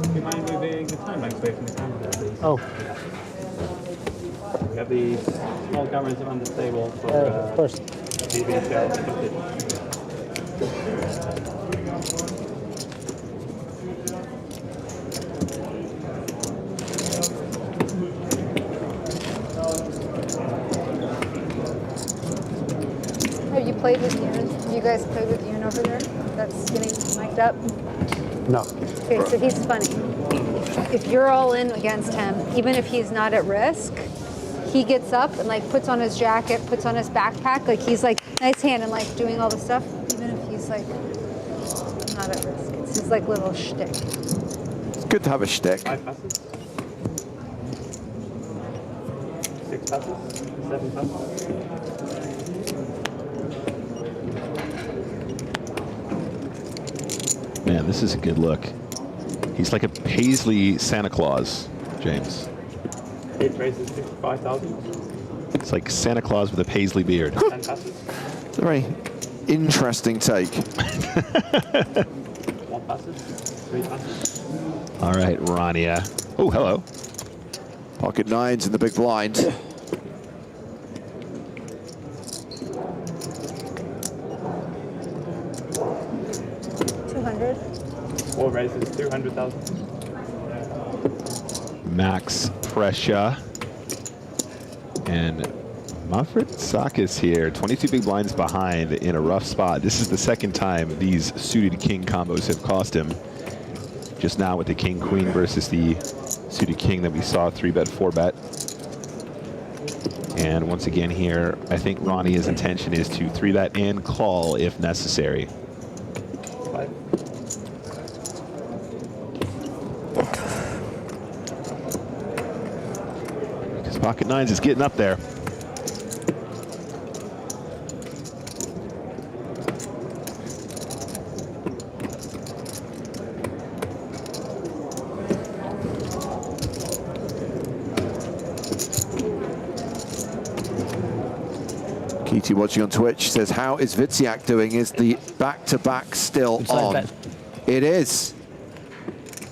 Do you mind moving the timelines away from the camera, please? Oh. We have the small cameras on the table for of course. Have you played with Ian? Have you guys played with Ian over there? That's getting mic'd up? No. Okay, so he's funny. If you're all in against him, even if he's not at risk, he gets up and like puts on his jacket, puts on his backpack, like he's like, nice hand, and like doing all the stuff, even if he's like not at risk. It's his like little shtick. It's good to have a shtick. 5 passes? 6 passes? 7 passes? Man, this is a good look. He's like a paisley Santa Claus, James. 8 raises 55,000. It's like Santa Claus with a paisley beard. 10 passes. It's a very interesting take. 1 passes. 3 passes. All right, Rania. Oh, hello. Pocket nines in the big blind. 200. 4 raises 200,000. Max pressure. And Mavrotzakis here, 22 big blinds behind in a rough spot. This is the second time these suited king combos have cost him. Just now with the king queen versus the suited king that we saw 3-bet, 4-bet. And once again here, I think Rania's intention is to 3-bet and call if necessary. Because pocket nines is getting up there. Keity watching on Twitch says, how is Witziak doing? Is the back-to-back still on? It is.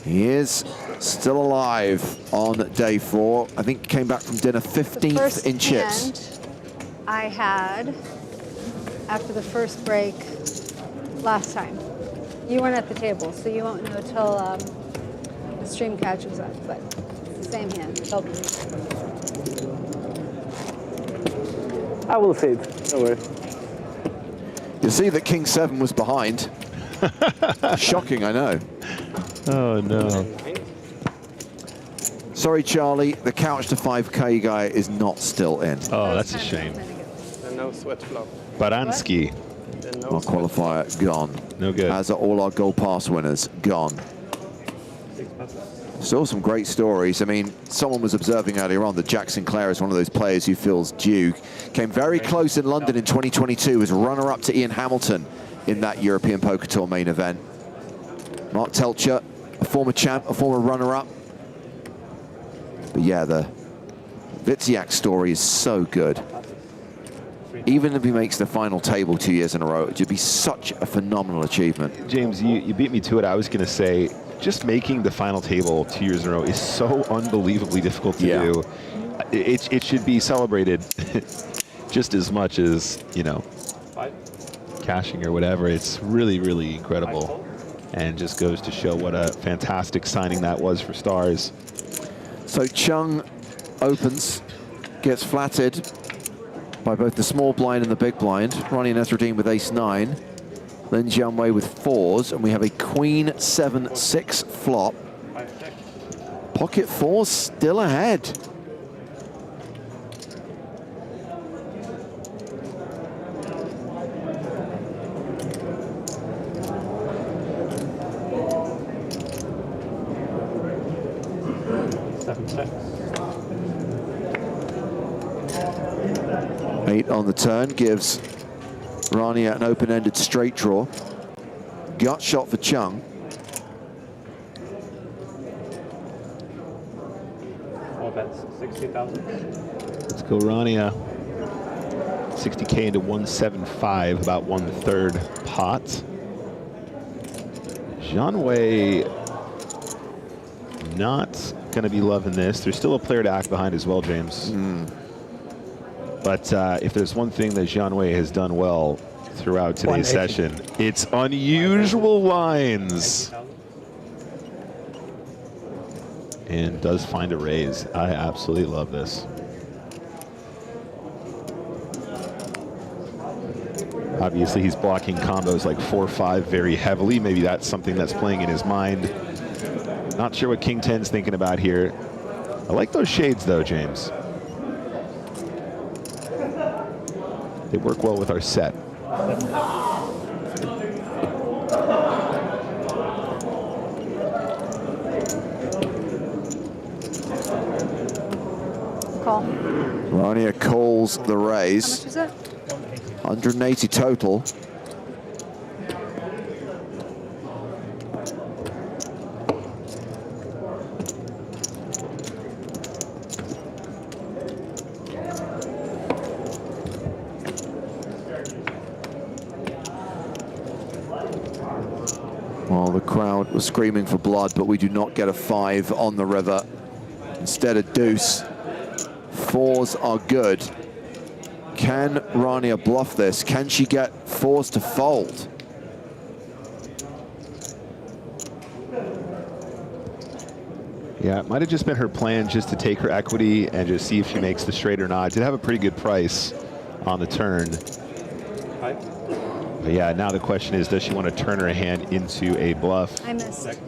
He is still alive on day 4. I think came back from dinner 15th in chips. Hand I had after the first break last time. You weren't at the table, so you won't know till the stream catches up, but it's the same hand. I will see it. Don't worry. You see that King 7 was behind. Shocking, I know. Oh, no. Sorry, Charlie, the couch to 5K guy is not still in. Oh, that's a shame. And no sweat flow. Baranski. Our qualifier gone. No good. As are all our gold pass winners gone. Still some great stories. I mean, someone was observing earlier on that Jack Sinclair is one of those players who feels due. Came very close in London in 2022 as runner-up to Ian Hamilton in that European Poker Tour main event. Mark Telcher, a former champ, a former runner-up. But yeah, the Witziak story is so good. Even if he makes the final table 2 years in a row, it would be such a phenomenal achievement. James, you beat me to it. I was going to say, just making the final table 2 years in a row is so unbelievably difficult to do. It should be celebrated just as much as, you know, cashing or whatever. It's really, really incredible. And just goes to show what a fantastic signing that was for Stars. So Chung opens, gets flattered by both the small blind and the big blind. Rania Nasruddin with ace-9. Then Jianwei with 4s, and we have a queen 7-6 flop. Pocket 4s still ahead. Eight on the turn gives Rania an open-ended straight draw. Gut shot for Chung. Oh, that's 60,000. Let's go Rania. 60K into 175, about 1/3 pot. Jianwei not going to be loving this. There's still a player to act behind as well, James. But if there's one thing that Jianwei has done well throughout today's session, it's unusual lines. And does find a raise. I absolutely love this. Obviously, he's blocking combos like 4-5 very heavily. Maybe that's something that's playing in his mind. Not sure what King 10's thinking about here. I like those shades, though, James. They work well with our set. Call. Rania calls the raise. How much is it? 180 total. Well, the crowd was screaming for blood, but we do not get a 5 on the river. Instead, a deuce. 4s are good. Can Rania bluff this? Can she get 4s to fold? Yeah, it might have just been her plan just to take her equity and just see if she makes the straight or not. Did have a pretty good price on the turn. But yeah, now the question is, does she want to turn her hand into a bluff? I missed.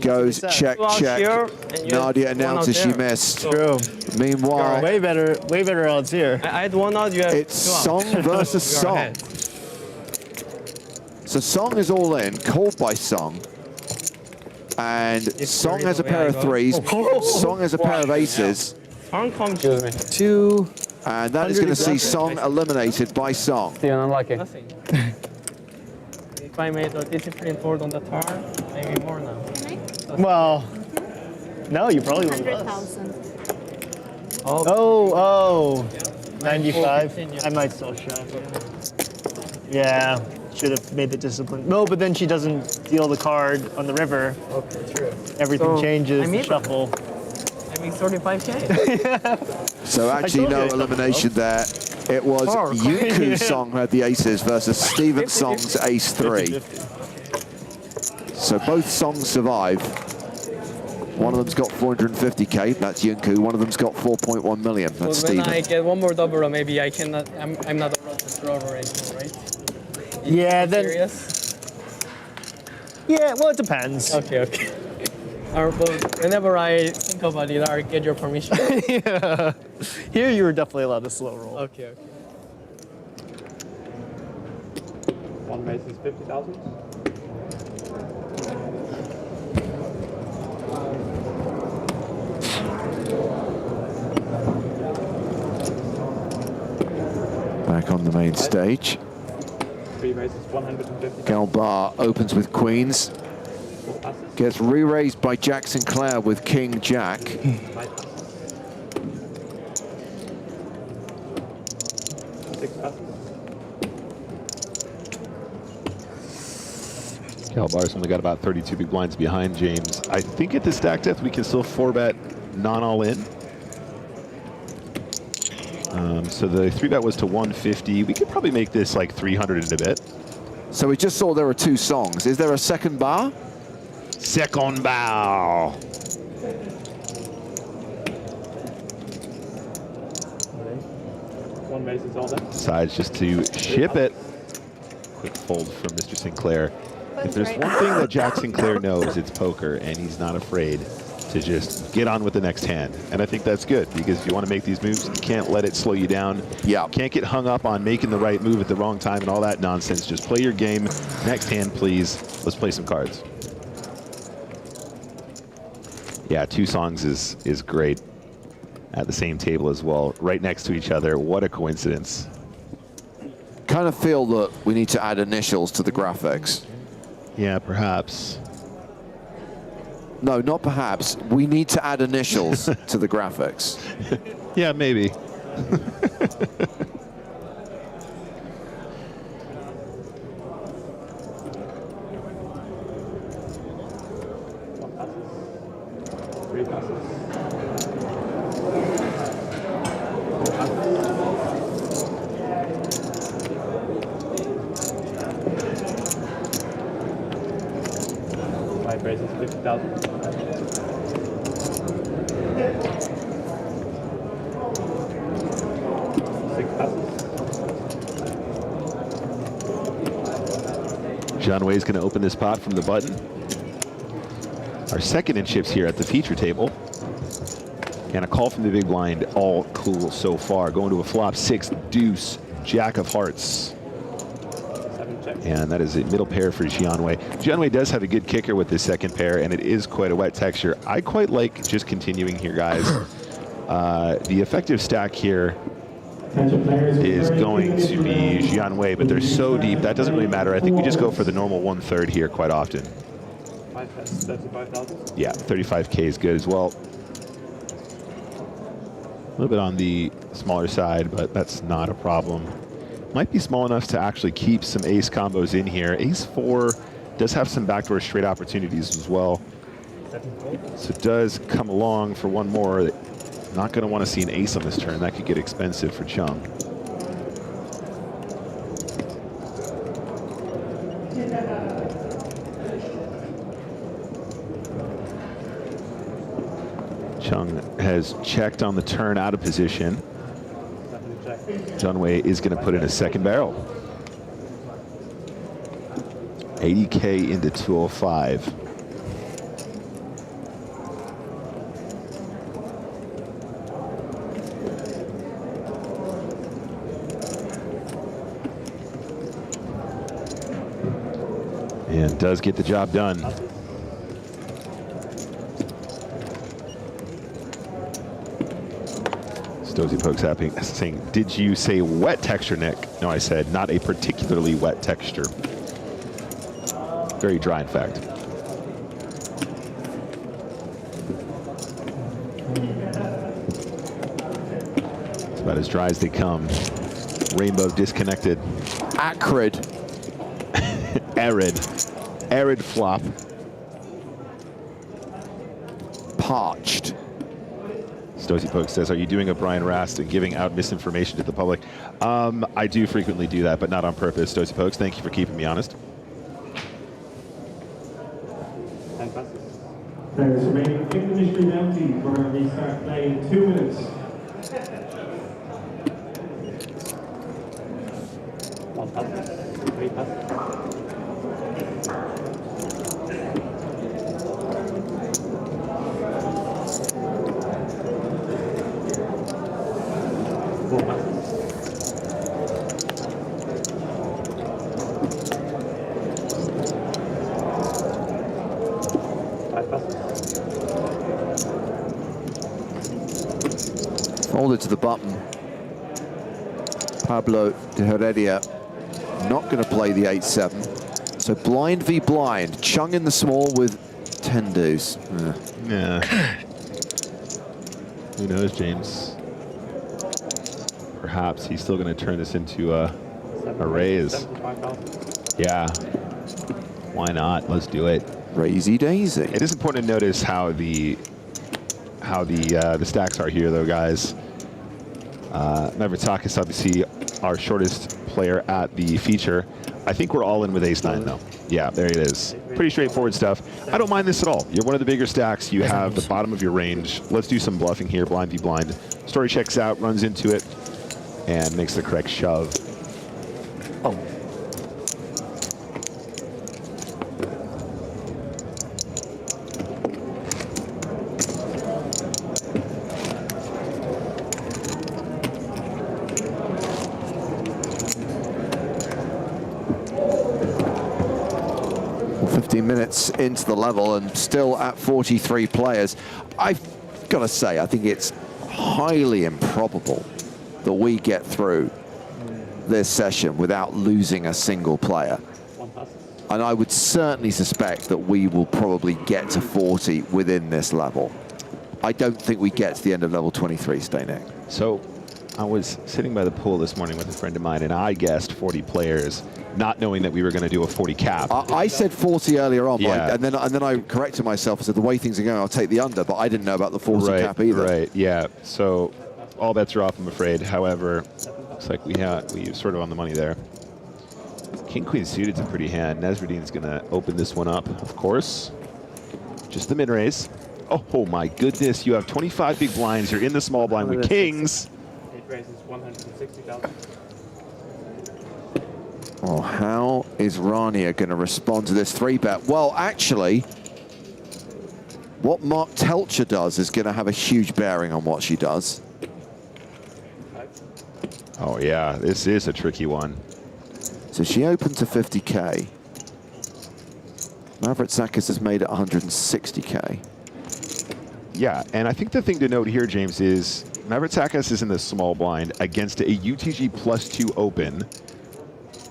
Goes check, check. Nadia announces she missed. True. Meanwhile, way better odds here. I had one odd, you have it's Song versus Song. So Song is all in, called by Song. And Song has a pair of 3s. Song has a pair of aces. Excuse me. 2. And that is going to see Song eliminated by Song. Still unlucky. Nothing. If I made a discipline board on the turn, maybe more now. Well, no, you probably won less. Oh, 95. I might still shove. Yeah, should have made the discipline. No, but then she doesn't deal the card on the river. Okay, true. Everything changes, the shuffle. I mean 35K. So actually no elimination there. It was Yuku Song who had the aces versus Steven Song's ace 3. So both songs survive. One of them's got 450k. That's Yunku. One of them's got 4.1 million. That's But when Steven. I get one more double, maybe I cannot. I'm not a proper thrower anymore, right? Yeah, then. Serious? Yeah, well, it depends. Okay, okay. But whenever I think about it, I get your permission. Yeah. Here, you were definitely allowed to slow roll. Okay, okay. One race is 50,000. Back on the main stage. 3 races, 150. Galbar opens with queens. Gets re-raised by Jack Sinclair with King Jack. Galbar's only got about 32 big blinds behind James. I think at the stack depth we can still 4-bet non-all-in. So the 3-bet was to 150. We could probably make this like 300 and a bit. So we just saw there were 2 songs. Is there a second bar? Second bar. One race is all done. Decides just to ship it. Quick fold from Mr. Sinclair. If there's one thing that Jack Sinclair knows, it's poker, and he's not afraid to just get on with the next hand. And I think that's good, because if you want to make these moves, you can't let it slow you down. Yeah. Can't get hung up on making the right move at the wrong time and all that nonsense. Just play your game. Next hand, please. Let's play some cards. Yeah, 2 songs is great at the same table as well, right next to each other. What a coincidence. Kind of feel that we need to add initials to the graphics. Yeah, perhaps. No, not perhaps. We need to add initials to the graphics. Yeah, maybe. Three passes. Five races, 50,000. John Way's going to open this pot from the button. Our second in chips here at the feature table. And a call from the big blind, all cool so far. Going to a flop, 6 deuce, Jack of hearts. And that is a middle pair for Jianwei. Jianwei does have a good kicker with this second pair, and it is quite a wet texture. I quite like just continuing here, guys. The effective stack here is going to be Jianwei, but they're so deep, that doesn't really matter. I think we just go for the normal 1/3 here quite often. 35,000. Yeah, 35K is good as well. A little bit on the smaller side, but that's not a problem. Might be small enough to actually keep some ace combos in here. Ace-4 does have some backdoor straight opportunities as well. So it does come along for one more. Not going to want to see an ace on this turn. That could get expensive for Chung. Chung has checked on the turn out of position. Jianwei is going to put in a second barrel. 80K into 205. And does get the job done. Stozy Pokes happy, saying, did you say wet texture, Nick? No, I said not a particularly wet texture. Very dry, in fact. It's about as dry as they come. Rainbow disconnected. Acrid. Arid. Arid flop. Parched. Stozy Poke says, are you doing a Brian Rast and giving out misinformation to the public? I do frequently do that, but not on purpose. Stozy Pokes, thank you for keeping me honest. 10 passes. Players remaining make the machine empty where we start playing in 2 minutes. One pass, 3 pass. Folded to the button. Pablo de Heredia not going to play the 8-7. So blind v blind. Chung in the small with 10 deuce. Yeah. Who knows, James? Perhaps he's still going to turn this into a raise. Yeah. Why not? Let's do it. Raisey daisy. It is important to notice how the stacks are here, though, guys. Mavrotakis, obviously, our shortest player at the feature. I think we're all in with ace-9, though. Yeah, there it is. Pretty straightforward stuff. I don't mind this at all. You're one of the bigger stacks. You have the bottom of your range. Let's do some bluffing here, blind v blind. Story checks out, runs into it, and makes the correct shove. Oh. Minutes into the level and still at 43 players. I've got to say, I think it's highly improbable that we get through this session without losing a single player. And I would certainly suspect that we will probably get to 40 within this level. I don't think we get to the end of level 23, Stainek. So I was sitting by the pool this morning with a friend of mine, and I guessed 40 players, not knowing that we were going to do a 40 cap. I said 40 earlier on, yeah. and then I corrected myself and said the way things are going, I'll take the under, but I didn't know about the 40 cap either. Right, yeah. So all bets are off, I'm afraid. However, looks like we sort of on the money there. King Queen suited's a pretty hand. Nasruddin's going to open this one up, of course. Just the min raise. Oh my goodness! You have 25 big blinds. You're in the small blind with kings. It raises 160,000. Oh, how is Rania going to respond to this 3-bet? Well, actually, what Mark Telcher does is going to have a huge bearing on what she does. Oh, yeah, this is a tricky one. So she opened to 50K. Mavrotakis has made it 160K. Yeah, and I think the thing to note here, James, is Mavrotakis is in the small blind against a UTG +2 open.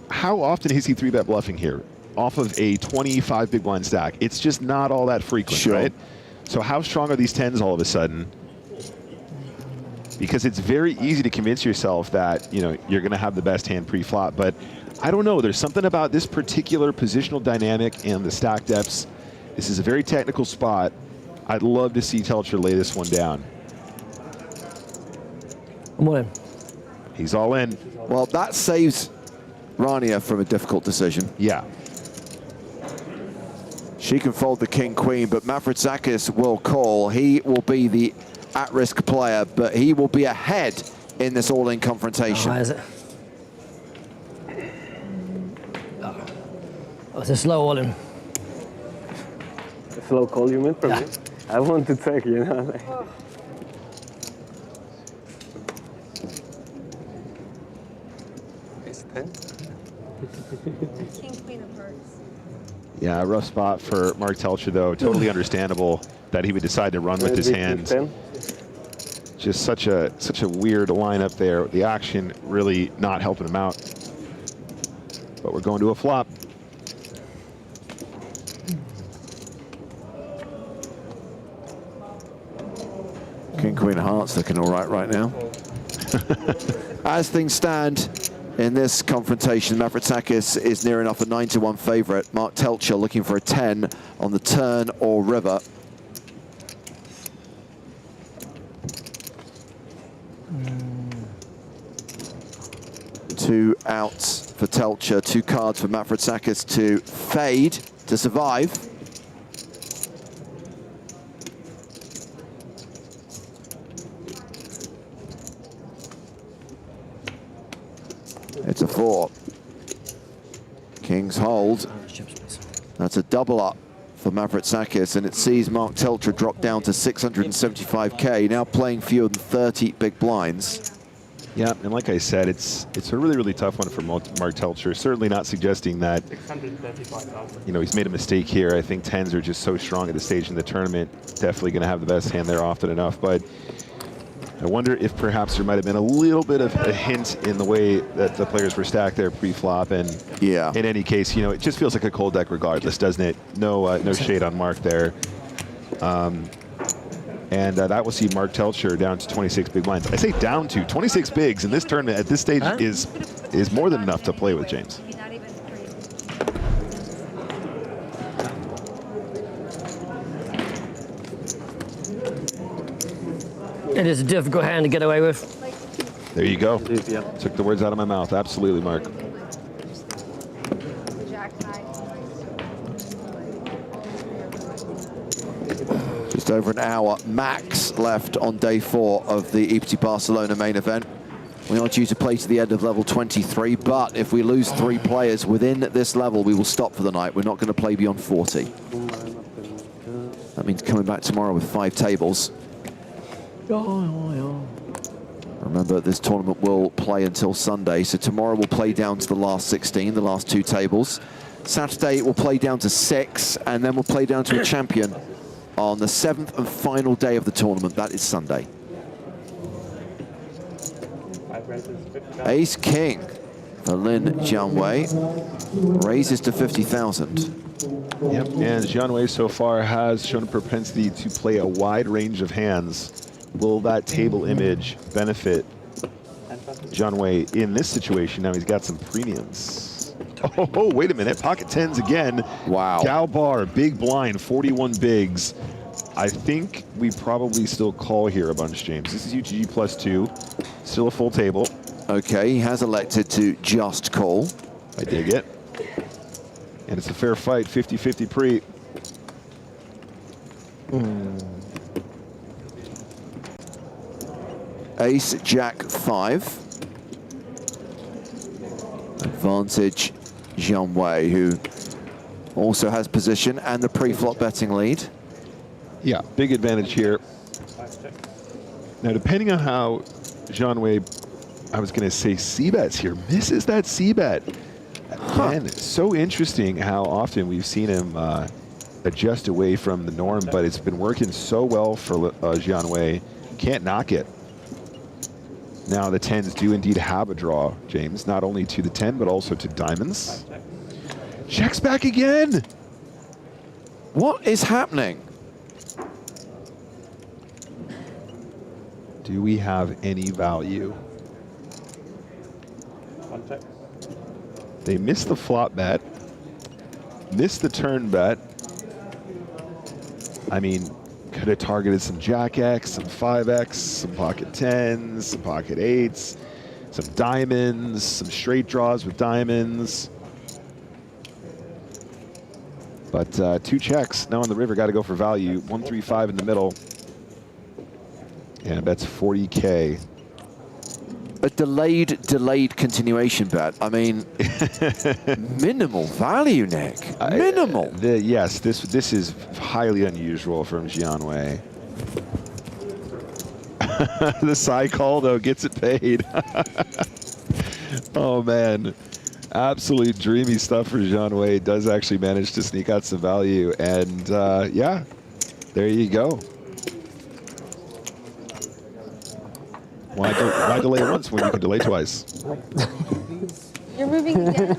How often is he 3-bet bluffing here off of a 25 big blind stack? It's just not all that frequent, right? So how strong are these 10s all of a sudden? Because it's very easy to convince yourself that, you know, you're going to have the best hand pre-flop, but I don't know. There's something about this particular positional dynamic and the stack depths. This is a very technical spot. I'd love to see Telcher lay this one down. I'm all in. He's all in. Well, that saves Rania from a difficult decision. Yeah. She can fold the king queen, but Mavrotakis will call. He will be the at-risk player, but he will be ahead in this all-in confrontation. Oh, is it? Oh, it's a slow all-in. A slow call, you mean, for me? I want to take, you know. Like. It's 10. King, queen of hearts. Yeah, rough spot for Mark Telcher, though. Totally understandable that he would decide to run with his hand. Just such a weird lineup there. The action really not helping him out. But we're going to a flop. King, queen of hearts looking all right now. As things stand in this confrontation, Mavrotakis is near enough a 9-1 favorite. Mark Telcher looking for a 10 on the turn or river. Two outs for Telcher, 2 cards for Mavrotakis to fade to survive. It's a 4. King's hold. That's a double up for Mavrotsakis, and it sees Mark Teltra drop down to 675K, now playing fewer than 30 big blinds. Yeah, and like I said, it's a really, really tough one for Mark Telcher. Certainly not suggesting that, 635,000. you know, he's made a mistake here. I think 10s are just so strong at this stage in the tournament. Definitely going to have the best hand there often enough. But I wonder if perhaps there might have been a little bit of a hint in the way that the players were stacked there pre-flop. And yeah, in any case, you know, it just feels like a cold deck regardless, doesn't it? No, no shade on Mark there. And that will see Mark Telcher down to 26 big blinds. I say down to 26 bigs in this tournament at this stage is more than enough to play with, James. It is a difficult hand to get away with. There you go. Took the words out of my mouth. Absolutely, Mark. Just over an hour max left on day 4 of the EPT Barcelona main event. We are due to play to the end of level 23, but if we lose 3 players within this level, we will stop for the night. We're not going to play beyond 40. That means coming back tomorrow with 5 tables. Remember, this tournament will play until Sunday, so tomorrow we'll play down to the last 16, the last 2 tables. Saturday we'll play down to 6, and then we'll play down to a champion on the 7th and final day of the tournament. That is Sunday. Ace King for Lin Jianwei raises to 50,000. Yep, and Jianwei so far has shown a propensity to play a wide range of hands. Will that table image benefit Jianwei in this situation? Now he's got some premiums. Oh, wait a minute. Pocket 10s again. Wow. Gal bar, big blind, 41 bigs. I think we probably still call here a bunch, James. This is UTG +2. Still a full table. Okay, he has elected to just call. I dig it. And it's a fair fight, 50-50 pre. Ace, Jack, 5. Advantage Jianwei, who also has position and the pre-flop betting lead. Yeah, big advantage here. Now, depending on how Jianwei, I was going to say c-bets here, misses that c-bet. Man, it's so interesting how often we've seen him adjust away from the norm, but it's been working so well for Jianwei. Can't knock it. Now the 10s do indeed have a draw, James, not only to the 10, but also to diamonds. Checks back again. What is happening? Do we have any value? They missed the flop bet, missed the turn bet. I mean, could have targeted some Jack X, some 5X, some pocket 10s, some pocket 8s, some diamonds, some straight draws with diamonds. But 2 checks now on the river, got to go for value. 135 in the middle. And that's 40K. A delayed continuation bet. I mean, minimal value, Nick. Minimal. Yes, this is highly unusual from Jianwei. The side call, though, gets it paid. Oh, man. Absolute dreamy stuff for Jianwei. Does actually manage to sneak out some value. And, yeah, there you go. Why delay once when you can delay twice? You're moving again?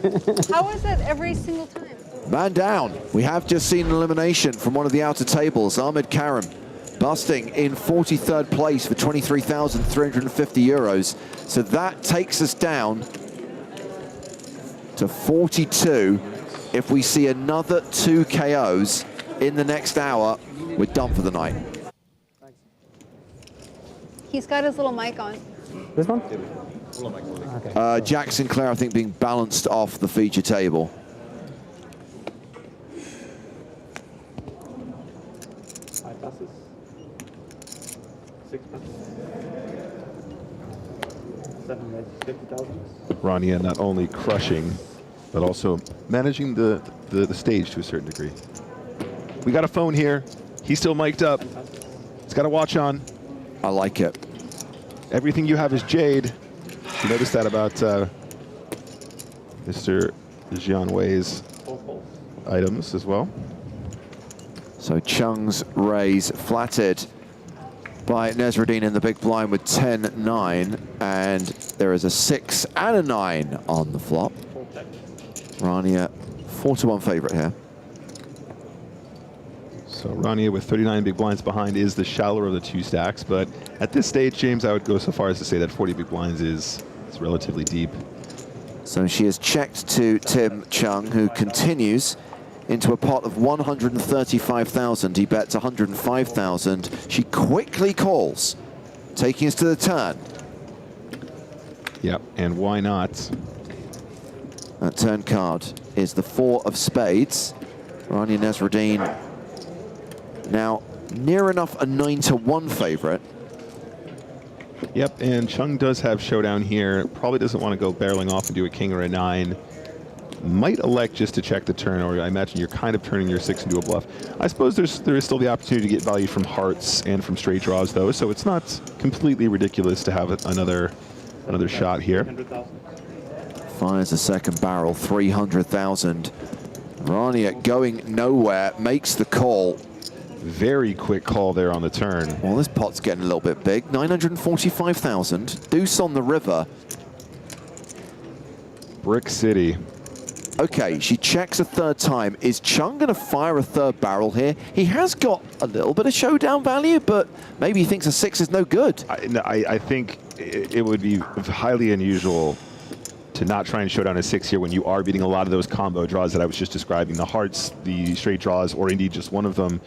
How is that every single time? Man down. We have just seen an elimination from one of the outer tables. Ahmed Karim busting in 43rd place for 23,350 euros. So that takes us down to 42. If we see another 2 KOs in the next hour, we're done for the night. He's got his little mic on. This one? Okay. Jack Sinclair, I think, being balanced off the feature table. Five passes. 6 passes. Rania not only crushing, but also managing the stage to a certain degree. We got a phone here. He's still mic'd up. He's got a watch on. I like it. Everything you have is jade. You noticed that about Mr. Jian Wei's items as well. So Chung's raise flattered by Nasruddin in the big blind with 10-9, and there is a 6 and a 9 on the flop. Rania 4-1 favorite here. So Rania with 39 big blinds behind is the shallower of the two stacks, but at this stage, James, I would go so far as to say that 40 big blinds is relatively deep. So she has checked to Tim Chung, who continues into a pot of 135,000. He bets 105,000. She quickly calls, taking us to the turn. Yep, and why not? That turn card is the 4 of spades. Rania Nasruddin now near enough a 9-1 favorite. Yep, and Chung does have showdown here. Probably doesn't want to go barreling off and do a king or a 9. Might elect just to check the turn, or I imagine you're kind of turning your 6 into a bluff. I suppose there is still the opportunity to get value from hearts and from straight draws, though, so it's not completely ridiculous to have another shot here. Fires a second barrel, 300,000. Rania going nowhere, makes the call. Very quick call there on the turn. Well, this pot's getting a little bit big. 945,000. Deuce on the river. Brick City. Okay, she checks a third time. Is Chung going to fire a third barrel here? He has got a little bit of showdown value, but maybe he thinks a 6 is no good. I think it would be highly unusual to not try and show down a 6 here when you are beating a lot of those combo draws that I was just describing, the hearts, the straight draws, or indeed just one of them.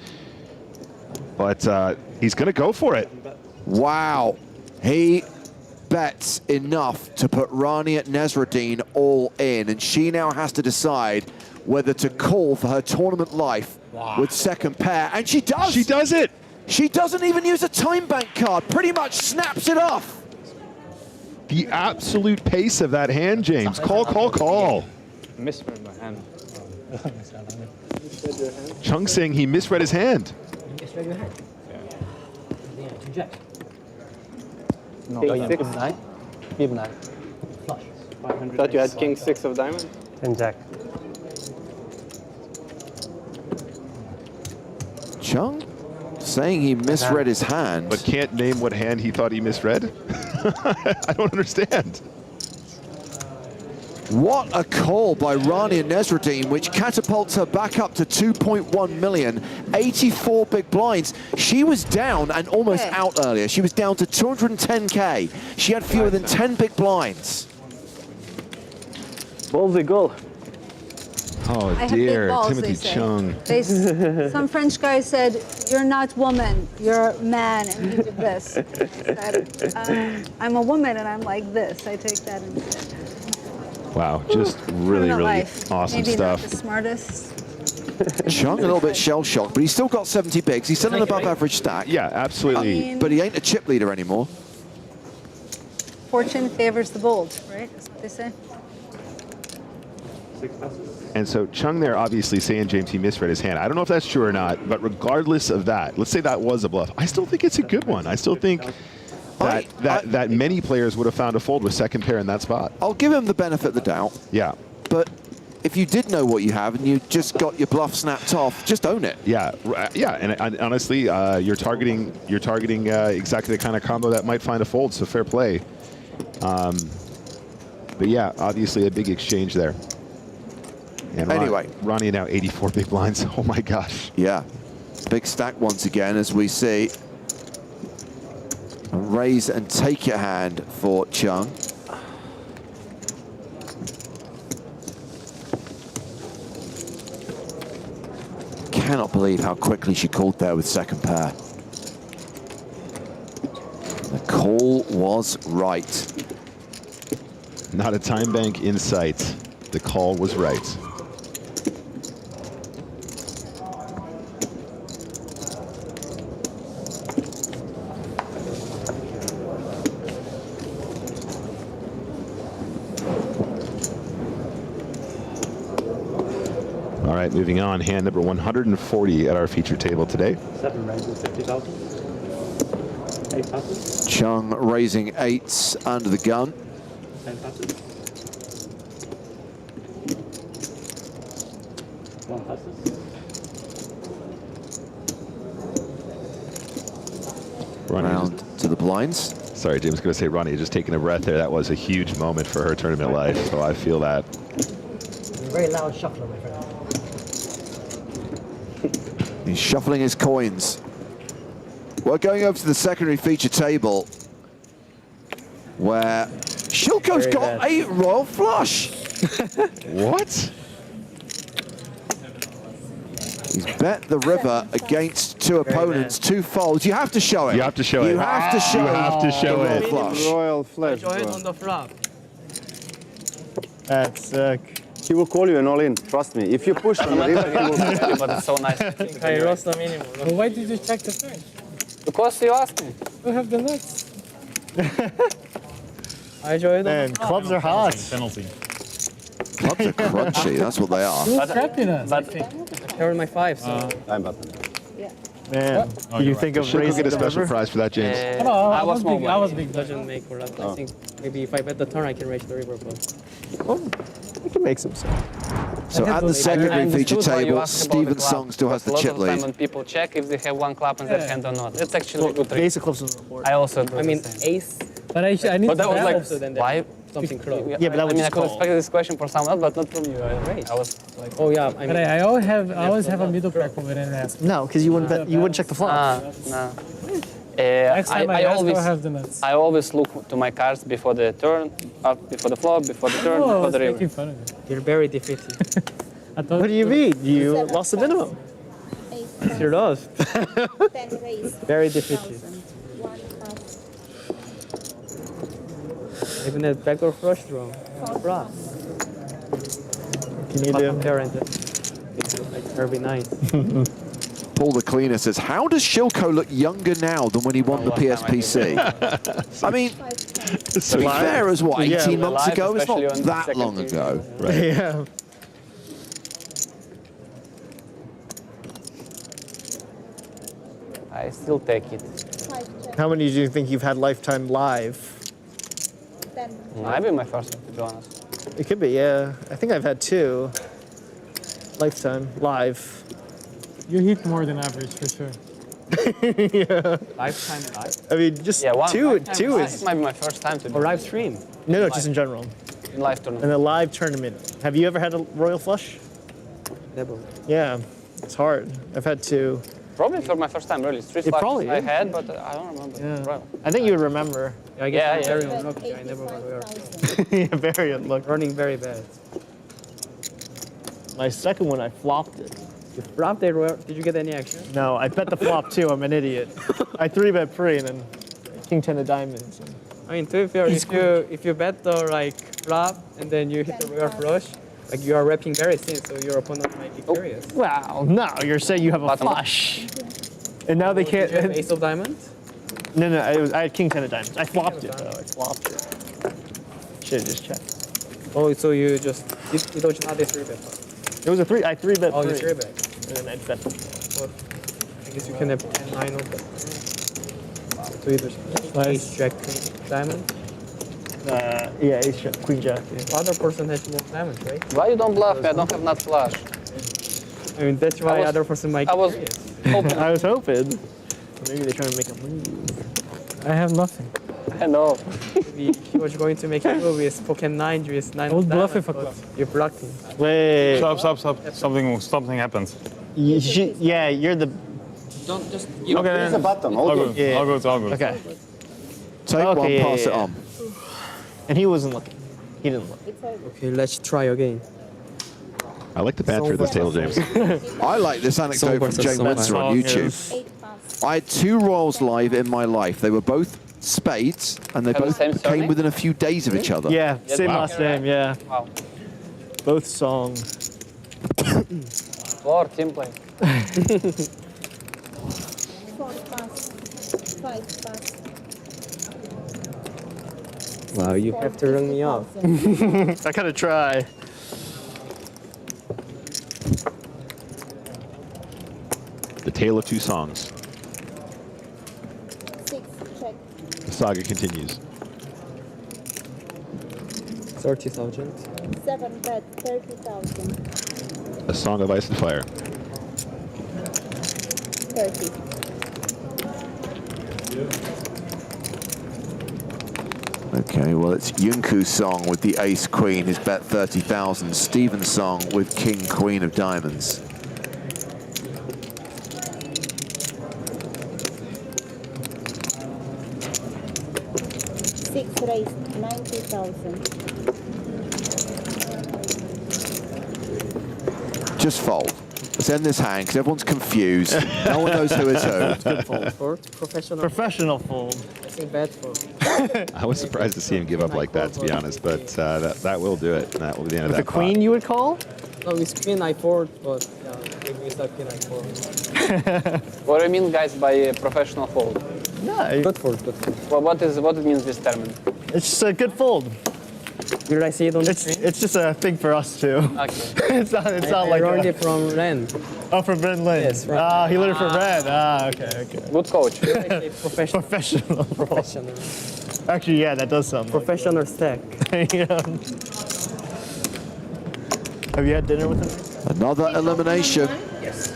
But he's going to go for it. Wow. He bets enough to put Rania Nasruddin all in, and she now has to decide whether to call for her tournament life with second pair, and she does. She does it. She doesn't even use a time bank card, pretty much snaps it off. The absolute pace of that hand, James. Call, call, call. Misread my hand. Chung saying he misread his hand. Misread your hand? Yeah, 2 jacks. No, king 6. Flush. Thought you had king 6 of diamonds? 10 jack. Chung saying he misread his hand. But can't name what hand he thought he misread? I don't understand. What a call by Rania Nasruddin, which catapults her back up to 2.1 million, 84 big blinds. She was down and almost out earlier. She was down to 210K. She had fewer than 10 big blinds. Ballsy goal. Oh I have big dear, balls, Timothy they say. Chung. Some French guy said, "You're not woman, you're man," and you did this. I'm a woman and I'm like this. I take that instead. Wow, just really, Tournament really life. awesome Maybe stuff. not the smartest. Chung a little bit shell-shocked, but he's still got 70 bigs. He's still an above-average stack. Yeah, absolutely. But he ain't a chip leader anymore. Fortune favors the bold, right? That's what they say. And so Chung there obviously saying, James, he misread his hand. I don't know if that's true or not, but regardless of that, let's say that was a bluff. I still think it's a good one. I still think that many players would have found a fold with second pair in that spot. I'll give him the benefit of the doubt. Yeah. But if you did know what you have and you just got your bluff snapped off, just own it. Yeah, yeah, and honestly, you're targeting exactly the kind of combo that might find a fold, so fair play. But yeah, obviously a big exchange there. And anyway, Rania now 84 big blinds. Oh my gosh. Yeah, big stack once again as we see a raise and take your hand for Chung. Cannot believe how quickly she called there with second pair. The call was right. Not a time bank in sight. The call was right. right, moving on. Hand number 140 at our feature table today. 7 ranges, 50,000. 8 passes. Chung raising 8s under the gun. 10 passes. 1 passes. Round to the blinds. Sorry, Jim's going to say, Ronnie, just taking a breath there. That was a huge moment for her tournament life, so I feel that. Very loud shuffler, my friend. He's shuffling his coins. We're going over to the secondary feature table, where Shilko's got a royal flush. What? He's bet the river against 2 opponents, 2 folds. You have to show it. You have to show it. You have to show You have to show the it. royal flush. Royal flush. Join on the flop. That's sick. He will call you an all-in, trust me. If you push on the river, he will call you, but it's so nice. I lost the minimum. Well, why did you check the turn? Because you asked me. We have the nuts. I joined on Man, the flop. clubs are hot. Penalty. Clubs are crunchy, that's what they are. You're trapping us, I But think. I turned my 5, so. Time button. Man, do you think of Shilko raising get a the special river? prize for that, James. Oh, I was big. I was big. Doesn't make for that. I think maybe if I bet the turn, I can raise the river plus. We can make some sense. So at the secondary And feature choose why you table, ask about the Steven club. Song still has the Because chip a lot of the time lead. when people check if they have 1 club in their hand or not. It's actually a good The trick. ace of clubs is on the board. I also do I mean, the same. ace. But I need But to that was like, also then why? something close. Yeah, but that I was mean, I just could call. expect this question for someone else, but not from you. I was like, Oh yeah, I But mean. I always have a middle pack over there and ask. No, because you wouldn't bet, you wouldn't check the flop. no. Next time I ask, always, I'll have the nuts. I always look to my cards before the turn, before the flop, before the turn, Oh, I before was the river. making fun of it. You're very defeated. I thought What do you mean? You lost the minimum. You're lost. Very defeated. Even that backdoor flush draw. Bruh. Can you do? Parent. It's like very nice. Paul the Cleaner says, how does Shilko look younger now than when he won the PSPC? I mean, to be fair, as what, 18 months ago? It's not that long ago. Yeah. I still take it. How many do you think you've had lifetime live? Might be my first one, to be honest. It could be, yeah. I think I've had 2 lifetime live. you hit more than average for sure. Yeah. Lifetime live? I mean, just Yeah, two This is. might be my first time to do Or live stream? No, just in general. in live tournament. In a live tournament. Have you ever had a royal flush? Never. Yeah, it's hard. I've had 2. Probably for my first time, really. 3 It flushes probably I is. had, but I don't remember. Yeah. Right. I think you would remember. I guess Yeah, I'm yeah. very unlucky. I never won royal. Yeah, very unlucky. Running very bad. My second one, I flopped it. You flopped it, royal. Did you get any action? No, I bet the flop too. I'm an idiot. I 3-bet pre and then king 10 of diamonds. I mean, to be fair, if you bet the like flop and then you hit the royal flush, like you are repping very thin, so your opponent might be curious. Wow, no, you're saying you have a flush. And now they can't. Did you have ace of diamonds? No, I had king 10 of diamonds. I flopped it though. I flopped it. Should have just checked. Oh, so you dodged not a 3-bet. It was a 3. I 3-bet Oh, you pre. 3-bet. And then I bet the Well, I guess you can have 9 of them. So either ace, jack, queen, diamond. Yeah, ace jack, queen jack. The other person has more diamonds, right? Why you don't bluff me? I don't have nut flush. I mean, that's why other person might. I was hoping. I was hoping. Maybe they're trying to make a move. I have nothing. I know. He was going to make a move with pocket 9, with 9 I would of bluff diamonds, if I but could. you blocked him. Wait. Stop. Something happens. Yeah, you're the. Don't just. Okay. Here's the bottom. All good. Yeah. All good. Okay. Take one, Okay, pass it yeah. on. And he wasn't looking. He didn't look. Okay, let's try again. I like the banter at this table, James. I like this anecdote from Jay Menzer on YouTube. I had 2 royals live in my life. They were both spades, and they Have the both same came surname? within a few days of each other. Yeah, same Wow. last name, yeah. Wow. Both song. Floor, team play. 4 pass, 5 pass. Wow, you have to run me off. I gotta try. Tale of two songs. 6, check. The saga continues. 30,000. 7, bet, 30,000. A Song of Ice and Fire. 30. Okay, well, it's Yunku's song with the ace queen, his bet 30,000. Steven's song with king queen of diamonds. Six raised, 90,000. Just fold. Let's end this hand because everyone's confused. No one knows who is who. Good fold. Professional. Professional fold. I think bad fold. I was surprised to see him give up like that, to be honest, but that will do it. And that will be the end of that. The queen you would call? No, with queen I fold, but yeah, maybe without queen I fold. What do you mean, guys, by professional fold? No. Good fold, good fold. Well, what it means this term? It's just a good fold. Did I see it on the screen? It's just a thing for us too. Okay. it's not I like learned it from Ren. Oh, from Ben Lin. Yes, right. Ah, he learned it from Ren. Ah, okay. Good coach. Professional. Actually, yeah, that does sound Professional stack. Yeah. Have you had dinner with him? Another elimination. Yes.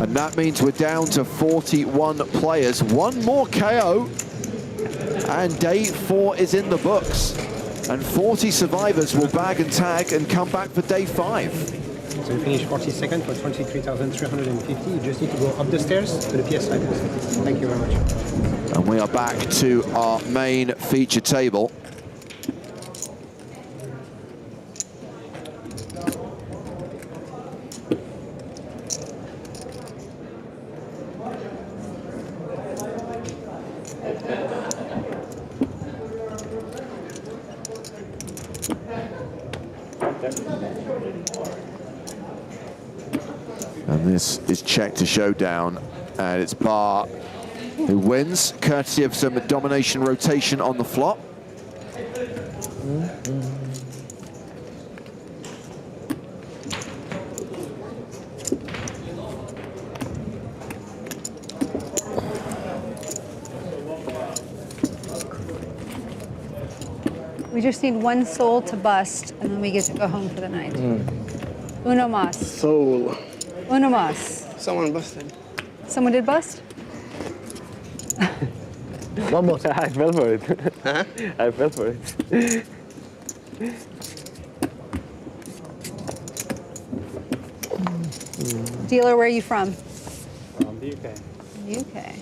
And that means we're down to 41 players. One more KO. And day 4 is in the books. And 40 survivors will bag and tag and come back for day 5. So you finish 42nd for 23,350. You just need to go up the stairs to the PSI booth. Thank you very much. And we are back to our main feature table. And this is check to showdown, and it's Bar who wins, courtesy of some domination rotation on the flop. We just need one soul to bust, and then we get to go home for the night. Uno mas. Soul. Uno mas. Someone busted. Someone did bust? One more time. I fell for it. Huh? I fell for it. Dealer, where are you from? From the UK. UK. Okay.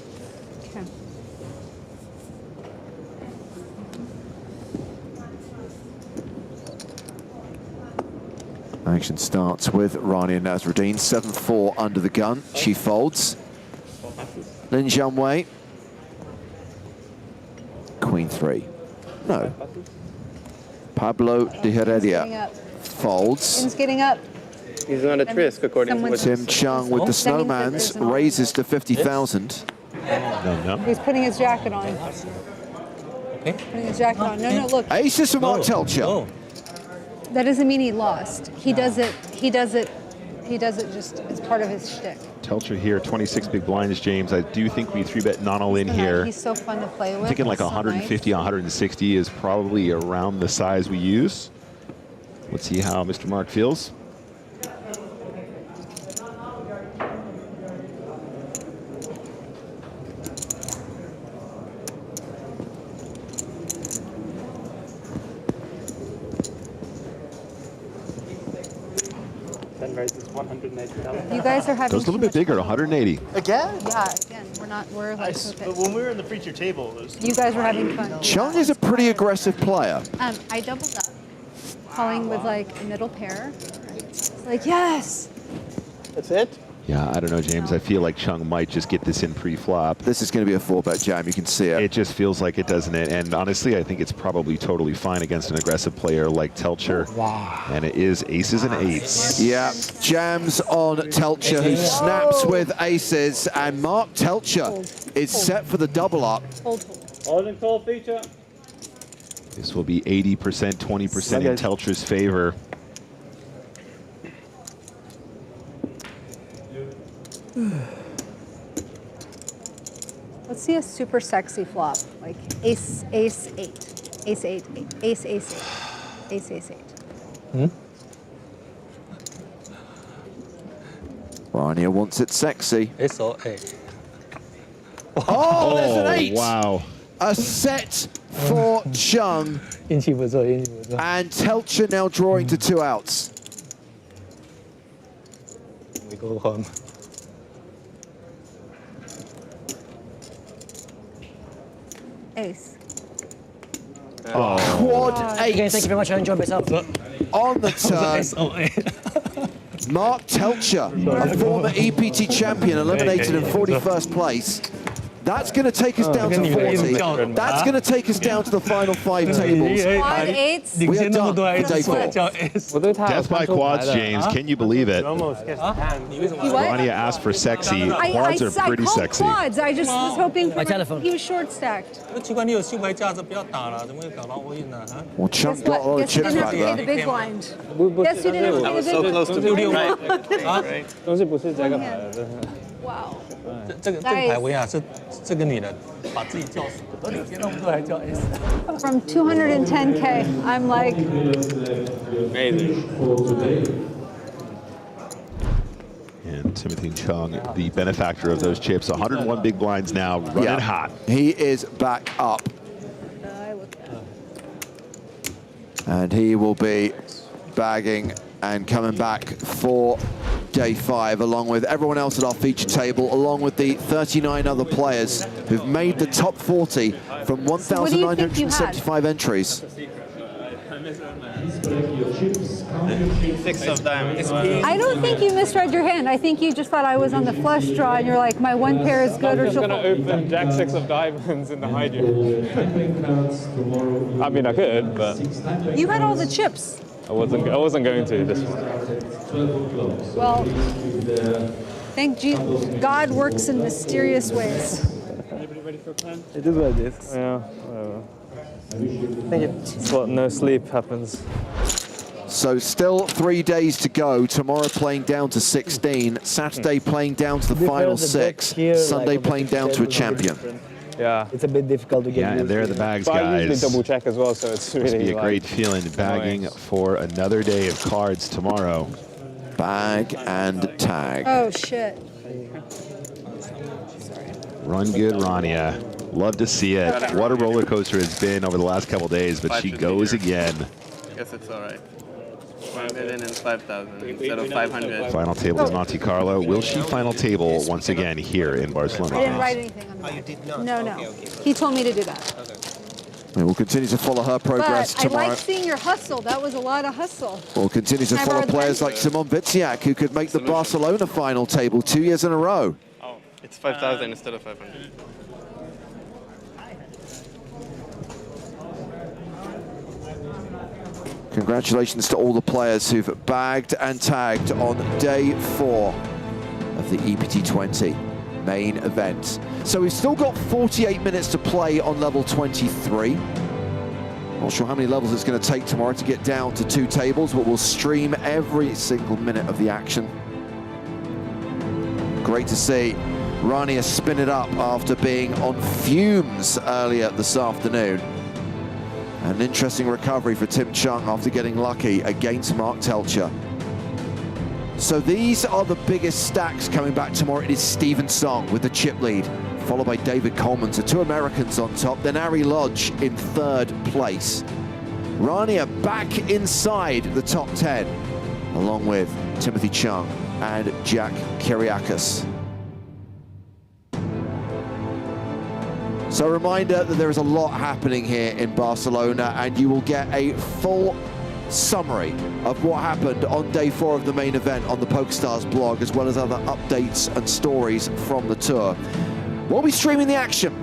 Action starts with Rania Nasruddin, 7-4 under the gun. She folds. Lin Jianwei. Queen 3. No. Pablo de Heredia folds. Tim's getting up. He's not at risk, according to what Tim Chung with the snowmans raises to 50,000. No. He's putting his jacket on. Putting his jacket on. No, look. Aces from Mark Telcher. That doesn't mean he lost. He does it just, it's part of his shtick. Telcher here, 26 big blinds, James. I do think we 3-bet not all in here. He's so fun to play with. Thinking like He's so 150, 160 is probably around the size we use. Let's see how Mr. Mark feels. You guys are having Goes a little bit bigger, 180. Again? Yeah, again. We're like, When we were in the feature table, it was... you guys were having fun. Chung is a pretty aggressive player. I doubled up, calling with like a middle pair. It's like, yes. That's it? Yeah, I don't know, James. I feel like Chung might just get this in pre-flop. This is going to be a 4-bet jam. You can see it. It just feels like it, doesn't it? And honestly, I think it's probably totally fine against an aggressive player like Telcher. Wow. And it is aces and eights. Yeah, jams on Telcher, who snaps with aces, and Mark Telcher is set for the double up. Hold and call feature. This will be 80%, 20% in Telcher's favor. see a super sexy flop, like ace, ace, eight, ace, eight, eight, ace, ace, eight, ace, ace, eight. Rania wants it sexy. It's all eight. Oh, there's an 8. Wow. A set for Chung. And Telcher now drawing to 2 outs. We go home. Ace. Quad 8. Okay, thank you very much. I enjoyed myself. On the turn. Mark Telcher, a former EPT champion, eliminated in 41st place. That's going to take us down to 40. That's going to take us down to the final 5 tables. Quad eights. We are done for day 4. Death by quads, James. Can you believe it? Rania asked for sexy. Quads are pretty sexy. Quads. I just was hoping for he was short stacked. Well, Chung got a lot of chips back there. The big blind. Yes, you didn't have to pay the big close to being right. Wow. 这个牌维亚是这个女的把自己叫死，连接那么多还叫 S。 From 210K, I'm like. Amazing. And Timothy Chung, the benefactor of those chips, 101 big blinds now, running hot. He is back up. And he will be bagging and coming back for day 5, along with everyone else at our feature table, along with the 39 other players who've made the top 40 from 1,975 entries. 6 of diamonds. I don't think you misread your hand. I think you just thought I was on the flush draw, and you're like, my 1 pair is good, or I'm going to open Jack 6 of diamonds in the high jail. I mean, I could, but You had all the chips. I wasn't going to this one. Well, thank God works in mysterious ways. Anybody ready for a plan? It is what it is. Yeah, whatever. Thank you. It's what no sleep happens. So still 3 days to go. Tomorrow playing down to 16. Saturday playing down to the final 6. Sunday playing down to a champion. Yeah. It's a bit difficult to get Yeah, and there are the bags, but I usually guys. double check as well, so it's really Must be a like, great feeling bagging for another day of cards tomorrow. Bag and tag. Oh, shit. Run good, Rania. Love to see it. What a roller coaster it's been over the last couple days, but she goes again. Guess it's all right. 105,000 instead of 500. Final table is Monte Carlo. Will she final table once again here in I Barcelona? didn't write anything on the back. No. He told me to do that. We will continue to follow her progress But I tomorrow. like seeing your hustle. That was a lot of hustle. We'll continue to Can I follow borrow the players pen? like Simon Witziak, who could make the Barcelona final table 2 years in a row. Oh, it's 5,000 instead of 500. Congratulations to all the players who've bagged and tagged on day 4 of the EPT 20 main event. So we've still got 48 minutes to play on level 23. Not sure how many levels it's going to take tomorrow to get down to 2 tables, but we'll stream every single minute of the action. Great to see Rania spin it up after being on fumes earlier this afternoon. An interesting recovery for Tim Chung after getting lucky against Mark Telcher. So these are the biggest stacks coming back tomorrow. It is Stephen Song with the chip lead, followed by David Coleman. So 2 Americans on top, then Ari Lodge in 3rd place. Rania back inside the top 10, along with Timothy Chung and Jack Kyriakis. So a reminder that there is a lot happening here in Barcelona, and you will get a full summary of what happened on day 4 of the main event on the PokerStars blog, as well as other updates and stories from the tour. We'll be streaming the action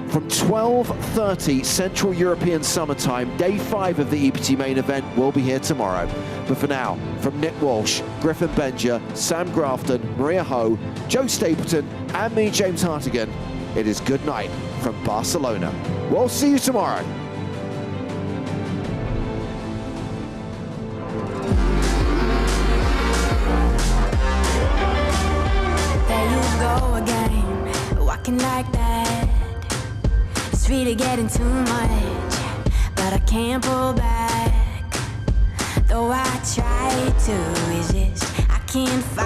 from 12:30 Central European Summertime. Day 5 of the EPT main event will be here tomorrow. But for now, from Nick Walsh, Griffin Benger, Sam Grafton, Maria Ho, Joe Stapleton, and me, James Hartigan, it is good night from Barcelona. We'll see you tomorrow. There you go again, walking like that. It's really getting too much, but I can't pull back. Though I try to resist, I can't fight.